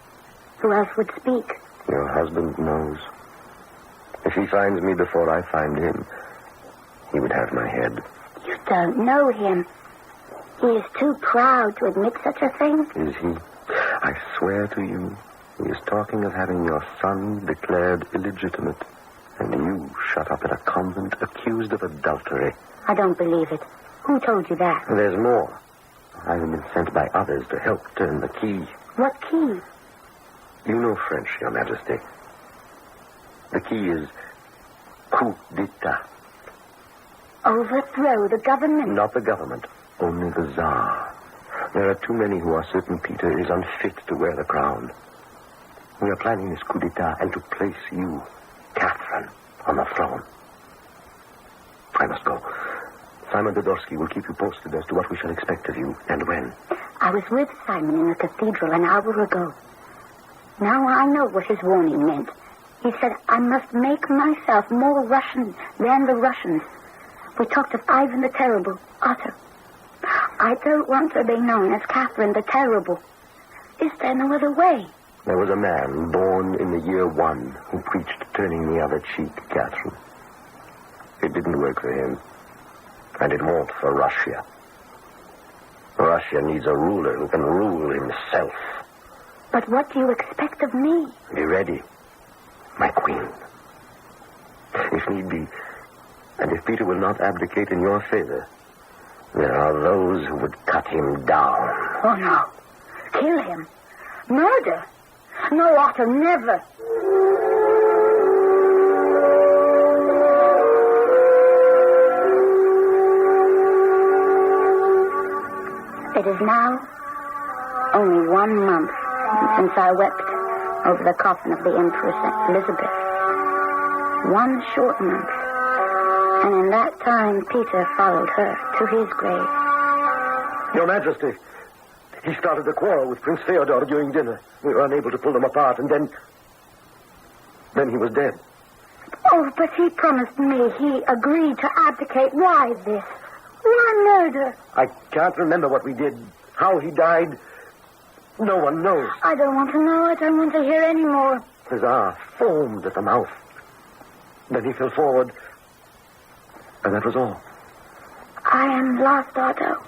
Who else would speak? Your husband knows. If he finds me before I find him, he would have my head. You don't know him. He is too proud to admit such a thing. Is he? I swear to you, he is talking of having your son declared illegitimate, and you shut up in a convent accused of adultery. I don't believe it. Who told you that? There's more. I have been sent by others to help turn the key. What key? You know French, Your Majesty. The key is coup d'etat. Overthrow the government? Not the government, only the Tsar. There are too many who are certain Peter is unfit to wear the crown. We are planning this coup d'etat and to place you, Catherine, on the throne. I must go. Simon Dodorsky will keep you posted as to what we shall expect of you and when. I was with Simon in the cathedral an hour ago. Now I know what his warning meant. He said I must make myself more Russian than the Russians. We talked of Ivan the Terrible, Otto. I don't want to be known as Catherine the Terrible. Is there no other way? There was a man born in the year 1 who preached turning the other cheek, Catherine. It didn't work for him. And it won't for Russia. Russia needs a ruler who can rule himself. But what do you expect of me? Be ready, my queen. If need be, and if Peter will not abdicate in your favor, there are those who would cut him down. Oh, no. Kill him. Murder. No, Otto, never. It is now only 1 month since I wept over the coffin of the Empress Elizabeth. 1 short month. And in that time, Peter followed her to his grave. Your Majesty, he started a quarrel with Prince Theodore during dinner. We were unable to pull them apart, and then he was dead. Oh, but he promised me he agreed to abdicate. Why this? Why murder? I can't remember what we did, how he died. No one knows. I don't want to know. I don't want to hear any more. The Tsar foamed at the mouth. Then he fell forward, and that was all. I am lost, Otto.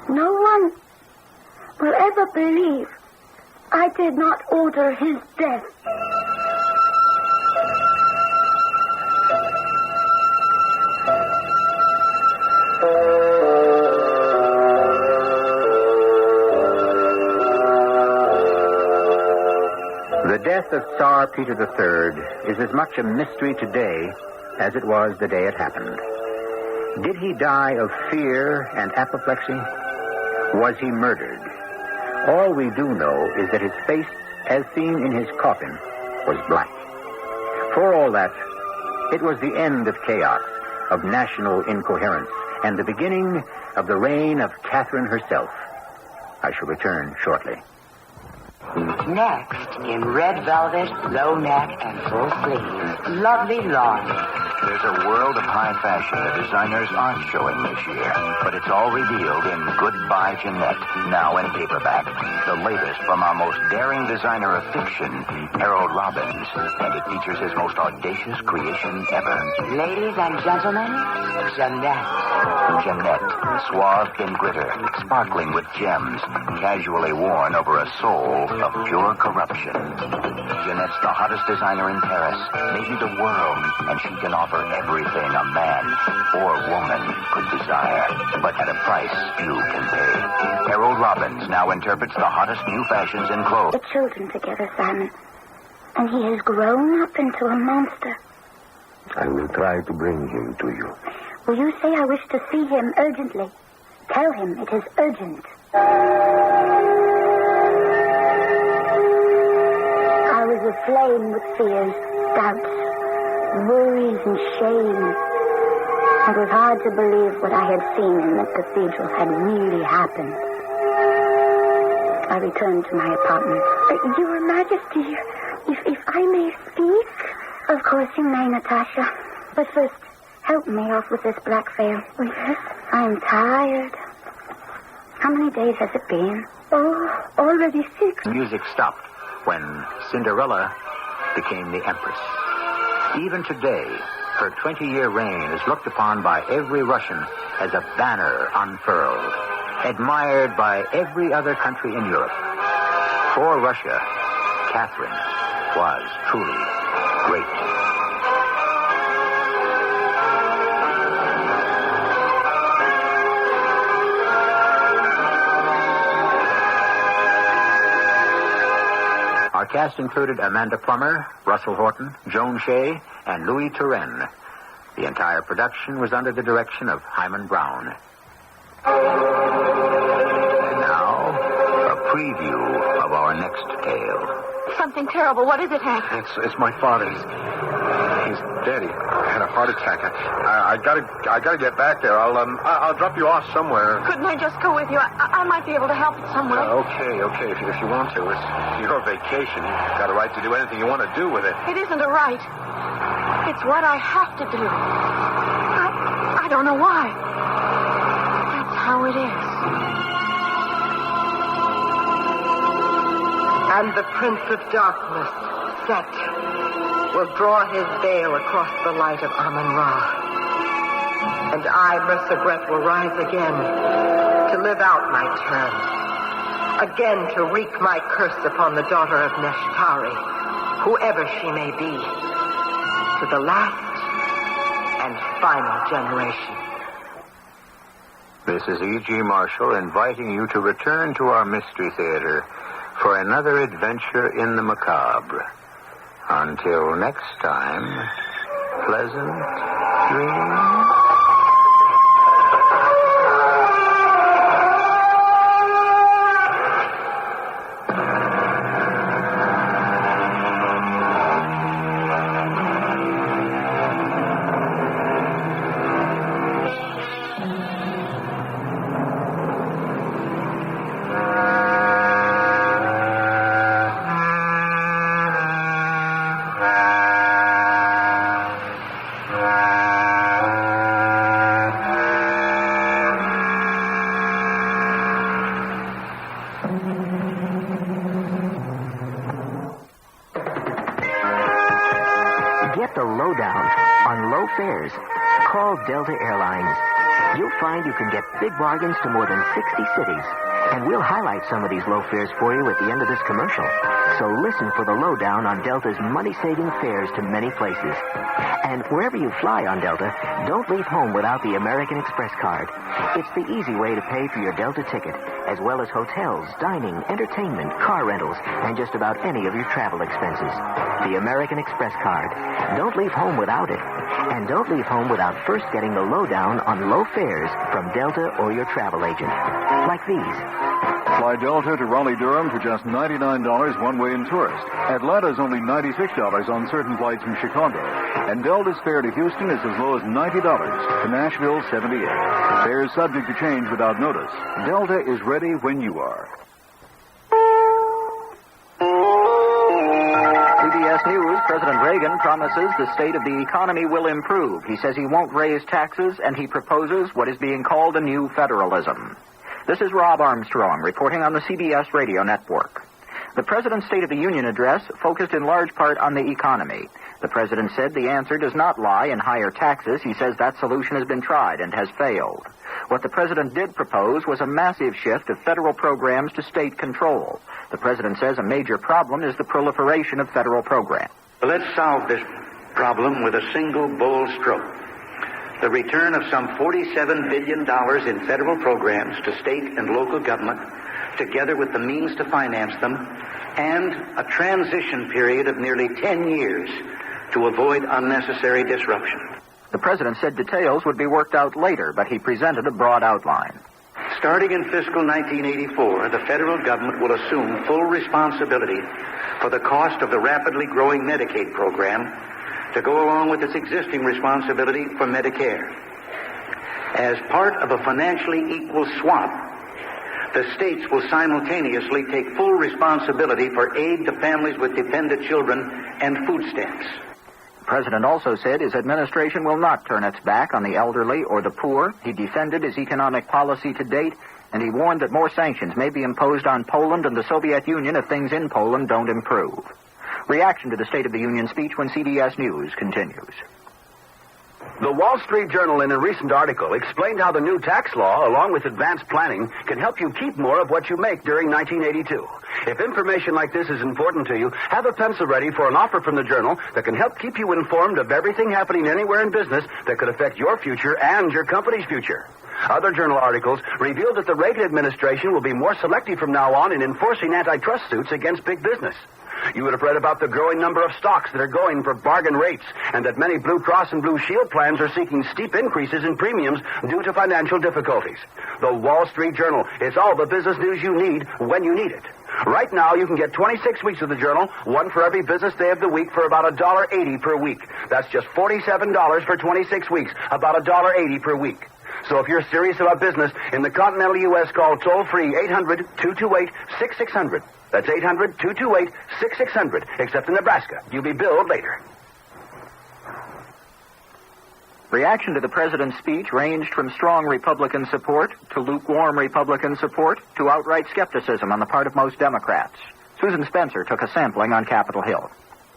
No one will ever believe I did not order his death. The death of Tsar Peter III is as much a mystery today as it was the day it happened. Did he die of fear and apoplexy? Was he murdered? All we do know is that his face, as seen in his coffin, was black. For all that, it was the end of chaos, of national incoherence, and the beginning of the reign of Catherine herself. I shall return shortly. Next, in red velvet, low neck, and full sleeves, lovely Laurie. There's a world of high fashion the designers aren't showing this year, but it's all revealed in Goodbye Jeanette, now in paperback. The latest from our most daring designer of fiction, Harold Robbins, and it features his most audacious creation ever. Ladies and gentlemen, Jeanette. Jeanette, swathed in glitter, sparkling with gems, casually worn over a soul of pure corruption. Jeanette's the hottest designer in Paris, maybe the world, and she can offer everything a man or woman could desire, but at a price few can pay. Harold Robbins now interprets the hottest new fashions in clothes. The children together, Simon, and he has grown up into a monster. I will try to bring him to you. Will you say I wish to see him urgently? Tell him it is urgent. I was aflame with fears, doubts, worries, and shame. It was hard to believe what I had seen in the cathedral had really happened. I returned to my apartment. Your Majesty, if I may speak? Of course you may, Natasha. But first, help me off with this black veil. Oh, yes? I'm tired. How many days has it been? Oh, already 6. Music stopped when Cinderella became the Empress. Even today, her 20-year reign is looked upon by every Russian as a banner unfurled, admired by every other country in Europe. For Russia, Catherine was truly great. Our cast included Amanda Plummer, Russell Horton, Joan Shea, and Louis Turenne. The entire production was under the direction of Hyman Brown. And now, a preview of our next tale. Something terrible. What is it, Hank? It's my father. He's dead. He had a heart attack. I gotta get back there. I'll drop you off somewhere. Couldn't I just go with you? I might be able to help it somewhere. Okay. If you want to. It's your vacation. You've got a right to do anything you want to do with it. It isn't a right. It's what I have to do. I don't know why. That's how it is. And the Prince of Darkness, Set, will draw his veil across the light of Amun-Ra. And I, Mercegret, will rise again to live out my term. Again to wreak my curse upon the daughter of Neshtari, whoever she may be, to the last and final generation. This is E.G. Marshall inviting you to return to our Mystery Theater for another adventure in the macabre. Until next time, pleasant dreams. Get the lowdown on low fares. Call Delta Airlines. You'll find you can get big bargains to more than 60 cities. And we'll highlight some of these low fares for you at the end of this commercial. So listen for the lowdown on Delta's money-saving fares to many places. And wherever you fly on Delta, don't leave home without the American Express card. It's the easy way to pay for your Delta ticket, as well as hotels, dining, entertainment, car rentals, and just about any of your travel expenses. The American Express card. Don't leave home without it. And don't leave home without first getting the lowdown on low fares from Delta or your travel agent. Like these. Fly Delta to Raleigh-Durham for just $99 one-way in tourist. Atlanta's only $96 on certain flights from Chicago. And Delta's fare to Houston is as low as $90. To Nashville, $78. Fares subject to change without notice. Delta is ready when you are. CBS News President Reagan promises the state of the economy will improve. He says he won't raise taxes, and he proposes what is being called a new federalism. This is Rob Armstrong reporting on the CBS Radio Network. The President's State of the Union address focused in large part on the economy. The President said the answer does not lie in higher taxes. He says that solution has been tried and has failed. What the President did propose was a massive shift of federal programs to state control. The President says a major problem is the proliferation of federal programs. Let's solve this problem with a single bold stroke. The return of some $47 billion in federal programs to state and local government, together with the means to finance them, and a transition period of nearly 10 years to avoid unnecessary disruption. The President said details would be worked out later, but he presented a broad outline. Starting in fiscal 1984, the federal government will assume full responsibility for the cost of the rapidly growing Medicaid program to go along with its existing responsibility for Medicare. As part of a financially equal swap, the states will simultaneously take full responsibility for aid to families with dependent children and food stamps. The President also said his administration will not turn its back on the elderly or the poor. He defended his economic policy to date, and he warned that more sanctions may be imposed on Poland and the Soviet Union if things in Poland don't improve. Reaction to the State of the Union speech when CBS News continues. The Wall Street Journal, in a recent article, explained how the new tax law, along with advanced planning, can help you keep more of what you make during 1982. If information like this is important to you, have a pencil ready for an offer from the Journal that can help keep you informed of everything happening anywhere in business that could affect your future and your company's future. Other Journal articles reveal that the Reagan administration will be more selective from now on in enforcing antitrust suits against big business. You would have read about the growing number of stocks that are going for bargain rates, and that many Blue Cross and Blue Shield plans are seeking steep increases in premiums due to financial difficulties. The Wall Street Journal is all the business news you need when you need it. Right now, you can get 26 weeks of the Journal, one for every business day of the week, for about $1.80 per week. That's just $47 for 26 weeks, about $1.80 per week. So if you're serious about business in the continental U.S., call toll-free 800-228-6600. That's 800-228-6600, except in Nebraska. You'll be billed later. Reaction to the President's speech ranged from strong Republican support to lukewarm Republican support to outright skepticism on the part of most Democrats. Susan Spencer took a sampling on Capitol Hill.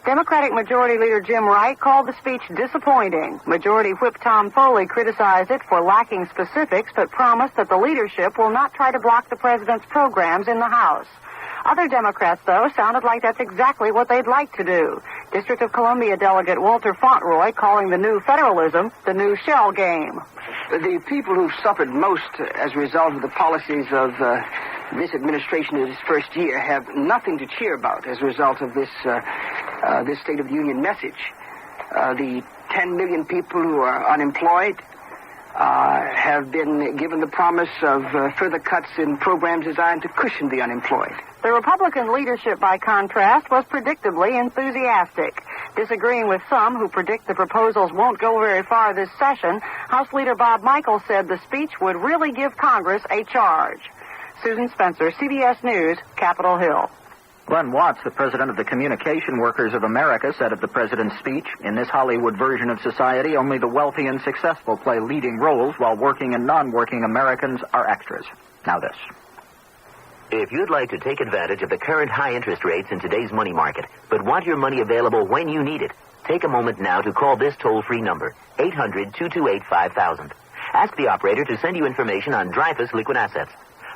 Democratic Majority Leader Jim Wright called the speech disappointing. Majority Whip Tom Foley criticized it for lacking specifics, but promised that the leadership will not try to block the president's programs in the House. Other Democrats, though, sounded like that's exactly what they'd like to do. District of Columbia Delegate Walter Fauntleroy calling the new federalism the new shell game. The people who've suffered most as a result of the policies of this administration in its first year have nothing to cheer about as a result of this State of the Union message. The 10 million people who are unemployed have been given the promise of further cuts in programs designed to cushion the unemployed. The Republican leadership, by contrast, was predictably enthusiastic. Disagreeing with some who predict the proposals won't go very far this session, House Leader Bob Michael said the speech would really give Congress a charge. Susan Spencer, CBS News, Capitol Hill. Glenn Watts, the president of the Communication Workers of America, said of the president's speech, in this Hollywood version of society, only the wealthy and successful play leading roles, while working and non-working Americans are extras. Now this. If you'd like to take advantage of the current high interest rates in today's money market, but want your money available when you need it, take a moment now to call this toll-free number, 800-228-5000. Ask the operator to send you information on Dreyfus Liquid Assets.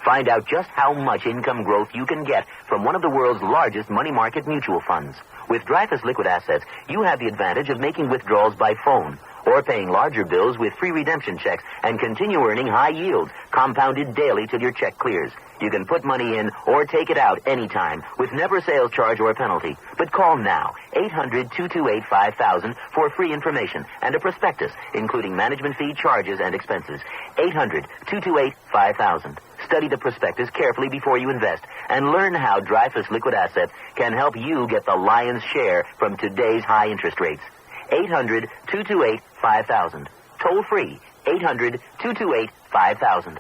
Find out just how much income growth you can get from one of the world's largest money market mutual funds. With Dreyfus Liquid Assets, you have the advantage of making withdrawals by phone or paying larger bills with free redemption checks and continue earning high yields, compounded daily till your check clears. You can put money in or take it out anytime with never a sales charge or a penalty. But call now, 800-228-5000 for free information and a prospectus, including management fee, charges, and expenses. 800-228-5000. Study the prospectus carefully before you invest and learn how Dreyfus Liquid Assets can help you get the lion's share from today's high interest rates. 800-228-5000. Toll free, 800-228-5000.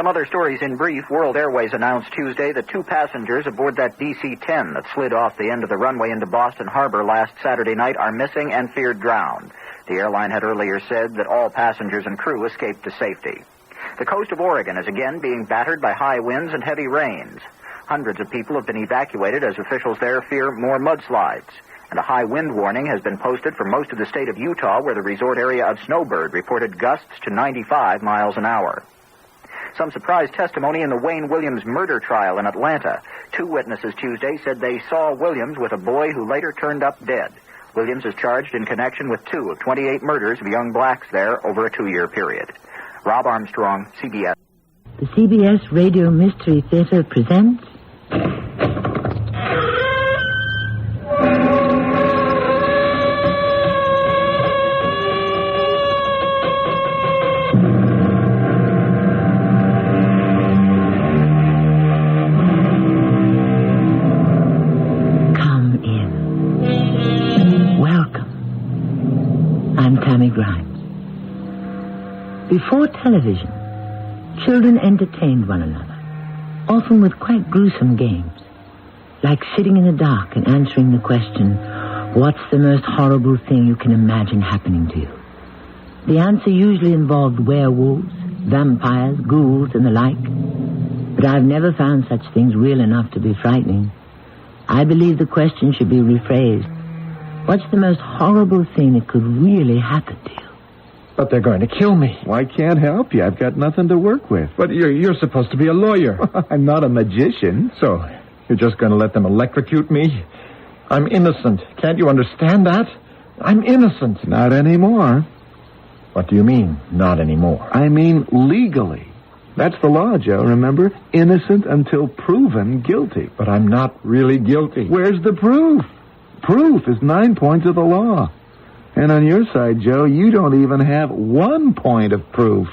Some other stories in brief. World Airways announced Tuesday that 2 passengers aboard that DC-10 that slid off the end of the runway into Boston Harbor last Saturday night are missing and feared drowned. The airline had earlier said that all passengers and crew escaped to safety. The coast of Oregon is again being battered by high winds and heavy rains. Hundreds of people have been evacuated as officials there fear more mudslides. And a high wind warning has been posted for most of the state of Utah, where the resort area of Snowbird reported gusts to 95 miles an hour. Some surprise testimony in the Wayne Williams murder trial in Atlanta. 2 witnesses Tuesday said they saw Williams with a boy who later turned up dead. Williams is charged in connection with 2 of 28 murders of young blacks there over a 2-year period. Rob Armstrong, CBS. The CBS Radio Mystery Theater presents... Before television, children entertained one another, often with quite gruesome games, like sitting in the dark and answering the question, what's the most horrible thing you can imagine happening to you? The answer usually involved werewolves, vampires, ghouls, and the like, but I've never found such things real enough to be frightening. I believe the question should be rephrased. What's the most horrible thing that could really happen to you? But they're going to kill me. Well, I can't help you. I've got nothing to work with. But you're supposed to be a lawyer. I'm not a magician. So you're just going to let them electrocute me? I'm innocent. Can't you understand that? I'm innocent. Not anymore. What do you mean, not anymore? I mean legally. That's the law, Joe, remember? Innocent until proven guilty. But I'm not really guilty. Where's the proof? Proof is 9 points of the law. And on your side, Joe, you don't even have 1 point of proof.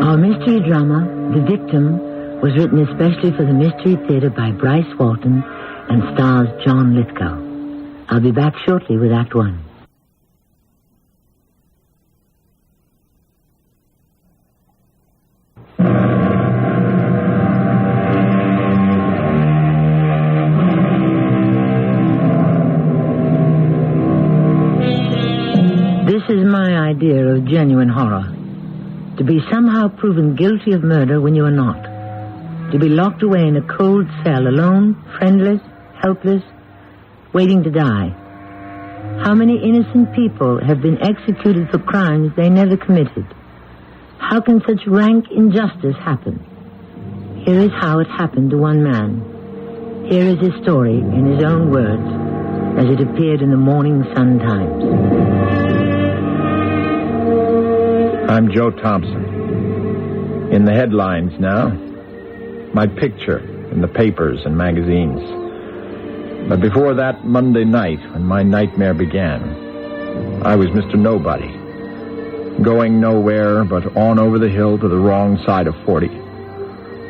Our mystery drama, The Victim, was written especially for the Mystery Theater by Bryce Walton and stars John Lithgow. I'll be back shortly with Act 1. This is my idea of genuine horror. To be somehow proven guilty of murder when you are not. To be locked away in a cold cell, alone, friendless, helpless, waiting to die. How many innocent people have been executed for crimes they never committed? How can such rank injustice happen? Here is how it happened to one man. Here is his story in his own words, as it appeared in the Morning Sun Times. I'm Joe Thompson. In the headlines now. My picture in the papers and magazines. But before that Monday night, when my nightmare began, I was Mr. Nobody. Going nowhere but on over the hill to the wrong side of 40.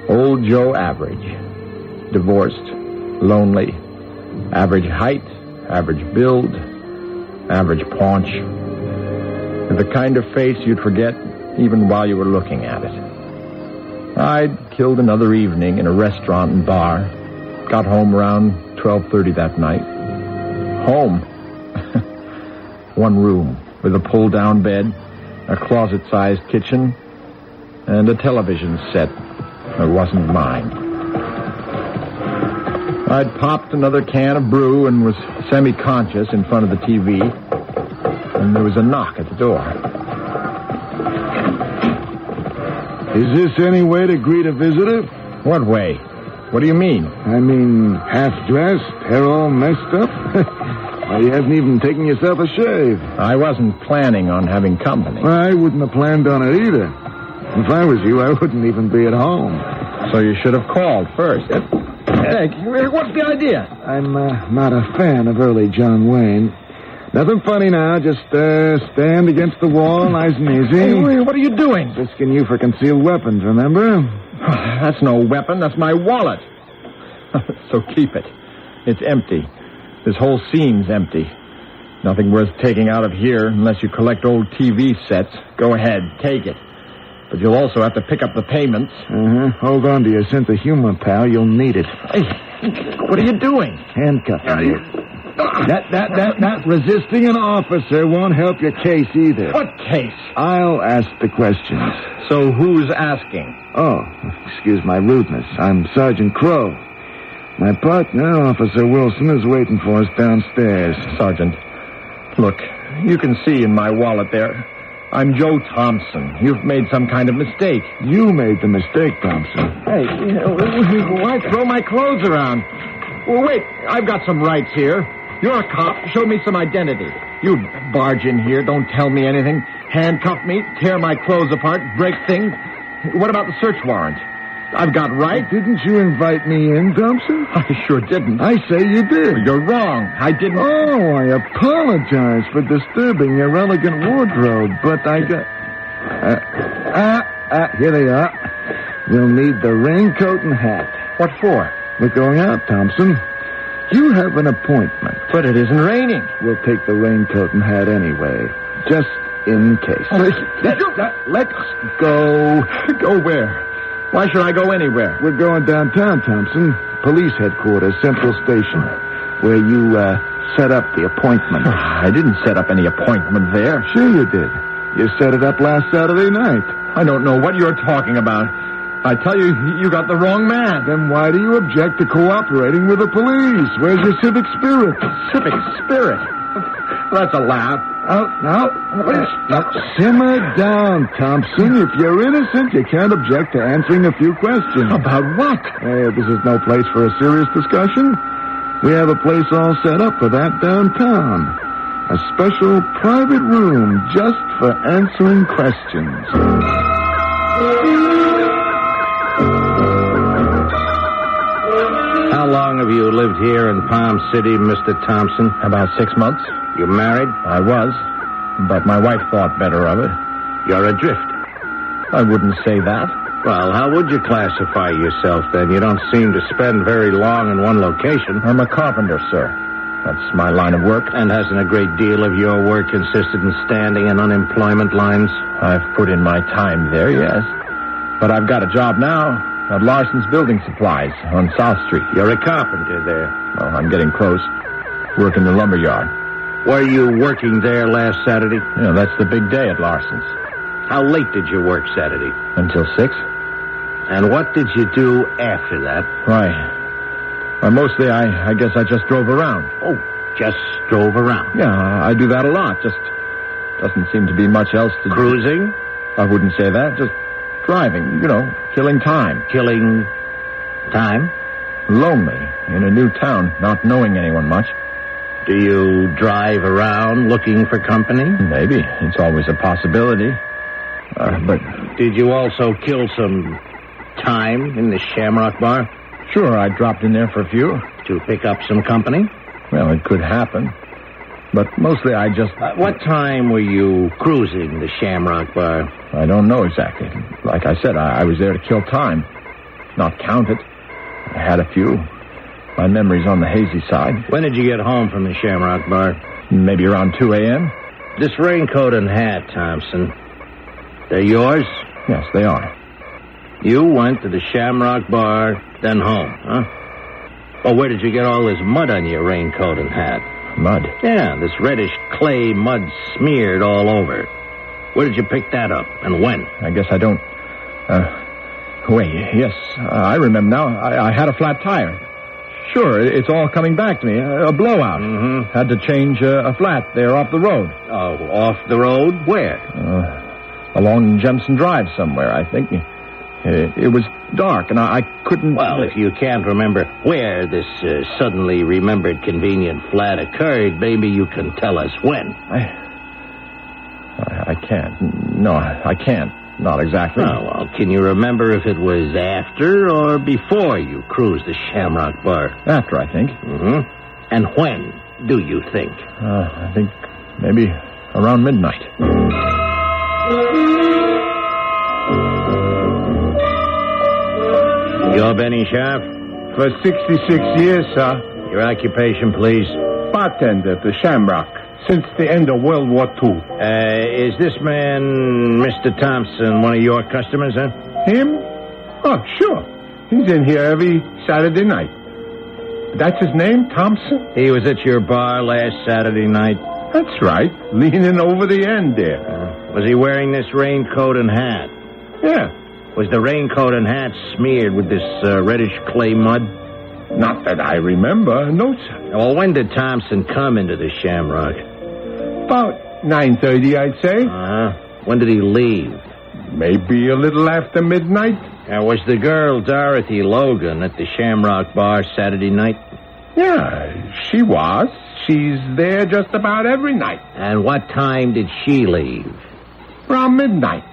Old Joe Average. Divorced. Lonely. Average height. Average build. Average paunch. With the kind of face you'd forget even while you were looking at it. I'd killed another evening in a restaurant and bar. Got home around 12:30 that night. Home. One room with a pull-down bed, a closet-sized kitchen, and a television set that wasn't mine. I'd popped another can of brew and was semi-conscious in front of the TV. And there was a knock at the door. Is this any way to greet a visitor? What way? What do you mean? I mean, half-dressed, hair all messed up. Why, you haven't even taken yourself a shave. I wasn't planning on having company. Well, I wouldn't have planned on it either. If I was you, I wouldn't even be at home. So you should have called first. Hey, what's the idea? I'm not a fan of early John Wayne. Nothing funny now. Just stand against the wall, nice and easy. Hey, what are you doing? Risking you for concealed weapons, remember? That's no weapon. That's my wallet. So keep it. It's empty. This whole scene's empty. Nothing worth taking out of here unless you collect old TV sets. Go ahead, take it. But you'll also have to pick up the payments. Hold on to your sense of humor, pal. You'll need it. Hey, what are you doing? Handcuffing you. That resisting an officer won't help your case either. What case? I'll ask the questions. So who's asking? Oh, excuse my rudeness. I'm Sergeant Crow. My partner, Officer Wilson, is waiting for us downstairs. Sergeant, look, you can see in my wallet there. I'm Joe Thompson. You've made some kind of mistake. You made the mistake, Thompson. Hey, why throw my clothes around? Well, wait, I've got some rights here. You're a cop. Show me some identity. You barge in here, don't tell me anything. Handcuff me, tear my clothes apart, break things. What about the search warrant? I've got rights. Didn't you invite me in, Thompson? I sure didn't. I say you did. You're wrong. I didn't. Oh, I apologize for disturbing your elegant wardrobe, but I got... here they are. You'll need the raincoat and hat. What for? We're going out, Thompson. You have an appointment. But it isn't raining. We'll take the raincoat and hat anyway, just in case. Let's go. Go where? Why should I go anywhere? We're going downtown, Thompson. Police headquarters, Central Station, where you set up the appointment. I didn't set up any appointment there. Sure you did. You set it up last Saturday night. I don't know what you're talking about. I tell you, you got the wrong man. Then why do you object to cooperating with the police? Where's your civic spirit? Civic spirit? That's a laugh. Now, simmer down, Thompson. If you're innocent, you can't object to answering a few questions. About what? Hey, this is no place for a serious discussion. We have a place all set up for that downtown. A special private room just for answering questions. How long have you lived here in Palm City, Mr. Thompson? About 6 months. You married? I was, but my wife thought better of it. You're adrift. I wouldn't say that. Well, how would you classify yourself, then? You don't seem to spend very long in one location. I'm a carpenter, sir. That's my line of work. And hasn't a great deal of your work consisted in standing in unemployment lines? I've put in my time there, yes. But I've got a job now at Larson's Building Supplies on South Street. You're a carpenter there. Well, I'm getting close. Work in the lumber yard. Were you working there last Saturday? Yeah, that's the big day at Larson's. How late did you work Saturday? Until 6. And what did you do after that? Well, mostly, I guess I just drove around. Oh, just drove around? Yeah, I do that a lot. Just doesn't seem to be much else to do. Cruising? I wouldn't say that. Just driving, killing time. Killing time? Lonely, in a new town, not knowing anyone much. Do you drive around looking for company? Maybe. It's always a possibility. But... Did you also kill some time in the Shamrock Bar? Sure, I dropped in there for a few. To pick up some company? Well, it could happen. But mostly I just... what time were you cruising the Shamrock Bar? I don't know exactly. Like I said, I was there to kill time. Not count it. I had a few. My memory's on the hazy side. When did you get home from the Shamrock Bar? Maybe around 2 a.m. This raincoat and hat, Thompson, they're yours? Yes, they are. You went to the Shamrock Bar, then home, huh? Well, where did you get all this mud on your raincoat and hat? Mud? Yeah, this reddish clay mud smeared all over. Where did you pick that up, and when? I guess I don't... wait, yes, I remember now. I had a flat tire. Sure, it's all coming back to me. A blowout. Mm-hmm. Had to change a flat there off the road. Oh, off the road? Where? Along Jemison Drive somewhere, I think. It was dark, and I couldn't... Well, if you can't remember where this suddenly remembered convenient flat occurred, maybe you can tell us when. I can't. No, I can't. Not exactly. Oh, well, can you remember if it was after or before you cruised the Shamrock Bar? After, I think. Mm-hmm. And when do you think? I think maybe around midnight. You're Benny Sharp? For 66 years, sir. Your occupation, please. bartender at the Shamrock since the end of World War II. Is this man, Mr. Thompson, one of your customers, huh? Him? Oh, sure. He's in here every Saturday night. That's his name, Thompson? He was at your bar last Saturday night? That's right. Leaning over the end there. Was he wearing this raincoat and hat? Yeah. Was the raincoat and hat smeared with this reddish clay mud? Not that I remember. No, sir. Well, when did Thompson come into the Shamrock? About 9:30, I'd say. When did he leave? Maybe a little after midnight. Was the girl Dorothy Logan at the Shamrock Bar Saturday night? Yeah, she was. She's there just about every night. And what time did she leave? Around midnight.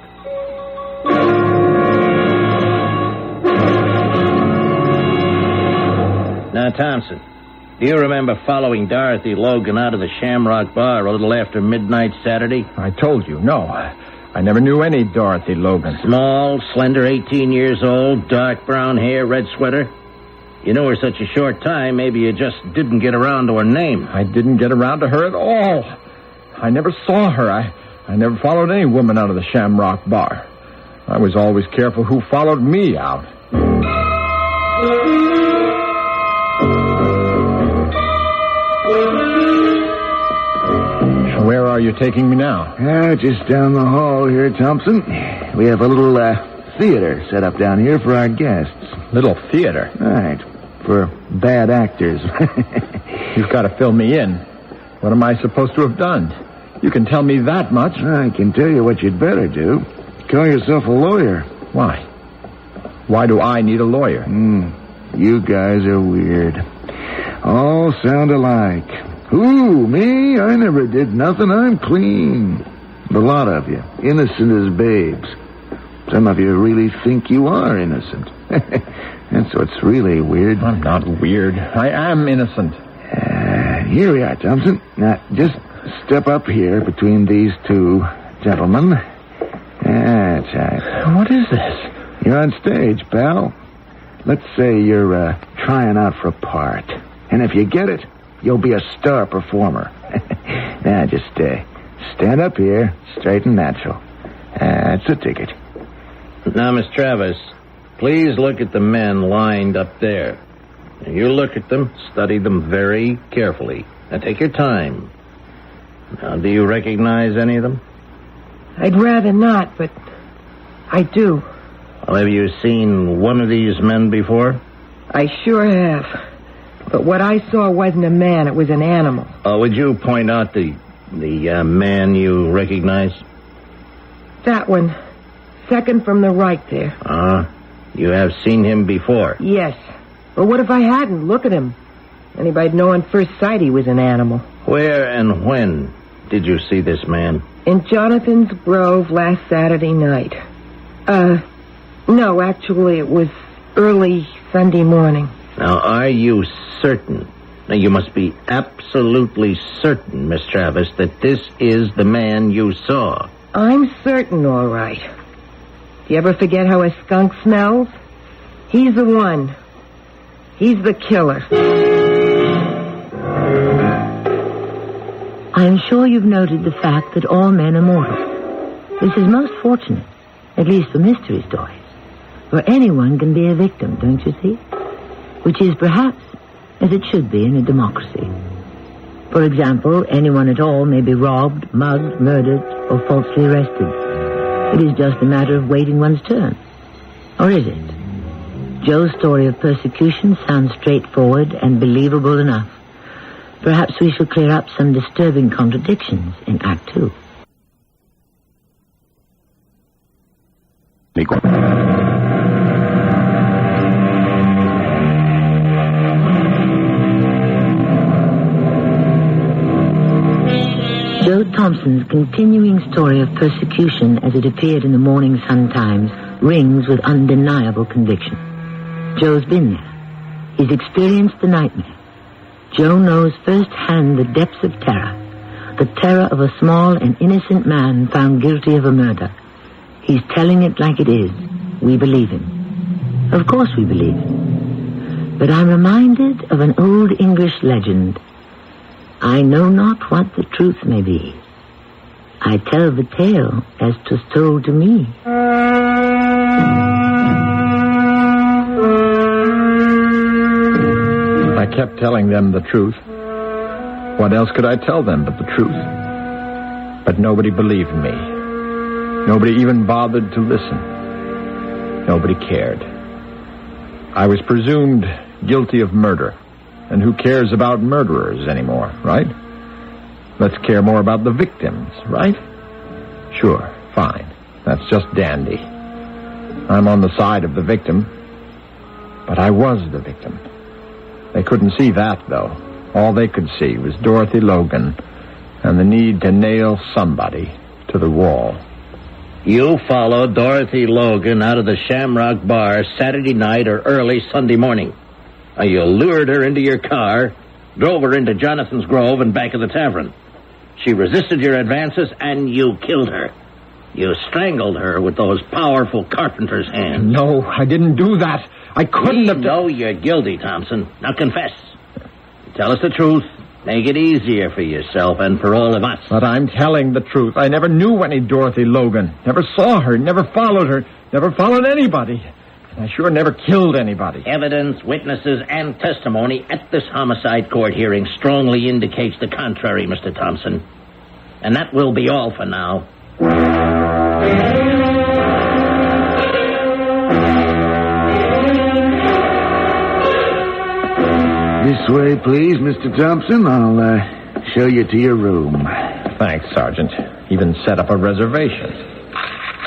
Now, Thompson, do you remember following Dorothy Logan out of the Shamrock Bar a little after midnight Saturday? I told you, no. I never knew any Dorothy Logan. Small, slender, 18 years old, dark brown hair, red sweater. You knew her such a short time, maybe you just didn't get around to her name. I didn't get around to her at all. I never saw her. I never followed any woman out of the Shamrock Bar. I was always careful who followed me out. Where are you taking me now? Just down the hall here, Thompson. We have a little theater set up down here for our guests. Little theater? Right. For bad actors. You've got to fill me in. What am I supposed to have done? You can tell me that much. I can tell you what you'd better do. Call yourself a lawyer. Why? Why do I need a lawyer? You guys are weird. All sound alike. Who, me? I never did nothing. I'm clean. The lot of you, innocent as babes. Some of you really think you are innocent. That's what's really weird. I'm not weird. I am innocent. Here we are, Thompson. Now, just step up here between these two gentlemen. That's right. What is this? You're on stage, pal. Let's say you're trying out for a part. And if you get it, you'll be a star performer. Now, just stand up here, straight and natural. That's a ticket. Now, Miss Travis, please look at the men lined up there. You look at them, study them very carefully. Now, take your time. Now, do you recognize any of them? I'd rather not, but I do. Well, have you seen one of these men before? I sure have. But what I saw wasn't a man, it was an animal. Would you point out the man you recognize? That one. Second from the right there. You have seen him before? Yes. But what if I hadn't? Look at him. Anybody'd know on first sight he was an animal. Where and when did you see this man? In Jonathan's Grove last Saturday night. No, actually it was early Sunday morning. Now, are you certain? Now, you must be absolutely certain, Miss Travis, that this is the man you saw. I'm certain, all right. Do you ever forget how a skunk smells? He's the one. He's the killer. I am sure you've noted the fact that all men are mortal. This is most fortunate, at least for mystery stories, where anyone can be a victim, don't you see? Which is perhaps as it should be in a democracy. For example, anyone at all may be robbed, mugged, murdered, or falsely arrested. It is just a matter of waiting one's turn. Or is it? Joe's story of persecution sounds straightforward and believable enough. Perhaps we shall clear up some disturbing contradictions in Act 2. Joe Thompson's continuing story of persecution as it appeared in the Morning Sun Times rings with undeniable conviction. Joe's been there. He's experienced the nightmare. Joe knows firsthand the depths of terror, the terror of a small and innocent man found guilty of a murder. He's telling it like it is. We believe him. Of course we believe him. But I'm reminded of an old English legend. I know not what the truth may be. I tell the tale as 'twas told to me. I kept telling them the truth. What else could I tell them but the truth? But nobody believed me. Nobody even bothered to listen. Nobody cared. I was presumed guilty of murder. And who cares about murderers anymore, right? Let's care more about the victims, right? Sure, fine. That's just dandy. I'm on the side of the victim. But I was the victim. They couldn't see that, though. All they could see was Dorothy Logan and the need to nail somebody to the wall. You followed Dorothy Logan out of the Shamrock Bar Saturday night or early Sunday morning. You lured her into your car, drove her into Jonathan's Grove and back of the tavern. She resisted your advances, and you killed her. You strangled her with those powerful carpenter's hands. No, I didn't do that. I couldn't have... No, you're guilty, Thompson. Now confess. Tell us the truth. Make it easier for yourself and for all of us. But I'm telling the truth. I never knew any Dorothy Logan. Never saw her, never followed her, never followed anybody. I sure never killed anybody. Evidence, witnesses, and testimony at this homicide court hearing strongly indicates the contrary, Mr. Thompson. And that will be all for now. This way, please, Mr. Thompson. I'll show you to your room. Thanks, Sergeant. Even set up a reservation.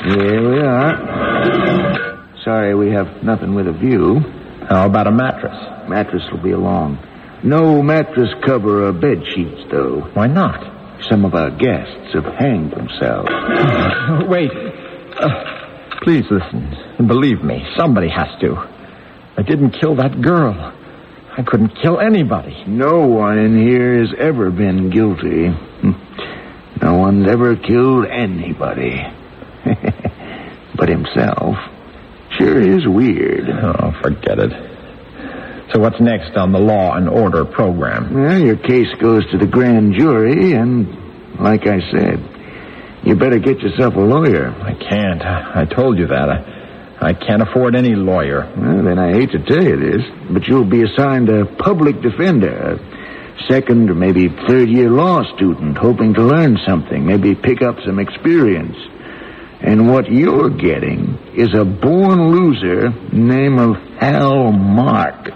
Here we are. Sorry, we have nothing with a view. How about a mattress? Mattress will be along. No mattress cover or bed sheets, though. Why not? Some of our guests have hanged themselves. Wait. Please listen. And believe me, somebody has to. I didn't kill that girl. I couldn't kill anybody. No one in here has ever been guilty. No one's ever killed anybody. But himself. Sure is weird. Oh, forget it. So what's next on the law and order program? Well, your case goes to the grand jury, and like I said, you better get yourself a lawyer. I can't. I told you that. I can't afford any lawyer. Well, then I hate to tell you this, but you'll be assigned a public defender, a second or maybe third-year law student hoping to learn something, maybe pick up some experience. And what you're getting is a born loser named of Hal Mark.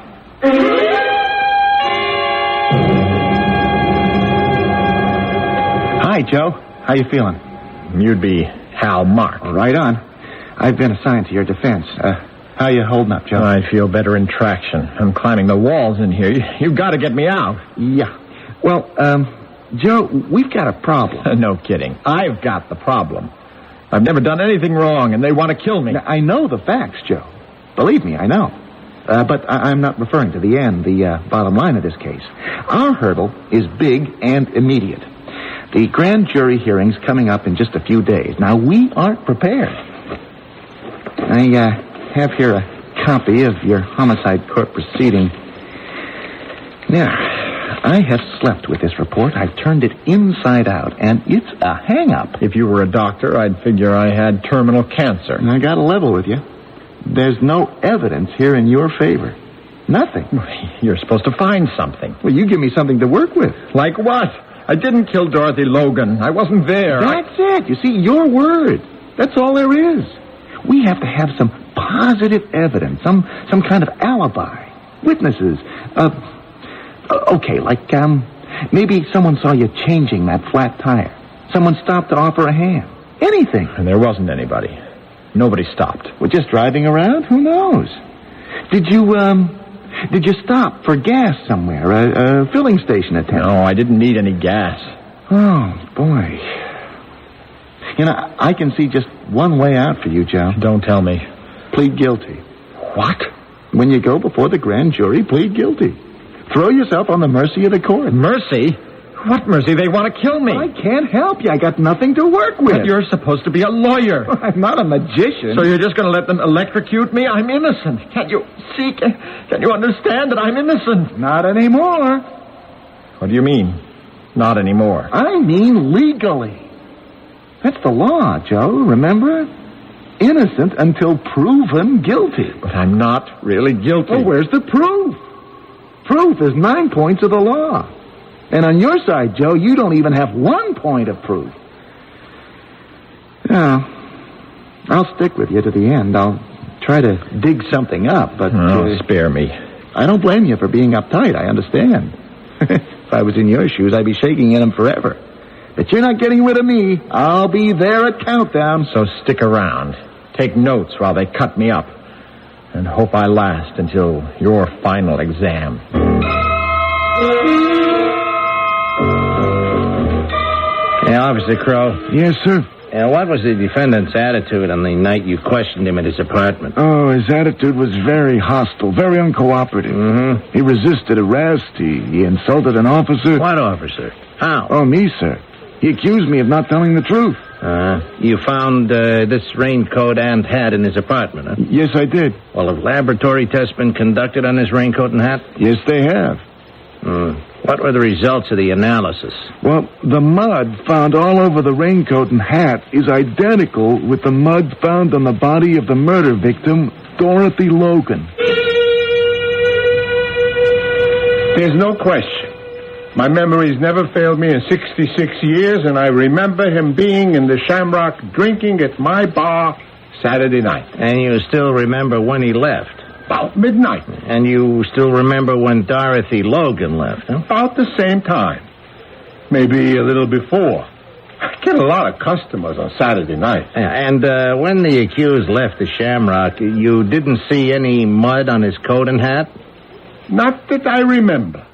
Hi, Joe. How you feeling? You'd be Hal Mark. Right on. I've been assigned to your defense. How you holding up, Joe? I feel better in traction. I'm climbing the walls in here. You've got to get me out. Yeah. Well, Joe, we've got a problem. No kidding. I've got the problem. I've never done anything wrong, and they want to kill me. Now, I know the facts, Joe. Believe me, I know. But I'm not referring to the end, the bottom line of this case. Our hurdle is big and immediate. The grand jury hearing's coming up in just a few days. Now, we aren't prepared. I have here a copy of your homicide court proceeding. Now, I have slept with this report. I've turned it inside out, and it's a hang-up. If you were a doctor, I'd figure I had terminal cancer. And I got to level with you. There's no evidence here in your favor. Nothing. You're supposed to find something. Well, you give me something to work with. Like what? I didn't kill Dorothy Logan. I wasn't there. That's it. You see, your word. That's all there is. We have to have some positive evidence, some kind of alibi. Witnesses. Okay, like, maybe someone saw you changing that flat tire. Someone stopped to offer a hand. Anything. And there wasn't anybody. Nobody stopped. We're just driving around? Who knows? Did you stop for gas somewhere? A filling station attendant? No, I didn't need any gas. Oh, boy. You know, I can see just one way out for you, Joe. Don't tell me. Plead guilty. What? When you go before the grand jury, plead guilty. Throw yourself on the mercy of the court. Mercy? What mercy? They want to kill me. I can't help you. I got nothing to work with. But you're supposed to be a lawyer. I'm not a magician. So you're just going to let them electrocute me? I'm innocent. Can't you see? Can you understand that I'm innocent? Not anymore. What do you mean? not anymore. I mean legally. That's the law, Joe, remember? Innocent until proven guilty. But I'm not really guilty. Well, where's the proof? Proof is 9 points of the law. And on your side, Joe, you don't even have 1 point of proof. Now, I'll stick with you to the end. I'll try to dig something up, but... spare me. I don't blame you for being uptight, I understand. If I was in your shoes, I'd be shaking in them forever. But you're not getting rid of me. I'll be there at countdown. So stick around. Take notes while they cut me up. And hope I last until your final exam. Yeah, Officer Crow. Yes, sir? What was the defendant's attitude on the night you questioned him at his apartment? Oh, his attitude was very hostile, very uncooperative. Mm-hmm. He resisted arrest. He insulted an officer. What officer? How? Oh, me, sir. He accused me of not telling the truth. You found this raincoat and hat in his apartment, huh? Yes, I did. Well, have laboratory tests been conducted on his raincoat and hat? Yes, they have. What were the results of the analysis? Well, the mud found all over the raincoat and hat is identical with the mud found on the body of the murder victim, Dorothy Logan. There's no question. My memory's never failed me in 66 years, and I remember him being in the Shamrock drinking at my bar Saturday night. And you still remember when he left? About midnight. And you still remember when Dorothy Logan left, huh? About the same time. Maybe a little before. I get a lot of customers on Saturday night. And when the accused left the Shamrock, you didn't see any mud on his coat and hat? Not that I remember.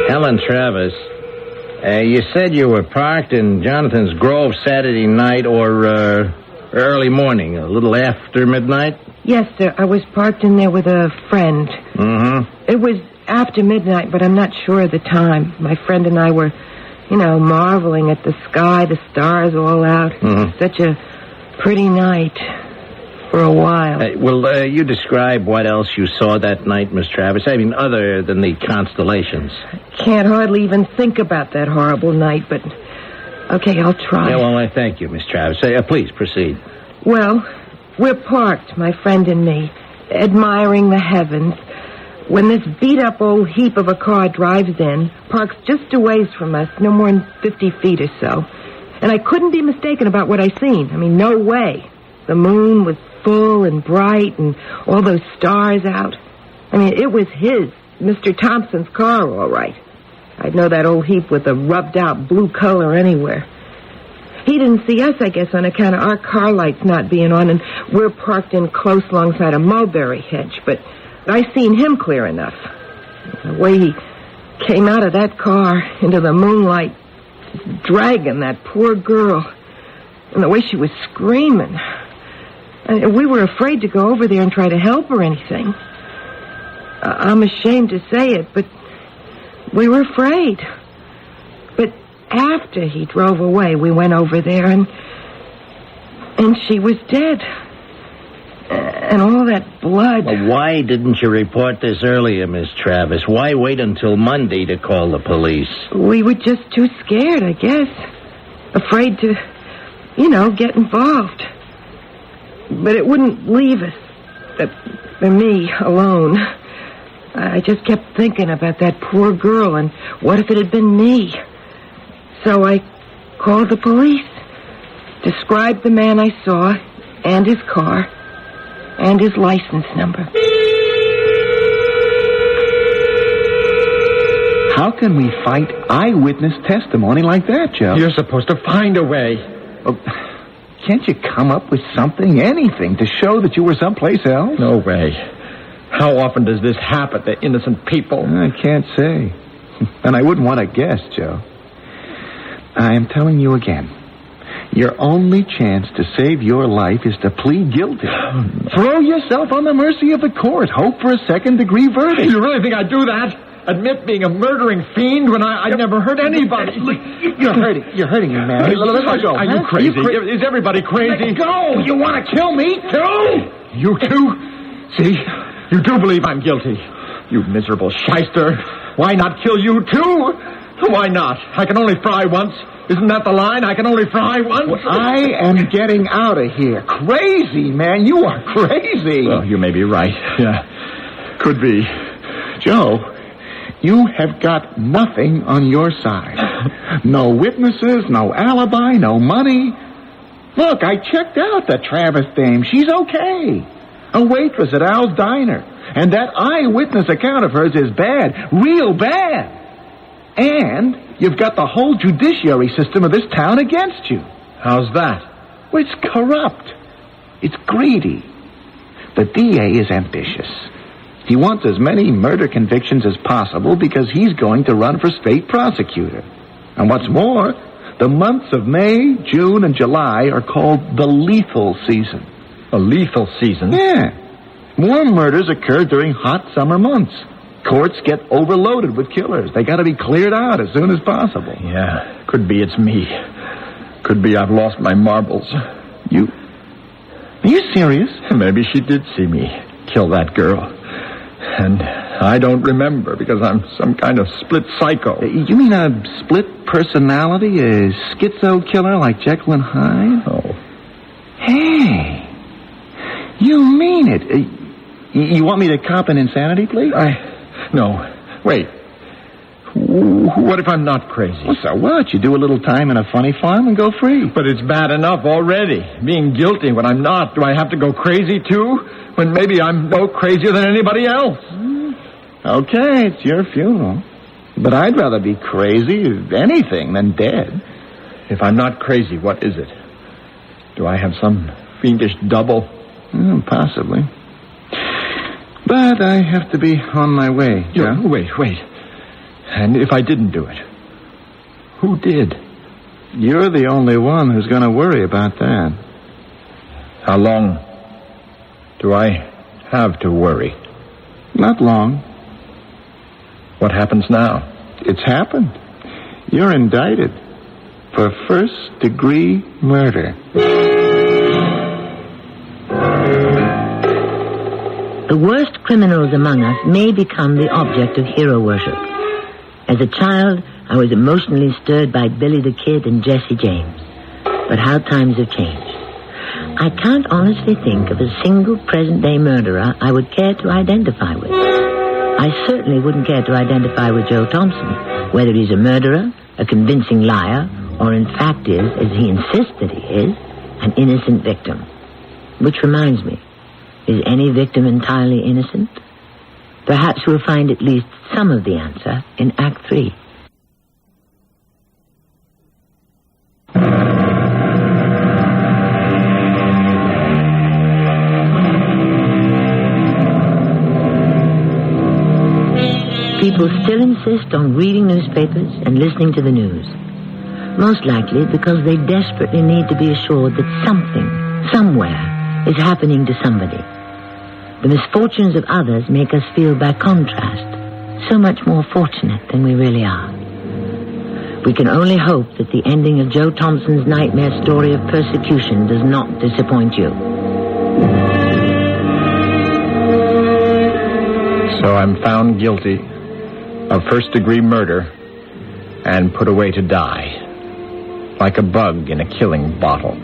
Helen Travis, you said you were parked in Jonathan's Grove Saturday night or early morning, a little after midnight? Yes, sir. I was parked in there with a friend. Mm-hmm. It was after midnight, but I'm not sure of the time. My friend and I were, marveling at the sky, the stars all out. Mm-hmm. Such a pretty night for a while. Will you describe what else you saw that night, Miss Travis? I mean, other than the constellations. Can't hardly even think about that horrible night, but... Okay, I'll try. Yeah, well, thank you, Miss Travis. Please proceed. Well, we're parked, my friend and me, admiring the heavens, when this beat-up old heap of a car drives in, parks just a ways from us, no more than 50 feet or so. And I couldn't be mistaken about what I seen. I mean, no way. The moon was full and bright and all those stars out. I mean, it was Mr. Thompson's car, all right. I'd know that old heap with the rubbed-out blue color anywhere. He didn't see us, I guess, on account of our car lights not being on, and we're parked in close alongside a mulberry hedge, but I seen him clear enough. The way he came out of that car into the moonlight, dragging that poor girl, and the way she was screaming. We were afraid to go over there and try to help or anything. I'm ashamed to say it, but we were afraid. But after he drove away, we went over there, and she was dead. And all that blood. Well, why didn't you report this earlier, Miss Travis? Why wait until Monday to call the police? We were just too scared, I guess. Afraid to, get involved. But it wouldn't leave us, me, alone. I just kept thinking about that poor girl, and what if it had been me? So I called the police, described the man I saw, and his car, and his license number. How can we fight eyewitness testimony like that, Joe? You're supposed to find a way. Can't you come up with something, anything, to show that you were someplace else? No way. How often does this happen to innocent people? I can't say. And I wouldn't want to guess, Joe. I am telling you again. Your only chance to save your life is to plead guilty. Throw yourself on the mercy of the court. Hope for a second-degree verdict. You really think I'd do that? Admit being a murdering fiend when I never hurt anybody? You're hurting me, man. Let go. Are you crazy? Is everybody crazy? Let go! You want to kill me, too? You too? See? You do believe I'm guilty. You miserable shyster. Why not kill you, too? Why not? I can only fry once. Isn't that the line? I can only fry once. Well, I am getting out of here. Crazy, man. You are crazy. Well, you may be right. Yeah, could be. Joe, you have got nothing on your side. No witnesses, no alibi, no money. Look, I checked out that Travis dame. She's okay. A waitress at Al's Diner. And that eyewitness account of hers is bad. Real bad. And you've got the whole judiciary system of this town against you. How's that? Well, it's corrupt. It's greedy. The DA is ambitious. He wants as many murder convictions as possible because he's going to run for state prosecutor. And what's more, the months of May, June, and July are called the lethal season. A lethal season? Yeah. More murders occur during hot summer months. Courts get overloaded with killers. They got to be cleared out as soon as possible. Yeah, could be it's me. Could be I've lost my marbles. Are you serious? Maybe she did see me kill that girl. And I don't remember because I'm some kind of split psycho. You mean a split personality? A schizo killer like Jekyll and Hyde? Oh. Hey, you mean it. You want me to cop an insanity plea? No. Wait. What if I'm not crazy? Well, so what? You do a little time in a funny farm and go free. But it's bad enough already. Being guilty when I'm not. Do I have to go crazy, too? When maybe I'm no crazier than anybody else. Okay, it's your funeral. But I'd rather be crazy as anything than dead. If I'm not crazy, what is it? Do I have some fiendish double? Possibly. But I have to be on my way. Yeah? Wait. And if I didn't do it, who did? You're the only one who's going to worry about that. How long do I have to worry? Not long. What happens now? It's happened. You're indicted for first-degree murder. The worst criminals among us may become the object of hero worship. As a child, I was emotionally stirred by Billy the Kid and Jesse James. But how times have changed. I can't honestly think of a single present-day murderer I would care to identify with. I certainly wouldn't care to identify with Joe Thompson, whether he's a murderer, a convincing liar, or in fact is, as he insists that he is, an innocent victim. Which reminds me, is any victim entirely innocent? Perhaps we'll find at least some of the answer in Act 3. People still insist on reading newspapers and listening to the news. Most likely because they desperately need to be assured that something, somewhere, is happening to somebody. The misfortunes of others make us feel, by contrast, so much more fortunate than we really are. We can only hope that the ending of Joe Thompson's nightmare story of persecution does not disappoint you. So I'm found guilty of first-degree murder and put away to die, like a bug in a killing bottle.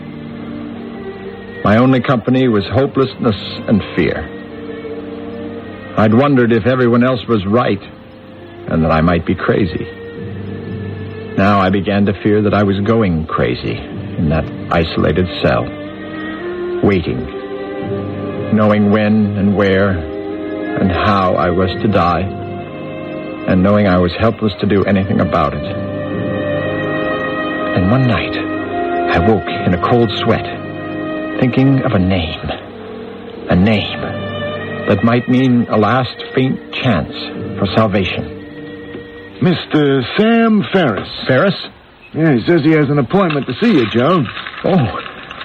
My only company was hopelessness and fear. I'd wondered if everyone else was right and that I might be crazy. Now I began to fear that I was going crazy in that isolated cell, waiting, knowing when and where and how I was to die, and knowing I was helpless to do anything about it. And one night, I woke in a cold sweat, thinking of a name that might mean a last faint chance for salvation. Mr. Sam Ferris. Ferris? Yeah, he says he has an appointment to see you, Joe. Oh,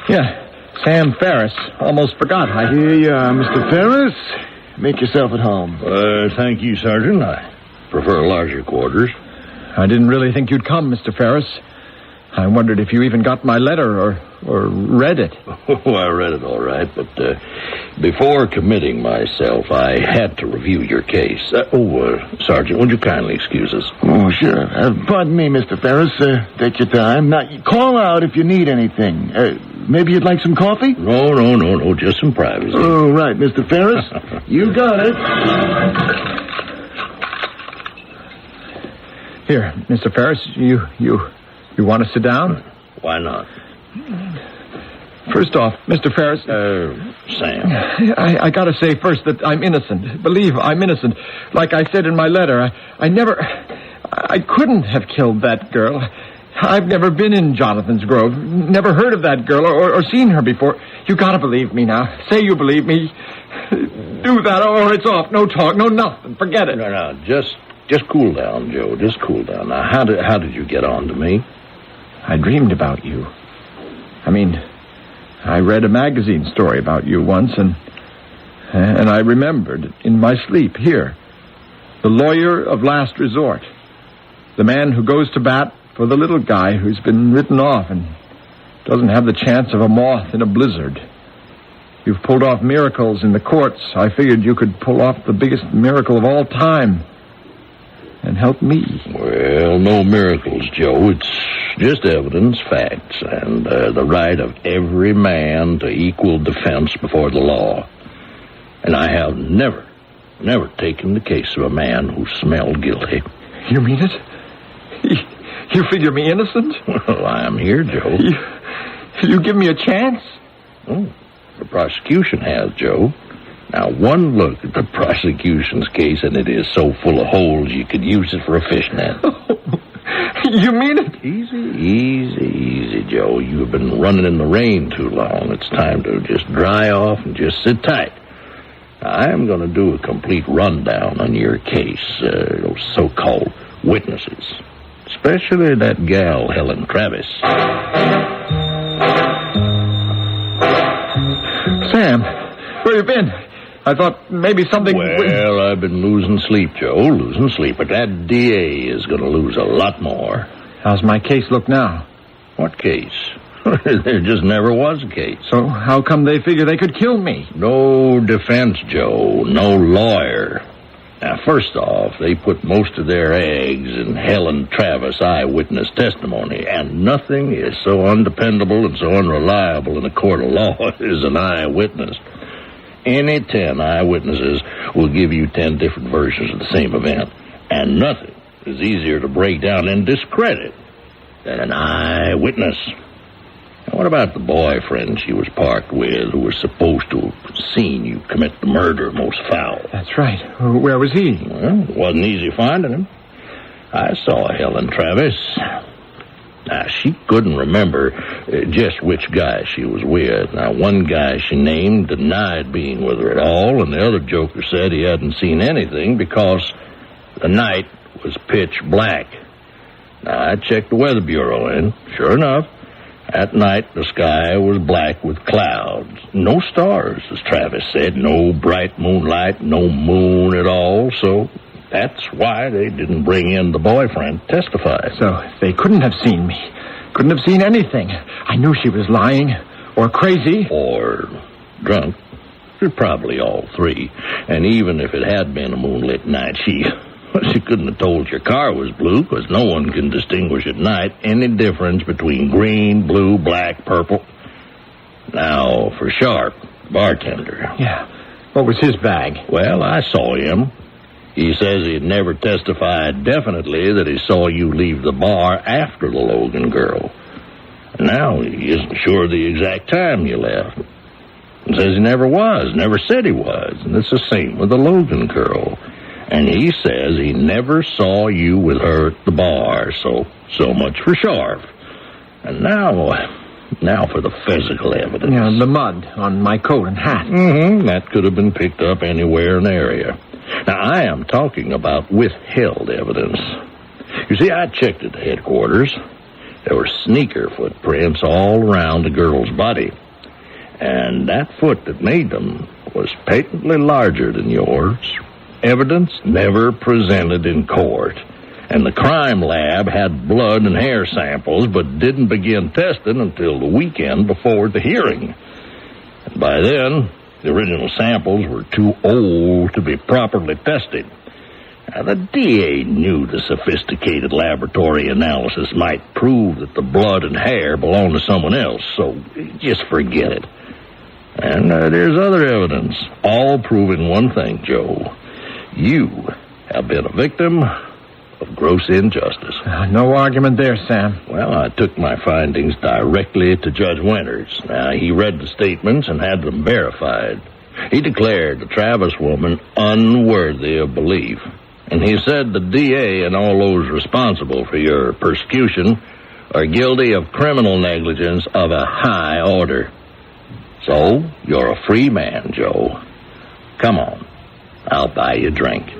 yeah, Sam Ferris. Almost forgot. Here you are, Mr. Ferris. Make yourself at home. Thank you, Sergeant. I prefer larger quarters. I didn't really think you'd come, Mr. Ferris. I wondered if you even got my letter, or or read it. Oh, I read it all right, but before committing myself, I had to review your case. Sergeant, would you kindly excuse us? Oh, sure. Pardon me, Mr. Ferris. Take your time. Now, call out if you need anything. Maybe you'd like some coffee? No. Just some privacy. Oh, right, Mr. Ferris. You got it. Here, Mr. Ferris, you want to sit down? Why not? First off, Mr. Ferris... Sam. I gotta say first that I'm innocent. Believe I'm innocent. Like I said in my letter, I couldn't have killed that girl. I've never been in Jonathan's Grove. Never heard of that girl or seen her before. You gotta believe me now. Say you believe me. Do that or it's off. No talk, no nothing. Forget it. No. Just cool down, Joe. Just cool down. Now, how did you get on to me? I dreamed about you. I read a magazine story about you once, and I remembered in my sleep here. The lawyer of last resort. The man who goes to bat for the little guy who's been written off and doesn't have the chance of a moth in a blizzard. You've pulled off miracles in the courts. I figured you could pull off the biggest miracle of all time. And help me. Well, no miracles, Joe. It's just evidence, facts, and the right of every man to equal defense before the law. And I have never taken the case of a man who smelled guilty. You mean it? You figure me innocent? Well, I'm here, Joe. You give me a chance? Oh, the prosecution has, Joe. Now, one look at the prosecution's case, and it is so full of holes you could use it for a fishnet. You mean it? Easy, Joe. You've been running in the rain too long. It's time to just dry off and just sit tight. I'm going to do a complete rundown on your case, those so-called witnesses, especially that gal, Helen Travis. Sam, where you been? I thought maybe something... Well, I've been losing sleep, Joe, losing sleep. But that DA is going to lose a lot more. How's my case look now? What case? There just never was a case. So how come they figure they could kill me? No defense, Joe. No lawyer. Now, first off, they put most of their eggs in Helen Travis eyewitness testimony, and nothing is so undependable and so unreliable in a court of law as an eyewitness. Any 10 eyewitnesses will give you 10 different versions of the same event, and nothing is easier to break down and discredit than an eyewitness. Now, what about the boyfriend she was parked with who was supposed to have seen you commit the murder most foul? That's right. Where was he? Well, it wasn't easy finding him. I saw Helen Travis. Now, she couldn't remember just which guy she was with. Now, one guy she named denied being with her at all, and the other joker said he hadn't seen anything because the night was pitch black. Now, I checked the Weather Bureau, and sure enough, at night the sky was black with clouds. No stars, as Travis said. No bright moonlight, no moon at all, so... That's why they didn't bring in the boyfriend to testify. So they couldn't have seen me. Couldn't have seen anything. I knew she was lying. Or crazy. Or drunk. Probably all three. And even if it had been a moonlit night, she couldn't have told your car was blue, because no one can distinguish at night any difference between green, blue, black, purple. Now, for Sharp, bartender. Yeah. What was his bag? Well, I saw him. He says he'd never testified definitely that he saw you leave the bar after the Logan girl. Now he isn't sure the exact time you left. He says he never was, never said he was. And it's the same with the Logan girl. And he says he never saw you with her at the bar, so much for Sharp. And now for the physical evidence. Yeah, the mud on my coat and hat. Mm-hmm. That could have been picked up anywhere in the area. Now, I am talking about withheld evidence. You see, I checked at the headquarters. There were sneaker footprints all around the girl's body. And that foot that made them was patently larger than yours. Evidence never presented in court. And the crime lab had blood and hair samples, but didn't begin testing until the weekend before the hearing. And by then, the original samples were too old to be properly tested. Now, the DA knew the sophisticated laboratory analysis might prove that the blood and hair belonged to someone else, so just forget it. And there's other evidence, all proving one thing, Joe. You have been a victim of gross injustice. No argument there, Sam. Well, I took my findings directly to Judge Winters. Now, he read the statements and had them verified. He declared the Travis woman unworthy of belief. And he said the DA and all those responsible for your persecution are guilty of criminal negligence of a high order. So, you're a free man, Joe. Come on. I'll buy you a drink.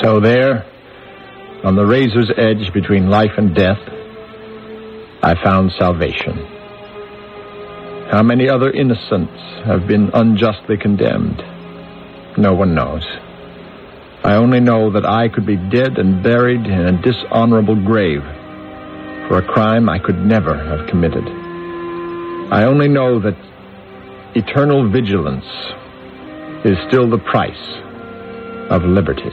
So there, on the razor's edge between life and death, I found salvation. How many other innocents have been unjustly condemned? No one knows. I only know that I could be dead and buried in a dishonorable grave for a crime I could never have committed. I only know that eternal vigilance is still the price of liberty.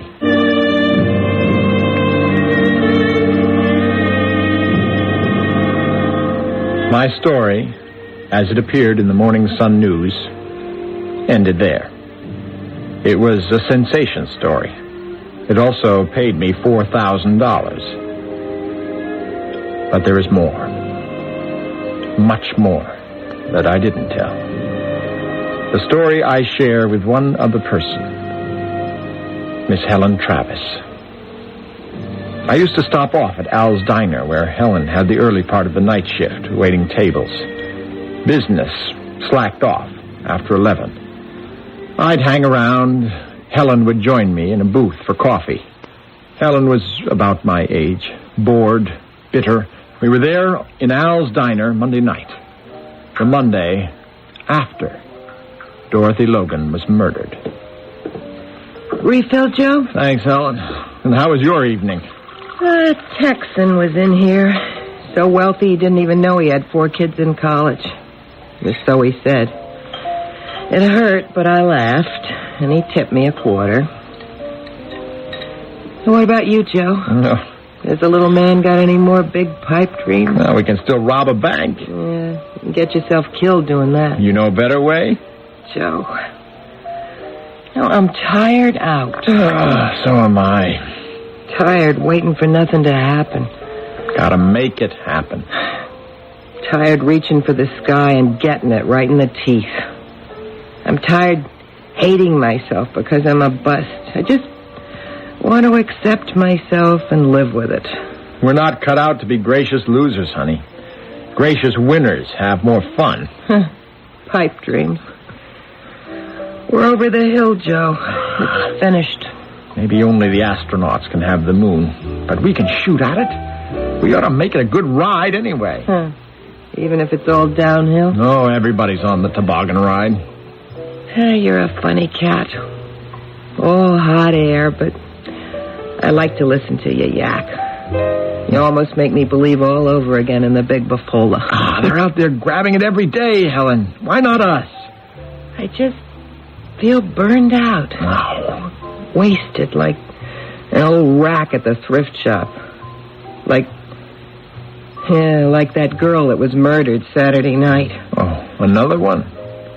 My story, as it appeared in the Morning Sun News, ended there. It was a sensation story. It also paid me $4,000. But there is more. Much more that I didn't tell. The story I share with one other person, Miss Helen Travis. I used to stop off at Al's Diner, where Helen had the early part of the night shift, waiting tables. Business slacked off after 11. I'd hang around. Helen would join me in a booth for coffee. Helen was about my age, bored, bitter. We were there in Al's Diner Monday night, the Monday after Dorothy Logan was murdered. Refill, Joe? Thanks, Helen. And how was your evening? A Texan was in here. So wealthy he didn't even know he had 4 kids in college. Or so he said. It hurt, but I laughed, and he tipped me $25. So what about you, Joe? No. Has the little man got any more big pipe dreams? Well, we can still rob a bank. Yeah, you can get yourself killed doing that. You know a better way? Joe. No, I'm tired out. So am I. Tired waiting for nothing to happen. Gotta make it happen. Tired reaching for the sky and getting it right in the teeth. I'm tired hating myself because I'm a bust. I just want to accept myself and live with it. We're not cut out to be gracious losers, honey. Gracious winners have more fun. Pipe dreams. We're over the hill, Joe. It's finished. Maybe only the astronauts can have the moon, but we can shoot at it. We ought to make it a good ride anyway. Even if it's all downhill? No, everybody's on the toboggan ride. You're a funny cat. All hot air, but I like to listen to you yak. You almost make me believe all over again in the big bufola. They're out there grabbing it every day, Helen. Why not us? I just feel burned out. Wow. Wasted, like an old rack at the thrift shop. Like that girl that was murdered Saturday night. Oh, another one?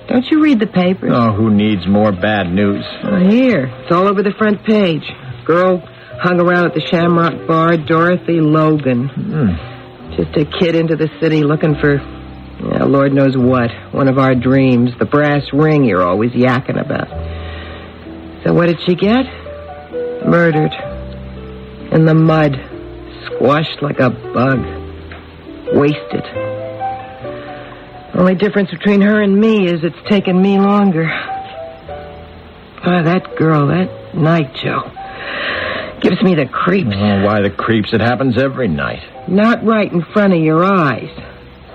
Don't you read the papers? Oh, who needs more bad news? Here, it's all over the front page. Girl hung around at the Shamrock Bar, Dorothy Logan. Just a kid into the city looking for, Lord knows what. One of our dreams, the brass ring you're always yakking about. So what did she get? Murdered. In the mud. Squashed like a bug. Wasted. Only difference between her and me is it's taken me longer. That girl, that night, Joe, gives me the creeps. Oh, why the creeps? It happens every night. Not right in front of your eyes.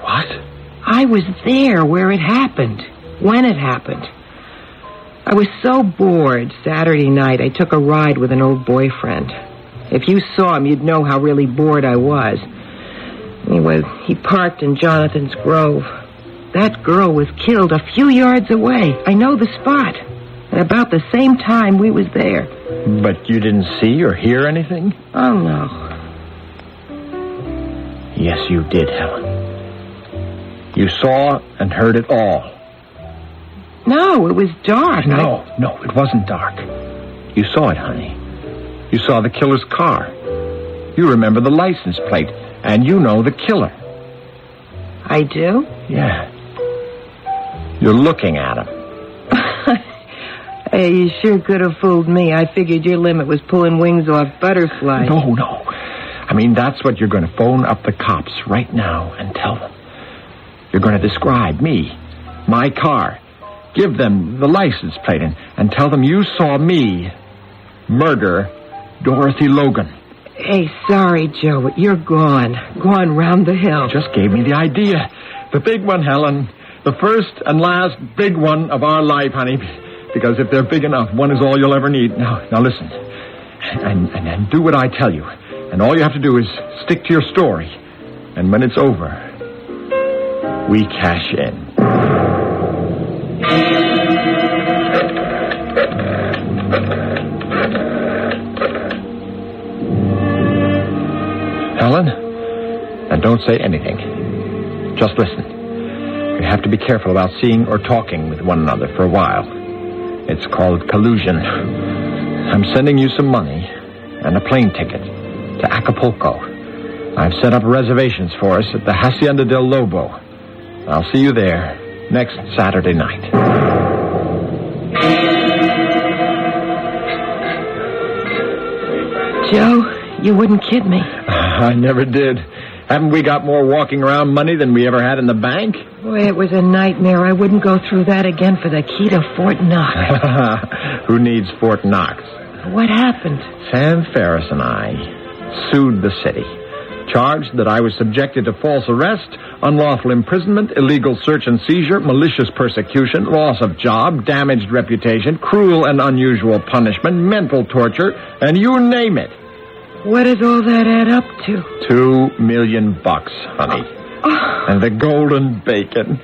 What? I was there where it happened. When it happened. I was so bored Saturday night, I took a ride with an old boyfriend. If you saw him, you'd know how really bored I was. Anyway, he parked in Jonathan's Grove. That girl was killed a few yards away. I know the spot. At about the same time we was there. But you didn't see or hear anything? Oh, no. Yes, you did, Helen. You saw and heard it all. No, it was dark. No, it wasn't dark. You saw it, honey. You saw the killer's car. You remember the license plate, and you know the killer. I do? Yeah. You're looking at him. Hey, you sure could have fooled me. I figured your limit was pulling wings off butterflies. No. I mean, that's what you're going to phone up the cops right now and tell them. You're going to describe me, my car, give them the license plate, and tell them you saw me murder Dorothy Logan. Hey, sorry, Joe, but you're gone. Gone round the hill. Just gave me the idea. The big one, Helen. The first and last big one of our life, honey. Because if they're big enough, one is all you'll ever need. Now listen. And do what I tell you. And all you have to do is stick to your story. And when it's over, we cash in. Helen, and don't say anything. Just listen. You have to be careful about seeing or talking with one another for a while. It's called collusion. I'm sending you some money and a plane ticket to Acapulco. I've set up reservations for us at the Hacienda del Lobo. I'll see you there next Saturday night. Joe, you wouldn't kid me. I never did. Haven't we got more walking around money than we ever had in the bank? Boy, it was a nightmare. I wouldn't go through that again for the key to Fort Knox. Who needs Fort Knox? What happened? Sam Ferris and I sued the city, charged that I was subjected to false arrest, unlawful imprisonment, illegal search and seizure, malicious persecution, loss of job, damaged reputation, cruel and unusual punishment, mental torture, and you name it. What does all that add up to? $2 million, honey. And the golden bacon.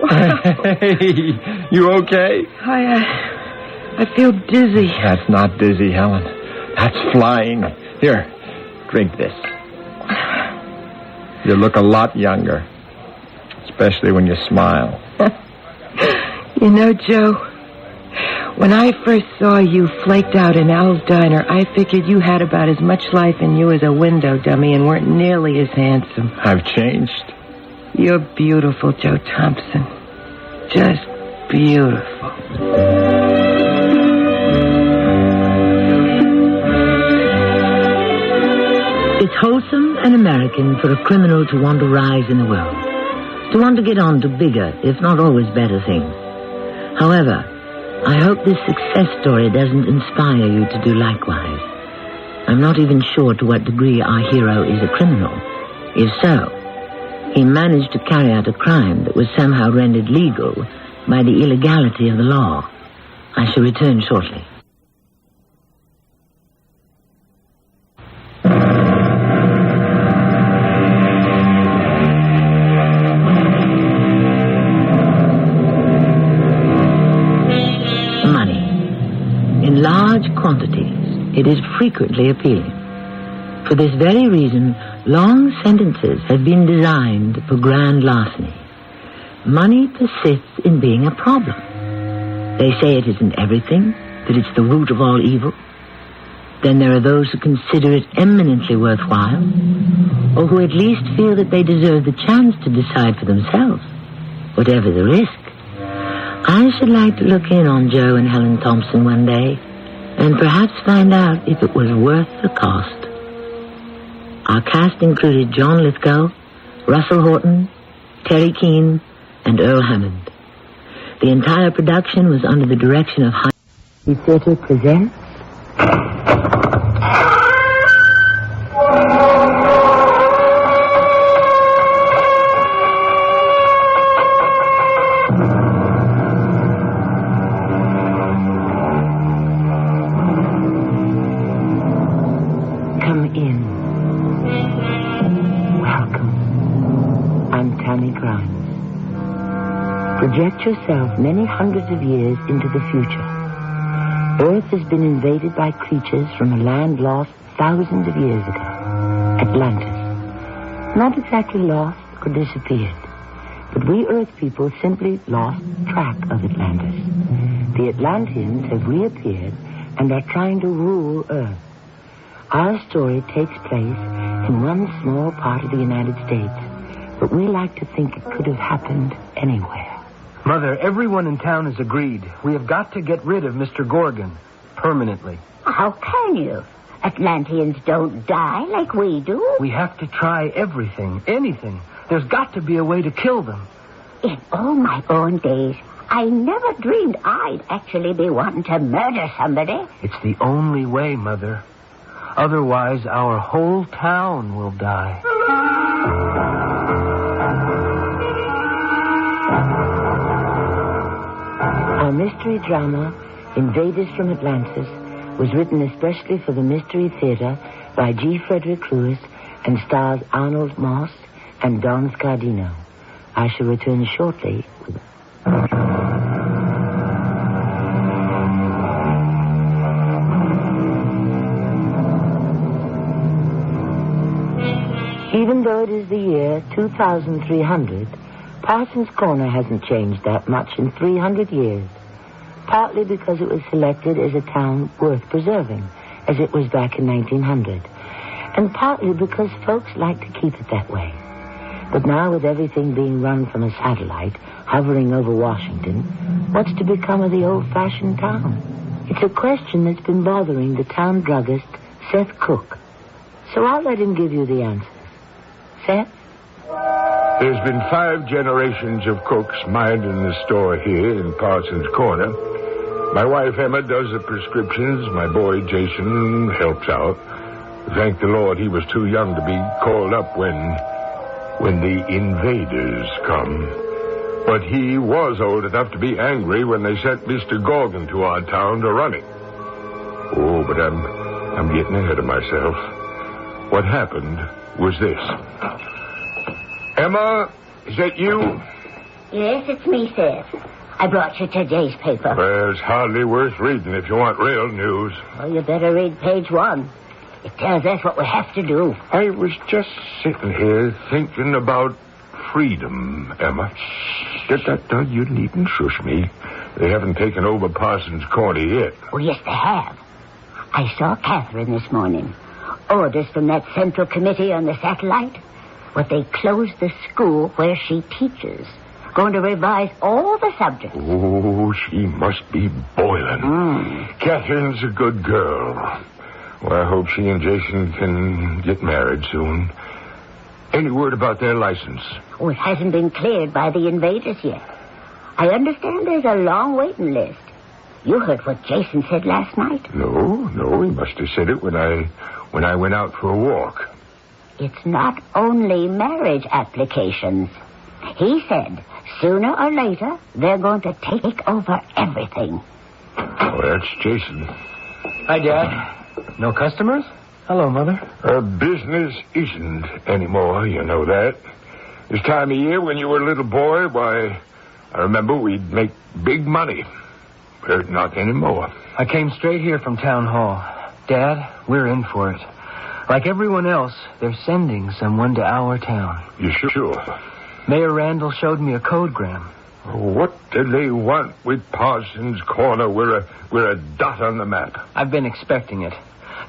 Hey, you okay? I feel dizzy. That's not dizzy, Helen. That's flying. Here, drink this. You look a lot younger, especially when you smile. You know, Joe, when I first saw you flaked out in Al's Diner, I figured you had about as much life in you as a window dummy and weren't nearly as handsome. I've changed. You're beautiful, Joe Thompson. Just beautiful. It's wholesome and American for a criminal to want to rise in the world, to want to get on to bigger, if not always better things. However, I hope this success story doesn't inspire you to do likewise. I'm not even sure to what degree our hero is a criminal. If so, he managed to carry out a crime that was somehow rendered legal by the illegality of the law. I shall return shortly. In large quantities, it is frequently appealing. For this very reason, long sentences have been designed for grand larceny. Money persists in being a problem. They say it isn't everything, that it's the root of all evil. Then there are those who consider it eminently worthwhile, or who at least feel that they deserve the chance to decide for themselves, whatever the risk. I should like to look in on Joe and Helen Thompson one day and perhaps find out if it was worth the cost. Our cast included John Lithgow, Russell Horton, Terry Keane, and Earl Hammond. The entire production was under the direction of The Theater presents... Project yourself many hundreds of years into the future. Earth has been invaded by creatures from a land lost thousands of years ago. Atlantis. Not exactly lost or disappeared, but we Earth people simply lost track of Atlantis. The Atlanteans have reappeared and are trying to rule Earth. Our story takes place in one small part of the United States, but we like to think it could have happened anywhere. Mother, everyone in town has agreed. We have got to get rid of Mr. Gorgon permanently. How can you? Atlanteans don't die like we do. We have to try everything, anything. There's got to be a way to kill them. In all my born days, I never dreamed I'd actually be wanting to murder somebody. It's the only way, Mother. Otherwise, our whole town will die. Our mystery drama, Invaders from Atlantis, was written especially for the Mystery Theater by G. Frederick Lewis and stars Arnold Moss and Don Scardino. I shall return shortly with... Even though it is the year 2300, Parsons Corner hasn't changed that much in 300 years. Partly because it was selected as a town worth preserving, as it was back in 1900. And partly because folks like to keep it that way. But now with everything being run from a satellite, hovering over Washington, what's to become of the old-fashioned town? It's a question that's been bothering the town druggist, Seth Cook. So I'll let him give you the answers. Seth? There's been 5 generations of cooks minding the store here in Parsons Corner. My wife, Emma, does the prescriptions. My boy, Jason, helps out. Thank the Lord he was too young to be called up when the invaders come. But he was old enough to be angry when they sent Mr. Gorgon to our town to run it. Oh, but I'm getting ahead of myself. What happened was this. Emma, is that you? Yes, it's me, Seth. I brought you today's paper. Well, it's hardly worth reading if you want real news. Well, you better read page 1. It tells us what we have to do. I was just sitting here thinking about freedom, Emma. You needn't shush me. They haven't taken over Parsons Corner yet. Oh, yes, they have. I saw Catherine this morning. Orders from that Central Committee on the satellite. But they closed the school where she teaches. Going to revise all the subjects. Oh, she must be boiling. Catherine's a good girl. Well, I hope she and Jason can get married soon. Any word about their license? Oh, it hasn't been cleared by the invaders yet. I understand there's a long waiting list. You heard what Jason said last night? No, he must have said it when I went out for a walk. It's not only marriage applications. He said sooner or later they're going to take over everything. Oh, that's Jason. Hi, Dad. No customers? Hello, Mother. Business isn't anymore, you know that. This time of year when you were a little boy, why, I remember we'd make big money. But not anymore. I came straight here from town hall. Dad, we're in for it. Like everyone else, they're sending someone to our town. You sure? Mayor Randall showed me a codegram. What do they want with Parsons Corner? We're a dot on the map. I've been expecting it.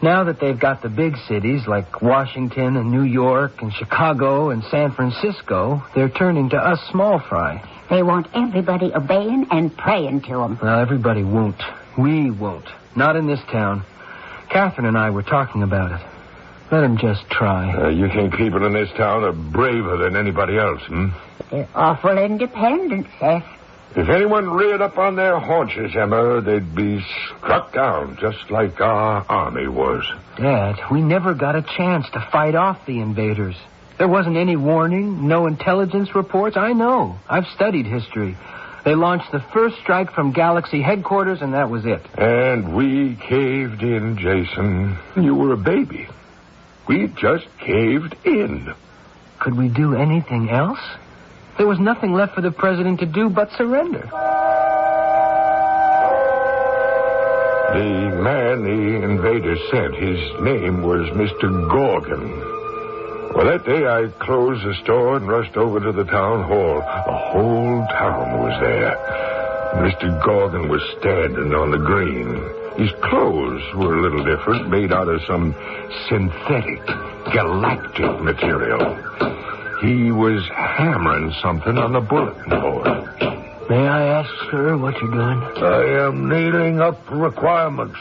Now that they've got the big cities like Washington and New York and Chicago and San Francisco, they're turning to us small fry. They want everybody obeying and praying to them. Well, everybody won't. We won't. Not in this town. Catherine and I were talking about it. Let them just try. You think people in this town are braver than anybody else, They're awful independent, Seth. If anyone reared up on their haunches, Emma, they'd be struck down just like our army was. Dad, we never got a chance to fight off the invaders. There wasn't any warning, no intelligence reports. I know. I've studied history. They launched the first strike from Galaxy headquarters, and that was it. And we caved in, Jason. You were a baby. We just caved in. Could we do anything else? There was nothing left for the president to do but surrender. The man the invaders sent, his name was Mr. Gorgon. Well, that day I closed the store and rushed over to the town hall. The whole town was there. Mr. Gorgon was standing on the green. His clothes were a little different, made out of some synthetic, galactic material. He was hammering something on the bulletin board. May I ask, sir, what you're doing? I am nailing up requirements.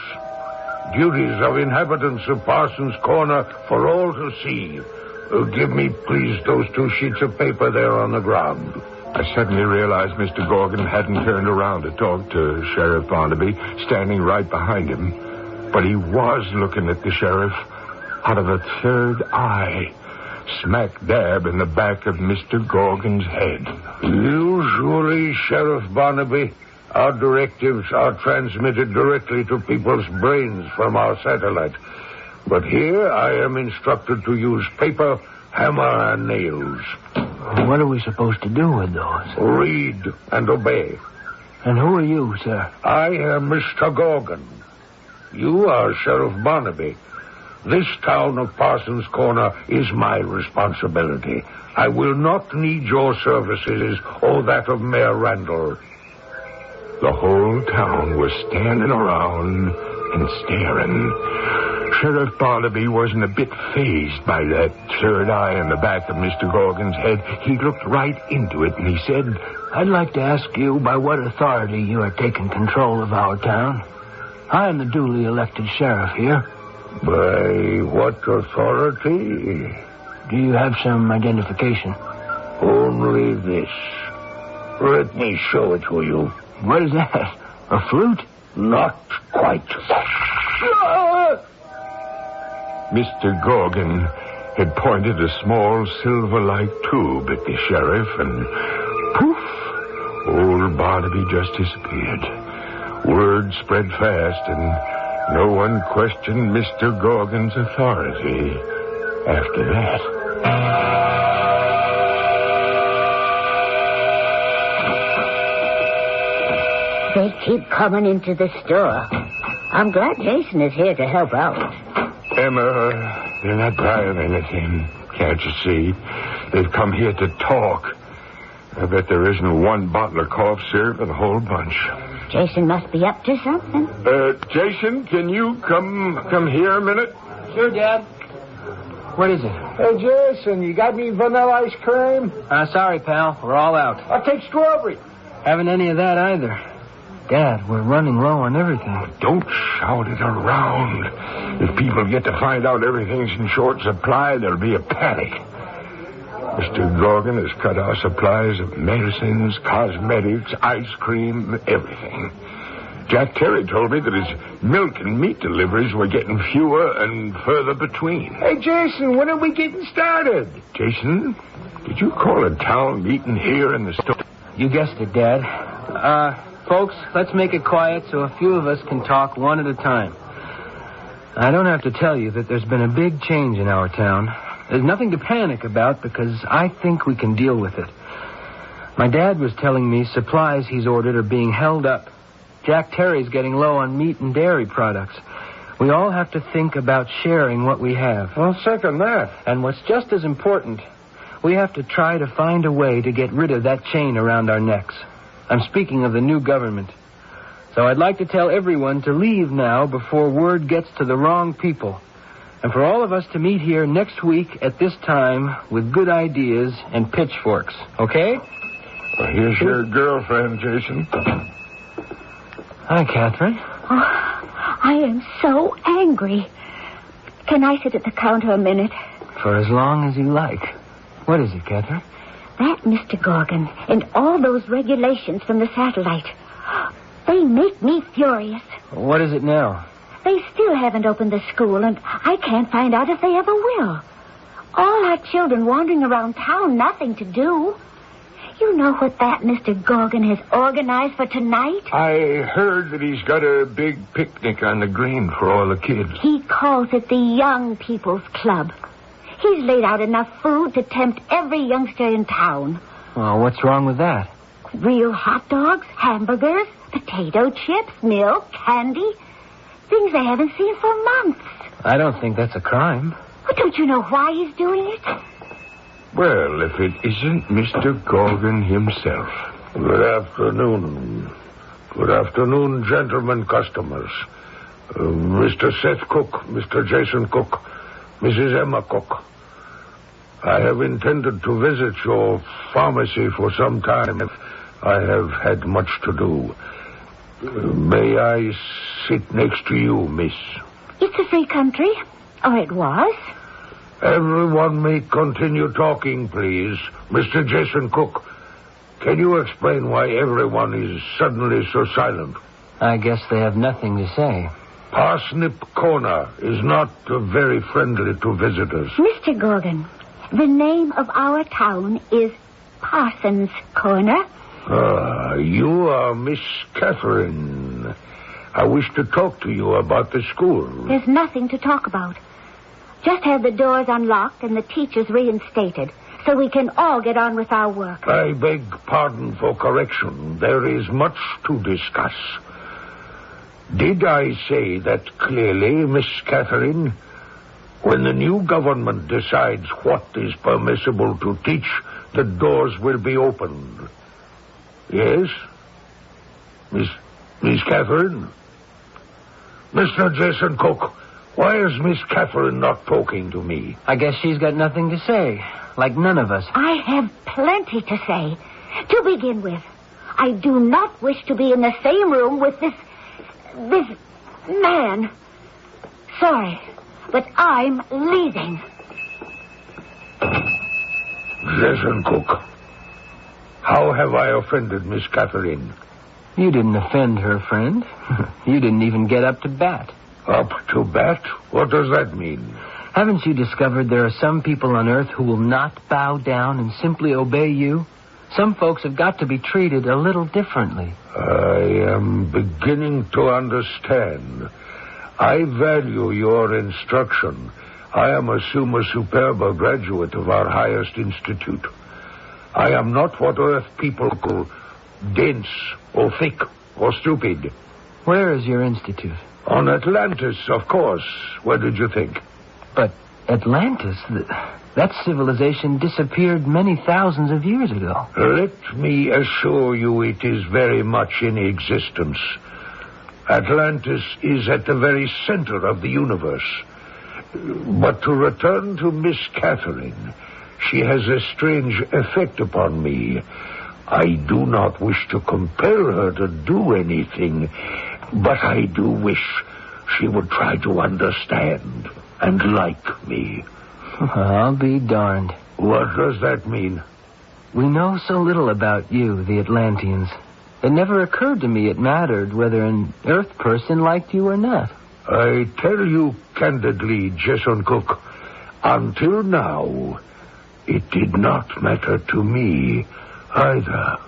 Duties of inhabitants of Parsons Corner for all to see. Give me, please, those 2 sheets of paper there on the ground. I suddenly realized Mr. Gorgon hadn't turned around to talk to Sheriff Barnaby, standing right behind him. But he was looking at the sheriff out of a third eye, smack dab in the back of Mr. Gorgon's head. Usually, Sheriff Barnaby, our directives are transmitted directly to people's brains from our satellite. But here I am instructed to use paper, hammer, and nails. What are we supposed to do with those? Read and obey. And who are you, sir? I am Mr. Gorgon. You are Sheriff Barnaby. This town of Parsons Corner is my responsibility. I will not need your services or that of Mayor Randall. The whole town was standing around and staring. Sheriff Barnaby wasn't a bit fazed by that third eye in the back of Mr. Gorgon's head. He looked right into it, and he said, I'd like to ask you by what authority you are taking control of our town. I am the duly elected sheriff here. By what authority? Do you have some identification? Only this. Let me show it to you. What is that? A flute? Not quite. Mr. Gorgon had pointed a small silver-like tube at the sheriff, and poof, old Barnaby just disappeared. Word spread fast, and no one questioned Mr. Gorgon's authority after that. They keep coming into the store. I'm glad Jason is here to help out. Emma, they're not buying anything. Can't you see? They've come here to talk. I bet there isn't one bottle of cough syrup in the whole bunch. Jason must be up to something. Jason, can you come here a minute? Sure, Dad. What is it? Hey, Jason, you got any vanilla ice cream? Sorry, pal. We're all out. I'll take strawberry. Haven't any of that either. Dad, we're running low on everything. Don't shout it around. If people get to find out everything's in short supply, there'll be a panic. Mr. Gorgon has cut our supplies of medicines, cosmetics, ice cream, everything. Jack Terry told me that his milk and meat deliveries were getting fewer and further between. Hey, Jason, when are we getting started? Jason, did you call a town meeting here in the store? You guessed it, Dad. Folks, let's make it quiet so a few of us can talk one at a time. I don't have to tell you that there's been a big change in our town. There's nothing to panic about because I think we can deal with it. My dad was telling me supplies he's ordered are being held up. Jack Terry's getting low on meat and dairy products. We all have to think about sharing what we have. I'll second that. And what's just as important, we have to try to find a way to get rid of that chain around our necks. I'm speaking of the new government. So I'd like to tell everyone to leave now before word gets to the wrong people. And for all of us to meet here next week at this time with good ideas and pitchforks. Okay? Well, here's your girlfriend, Jason. Hi, Catherine. Oh, I am so angry. Can I sit at the counter a minute? For as long as you like. What is it, Catherine? That Mr. Gorgon and all those regulations from the satellite. They make me furious. What is it now? They still haven't opened the school, and I can't find out if they ever will. All our children wandering around town, nothing to do. You know what that Mr. Gorgon has organized for tonight? I heard that he's got a big picnic on the green for all the kids. He calls it the Young People's Club. He's laid out enough food to tempt every youngster in town. Well, what's wrong with that? Real hot dogs, hamburgers, potato chips, milk, candy. Things I haven't seen for months. I don't think that's a crime. But don't you know why he's doing it? Well, if it isn't Mr. Gorgon himself. Good afternoon. Good afternoon, gentlemen customers. Mr. Seth Cook, Mr. Jason Cook, Mrs. Emma Cook. I have intended to visit your pharmacy for some time. I have had much to do. May I sit next to you, miss? It's a free country. Or it was. Everyone may continue talking, please. Mr. Jason Cook, can you explain why everyone is suddenly so silent? I guess they have nothing to say. Parsnip Corner is not very friendly to visitors. Mr. Gorgon, the name of our town is Parsons Corner. You are Miss Catherine. I wish to talk to you about the school. There's nothing to talk about. Just have the doors unlocked and the teachers reinstated so we can all get on with our work. I beg pardon for correction. There is much to discuss. Did I say that clearly, Miss Catherine? When the new government decides what is permissible to teach, the doors will be opened. Yes? Miss Catherine? Mr. Jason Cook, why is Miss Catherine not talking to me? I guess she's got nothing to say, like none of us. I have plenty to say. To begin with, I do not wish to be in the same room with this man. Sorry, but I'm leaving. Jason Cook, how have I offended Miss Catherine? You didn't offend her, friend. You didn't even get up to bat. Up to bat? What does that mean? Haven't you discovered there are some people on Earth who will not bow down and simply obey you? Some folks have got to be treated a little differently. I am beginning to understand. I value your instruction. I am a summa superba graduate of our highest institute. I am not what Earth people call dense or thick or stupid. Where is your institute? On Atlantis, of course. Where did you think? But Atlantis, that civilization disappeared many thousands of years ago. Let me assure you it is very much in existence. Atlantis is at the very center of the universe. But to return to Miss Catherine, she has a strange effect upon me. I do not wish to compel her to do anything, but I do wish she would try to understand and like me. I'll be darned. What does that mean? We know so little about you, the Atlanteans. It never occurred to me it mattered whether an Earth person liked you or not. I tell you candidly, Jason Cook, until now, it did not matter to me either.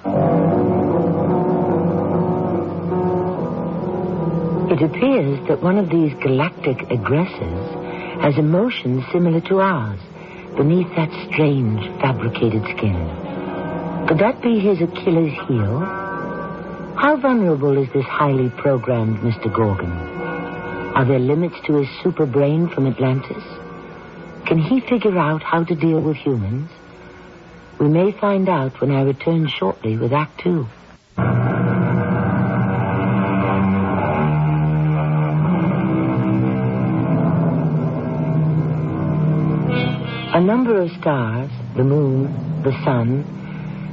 It appears that one of these galactic aggressors has emotions similar to ours beneath that strange fabricated skin. Could that be his Achilles heel? How vulnerable is this highly programmed Mr. Gorgon? Are there limits to his super brain from Atlantis? Can he figure out how to deal with humans? We may find out when I return shortly with Act 2. A number of stars, the moon, the sun,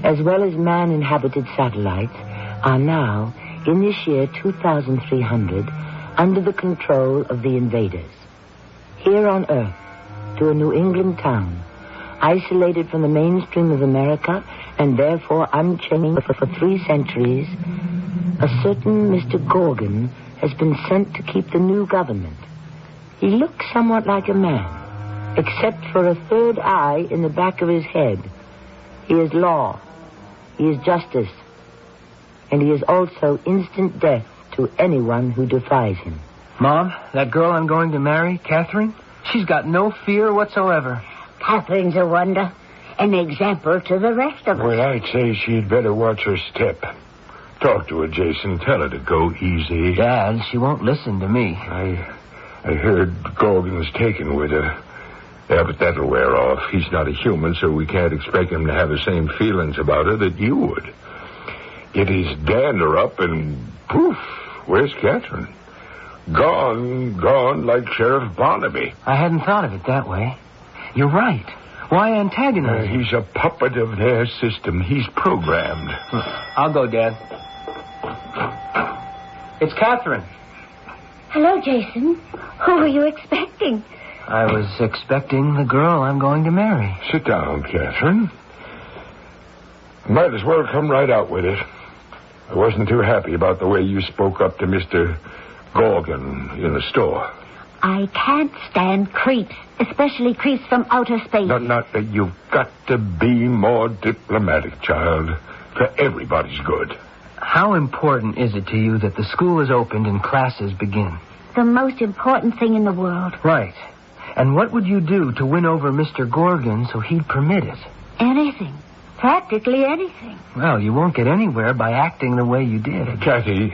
as well as man-inhabited satellites, are now, in this year 2300, under the control of the invaders. Here on Earth, to a New England town, isolated from the mainstream of America and therefore unchanged for 3 centuries, a certain Mr. Gorgon has been sent to keep the new government. He looks somewhat like a man, except for a third eye in the back of his head. He is law. He is justice. And he is also instant death to anyone who defies him. Mom, that girl I'm going to marry, Catherine, she's got no fear whatsoever. Catherine's a wonder. an example to the rest of us. Well, I'd say she'd better watch her step. Talk to her, Jason. Tell her to go easy. Dad, she won't listen to me. I heard Gorgon's taken with her. Yeah, but that'll wear off. He's not a human, so we can't expect him to have the same feelings about her that you would. Get his dander up and poof, where's Catherine? Gone like Sheriff Barnaby. I hadn't thought of it that way. You're right. Why antagonize him? He's a puppet of their system. He's programmed. I'll go, Dad. It's Catherine. Hello, Jason. Who were you expecting? I was expecting the girl I'm going to marry. Sit down, Catherine. Might as well come right out with it. I wasn't too happy about the way you spoke up to Mr. Gorgon in the store. I can't stand creeps, especially creeps from outer space. You've got to be more diplomatic, child, for everybody's good. How important is it to you that the school is opened and classes begin? The most important thing in the world. Right. And what would you do to win over Mr. Gorgon so he'd permit it? Anything. Practically anything. Well, you won't get anywhere by acting the way you did. Cathy,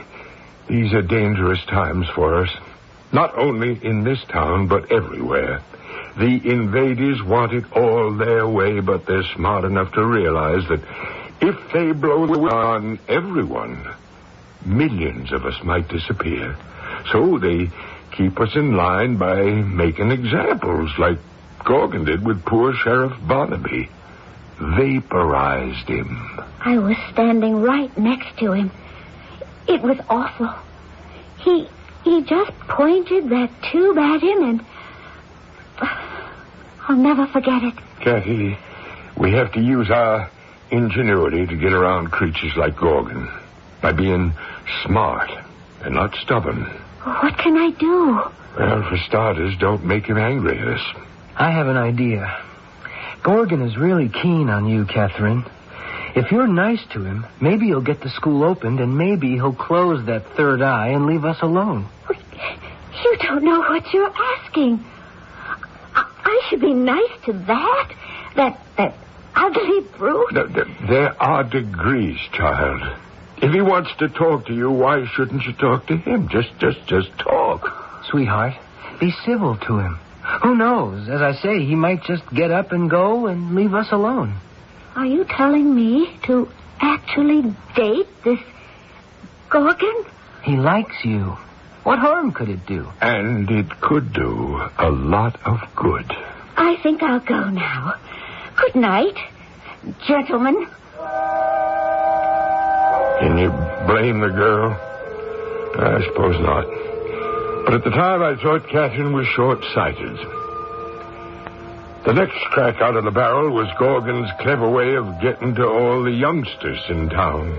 these are dangerous times for us. Not only in this town, but everywhere. The invaders want it all their way, but they're smart enough to realize that if they blow on everyone, millions of us might disappear. So they keep us in line by making examples, like Gorgon did with poor Sheriff Barnaby. Vaporized him. I was standing right next to him. It was awful. He just pointed that tube at him and... I'll never forget it. Cathy, we have to use our ingenuity to get around creatures like Gorgon by being smart and not stubborn. What can I do? Well, for starters, don't make him angry at us. I have an idea. Gorgon is really keen on you, Catherine. If you're nice to him, maybe he'll get the school opened and maybe he'll close that third eye and leave us alone. You don't know what you're asking. I should be nice to that ugly brute. There are degrees, child. If he wants to talk to you, why shouldn't you talk to him? Just talk. Sweetheart, be civil to him. Who knows? As I say, he might just get up and go and leave us alone. Are you telling me to actually date this Gorgon? He likes you. What harm could it do? And it could do a lot of good. I think I'll go now. Good night, gentlemen. Can you blame the girl? I suppose not. But at the time, I thought Catherine was short-sighted. The next crack out of the barrel was Gorgon's clever way of getting to all the youngsters in town.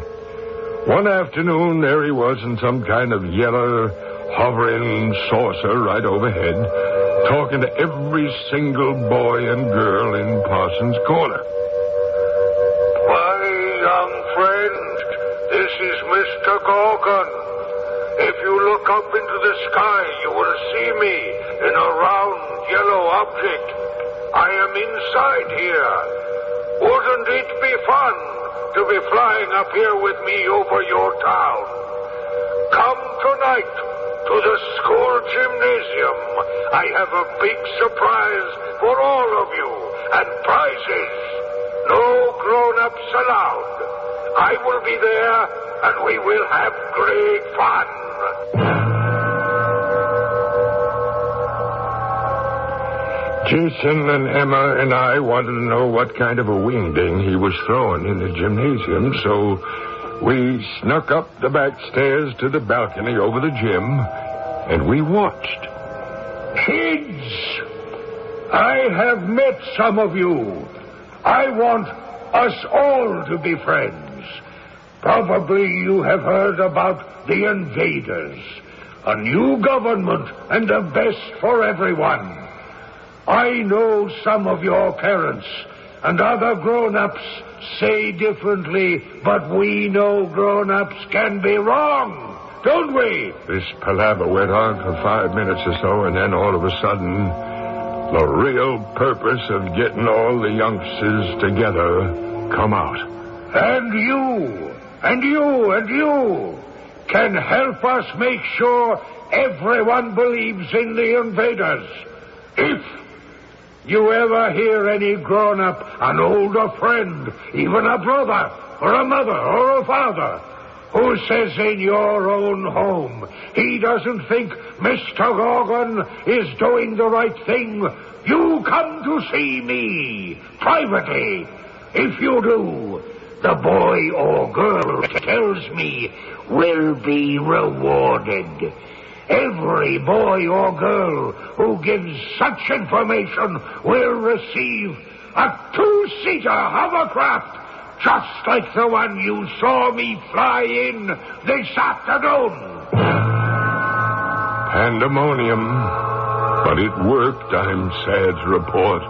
One afternoon, there he was in some kind of yellow, hovering saucer right overhead, talking to every single boy and girl in Parsons Corner. My young friend, this is Mr. Gorgon. If you look up into the sky, you will see me in a round yellow object. I am inside here. Wouldn't it be fun to be flying up here with me over your town? Come tonight to the school gymnasium. I have a big surprise for all of you and prizes. No grown-ups allowed. I will be there and we will have great fun. Jason and Emma and I wanted to know what kind of a wingding he was throwing in the gymnasium, so we snuck up the back stairs to the balcony over the gym, and we watched. Kids, I have met some of you. I want us all to be friends. Probably you have heard about the invaders. A new government and the best for everyone. I know some of your parents and other grown-ups say differently, but we know grown-ups can be wrong, don't we? This palaver went on for 5 minutes or so, and then all of a sudden, the real purpose of getting all the youngsters together come out. And you can help us make sure everyone believes in the invaders. If you ever hear any grown-up, an older friend, even a brother, or a mother, or a father, who says in your own home he doesn't think Mr. Gorgon is doing the right thing, you come to see me, privately. If you do, the boy or girl tells me will be rewarded. Every boy or girl who gives such information will receive a 2-seater hovercraft, just like the one you saw me fly in this afternoon. Pandemonium. But it worked, I'm sad to report.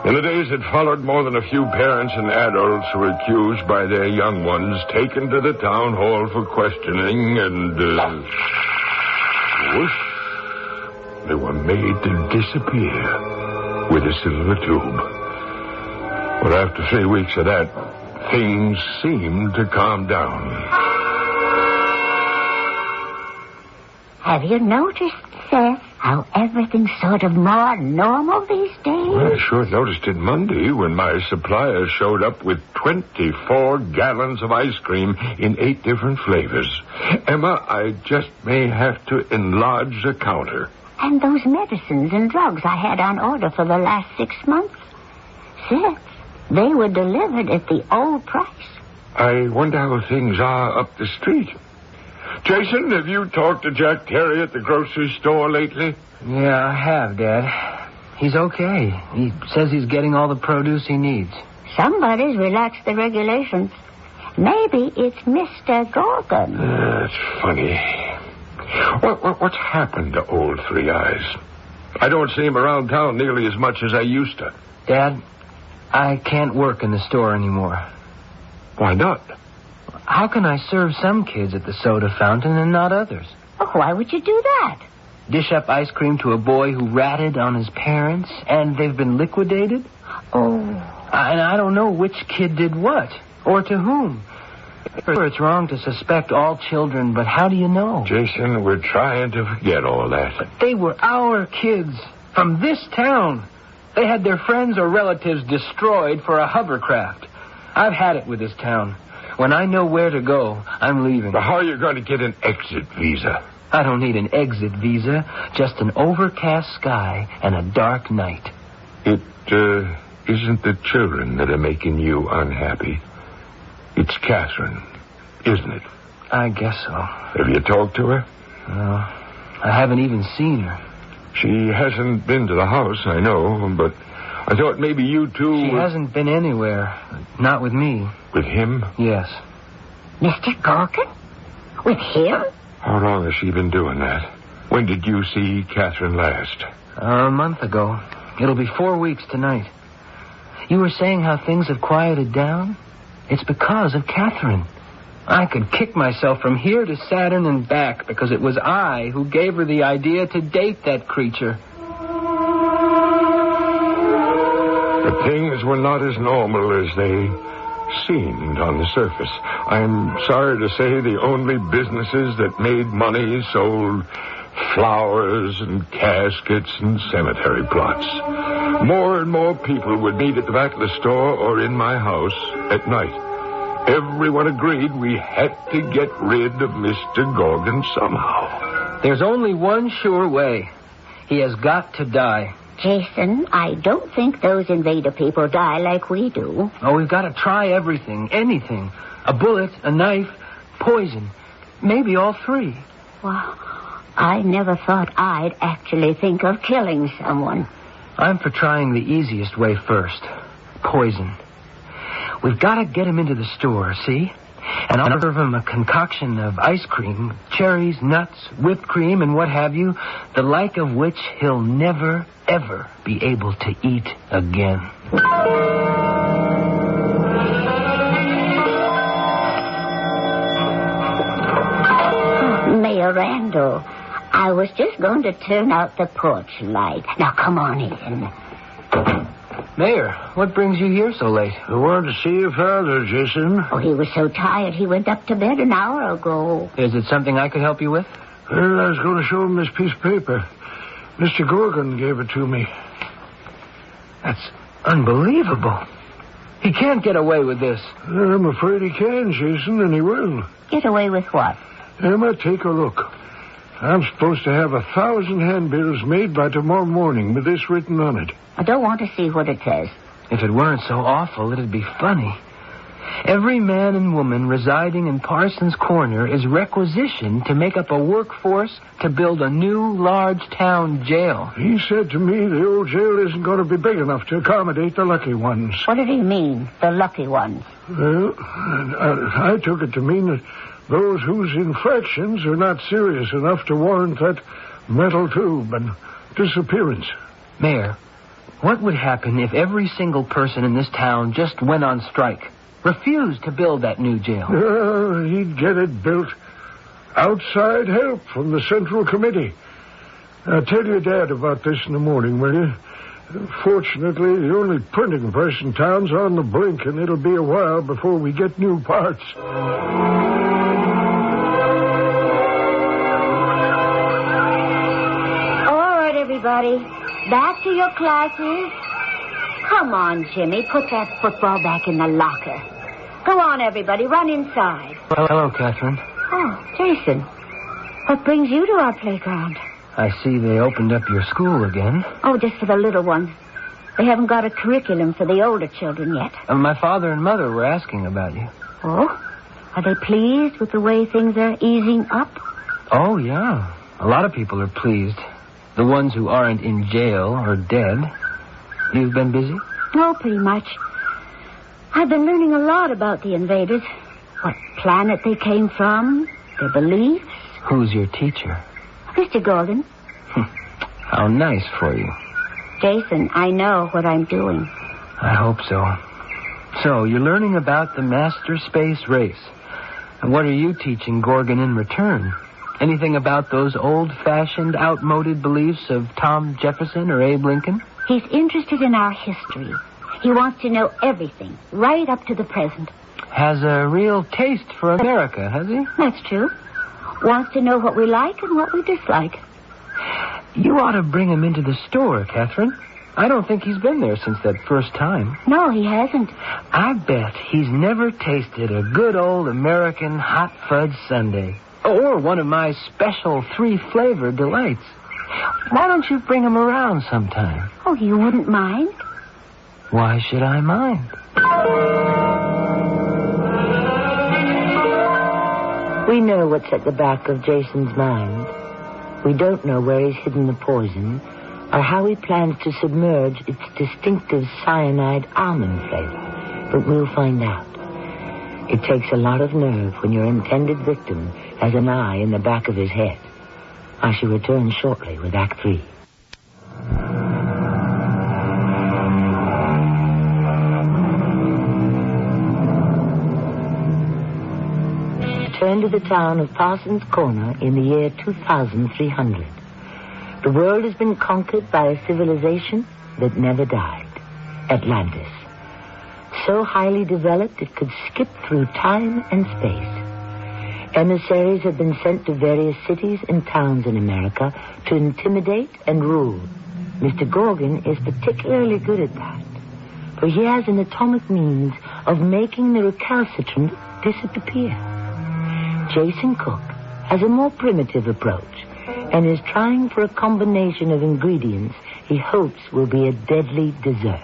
In the days that followed, more than a few parents and adults were accused by their young ones, taken to the town hall for questioning, and, whoosh, they were made to disappear with a silver tube. But after 3 weeks of that, things seemed to calm down. Have you noticed, Seth, how everything's sort of more normal these days? Well, I sure noticed it Monday when my supplier showed up with 24 gallons of ice cream in 8 different flavors. Emma, I just may have to enlarge the counter. And those medicines and drugs I had on order for the last 6 months? Seth, they were delivered at the old price. I wonder how things are up the street. Jason, have you talked to Jack Terry at the grocery store lately? Yeah, I have, Dad. He's okay. He says he's getting all the produce he needs. Somebody's relaxed the regulations. Maybe it's Mr. Gorgon. That's funny. What's happened to old Three Eyes? I don't see him around town nearly as much as I used to. Dad, I can't work in the store anymore. Why not? How can I serve some kids at the soda fountain and not others? Oh, why would you do that? Dish up ice cream to a boy who ratted on his parents and they've been liquidated? Oh. And I don't know which kid did what or to whom. Sure, it's wrong to suspect all children, but how do you know? Jason, we're trying to forget all that. But they were our kids from this town. They had their friends or relatives destroyed for a hovercraft. I've had it with this town. When I know where to go, I'm leaving. But how are you going to get an exit visa? I don't need an exit visa, just an overcast sky and a dark night. It isn't the children that are making you unhappy. It's Catherine, isn't it? I guess so. Have you talked to her? No, I haven't even seen her. She hasn't been to the house, I know, but I thought maybe you two... She hasn't been anywhere. Not with me. With him? Yes. Mr. Gorgon? With him? How long has she been doing that? When did you see Catherine last? A month ago. It'll be 4 weeks tonight. You were saying how things have quieted down? It's because of Catherine. I could kick myself from here to Saturn and back because it was I who gave her the idea to date that creature. But things were not as normal as they seemed on the surface. I'm sorry to say the only businesses that made money sold flowers and caskets and cemetery plots. More and more people would meet at the back of the store or in my house at night. Everyone agreed we had to get rid of Mr. Gorgon somehow. There's only one sure way. He has got to die. Jason, I don't think those invader people die like we do. Oh, we've got to try everything, anything. A bullet, a knife, poison. Maybe all three. Well, I never thought I'd actually think of killing someone. I'm for trying the easiest way first. Poison. We've got to get him into the store, see? And I'll serve him a concoction of ice cream, cherries, nuts, whipped cream, and what have you, the like of which he'll never, ever be able to eat again. Mayor Randall, I I was just going to turn out the porch light. Now, come on in. Mayor, what brings you here so late? I want to see your father, Jason. Oh, he was so tired he went up to bed an hour ago. Is it something I could help you with? Well, I was going to show him this piece of paper. Mr. Gorgon gave it to me. That's unbelievable. He can't get away with this. I'm afraid he can, Jason, and he will. Get away with what? Emma, take a look. I'm supposed to have 1,000 handbills made by tomorrow morning with this written on it. I don't want to see what it says. If it weren't so awful, it'd be funny. Every man and woman residing in Parsons Corner is requisitioned to make up a workforce to build a new large town jail. He said to me the old jail isn't going to be big enough to accommodate the lucky ones. What did he mean, the lucky ones? Well, I took it to mean that those whose infractions are not serious enough to warrant that metal tube and disappearance. Mayor, what would happen if every single person in this town just went on strike? Refused to build that new jail? He'd get it built. Outside help from the Central Committee. I'll tell your dad about this in the morning, will you? Fortunately, the only printing press in town's on the brink, and it'll be a while before we get new parts. All right, everybody. Back to your classes. Come on, Jimmy. Put that football back in the locker. Go on, everybody. Run inside. Well, hello, Catherine. Oh, Jason. What brings you to our playground? I see they opened up your school again. Oh, just for the little ones. They haven't got a curriculum for the older children yet. My father and mother were asking about you. Oh? Are they pleased with the way things are easing up? Oh, yeah. A lot of people are pleased. The ones who aren't in jail or dead. You've been busy? Oh, pretty much. I've been learning a lot about the invaders. What planet they came from, their beliefs. Who's your teacher? Mr. Gorgon. How nice for you. Jason, I know what I'm doing. I hope so. So, you're learning about the master space race. And what are you teaching Gorgon in return? Anything about those old-fashioned, outmoded beliefs of Tom Jefferson or Abe Lincoln? He's interested in our history. He wants to know everything, right up to the present. Has a real taste for America, has he? That's true. Wants to know what we like and what we dislike. You ought to bring him into the store, Catherine. I don't think he's been there since that first time. No, he hasn't. I bet he's never tasted a good old American hot fudge sundae. Or one of my special 3-flavor delights. Why don't you bring him around sometime? Oh, you wouldn't mind? Why should I mind? We know what's at the back of Jason's mind. We don't know where he's hidden the poison or how he plans to submerge its distinctive cyanide almond flavor. But we'll find out. It takes a lot of nerve when your intended victim has an eye in the back of his head. I shall return shortly with Act 3. Turn to the town of Parsons Corner in the year 2300. The world has been conquered by a civilization that never died. Atlantis. So highly developed it could skip through time and space. Emissaries have been sent to various cities and towns in America to intimidate and rule. Mr. Gorgon is particularly good at that, for he has an atomic means of making the recalcitrant disappear. Jason Cook has a more primitive approach and is trying for a combination of ingredients he hopes will be a deadly dessert.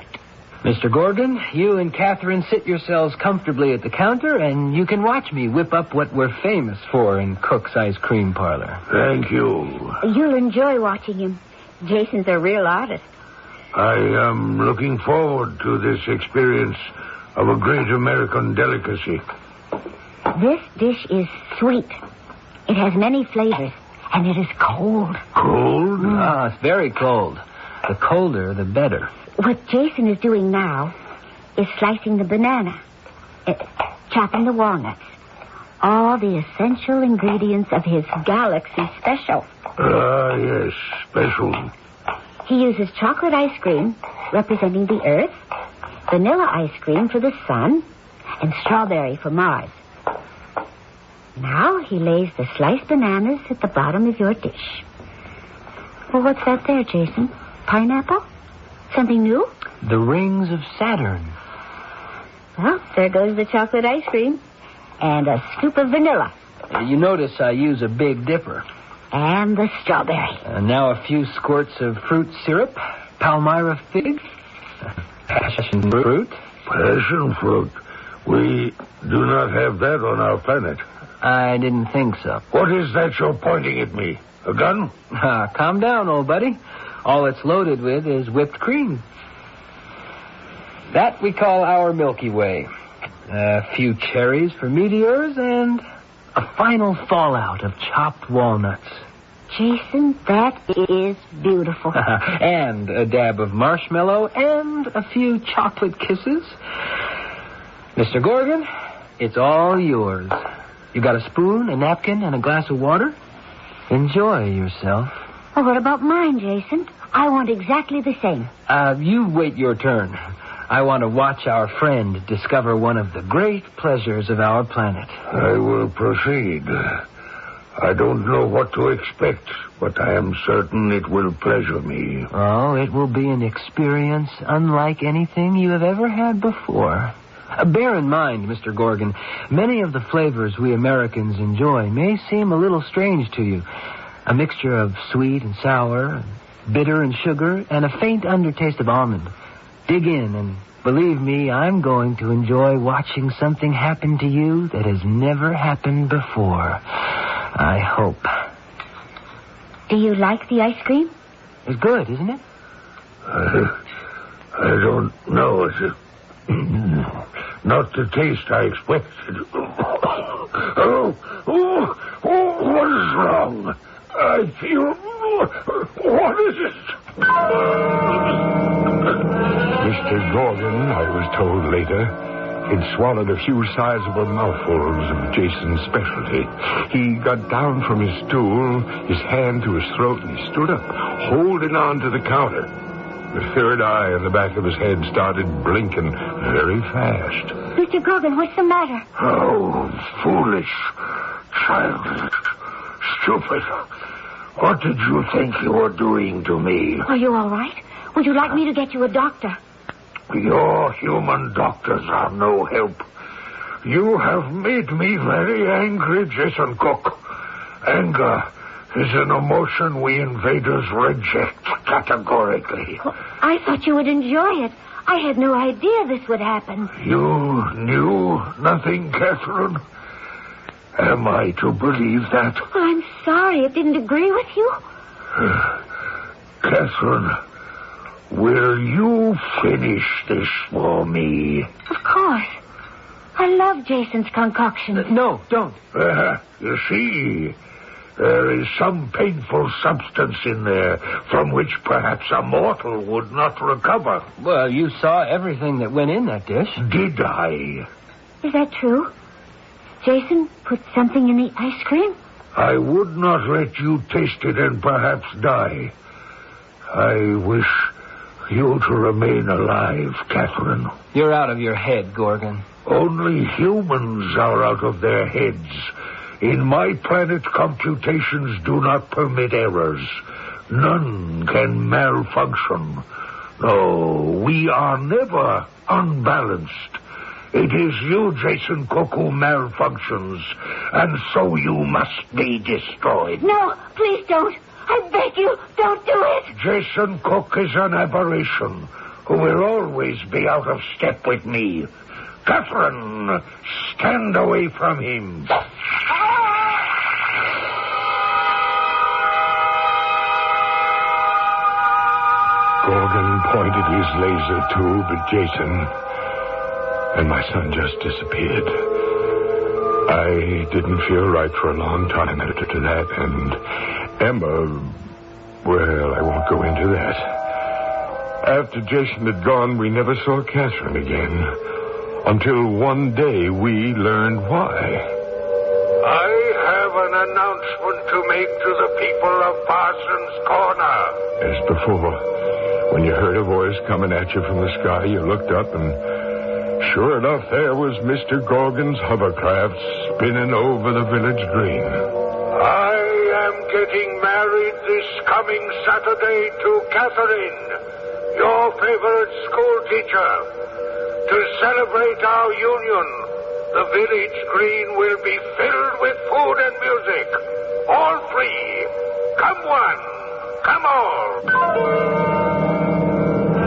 Mr. Gorgon, you and Catherine sit yourselves comfortably at the counter, and you can watch me whip up what we're famous for in Cook's Ice Cream Parlor. Thank you. You'll enjoy watching him. Jason's a real artist. I am looking forward to this experience of a great American delicacy. This dish is sweet. It has many flavors, and it is cold. Cold? Ah, it's very cold. The colder, the better. What Jason is doing now is slicing the banana, chopping the walnuts, all the essential ingredients of his galaxy special. Yes, special. He uses chocolate ice cream, representing the Earth, vanilla ice cream for the Sun, and strawberry for Mars. Now he lays the sliced bananas at the bottom of your dish. Well, what's that there, Jason? Pineapple? Something new? The rings of Saturn. Well, there goes the chocolate ice cream. And a scoop of vanilla. You notice I use a Big Dipper. And the strawberry. Now a few squirts of fruit syrup, Palmyra fig, passion fruit. Passion fruit? We do not have that on our planet. I didn't think so. What is that you're pointing at me? A gun? Calm down, old buddy. All it's loaded with is whipped cream. That we call our Milky Way. A few cherries for meteors and a final fallout of chopped walnuts. Jason, that is beautiful. And a dab of marshmallow and a few chocolate kisses. Mr. Gorgon, it's all yours. You got a spoon, a napkin, and a glass of water? Enjoy yourself. Well, what about mine, Jason? I want exactly the same. You wait your turn. I want to watch our friend discover one of the great pleasures of our planet. I will proceed. I don't know what to expect, but I am certain it will pleasure me. Oh, it will be an experience unlike anything you have ever had before. Bear in mind, Mr. Gorgon, many of the flavors we Americans enjoy may seem a little strange to you. A mixture of sweet and sour, bitter and sugar, and a faint undertaste of almond. Dig in, and believe me, I'm going to enjoy watching something happen to you that has never happened before. I hope. Do you like the ice cream? It's good, isn't it? I don't know. It's not the taste I expected. What is wrong? I feel... What is it? Mr. Gorgon, I was told later, had swallowed a few sizable mouthfuls of Jason's specialty. He got down from his stool, his hand to his throat, and he stood up, holding on to the counter. The third eye in the back of his head started blinking very fast. Mr. Gorgon, what's the matter? Oh, foolish, childish, stupid. What did you think you were doing to me? Are you all right? Would you like me to get you a doctor? Your human doctors are no help. You have made me very angry, Jason Cook. Anger is an emotion we invaders reject categorically. Well, I thought you would enjoy it. I had no idea this would happen. You knew nothing, Catherine? Am I to believe that? Well, I'm sorry. It didn't agree with you. Catherine, will you finish this for me? Of course. I love Jason's concoctions. No, don't. You see, there is some painful substance in there from which perhaps a mortal would not recover. Well, you saw everything that went in that dish. Did I? Is that true? Jason put something in the ice cream? I would not let you taste it and perhaps die. I wish you to remain alive, Catherine. You're out of your head, Gorgon. Only humans are out of their heads. In my planet, computations do not permit errors. None can malfunction. No, we are never unbalanced. It is you, Jason Cook, who malfunctions, and so you must be destroyed. No, please don't. I beg you, don't do it. Jason Cook is an aberration who will always be out of step with me. Catherine, stand away from him. Gorgon pointed his laser tube at Jason, and my son just disappeared. I didn't feel right for a long time after that, and Emma, well, I won't go into that. After Jason had gone, we never saw Catherine again, until one day we learned why. I have an announcement to make to the people of Parsons Corner. As before, when you heard a voice coming at you from the sky, you looked up and sure enough, there was Mr. Gorgon's hovercraft spinning over the village green. I am getting married this coming Saturday to Catherine, your favorite school teacher. To celebrate our union, the village green will be filled with food and music. All free. Come one, come all.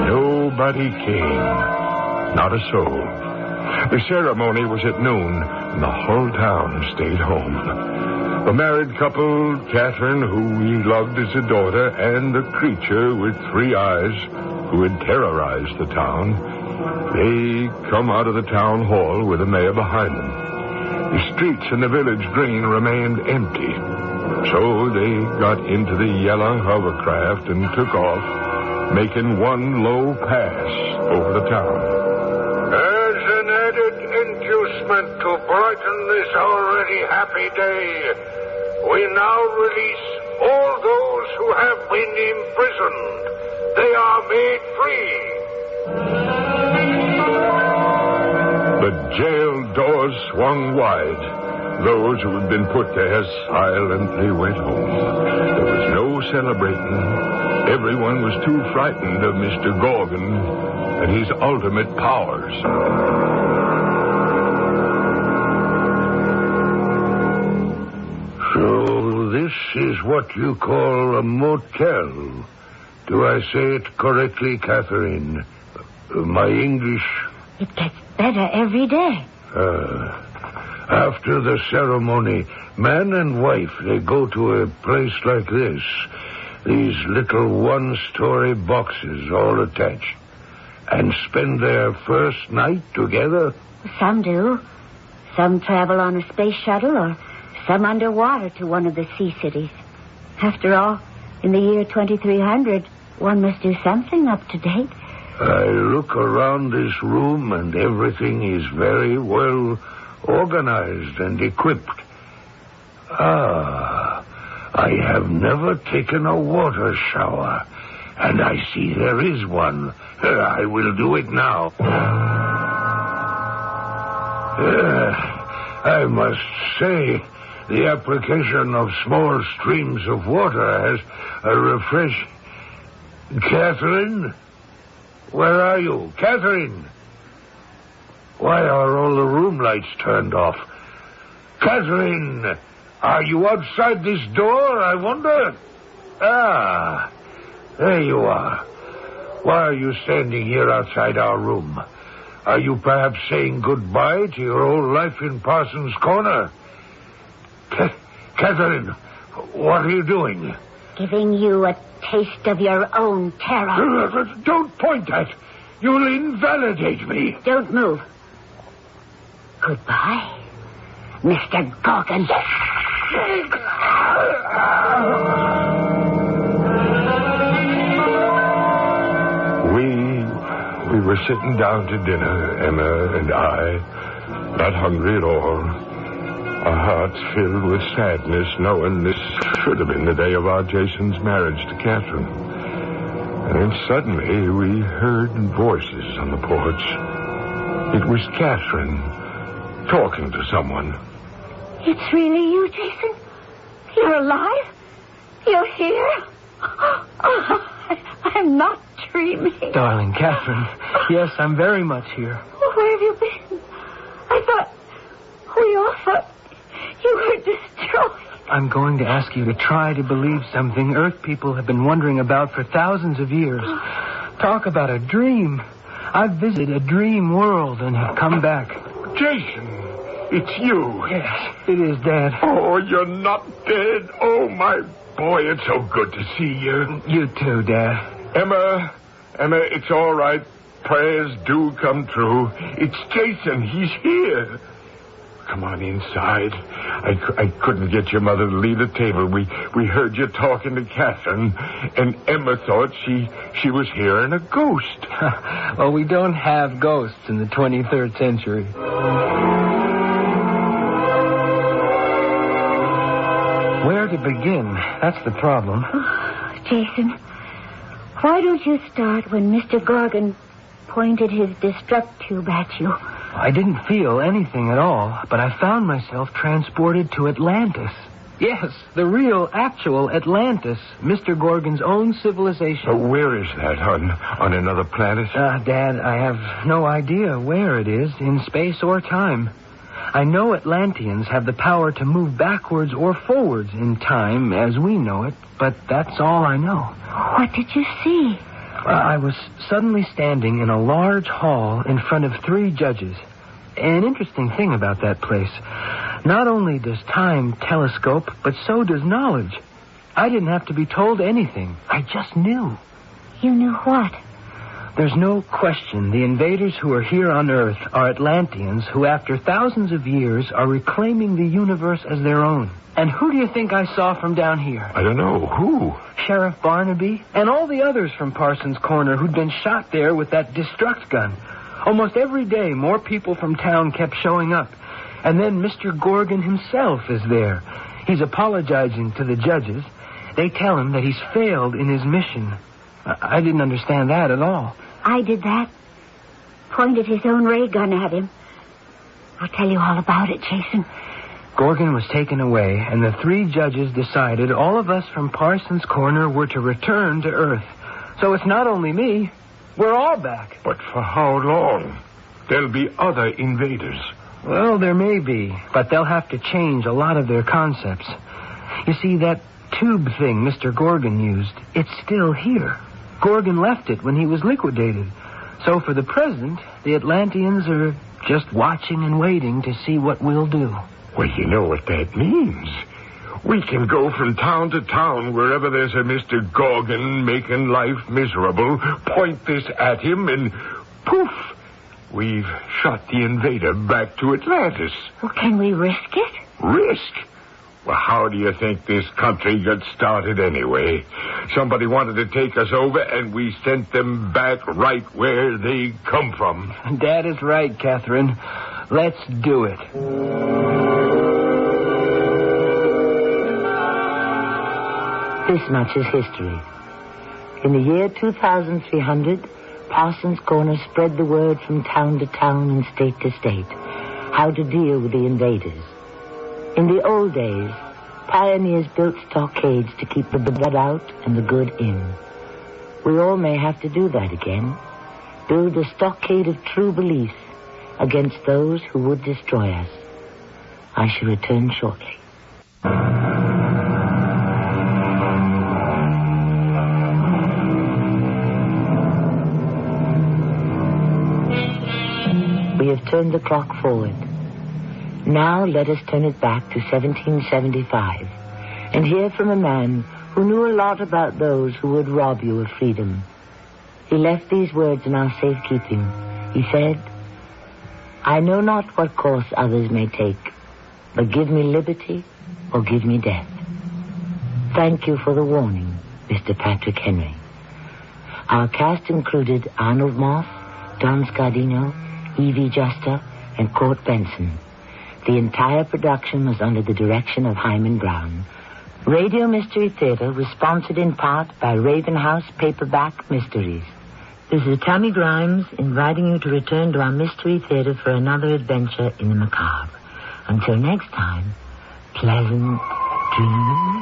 Nobody came. Not a soul. The ceremony was at noon, and the whole town stayed home. The married couple, Catherine, who we loved as a daughter, and the creature with 3 eyes who had terrorized the town, they come out of the town hall with the mayor behind them. The streets in the village green remained empty, so they got into the yellow hovercraft and took off, making one low pass over the town. As an added inducement to brighten this already happy day, we now release all those who have been imprisoned. They are made free. The jail doors swung wide. Those who had been put there silently went home. There was no celebrating. Everyone was too frightened of Mr. Gorgon and his ultimate powers. So this is what you call a motel. Do I say it correctly, Catherine? My English... It gets better every day. After the ceremony, man and wife, they go to a place like this. These little one-story boxes all attached. And spend their first night together? Some do. Some travel on a space shuttle or some underwater to one of the sea cities. After all, in the year 2300, one must do something up to date. I look around this room and everything is very well organized and equipped. I have never taken a water shower, and I see there is one. I will do it now. I must say, the application of small streams of water has a refresh... Catherine? Where are you? Catherine? Why are all the room lights turned off? Catherine, are you outside this door, I wonder? There you are. Why are you standing here outside our room? Are you perhaps saying goodbye to your old life in Parsons Corner? Catherine, what are you doing? Giving you a taste of your own terror. Don't point at. You'll invalidate me. Don't move. Goodbye, Mr. Gorgon. We were sitting down to dinner, Emma and I, not hungry at all. Our hearts filled with sadness, knowing this should have been the day of our Jason's marriage to Catherine. And then suddenly we heard voices on the porch. It was Catherine talking to someone. It's really you, Jason? You're alive? You're here? I'm not dreaming. Darling Catherine, yes, I'm very much here. Where have you been? We all thought you were destroyed. I'm going to ask you to try to believe something Earth people have been wondering about for thousands of years. Talk about a dream. I've visited a dream world and have come back. Jason, it's you. Yes, it is, Dad. Oh, you're not dead. Oh, my boy, it's so good to see you. You too, Dad. Emma, it's all right. Prayers do come true. It's Jason. He's here. Come on inside. I couldn't get your mother to leave the table. We heard you talking to Catherine, and Emma thought she was hearing a ghost. Well, we don't have ghosts in the 23rd century. Where to begin? That's the problem. Oh, Jason, why don't you start when Mr. Gorgon pointed his destruct tube at you? I didn't feel anything at all, but I found myself transported to Atlantis. Yes, the real, actual Atlantis, Mr. Gorgon's own civilization. Where is that? On another planet? Dad, I have no idea where it is, in space or time. I know Atlanteans have the power to move backwards or forwards in time as we know it, but that's all I know. What did you see? I was suddenly standing in a large hall in front of 3 judges. An interesting thing about that place. Not only does time telescope, but so does knowledge. I didn't have to be told anything. I just knew. You knew what? There's no question the invaders who are here on Earth are Atlanteans who, after thousands of years, are reclaiming the universe as their own. And who do you think I saw from down here? I don't know. Who? Sheriff Barnaby and all the others from Parsons Corner who'd been shot there with that destruct gun. Almost every day, more people from town kept showing up. And then Mr. Gorgon himself is there. He's apologizing to the judges. They tell him that he's failed in his mission. I didn't understand that at all. I did that. Pointed his own ray gun at him. I'll tell you all about it, Jason. Gorgon was taken away, and the 3 judges decided all of us from Parsons Corner were to return to Earth. So it's not only me. We're all back. But for how long? There'll be other invaders. Well, there may be, but they'll have to change a lot of their concepts. You see, that tube thing Mr. Gorgon used, it's still here. Gorgon left it when he was liquidated. So for the present, the Atlanteans are just watching and waiting to see what we'll do. Well, you know what that means. We can go from town to town wherever there's a Mr. Gorgon making life miserable, point this at him, and poof, we've shot the invader back to Atlantis. Well, can we risk it? Risk? Well, how do you think this country got started anyway? Somebody wanted to take us over, and we sent them back right where they come from. Dad is right, Catherine. Let's do it. This much is history. In the year 2300, Parsons Corner spread the word from town to town and state to state how to deal with the invaders. In the old days, pioneers built stockades to keep the bad out and the good in. We all may have to do that again. Build a stockade of true belief against those who would destroy us. I shall return shortly. We have turned the clock forward. Now let us turn it back to 1775 and hear from a man who knew a lot about those who would rob you of freedom. He left these words in our safekeeping. He said, "I know not what course others may take, but give me liberty or give me death." Thank you for the warning, Mr. Patrick Henry. Our cast included Arnold Moss, Don Scardino, Evie Juster, and Court Benson. The entire production was under the direction of Hyman Brown. Radio Mystery Theater was sponsored in part by Raven House Paperback Mysteries. This is Tammy Grimes inviting you to return to our Mystery Theater for another adventure in the macabre. Until next time, pleasant dreams.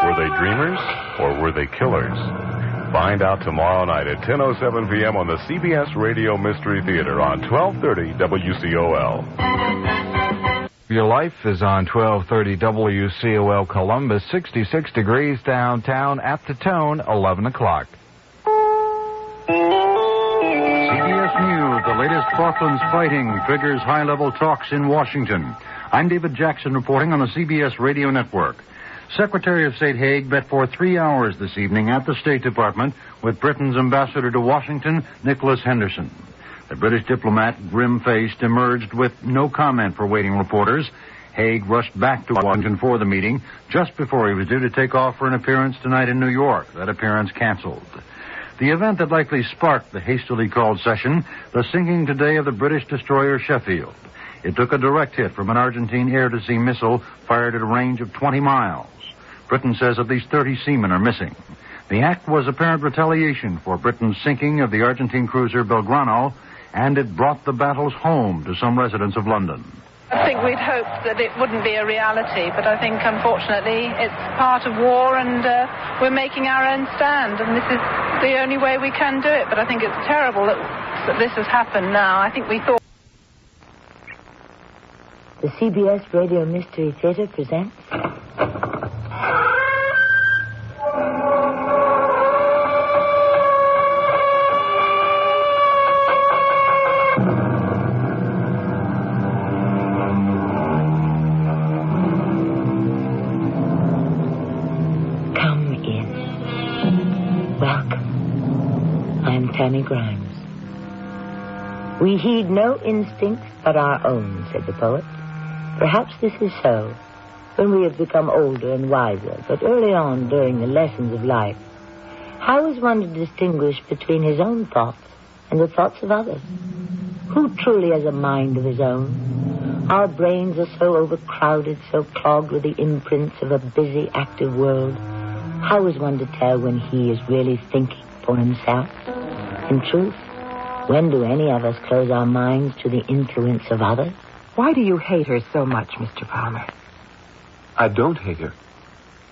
Were they dreamers or were they killers? Find out tomorrow night at 10:07 p.m. on the CBS Radio Mystery Theater on 1230 WCOL. Your life is on 1230 WCOL Columbus, 66 degrees downtown, at the tone, 11 o'clock. CBS News, the latest Falklands fighting triggers high-level talks in Washington. I'm David Jackson reporting on the CBS Radio Network. Secretary of State Haig met for 3 hours this evening at the State Department with Britain's ambassador to Washington, Nicholas Henderson. The British diplomat, grim-faced, emerged with no comment for waiting reporters. Haig rushed back to Washington for the meeting just before he was due to take off for an appearance tonight in New York. That appearance canceled. The event that likely sparked the hastily called session, the sinking today of the British destroyer Sheffield. It took a direct hit from an Argentine air-to-sea missile fired at a range of 20 miles. Britain says at least 30 seamen are missing. The act was apparent retaliation for Britain's sinking of the Argentine cruiser Belgrano, and it brought the battles home to some residents of London. I think we'd hoped that it wouldn't be a reality, but I think, unfortunately, it's part of war, and we're making our own stand, and this is the only way we can do it. But I think it's terrible that this has happened now. I think we thought... The CBS Radio Mystery Theater presents... Tammy Grimes. We heed no instincts but our own, said the poet. Perhaps this is so when we have become older and wiser, but early on during the lessons of life, how is one to distinguish between his own thoughts and the thoughts of others? Who truly has a mind of his own? Our brains are so overcrowded, so clogged with the imprints of a busy, active world. How is one to tell when he is really thinking for himself? In truth, when do any of us close our minds to the influence of others? Why do you hate her so much, Mr. Palmer? I don't hate her.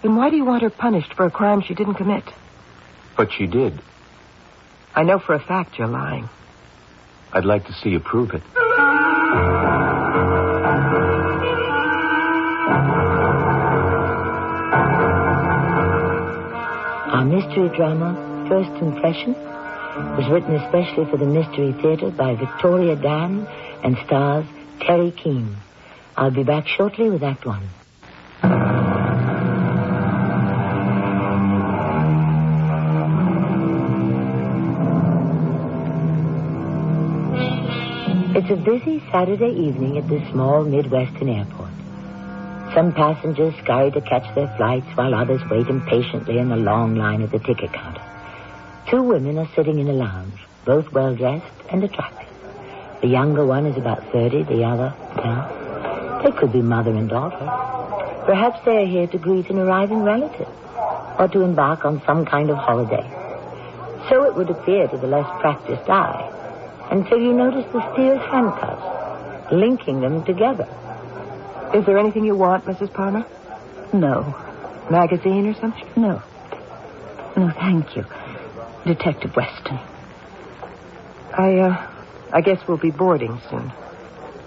Then why do you want her punished for a crime she didn't commit? But she did. I know for a fact you're lying. I'd like to see you prove it. Our mystery drama, First Impression, was written especially for the Mystery Theater by Victoria Dan and stars Terry Keane. I'll be back shortly with Act One. It's a busy Saturday evening at this small Midwestern airport. Some passengers scurry to catch their flights while others wait impatiently in the long line at the ticket counter. Two women are sitting in a lounge, both well-dressed and attractive. The younger one is about 30, the other, well, they could be mother and daughter. Perhaps they are here to greet an arriving relative or to embark on some kind of holiday. So it would appear to the less practiced eye, until you notice the steer's handcuffs, linking them together. Is there anything you want, Mrs. Palmer? No. Magazine or something? No. No, thank you. Detective Weston. I guess we'll be boarding soon.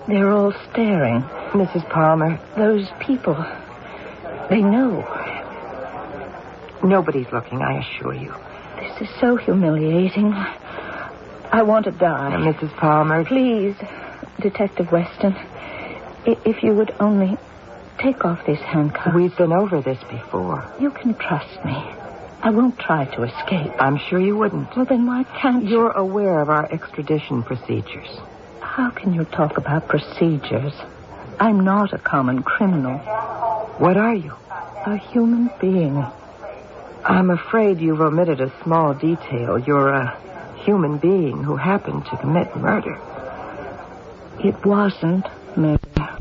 They're all staring. Mrs. Palmer. Those people. They know. Nobody's looking, I assure you. This is so humiliating. I want to die. Mrs. Palmer. Please, Detective Weston, if you would only take off these handcuffs. We've been over this before. You can trust me. I won't try to escape. I'm sure you wouldn't. Well, then why can't you? You're aware of our extradition procedures. How can you talk about procedures? I'm not a common criminal. What are you? A human being. I'm afraid you've omitted a small detail. You're a human being who happened to commit murder. It wasn't murder.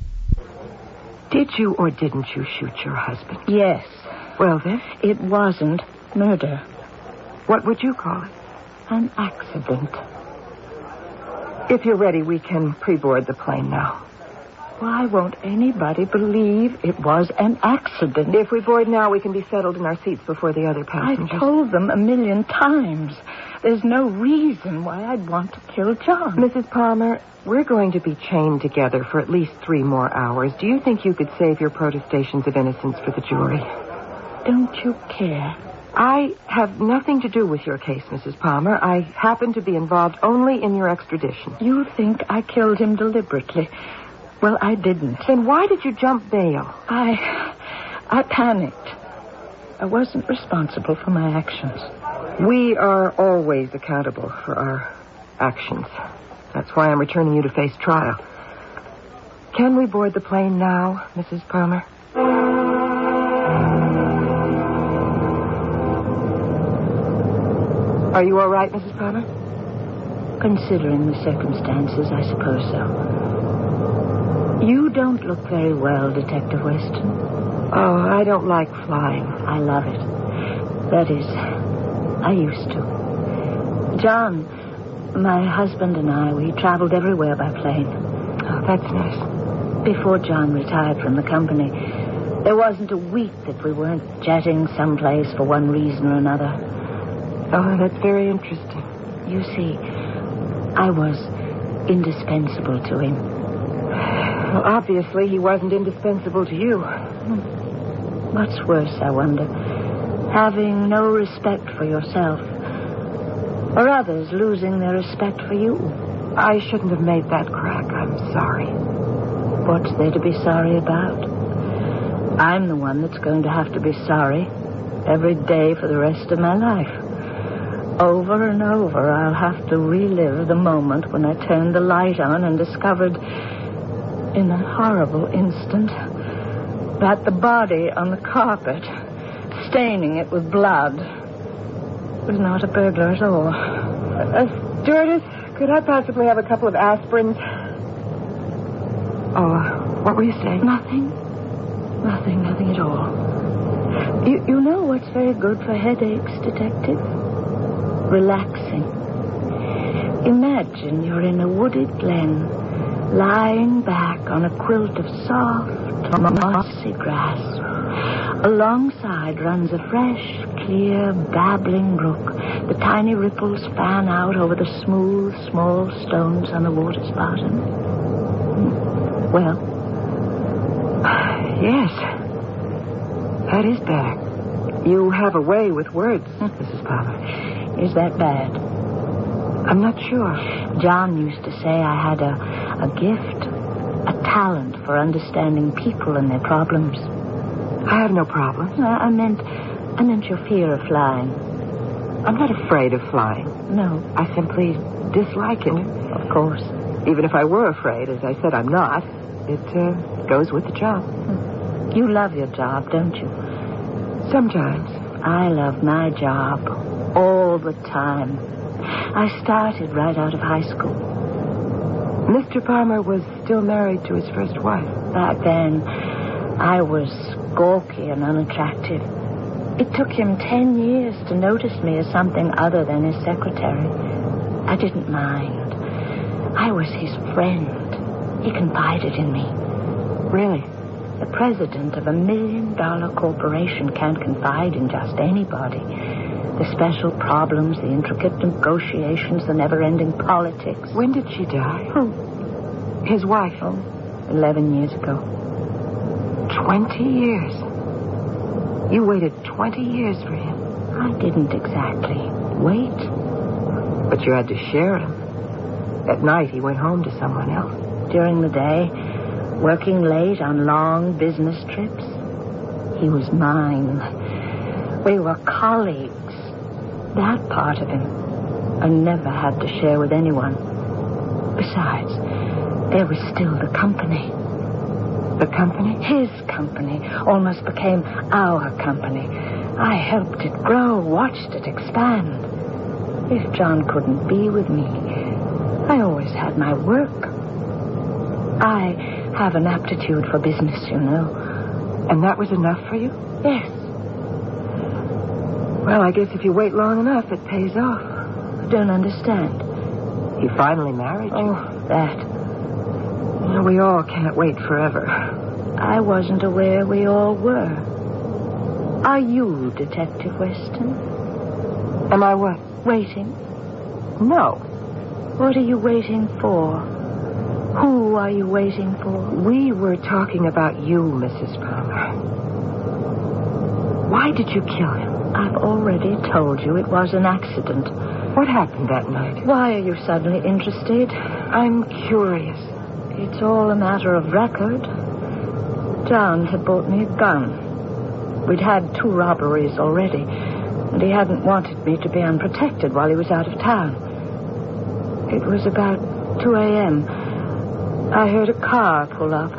Did you or didn't you shoot your husband? Yes. Well, then? It wasn't murder. What would you call it? An accident. If you're ready, we can pre-board the plane now. Why won't anybody believe it was an accident? If we board now, we can be settled in our seats before the other passengers. I've told them 1,000,000 times. There's no reason why I'd want to kill John. Mrs. Palmer, we're going to be chained together for at least 3 more hours. Do you think you could save your protestations of innocence for the jury? Don't you care? I have nothing to do with your case, Mrs. Palmer. I happen to be involved only in your extradition. You think I killed him deliberately. Well, I didn't. Then why did you jump bail? I panicked. I wasn't responsible for my actions. We are always accountable for our actions. That's why I'm returning you to face trial. Can we board the plane now, Mrs. Palmer? Are you all right, Mrs. Palmer? Considering the circumstances, I suppose so. You don't look very well, Detective Weston. Oh, I don't like flying. I love it. That is, I used to. John, my husband and I, we traveled everywhere by plane. Oh, that's nice. Before John retired from the company, there wasn't a week that we weren't jetting someplace for one reason or another. Oh, that's very interesting. You see, I was indispensable to him. Well, obviously, he wasn't indispensable to you. What's worse, I wonder? Having no respect for yourself, or others losing their respect for you. I shouldn't have made that crack. I'm sorry. What's there to be sorry about? I'm the one that's going to have to be sorry every day for the rest of my life. Over and over, I'll have to relive the moment when I turned the light on and discovered, in a horrible instant, that the body on the carpet, staining it with blood, was not a burglar at all. Stewardess, could I possibly have a couple of aspirins? Oh, what were you saying? Nothing at all. You know what's very good for headaches, Detective? Relaxing. Imagine you're in a wooded glen, lying back on a quilt of soft, mossy grass. Alongside runs a fresh, clear, babbling brook. The tiny ripples fan out over the smooth, small stones on the water's bottom. Well? Yes. That is bad. You have a way with words, Mrs. Palmer. Is that bad? I'm not sure. John used to say I had a gift, a talent for understanding people and their problems. I have no problems. I meant your fear of flying. I'm not afraid of flying. No. I simply dislike it. Of course. Even if I were afraid, as I said, I'm not. It goes with the job. You love your job, don't you? Sometimes. I love my job all the time. I started right out of high school. Mr. Palmer was still married to his first wife. Back then, I was gawky and unattractive. It took him 10 years to notice me as something other than his secretary. I didn't mind. I was his friend. He confided in me. Really? The president of $1 million corporation can't confide in just anybody. The special problems, the intricate negotiations, the never-ending politics. When did she die? Who? His wife. Oh, 11 years ago. 20 years. You waited 20 years for him. I didn't exactly wait. But you had to share him. At night, he went home to someone else. During the day, working late on long business trips, he was mine. We were colleagues. That part of him I never had to share with anyone. Besides, there was still the company. The company? His company almost became our company. I helped it grow, watched it expand. If John couldn't be with me, I always had my work. I have an aptitude for business, you know. And that was enough for you? Yes. Well, I guess if you wait long enough, it pays off. I don't understand. He finally married you. Oh, that. Well, we all can't wait forever. I wasn't aware we all were. Are you Detective Weston? Am I what? Waiting? No. What are you waiting for? Who are you waiting for? We were talking about you, Mrs. Palmer. Why did you kill him? I've already told you it was an accident. What happened that night? Why are you suddenly interested? I'm curious. It's all a matter of record. John had bought me a gun. We'd had 2 robberies already, and he hadn't wanted me to be unprotected while he was out of town. It was about 2 a.m. I heard a car pull up.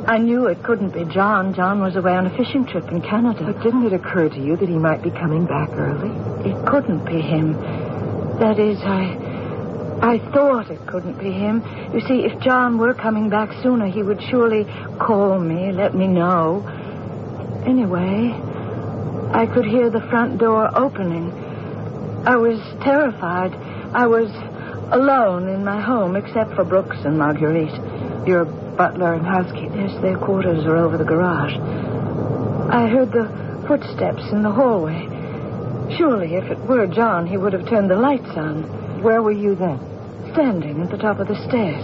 I knew it couldn't be John. John was away on a fishing trip in Canada. But didn't it occur to you that he might be coming back early? It couldn't be him. That is, I I thought it couldn't be him. You see, if John were coming back sooner, he would surely call me, let me know. Anyway, I could hear the front door opening. I was terrified. I was alone in my home, except for Brooks and Marguerite. Your butler and housekeeper. Yes, their quarters are over the garage. I heard the footsteps in the hallway. Surely, if it were John, he would have turned the lights on. Where were you then? Standing at the top of the stairs.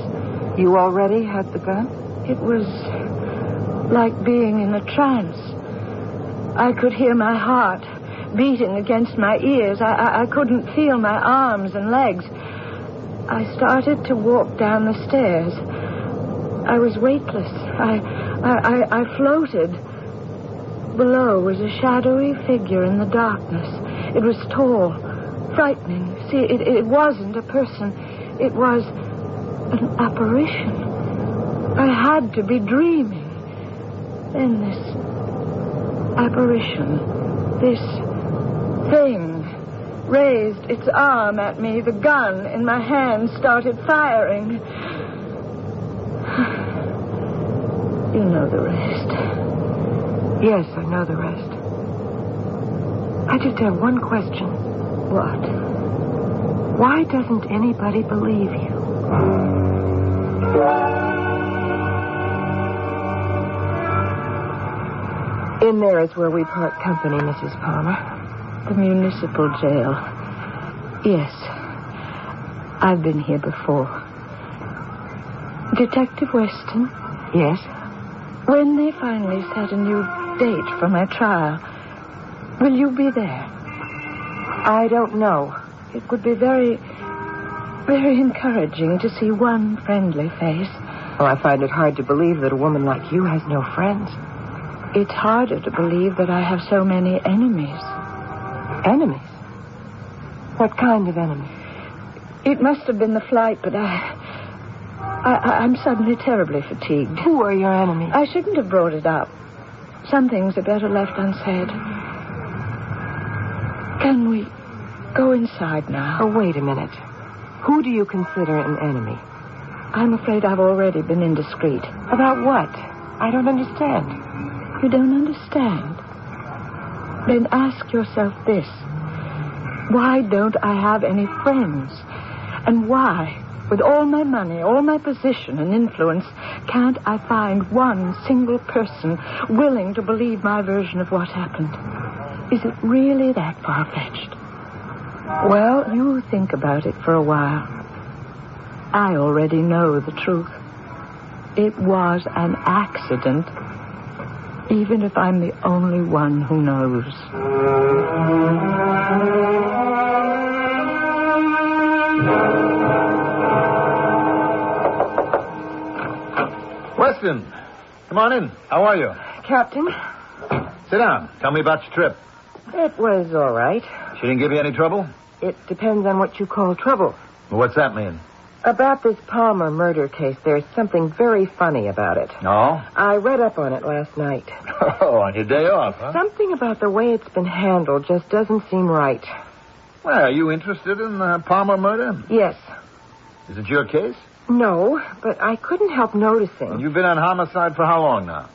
You already had the gun? It was like being in a trance. I could hear my heart beating against my ears. I couldn't feel my arms and legs. I started to walk down the stairs. I was weightless. I floated. Below was a shadowy figure in the darkness. It was tall, frightening. See, it wasn't a person. It was an apparition. I had to be dreaming. Then this apparition, this thing, raised its arm at me. The gun in my hand started firing. You know the rest. Yes, I know the rest. I just have one question. What? Why doesn't anybody believe you? In there is where we part company, Mrs. Palmer. The municipal jail. Yes. I've been here before. Detective Weston? Yes? When they finally set a new date for my trial, will you be there? I don't know. It would be very, very encouraging to see one friendly face. Well, I find it hard to believe that a woman like you has no friends. It's harder to believe that I have so many enemies. Enemies? What kind of enemies? It must have been the flight, but I'm suddenly terribly fatigued. Who are your enemies? I shouldn't have brought it up. Some things are better left unsaid. Can we go inside now? Oh, wait a minute. Who do you consider an enemy? I'm afraid I've already been indiscreet. About what? I don't understand. You don't understand? Then ask yourself this. Why don't I have any friends? And why, with all my money, all my position and influence, can't I find one single person willing to believe my version of what happened? Is it really that far-fetched? Well, you think about it for a while. I already know the truth. It was an accident, even if I'm the only one who knows. Weston, come on in. How are you? Captain? Sit down. Tell me about your trip. It was all right. She didn't give you any trouble? It depends on what you call trouble. Well, what's that mean? About this Palmer murder case, there's something very funny about it. Oh? I read up on it last night. Oh, on your day off, huh? Something about the way it's been handled just doesn't seem right. Well, are you interested in the Palmer murder? Yes. Is it your case? No, but I couldn't help noticing. Well, you've been on homicide for how long now?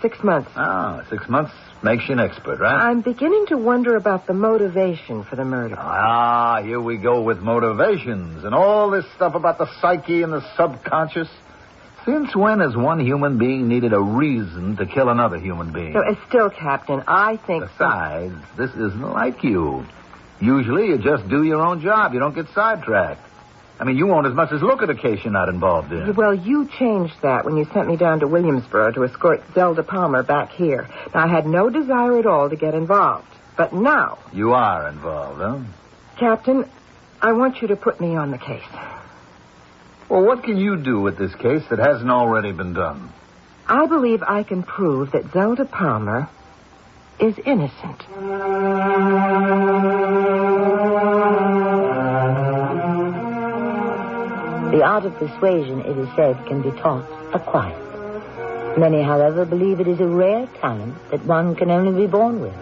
6 months. Ah, 6 months makes you an expert, right? I'm beginning to wonder about the motivation for the murder. Ah, here we go with motivations and all this stuff about the psyche and the subconscious. Since when has one human being needed a reason to kill another human being? So, still, Captain, I think... Besides, this isn't like you. Usually you just do your own job. You don't get sidetracked. I mean, you won't as much as look at a case you're not involved in. Well, you changed that when you sent me down to Williamsboro to escort Zelda Palmer back here. Now, I had no desire at all to get involved. But now... You are involved, huh? Captain, I want you to put me on the case. Well, what can you do with this case that hasn't already been done? I believe I can prove that Zelda Palmer is innocent. The art of persuasion, it is said, can be taught, acquired. Many, however, believe it is a rare talent that one can only be born with.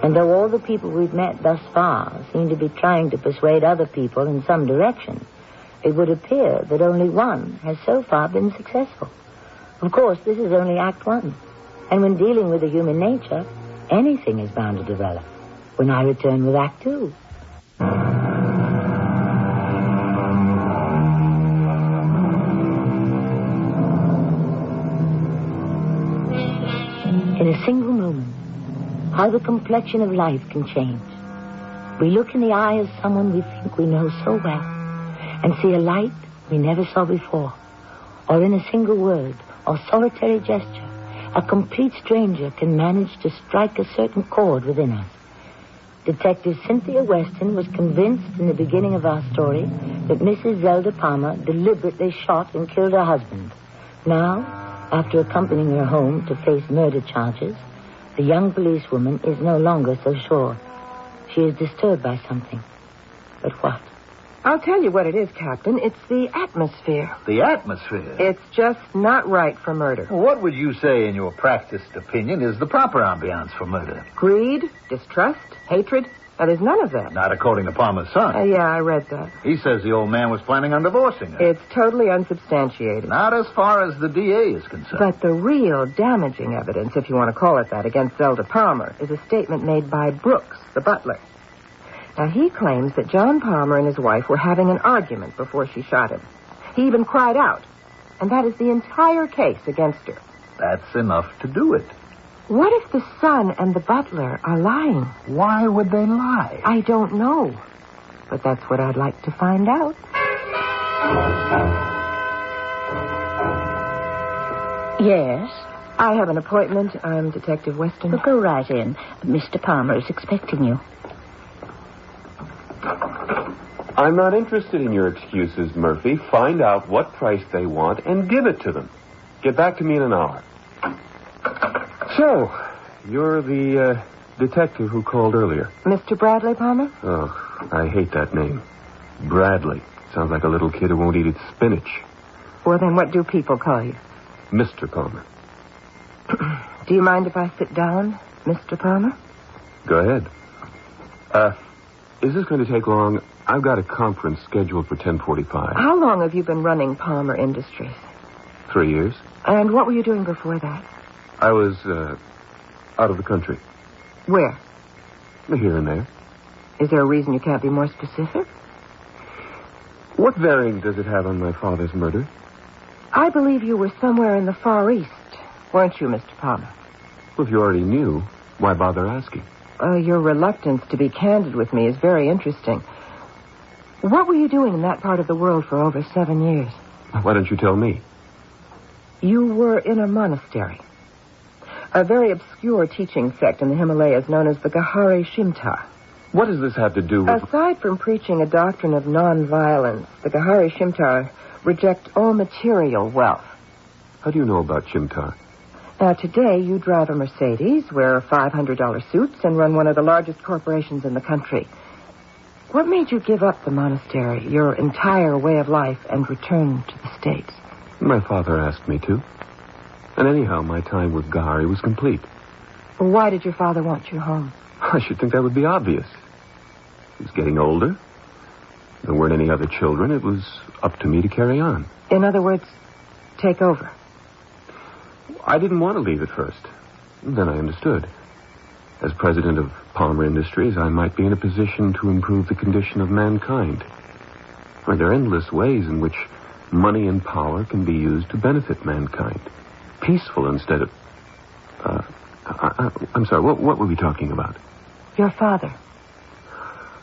And though all the people we've met thus far seem to be trying to persuade other people in some direction, it would appear that only one has so far been successful. Of course, this is only Act 1. And when dealing with the human nature, anything is bound to develop. When I return with Act 2. In a single moment, how the complexion of life can change. We look in the eye of someone we think we know so well and see a light we never saw before. Or in a single word or solitary gesture, a complete stranger can manage to strike a certain chord within us. Detective Cynthia Weston was convinced in the beginning of our story that Mrs. Zelda Palmer deliberately shot and killed her husband. Now, after accompanying her home to face murder charges, the young policewoman is no longer so sure. She is disturbed by something. But what? I'll tell you what it is, Captain. It's the atmosphere. The atmosphere? It's just not right for murder. Well, what would you say, in your practiced opinion, is the proper ambiance for murder? Greed, distrust, hatred. Now, there's none of that. Not according to Palmer's son. Yeah, I read that. He says the old man was planning on divorcing her. It's totally unsubstantiated. Not as far as the DA is concerned. But the real damaging evidence, if you want to call it that, against Zelda Palmer is a statement made by Brooks, the butler. Now, he claims that John Palmer and his wife were having an argument before she shot him. He even cried out. And that is the entire case against her. That's enough to do it. What if the son and the butler are lying? Why would they lie? I don't know. But that's what I'd like to find out. Yes? I have an appointment. I'm Detective Weston. Well, go right in. Mr. Palmer is expecting you. I'm not interested in your excuses, Murphy. Find out what price they want and give it to them. Get back to me in an hour. So, you're the detective who called earlier. Mr. Bradley Palmer? Oh, I hate that name. Bradley. Sounds like a little kid who won't eat its spinach. Well, then what do people call you? Mr. Palmer. Do you mind if I sit down, Mr. Palmer? Go ahead. Is this going to take long? I've got a conference scheduled for 10:45. How long have you been running Palmer Industries? 3 years. And what were you doing before that? I was, out of the country. Where? Here and there. Is there a reason you can't be more specific? What bearing does it have on my father's murder? I believe you were somewhere in the Far East, weren't you, Mr. Palmer? Well, if you already knew, why bother asking? Your reluctance to be candid with me is very interesting. What were you doing in that part of the world for over 7 years? Why don't you tell me? You were in a monastery. A very obscure teaching sect in the Himalayas known as the Gahari Shimta. What does this have to do with... Aside from preaching a doctrine of nonviolence, the Gahari Shimta reject all material wealth. How do you know about Shimta? Now, today you drive a Mercedes, wear $500 suits, and run one of the largest corporations in the country. What made you give up the monastery, your entire way of life, and return to the States? My father asked me to. And anyhow, my time with Gahari was complete. Why did your father want you home? I should think that would be obvious. He was getting older. There weren't any other children. It was up to me to carry on. In other words, take over. I didn't want to leave at first. Then I understood. As president of Palmer Industries, I might be in a position to improve the condition of mankind. There are endless ways in which money and power can be used to benefit mankind. Peaceful instead of... I'm sorry, what were we talking about? Your father.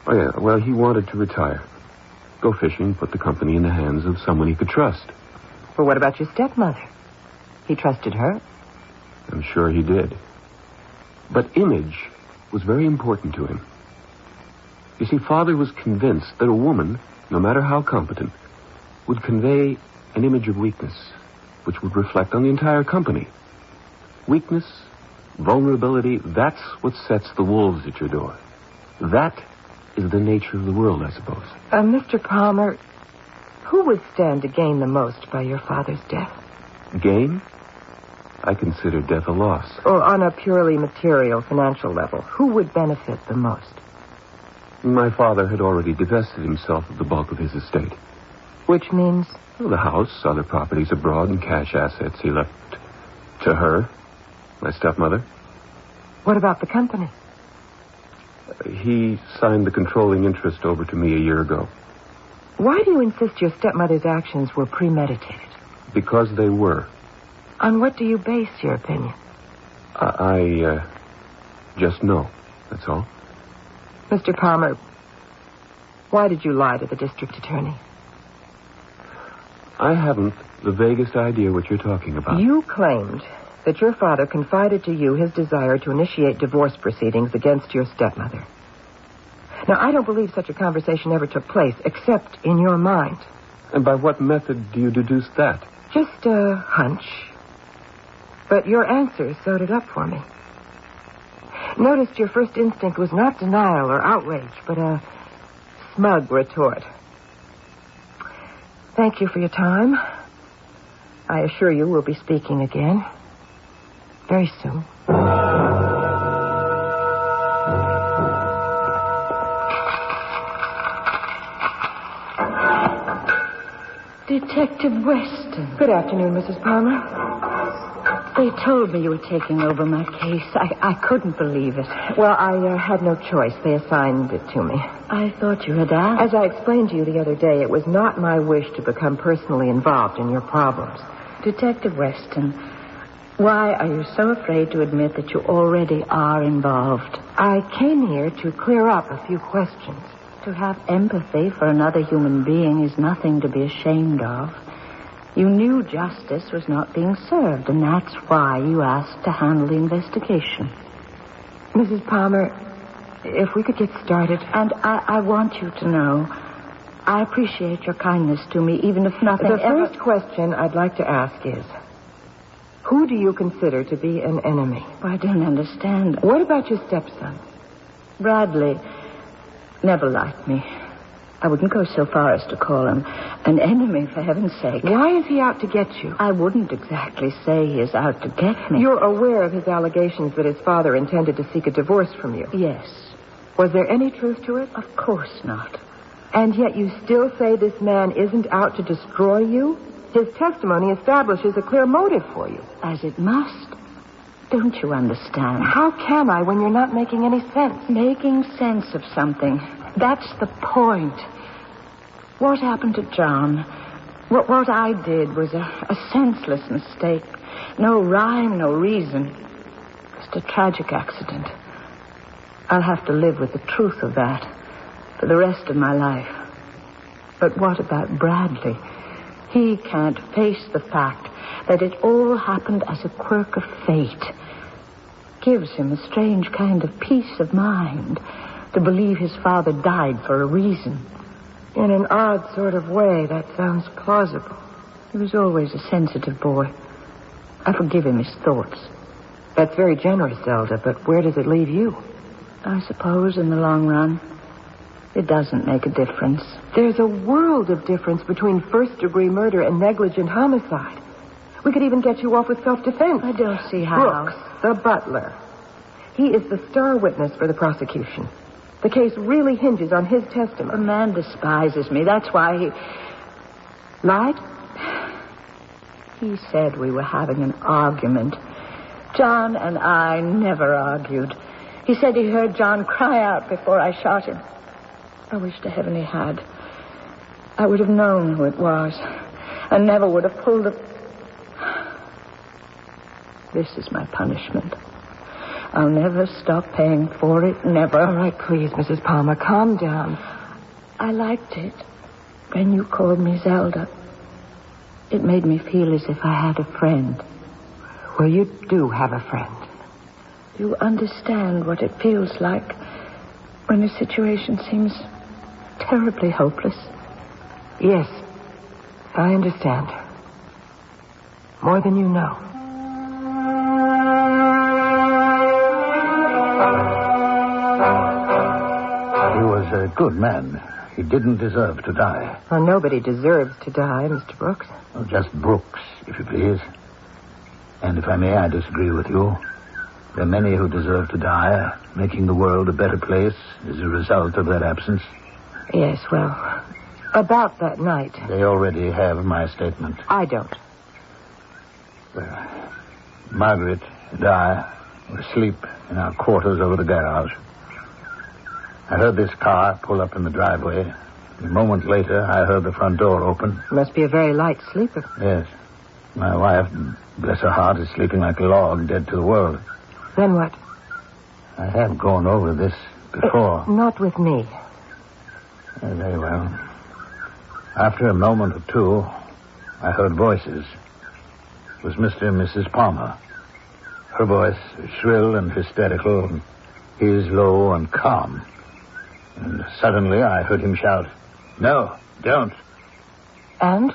Oh, yeah, well, he wanted to retire. Go fishing, put the company in the hands of someone he could trust. Well, what about your stepmother? He trusted her. I'm sure he did. But image was very important to him. You see, Father was convinced that a woman, no matter how competent, would convey an image of weakness, which would reflect on the entire company. Weakness, vulnerability, that's what sets the wolves at your door. That is the nature of the world, I suppose. Mr. Palmer, who would stand to gain the most by your father's death? Gain? I consider death a loss. Or on a purely material, financial level, who would benefit the most? My father had already divested himself of the bulk of his estate. Which means? Well, the house, other properties abroad, and cash assets he left to her, my stepmother. What about the company? He signed the controlling interest over to me a year ago. Why do you insist your stepmother's actions were premeditated? Because they were. On what do you base your opinion? I just know, that's all. Mr. Palmer, why did you lie to the district attorney? I haven't the vaguest idea what you're talking about. You claimed that your father confided to you his desire to initiate divorce proceedings against your stepmother. Now, I don't believe such a conversation ever took place, except in your mind. And by what method do you deduce that? Just a hunch. But your answers sewed it up for me. Noticed your first instinct was not denial or outrage, but a smug retort. Thank you for your time. I assure you we'll be speaking again. Very soon. Detective Weston. Good afternoon, Mrs. Palmer. They told me you were taking over my case. I couldn't believe it. Well, I had no choice. They assigned it to me. I thought you had asked. As I explained to you the other day, it was not my wish to become personally involved in your problems. Detective Weston, why are you so afraid to admit that you already are involved? I came here to clear up a few questions. To have empathy for another human being is nothing to be ashamed of. You knew justice was not being served, and that's why you asked to handle the investigation. Mrs. Palmer, if we could get started. And I want you to know, I appreciate your kindness to me, even if nothing The first question I'd like to ask is, who do you consider to be an enemy? I don't understand. What about your stepson? Bradley never liked me. I wouldn't go so far as to call him an enemy, for heaven's sake. Why is he out to get you? I wouldn't exactly say he is out to get me. You're aware of his allegations that his father intended to seek a divorce from you? Yes. Was there any truth to it? Of course not. And yet you still say this man isn't out to destroy you? His testimony establishes a clear motive for you. As it must. Don't you understand? How can I when you're not making any sense? Making sense of something. That's the point. What happened to John? What I did was a senseless mistake. No rhyme, no reason. Just a tragic accident. I'll have to live with the truth of that for the rest of my life. But what about Bradley? He can't face the fact that it all happened as a quirk of fate. Gives him a strange kind of peace of mind to believe his father died for a reason. In an odd sort of way, that sounds plausible. He was always a sensitive boy. I forgive him his thoughts. That's very generous, Zelda, but where does it leave you? I suppose in the long run, it doesn't make a difference. There's a world of difference between first-degree murder and negligent homicide. We could even get you off with self-defense. I don't see how. Brooks, the butler. He is the star witness for the prosecution. The case really hinges on his testimony. The man despises me. That's why he lied. He said we were having an argument. John and I never argued. He said he heard John cry out before I shot him. I wish to heaven he had. I would have known who it was and never would have pulled it. This is my punishment. I'll never stop paying for it, never. All right, please, Mrs. Palmer, calm down. I liked it when you called me Zelda. It made me feel as if I had a friend. Well, you do have a friend. You understand what it feels like when a situation seems terribly hopeless? Yes, I understand. More than you know. He was a good man. He didn't deserve to die. Well, nobody deserves to die, Mr. Brooks. Well, just Brooks, if you please. And if I may, I disagree with you. There are many who deserve to die. Making the world a better place is a result of that absence. Yes, well, About that night. They already have my statement. I don't. Margaret and I were asleep in our quarters over the garage. I heard this car pull up in the driveway. A moment later, I heard the front door open. You must be a very light sleeper. Yes. My wife, bless her heart, is sleeping like a log, dead to the world. Then what? I have gone over this before. Not with me. Very well. After a moment or two, I heard voices. It was Mr. and Mrs. Palmer. Her voice shrill and hysterical, and his low and calm. And suddenly I heard him shout, "No, don't." And?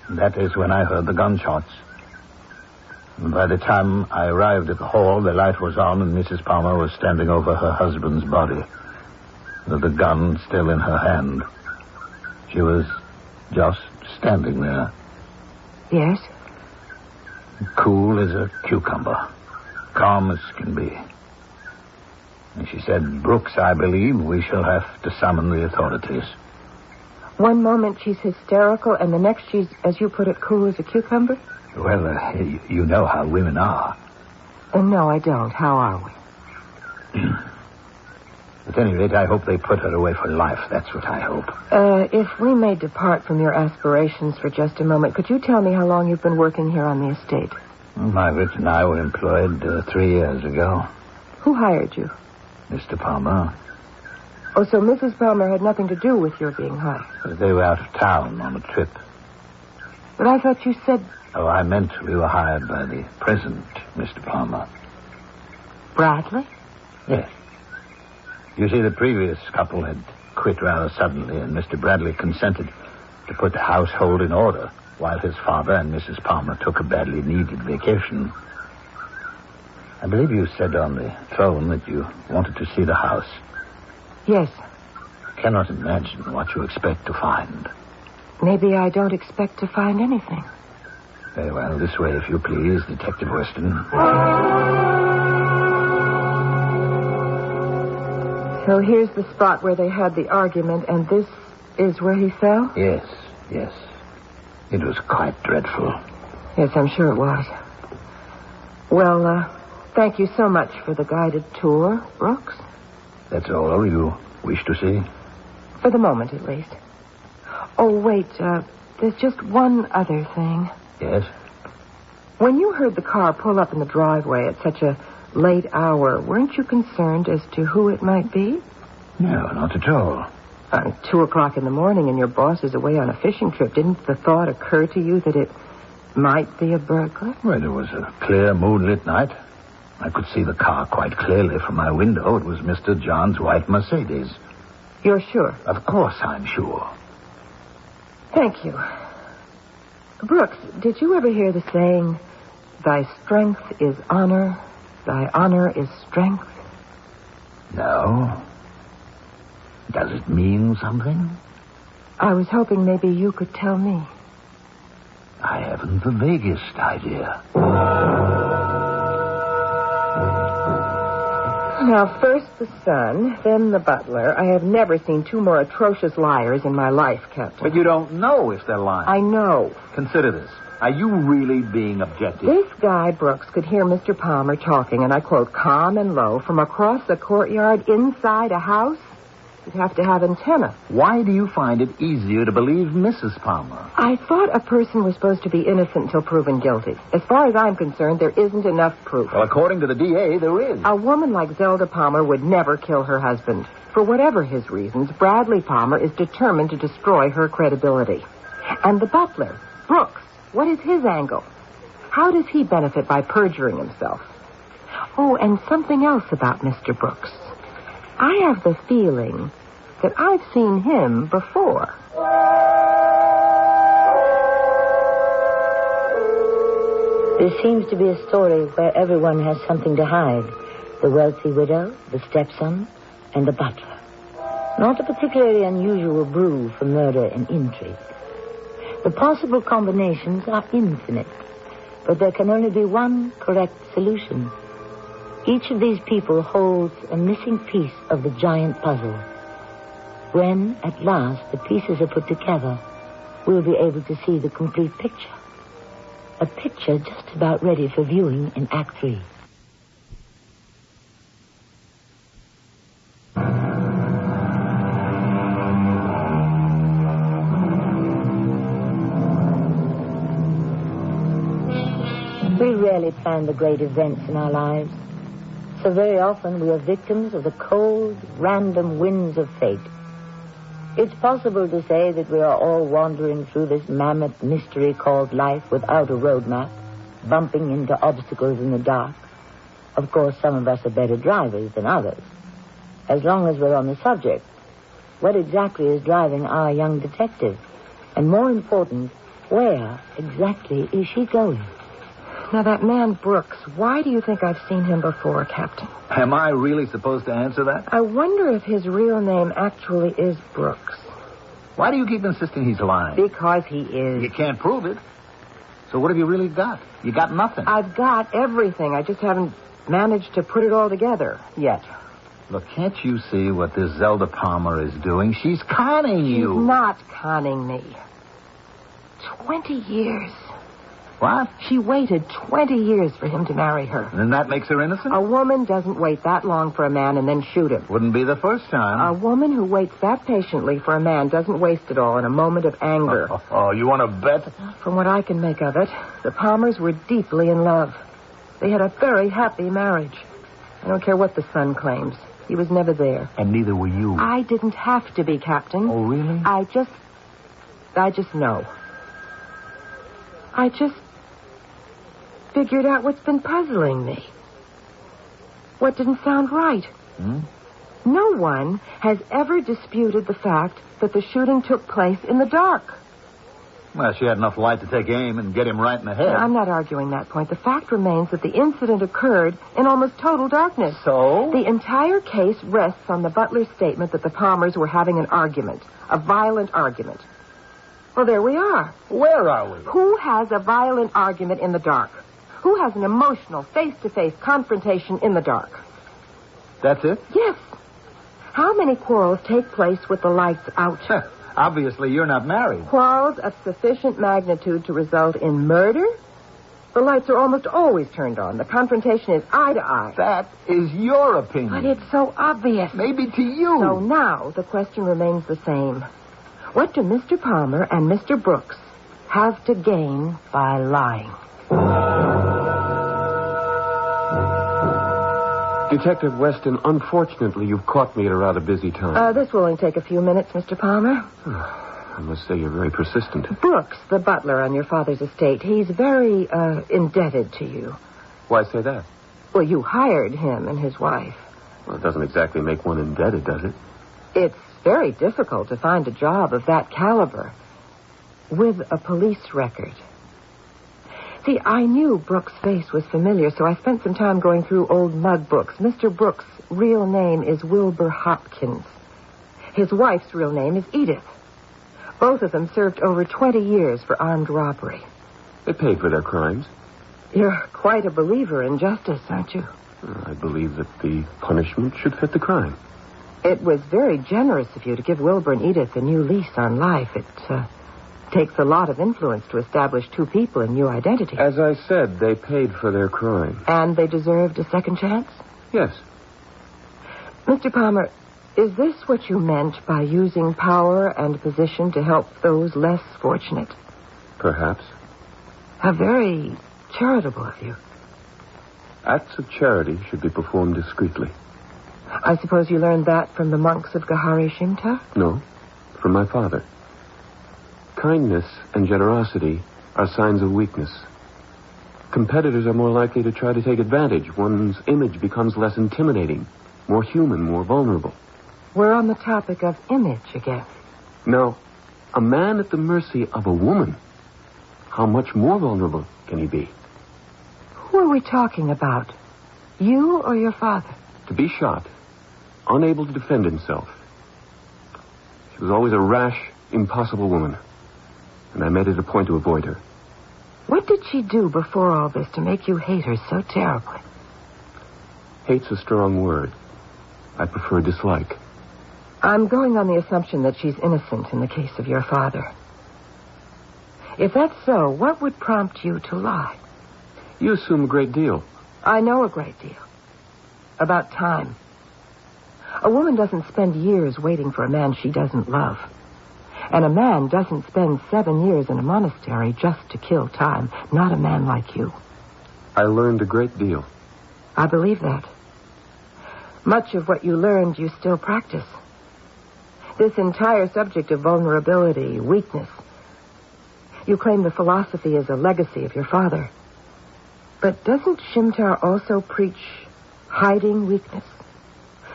That is when I heard the gunshots. And by the time I arrived at the hall, the light was on and Mrs. Palmer was standing over her husband's body, with the gun still in her hand. She was just standing there. Yes? Cool as a cucumber. Calm as can be. And she said, "Brooks, I believe we shall have to summon the authorities." One moment she's hysterical, and the next she's, as you put it, cool as a cucumber? Well, you know how women are. No, I don't. How are we? At any rate, I hope they put her away for life. That's what I hope. If we may depart from your aspirations for just a moment, could you tell me how long you've been working here on the estate? Well, Margaret and I were employed 3 years ago. Who hired you? Mr. Palmer. Oh, so Mrs. Palmer had nothing to do with your being hired? They were out of town on a trip. But I thought you said... Oh, I meant we were hired by the present Mr. Palmer. Bradley? Yes. You see, the previous couple had quit rather suddenly, and Mr. Bradley consented to put the household in order while his father and Mrs. Palmer took a badly needed vacation. I believe you said on the phone that you wanted to see the house. Yes. I cannot imagine what you expect to find. Maybe I don't expect to find anything. Very well, this way, if you please, Detective Weston. So here's the spot where they had the argument, and this is where he fell? Yes, yes. It was quite dreadful. Yes, I'm sure it was. Well, thank you so much for the guided tour, Brooks. That's all you wish to see? For the moment, at least. Oh, wait, there's just one other thing. Yes? When you heard the car pull up in the driveway at such a late hour, weren't you concerned as to who it might be? No, not at all. 2 o'clock in the morning and your boss is away on a fishing trip. Didn't the thought occur to you that it might be a burglar? Well, it was a clear, moonlit night. I could see the car quite clearly from my window. It was Mr. John's white Mercedes. You're sure? Of course I'm sure. Thank you. Brooks, did you ever hear the saying, "Thy strength is honor, thy honor is strength"? No. Does it mean something? I was hoping maybe you could tell me. I haven't the vaguest idea. Now, first the son, then the butler. I have never seen 2 more atrocious liars in my life, Captain. But you don't know if they're lying. I know. Consider this. Are you really being objective? This guy, Brooks, could hear Mr. Palmer talking, and I quote, calm and low, from across the courtyard inside a house? You'd have to have antenna. Why do you find it easier to believe Mrs. Palmer? I thought a person was supposed to be innocent until proven guilty. As far as I'm concerned, there isn't enough proof. Well, according to the DA, there is. A woman like Zelda Palmer would never kill her husband. For whatever his reasons, Bradley Palmer is determined to destroy her credibility. And the butler, Brooks, what is his angle? How does he benefit by perjuring himself? Oh, and something else about Mr. Brooks. I have the feeling that I've seen him before. This seems to be a story where everyone has something to hide. The wealthy widow, the stepson, and the butler. Not a particularly unusual brew for murder and intrigue. The possible combinations are infinite, but there can only be one correct solution. Each of these people holds a missing piece of the giant puzzle. When, at last, the pieces are put together, we'll be able to see the complete picture. A picture just about ready for viewing in Act 3. We rarely plan the great events in our lives. So very often we are victims of the cold, random winds of fate. It's possible to say that we are all wandering through this mammoth mystery called life without a roadmap, bumping into obstacles in the dark. Of course, some of us are better drivers than others. As long as we're on the subject, what exactly is driving our young detective? And more important, where exactly is she going? Now, that man Brooks, why do you think I've seen him before, Captain? Am I really supposed to answer that? I wonder if his real name actually is Brooks. Why do you keep insisting he's lying? Because he is. You can't prove it. So what have you really got? You got nothing. I've got everything. I just haven't managed to put it all together yet. Look, can't you see what this Zelda Palmer is doing? She's conning you. She's not conning me. 20 years. What? She waited 20 years for him to marry her. And that makes her innocent? A woman doesn't wait that long for a man and then shoot him. Wouldn't be the first time. A woman who waits that patiently for a man doesn't waste it all in a moment of anger. Oh, you want to bet? From what I can make of it, the Palmers were deeply in love. They had a very happy marriage. I don't care what the son claims. He was never there. And neither were you. I didn't have to be, Captain. Oh, really? I just know. I just figured out what's been puzzling me. What didn't sound right. No one has ever disputed the fact that the shooting took place in the dark. Well, she had enough light to take aim and get him right in the head. I'm not arguing that point. The fact remains that the incident occurred in almost total darkness. So? The entire case rests on the butler's statement that the Palmers were having an argument, a violent argument. Well, there we are. Where are we? Who has a violent argument in the dark? Who has an emotional, face-to-face confrontation in the dark? That's it? Yes. How many quarrels take place with the lights out? Obviously, you're not married. Quarrels of sufficient magnitude to result in murder? The lights are almost always turned on. The confrontation is eye to eye. That is your opinion. But it's so obvious. Maybe to you. So now the question remains the same. What do Mr. Palmer and Mr. Brooks have to gain by lying? Detective Weston, unfortunately, you've caught me at a rather busy time. This will only take a few minutes, Mr. Palmer. I must say you're very persistent. Brooks, the butler on your father's estate, he's very indebted to you. Why say that? Well, you hired him and his wife. Well, it doesn't exactly make one indebted, does it? It's very difficult to find a job of that caliber with a police record. See, I knew Brooks' face was familiar, so I spent some time going through old mug books. Mr. Brooks' real name is Wilbur Hopkins. His wife's real name is Edith. Both of them served over 20 years for armed robbery. They paid for their crimes. You're quite a believer in justice, aren't you? I believe that the punishment should fit the crime. It was very generous of you to give Wilbur and Edith a new lease on life. It takes a lot of influence to establish two people in new identities. As I said, they paid for their crime. And they deserved a second chance? Yes. Mr. Palmer, is this what you meant by using power and position to help those less fortunate? Perhaps. How very charitable of you. Acts of charity should be performed discreetly. I suppose you learned that from the monks of Gahari Shinta? No, from my father. Kindness and generosity are signs of weakness. Competitors are more likely to try to take advantage. One's image becomes less intimidating, more human, more vulnerable. We're on the topic of image again. Now, a man at the mercy of a woman, how much more vulnerable can he be? Who are we talking about? You or your father? To be shot, unable to defend himself. She was always a rash, impossible woman. And I made it a point to avoid her. What did she do before all this to make you hate her so terribly? Hate's a strong word. I prefer dislike. I'm going on the assumption that she's innocent in the case of your father. If that's so, what would prompt you to lie? You assume a great deal. I know a great deal. About time. A woman doesn't spend years waiting for a man she doesn't love. And a man doesn't spend 7 years in a monastery just to kill time. Not a man like you. I learned a great deal. I believe that. Much of what you learned you still practice. This entire subject of vulnerability, weakness. You claim the philosophy is a legacy of your father. But doesn't Shimtar also preach hiding weakness?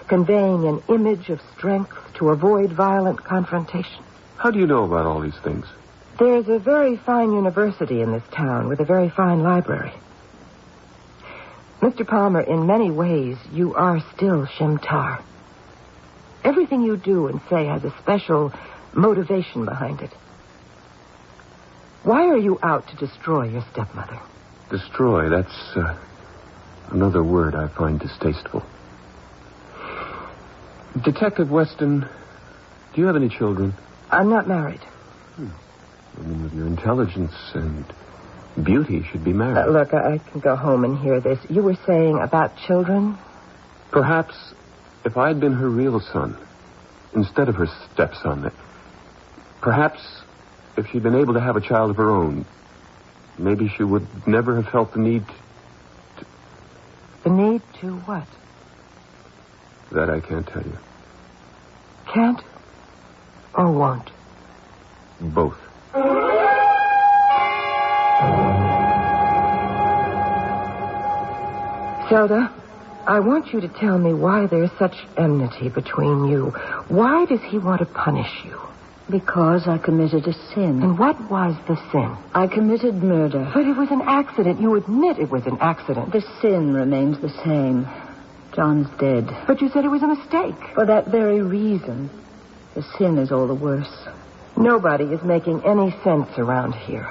Conveying an image of strength to avoid violent confrontation? How do you know about all these things? There's a very fine university in this town with a very fine library. Mr. Palmer, in many ways, you are still Shimtar. Everything you do and say has a special motivation behind it. Why are you out to destroy your stepmother? Destroy, that's another word I find distasteful. Detective Weston, do you have any children? I'm not married. Women with your intelligence and beauty should be married. Look, I can go home and hear this. You were saying about children? Perhaps if I'd been her real son, instead of her stepson, perhaps if she'd been able to have a child of her own, maybe she would never have felt the need to... The need to what? That I can't tell you. Can't or won't? Both. Zelda, I want you to tell me why there's such enmity between you. Why does he want to punish you? Because I committed a sin. And what was the sin? I committed murder. But it was an accident. You admit it was an accident. The sin remains the same. John's dead. But you said it was a mistake. For that very reason, the sin is all the worse. Nobody is making any sense around here.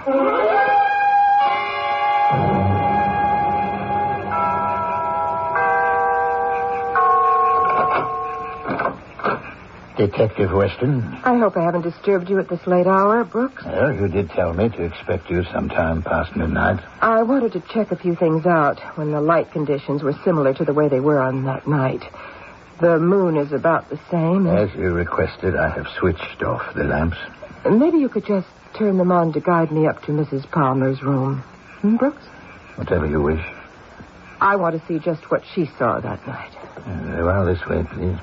Detective Weston? I hope I haven't disturbed you at this late hour, Brooks. Well, you did tell me to expect you sometime past midnight. I wanted to check a few things out when the light conditions were similar to the way they were on that night. The moon is about the same. As you requested, I have switched off the lamps. Maybe you could just turn them on to guide me up to Mrs. Palmer's room. Brooks? Whatever you wish. I want to see just what she saw that night. Very well, this way, please.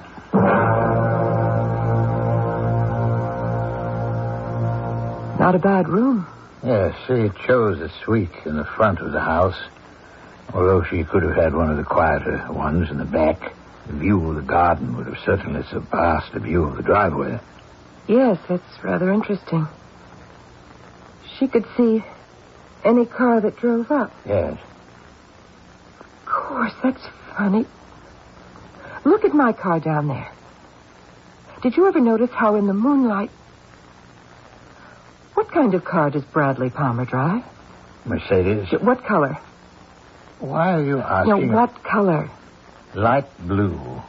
Not a bad room. Yes, she chose a suite in the front of the house, although she could have had one of the quieter ones in the back. The view of the garden would have certainly surpassed the view of the driveway. Yes, that's rather interesting. She could see any car that drove up. Yes. Of course, that's funny. Look at my car down there. Did you ever notice how in the moonlight... What kind of car does Bradley Palmer drive? Mercedes. What color? Why are you asking? No, what color? Light blue.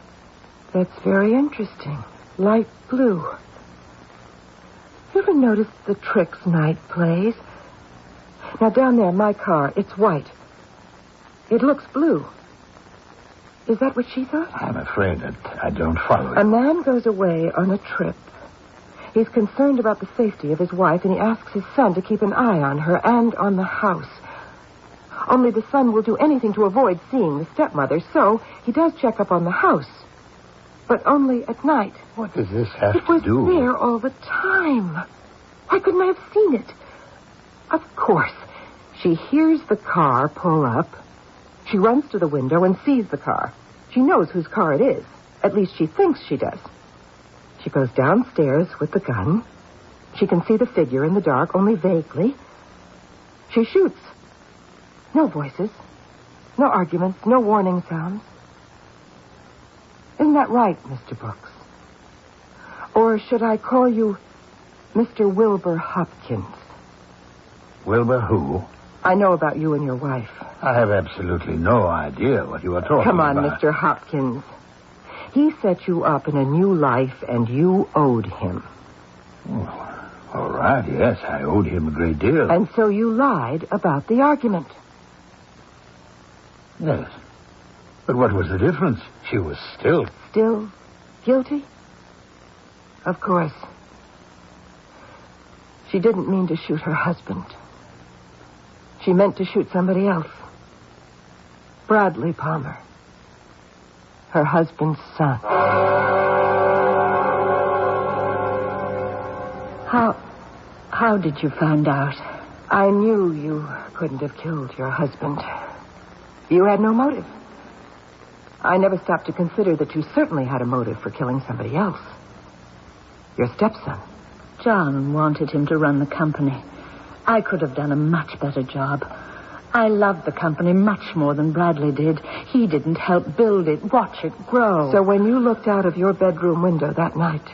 That's very interesting. Light blue. You ever noticed the tricks Night plays? Now, down there, my car, it's white. It looks blue. Is that what she thought? I'm afraid that I don't follow it. A man goes away on a trip. He's concerned about the safety of his wife, and he asks his son to keep an eye on her and on the house. Only the son will do anything to avoid seeing the stepmother, so he does check up on the house. But only at night. What does this have to do? It was there all the time. Why couldn't I have seen it? Of course. She hears the car pull up. She runs to the window and sees the car. She knows whose car it is. At least she thinks she does. She goes downstairs with the gun. She can see the figure in the dark, only vaguely. She shoots. No voices. No arguments. No warning sounds. Isn't that right, Mr. Brooks? Or should I call you Mr. Wilbur Hopkins? Wilbur who? I know about you and your wife. I have absolutely no idea what you are talking about. Come on, Mr. Hopkins. He set you up in a new life, and you owed him. Oh, all right, yes, I owed him a great deal. And so you lied about the argument. Yes. But what was the difference? She was still... Still guilty? Of course. She didn't mean to shoot her husband. She meant to shoot somebody else. Bradley Palmer. Her husband's son. How did you find out? I knew you couldn't have killed your husband. You had no motive. I never stopped to consider that you certainly had a motive for killing somebody else. Your stepson. John wanted him to run the company. I could have done a much better job. I loved the company much more than Bradley did. He didn't help build it, watch it grow. So when you looked out of your bedroom window that night,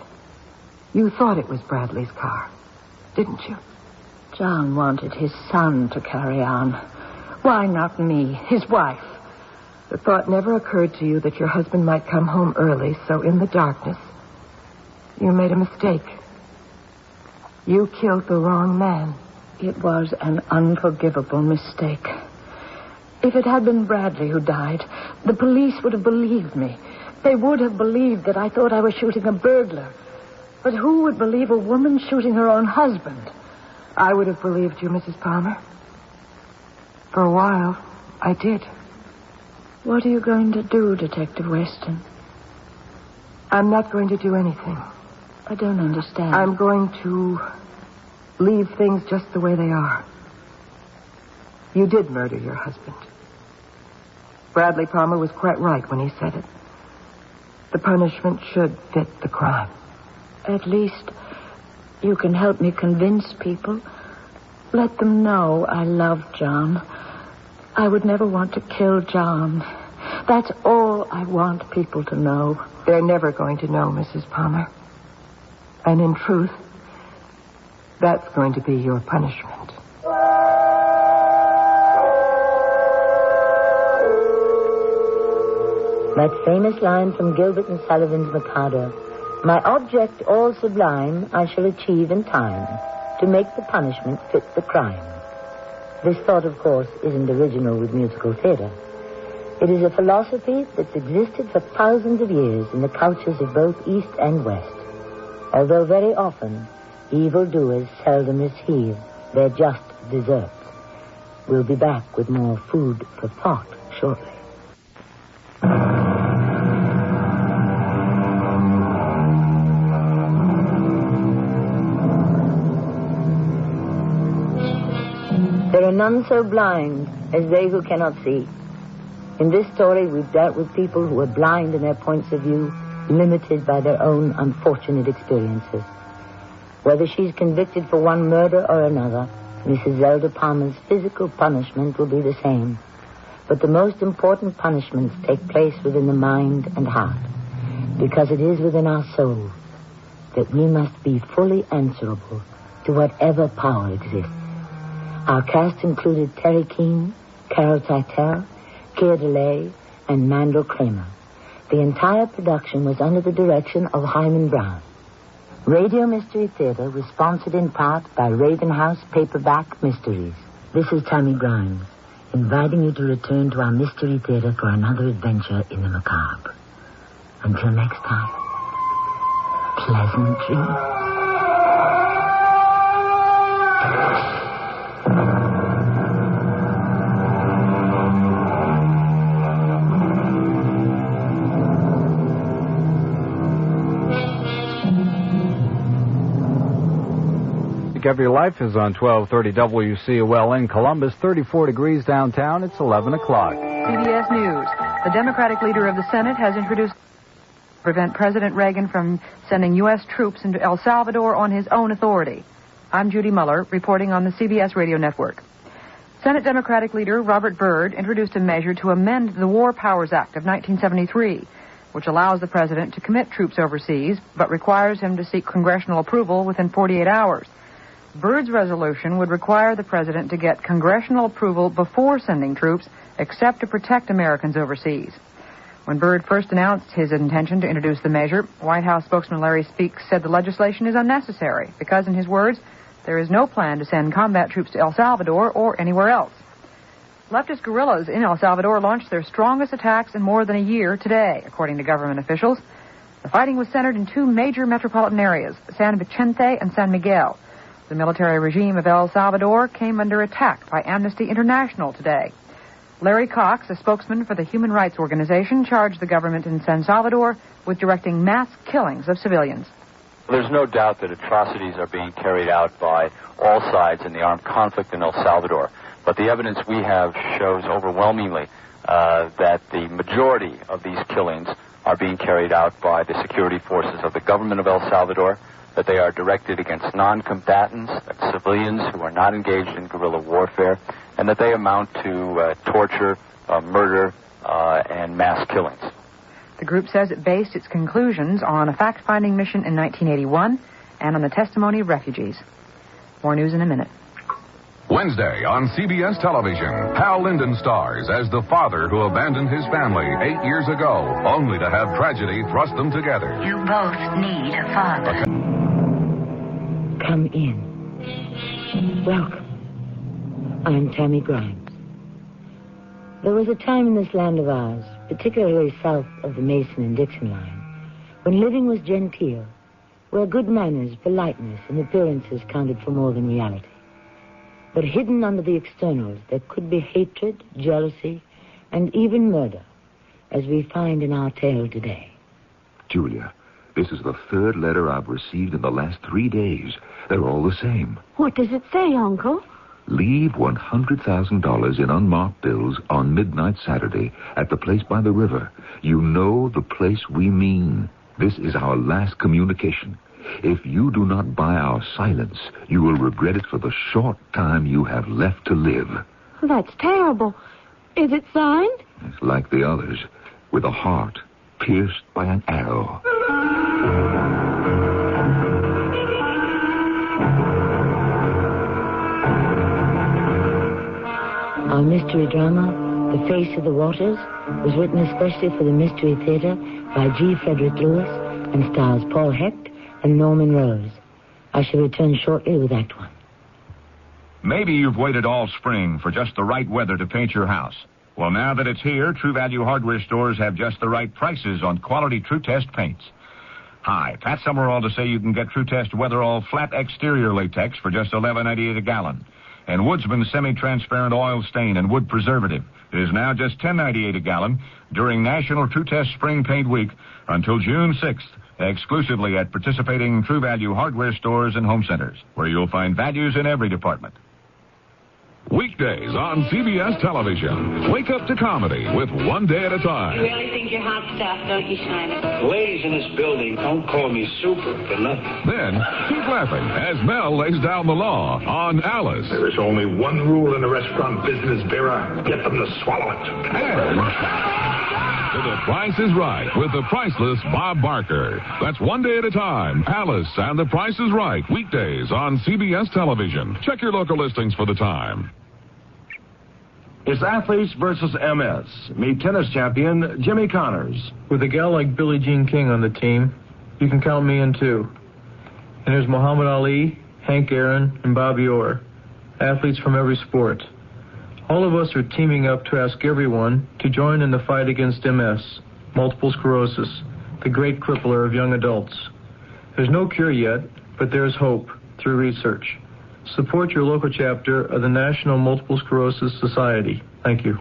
you thought it was Bradley's car, didn't you? John wanted his son to carry on. Why not me, his wife? The thought never occurred to you that your husband might come home early, so in the darkness, you made a mistake. You killed the wrong man. It was an unforgivable mistake. If it had been Bradley who died, the police would have believed me. They would have believed that I thought I was shooting a burglar. But who would believe a woman shooting her own husband? I would have believed you, Mrs. Palmer. For a while, I did. What are you going to do, Detective Weston? I'm not going to do anything. I don't understand. I'm going to leave things just the way they are. You did murder your husband. Bradley Palmer was quite right when he said it. The punishment should fit the crime. At least you can help me convince people. Let them know I love John. I would never want to kill John. That's all I want people to know. They're never going to know, Mrs. Palmer. And in truth, that's going to be your punishment. That famous line from Gilbert and Sullivan's Mikado. My object all sublime I shall achieve in time to make the punishment fit the crime. This thought, of course, isn't original with musical theater. It is a philosophy that's existed for thousands of years in the cultures of both East and West. Although very often, evildoers seldom receive their just deserts. We'll be back with more food for thought shortly. There are none so blind as they who cannot see. In this story, we've dealt with people who are blind in their points of view, limited by their own unfortunate experiences. Whether she's convicted for one murder or another, Mrs. Zelda Palmer's physical punishment will be the same. But the most important punishments take place within the mind and heart, because it is within our soul that we must be fully answerable to whatever power exists. Our cast included Terry Keane, Carol Teitel, Keir DeLay, and Mandel Kramer. The entire production was under the direction of Hyman Brown. Radio Mystery Theater was sponsored in part by Raven House Paperback Mysteries. This is Tammy Grimes, inviting you to return to our Mystery Theater for another adventure in the macabre. Until next time, pleasant dreams. Every Life is on 1230 WCOL in Columbus, 34 degrees downtown. It's 11 o'clock. CBS News. The Democratic leader of the Senate has introduced to prevent President Reagan from sending U.S. troops into El Salvador on his own authority. I'm Judy Muller, reporting on the CBS Radio Network. Senate Democratic leader Robert Byrd introduced a measure to amend the War Powers Act of 1973, which allows the president to commit troops overseas, but requires him to seek congressional approval within 48 hours. Byrd's resolution would require the president to get congressional approval before sending troops, except to protect Americans overseas. When When Byrd first announced his intention to introduce the measure, White House spokesman Larry Speakes said the legislation is unnecessary because, in his words, there is no plan to send combat troops to El Salvador or anywhere else. Leftist guerrillas in El Salvador launched their strongest attacks in more than a year today, according to government officials. The fighting was centered in two major metropolitan areas, San Vicente and San Miguel. The military regime of El Salvador came under attack by Amnesty International today. Larry Cox, a spokesman for the human rights organization, charged the government in San Salvador with directing mass killings of civilians. There's no doubt that atrocities are being carried out by all sides in the armed conflict in El Salvador. But the evidence we have shows overwhelmingly that the majority of these killings are being carried out by the security forces of the government of El Salvador, that they are directed against non-combatants, civilians who are not engaged in guerrilla warfare, and that they amount to torture, murder, and mass killings. The group says it based its conclusions on a fact-finding mission in 1981 and on the testimony of refugees. More news in a minute. Wednesday on CBS television, Hal Linden stars as the father who abandoned his family 8 years ago, only to have tragedy thrust them together. You both need a father. Come in. Welcome. I'm Tammy Grimes. There was a time in this land of ours, particularly south of the Mason and Dixon line, when living was genteel, where good manners, politeness, and appearances counted for more than reality. But hidden under the externals, there could be hatred, jealousy, and even murder, as we find in our tale today. Julia, this is the third letter I've received in the last 3 days. They're all the same. What does it say, Uncle? Leave $100,000 in unmarked bills on midnight Saturday at the place by the river. You know the place we mean. This is our last communication. If you do not buy our silence, you will regret it for the short time you have left to live. That's terrible. Is it signed? It's like the others, with a heart pierced by an arrow. Our mystery drama, The Face of the Waters, was written especially for the Mystery Theater by G. Frederick Lewis and stars Paul Hecht and Norman Rose. I shall return shortly with Act One. Maybe you've waited all spring for just the right weather to paint your house. Well, now that it's here, True Value hardware stores have just the right prices on quality True Test paints. Hi, Pat Summerall to say you can get True Test Weatherall flat exterior latex for just $11.98 a gallon. And Woodsman semi-transparent oil stain and wood preservative is now just $10.98 a gallon during National True Test Spring Paint Week until June 6th. Exclusively at participating True Value hardware stores and home centers, where you'll find values in every department. Weekdays on CBS television. Wake up to comedy with One Day at a Time. You really think you're hot stuff, don't you, Shiner? Ladies in this building don't call me super for nothing. Then keep laughing as Mel lays down the law on Alice. There is only one rule in the restaurant business, Vera. Get them to swallow it. And The Price is Right with the priceless Bob Barker. That's One Day at a Time. Alice and The Price is Right. Weekdays on CBS television. Check your local listings for the time. It's athletes versus MS. Meet tennis champion Jimmy Connors. With a gal like Billie Jean King on the team, you can count me in too. And there's Muhammad Ali, Hank Aaron, and Bobby Orr. Athletes from every sport. All of us are teaming up to ask everyone to join in the fight against MS, multiple sclerosis, the great crippler of young adults. There's no cure yet, but there's hope through research. Support your local chapter of the National Multiple Sclerosis Society. Thank you.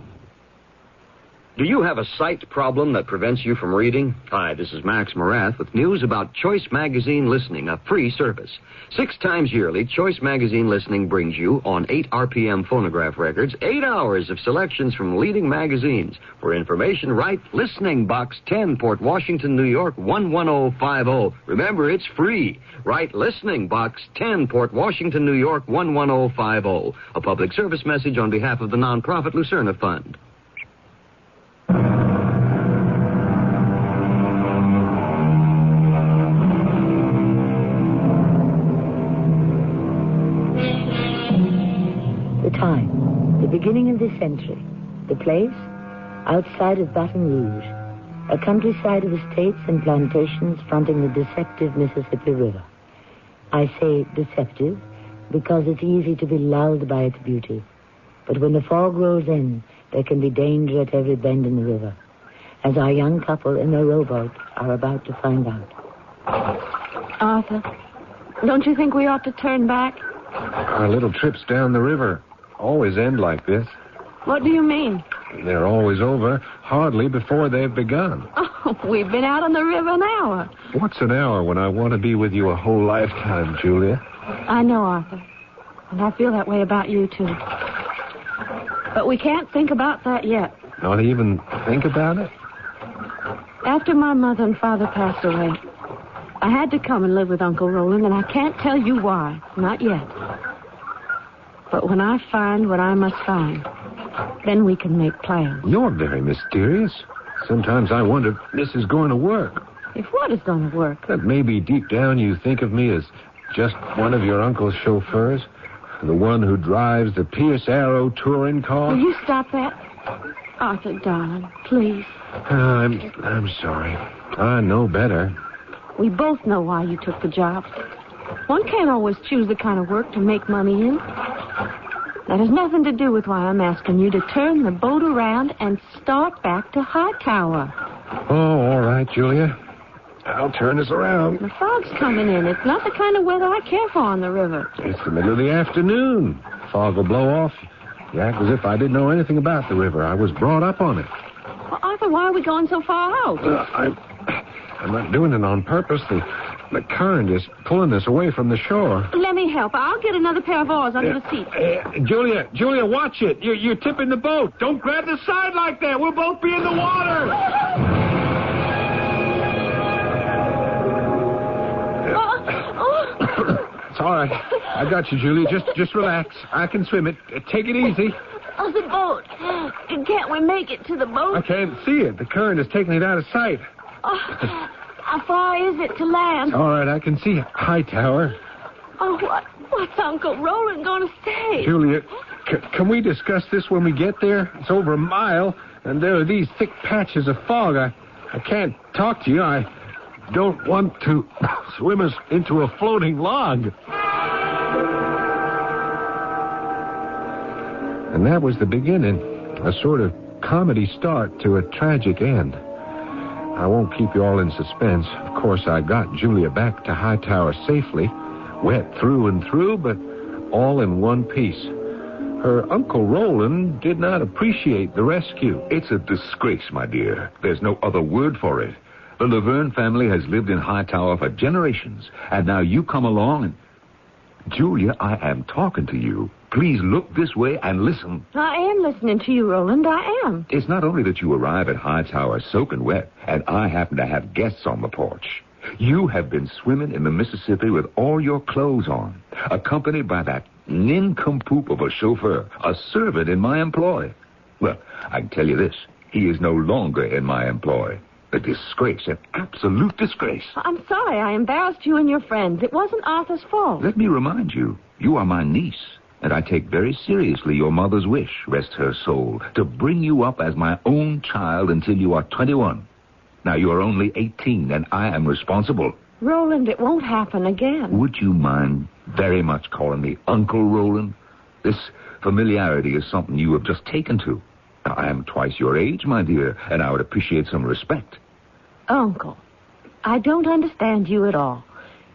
Do you have a sight problem that prevents you from reading? Hi, this is Max Morath with news about Choice Magazine Listening, a free service. 6 times yearly, Choice Magazine Listening brings you, on 8 RPM phonograph records, 8 hours of selections from leading magazines. For information, write Listening Box 10, Port Washington, New York, 11050. Remember, it's free. Write Listening Box 10, Port Washington, New York, 11050. A public service message on behalf of the nonprofit Lucerna Fund. The time, the beginning of this century. The place, outside of Baton Rouge. A countryside of estates and plantations fronting the deceptive Mississippi River. I say deceptive because it's easy to be lulled by its beauty. But when the fog rolls in, there can be danger at every bend in the river, as our young couple in their rowboat are about to find out. Arthur, don't you think we ought to turn back? Our little trips down the river always end like this. What do you mean? They're always over hardly before they've begun. Oh, we've been out on the river an hour. What's an hour when I want to be with you a whole lifetime, Julia? I know, Arthur. And I feel that way about you, too. But we can't think about that yet. Not even think about it? After my mother and father passed away, I had to come and live with Uncle Roland, and I can't tell you why. Not yet. But when I find what I must find, then we can make plans. You're very mysterious. Sometimes I wonder if this is going to work. If what is going to work? That maybe deep down you think of me as just one of your uncle's chauffeurs. The one who drives the Pierce Arrow touring car. Will you stop that? Arthur, darling, please. I'm sorry. I know better. We both know why you took the job. One can't always choose the kind of work to make money in. That has nothing to do with why I'm asking you to turn the boat around and start back to Hightower. Oh, all right, Julia. I'll turn this around. The fog's coming in. It's not the kind of weather I care for on the river. It's the middle of the afternoon. Fog will blow off. You act as if I didn't know anything about the river. I was brought up on it. Well, Arthur, why are we going so far out? I'm not doing it on purpose. The current is pulling us away from the shore. Let me help. I'll get another pair of oars under the seat. Julia, watch it. You're tipping the boat. Don't grab the side like that. We'll both be in the water. It's all right. I got you, Julia. Just relax. I can swim it. Take it easy. Oh, the boat. Can't we make it to the boat? I can't see it. The current is taking it out of sight. Oh, how far is it to land? It's all right. I can see Hightower. Oh, what's Uncle Roland going to say? Julia, can we discuss this when we get there? It's over a mile, and there are these thick patches of fog. I can't talk to you. I don't want to swim us into a floating log. And that was the beginning, a sort of comedy start to a tragic end. I won't keep you all in suspense. Of course, I got Julia back to Hightower safely, wet through and through, but all in one piece. Her Uncle Roland did not appreciate the rescue. It's a disgrace, my dear. There's no other word for it. The Laverne family has lived in Hightower for generations, and now you come along and... Julia, I am talking to you. Please look this way and listen. I am listening to you, Roland. I am. It's not only that you arrive at Hightower soaking wet, and I happen to have guests on the porch. You have been swimming in the Mississippi with all your clothes on, accompanied by that nincompoop of a chauffeur, a servant in my employ. Well, I can tell you this. He is no longer in my employ. A disgrace, an absolute disgrace. I'm sorry I embarrassed you and your friends. It wasn't Arthur's fault. Let me remind you, you are my niece, and I take very seriously your mother's wish, rest her soul, to bring you up as my own child until you are 21. Now, you are only 18, and I am responsible. Roland, it won't happen again. Would you mind very much calling me Uncle Roland? This familiarity is something you have just taken to. Now, I am twice your age, my dear, and I would appreciate some respect. Uncle, I don't understand you at all.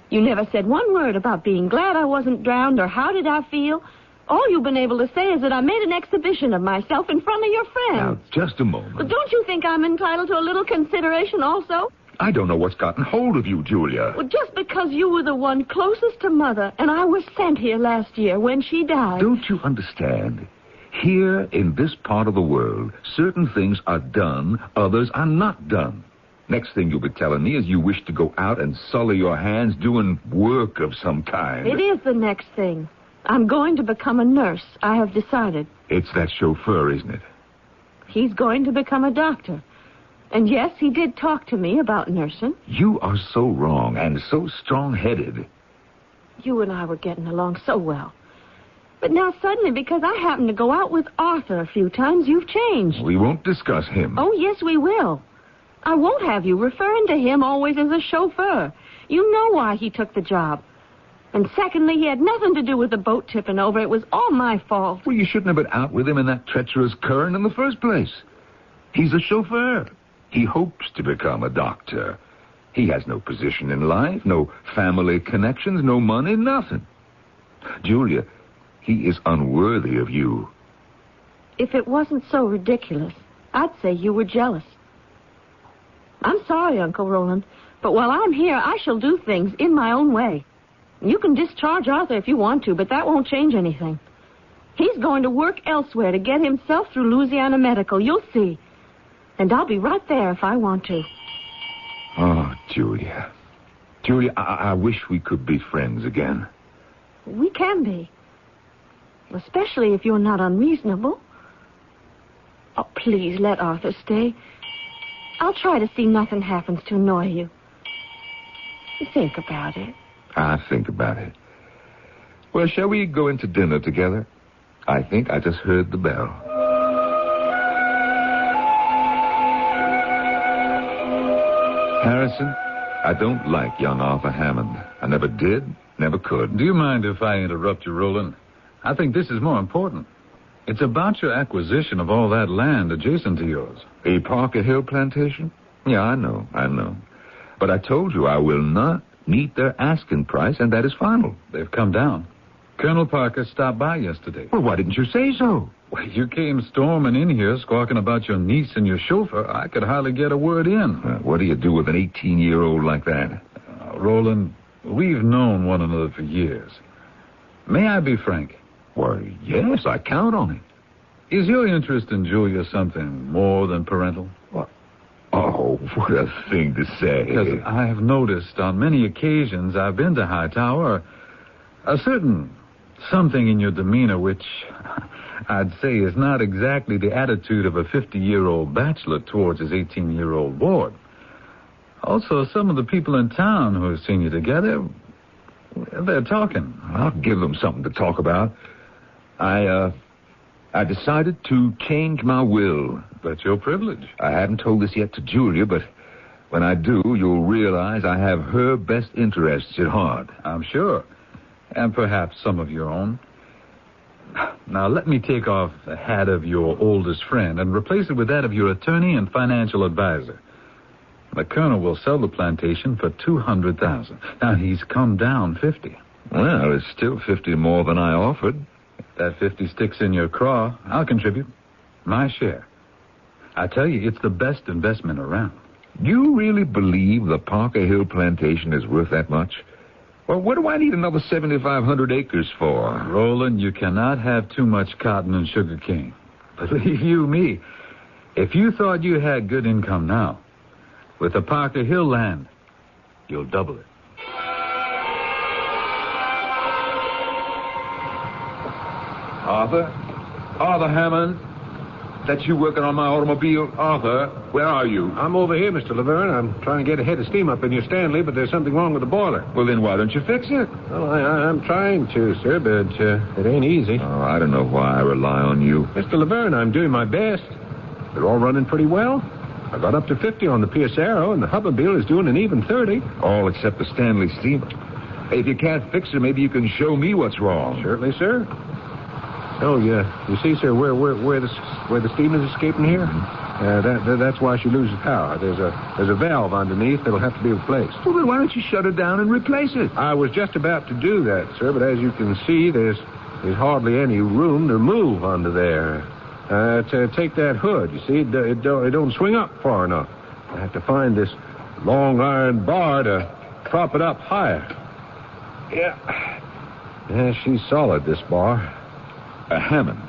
You never said one word about being glad I wasn't drowned or how did I feel. All you've been able to say is that I made an exhibition of myself in front of your friends. Now, just a moment. But don't you think I'm entitled to a little consideration also? I don't know what's gotten hold of you, Julia. Well, just because you were the one closest to Mother, and I was sent here last year when she died. Don't you understand? Here in this part of the world, certain things are done, others are not done. Next thing you'll be telling me is you wish to go out and sully your hands doing work of some kind. It is the next thing. I'm going to become a nurse. I have decided. It's that chauffeur, isn't it? He's going to become a doctor. And yes, he did talk to me about nursing. You are so wrong and so strong-headed. You and I were getting along so well. But now suddenly, because I happened to go out with Arthur a few times, you've changed. We won't discuss him. Oh, yes, we will. I won't have you referring to him always as a chauffeur. You know why he took the job. And secondly, he had nothing to do with the boat tipping over. It was all my fault. Well, you shouldn't have been out with him in that treacherous current in the first place. He's a chauffeur. He hopes to become a doctor. He has no position in life, no family connections, no money, nothing. Julia, he is unworthy of you. If it wasn't so ridiculous, I'd say you were jealous. I'm sorry, Uncle Roland, but while I'm here, I shall do things in my own way. You can discharge Arthur if you want to, but that won't change anything. He's going to work elsewhere to get himself through Louisiana Medical. You'll see. And I'll be right there if I want to. Oh, Julia. Julia, I wish we could be friends again. We can be. Especially if you're not unreasonable. Oh, please let Arthur stay. I'll try to see nothing happens to annoy you. Think about it. I'll think about it. Well, shall we go into dinner together? I think I just heard the bell. Harrison, I don't like young Arthur Hammond. I never did, never could. Do you mind if I interrupt you, Roland? I think this is more important. It's about your acquisition of all that land adjacent to yours. The Parker Hill plantation? Yeah, I know. But I told you I will not meet their asking price, and that is final. They've come down. Colonel Parker stopped by yesterday. Well, why didn't you say so? Well, you came storming in here, squawking about your niece and your chauffeur. I could hardly get a word in. What do you do with an 18-year-old like that? Roland, we've known one another for years. May I be frank? Well, yes, I count on it. Is your interest in Julia something more than parental? What? Oh, what a thing to say. Because I have noticed on many occasions I've been to Hightower a certain something in your demeanor which I'd say is not exactly the attitude of a 50-year-old bachelor towards his 18-year-old ward. Also, some of the people in town who have seen you together, they're talking. I'll give them something to talk about. I decided to change my will. That's your privilege. I haven't told this yet to Julia, but when I do, you'll realize I have her best interests at heart. I'm sure. And perhaps some of your own. Now, let me take off the hat of your oldest friend and replace it with that of your attorney and financial advisor. The colonel will sell the plantation for $200,000. Now, he's come down 50. Well, it's still 50 more than I offered. If that 50 sticks in your craw, I'll contribute my share. I tell you, it's the best investment around. You really believe the Parker Hill plantation is worth that much? Well, what do I need another 7,500 acres for? Roland, you cannot have too much cotton and sugar cane. Believe you me, if you thought you had good income now, with the Parker Hill land, you'll double it. Arthur Hammond? That's you working on my automobile? Arthur, where are you? I'm over here, Mr. Laverne. I'm trying to get a head of steam up in your Stanley, but there's something wrong with the boiler. Well, then why don't you fix it? Well, I'm trying to, sir, but it ain't easy. Oh, I don't know why I rely on you. Mr. Laverne, I'm doing my best. They're all running pretty well. I got up to 50 on the Pierce Arrow, and the Hubmobile is doing an even 30. All except the Stanley steamer. Hey, if you can't fix it, maybe you can show me what's wrong. Certainly, sir. Oh, yeah. You see, sir, where the steam is escaping here? That's why she loses power. There's a valve underneath that'll have to be replaced. Well, then why don't you shut it down and replace it? I was just about to do that, sir, but as you can see, there's hardly any room to move under there. To take that hood, you see, it don't swing up far enough. I have to find this long iron bar to prop it up higher. Yeah, she's solid, this bar. Hammond,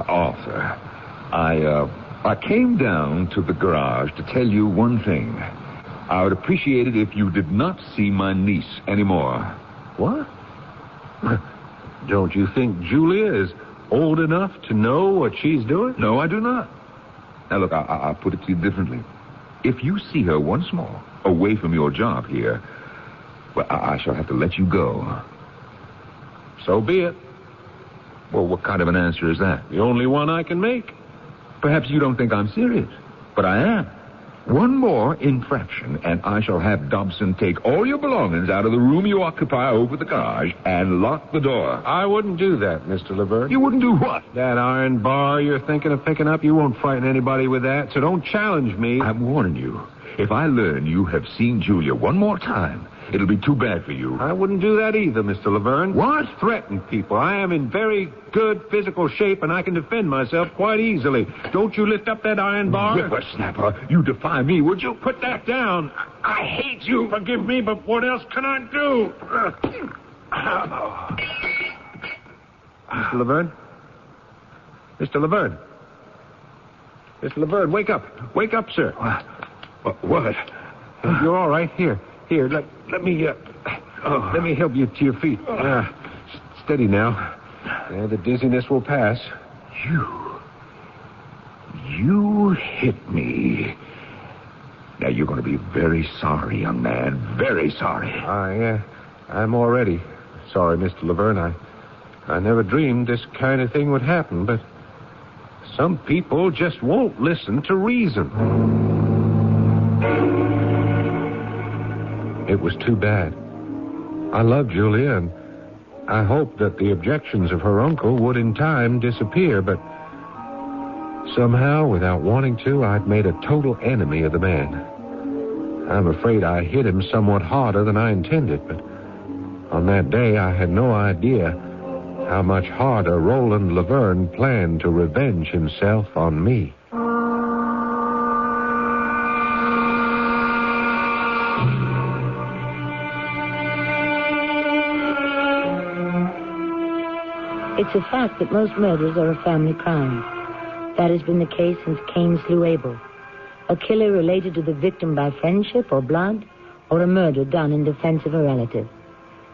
Arthur, I came down to the garage to tell you one thing. I would appreciate it if you did not see my niece anymore. What? Don't you think Julia is old enough to know what she's doing? No, I do not. Now, look, I'll put it to you differently. If you see her once more, away from your job here, well, I shall have to let you go. So be it. Well, what kind of an answer is that? The only one I can make. Perhaps you don't think I'm serious, but I am. One more infraction, and I shall have Dobson take all your belongings out of the room you occupy over the garage and lock the door. I wouldn't do that, Mr. Laverne. You wouldn't do what? That iron bar you're thinking of picking up, you won't frighten anybody with that, so don't challenge me. I'm warning you. If I learn you have seen Julia one more time, it'll be too bad for you. I wouldn't do that either, Mr. Laverne. What? Threaten people. I am in very good physical shape, and I can defend myself quite easily. Don't you lift up that iron bar? Whippersnapper, you defy me, would you? Put that down. I hate you. Forgive me, but what else can I do? Mr. Laverne? Mr. Laverne? Mr. Laverne, wake up. Wake up, sir. What? You're all right. Here, let me help you to your feet. Steady now. The dizziness will pass. You hit me. Now, you're going to be very sorry, young man. Very sorry. I'm already sorry, Mr. Laverne. I never dreamed this kind of thing would happen, but some people just won't listen to reason. It was too bad. I love Julia, and I hoped that the objections of her uncle would in time disappear, but somehow, without wanting to, I'd made a total enemy of the man. I'm afraid I hit him somewhat harder than I intended, but on that day I had no idea how much harder Roland Laverne planned to revenge himself on me. It's a fact that most murders are a family crime. That has been the case since Cain slew Abel. A killer related to the victim by friendship or blood, or a murder done in defense of a relative.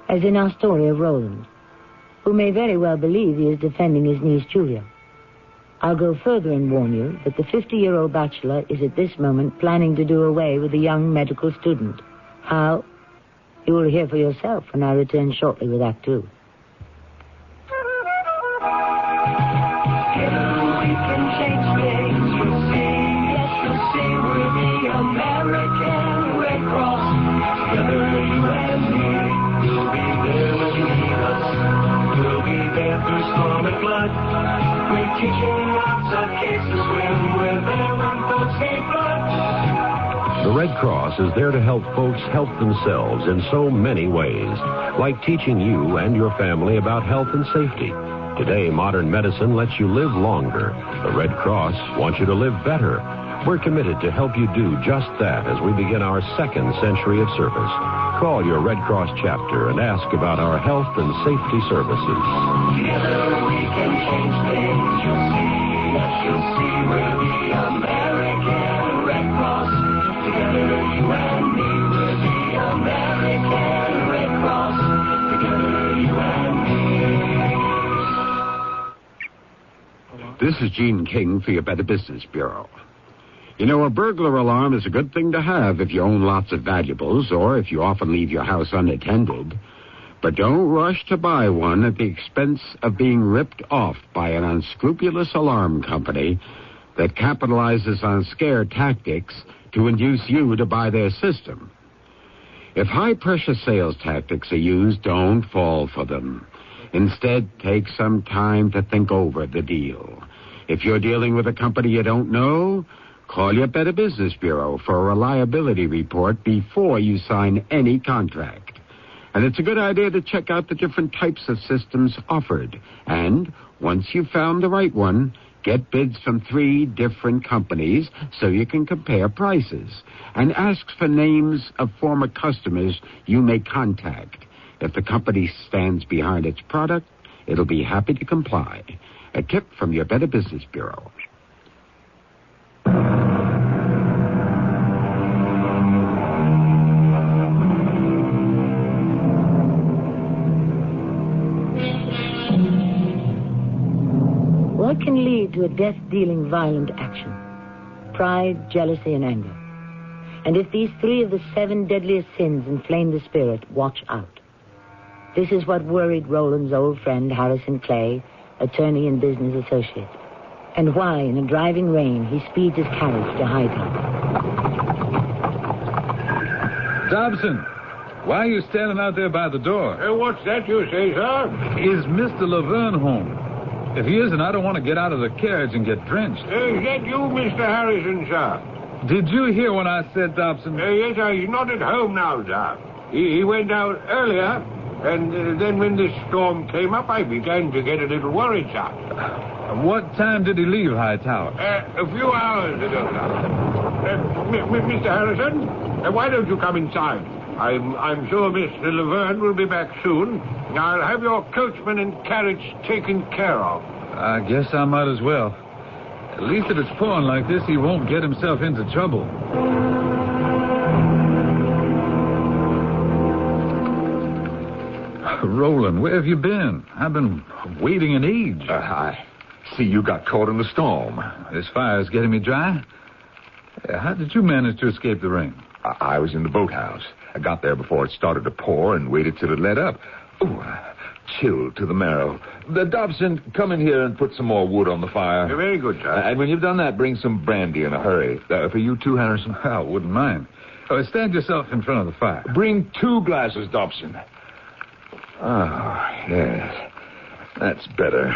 As in our story of Roland, who may very well believe he is defending his niece Julia. I'll go further and warn you that the 50-year-old bachelor is at this moment planning to do away with a young medical student. How? You will hear for yourself when I return shortly with Act 2. The Red Cross is there to help folks help themselves in so many ways, like teaching you and your family about health and safety. Today, modern medicine lets you live longer. The Red Cross wants you to live better. We're committed to help you do just that as we begin our second century of service. Call your Red Cross chapter and ask about our health and safety services. Together we can change things. You'll see we're the American Red Cross. Together you and me, we're the American Red Cross. Together you and me. This is Gene King for your Better Business Bureau. You know, a burglar alarm is a good thing to have if you own lots of valuables or if you often leave your house unattended. But don't rush to buy one at the expense of being ripped off by an unscrupulous alarm company that capitalizes on scare tactics to induce you to buy their system. If high-pressure sales tactics are used, don't fall for them. Instead, take some time to think over the deal. If you're dealing with a company you don't know, call your Better Business Bureau for a reliability report before you sign any contract. And it's a good idea to check out the different types of systems offered. And once you've found the right one, get bids from 3 different companies so you can compare prices. And ask for names of former customers you may contact. If the company stands behind its product, it'll be happy to comply. A tip from your Better Business Bureau. What can lead to a death-dealing violent action? Pride, jealousy, and anger. And if these 3 of the 7 deadliest sins inflame the spirit, watch out. This is what worried Roland's old friend, Harrison Clay, attorney and business associate. And why, in a driving rain, he speeds his carriage to Hightown. Dobson, why are you standing out there by the door? What's that you say, sir? Is Mr. Laverne home? If he isn't, I don't want to get out of the carriage and get drenched. Is that you, Mr. Harrison, sir? Did you hear what I said, Dobson? Yes, sir. He's not at home now, sir. He went out earlier, and then when this storm came up, I began to get a little worried, sir. What time did he leave Hightower? A few hours ago, sir. Mr. Harrison, why don't you come inside? I'm sure Mr. Laverne will be back soon. I'll have your coachman and carriage taken care of. I guess I might as well. At least if it's pouring like this, he won't get himself into trouble. Roland, where have you been? I've been waiting an age. I see you got caught in the storm. This fire's getting me dry. How did you manage to escape the rain? I was in the boathouse. I got there before it started to pour and waited till it let up. Ooh, chilled to the marrow. Dobson, come in here and put some more wood on the fire. Very good, sir. And when you've done that, bring some brandy in a hurry. For you too, Harrison? I wouldn't mind. Stand yourself in front of the fire. Bring 2 glasses, Dobson. Oh, yes. That's better.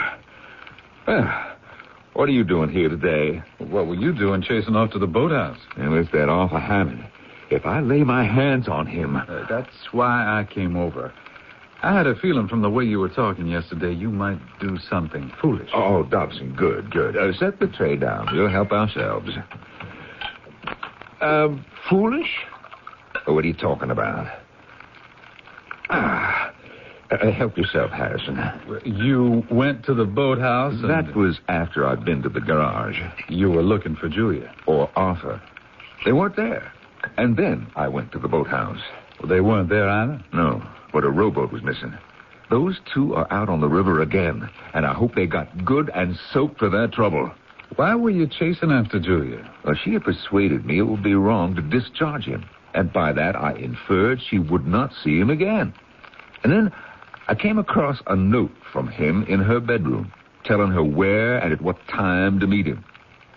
What are you doing here today? What were you doing chasing off to the boathouse? And with that Arthur Hammond. If I lay my hands on him... that's why I came over. I had a feeling from the way you were talking yesterday you might do something foolish. Oh, Dobson, good. Set the tray down. We'll help ourselves. Foolish? What are you talking about? Help yourself, Harrison. You went to the boathouse and... That was after I'd been to the garage. You were looking for Julia. Or Arthur. They weren't there. And then I went to the boathouse. Well, they weren't there either? No, but a rowboat was missing. Those 2 are out on the river again, and I hope they got good and soaked for their trouble. Why were you chasing after Julia? Well, she had persuaded me it would be wrong to discharge him, and by that I inferred she would not see him again. And then I came across a note from him in her bedroom, telling her where and at what time to meet him.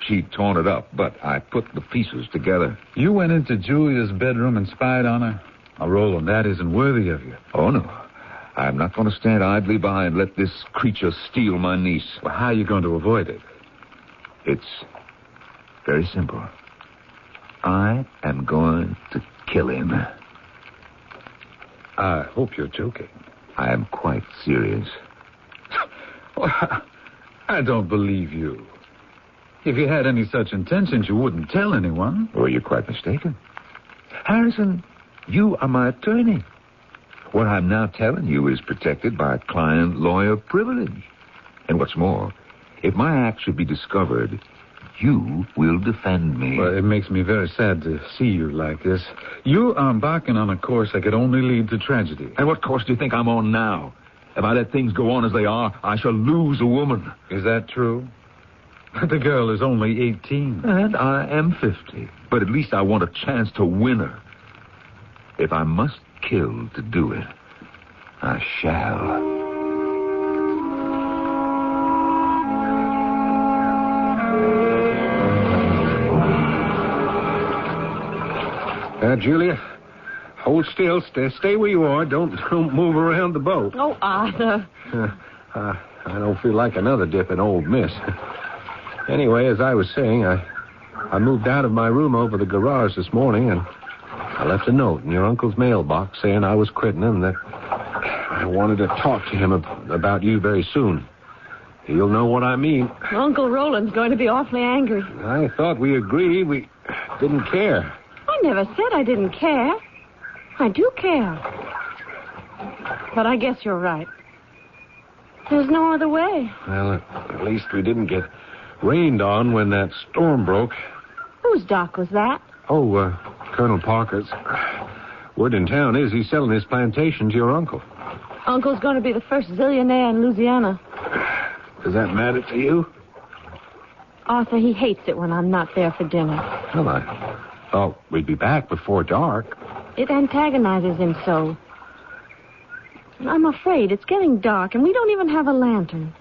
She'd torn it up, but I put the pieces together. You went into Julia's bedroom and spied on her? Now, Roland, that isn't worthy of you. Oh, no. I'm not going to stand idly by and let this creature steal my niece. Well, how are you going to avoid it? It's very simple. I am going to kill him. I hope you're joking. I am quite serious. I don't believe you. If you had any such intentions, you wouldn't tell anyone. Well, you're quite mistaken. Harrison, you are my attorney. What I'm now telling you is protected by client-lawyer privilege. And what's more, if my act should be discovered, you will defend me. Well, it makes me very sad to see you like this. You are embarking on a course that could only lead to tragedy. And what course do you think I'm on now? If I let things go on as they are, I shall lose a woman. Is that true? The girl is only 18. And I am 50. But at least I want a chance to win her. If I must kill to do it, I shall. Julia, hold still. Stay where you are. Don't move around the boat. Oh, Arthur. I don't feel like another dip in Old Miss. Anyway, as I was saying, I moved out of my room over the garage this morning, and I left a note in your uncle's mailbox saying I was quitting and that I wanted to talk to him about you very soon. You'll know what I mean. Uncle Roland's going to be awfully angry. I thought we agreed we didn't care. I never said I didn't care. I do care. But I guess you're right. There's no other way. Well, at least we didn't get rained on when that storm broke. Whose dock was that? Oh, Colonel Parker's. Word in town is he's selling his plantation to your uncle. Uncle's going to be the first zillionaire in Louisiana. Does that matter to you? Arthur, he hates it when I'm not there for dinner. Well, I thought we'd be back before dark. It antagonizes him so. I'm afraid it's getting dark, and we don't even have a lantern.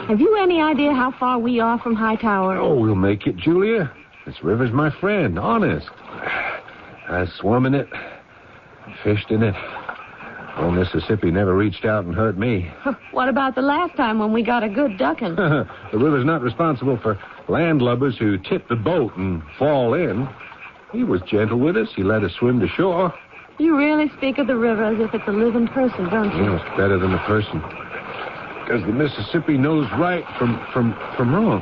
Have you any idea how far we are from Hightower? Oh, we'll make it, Julia. This river's my friend, honest. I swum in it fished in it. Old Mississippi never reached out and hurt me. What about the last time when we got a good ducking? The river's not responsible for landlubbers who tip the boat and fall in. He was gentle with us. He let us swim to shore. You really speak of the river as if it's a living person, don't you? Yeah, it's better than a person. Because the Mississippi knows right from wrong.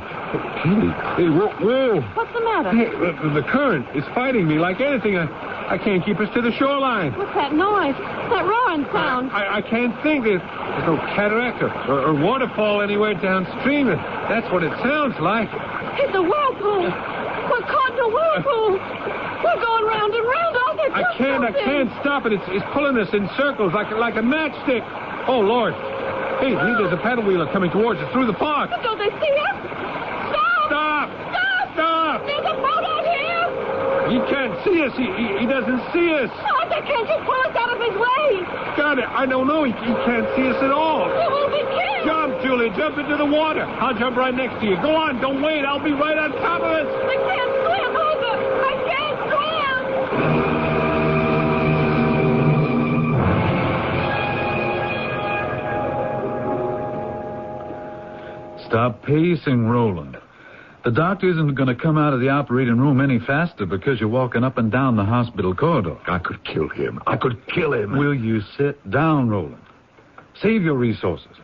Hey, whoa. What's the matter? Hey, the current is fighting me like anything. I can't keep us to the shoreline. What's that noise? That roaring sound? I can't think. There's no cataract or waterfall anywhere downstream. That's what it sounds like. It's a whirlpool. We're caught in a whirlpool. We're going round and round. Oh, I can't stop it. It's pulling us in circles like a matchstick. Oh, Lord. Hey, there's a paddle wheeler coming towards us through the park. But don't they see us? Stop! There's a boat out here! He can't see us. He doesn't see us. Arthur, can't you pull us out of his way? God, I don't know. He can't see us at all. We will be killed. Jump, Julia. Jump into the water. I'll jump right next to you. Go on. Don't wait. I'll be right on top of it. I can't swim, Arthur. I can't swim. Stop pacing, Roland. The doctor isn't going to come out of the operating room any faster because you're walking up and down the hospital corridor. I could kill him. Will you sit down, Roland? Save your resources.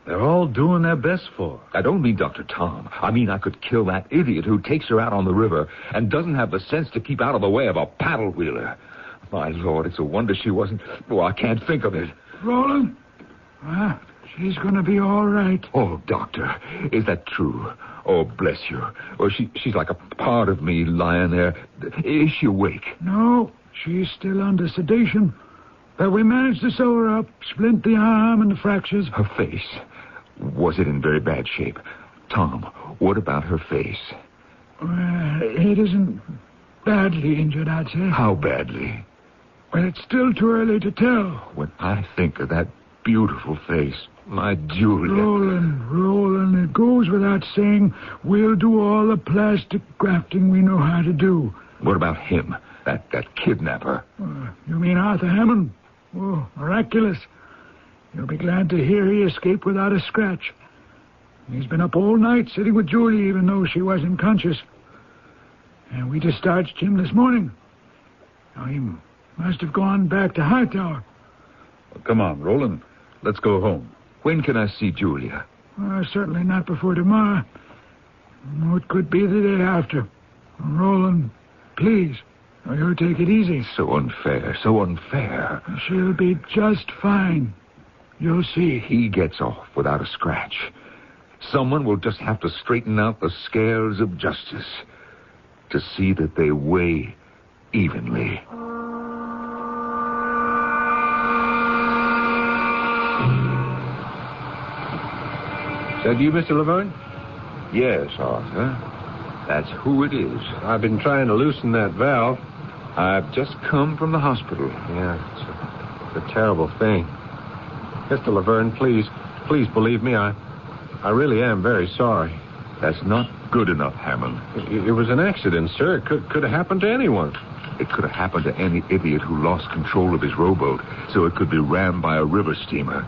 They're all doing their best for her. I don't mean Dr. Tom. I mean I could kill that idiot who takes her out on the river and doesn't have the sense to keep out of the way of a paddle wheeler. My Lord, it's a wonder she wasn't... Oh, I can't think of it. Roland? She's going to be all right. Oh, Doctor, is that true? Oh, bless you. Oh, she's like a part of me lying there. Is she awake? No, she's still under sedation. But we managed to sew her up, splint the arm and the fractures. Her face. Was it in very bad shape? Tom, what about her face? It isn't badly injured, I'd say. How badly? Well, it's still too early to tell. When I think of that beautiful face, my Julia. Roland, it goes without saying, we'll do all the plastic grafting we know how to do. What about him, that kidnapper? You mean Arthur Hammond? Oh, miraculous. You'll be glad to hear he escaped without a scratch. He's been up all night sitting with Julie, even though she wasn't conscious. And we discharged him this morning. Now, he must have gone back to Hightower. Well, come on, Roland. Let's go home. When can I see Julia? Certainly not before tomorrow. No, it could be the day after. Roland, please. You'll take it easy. So unfair. She'll be just fine. You'll see. He gets off without a scratch. Someone will just have to straighten out the scales of justice to see that they weigh evenly. Is that you, Mr. Laverne? Yes, Arthur. That's who it is. I've been trying to loosen that valve. I've just come from the hospital. Yeah, it's a terrible thing. Mr. Laverne, please believe me. I really am very sorry. That's not good enough, Hammond. It was an accident, sir. It could have happened to anyone. It could have happened to any idiot who lost control of his rowboat, so it could be rammed by a river steamer.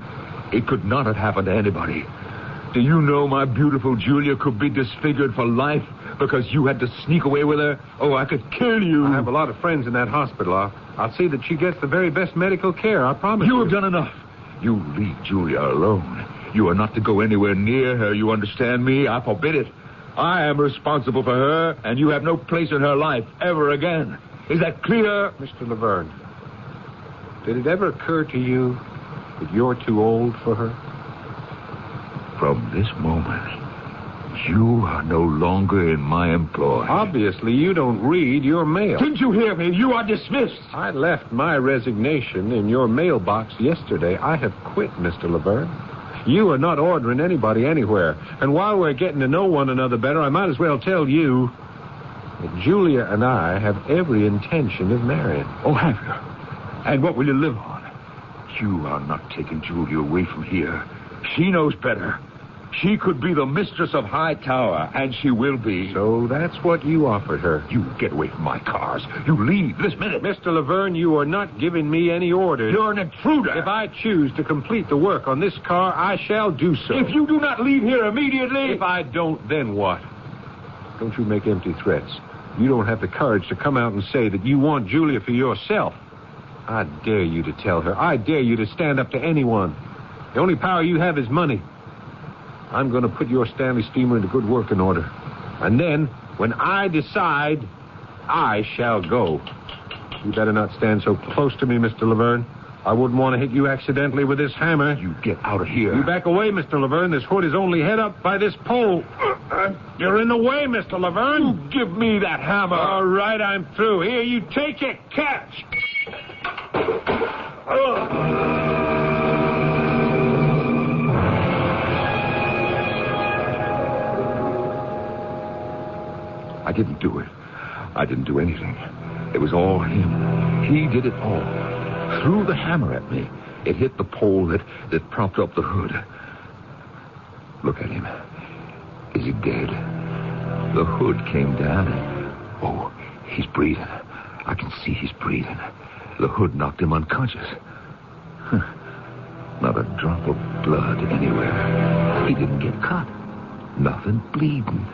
It could not have happened to anybody. Do you know my beautiful Julia could be disfigured for life because you had to sneak away with her? Oh, I could kill you. I have a lot of friends in that hospital. I'll see that she gets the very best medical care, I promise you. You have done enough. You leave Julia alone. You are not to go anywhere near her, you understand me? I forbid it. I am responsible for her, and you have no place in her life ever again. Is that clear? Mr. Laverne, did it ever occur to you that you're too old for her? From this moment, you are no longer in my employ. Obviously, you don't read your mail. Didn't you hear me? You are dismissed. I left my resignation in your mailbox yesterday. I have quit, Mr. Laverne. You are not ordering anybody anywhere. And while we're getting to know one another better, I might as well tell you that Julia and I have every intention of marrying. Oh, have you? And what will you live on? You are not taking Julia away from here. She knows better. She could be the mistress of Hightower, and she will be. So that's what you offered her. You get away from my cars. You leave this minute. Mr. Laverne, you are not giving me any orders. You're an intruder. If I choose to complete the work on this car, I shall do so. If you do not leave here immediately... If I don't, then what? Don't you make empty threats. You don't have the courage to come out and say that you want Julia for yourself. I dare you to tell her. I dare you to stand up to anyone. The only power you have is money. I'm going to put your Stanley steamer into good working order. And then, when I decide, I shall go. You better not stand so close to me, Mr. Laverne. I wouldn't want to hit you accidentally with this hammer. You get out of here. You back away, Mr. Laverne. This hood is only held up by this pole. You're in the way, Mr. Laverne. You give me that hammer. All right, I'm through. Here, you take it. Catch. I didn't do it. I didn't do anything. It was all him. He did it all. Threw the hammer at me. It hit the pole that propped up the hood. Look at him. Is he dead? The hood came down and... Oh, he's breathing. I can see he's breathing. The hood knocked him unconscious. Not a drop of blood anywhere. He didn't get cut. Nothing bleeding.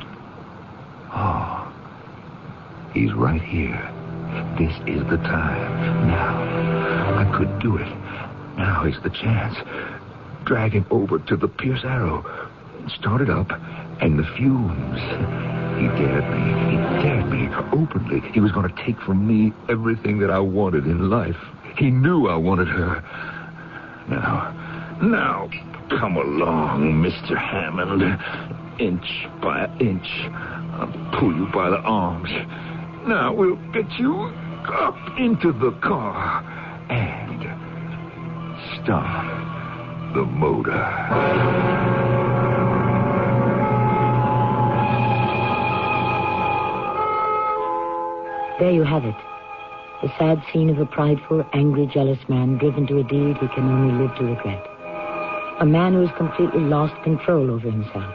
Oh, he's right here. This is the time. Now, I could do it. Now is the chance. Drag him over to the Pierce Arrow. Start it up, and the fumes. He dared me openly. He was going to take from me everything that I wanted in life. He knew I wanted her. Now, come along, Mr. Hammond. Inch by inch, I'll pull you by the arms. Now we'll get you up into the car and start the motor. There you have it. The sad scene of a prideful, angry, jealous man driven to a deed he can only live to regret. A man who has completely lost control over himself.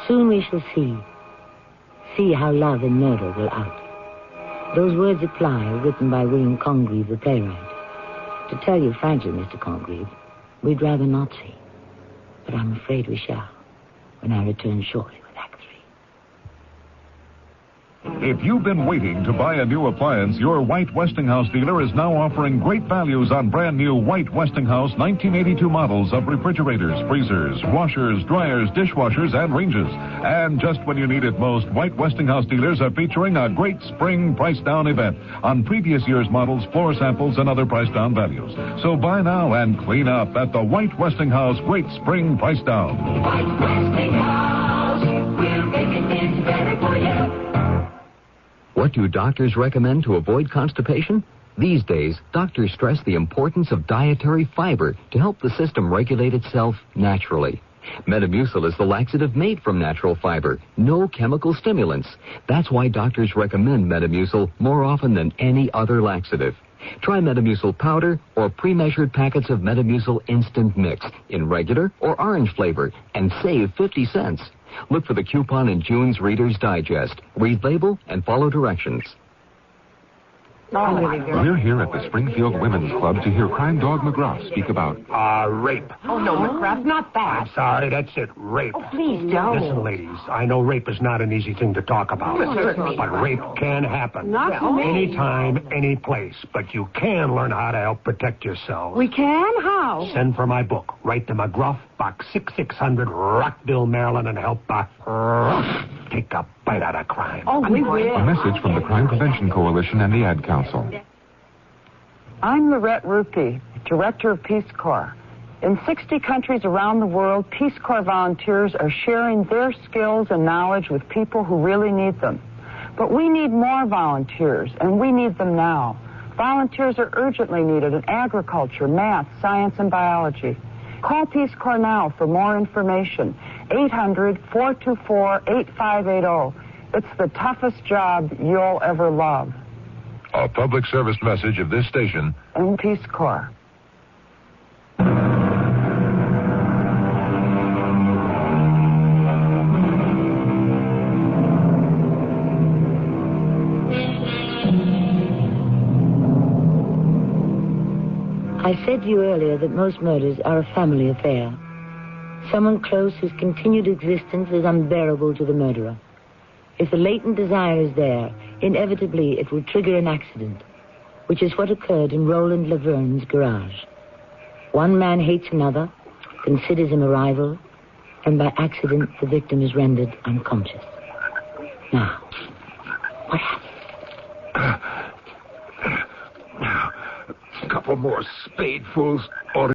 Soon we shall see how love and murder will out. Those words apply are written by William Congreve, the playwright. To tell you frankly, Mr. Congreve, we'd rather not see. But I'm afraid we shall, when I return shortly with Act 3. If you've been waiting to buy a new appliance, your White Westinghouse dealer is now offering great values on brand new White Westinghouse 1982 models of refrigerators, freezers, washers, dryers, dishwashers, and ranges. And just when you need it most, White Westinghouse dealers are featuring a great spring price down event on previous year's models, floor samples, and other price down values. So buy now and clean up at the White Westinghouse Great Spring Price Down. White Westinghouse, we're making things better for you. What do doctors recommend to avoid constipation? These days, doctors stress the importance of dietary fiber to help the system regulate itself naturally. Metamucil is the laxative made from natural fiber, no chemical stimulants. That's why doctors recommend Metamucil more often than any other laxative. Try Metamucil powder or pre-measured packets of Metamucil instant mix in regular or orange flavor and save 50 cents. Look for the coupon in June's Reader's Digest. Read label and follow directions. We're here at the Springfield Women's Club to hear crime dog McGruff speak about... Rape. Oh, no, McGruff, not that. I'm sorry, that's it, rape. Oh, please don't. Listen, ladies, I know rape is not an easy thing to talk about. But rape can happen. Not to me. Anytime, any place. But you can learn how to help protect yourself. We can? How? Send for my book. Write to McGruff, Box 6600, Rockville, Maryland, and help take a bite out of crime. Oh, we will. A message from the Crime Prevention Coalition and the Ad Council. I'm Lorette Rupe, Director of Peace Corps. In 60 countries around the world, Peace Corps volunteers are sharing their skills and knowledge with people who really need them. But we need more volunteers, and we need them now. Volunteers are urgently needed in agriculture, math, science, and biology. Call Peace Corps now for more information. 800-424-8580. It's the toughest job you'll ever love. A public service message of this station And Peace Corps. I said to you earlier that most murders are a family affair. Someone close whose continued existence is unbearable to the murderer. If the latent desire is there, inevitably it will trigger an accident, which is what occurred in Roland Laverne's garage. One man hates another, considers him a rival, and by accident the victim is rendered unconscious. Now, what happened? A couple more spadefuls.